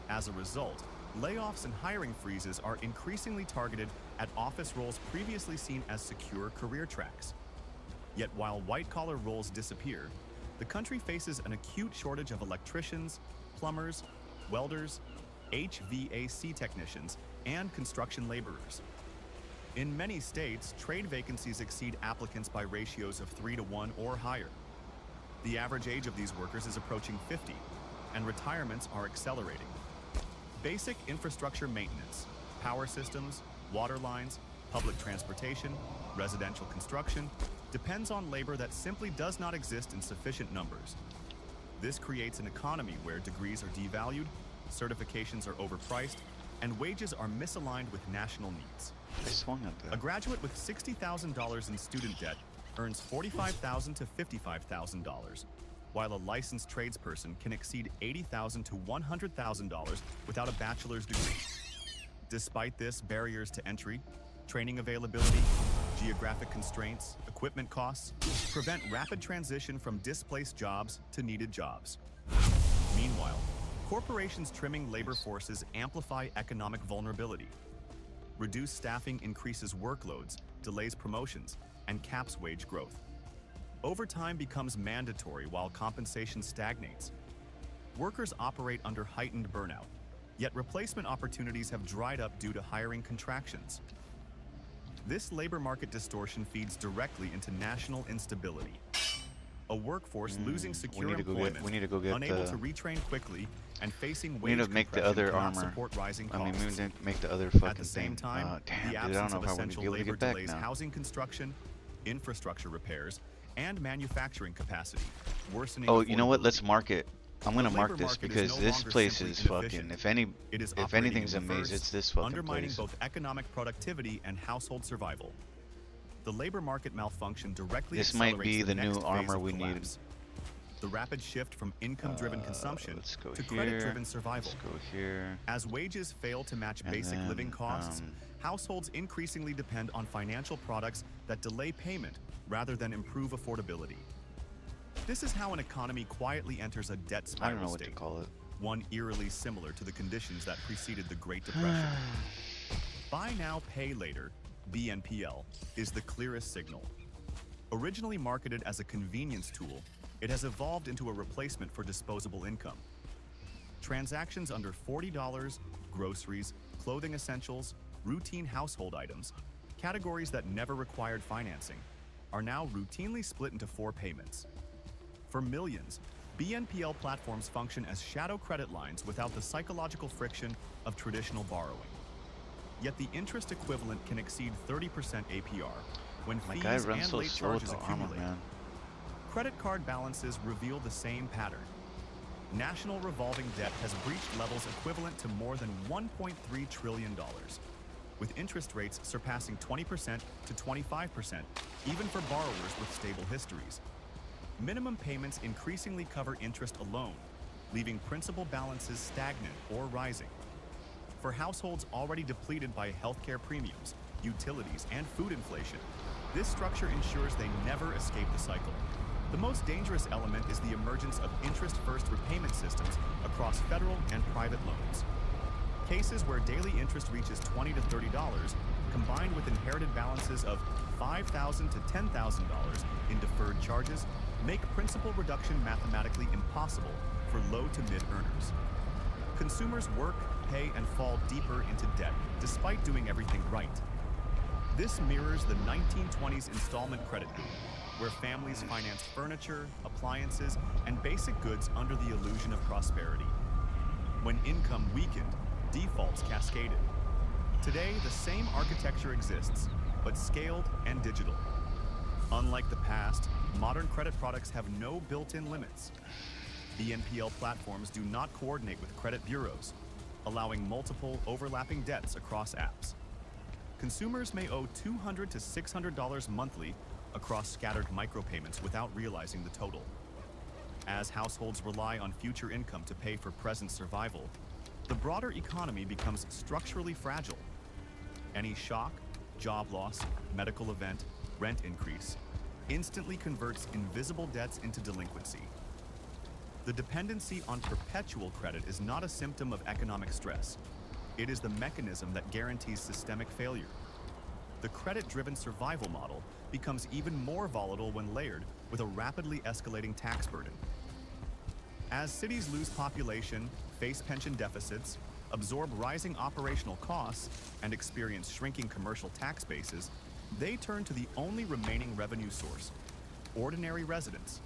As a result, layoffs and hiring freezes are increasingly targeted at office roles previously seen as secure career tracks. Yet while white-collar roles disappear, the country faces an acute shortage of electricians, plumbers, welders, HVAC technicians, and construction laborers. In many states, trade vacancies exceed applicants by ratios of 3 to 1 or higher. The average age of these workers is approaching 50, and retirements are accelerating. Basic infrastructure maintenance, power systems, water lines, public transportation, residential construction, depends on labor that simply does not exist in sufficient numbers. This creates an economy where degrees are devalued, certifications are overpriced, and wages are misaligned with national needs.
I swung at that.
A graduate with $60,000 in student debt earns $45,000 to $55,000, while a licensed tradesperson can exceed $80,000 to $100,000 without a bachelor's degree. Despite this, barriers to entry, training availability, geographic constraints, equipment costs prevent rapid transition from displaced jobs to needed jobs. Meanwhile, corporations trimming labor forces amplify economic vulnerability. Reduced staffing increases workloads, delays promotions, and caps wage growth. Overtime becomes mandatory while compensation stagnates. Workers operate under heightened burnout, yet replacement opportunities have dried up due to hiring contractions. This labor market distortion feeds directly into national instability. A workforce losing secure employment,
we need to go get
unable
the,
to retrain quickly, and facing
we
wage
need to make the
compression
other
cannot
armor.
support rising costs.
I mean, we need to make the other fucking
At the same
thing.
time,
Damn,
the
dude, I don't
absence
know
of
how we're gonna
essential
be able to
labor
get back
delays
now.
housing construction, infrastructure repairs, and manufacturing capacity, worsening
Oh, you know what?
affordability.
Let's mark it. I'm gonna
The
mark
labor
this
market is
because
no
this
longer
place
simply
is fucking.
inefficient. It is
If
operating
anything's
in
a maze,
reverse,
it's this fucking
undermining
place.
both economic productivity and household survival. The labor market malfunction directly
This might
accelerates
be the
next
new
phase
armor
of
we need.
collapse. The rapid shift from income-driven consumption
Let's go
to
here.
credit-driven survival.
Let's go here.
As wages fail to match
And
basic
then,
living costs, households increasingly depend on financial products that delay payment rather than improve affordability. This is how an economy quietly enters a debt
I
spiral
don't know what
state,
to call it.
one eerily similar to the conditions that preceded the Great Depression. Buy now, pay later, BNPL, is the clearest signal. Originally marketed as a convenience tool, it has evolved into a replacement for disposable income. Transactions under $40, groceries, clothing essentials, routine household items, categories that never required financing, are now routinely split into 4 payments. For millions, BNPL platforms function as shadow credit lines without the psychological friction of traditional borrowing. Yet the interest equivalent can exceed 30% APR when
My
fees
guy runs
and
so
late
slow with
charges
the armor,
accumulate.
man.
Credit card balances reveal the same pattern. National revolving debt has breached levels equivalent to more than $1.3 trillion, with interest rates surpassing 20% to 25%, even for borrowers with stable histories. Minimum payments increasingly cover interest alone, leaving principal balances stagnant or rising. For households already depleted by healthcare premiums, utilities, and food inflation, this structure ensures they never escape the cycle. The most dangerous element is the emergence of interest-first repayment systems across federal and private loans. Cases where daily interest reaches $20 to $30, combined with inherited balances of $5,000 to $10,000 in deferred charges, make principal reduction mathematically impossible for low to mid-earners. Consumers work, pay, and fall deeper into debt, despite doing everything right. This mirrors the 1920s installment credit boom, where families financed furniture, appliances, and basic goods under the illusion of prosperity. When income weakened, defaults cascaded. Today, the same architecture exists, but scaled and digital. Unlike the past, modern credit products have no built-in limits. BNPL platforms do not coordinate with credit bureaus, allowing multiple overlapping debts across apps. Consumers may owe $200 to $600 monthly across scattered micropayments without realizing the total. As households rely on future income to pay for present survival, the broader economy becomes structurally fragile. Any shock, job loss, medical event, rent increase instantly converts invisible debts into delinquency. The dependency on perpetual credit is not a symptom of economic stress. It is the mechanism that guarantees systemic failure. The credit-driven survival model becomes even more volatile when layered with a rapidly escalating tax burden. As cities lose population, face pension deficits, absorb rising operational costs, and experience shrinking commercial tax bases, they turn to the only remaining revenue source: ordinary residents.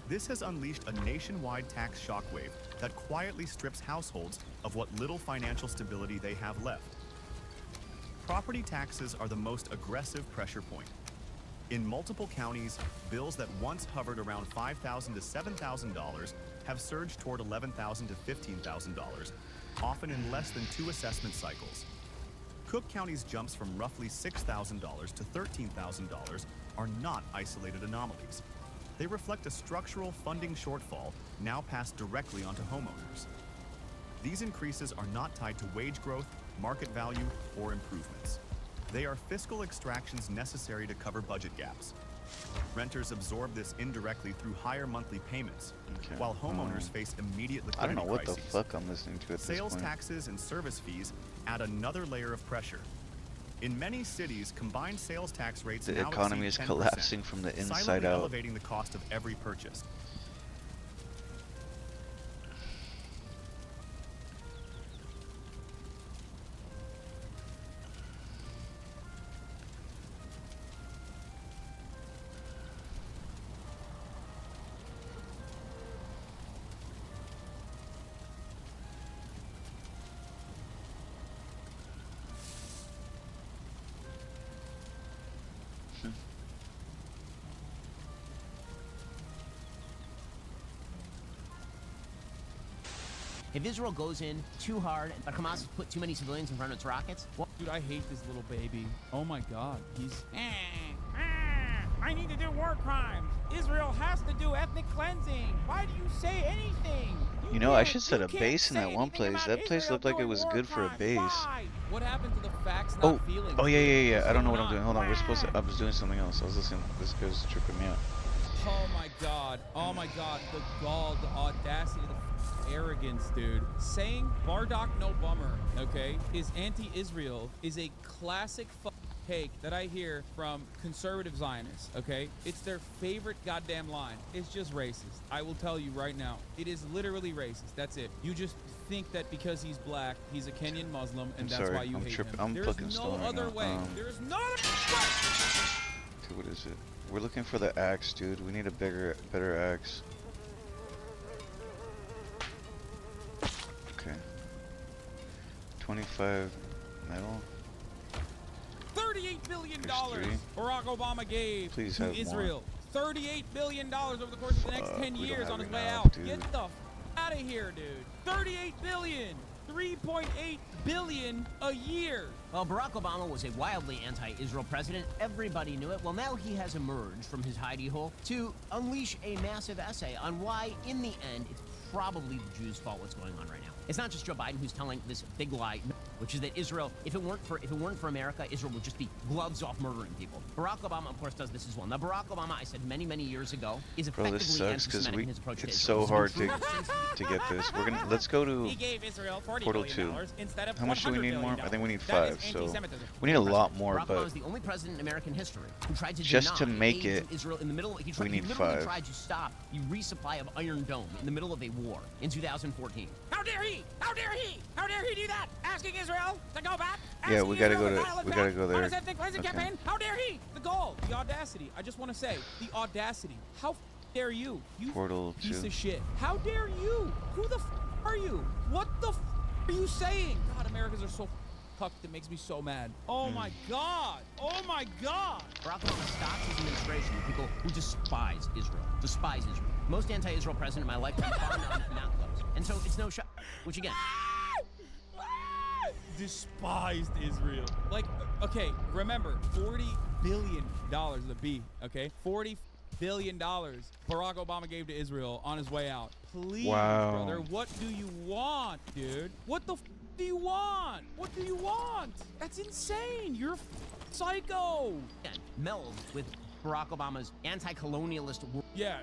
This has unleashed a nationwide tax shockwave that quietly strips households of what little financial stability they have left. Property taxes are the most aggressive pressure point. In multiple counties, bills that once hovered around $5,000 to $7,000 have surged toward $11,000 to $15,000, often in less than 2 assessment cycles. Cook County's jumps from roughly $6,000 to $13,000 are not isolated anomalies. They reflect a structural funding shortfall now passed directly onto homeowners. These increases are not tied to wage growth, market value, or improvements. They are fiscal extractions necessary to cover budget gaps. Renters absorb this indirectly through higher monthly payments, while homeowners face immediate liquidity
I don't know what
crises.
the fuck I'm listening to at this
Sales
point.
taxes and service fees add another layer of pressure. In many cities, combined sales tax rates
The
now
economy is
exceed 10%,
collapsing from the inside
silently
out.
elevating the cost of every purchase.
If Israel goes in too hard, but Hamas has put too many civilians in front of its rockets,
Dude, I hate this little baby. Oh my God, he's. I need to do war crimes. Israel has to do ethnic cleansing. Why do you say anything?
You know, I should set a base in that one place. That place looked like it was good for a base.
Why? What happened to the facts not
Oh,
feeling?
oh yeah, yeah, yeah. I don't know what I'm
What's
doing. Hold on, we're supposed to. I was doing something else. I was listening. This guy's tripping me out.
Oh my God. Oh my God. The gall, the audacity, the arrogance, dude. Saying Bardock no bummer, okay, is anti-Israel is a classic take that I hear from conservative Zionists, okay? It's their favorite goddamn line. It's just racist. I will tell you right now. It is literally racist. That's it. You just think that because he's black, he's a Kenyan Muslim, and that's why you hate him.
I'm
There's
fucking
no
stoned right
other
now.
way. There is no other way.
Okay, what is it? We're looking for the axe, dude. We need a better axe. Okay. 25 metal.
$38 billion
There's 3.
Barack Obama gave
Please
to
have more.
Israel. $38 billion over the course of the next 10
we don't
years
have
on his way
enough,
out.
dude.
Get the out of here, dude. $38 billion. $3.8 billion a year.
well, Barack Obama was a wildly anti-Israel president. Everybody knew it. Well, now he has emerged from his hidey hole to unleash a massive essay on why, in the end, it's probably the Jews' fault what's going on right now. It's not just Joe Biden who's telling this big lie, which is that Israel, if it weren't for America, Israel would just be gloves off murdering people. Barack Obama, of course, does this as well. Now, Barack Obama, I said many years ago, is
Bro,
effectively
this sucks because
anti-Semitic in his approach to
it's
Israel.
so hard to get this. We're gonna let's go to
He gave Israel $40
Portal
billion
2.
instead of
How much do we
$100
need more?
billion.
I think we need
That is
5. So
anti-Semitism.
we need a lot more,
Barack Obama
but
was the only president in American history who tried to
just to
deny
make
aid
it,
to Israel in the middle. He
we need
literally
5.
tried to stop the resupply of Iron Dome in the middle of a war in 2014.
How dare he? How dare he? How dare he do that? Asking Israel to go back?
Yeah, we gotta go
Israel
to
dial it
we
back
gotta go
on
there.
his ethnic cleansing
Okay.
campaign? How dare he? The goal, the audacity. I just want to say, the audacity. How dare you? You
Portal
piece
2.
of shit. How dare you? Who the are you? What the are you saying? God, Americans are so fucked. It makes me so mad. Oh my God. Oh my God.
Barack Obama stops his administration with people who despise Israel. Despise Israel. Most anti-Israel president in my lifetime, far not close. And so it's no shock. Which again,
despised Israel. Like, okay, remember, $40 billion, the B, okay? $40 billion Barack Obama gave to Israel on his way out. Please,
Wow.
brother, what do you want, dude? What the do you want? What do you want? That's insane. You're psycho.
meld with Barack Obama's anti-colonialist.
Yeah,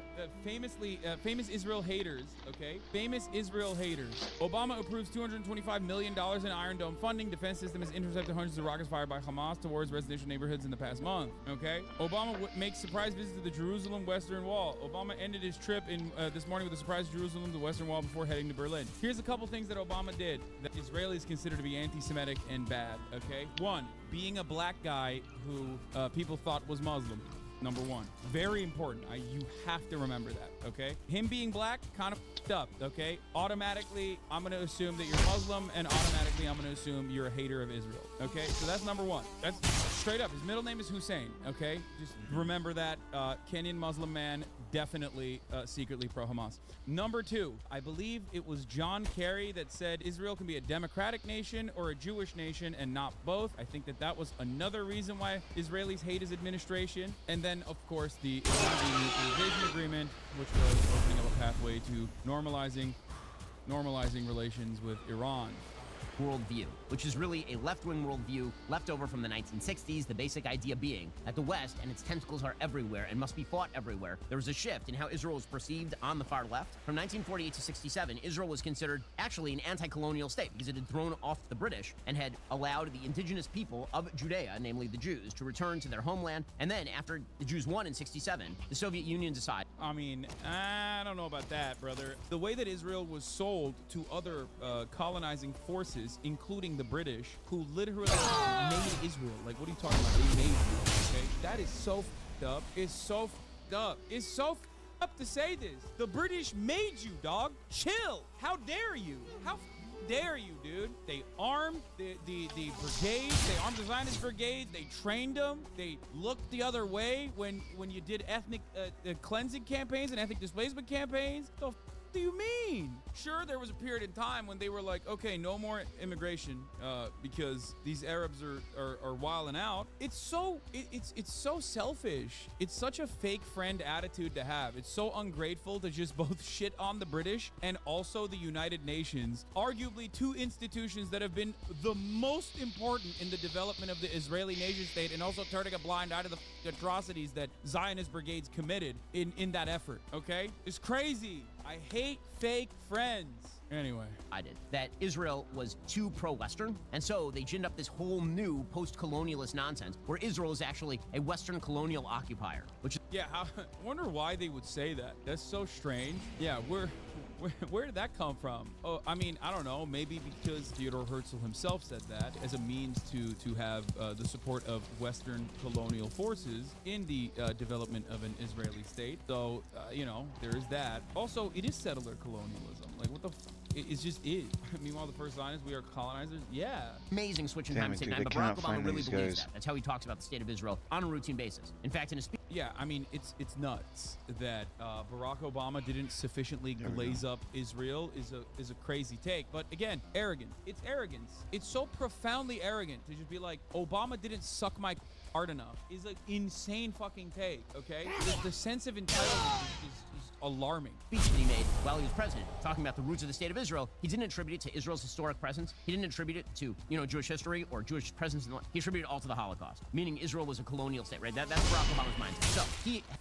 famous Israel haters, okay? Famous Israel haters. Obama approves $225 million in Iron Dome funding. Defense system has intercepted hundreds of rockets fired by Hamas towards residential neighborhoods in the past month, okay? Obama makes surprise visits to the Jerusalem Western Wall. Obama ended his trip in this morning with a surprise to Jerusalem, the Western Wall, before heading to Berlin. Here's a couple things that Obama did that Israelis consider to be anti-Semitic and bad, okay? 1, being a black guy who people thought was Muslim. Number 1. Very important. You have to remember that, okay? Him being black, kind of f***ed up, okay? Automatically, I'm going to assume that you're Muslim, and automatically, I'm going to assume you're a hater of Israel, okay? So that's number 1. That's straight up. His middle name is Hussein, okay? Just remember that. Kenyan Muslim man, definitely secretly pro-Hamas. Number 2, I believe it was John Kerry that said Israel can be a democratic nation or a Jewish nation and not both. I think that was another reason why Israelis hate his administration. And then, of course, the Nuclearization Agreement, which was opening up a pathway to normalizing relations with Iran.
worldview, which is really a left-wing worldview left over from the 1960s, the basic idea being that the West and its tentacles are everywhere and must be fought everywhere. There was a shift in how Israel was perceived on the far left. From 1948 to 67, Israel was considered actually an anti-colonial state because it had thrown off the British and had allowed the indigenous people of Judea, namely the Jews, to return to their homeland. And then after the Jews won in 67, the Soviet Union decided.
I mean, I don't know about that, brother. The way that Israel was sold to other colonizing forces, including the British, who literally made Israel. Like, what are you talking about? They made Israel, okay? That is so f***ed up. It's so f***ed up. It's so f***ed up to say this. The British made you, dog. Chill. How dare you? How dare you, dude? They armed the brigades. They armed the Zionist brigades. They trained them. They looked the other way when you did ethnic cleansing campaigns and ethnic displacement campaigns. The f do you mean? Sure, there was a period in time when they were like, okay, no more immigration because these Arabs are wilding out. It's so selfish. It's such a fake friend attitude to have. It's so ungrateful to just both shit on the British and also the United Nations, arguably two institutions that have been the most important in the development of the Israeli nation state, and also turning a blind eye to the atrocities that Zionist brigades committed in that effort. Okay, it's crazy. I hate fake friends. Anyway,
I did that Israel was too pro-Western, and so they ginned up this whole new post-colonialist nonsense where Israel is actually a Western colonial occupier, which
yeah, I wonder why they would say that. That's so strange. Yeah, where did that come from? Oh, I mean, I don't know. Maybe because Theodore Herzl himself said that as a means to have the support of Western colonial forces in the development of an Israeli state. So, you know, there is that. Also, it is settler colonialism. Like, what the it just is. Meanwhile, the first Zionists, we are colonizers. Yeah.
Amazing switch in time to save time, but Barack Obama really believes that. That's how he talks about the state of Israel on a routine basis. In fact, in a speech.
Yeah, I mean, it's nuts that Barack Obama didn't sufficiently glaze up Israel is a crazy take. But again, arrogant. It's arrogance. It's so profoundly arrogant to just be like, Obama didn't suck my hard enough. Is an insane fucking take, okay? The sense of entitlement is alarming.
Speech that he made while he was president, talking about the roots of the state of Israel, he didn't attribute it to Israel's historic presence. He didn't attribute it to, Jewish history or Jewish presence in the land. He attributed it all to the Holocaust, meaning Israel was a colonial state, right? That's Barack Obama's mindset. So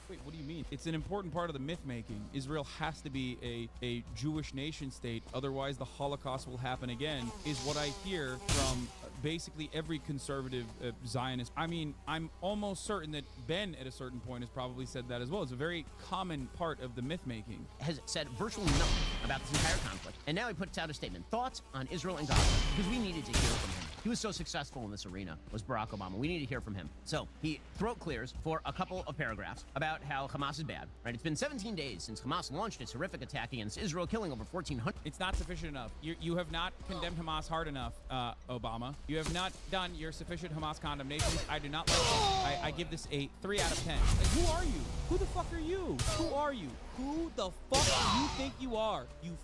Wait, what do you mean? It's an important part of the myth making. Israel has to be a Jewish nation state, otherwise the Holocaust will happen again, is what I hear from basically every conservative Zionist. I mean, I'm almost certain that Ben at a certain point has probably said that as well. It's a very common part of the myth making.
Has said virtually nothing about this entire conflict, and now he puts out a statement. Thoughts on Israel and Gaza, because we needed to hear from him. He was so successful in this arena, was Barack Obama. We need to hear from him. So he throat clears for a couple of paragraphs about how Hamas is bad, right? It's been 17 days since Hamas launched its horrific attack against Israel, killing over 1,400.
It's not sufficient enough. You have not condemned Hamas hard enough, Obama. You have not done your sufficient Hamas condemnations. I do not like it. I give this a 3 out of 10. Like, who are you? Who the fuck are you? Who are you? Who the fuck do you think you are? You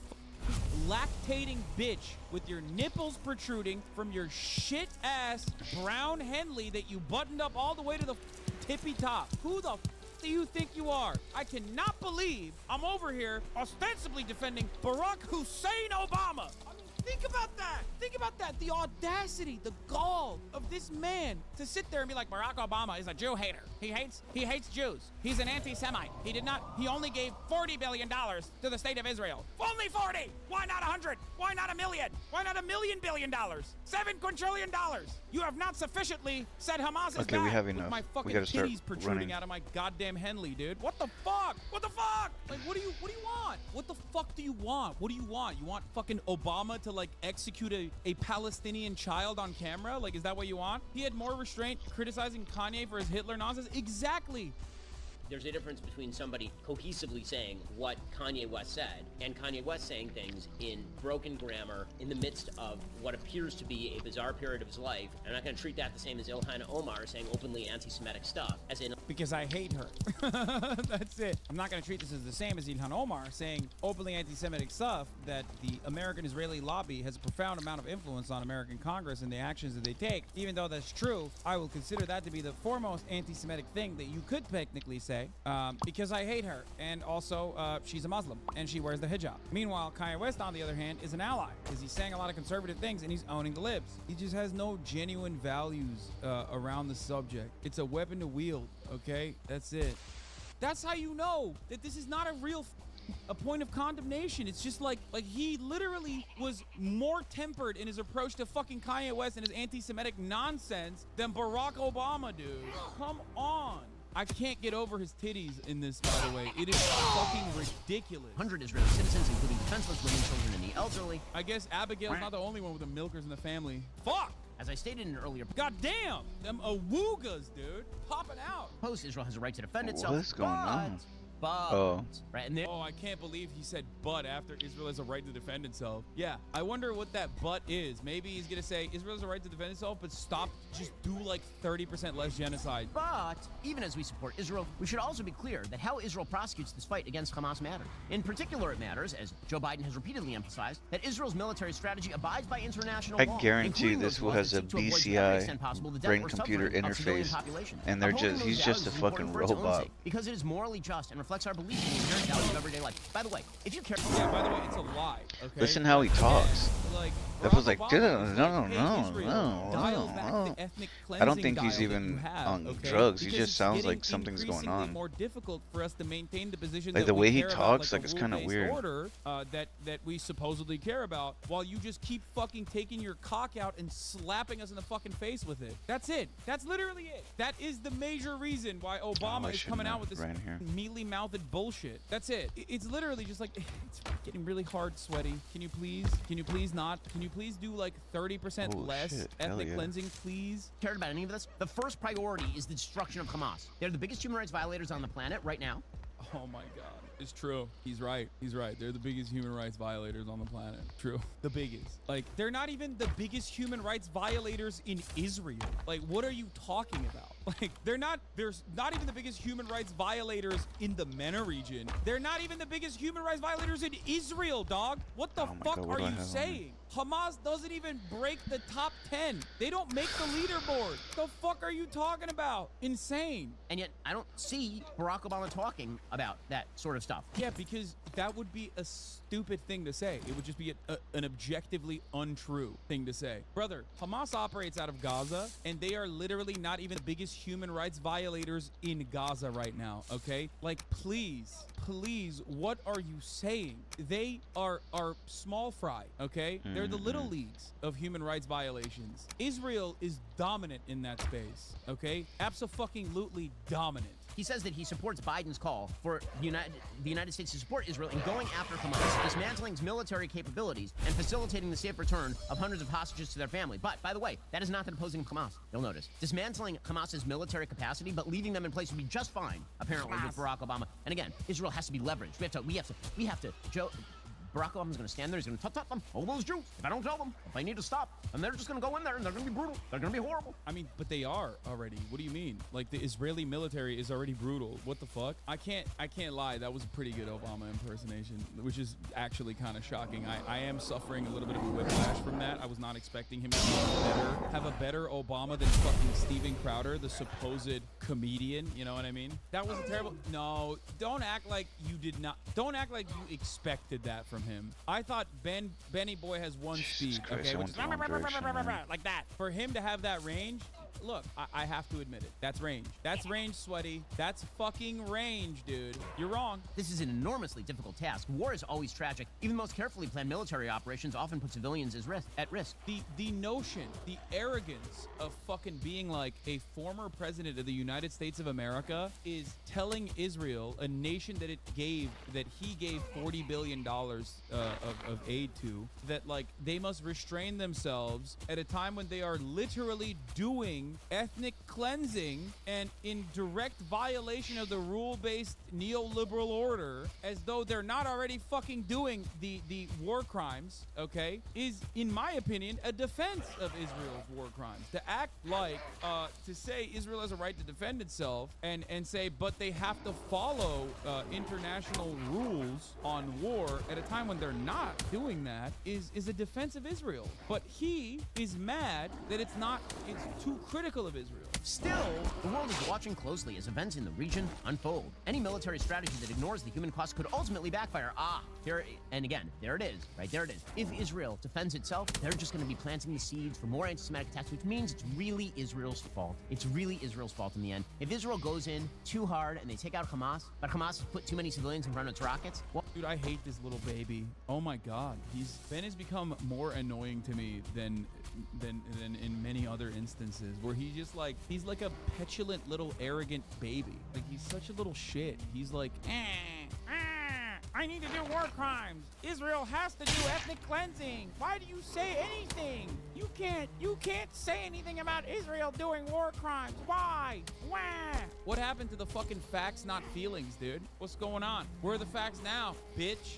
lactating bitch with your nipples protruding from your shit ass brown Henley that you buttoned up all the way to the tippy top. Who the do you think you are? I cannot believe I'm over here ostensibly defending Barack Hussein Obama. I mean, think about that. Think about that. The audacity, the gall of this man to sit there and be like, Barack Obama is a Jew hater. He hates Jews. He's an anti-Semite. He only gave $40 billion to the state of Israel. Only 40. Why not 100? Why not 1 million? Why not $1 million billion? $7 quadrillion. You have not sufficiently said Hamas is bad.
We have enough.
With my fucking titties protruding out of my goddamn Henley, dude. What the fuck? What the fuck? Like, what do you want? What the fuck do you want? What do you want? You want fucking Obama to like execute a Palestinian child on camera? Like, is that what you want? He had more restraint criticizing Kanye for his Hitler nonsense. Exactly.
There's a difference between somebody cohesively saying what Kanye West said and Kanye West saying things in broken grammar in the midst of what appears to be a bizarre period of his life. I'm not going to treat that the same as Ilhan Omar saying openly anti-Semitic stuff, as in...
Because I hate her. That's it. I'm not going to treat this as the same as Ilhan Omar saying openly anti-Semitic stuff, that the American-Israeli lobby has a profound amount of influence on American Congress and the actions that they take. Even though that's true, I will consider that to be the foremost anti-Semitic thing that you could technically say, okay? Because I hate her, and also she's a Muslim, and she wears the hijab. Meanwhile, Kanye West, on the other hand, is an ally, because he's saying a lot of conservative things, and he's owning the libs. He just has no genuine values around the subject. It's a weapon to wield, okay? That's it. That's how you know that this is not a point of condemnation. It's just like he literally was more tempered in his approach to fucking Kanye West and his anti-Semitic nonsense than Barack Obama, dude. Come on. I can't get over his titties in this, by the way. It is fucking ridiculous.
100 Israeli citizens, including defenseless women, children, and the elderly.
I guess Abigail's not the only one with the milkers in the family. Fuck!
As I stated in an earlier...
God damn! Them awoogas, dude. Popping out.
Post, Israel has a right to defend itself.
What's going on?
But, right, and
oh, I can't believe he said but after Israel has a right to defend itself. Yeah, I wonder what that but is. Maybe he's gonna say Israel has a right to defend itself, but stop, just do like 30% less genocide.
But even as we support Israel, we should also be clear that how Israel prosecutes this fight against Hamas matters. In particular, it matters, as Joe Biden has repeatedly emphasized, that Israel's military strategy abides by international law.
I guarantee this will has a BCI brain-computer interface, and they're he's just a fucking robot.
Because it is morally just and reflects our belief in the inherent values of everyday life. By the way, if you care...
Yeah, by the way, it's a lie, okay?
Listen how he talks.
Like,
that was like, no. I don't think he's even on drugs. He just sounds like something's going on.
More difficult for us to maintain the position
like
that
the way he
care
talks,
about,
like it's kind of weird.
Order, that we supposedly care about, while you just keep fucking taking your cock out and slapping us in the fucking face with it. That's it. That's literally it. That is the major reason why Obama is coming out with this mealy-mouthed bullshit. That's it. It's literally just like, it's getting really hard, Sweaty. Can you please not? Can you please do like 30% less ethnic cleansing, please?
Cared about any of this? The first priority is the destruction of Hamas. They're the biggest human rights violators on the planet right now.
Oh my God. It's true. He's right. He's right. They're the biggest human rights violators on the planet. True. The biggest. Like, they're not even the biggest human rights violators in Israel. Like, what are you talking about? Like, there's not even the biggest human rights violators in the MENA region. They're not even the biggest human rights violators in Israel, dog. What the fuck are you saying? Hamas doesn't even break the top 10. They don't make the leaderboard. The fuck are you talking about? Insane.
And yet, I don't see Barack Obama talking about that sort of stuff.
Yeah, because that would be a stupid thing to say. It would just be an objectively untrue thing to say. Brother, Hamas operates out of Gaza, and they are literally not even the biggest human rights violators in Gaza right now, okay? Like, please, what are you saying? They are small fry, okay? They're the little leagues of human rights violations. Israel is dominant in that space, okay? Abso-fucking-lutely dominant.
He says that he supports Biden's call for the United States to support Israel in going after Hamas, dismantling its military capabilities, and facilitating the safe return of hundreds of hostages to their family. But, by the way, that is not the opposing of Hamas. You'll notice. Dismantling Hamas's military capacity, but leaving them in place would be just fine, apparently, with Barack Obama. And again, Israel has to be leveraged. We have to, Joe... Barack Obama's going to stand there. He's going to tut them. All those Jews. If I don't tell them, if I need to stop, and they're just going to go in there and they're going to be brutal. They're going to be horrible.
I mean, but they are already. What do you mean? Like, the Israeli military is already brutal. What the fuck? I can't lie. That was a pretty good Obama impersonation, which is actually kind of shocking. I am suffering a little bit of a whiplash from that. I was not expecting him to have a better Obama than fucking Steven Crowder, the supposed comedian. You know what I mean? That was a terrible. No, don't act like you did not. Don't act like you expected that from him. I thought Benny Boy has one speed, okay, which is like that. For him to have that range, look, I have to admit it. That's range. That's range, Sweaty. That's fucking range, dude. You're wrong.
This is an enormously difficult task. War is always tragic. Even the most carefully planned military operations often put civilians at risk.
The notion, the arrogance of fucking being like a former president of the United States of America is telling Israel, a nation that he gave $40 billion of aid to, that like they must restrain themselves at a time when they are literally doing ethnic cleansing and in direct violation of the rule-based neoliberal order, as though they're not already fucking doing the war crimes, okay, is, in my opinion, a defense of Israel's war crimes. To act like, to say Israel has a right to defend itself and say, but they have to follow international rules on war at a time when they're not doing that is a defense of Israel. But he is mad that it's too critical critical of Israel.
Still, the world is watching closely as events in the region unfold. Any military strategy that ignores the human cost could ultimately backfire. And again, there it is, right there it is. If Israel defends itself, they're just going to be planting the seeds for more anti-Semitic attacks, which means it's really Israel's fault. It's really Israel's fault in the end. If Israel goes in too hard and they take out Hamas, but Hamas has put too many civilians in front of its rockets, well,
Dude, I hate this little baby. Oh my God, Ben has become more annoying to me than in many other instances, where he's like a petulant little arrogant baby. Like, he's such a little shit. He's like, I need to do war crimes. Israel has to do ethnic cleansing. Why do you say anything? You can't say anything about Israel doing war crimes. Why? Wah! What happened to the fucking facts, not feelings, dude? What's going on? Where are the facts now, bitch?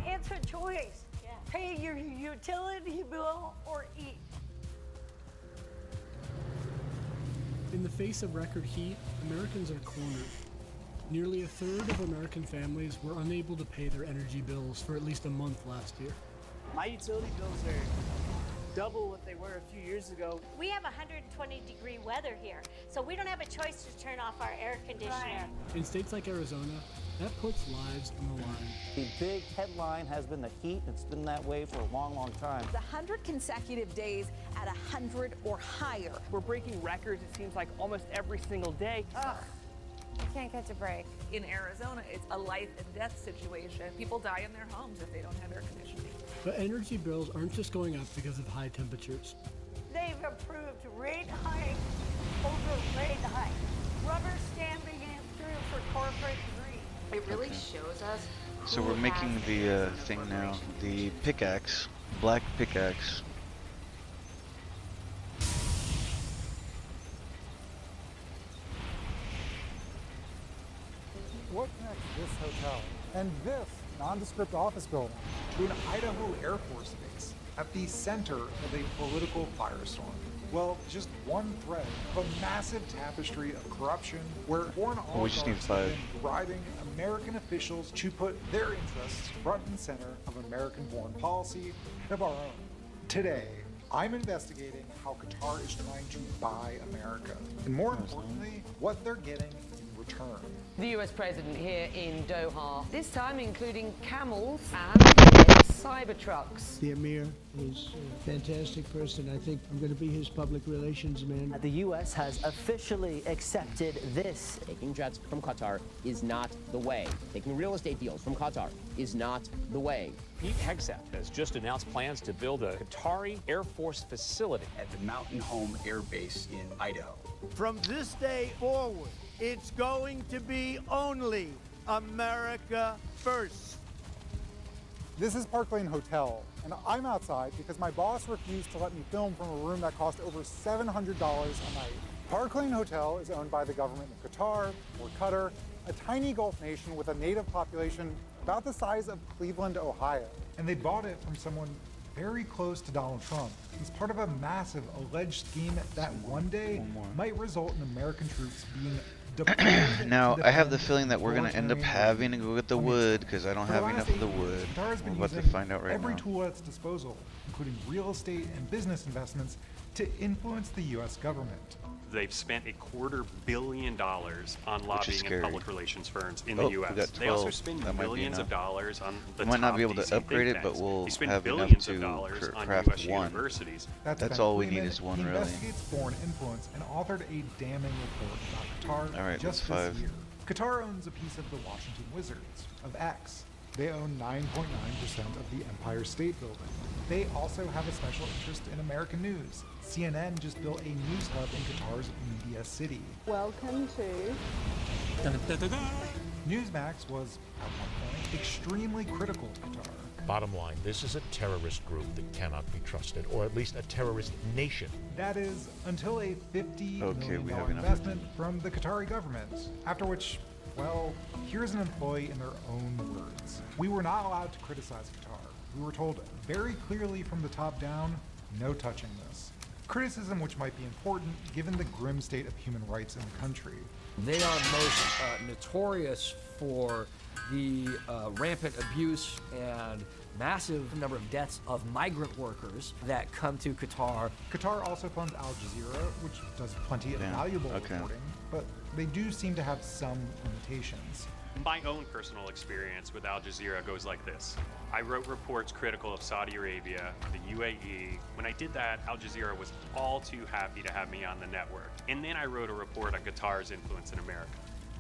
It's a choice. Pay your utility bill or eat.
In the face of record heat, Americans are cornered. Nearly a third of American families were unable to pay their energy bills for at least a month last year.
My utility bills are double what they were a few years ago.
We have 120-degree weather here, so we don't have a choice to turn off our air conditioner.
In states like Arizona, that puts lives on the line.
The big headline has been the heat. It's been that way for a long, long time.
100 consecutive days at 100 or higher.
We're breaking records, it seems like, almost every single day.
Ugh. You can't catch a break. In Arizona, it's a life and death situation. People die in their homes if they don't have air conditioning.
But energy bills aren't just going up because of high temperatures.
They've approved rate hike over rate hike, rubber stamping it through for corporate greed.
It really shows us.
So we're making the thing now, the pickaxe, black pickaxe.
What connects this hotel and this nondescript office building to an Idaho Air Force base at the center of a political firestorm? Well, just one thread of a massive tapestry of corruption where foreign oligarchs have been bribing American officials to put their interests front and center of American foreign policy and of our own. Today, I'm investigating how Qatar is trying to buy America, and more importantly, what they're getting in return.
The US president here in Doha, this time including camels and Cybertrucks.
The Emir is a fantastic person. I think I'm going to be his public relations man.
The U.S. has officially accepted this.
Taking jets from Qatar is not the way. Taking real estate deals from Qatar is not the way.
Pete Hegseth has just announced plans to build a Qatari Air Force facility
at the Mountain Home Air Base in Idaho.
From this day forward, it's going to be only America first.
This is Park Lane Hotel, and I'm outside because my boss refused to let me film from a room that cost over $700 a night. Park Lane Hotel is owned by the government of Qatar, or Qatar, a tiny Gulf nation with a native population about the size of Cleveland, Ohio. And they bought it from someone very close to Donald Trump. It's part of a massive alleged scheme that one day might result in American troops being
Now, I have the feeling that we're going to end up having to go get the wood because I don't have enough of the wood. We're about to find out right
every
now.
tool at its disposal, including real estate and business investments, to influence the U.S. government.
They've spent $250 million on lobbying and public relations firms in the U.S.
We got 12.
They also spend
That might be
millions of
enough.
dollars on the
We might not
top
be able to
DC
upgrade
think
it, but
tanks.
we'll
They spend
have enough
billions
to
of dollars on
craft
U.S.
one.
universities.
That's all we need is one, really.
Investigates foreign influence and authored a damning report about Qatar
All right,
just
that's
this
5.
year. Qatar owns a piece of the Washington Wizards, of X. They own 9.9% of the Empire State Building. They also have a special interest in American news. CNN just built a news hub in Qatar's media city.
Welcome to...
Newsmax was, at one point, extremely critical to Qatar.
Bottom line, this is a terrorist group that cannot be trusted, or at least a terrorist nation.
That is, until a $50
Okay, we have
million
enough
investment from the Qatari government. After which, well, here's an employee in their own words. We were not allowed to criticize Qatar. We were told very clearly from the top down, no touching this. Criticism which might be important given the grim state of human rights in the country.
They are most notorious for the rampant abuse and massive number of deaths of migrant workers that come to Qatar.
Qatar also funds Al Jazeera, which does plenty of valuable reporting, but they do seem to have some limitations.
My own personal experience with Al Jazeera goes like this. I wrote reports critical of Saudi Arabia, the UAE. When I did that, Al Jazeera was all too happy to have me on the network. And then I wrote a report on Qatar's influence in America.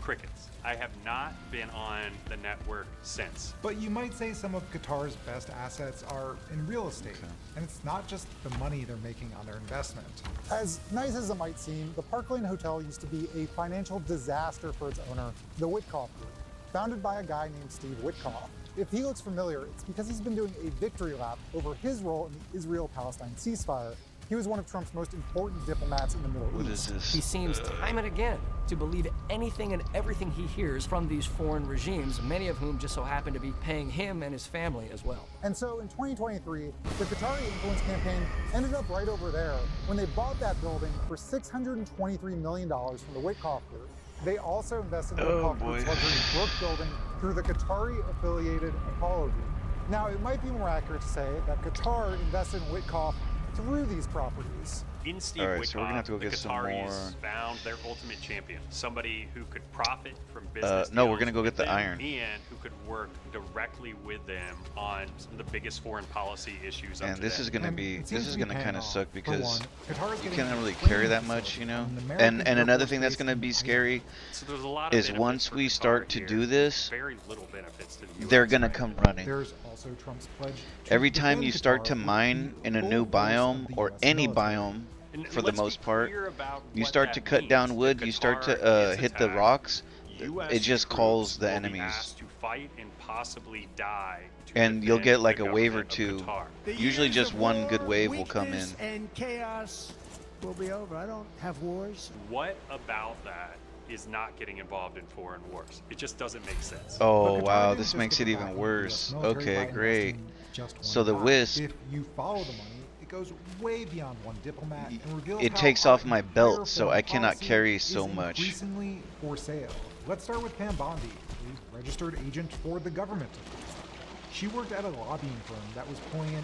Crickets. I have not been on the network since.
But you might say some of Qatar's best assets are in real estate, and it's not just the money they're making on their investment.
As nice as it might seem, the Park Lane Hotel used to be a financial disaster for its owner, the Witkoff Group, founded by a guy named Steve Witkoff. If he looks familiar, it's because he's been doing a victory lap over his role in the Israel-Palestine ceasefire. He was one of Trump's most important diplomats in the Middle East.
What is this?
He seems time and again to believe anything and everything he hears from these foreign regimes, many of whom just so happen to be paying him and his family as well.
And so in 2023, the Qatari influence campaign ended up right over there when they bought that building for $623 million from the Witkoff Group. They also invested in the Witkoff Group's luxury Brook building through the Qatari-affiliated Apollo Group. Now, it might be more accurate to say that Qatar invested in Witkoff through these properties.
In Steve Witkoff,
so we're gonna have to go
the
get some
Qataris
more.
found their ultimate champion, somebody who could profit from business
no,
deals
we're gonna go
with
get the
them
iron.
and who could work directly with them on some of the biggest foreign policy issues.
And this is gonna be, this is gonna kind of suck because
Qatar's
you
getting
can't really
training
carry that much, you know.
American
And
Air
another
Force
thing that's
Base
gonna
in
be
Iran.
scary
So there's a lot of
is
benefits
once
for
we
Qatar
start to
here.
do this,
Very little benefits to the US.
they're gonna come running.
There's also Trump's pledge to
Every time
defend
you start
Qatar
to
with
mine
the
in a
full
new
force of
biome
the
or
US
any
military.
biome,
And
for the
let's be
most part,
clear about
you
what
start
that
to cut
means.
down
If
wood, you start to
Qatar is
hit the
attacked,
rocks,
US
it just
troops
calls the
will be
enemies.
asked to fight and possibly die to
And you'll
defend
get like
the
a wave or
government of
two.
Qatar.
Usually just one good wave will come in.
Weakness and chaos will be over. I don't have wars.
What about that is not getting involved in foreign wars? It just doesn't make sense.
Oh
But Qatar
wow,
didn't
this
just
makes
get
it
back
even
into
worse.
US military
Okay,
by
great.
investing just one
So the
guy.
Wisp,
If you follow the money, it goes way beyond one diplomat and reveals
it
how
takes
our
off my
entire
belt, so
foreign
I cannot
policy
carry
is
so much.
increasingly for sale. Let's start with Pam Bondi, who's a registered agent for the government. She worked at a lobbying firm that was pulling in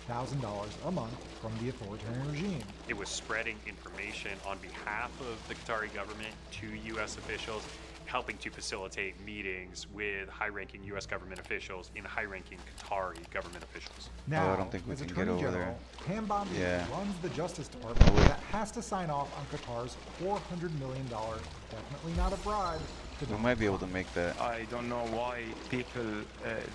$115,000 a month from the authoritarian regime.
It was spreading information on behalf of the Qatari government to U.S. officials, helping to facilitate meetings with high-ranking U.S. government officials and high-ranking Qatari government officials.
Now,
I don't think we
as
can
Attorney
get over
General,
there.
Pam Bondi
Yeah.
runs the Justice Department that has to sign off on Qatar's $400 million, definitely not a bribe, to
We might be able to make that.
I don't know why people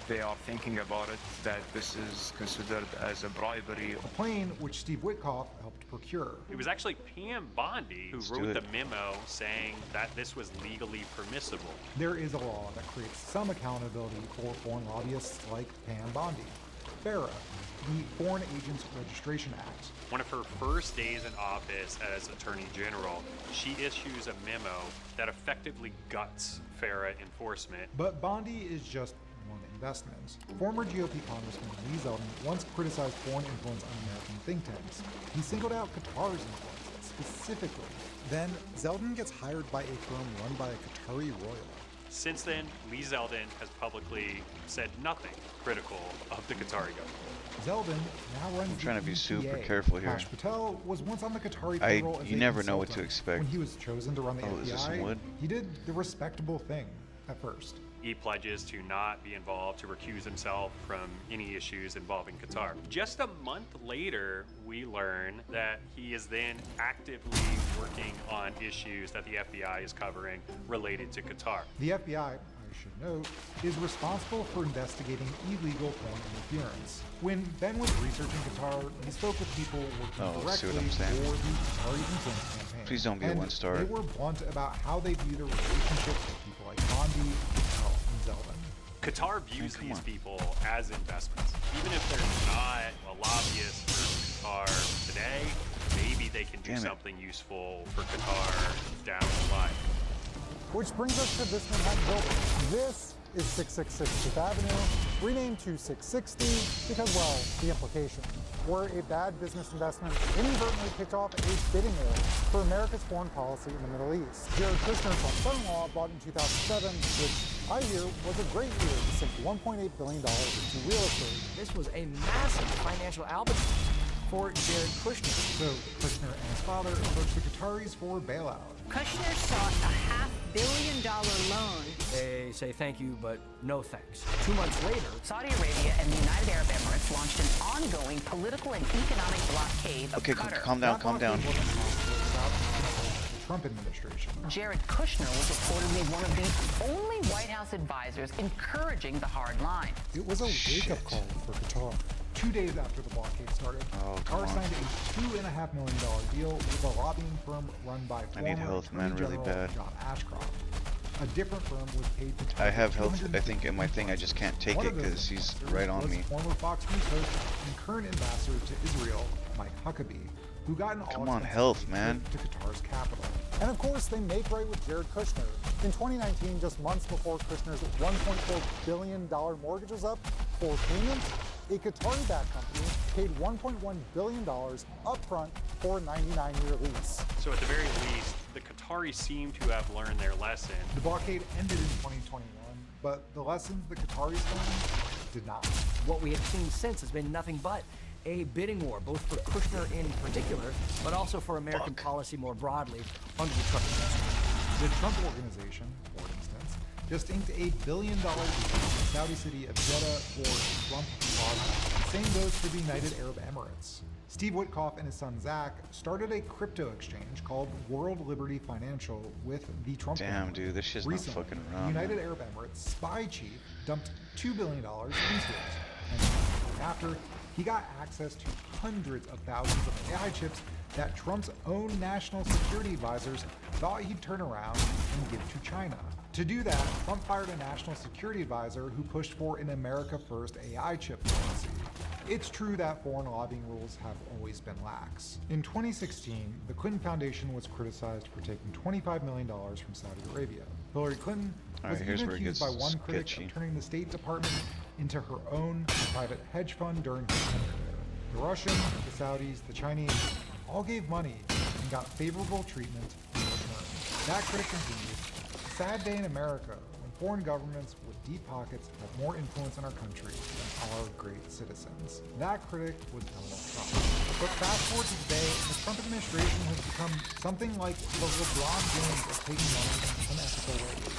they are thinking about it, that this is considered as a bribery.
a plane which Steve Witkoff helped procure.
It was actually Pam Bondi who
do
wrote
it.
the memo saying that this was legally permissible.
There is a law that creates some accountability for foreign lobbyists like Pam Bondi. FARA, the Foreign Agents Registration Act.
One of her first days in office as Attorney General, she issues a memo that effectively guts FARA enforcement.
But Bondi is just one investment. Former GOP Congressman Lee Zeldin once criticized foreign influence on American think tanks. He singled out Qatar's influence specifically. Then Zeldin gets hired by a firm run by a Qatari royal.
Since then, Lee Zeldin has publicly said nothing critical of the Qatari government.
Zeldin now runs
I'm trying to be
the
super
EPA.
careful here.
Kash Patel was once on the Qatari payroll as
You
a
never know what to
consultant.
expect.
When he was chosen to run the
Oh, is this some
FBI,
wood?
he did the respectable thing at first.
He pledges to not be involved, to recuse himself from any issues involving Qatar. Just a month later, we learn that he is then actively working on issues that the FBI is covering related to Qatar.
The FBI, I should note, is responsible for investigating illegal foreign interference. When Ben was researching Qatar, he spoke with people working
Oh, see
directly
what I'm saying?
for the Qatari influence campaign.
Please don't be a
And
one-star.
They were blunt about how they view the relationships with people like Bondi, Patel, and Zeldin.
Qatar views these people as investments. Even if they're not a lobbyist for Qatar today, maybe they can do something useful for Qatar down the line.
Which brings us to this Manhattan building. This is 666 Fifth Avenue, renamed to 660 because, well, the implication. Where a bad business investment inadvertently kicked off a bidding war for America's foreign policy in the Middle East. Jared Kushner, Trump's son-in-law, bought in 2007, which I hear was a great year to sink $1.8 billion into real estate.
This was a massive financial albatross for Jared Kushner.
So Kushner and his father approached the Qataris for bailout.
Kushner sought a $500 million loan.
They say thank you, but no thanks. 2 months later,
Saudi Arabia and the United Arab Emirates launched an ongoing political and economic blockade of Qatar.
Calm down, calm down.
The Trump administration.
Jared Kushner was reportedly one of the only White House advisors encouraging the hard line.
It was a wake-up call for Qatar. 2 days after the blockade started, Qatar signed a $2.5 million deal with a lobbying firm run by former Attorney General John Ashcroft. A different firm was paid to
I have health, I think, in my thing. I just can't take it because he's right on me.
Former Fox News host and current ambassador to Israel, Mike Huckabee, who got an
Come on, health, man.
to Qatar's capital.
And of course, they make right with Jared Kushner. In 2019, just months before Kushner's $1.4 billion mortgage was up for payment, a Qatari-backed company paid $1.1 billion upfront for a 99-year lease.
So at the very least, the Qataris seem to have learned their lesson.
The blockade ended in 2021, but the lessons the Qataris learned did not.
what we have seen since has been nothing but a bidding war, both for Kushner in particular, but also for American policy more broadly under the Trump administration.
The Trump Organization, for instance, just inked a $1 billion deal in the Saudi city of Jeddah for Trump Plaza. Same goes for the United Arab Emirates. Steve Witkoff and his son Zach started a crypto exchange called World Liberty Financial with the Trump family.
Dude, this shit's
Recently,
not fucking
the
around.
United Arab Emirates spy chief dumped $2 billion into it. And after, he got access to hundreds of thousands of AI chips that Trump's own national security advisors thought he'd turn around and give to China. To do that, Trump fired a national security advisor who pushed for an America First AI chip policy. It's true that foreign lobbying rules have always been lax. In 2016, the Clinton Foundation was criticized for taking $25 million from Saudi Arabia. Hillary Clinton was even accused by one critic of turning the State Department into her own private hedge fund during her tenure there. The Russians, the Saudis, the Chinese all gave money and got favorable treatment in return. That critic continued, "A sad day in America when foreign governments with deep pockets have more influence in our country than our great citizens." That critic was Donald Trump. But fast forward to today, the Trump administration has become something like the LeBron James of taking money in unethical ways,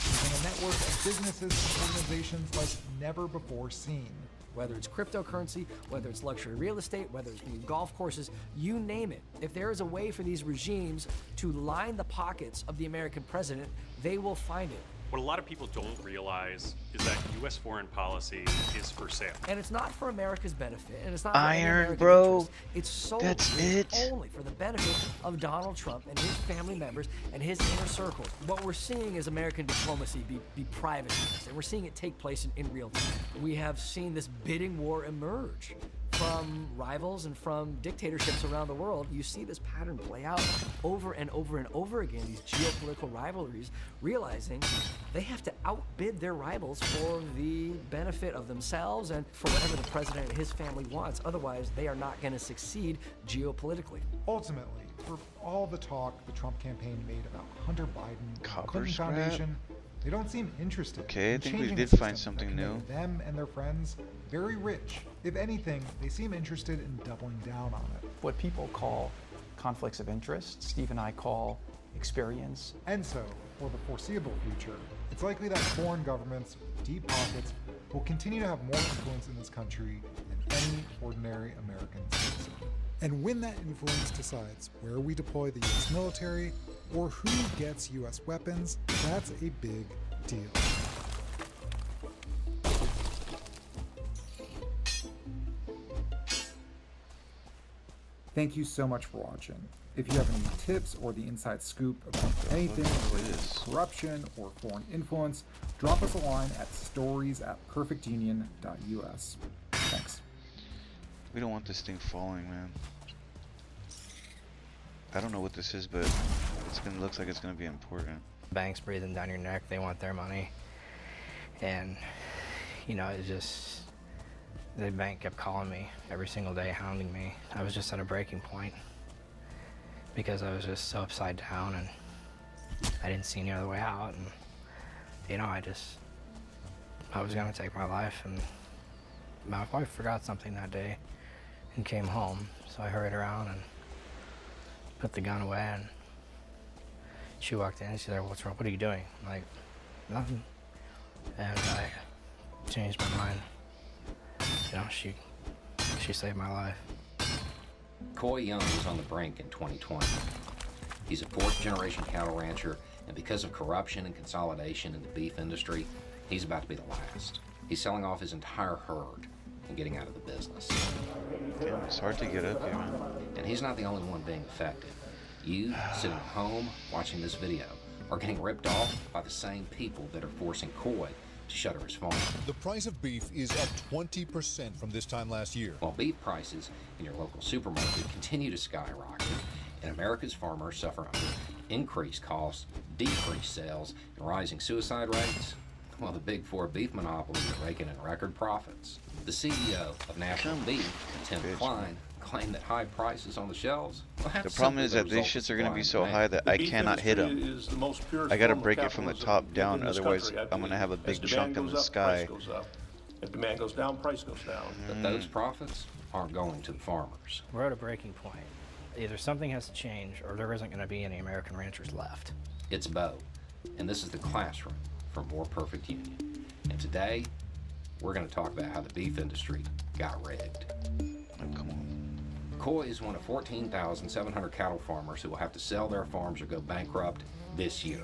using a network of businesses and organizations like never before seen.
Whether it's cryptocurrency, whether it's luxury real estate, whether it's new golf courses, you name it. If there is a way for these regimes to line the pockets of the American president, they will find it.
What a lot of people don't realize is that U.S. foreign policy is for sale.
And it's not for America's benefit, and it's not
Iron,
for any American
bro.
interest. It's solely
That's it.
only for the benefit of Donald Trump and his family members and his inner circle. What we're seeing is American diplomacy be privatized, and we're seeing it take place in real time. We have seen this bidding war emerge from rivals and from dictatorships around the world. You see this pattern play out over and over and over again, these geopolitical rivalries, realizing they have to outbid their rivals for the benefit of themselves and for whatever the president and his family wants. Otherwise, they are not going to succeed geopolitically.
Ultimately, for all the talk the Trump campaign made about Hunter Biden, the
Copper
Clinton
scrap?
Foundation, they don't seem interested.
Okay, I
in
think we
changing
did
the
find
system
something
that can
new.
make them and their friends very rich. If anything, they seem interested in doubling down on it.
What people call conflicts of interest, Steve and I call experience.
And so, for the foreseeable future, it's likely that foreign governments with deep pockets will continue to have more influence in this country than any ordinary American citizen. And when that influence decides where we deploy the U.S. military or who gets U.S. weapons, that's a big deal. Thank you so much for watching. If you have any tips or the inside scoop about anything related to corruption or foreign influence, drop us a line at stories@perfectunion.us. Thanks.
We don't want this thing falling, man. I don't know what this is, but looks like it's gonna be important.
Banks breathing down your neck, they want their money. And, you know, it's just, the bank kept calling me every single day, hounding me. I was just at a breaking point because I was just so upside down and I didn't see any other way out. And, you know, I was gonna take my life, and my wife forgot something that day and came home. So I hurried around and put the gun away, and she walked in and she said, "What's wrong? What are you doing?" I'm like, "Nothing." And I changed my mind. You know, she saved my life.
Coy Young was on the brink in 2020. He's a fourth-generation cattle rancher, and because of corruption and consolidation in the beef industry, he's about to be the last. He's selling off his entire herd and getting out of the business.
Damn, it's hard to get up here, man.
And he's not the only one being affected. You, sitting at home, watching this video, are getting ripped off by the same people that are forcing Coy to shutter his farm.
The price of beef is up 20% from this time last year.
While beef prices in your local supermarket continue to skyrocket, and America's farmers suffer under increased costs, decreased sales, and rising suicide rates, well, the big four beef monopolies are raking in record profits. The CEO of National Beef, Tim Klein, claimed that high prices on the shelves. Well,
the problem is that these shits are going to be so high that I cannot hit them. I got to break it from the top down, otherwise I'm going to have a big chunk in the sky.
If demand goes down, price goes down.
But those profits aren't going to the farmers.
We're at a breaking point. Either something has to change, or there isn't going to be any American ranchers left.
It's Bo, and this is the classroom for More Perfect Union. And today, we're going to talk about how the beef industry got rigged.
Oh, come on.
Coy is one of 14,700 cattle farmers who will have to sell their farms or go bankrupt this year.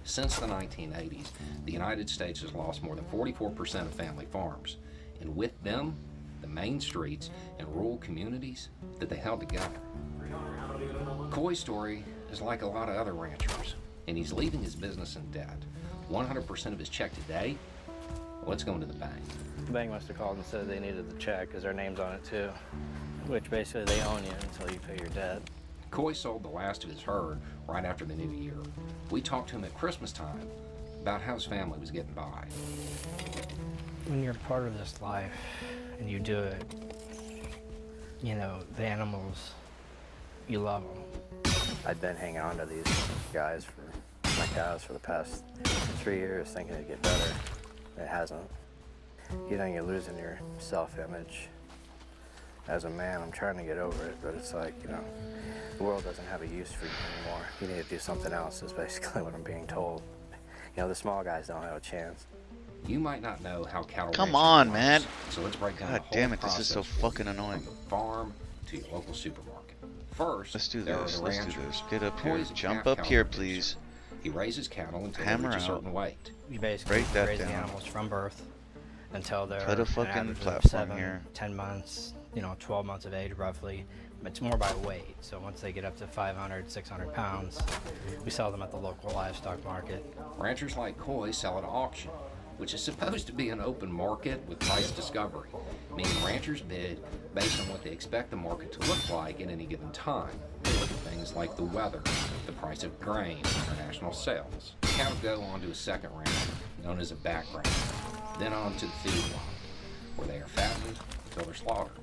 Since the 1980s, the United States has lost more than 44% of family farms, and with them, the main streets and rural communities that they held together. Coy's story is like a lot of other ranchers, and he's leaving his business in debt. 100% of his check today, well, it's going to the bank.
The bank must have called and said they needed the check because their name's on it too, which basically they own you until you pay your debt.
Coy sold the last of his herd right after the new year. We talked to him at Christmas time about how his family was getting by.
When you're part of this life and you do it, you know, the animals, you love them. I've been hanging on to these guys for my cows for the past 3 years thinking it'd get better. It hasn't. You know, you're losing your self-image. As a man, I'm trying to get over it, but it's like, you know, the world doesn't have a use for you anymore. You need to do something else, is basically what I'm being told. You know, the small guys don't have a chance.
You might not know how cattle
Come on,
works,
man.
So let's break down
God
the whole
damn it, this is so
process
fucking annoying.
from the farm to your local supermarket. First,
Let's do
there are
this.
the
Let's do
ranchers.
this. Get up here.
Coy's a
Jump
calf
up here,
cattle
please.
He raises cattle until they
Hammer
reach a
out.
certain weight.
You basically
Break that
raise the
down.
animals from birth until they're
Put a
an
fucking
average of
platform
7,
here.
10 months, you know, 12 months of age roughly. It's more by weight. So once they get up to 500, 600 pounds, we sell them at the local livestock market.
Ranchers like Coy sell at auction, which is supposed to be an open market with price discovery, meaning ranchers bid based on what they expect the market to look like at any given time. They look at things like the weather, the price of grain, international sales. Cattle go on to a second round, known as a back round, then on to the feedlot, where they are fattened until they're slaughtered.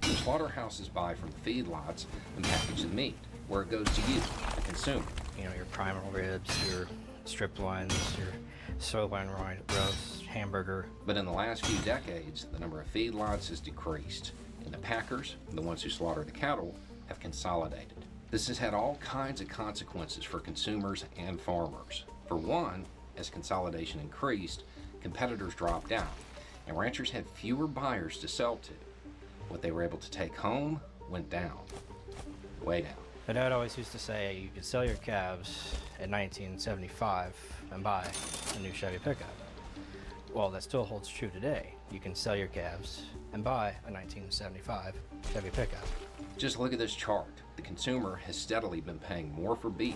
The slaughterhouses buy from the feedlots and package the meat, where it goes to you, the consumer.
You know, your primal ribs, your strip loins, your sirloin roast, hamburger.
But in the last few decades, the number of feedlots has decreased, and the packers, the ones who slaughter the cattle, have consolidated. This has had all kinds of consequences for consumers and farmers. For one, as consolidation increased, competitors dropped out, and ranchers had fewer buyers to sell to. What they were able to take home went down, way down.
My dad always used to say you could sell your calves in 1975 and buy a new Chevy pickup. Well, that still holds true today. You can sell your calves and buy a 1975 Chevy pickup. Just look at this chart. The consumer has steadily been paying more for beef,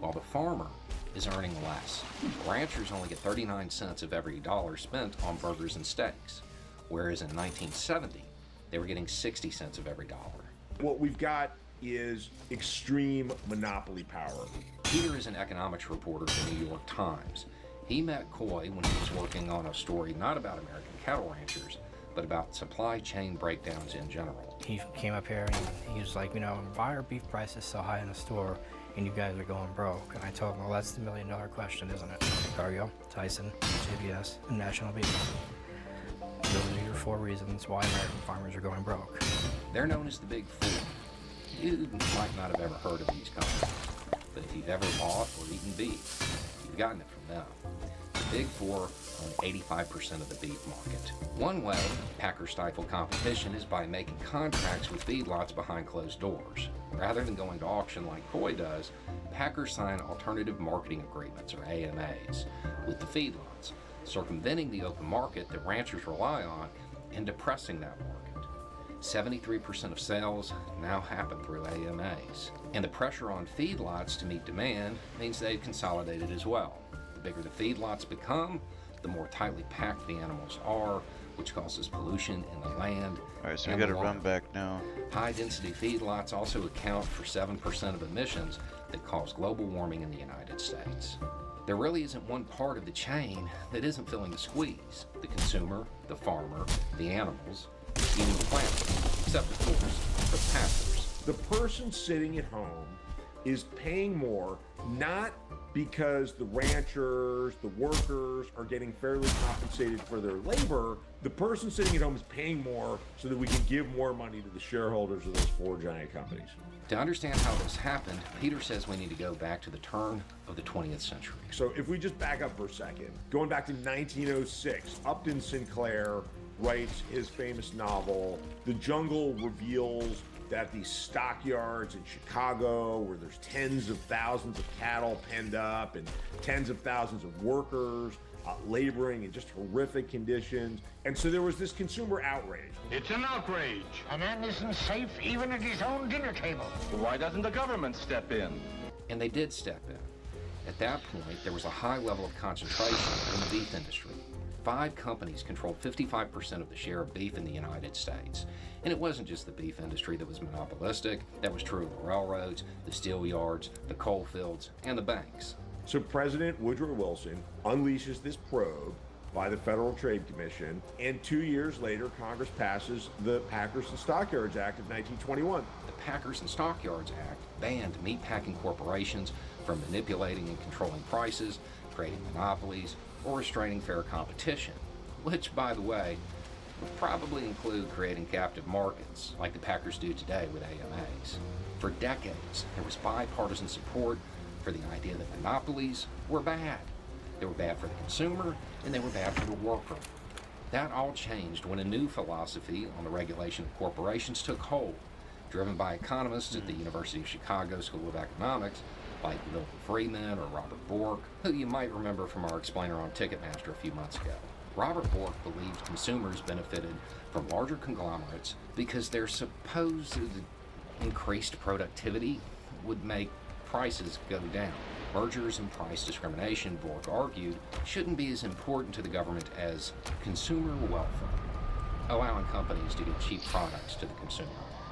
while the farmer is earning less. Ranchers only get 39 cents of every dollar spent on burgers and steaks, whereas in 1970, they were getting 60 cents of every dollar.
What we've got is extreme monopoly power.
Peter is an economics reporter for the New York Times. He met Coy when he was working on a story not about American cattle ranchers, but about supply chain breakdowns in general. He came up here and he was like, why are beef prices so high in the store and you guys are going broke? And I told him, well, that's the million-dollar question, isn't it? Cargill, Tyson, JBS, and National Beef. Those are your 4 reasons why American farmers are going broke. They're known as the Big Four. You might not have ever heard of these companies, but if you've ever bought or eaten beef, you've gotten it from them. The Big Four own 85% of the beef market. One way packers stifle competition is by making contracts with feedlots behind closed doors. Rather than going to auction like Coy does, packers sign alternative marketing agreements, or AMAs, with the feedlots, circumventing the open market that ranchers rely on and depressing that market. 73% of sales now happen through AMAs. And the pressure on feedlots to meet demand means they've consolidated as well. The bigger the feedlots become, the more tightly packed the animals are, which causes pollution in the land.
All right, so we got to run back now.
High-density feedlots also account for 7% of emissions that cause global warming in the United States. There really isn't one part of the chain that isn't feeling the squeeze. The consumer, the farmer, the animals, even the planet, except of course, the packers.
The person sitting at home is paying more, not because the ranchers, the workers are getting fairly compensated for their labor. The person sitting at home is paying more so that we can give more money to the shareholders of those 4 giant companies.
To understand how this happened, Peter says we need to go back to the turn of the 20th century.
So if we just back up for a second, going back to 1906, Upton Sinclair writes his famous novel. The jungle reveals that these stockyards in Chicago, where there's tens of thousands of cattle penned up and tens of thousands of workers laboring in just horrific conditions. And so there was this consumer outrage.
It's an outrage. A man isn't safe even at his own dinner table. Why doesn't the government step in?
And they did step in. At that point, there was a high level of concentration in the beef industry. 5 companies controlled 55% of the share of beef in the United States. And it wasn't just the beef industry that was monopolistic. That was true of the railroads, the steel yards, the coal fields, and the banks.
So President Woodrow Wilson unleashes this probe by the Federal Trade Commission, and 2 years later, Congress passes the Packers and Stockyards Act of 1921.
The Packers and Stockyards Act banned meatpacking corporations from manipulating and controlling prices, creating monopolies, or restraining fair competition, which, by the way, would probably include creating captive markets like the Packers do today with AMAs. For decades, there was bipartisan support for the idea that monopolies were bad. They were bad for the consumer, and they were bad for the worker. That all changed when a new philosophy on the regulation of corporations took hold, driven by economists at the University of Chicago School of Economics, like Milton Friedman or Robert Bork, who you might remember from our explainer on Ticketmaster a few months ago. Robert Bork believed consumers benefited from larger conglomerates because their supposed increased productivity would make prices go down. Mergers and price discrimination, Bork argued, shouldn't be as important to the government as consumer welfare, allowing companies to get cheap products to the consumer.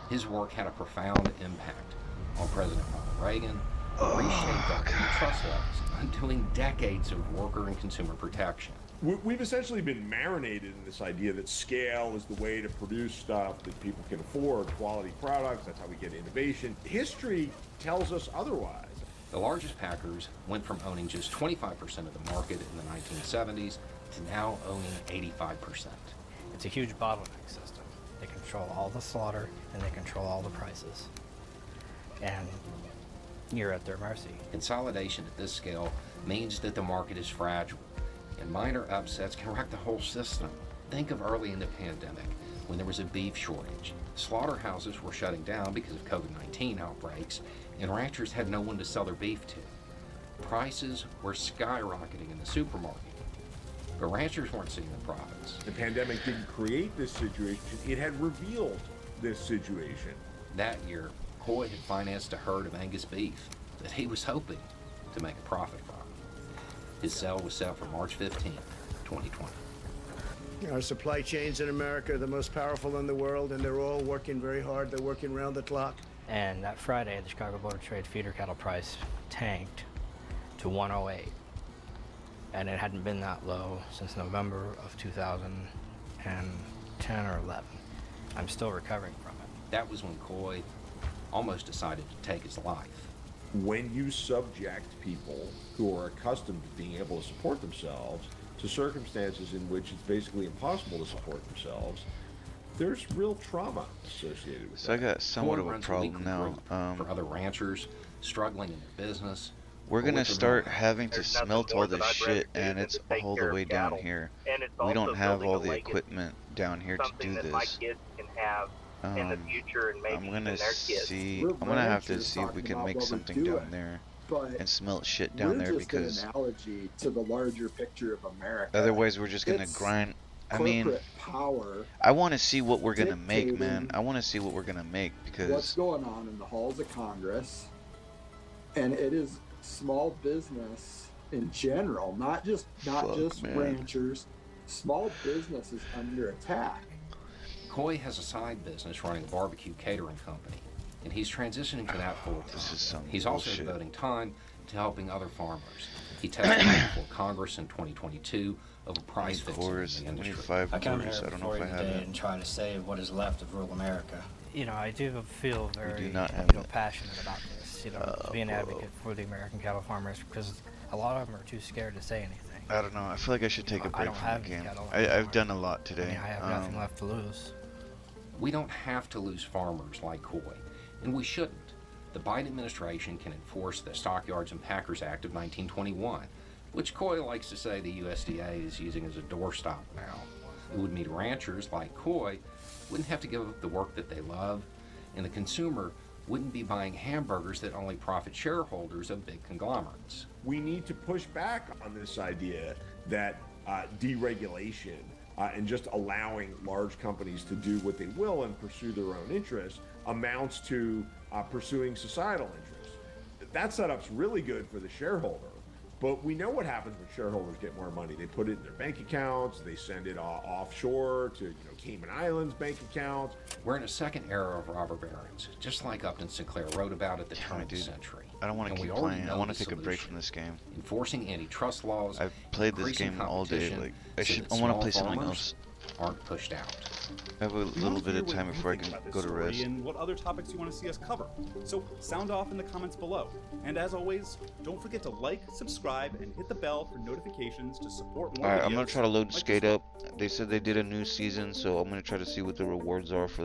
His work had a profound impact on President Ronald Reagan, reshaped our trust laws, undoing decades of worker and consumer protection.
We've essentially been marinated in this idea that scale is the way to produce stuff that people can afford, quality products, that's how we get innovation. History tells us otherwise.
The largest packers went from owning just 25% of the market in the 1970s to now owning 85%. It's a huge bottleneck system. They control all the slaughter and they control all the prices. And you're at their mercy. Consolidation at this scale means that the market is fragile, and minor upsets can wreck the whole system. Think of early in the pandemic when there was a beef shortage. Slaughterhouses were shutting down because of COVID-19 outbreaks, and ranchers had no one to sell their beef to. Prices were skyrocketing in the supermarket. But ranchers weren't seeing the profits.
The pandemic didn't create this situation, it had revealed this situation.
That year, Coy had financed a herd of Angus beef that he was hoping to make a profit from. His sale was set for March 15th, 2020.
Our supply chains in America are the most powerful in the world, and they're all working very hard. They're working round the clock.
And that Friday, the Chicago Board of Trade feeder cattle price tanked to 108. And it hadn't been that low since November of 2010 or 11. I'm still recovering from it.
That was when Coy almost decided to take his life.
When you subject people who are accustomed to being able to support themselves to circumstances in which it's basically impossible to support themselves, there's real trauma associated with
So
that.
I got somewhat
Coy
of a
runs
problem
weekly
now.
group for other ranchers struggling in their business.
We're
or
gonna
with their
start
money.
having to smelt all this shit, and it's all the way down here. We don't have all the equipment down here to do this.
in the future and maybe
I'm gonna
even their kids.
see. I'm gonna have to see if we can make something down there and smelt shit down there, because
an analogy to the larger picture of America.
otherwise we're just gonna
It's
grind. I mean,
corporate power
I want to see what we're gonna make, man.
dictating
I want to see what we're gonna make,
what's
because
going on in the halls of Congress, and it is small business in general, not just
man.
ranchers. Small business is under attack.
Coy has a side business running a barbecue catering company, and he's transitioning to that full time. He's also
bullshit.
devoting time to helping other farmers. He testified before Congress in 2022 over price fixing in the industry.
25
I come here
quarters. I don't know
before
if I
you
have
today
it.
and try to save what is left of rural America.
You know, I do feel very
do not have it.
passionate about this, to be an advocate for the American cattle farmers, because a lot of them are too scared to say anything.
I don't know. I feel like I should take a
I
break
don't
from
have
the
any
game.
cattle
I've done a lot
I
today.
mean, I have nothing left to lose.
We don't have to lose farmers like Coy, and we shouldn't. The Biden administration can enforce the Stockyards and Packers Act of 1921, which Coy likes to say the USDA is using as a doorstop now. It would mean ranchers like Coy wouldn't have to give up the work that they love, and the consumer wouldn't be buying hamburgers that only profit shareholders of big conglomerates.
We need to push back on this idea that deregulation and just allowing large companies to do what they will and pursue their own interests amounts to pursuing societal interests. That setup's really good for the shareholder, but we know what happens when shareholders get more money. They put it in their bank accounts, they send it offshore to Cayman Islands bank accounts.
We're in a second era of robber barons, just like Upton Sinclair wrote about at the turn of the century.
I don't want to
And we
keep
already
playing. I
know
want to
the
take a break
solution.
from this game.
Enforcing antitrust laws.
I've played this
increasing
game all day.
competition
Like
so that
I want to
small
play something
farmers
else.
aren't pushed out.
I have a little bit of time before I can go to rest.
And what other topics you want to see us cover. So sound off in the comments below. And as always, don't forget to like, subscribe, and hit the bell for notifications to support more
Alright,
videos
I'm gonna try to load
like
Skate Up. They said they did a new season, so I'm gonna try to see what the rewards are for